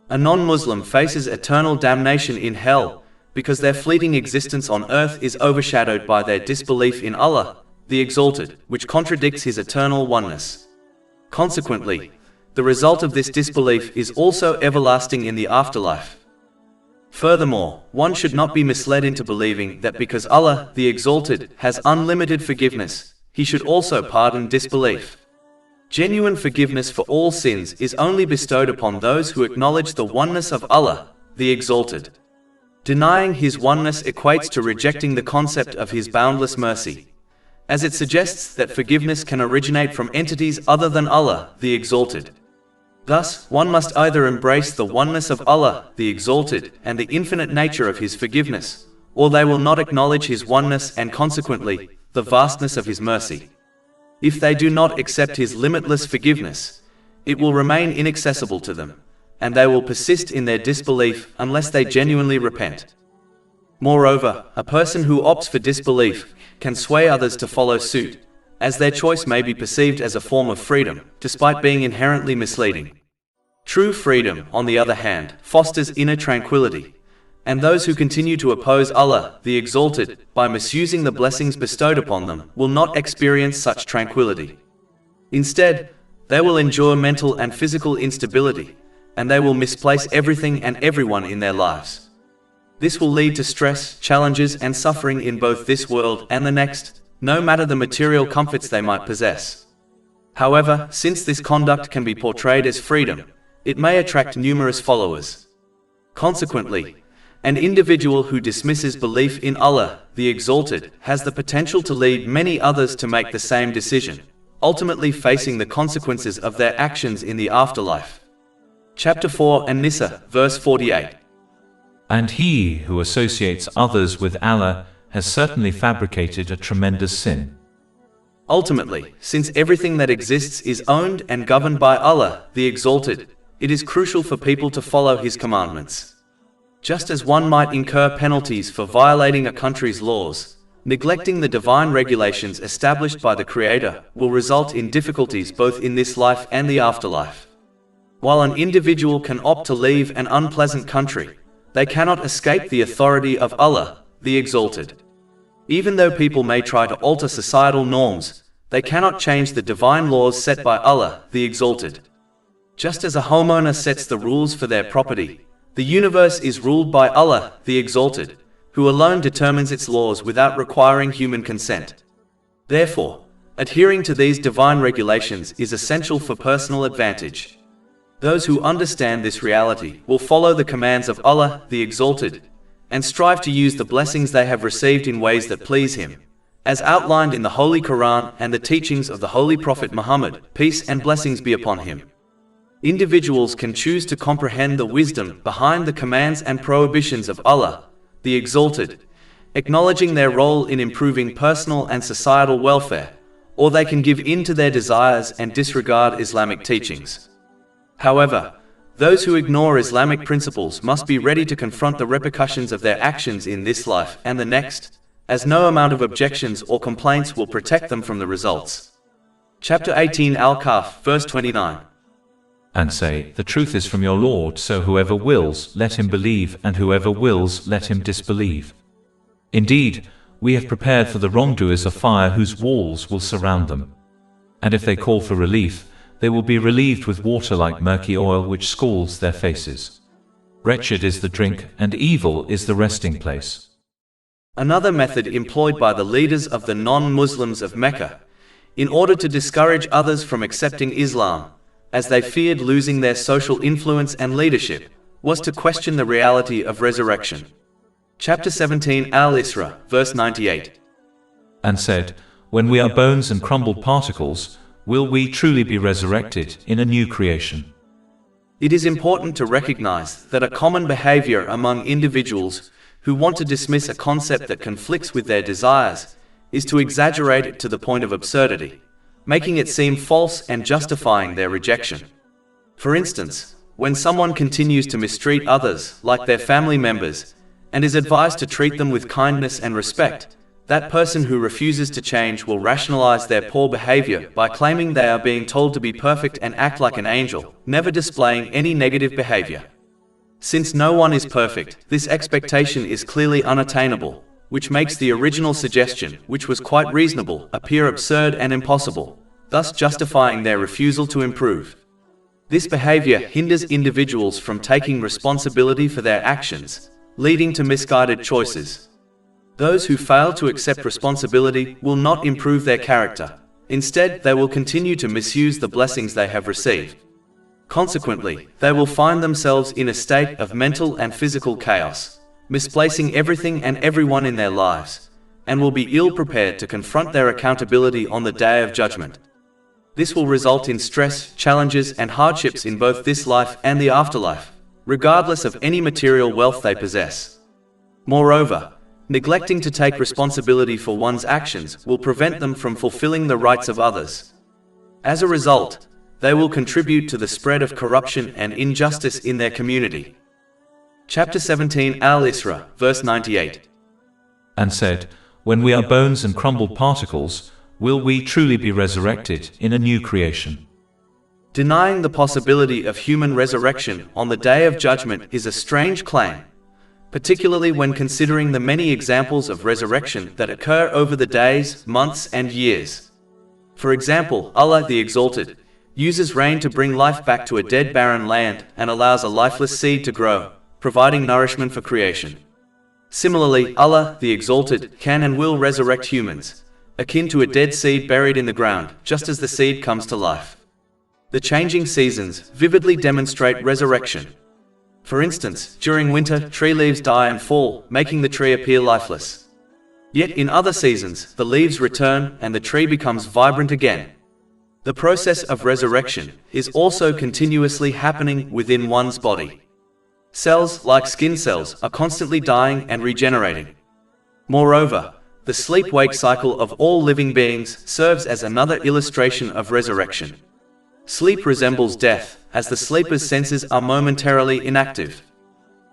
A non-Muslim faces eternal damnation in hell because their fleeting existence on earth is overshadowed by their disbelief in Allah, the Exalted, which contradicts his eternal oneness. Consequently, the result of this disbelief is also everlasting in the afterlife. Furthermore, one should not be misled into believing that because Allah, the Exalted, has unlimited forgiveness, he should also pardon disbelief. Genuine forgiveness for all sins is only bestowed upon those who acknowledge the oneness of Allah, the Exalted. Denying his oneness equates to rejecting the concept of his boundless mercy, as it suggests that forgiveness can originate from entities other than Allah, the Exalted. Thus, one must either embrace the oneness of Allah, the Exalted, and the infinite nature of his forgiveness, or they will not acknowledge his oneness and consequently, the vastness of his mercy. If they do not accept his limitless forgiveness, it will remain inaccessible to them, and they will persist in their disbelief unless they genuinely repent. Moreover, a person who opts for disbelief can sway others to follow suit, as their choice may be perceived as a form of freedom, despite being inherently misleading. True freedom, on the other hand, fosters inner tranquility, and those who continue to oppose Allah, the Exalted, by misusing the blessings bestowed upon them, will not experience such tranquility. Instead, they will endure mental and physical instability, and they will misplace everything and everyone in their lives. This will lead to stress, challenges, and suffering in both this world and the next, no matter the material comforts they might possess. However, since this conduct can be portrayed as freedom, it may attract numerous followers. Consequently, an individual who dismisses belief in Allah, the Exalted, has the potential to lead many others to make the same decision, ultimately facing the consequences of their actions in the afterlife. Chapter 4 An-Nisa, verse 48. And he who associates others with Allah has certainly fabricated a tremendous sin. Ultimately, since everything that exists is owned and governed by Allah, the Exalted, it is crucial for people to follow his commandments. Just as one might incur penalties for violating a country's laws, neglecting the divine regulations established by the Creator will result in difficulties both in this life and the afterlife. While an individual can opt to leave an unpleasant country, they cannot escape the authority of Allah, the Exalted. Even though people may try to alter societal norms, they cannot change the divine laws set by Allah, the Exalted. Just as a homeowner sets the rules for their property, the universe is ruled by Allah, the Exalted, who alone determines its laws without requiring human consent. Therefore, adhering to these divine regulations is essential for personal advantage. Those who understand this reality will follow the commands of Allah, the Exalted, and strive to use the blessings they have received in ways that please Him, as outlined in the Holy Quran and the teachings of the Holy Prophet Muhammad, peace and blessings be upon him. Individuals can choose to comprehend the wisdom behind the commands and prohibitions of Allah, the Exalted, acknowledging their role in improving personal and societal welfare, or they can give in to their desires and disregard Islamic teachings. However, those who ignore Islamic principles must be ready to confront the repercussions of their actions in this life and the next, as no amount of objections or complaints will protect them from the results. Chapter 18 Al-Kahf, verse 29. And say, the truth is from your Lord, so whoever wills, let him believe, and whoever wills, let him disbelieve. Indeed, we have prepared for the wrongdoers a fire whose walls will surround them. And if they call for relief, they will be relieved with water like murky oil which scalds their faces. Wretched is the drink, and evil is the resting place. Another method employed by the leaders of the non-Muslims of Mecca, in order to discourage others from accepting Islam, as they feared losing their social influence and leadership, was to question the reality of resurrection. Chapter 17 Al-Isra, verse 98. And said, when we are bones and crumbled particles, will we truly be resurrected in a new creation? It is important to recognize that a common behavior among individuals who want to dismiss a concept that conflicts with their desires is to exaggerate it to the point of absurdity, making it seem false and justifying their rejection. For instance, when someone continues to mistreat others, like their family members, and is advised to treat them with kindness and respect, that person who refuses to change will rationalize their poor behavior by claiming they are being told to be perfect and act like an angel, never displaying any negative behavior. Since no one is perfect, this expectation is clearly unattainable, which makes the original suggestion, which was quite reasonable, appear absurd and impossible, thus justifying their refusal to improve. This behavior hinders individuals from taking responsibility for their actions, leading to misguided choices. Those who fail to accept responsibility will not improve their character. Instead, they will continue to misuse the blessings they have received. Consequently, they will find themselves in a state of mental and physical chaos, misplacing everything and everyone in their lives, and will be ill-prepared to confront their accountability on the day of judgment. This will result in stress, challenges, and hardships in both this life and the afterlife, regardless of any material wealth they possess. Moreover, neglecting to take responsibility for one's actions will prevent them from fulfilling the rights of others. As a result, they will contribute to the spread of corruption and injustice in their community. Chapter 17 Al-Isra, verse 98. And said, when we are bones and crumbled particles, will we truly be resurrected in a new creation? Denying the possibility of human resurrection on the day of judgment is a strange claim, particularly when considering the many examples of resurrection that occur over the days, months, and years. For example, Allah the Exalted uses rain to bring life back to a dead barren land and allows a lifeless seed to grow, providing nourishment for creation. Similarly, Allah the Exalted can and will resurrect humans, akin to a dead seed buried in the ground, just as the seed comes to life. The changing seasons vividly demonstrate resurrection. For instance, during winter, tree leaves die and fall, making the tree appear lifeless. Yet in other seasons, the leaves return and the tree becomes vibrant again. The process of resurrection is also continuously happening within one's body. Cells, like skin cells, are constantly dying and regenerating. Moreover, the sleep-wake cycle of all living beings serves as another illustration of resurrection. Sleep resembles death, as the sleeper's senses are momentarily inactive.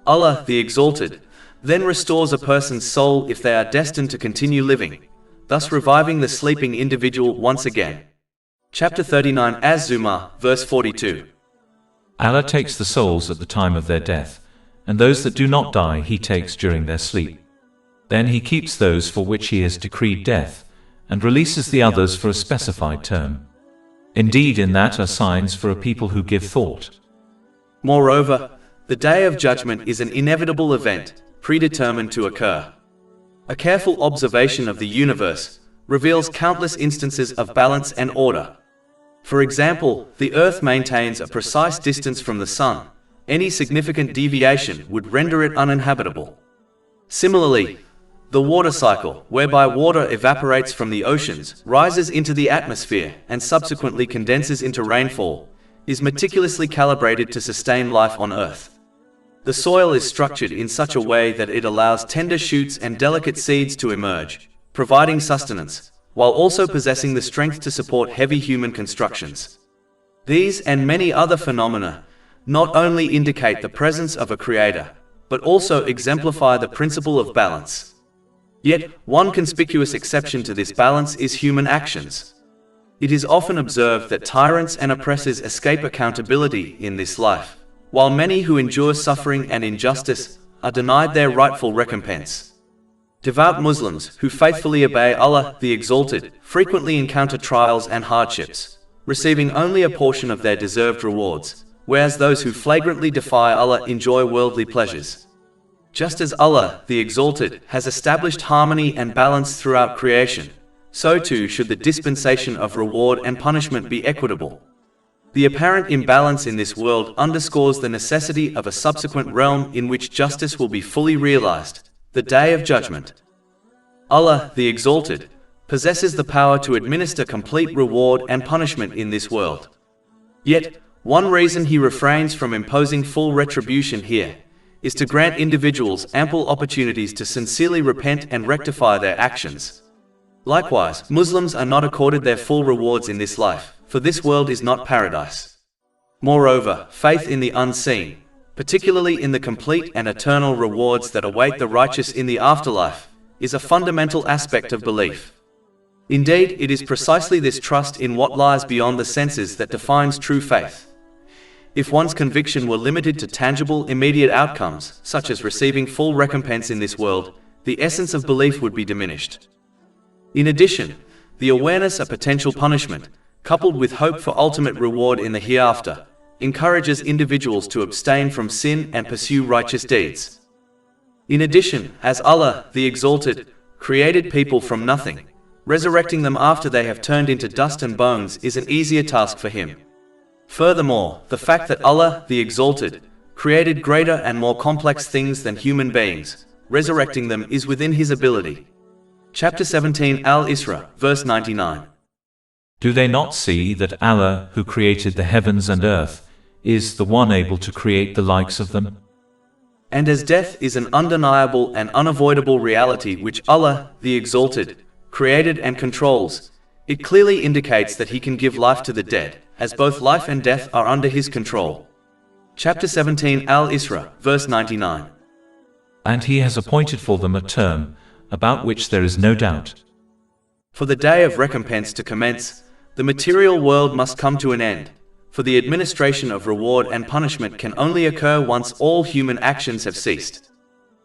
Allah the Exalted then restores a person's soul if they are destined to continue living, thus reviving the sleeping individual once again. Chapter 39 Az-Zumar, verse 42. Allah takes the souls at the time of their death, and those that do not die He takes during their sleep. Then He keeps those for which He has decreed death, and releases the others for a specified term. Indeed, in that are signs for a people who give thought. Moreover, the Day of Judgment is an inevitable event, predetermined to occur. A careful observation of the universe reveals countless instances of balance and order. For example, the Earth maintains a precise distance from the Sun. Any significant deviation would render it uninhabitable. Similarly, the water cycle, whereby water evaporates from the oceans, rises into the atmosphere, and subsequently condenses into rainfall, is meticulously calibrated to sustain life on Earth. The soil is structured in such a way that it allows tender shoots and delicate seeds to emerge, providing sustenance, while also possessing the strength to support heavy human constructions. These and many other phenomena not only indicate the presence of a creator, but also exemplify the principle of balance. Yet, one conspicuous exception to this balance is human actions. It is often observed that tyrants and oppressors escape accountability in this life, while many who endure suffering and injustice are denied their rightful recompense. Devout Muslims who faithfully obey Allah the Exalted frequently encounter trials and hardships, receiving only a portion of their deserved rewards, whereas those who flagrantly defy Allah enjoy worldly pleasures. Just as Allah the Exalted has established harmony and balance throughout creation, so too should the dispensation of reward and punishment be equitable. The apparent imbalance in this world underscores the necessity of a subsequent realm in which justice will be fully realized, the Day of Judgment. Allah, the Exalted, possesses the power to administer complete reward and punishment in this world. Yet, one reason he refrains from imposing full retribution here is to grant individuals ample opportunities to sincerely repent and rectify their actions. Likewise, Muslims are not accorded their full rewards in this life, for this world is not paradise. Moreover, faith in the unseen, particularly in the complete and eternal rewards that await the righteous in the afterlife, is a fundamental aspect of belief. Indeed, it is precisely this trust in what lies beyond the senses that defines true faith. If one's conviction were limited to tangible, immediate outcomes, such as receiving full recompense in this world, the essence of belief would be diminished. In addition, the awareness of potential punishment, coupled with hope for ultimate reward in the hereafter, encourages individuals to abstain from sin and pursue righteous deeds. In addition, as Allah, the Exalted, created people from nothing, resurrecting them after they have turned into dust and bones is an easier task for Him. Furthermore, the fact that Allah, the Exalted, created greater and more complex things than human beings, resurrecting them is within His ability. Chapter 17 Al-Isra, verse 99. Do they not see that Allah, who created the heavens and earth, is the one able to create the likes of them? And as death is an undeniable and unavoidable reality which Allah, the Exalted, created and controls, it clearly indicates that He can give life to the dead, as both life and death are under His control. Chapter 17 Al-Isra, verse 99. And He has appointed for them a term, about which there is no doubt. For the day of recompense to commence, the material world must come to an end, for the administration of reward and punishment can only occur once all human actions have ceased.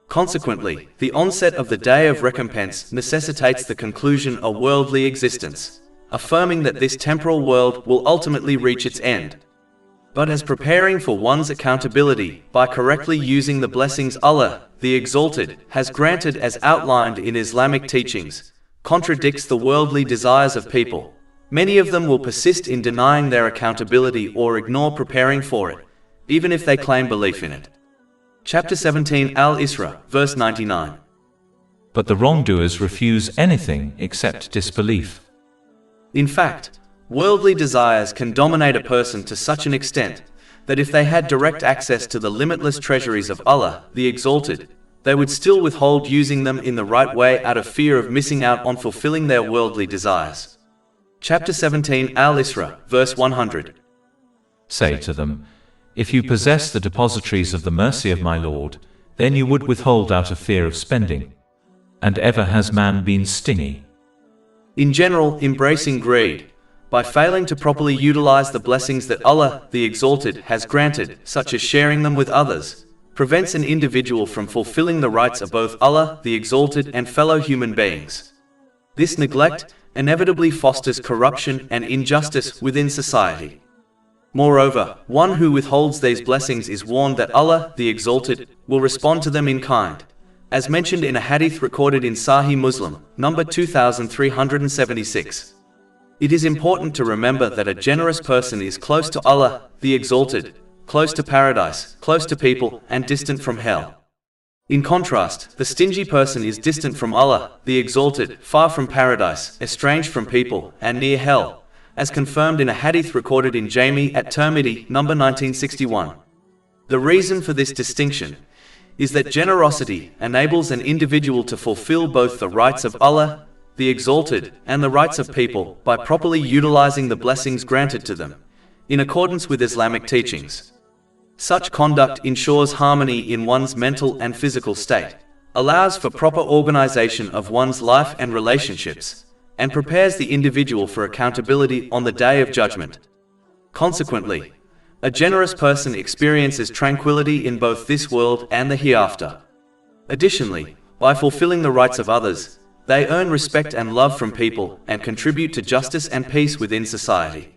Consequently, the onset of the day of recompense necessitates the conclusion of worldly existence, affirming that this temporal world will ultimately reach its end. But as preparing for one's accountability by correctly using the blessings Allah, the Exalted, has granted as outlined in Islamic teachings, contradicts the worldly desires of people, many of them will persist in denying their accountability or ignore preparing for it, even if they claim belief in it. Chapter 17 Al-Isra, verse 99. But the wrongdoers refuse anything except disbelief. In fact, worldly desires can dominate a person to such an extent that if they had direct access to the limitless treasuries of Allah, the Exalted, they would still withhold using them in the right way out of fear of missing out on fulfilling their worldly desires. Chapter 17 Al-Isra, verse 100. Say to them, if you possess the depositories of the mercy of my Lord, then you would withhold out of fear of spending. And ever has man been stingy. In general, embracing greed, by failing to properly utilize the blessings that Allah, the Exalted, has granted, such as sharing them with others, prevents an individual from fulfilling the rights of both Allah, the Exalted, and fellow human beings. This neglect inevitably fosters corruption and injustice within society. Moreover, one who withholds these blessings is warned that Allah, the Exalted, will respond to them in kind, as mentioned in a hadith recorded in Sahih Muslim, number 2376. It is important to remember that a generous person is close to Allah, the Exalted, close to paradise, close to people, and distant from hell. In contrast, the stingy person is distant from Allah, the Exalted, far from paradise, estranged from people, and near hell, as confirmed in a hadith recorded in Jami at Tirmidhi, number 1961. The reason for this distinction is that generosity enables an individual to fulfill both the rights of Allah, the Exalted, and the rights of people by properly utilizing the blessings granted to them, in accordance with Islamic teachings. Such conduct ensures harmony in one's mental and physical state, allows for proper organization of one's life and relationships, and prepares the individual for accountability on the Day of Judgment. Consequently, a generous person experiences tranquility in both this world and the hereafter. Additionally, by fulfilling the rights of others, they earn respect and love from people and contribute to justice and peace within society.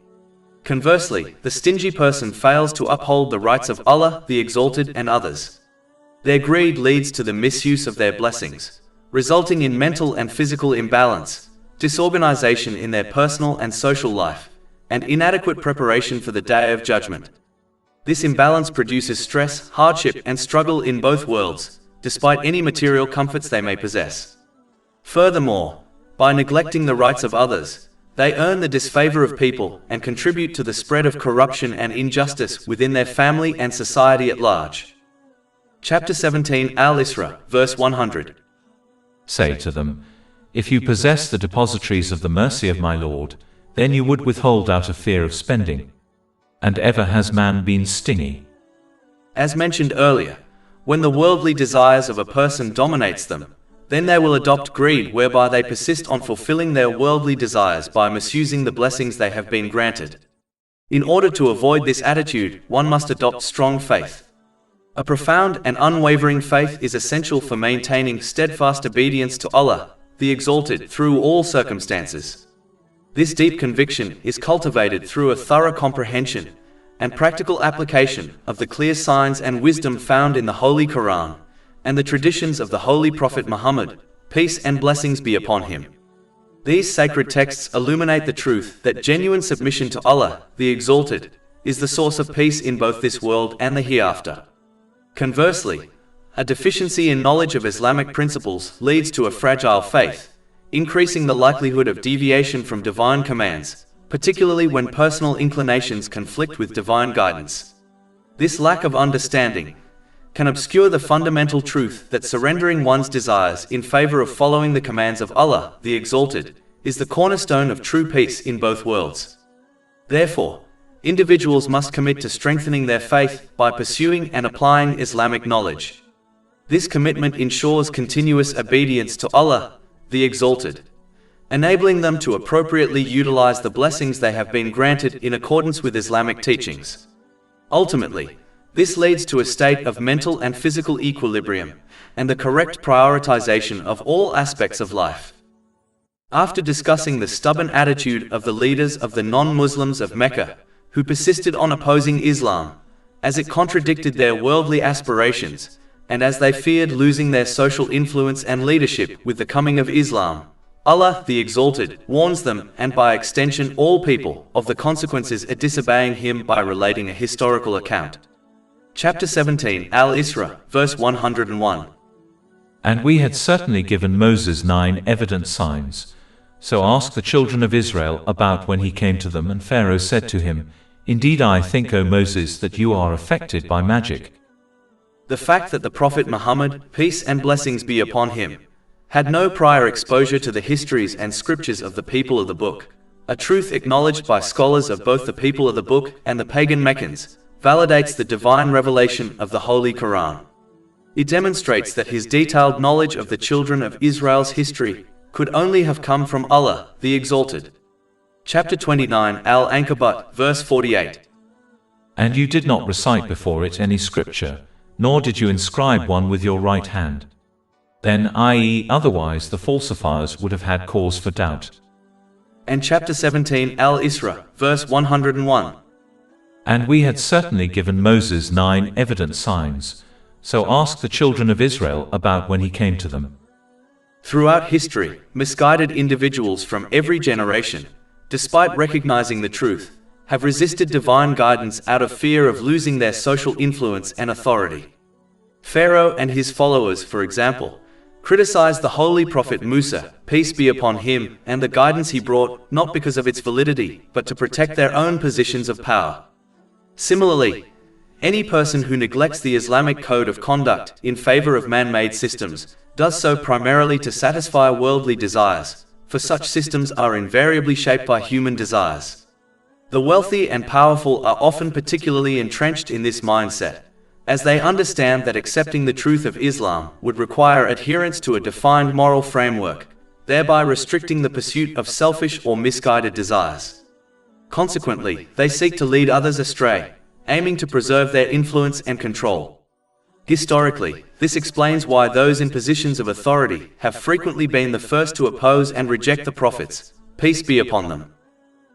Conversely, the stingy person fails to uphold the rights of Allah, the Exalted, and others. Their greed leads to the misuse of their blessings, resulting in mental and physical imbalance, disorganization in their personal and social life, and inadequate preparation for the day of judgment. This imbalance produces stress, hardship, and struggle in both worlds, despite any material comforts they may possess. Furthermore, by neglecting the rights of others, they earn the disfavor of people and contribute to the spread of corruption and injustice within their family and society at large. Chapter 17 Al-Isra, verse 100. Say to them, if you possess the depositories of the mercy of my Lord, then you would withhold out of fear of spending. And ever has man been stingy. As mentioned earlier, when the worldly desires of a person dominates them, then they will adopt greed, whereby they persist on fulfilling their worldly desires by misusing the blessings they have been granted. In order to avoid this attitude, one must adopt strong faith. A profound and unwavering faith is essential for maintaining steadfast obedience to Allah, the Exalted, through all circumstances. This deep conviction is cultivated through a thorough comprehension and practical application of the clear signs and wisdom found in the Holy Quran and the traditions of the Holy Prophet Muhammad, peace and blessings be upon him. These sacred texts illuminate the truth that genuine submission to Allah, the Exalted, is the source of peace in both this world and the hereafter. Conversely, a deficiency in knowledge of Islamic principles leads to a fragile faith, increasing the likelihood of deviation from divine commands, particularly when personal inclinations conflict with divine guidance. This lack of understanding can obscure the fundamental truth that surrendering one's desires in favor of following the commands of Allah, the Exalted, is the cornerstone of true peace in both worlds. Therefore, individuals must commit to strengthening their faith by pursuing and applying Islamic knowledge. This commitment ensures continuous obedience to Allah, the Exalted, enabling them to appropriately utilize the blessings they have been granted in accordance with Islamic teachings. Ultimately, this leads to a state of mental and physical equilibrium and the correct prioritization of all aspects of life. After discussing the stubborn attitude of the leaders of the non-Muslims of Mecca, who persisted on opposing Islam, as it contradicted their worldly aspirations, and as they feared losing their social influence and leadership with the coming of Islam, Allah, the Exalted, warns them, and by extension all people, of the consequences of disobeying Him by relating a historical account. Chapter 17 Al-Isra, verse 101. And we had certainly given Moses 9 evident signs. So ask the children of Israel about when he came to them, and Pharaoh said to him, Indeed I think, O Moses, that you are affected by magic. The fact that the Prophet Muhammad, peace and blessings be upon him, had no prior exposure to the histories and scriptures of the people of the book, a truth acknowledged by scholars of both the people of the book and the pagan Meccans, validates the divine revelation of the Holy Quran. It demonstrates that his detailed knowledge of the children of Israel's history could only have come from Allah, the Exalted. Chapter 29 Al-Ankabut, verse 48. And you did not recite before it any scripture, nor did you inscribe one with your right hand. Then, i.e., otherwise the falsifiers would have had cause for doubt. And chapter 17 Al-Isra, verse 101. And we had certainly given Moses 9 evident signs. So ask the children of Israel about when he came to them. Throughout history, misguided individuals from every generation, despite recognizing the truth, have resisted divine guidance out of fear of losing their social influence and authority. Pharaoh and his followers, for example, criticized the Holy Prophet Musa, peace be upon him, and the guidance he brought, not because of its validity, but to protect their own positions of power. Similarly, any person who neglects the Islamic code of conduct in favor of man-made systems does so primarily to satisfy worldly desires, for such systems are invariably shaped by human desires. The wealthy and powerful are often particularly entrenched in this mindset, as they understand that accepting the truth of Islam would require adherence to a defined moral framework, thereby restricting the pursuit of selfish or misguided desires. Consequently, they seek to lead others astray, aiming to preserve their influence and control. Historically, this explains why those in positions of authority have frequently been the first to oppose and reject the prophets, peace be upon them.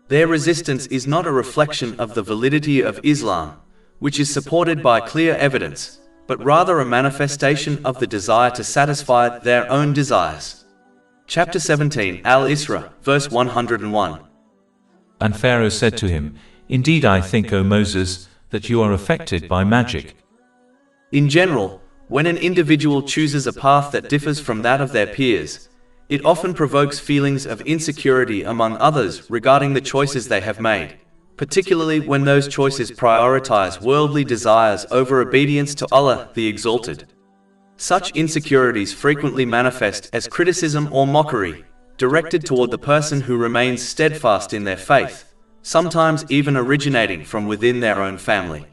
Their resistance is not a reflection of the validity of Islam, which is supported by clear evidence, but rather a manifestation of the desire to satisfy their own desires. Chapter 17 Al-Isra, verse 101. And Pharaoh said to him, "Indeed I think, O Moses, that you are affected by magic." In general, when an individual chooses a path that differs from that of their peers, it often provokes feelings of insecurity among others regarding the choices they have made, particularly when those choices prioritize worldly desires over obedience to Allah the Exalted. Such insecurities frequently manifest as criticism or mockery, directed toward the person who remains steadfast in their faith, sometimes even originating from within their own family.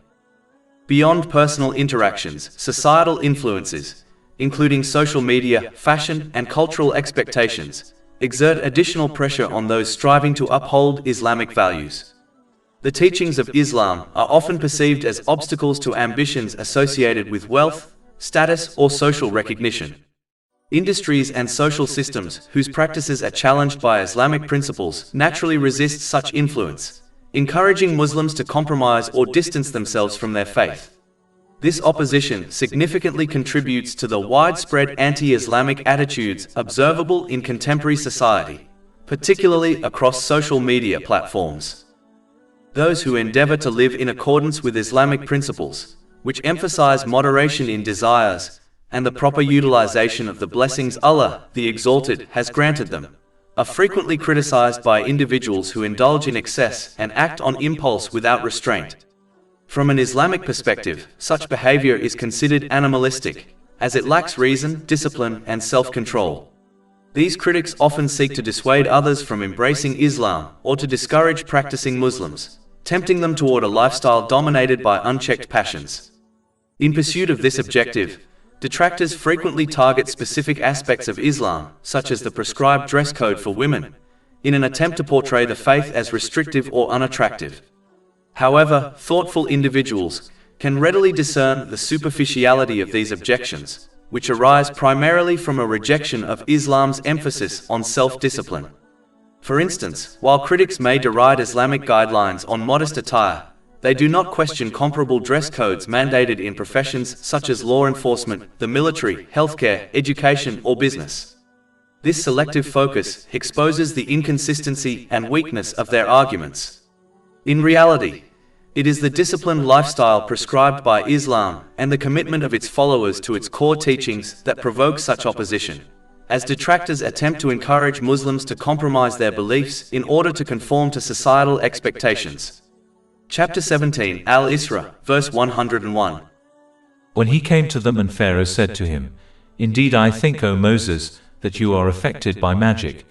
Beyond personal interactions, societal influences, including social media, fashion, and cultural expectations, exert additional pressure on those striving to uphold Islamic values. The teachings of Islam are often perceived as obstacles to ambitions associated with wealth, status, or social recognition. Industries and social systems whose practices are challenged by Islamic principles naturally resist such influence, encouraging Muslims to compromise or distance themselves from their faith. This opposition significantly contributes to the widespread anti-Islamic attitudes observable in contemporary society, particularly across social media platforms. Those who endeavor to live in accordance with Islamic principles, which emphasize moderation in desires and the proper utilization of the blessings Allah, the Exalted, has granted them, are frequently criticized by individuals who indulge in excess and act on impulse without restraint. From an Islamic perspective, such behavior is considered animalistic, as it lacks reason, discipline, and self-control. These critics often seek to dissuade others from embracing Islam or to discourage practicing Muslims, tempting them toward a lifestyle dominated by unchecked passions. In pursuit of this objective, detractors frequently target specific aspects of Islam, such as the prescribed dress code for women, in an attempt to portray the faith as restrictive or unattractive. However, thoughtful individuals can readily discern the superficiality of these objections, which arise primarily from a rejection of Islam's emphasis on self-discipline. For instance, while critics may deride Islamic guidelines on modest attire, they do not question comparable dress codes mandated in professions such as law enforcement, the military, healthcare, education, or business. This selective focus exposes the inconsistency and weakness of their arguments. In reality, it is the disciplined lifestyle prescribed by Islam and the commitment of its followers to its core teachings that provoke such opposition, as detractors attempt to encourage Muslims to compromise their beliefs in order to conform to societal expectations. Chapter 17, Al-Isra, verse 101. When he came to them and Pharaoh said to him, "Indeed I think, O Moses, that you are affected by magic."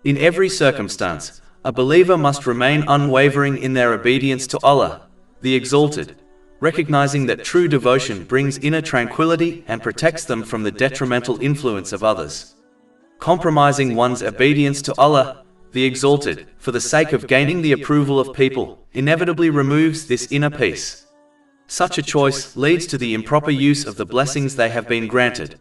In every circumstance, a believer must remain unwavering in their obedience to Allah, the Exalted, recognizing that true devotion brings inner tranquility and protects them from the detrimental influence of others. Compromising one's obedience to Allah, the Exalted, for the sake of gaining the approval of people, inevitably removes this inner peace. Such a choice leads to the improper use of the blessings they have been granted.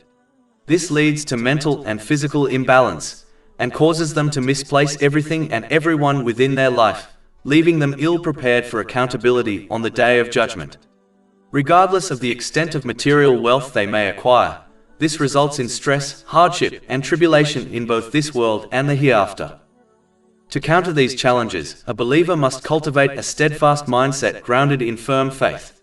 This leads to mental and physical imbalance, and causes them to misplace everything and everyone within their life, leaving them ill-prepared for accountability on the Day of Judgment. Regardless of the extent of material wealth they may acquire, this results in stress, hardship, and tribulation in both this world and the hereafter. To counter these challenges, a believer must cultivate a steadfast mindset grounded in firm faith.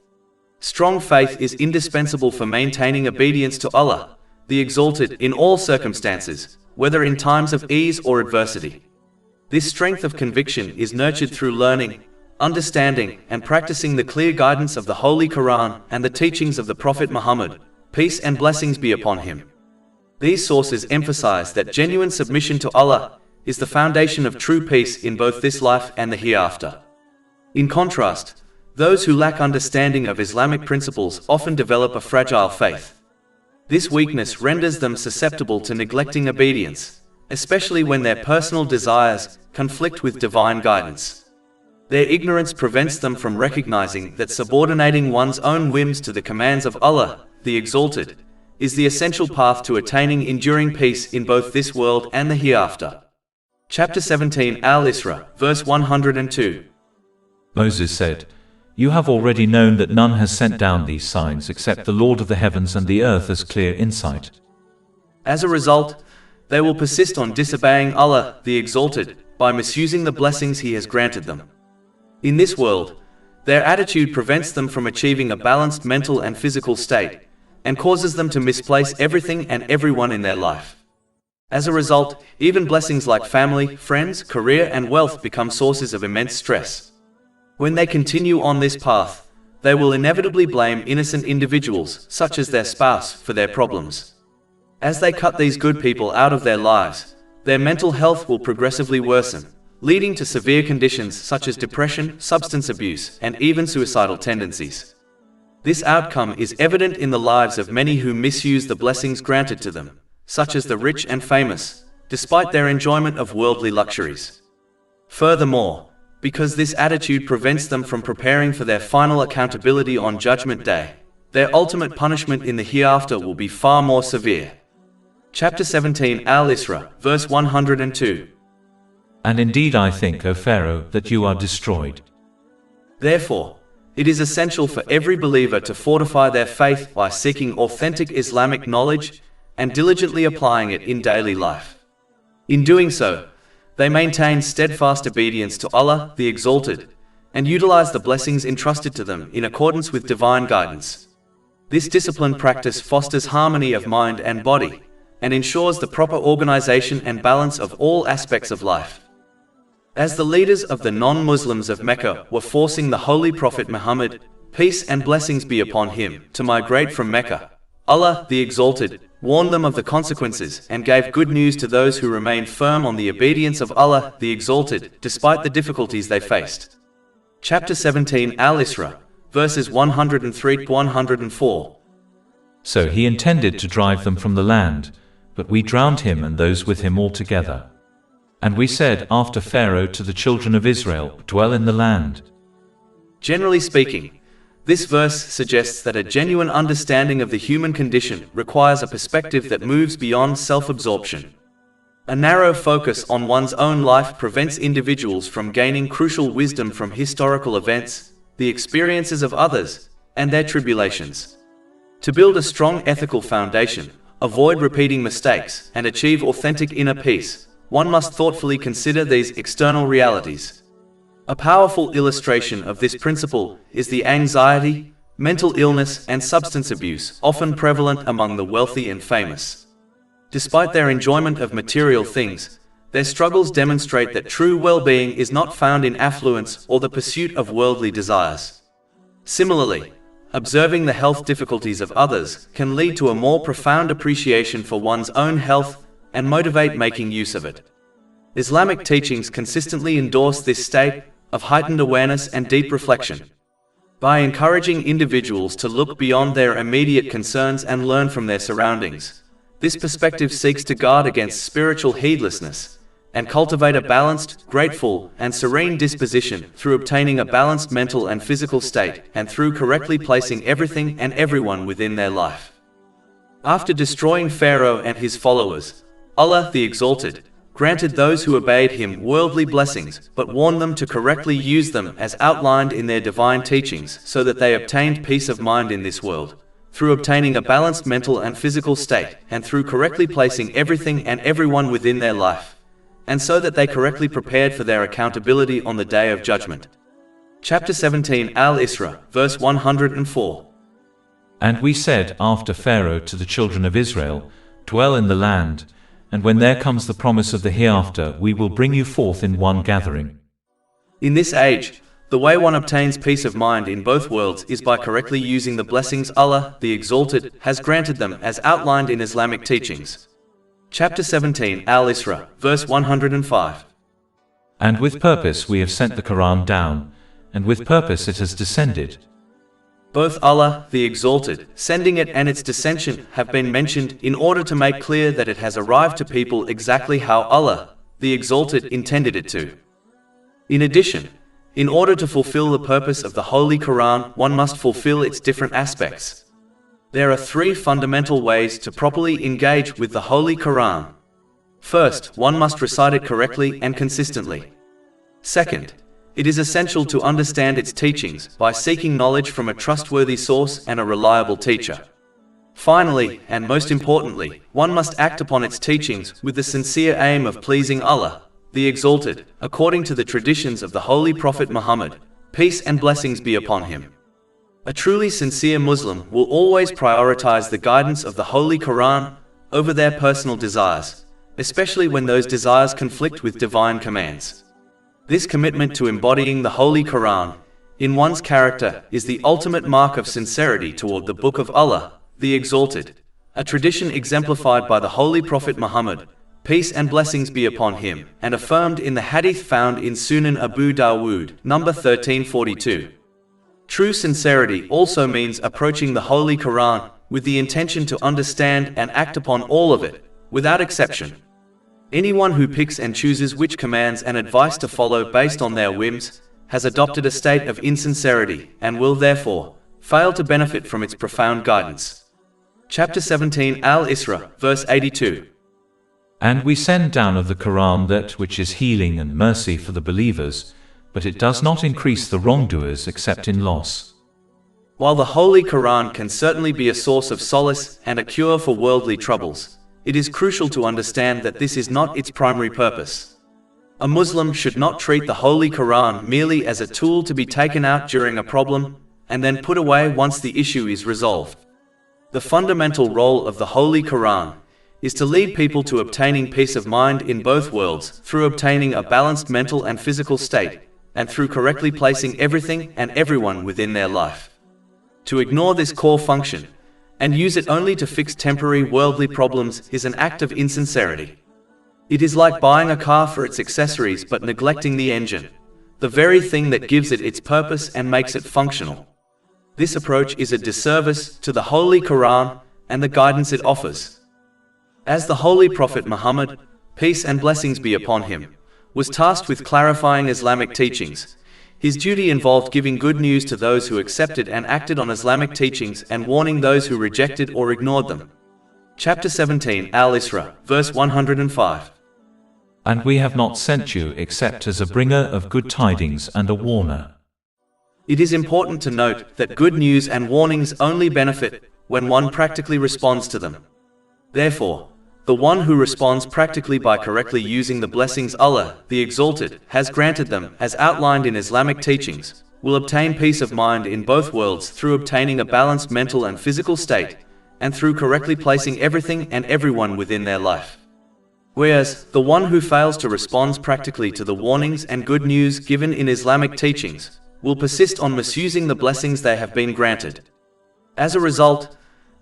Strong faith is indispensable for maintaining obedience to Allah, the Exalted, in all circumstances, whether in times of ease or adversity. This strength of conviction is nurtured through learning, understanding, and practicing the clear guidance of the Holy Quran and the teachings of the Prophet Muhammad, peace and blessings be upon him. These sources emphasize that genuine submission to Allah is the foundation of true peace in both this life and the hereafter. In contrast, those who lack understanding of Islamic principles often develop a fragile faith. This weakness renders them susceptible to neglecting obedience, especially when their personal desires conflict with divine guidance. Their ignorance prevents them from recognizing that subordinating one's own whims to the commands of Allah, the Exalted, is the essential path to attaining enduring peace in both this world and the hereafter. Chapter 17, Al-Isra, verse 102. Moses said, "You have already known that none has sent down these signs except the Lord of the heavens and the earth as clear insight." As a result, they will persist on disobeying Allah, the Exalted, by misusing the blessings He has granted them. In this world, their attitude prevents them from achieving a balanced mental and physical state, and causes them to misplace everything and everyone in their life. As a result, even blessings like family, friends, career, and wealth become sources of immense stress. When they continue on this path, they will inevitably blame innocent individuals, such as their spouse, for their problems. As they cut these good people out of their lives, their mental health will progressively worsen, leading to severe conditions such as depression, substance abuse, and even suicidal tendencies. This outcome is evident in the lives of many who misuse the blessings granted to them, such as the rich and famous, despite their enjoyment of worldly luxuries. Furthermore, because this attitude prevents them from preparing for their final accountability on Judgment Day, their ultimate punishment in the hereafter will be far more severe. Chapter 17 Al-Isra, verse 102. And indeed I think, O Pharaoh, that you are destroyed. Therefore, it is essential for every believer to fortify their faith by seeking authentic Islamic knowledge and diligently applying it in daily life. In doing so, they maintain steadfast obedience to Allah, the Exalted, and utilize the blessings entrusted to them in accordance with divine guidance. This disciplined practice fosters harmony of mind and body, and ensures the proper organization and balance of all aspects of life. As the leaders of the non-Muslims of Mecca were forcing the Holy Prophet Muhammad, peace and blessings be upon him, to migrate from Mecca, Allah, the Exalted, warned them of the consequences and gave good news to those who remained firm on the obedience of Allah, the Exalted, despite the difficulties they faced. Chapter 17 Al-Isra, verses 103-104. So he intended to drive them from the land, but we drowned him and those with him altogether. And we said after Pharaoh to the children of Israel, dwell in the land. Generally speaking, this verse suggests that a genuine understanding of the human condition requires a perspective that moves beyond self-absorption. A narrow focus on one's own life prevents individuals from gaining crucial wisdom from historical events, the experiences of others, and their tribulations. To build a strong ethical foundation, avoid repeating mistakes, and achieve authentic inner peace, one must thoughtfully consider these external realities. A powerful illustration of this principle is the anxiety, mental illness, and substance abuse often prevalent among the wealthy and famous. Despite their enjoyment of material things, their struggles demonstrate that true well-being is not found in affluence or the pursuit of worldly desires. Similarly, observing the health difficulties of others can lead to a more profound appreciation for one's own health and motivate making use of it. Islamic teachings consistently endorse this state of heightened awareness and deep reflection. By encouraging individuals to look beyond their immediate concerns and learn from their surroundings, this perspective seeks to guard against spiritual heedlessness and cultivate a balanced, grateful, and serene disposition through obtaining a balanced mental and physical state and through correctly placing everything and everyone within their life. After destroying Pharaoh and his followers, Allah the Exalted granted those who obeyed him worldly blessings, but warned them to correctly use them as outlined in their divine teachings so that they obtained peace of mind in this world, through obtaining a balanced mental and physical state, and through correctly placing everything and everyone within their life, and so that they correctly prepared for their accountability on the Day of Judgment. Chapter 17 Al-Isra, verse 104. And we said after Pharaoh to the children of Israel, dwell in the land, and when there comes the promise of the hereafter, we will bring you forth in one gathering. In this age, the way one obtains peace of mind in both worlds is by correctly using the blessings Allah, the Exalted, has granted them as outlined in Islamic teachings. Chapter 17 Al-Isra, verse 105. And with purpose we have sent the Quran down, and with purpose it has descended. Both Allah, the Exalted, sending it and its descension have been mentioned in order to make clear that it has arrived to people exactly how Allah, the Exalted, intended it to. In addition, in order to fulfill the purpose of the Holy Quran, one must fulfill its different aspects. There are three fundamental ways to properly engage with the Holy Quran. First, one must recite it correctly and consistently. Second, it is essential to understand its teachings by seeking knowledge from a trustworthy source and a reliable teacher. Finally, and most importantly, one must act upon its teachings with the sincere aim of pleasing Allah, the Exalted, according to the traditions of the Holy Prophet Muhammad, peace and blessings be upon him. A truly sincere Muslim will always prioritize the guidance of the Holy Quran over their personal desires, especially when those desires conflict with divine commands. This commitment to embodying the Holy Quran in one's character is the ultimate mark of sincerity toward the Book of Allah, the Exalted, a tradition exemplified by the Holy Prophet Muhammad, peace and blessings be upon him, and affirmed in the hadith found in Sunan Abu Dawood, number 1342. True sincerity also means approaching the Holy Quran with the intention to understand and act upon all of it, without exception. Anyone who picks and chooses which commands and advice to follow based on their whims has adopted a state of insincerity and will therefore fail to benefit from its profound guidance. Chapter 17 Al-Isra, verse 82. And we send down of the Quran that which is healing and mercy for the believers, but it does not increase the wrongdoers except in loss. While the Holy Quran can certainly be a source of solace and a cure for worldly troubles, it is crucial to understand that this is not its primary purpose. A Muslim should not treat the Holy Quran merely as a tool to be taken out during a problem and then put away once the issue is resolved. The fundamental role of the Holy Quran is to lead people to obtaining peace of mind in both worlds through obtaining a balanced mental and physical state, and through correctly placing everything and everyone within their life. To ignore this core function and use it only to fix temporary worldly problems is an act of insincerity. It is like buying a car for its accessories but neglecting the engine, the very thing that gives it its purpose and makes it functional. This approach is a disservice to the Holy Quran and the guidance it offers. As the Holy Prophet Muhammad, peace and blessings be upon him, was tasked with clarifying Islamic teachings, his duty involved giving good news to those who accepted and acted on Islamic teachings and warning those who rejected or ignored them. Chapter 17 Al-Isra, verse 105. And we have not sent you except as a bringer of good tidings and a warner. It is important to note that good news and warnings only benefit when one practically responds to them. Therefore, the one who responds practically by correctly using the blessings Allah, the Exalted, has granted them, as outlined in Islamic teachings, will obtain peace of mind in both worlds through obtaining a balanced mental and physical state, and through correctly placing everything and everyone within their life. Whereas, the one who fails to respond practically to the warnings and good news given in Islamic teachings, will persist on misusing the blessings they have been granted. As a result,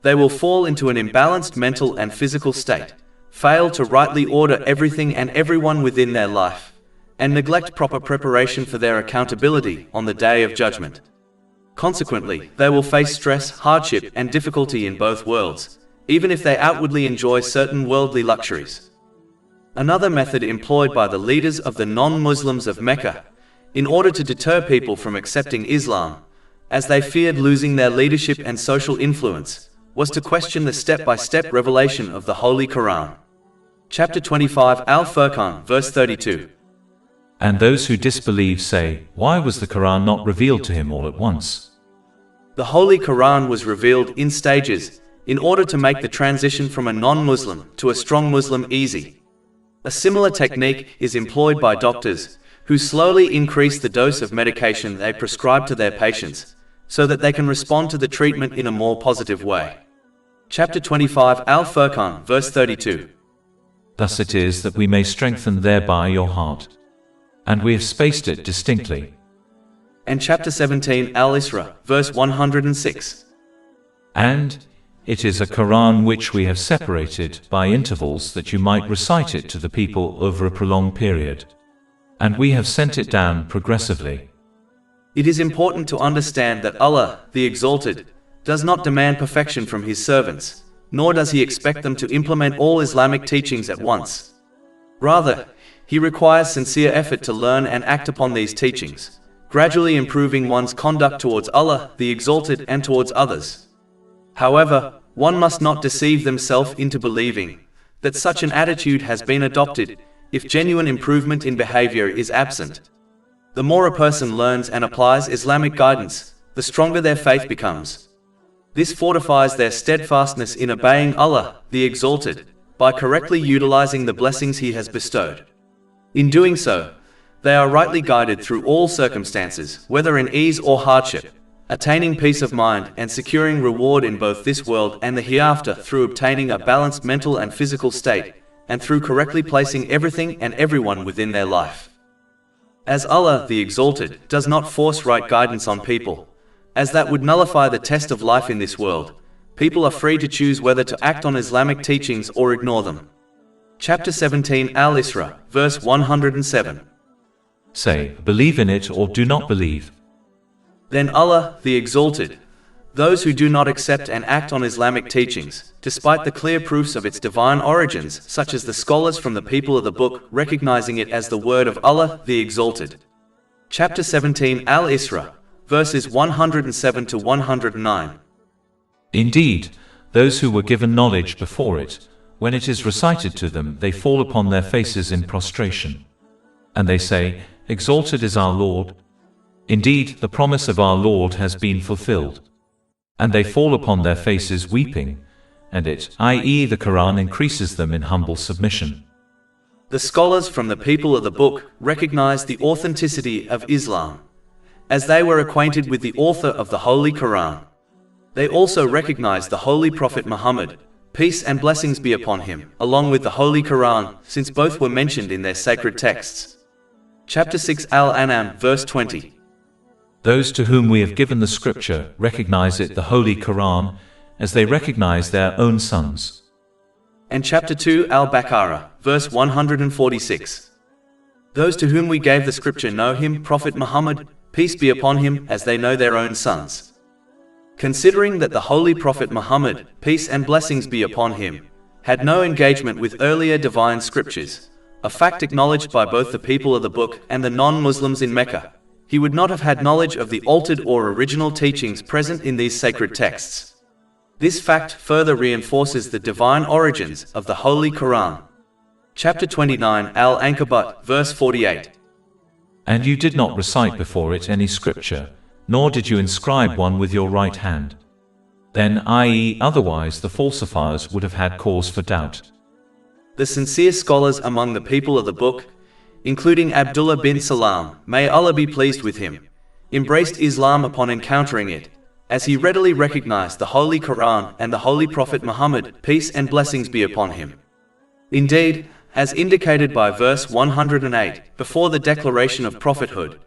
they will fall into an imbalanced mental and physical state, fail to rightly order everything and everyone within their life, and neglect proper preparation for their accountability on the Day of Judgment. Consequently, they will face stress, hardship, and difficulty in both worlds, even if they outwardly enjoy certain worldly luxuries. Another method employed by the leaders of the non-Muslims of Mecca, in order to deter people from accepting Islam, as they feared losing their leadership and social influence, was to question the step-by-step revelation of the Holy Quran. Chapter 25 Al-Furqan, verse 32. And those who disbelieve say, why was the Quran not revealed to him all at once? The Holy Quran was revealed in stages, in order to make the transition from a non-Muslim to a strong Muslim easy. A similar technique is employed by doctors, who slowly increase the dose of medication they prescribe to their patients, so that they can respond to the treatment in a more positive way. Chapter 25 Al-Furqan, verse 32. Thus it is that we may strengthen thereby your heart. And we have spaced it distinctly. And chapter 17 Al-Isra, verse 106. And it is a Quran which we have separated by intervals that you might recite it to the people over a prolonged period. And we have sent it down progressively. It is important to understand that Allah, the Exalted, does not demand perfection from His servants, nor does He expect them to implement all Islamic teachings at once. Rather, He requires sincere effort to learn and act upon these teachings, gradually improving one's conduct towards Allah, the Exalted, and towards others. However, one must not deceive themselves into believing that such an attitude has been adopted if genuine improvement in behavior is absent. The more a person learns and applies Islamic guidance, the stronger their faith becomes. This fortifies their steadfastness in obeying Allah, the Exalted, by correctly utilizing the blessings He has bestowed. In doing so, they are rightly guided through all circumstances, whether in ease or hardship, attaining peace of mind and securing reward in both this world and the hereafter through obtaining a balanced mental and physical state, and through correctly placing everything and everyone within their life. As Allah, the Exalted, does not force right guidance on people, as that would nullify the test of life in this world, people are free to choose whether to act on Islamic teachings or ignore them. Chapter 17 Al-Isra, verse 107. Say, believe in it or do not believe. Then Allah, the Exalted, those who do not accept and act on Islamic teachings, despite the clear proofs of its divine origins, such as the scholars from the people of the book recognizing it as the word of Allah, the Exalted. Chapter 17 Al-Isra, verses 107 to 109. Indeed, those who were given knowledge before it, when it is recited to them, they fall upon their faces in prostration. And they say, Exalted is our Lord. Indeed, the promise of our Lord has been fulfilled. And they fall upon their faces weeping, and it, i.e. the Quran, increases them in humble submission. The scholars from the people of the book recognized the authenticity of Islam, as they were acquainted with the author of the Holy Quran. They also recognized the Holy Prophet Muhammad, peace and blessings be upon him, along with the Holy Quran, since both were mentioned in their sacred texts. Chapter 6 Al-An'am, verse 20. Those to whom we have given the scripture recognize it, the Holy Quran, as they recognize their own sons. And chapter 2 Al-Baqarah, verse 146. Those to whom we gave the scripture know him, Prophet Muhammad, peace be upon him, as they know their own sons. Considering that the Holy Prophet Muhammad, peace and blessings be upon him, had no engagement with earlier divine scriptures, a fact acknowledged by both the people of the book and the non-Muslims in Mecca, he would not have had knowledge of the altered or original teachings present in these sacred texts. This fact further reinforces the divine origins of the Holy Quran. Chapter 29 Al-Ankabut, verse 48. And you did not recite before it any scripture, nor did you inscribe one with your right hand. Then, i.e., otherwise the falsifiers would have had cause for doubt. The sincere scholars among the people of the book, including Abdullah bin Salam, may Allah be pleased with him, embraced Islam upon encountering it, as he readily recognized the Holy Quran and the Holy Prophet Muhammad, peace and blessings be upon him. Indeed, as indicated by verse 108, before the declaration of prophethood,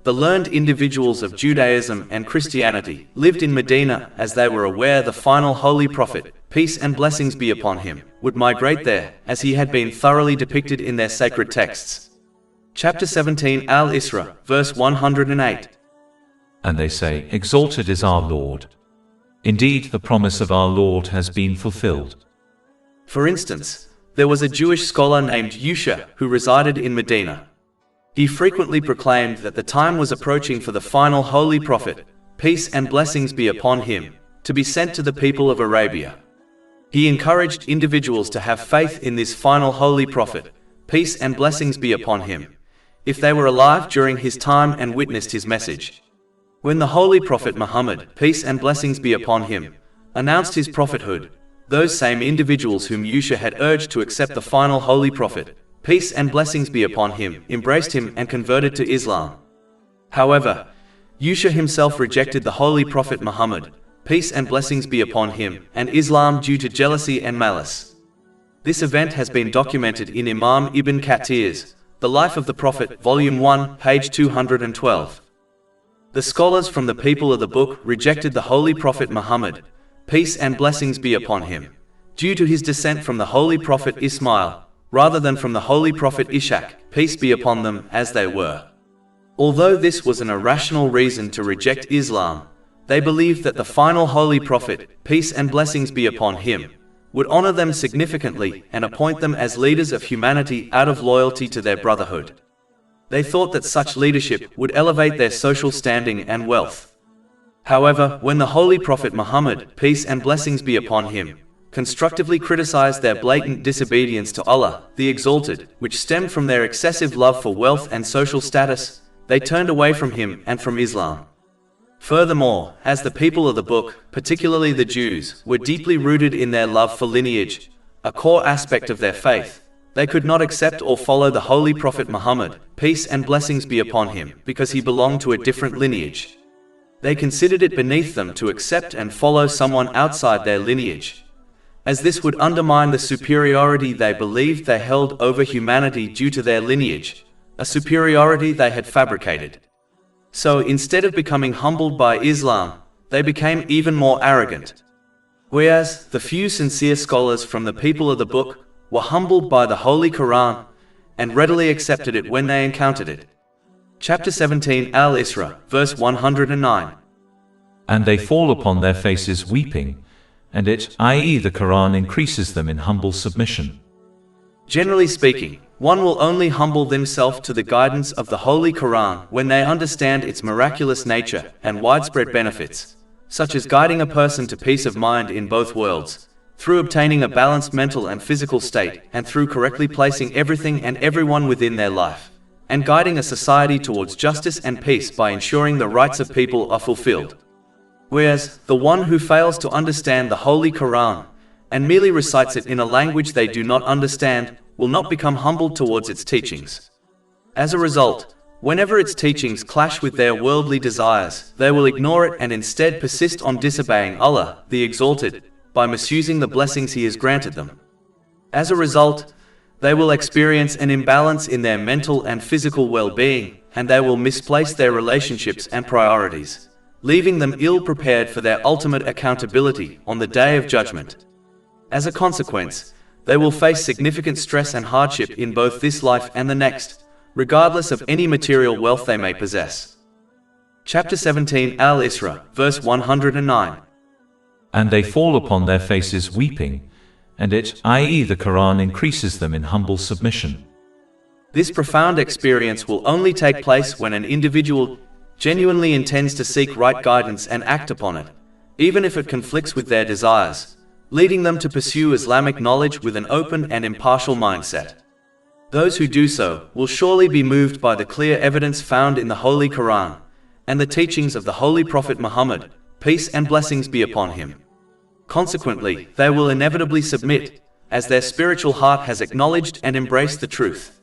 the learned individuals of Judaism and Christianity lived in Medina as they were aware the final Holy Prophet, peace and blessings be upon him, would migrate there, as he had been thoroughly depicted in their sacred texts. Chapter 17 Al-Isra, verse 108. And they say, Exalted is our Lord. Indeed, the promise of our Lord has been fulfilled. For instance, there was a Jewish scholar named Yusha who resided in Medina. He frequently proclaimed that the time was approaching for the final Holy Prophet, peace and blessings be upon him, to be sent to the people of Arabia. He encouraged individuals to have faith in this final Holy Prophet, peace and blessings be upon him, if they were alive during his time and witnessed his message. When the Holy Prophet Muhammad, peace and blessings be upon him, announced his prophethood, those same individuals whom Yusha had urged to accept the final Holy Prophet, peace and blessings be upon him, embraced him and converted to Islam. However, Yusha himself rejected the Holy Prophet Muhammad, peace and blessings be upon him, and Islam due to jealousy and malice. This event has been documented in Imam Ibn Kathir's The Life of the Prophet, Volume 1, page 212. The scholars from the people of the book rejected the Holy Prophet Muhammad, peace and blessings be upon him, due to his descent from the Holy Prophet Ismail, rather than from the Holy Prophet Ishaq, peace be upon them, as they were. Although this was an irrational reason to reject Islam, they believed that the final Holy Prophet, peace and blessings be upon him, would honor them significantly and appoint them as leaders of humanity out of loyalty to their brotherhood. They thought that such leadership would elevate their social standing and wealth. However, when the Holy Prophet Muhammad, peace and blessings be upon him, constructively criticized their blatant disobedience to Allah, the Exalted, which stemmed from their excessive love for wealth and social status, they turned away from him and from Islam. Furthermore, as the people of the book, particularly the Jews, were deeply rooted in their love for lineage, a core aspect of their faith, They could not accept or follow the Holy Prophet Muhammad, peace and blessings be upon him, because he belonged to a different lineage. They considered it beneath them to accept and follow someone outside their lineage, as this would undermine the superiority they believed they held over humanity due to their lineage, a superiority they had fabricated. So instead of becoming humbled by Islam, they became even more arrogant. Whereas the few sincere scholars from the people of the book were humbled by the Holy Quran and readily accepted it when they encountered it. Chapter 17 Al-Isra, verse 109. And they fall upon their faces weeping, and it, i.e. the Quran, increases them in humble submission. Generally speaking, one will only humble themselves to the guidance of the Holy Quran when they understand its miraculous nature and widespread benefits, such as guiding a person to peace of mind in both worlds, through obtaining a balanced mental and physical state, and through correctly placing everything and everyone within their life, and guiding a society towards justice and peace by ensuring the rights of people are fulfilled. Whereas, the one who fails to understand the Holy Quran, and merely recites it in a language they do not understand, will not become humbled towards its teachings. As a result, whenever its teachings clash with their worldly desires, they will ignore it and instead persist on disobeying Allah, the Exalted, by misusing the blessings He has granted them. As a result, they will experience an imbalance in their mental and physical well-being, and they will misplace their relationships and priorities, leaving them ill-prepared for their ultimate accountability on the Day of Judgment. As a consequence, they will face significant stress and hardship in both this life and the next, regardless of any material wealth they may possess. Chapter 17 Al-Isra, verse 109. And they fall upon their faces weeping, and it, i.e. the Quran, increases them in humble submission. This profound experience will only take place when an individual genuinely intends to seek right guidance and act upon it, even if it conflicts with their desires, leading them to pursue Islamic knowledge with an open and impartial mindset. Those who do so will surely be moved by the clear evidence found in the Holy Quran and the teachings of the Holy Prophet Muhammad, peace and blessings be upon him. Consequently, they will inevitably submit, as their spiritual heart has acknowledged and embraced the truth.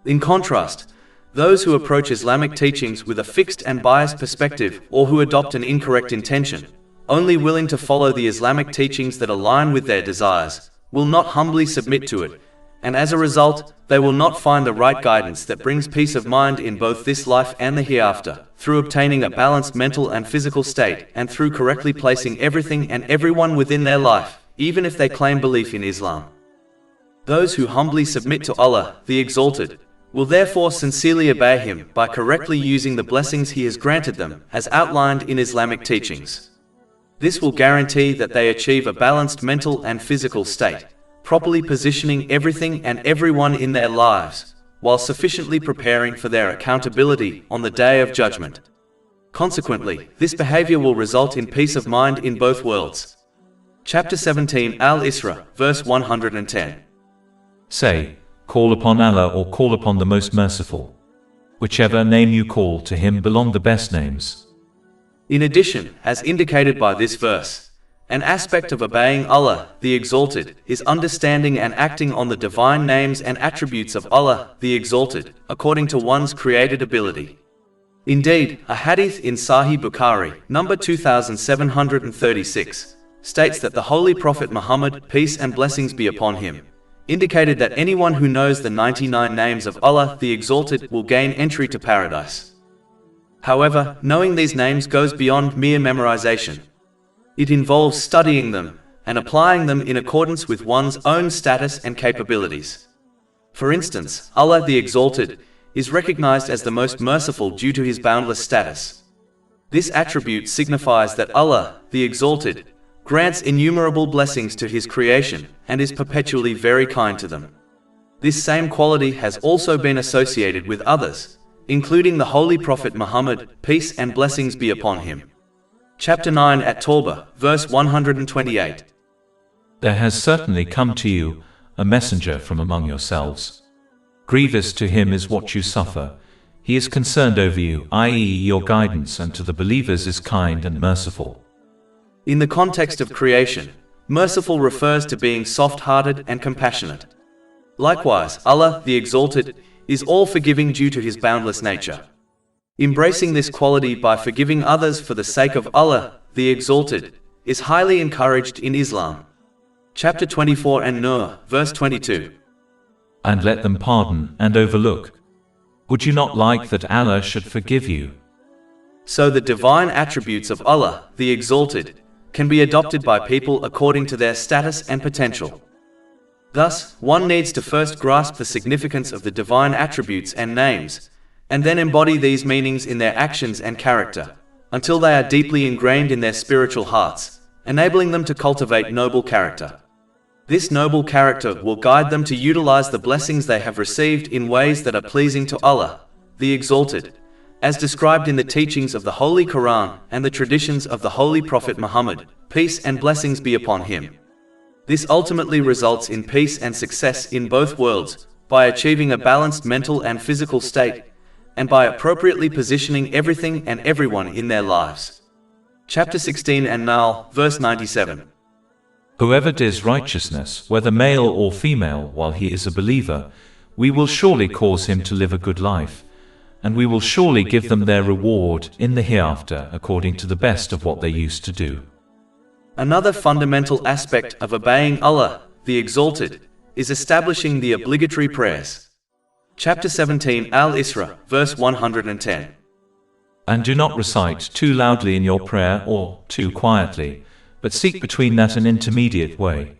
In contrast, those who approach Islamic teachings with a fixed and biased perspective, or who adopt an incorrect intention, only willing to follow the Islamic teachings that align with their desires, will not humbly submit to it, and as a result, they will not find the right guidance that brings peace of mind in both this life and the hereafter, through obtaining a balanced mental and physical state, and through correctly placing everything and everyone within their life, even if they claim belief in Islam. Those who humbly submit to Allah, the Exalted, will therefore sincerely obey Him by correctly using the blessings He has granted them, as outlined in Islamic teachings. This will guarantee that they achieve a balanced mental and physical state, properly positioning everything and everyone in their lives, while sufficiently preparing for their accountability on the Day of Judgment. Consequently, this behavior will result in peace of mind in both worlds. Chapter 17 Al-Isra, verse 110. Say, call upon Allah or call upon the Most Merciful. Whichever name you call, to Him belong the best names. In addition, as indicated by this verse, an aspect of obeying Allah, the Exalted, is understanding and acting on the divine names and attributes of Allah, the Exalted, according to one's created ability. Indeed, a hadith in Sahih Bukhari, number 2736, states that the Holy Prophet Muhammad, peace and blessings be upon him, indicated that anyone who knows the 99 names of Allah, the Exalted, will gain entry to paradise. However, knowing these names goes beyond mere memorization. It involves studying them and applying them in accordance with one's own status and capabilities. For instance, Allah the Exalted is recognized as the most merciful due to His boundless status. This attribute signifies that Allah, the Exalted, grants innumerable blessings to His creation and is perpetually very kind to them. This same quality has also been associated with others, including the Holy Prophet Muhammad, peace and blessings be upon him. Chapter 9 at Tawbah, verse 128. There has certainly come to you a messenger from among yourselves. Grievous to him is what you suffer. He is concerned over you, i.e. your guidance, and to the believers is kind and merciful. In the context of creation, merciful refers to being soft-hearted and compassionate. Likewise, Allah, the Exalted, is all-forgiving due to His boundless nature. Embracing this quality by forgiving others for the sake of Allah, the Exalted, is highly encouraged in Islam. Chapter 24 An-Nur, verse 22. And let them pardon and overlook. Would you not like that Allah should forgive you? So the divine attributes of Allah, the Exalted, can be adopted by people according to their status and potential. Thus, one needs to first grasp the significance of the divine attributes and names, and then embody these meanings in their actions and character, until they are deeply ingrained in their spiritual hearts, enabling them to cultivate noble character. This noble character will guide them to utilize the blessings they have received in ways that are pleasing to Allah, the Exalted, as described in the teachings of the Holy Quran and the traditions of the Holy Prophet Muhammad, peace and blessings be upon him. This ultimately results in peace and success in both worlds, by achieving a balanced mental and physical state, and by appropriately positioning everything and everyone in their lives. Chapter 16 An-Nahl, verse 97. Whoever does righteousness, whether male or female, while he is a believer, we will surely cause him to live a good life, and we will surely give them their reward in the hereafter according to the best of what they used to do. Another fundamental aspect of obeying Allah, the Exalted, is establishing the obligatory prayers. Chapter 17 Al-Isra, verse 110. And do not recite too loudly in your prayer or too quietly, but seek between that an intermediate way.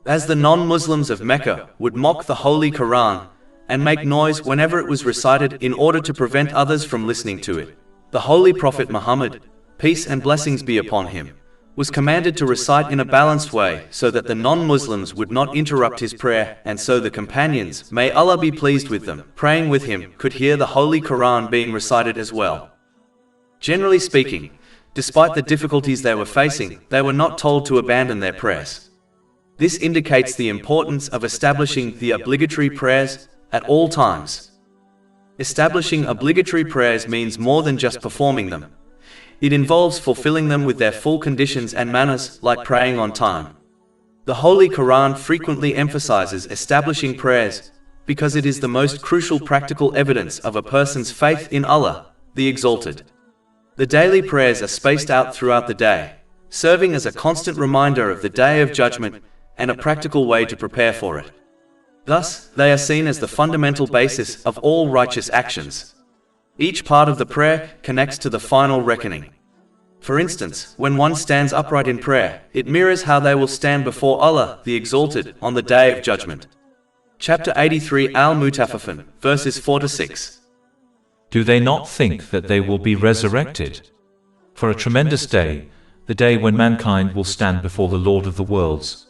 As the non-Muslims of Mecca would mock the Holy Quran and make noise whenever it was recited in order to prevent others from listening to it, the Holy Prophet Muhammad, peace and blessings be upon him, was commanded to recite in a balanced way so that the non-Muslims would not interrupt his prayer, and so the companions, may Allah be pleased with them, praying with him, could hear the Holy Quran being recited as well. Generally speaking, despite the difficulties they were facing, they were not told to abandon their prayers. This indicates the importance of establishing the obligatory prayers at all times. Establishing obligatory prayers means more than just performing them. It involves fulfilling them with their full conditions and manners, like praying on time. The Holy Quran frequently emphasizes establishing prayers because it is the most crucial practical evidence of a person's faith in Allah, the Exalted. The daily prayers are spaced out throughout the day, serving as a constant reminder of the Day of Judgment and a practical way to prepare for it. Thus, they are seen as the fundamental basis of all righteous actions. Each part of the prayer connects to the final reckoning. For instance, when one stands upright in prayer, it mirrors how they will stand before Allah, the Exalted, on the Day of Judgment. Chapter 83 Al-Mutaffifin, verses 4-6. Do they not think that they will be resurrected? For a tremendous day, the day when mankind will stand before the Lord of the worlds.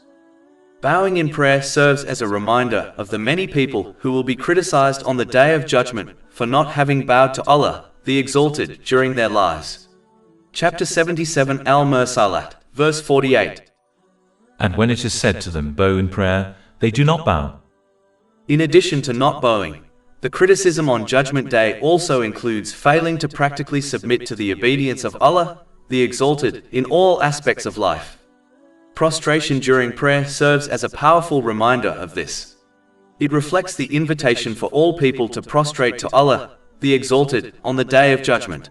Bowing in prayer serves as a reminder of the many people who will be criticized on the Day of Judgment for not having bowed to Allah, the Exalted, during their lives. Chapter 77 Al-Mursalat, verse 48. And when it is said to them, bow in prayer, they do not bow. In addition to not bowing, the criticism on Judgment Day also includes failing to practically submit to the obedience of Allah, the Exalted, in all aspects of life. Prostration during prayer serves as a powerful reminder of this. It reflects the invitation for all people to prostrate to Allah, the Exalted, on the Day of Judgment.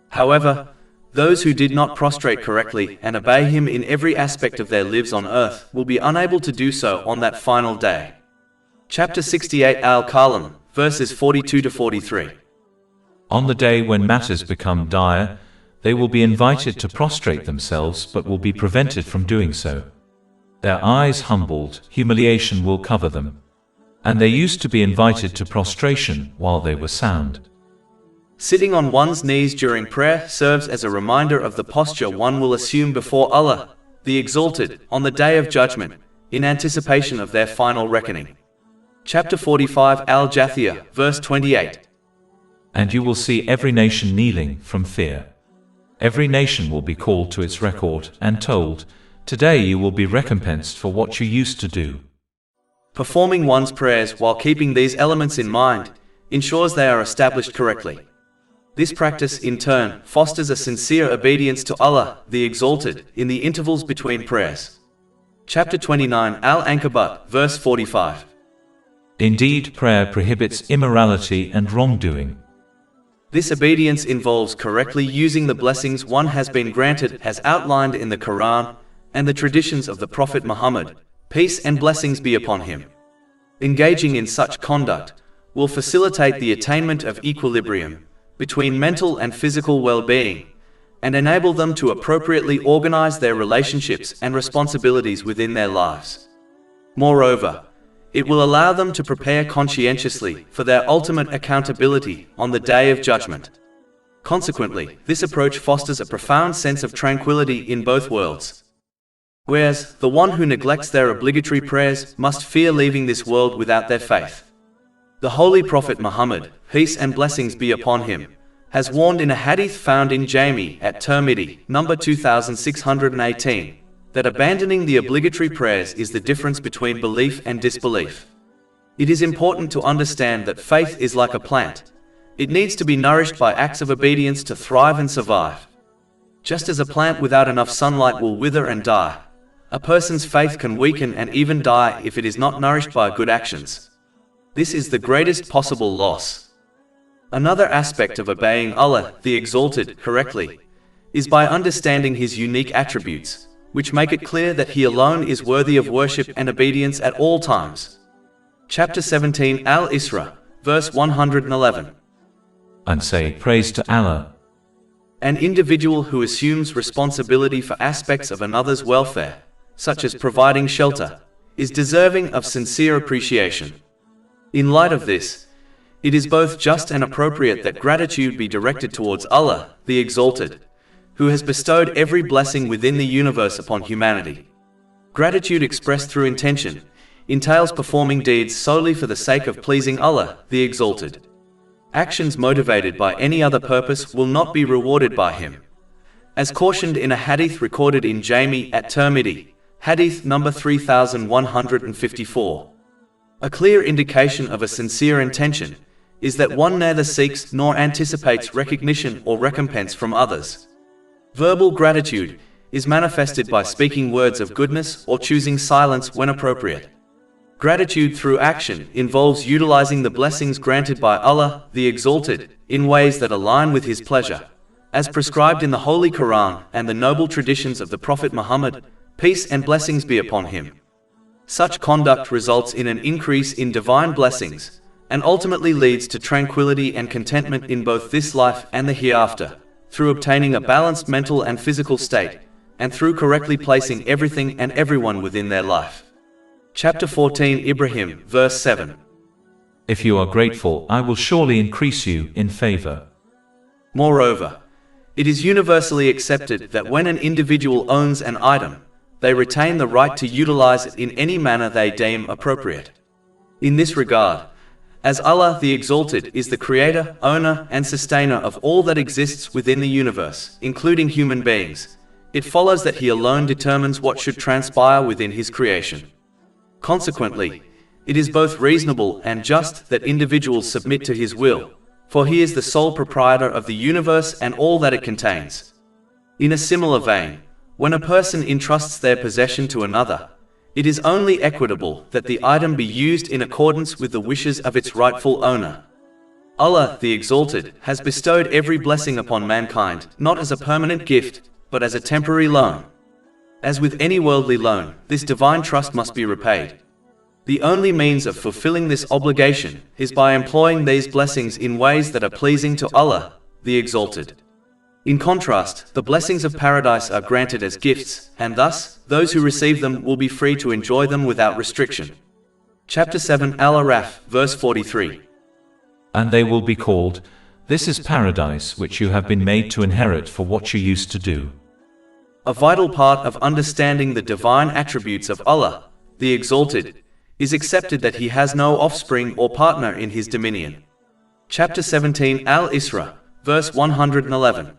However, those who did not prostrate correctly and obey Him in every aspect of their lives on earth will be unable to do so on that final day. Chapter 68 Al-Qalam, verses 42-43. On the day when matters become dire, they will be invited to prostrate themselves but will be prevented from doing so. Their eyes humbled, humiliation will cover them. And they used to be invited to prostration while they were sound. Sitting on one's knees during prayer serves as a reminder of the posture one will assume before Allah, the Exalted, on the Day of Judgment, in anticipation of their final reckoning. Chapter 45 Al-Jathiyah, verse 28. And you will see every nation kneeling from fear. Every nation will be called to its record and told, today you will be recompensed for what you used to do. Performing one's prayers while keeping these elements in mind ensures they are established correctly. This practice, in turn, fosters a sincere obedience to Allah, the Exalted, in the intervals between prayers. Chapter 29 Al-Ankabut, verse 45. Indeed, prayer prohibits immorality and wrongdoing. This obedience involves correctly using the blessings one has been granted as outlined in the Quran and the traditions of the Prophet Muhammad, peace and blessings be upon him. Engaging in such conduct will facilitate the attainment of equilibrium between mental and physical well-being and enable them to appropriately organize their relationships and responsibilities within their lives. Moreover, it will allow them to prepare conscientiously for their ultimate accountability on the Day of Judgment. Consequently, this approach fosters a profound sense of tranquility in both worlds. Whereas, the one who neglects their obligatory prayers must fear leaving this world without their faith. The Holy Prophet Muhammad, peace and blessings be upon him, has warned in a hadith found in Jami at Tirmidhi, number 2618, that abandoning the obligatory prayers is the difference between belief and disbelief. It is important to understand that faith is like a plant. It needs to be nourished by acts of obedience to thrive and survive. Just as a plant without enough sunlight will wither and die, a person's faith can weaken and even die if it is not nourished by good actions. This is the greatest possible loss. Another aspect of obeying Allah, the Exalted, correctly, is by understanding His unique attributes, which make it clear that He alone is worthy of worship and obedience at all times. Chapter 17 Al-Isra, verse 111. And say praise to Allah. An individual who assumes responsibility for aspects of another's welfare, such as providing shelter, is deserving of sincere appreciation. In light of this, it is both just and appropriate that gratitude be directed towards Allah, the Exalted, who has bestowed every blessing within the universe upon humanity. Gratitude expressed through intention entails performing deeds solely for the sake of pleasing Allah, the Exalted. Actions motivated by any other purpose will not be rewarded by Him. As cautioned in a hadith recorded in Jami at Tirmidhi, hadith number 3154. A clear indication of a sincere intention is that one neither seeks nor anticipates recognition or recompense from others. Verbal gratitude is manifested by speaking words of goodness or choosing silence when appropriate. Gratitude through action involves utilizing the blessings granted by Allah, the Exalted, in ways that align with His pleasure, as prescribed in the Holy Quran and the noble traditions of the Prophet Muhammad, peace and blessings be upon him. Such conduct results in an increase in divine blessings, and ultimately leads to tranquility and contentment in both this life and the hereafter, through obtaining a balanced mental and physical state, and through correctly placing everything and everyone within their life. Chapter 14 Ibrahim, verse 7. If you are grateful, I will surely increase you in favor. Moreover, it is universally accepted that when an individual owns an item, they retain the right to utilize it in any manner they deem appropriate. In this regard, as Allah the Exalted is the creator, owner, and sustainer of all that exists within the universe, including human beings, it follows that He alone determines what should transpire within His creation. Consequently, it is both reasonable and just that individuals submit to His will, for He is the sole proprietor of the universe and all that it contains. In a similar vein, when a person entrusts their possession to another, it is only equitable that the item be used in accordance with the wishes of its rightful owner. Allah, the Exalted, has bestowed every blessing upon mankind, not as a permanent gift, but as a temporary loan. As with any worldly loan, this divine trust must be repaid. The only means of fulfilling this obligation is by employing these blessings in ways that are pleasing to Allah, the Exalted. In contrast, the blessings of paradise are granted as gifts, and thus, those who receive them will be free to enjoy them without restriction. Chapter 7 Al-Araf, verse 43. And they will be called, this is paradise which you have been made to inherit for what you used to do. A vital part of understanding the divine attributes of Allah, the Exalted, is accepted that He has no offspring or partner in His dominion. Chapter 17 Al-Isra, verse 111.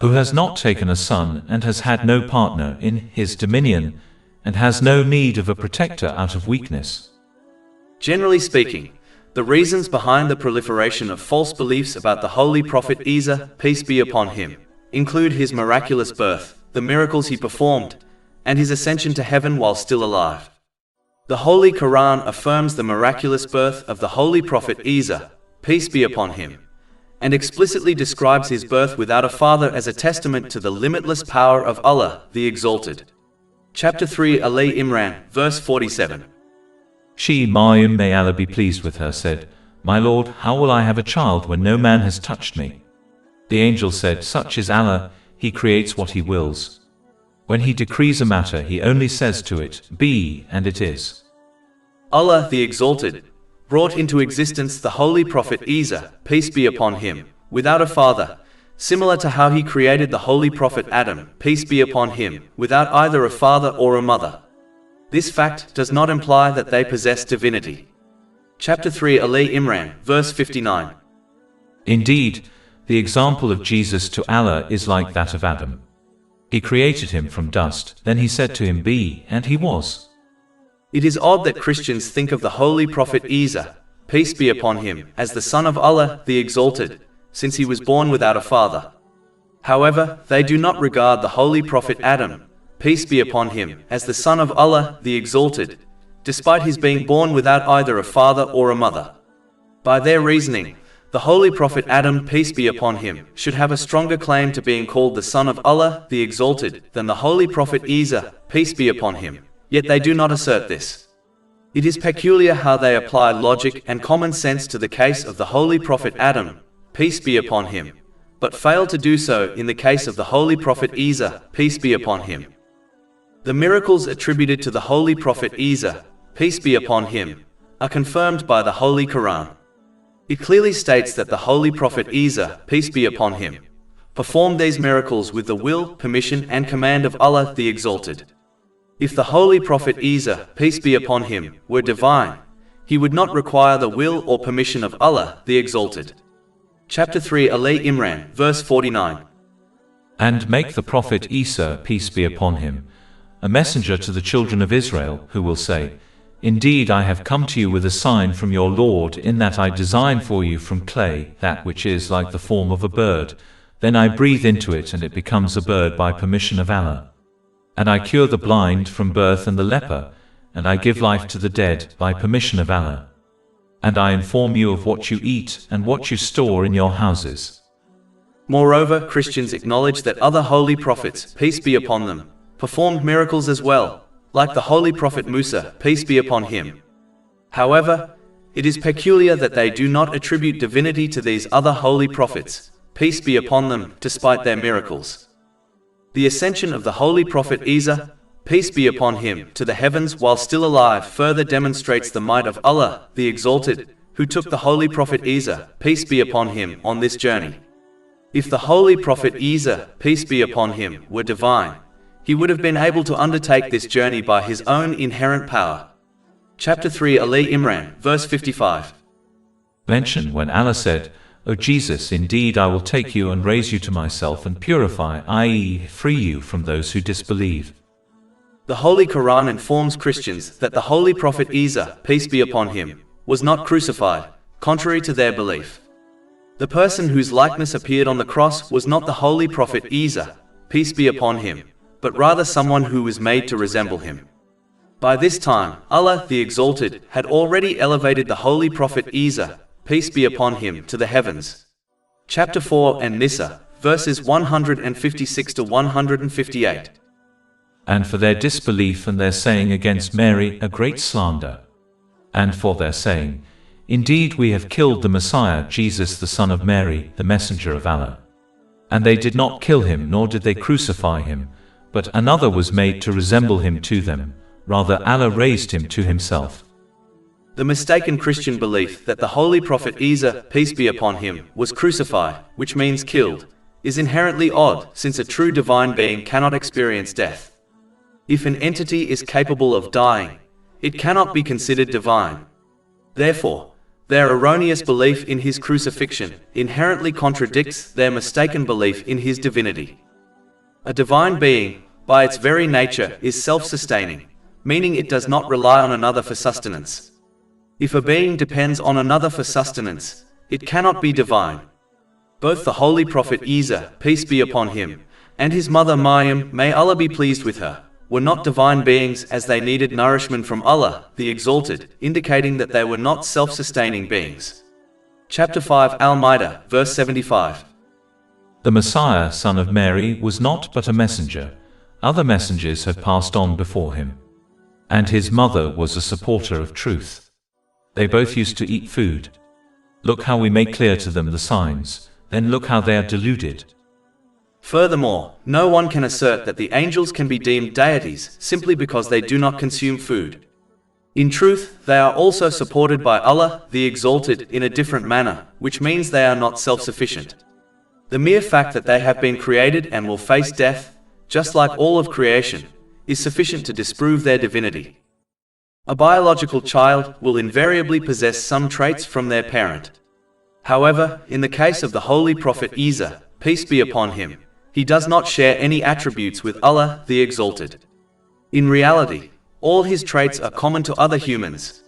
Who has not taken a son and has had no partner in His dominion, and has no need of a protector out of weakness. Generally speaking, the reasons behind the proliferation of false beliefs about the Holy Prophet Isa, peace be upon him, include his miraculous birth, the miracles he performed, and his ascension to heaven while still alive. The Holy Quran affirms the miraculous birth of the Holy Prophet Isra, peace be upon him, and explicitly describes his birth without a father as a testament to the limitless power of Allah, the Exalted. Chapter 3 Ali Imran, verse 47. She, Maryam, may Allah be pleased with her, said, "My Lord, how will I have a child when no man has touched me?" The angel said, "Such is Allah, He creates what He wills. When He decrees a matter, He only says to it, 'Be,' and it is." Allah, the Exalted, brought into existence the Holy Prophet Isra, peace be upon him, without a father, similar to how He created the Holy Prophet Adam, peace be upon him, without either a father or a mother. This fact does not imply that they possess divinity. Chapter 3 Ali Imran, verse 59. Indeed, the example of Jesus to Allah is like that of Adam. He created him from dust, then He said to him, "Be," and he was. It is odd that Christians think of the Holy Prophet Isra, peace be upon him, as the son of Allah, the Exalted, since he was born without a father. However, they do not regard the Holy Prophet Adam, peace be upon him, as the son of Allah, the Exalted, despite his being born without either a father or a mother. By their reasoning, the Holy Prophet Adam, peace be upon him, should have a stronger claim to being called the son of Allah, the Exalted, than the Holy Prophet Isra, peace be upon him, yet they do not assert this. It is peculiar how they apply logic and common sense to the case of the Holy Prophet Adam, peace be upon him, but fail to do so in the case of the Holy Prophet Isra, peace be upon him. The miracles attributed to the Holy Prophet Isra, peace be upon him, are confirmed by the Holy Quran. It clearly states that the Holy Prophet Isra, peace be upon him, performed these miracles with the will, permission and command of Allah the Exalted. If the Holy Prophet Isra, peace be upon him, were divine, he would not require the will or permission of Allah the Exalted. Chapter 3 Ali Imran, verse 49. And make the Prophet Isa, peace be upon him, a messenger to the children of Israel, who will say, "Indeed, I have come to you with a sign from your Lord, in that I design for you from clay that which is like the form of a bird. Then I breathe into it and it becomes a bird by permission of Allah. And I cure the blind from birth and the leper, and I give life to the dead by permission of Allah. And I inform you of what you eat and what you store in your houses." Moreover, Christians acknowledge that other holy prophets, peace be upon them, performed miracles as well, like the Holy Prophet Musa, peace be upon him. However, it is peculiar that they do not attribute divinity to these other holy prophets, peace be upon them, despite their miracles. The ascension of the Holy Prophet Isra, peace be upon him, to the heavens while still alive further demonstrates the might of Allah, the Exalted, who took the Holy Prophet Isra, peace be upon him, on this journey. If the Holy Prophet Isra, peace be upon him, were divine, he would have been able to undertake this journey by his own inherent power. Chapter 3 Ali Imran, verse 55. Mention when Allah said, "O Jesus, indeed I will take you and raise you to myself and purify, i.e., free you from those who disbelieve." The Holy Quran informs Christians that the Holy Prophet Isra, peace be upon him, was not crucified, contrary to their belief. The person whose likeness appeared on the cross was not the Holy Prophet Isra, peace be upon him, but rather someone who was made to resemble him. By this time, Allah the Exalted had already elevated the Holy Prophet Isra, peace be upon him, to the heavens. Chapter 4 and Nisa, verses 156 to 158. And for their disbelief and their saying against Mary a great slander. And for their saying, "Indeed we have killed the Messiah, Jesus the son of Mary, the messenger of Allah." And they did not kill him nor did they crucify him, but another was made to resemble him to them, rather Allah raised him to himself. The mistaken Christian belief that the Holy Prophet Isra, peace be upon him, was crucified, which means killed, is inherently odd, since a true divine being cannot experience death. If an entity is capable of dying, it cannot be considered divine. Therefore, their erroneous belief in his crucifixion inherently contradicts their mistaken belief in his divinity. A divine being, by its very nature, is self-sustaining, meaning it does not rely on another for sustenance. If a being depends on another for sustenance, it cannot be divine. Both the Holy Prophet Isra, peace be upon him, and his mother Maryam, may Allah be pleased with her, were not divine beings, as they needed nourishment from Allah, the Exalted, indicating that they were not self-sustaining beings. Chapter 5 Al-Ma'idah, verse 75. The Messiah, son of Mary, was not but a messenger. Other messengers had passed on before him. And his mother was a supporter of truth. They both used to eat food. Look how we make clear to them the signs, then look how they are deluded. Furthermore, no one can assert that the angels can be deemed deities simply because they do not consume food. In truth, they are also supported by Allah, the Exalted, in a different manner, which means they are not self-sufficient. The mere fact that they have been created and will face death, just like all of creation, is sufficient to disprove their divinity. A biological child will invariably possess some traits from their parent. However, in the case of the Holy Prophet Isra, peace be upon him, he does not share any attributes with Allah, the Exalted. In reality, all his traits are common to other humans.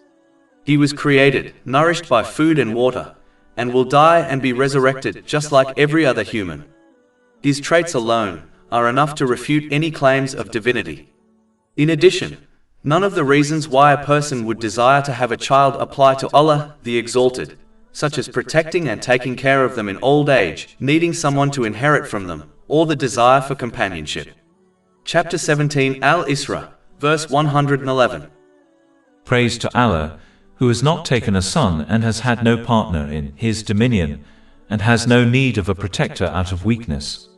He was created, nourished by food and water, and will die and be resurrected just like every other human. His traits alone are enough to refute any claims of divinity. In addition, none of the reasons why a person would desire to have a child apply to Allah, the Exalted, such as protecting and taking care of them in old age, needing someone to inherit from them, or the desire for companionship. Chapter 17 Al-Isra, verse 111. Praise to Allah, who has not taken a son and has had no partner in his dominion, and has no need of a protector out of weakness.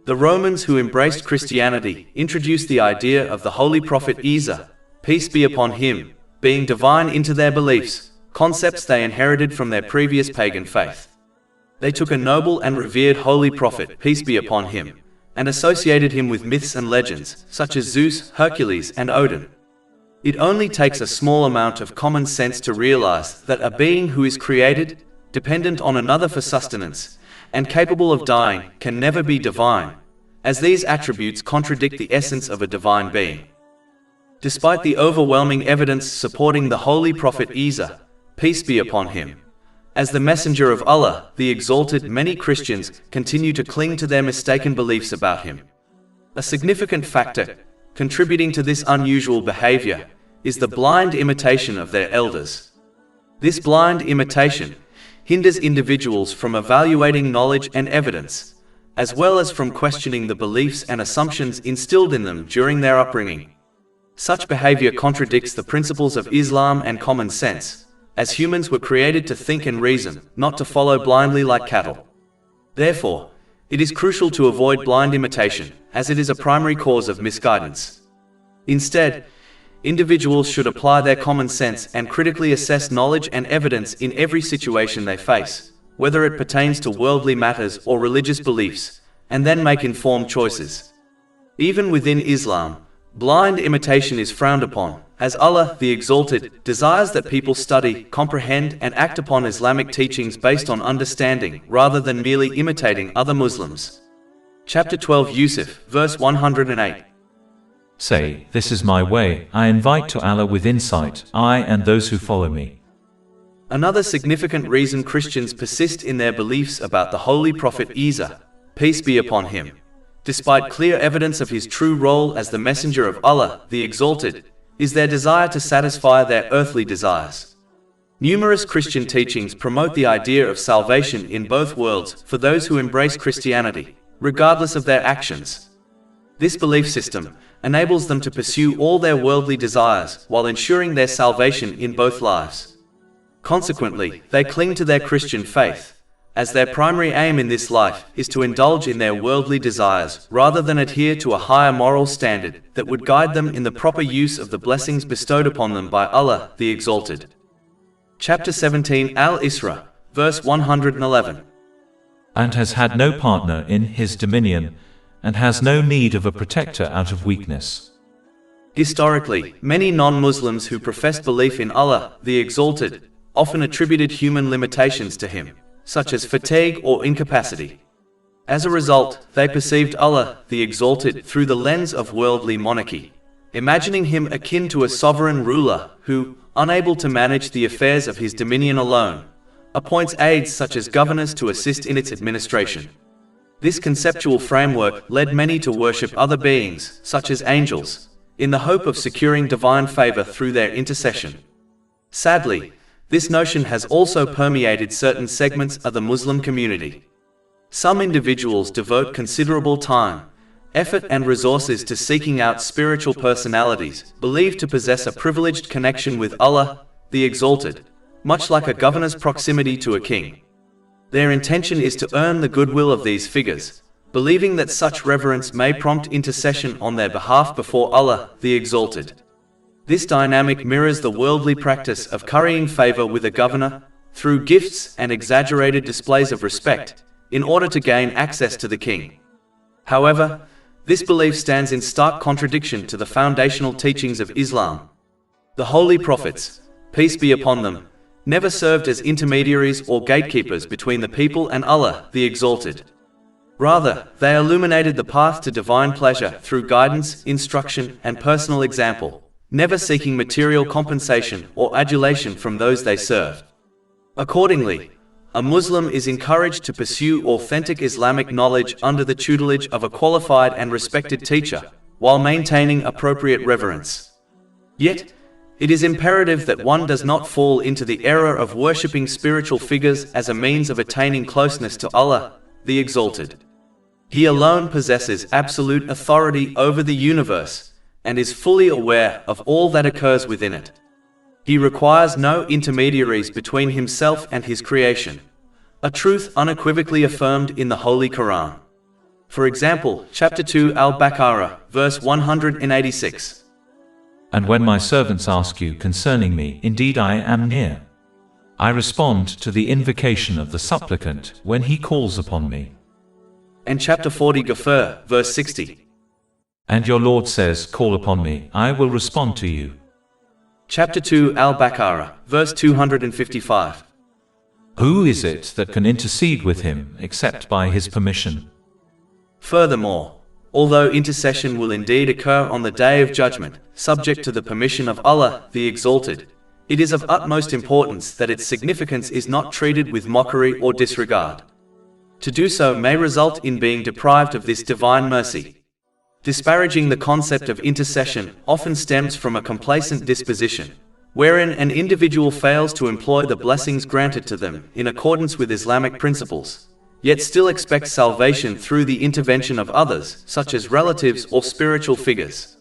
The Romans who embraced Christianity introduced the idea of the Holy Prophet Isra, peace be upon him, being divine into their beliefs, concepts they inherited from their previous pagan faith. They took a noble and revered Holy Prophet, peace be upon him, and associated him with myths and legends, such as Zeus, Hercules, and Odin. It only takes a small amount of common sense to realize that a being who is created, dependent on another for sustenance, and capable of dying, can never be divine, as these attributes contradict the essence of a divine being. Despite the overwhelming evidence supporting the Holy Prophet Isra, peace be upon him, as the messenger of Allah, the Exalted, many Christians continue to cling to their mistaken beliefs about him. A significant factor contributing to this unusual behavior is the blind imitation of their elders. This blind imitation hinders individuals from evaluating knowledge and evidence, as well as from questioning the beliefs and assumptions instilled in them during their upbringing. Such behavior contradicts the principles of Islam and common sense, as humans were created to think and reason, not to follow blindly like cattle. Therefore, it is crucial to avoid blind imitation, as it is a primary cause of misguidance. Instead, individuals should apply their common sense and critically assess knowledge and evidence in every situation they face, whether it pertains to worldly matters or religious beliefs, and then make informed choices. Even within Islam, blind imitation is frowned upon, as Allah, the Exalted, desires that people study, comprehend, and act upon Islamic teachings based on understanding, rather than merely imitating other Muslims. Chapter 12 Yusuf, verse 108. Say, this is my way, I invite to Allah with insight, I and those who follow me. Another significant reason Christians persist in their beliefs about the Holy Prophet Isra, peace be upon him, despite clear evidence of his true role as the messenger of Allah, the Exalted, is their desire to satisfy their earthly desires. Numerous Christian teachings promote the idea of salvation in both worlds for those who embrace Christianity, regardless of their actions. This belief system enables them to pursue all their worldly desires while ensuring their salvation in both lives. Consequently, they cling to their Christian faith, as their primary aim in this life is to indulge in their worldly desires rather than adhere to a higher moral standard that would guide them in the proper use of the blessings bestowed upon them by Allah, the Exalted. Chapter 17 Al-Isra, verse 111. And has had no partner in his dominion, and has no need of a protector out of weakness. Historically, many non-Muslims who professed belief in Allah, the Exalted, often attributed human limitations to him, such as fatigue or incapacity. As a result, they perceived Allah, the Exalted, through the lens of worldly monarchy, imagining him akin to a sovereign ruler who, unable to manage the affairs of his dominion alone, appoints aides such as governors to assist in its administration. This conceptual framework led many to worship other beings, such as angels, in the hope of securing divine favor through their intercession. Sadly, this notion has also permeated certain segments of the Muslim community. Some individuals devote considerable time, effort and resources to seeking out spiritual personalities believed to possess a privileged connection with Allah, the Exalted, much like a governor's proximity to a king. Their intention is to earn the goodwill of these figures, believing that such reverence may prompt intercession on their behalf before Allah, the Exalted. This dynamic mirrors the worldly practice of currying favor with a governor through gifts and exaggerated displays of respect in order to gain access to the king. However, this belief stands in stark contradiction to the foundational teachings of Islam. The holy prophets, peace be upon them, never served as intermediaries or gatekeepers between the people and Allah, the Exalted. Rather, they illuminated the path to divine pleasure through guidance, instruction, and personal example, never seeking material compensation or adulation from those they served. Accordingly, a Muslim is encouraged to pursue authentic Islamic knowledge under the tutelage of a qualified and respected teacher, while maintaining appropriate reverence. Yet, it is imperative that one does not fall into the error of worshipping spiritual figures as a means of attaining closeness to Allah, the Exalted. He alone possesses absolute authority over the universe, and is fully aware of all that occurs within it. He requires no intermediaries between himself and his creation, a truth unequivocally affirmed in the Holy Quran. For example, chapter 2 Al-Baqarah, verse 186. And when my servants ask you concerning me, indeed I am near. I respond to the invocation of the supplicant when he calls upon me. And chapter 40 Ghafir, verse 60. And your Lord says, call upon me, I will respond to you. Chapter 2 Al-Baqarah, verse 255. Who is it that can intercede with him except by his permission? Furthermore, although intercession will indeed occur on the Day of Judgment, subject to the permission of Allah, the Exalted, it is of utmost importance that its significance is not treated with mockery or disregard. To do so may result in being deprived of this divine mercy. Disparaging the concept of intercession often stems from a complacent disposition, wherein an individual fails to employ the blessings granted to them in accordance with Islamic principles, yet still expects salvation through the intervention of others, such as relatives or spiritual figures.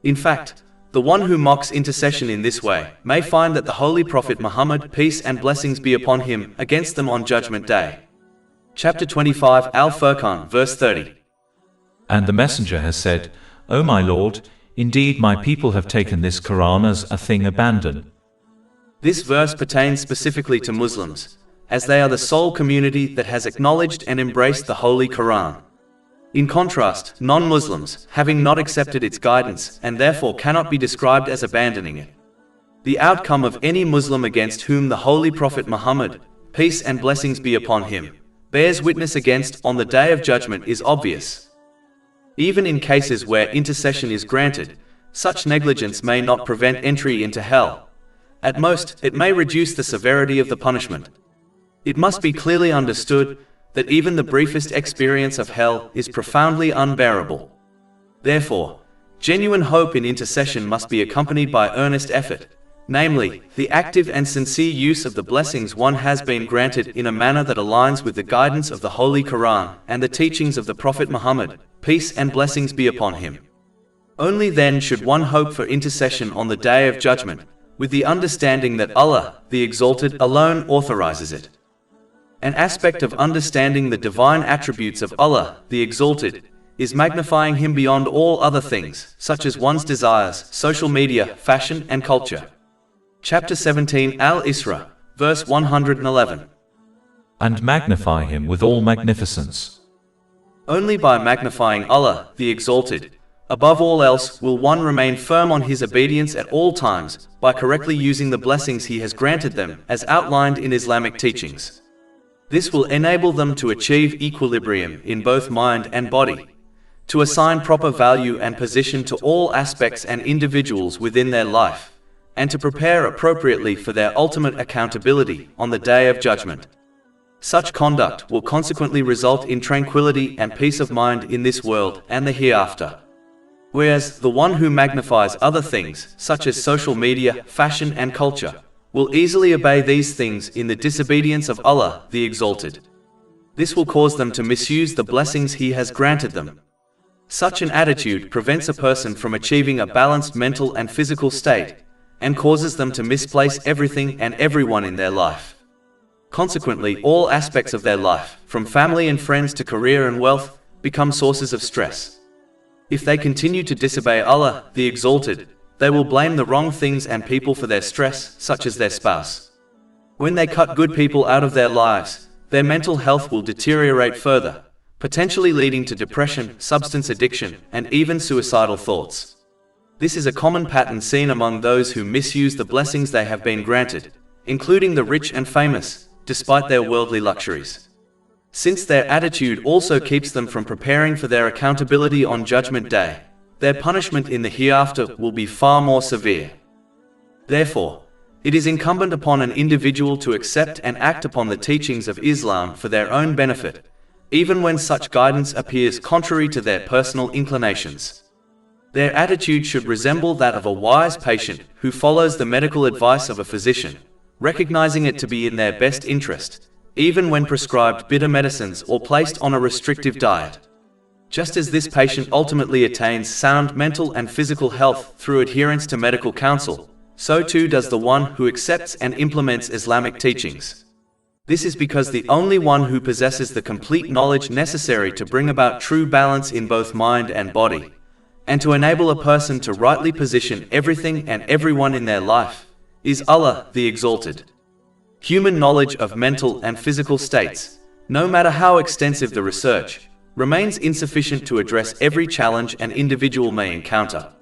In fact, the one who mocks intercession in this way may find that the Holy Prophet Muhammad, peace and blessings be upon him, against them on Judgment Day. Chapter 25 Al-Furqan, verse 30. And the Messenger has said, O my Lord, indeed my people have taken this Quran as a thing abandoned. This verse pertains specifically to Muslims, as they are the sole community that has acknowledged and embraced the Holy Quran. In contrast, non-Muslims, having not accepted its guidance and therefore cannot be described as abandoning it. The outcome of any Muslim against whom the Holy Prophet Muhammad, peace and blessings be upon him, bears witness against on the Day of Judgment is obvious. Even in cases where intercession is granted, such negligence may not prevent entry into hell. At most, it may reduce the severity of the punishment. It must be clearly understood that even the briefest experience of hell is profoundly unbearable. Therefore, genuine hope in intercession must be accompanied by earnest effort, namely, the active and sincere use of the blessings one has been granted in a manner that aligns with the guidance of the Holy Quran and the teachings of the Prophet Muhammad, peace and blessings be upon him. Only then should one hope for intercession on the Day of Judgment, with the understanding that Allah, the Exalted, alone authorizes it. An aspect of understanding the divine attributes of Allah, the Exalted, is magnifying him beyond all other things, such as one's desires, social media, fashion and culture. Chapter 17 Al-Isra, verse 111. And magnify him with all magnificence. Only by magnifying Allah, the Exalted, above all else, will one remain firm on his obedience at all times, by correctly using the blessings he has granted them, as outlined in Islamic teachings. This will enable them to achieve equilibrium in both mind and body, to assign proper value and position to all aspects and individuals within their life, and to prepare appropriately for their ultimate accountability on the Day of Judgment. Such conduct will consequently result in tranquility and peace of mind in this world and the hereafter. Whereas the one who magnifies other things, such as social media, fashion and culture, will easily obey these things in the disobedience of Allah, the Exalted. This will cause them to misuse the blessings He has granted them. Such an attitude prevents a person from achieving a balanced mental and physical state, and causes them to misplace everything and everyone in their life. Consequently, all aspects of their life, from family and friends to career and wealth, become sources of stress. If they continue to disobey Allah, the Exalted, they will blame the wrong things and people for their stress, such as their spouse. When they cut good people out of their lives, their mental health will deteriorate further, potentially leading to depression, substance addiction, and even suicidal thoughts. This is a common pattern seen among those who misuse the blessings they have been granted, including the rich and famous, despite their worldly luxuries. Since their attitude also keeps them from preparing for their accountability on Judgment Day, their punishment in the hereafter will be far more severe. Therefore, it is incumbent upon an individual to accept and act upon the teachings of Islam for their own benefit, even when such guidance appears contrary to their personal inclinations. Their attitude should resemble that of a wise patient who follows the medical advice of a physician, recognizing it to be in their best interest, even when prescribed bitter medicines or placed on a restrictive diet. Just as this patient ultimately attains sound mental and physical health through adherence to medical counsel, so too does the one who accepts and implements Islamic teachings. This is because the only one who possesses the complete knowledge necessary to bring about true balance in both mind and body, and to enable a person to rightly position everything and everyone in their life, is Allah, the Exalted. Human knowledge of mental and physical states, no matter how extensive the research, remains insufficient to address every challenge an individual may encounter.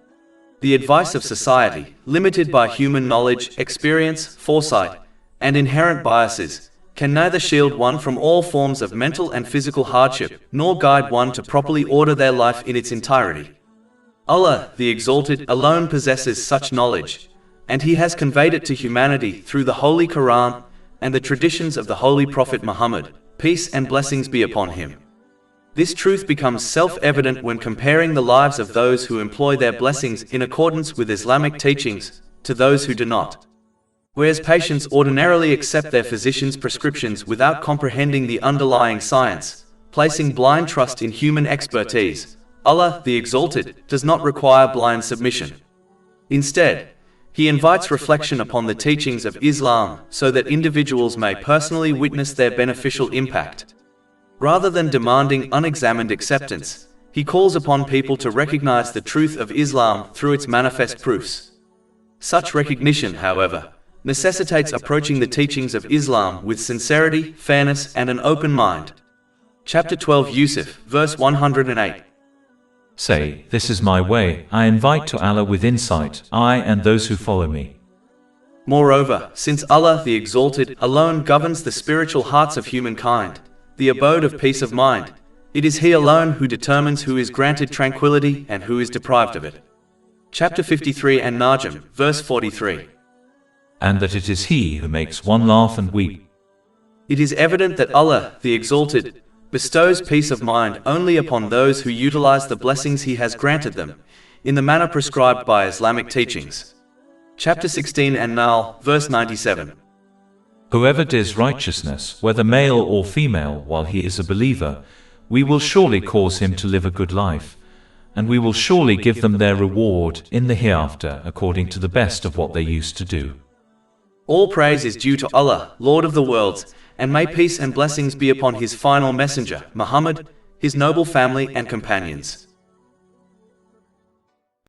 The advice of society, limited by human knowledge, experience, foresight, and inherent biases, can neither shield one from all forms of mental and physical hardship, nor guide one to properly order their life in its entirety. Allah, the Exalted, alone possesses such knowledge, and He has conveyed it to humanity through the Holy Quran and the traditions of the Holy Prophet Muhammad, peace and blessings be upon him. This truth becomes self-evident when comparing the lives of those who employ their blessings in accordance with Islamic teachings to those who do not. Whereas patients ordinarily accept their physician's prescriptions without comprehending the underlying science, placing blind trust in human expertise, Allah, the Exalted, does not require blind submission. Instead, He invites reflection upon the teachings of Islam so that individuals may personally witness their beneficial impact. Rather than demanding unexamined acceptance, He calls upon people to recognize the truth of Islam through its manifest proofs. Such recognition, however, necessitates approaching the teachings of Islam with sincerity, fairness, and an open mind. Chapter 12 Yusuf, verse 108. Say, this is my way, I invite to Allah with insight, I and those who follow me. Moreover, since Allah, the Exalted, alone governs the spiritual hearts of humankind, the abode of peace of mind, it is He alone who determines who is granted tranquility and who is deprived of it. Chapter 53 and Najm, verse 43. And that it is He who makes one laugh and weep. It is evident that Allah, the Exalted, bestows peace of mind only upon those who utilize the blessings He has granted them, in the manner prescribed by Islamic teachings. Chapter 16 and Nahl, verse 97. Whoever does righteousness, whether male or female, while he is a believer, we will surely cause him to live a good life, and we will surely give them their reward in the hereafter according to the best of what they used to do. All praise is due to Allah, Lord of the worlds, and may peace and blessings be upon His final messenger, Muhammad, his noble family and companions.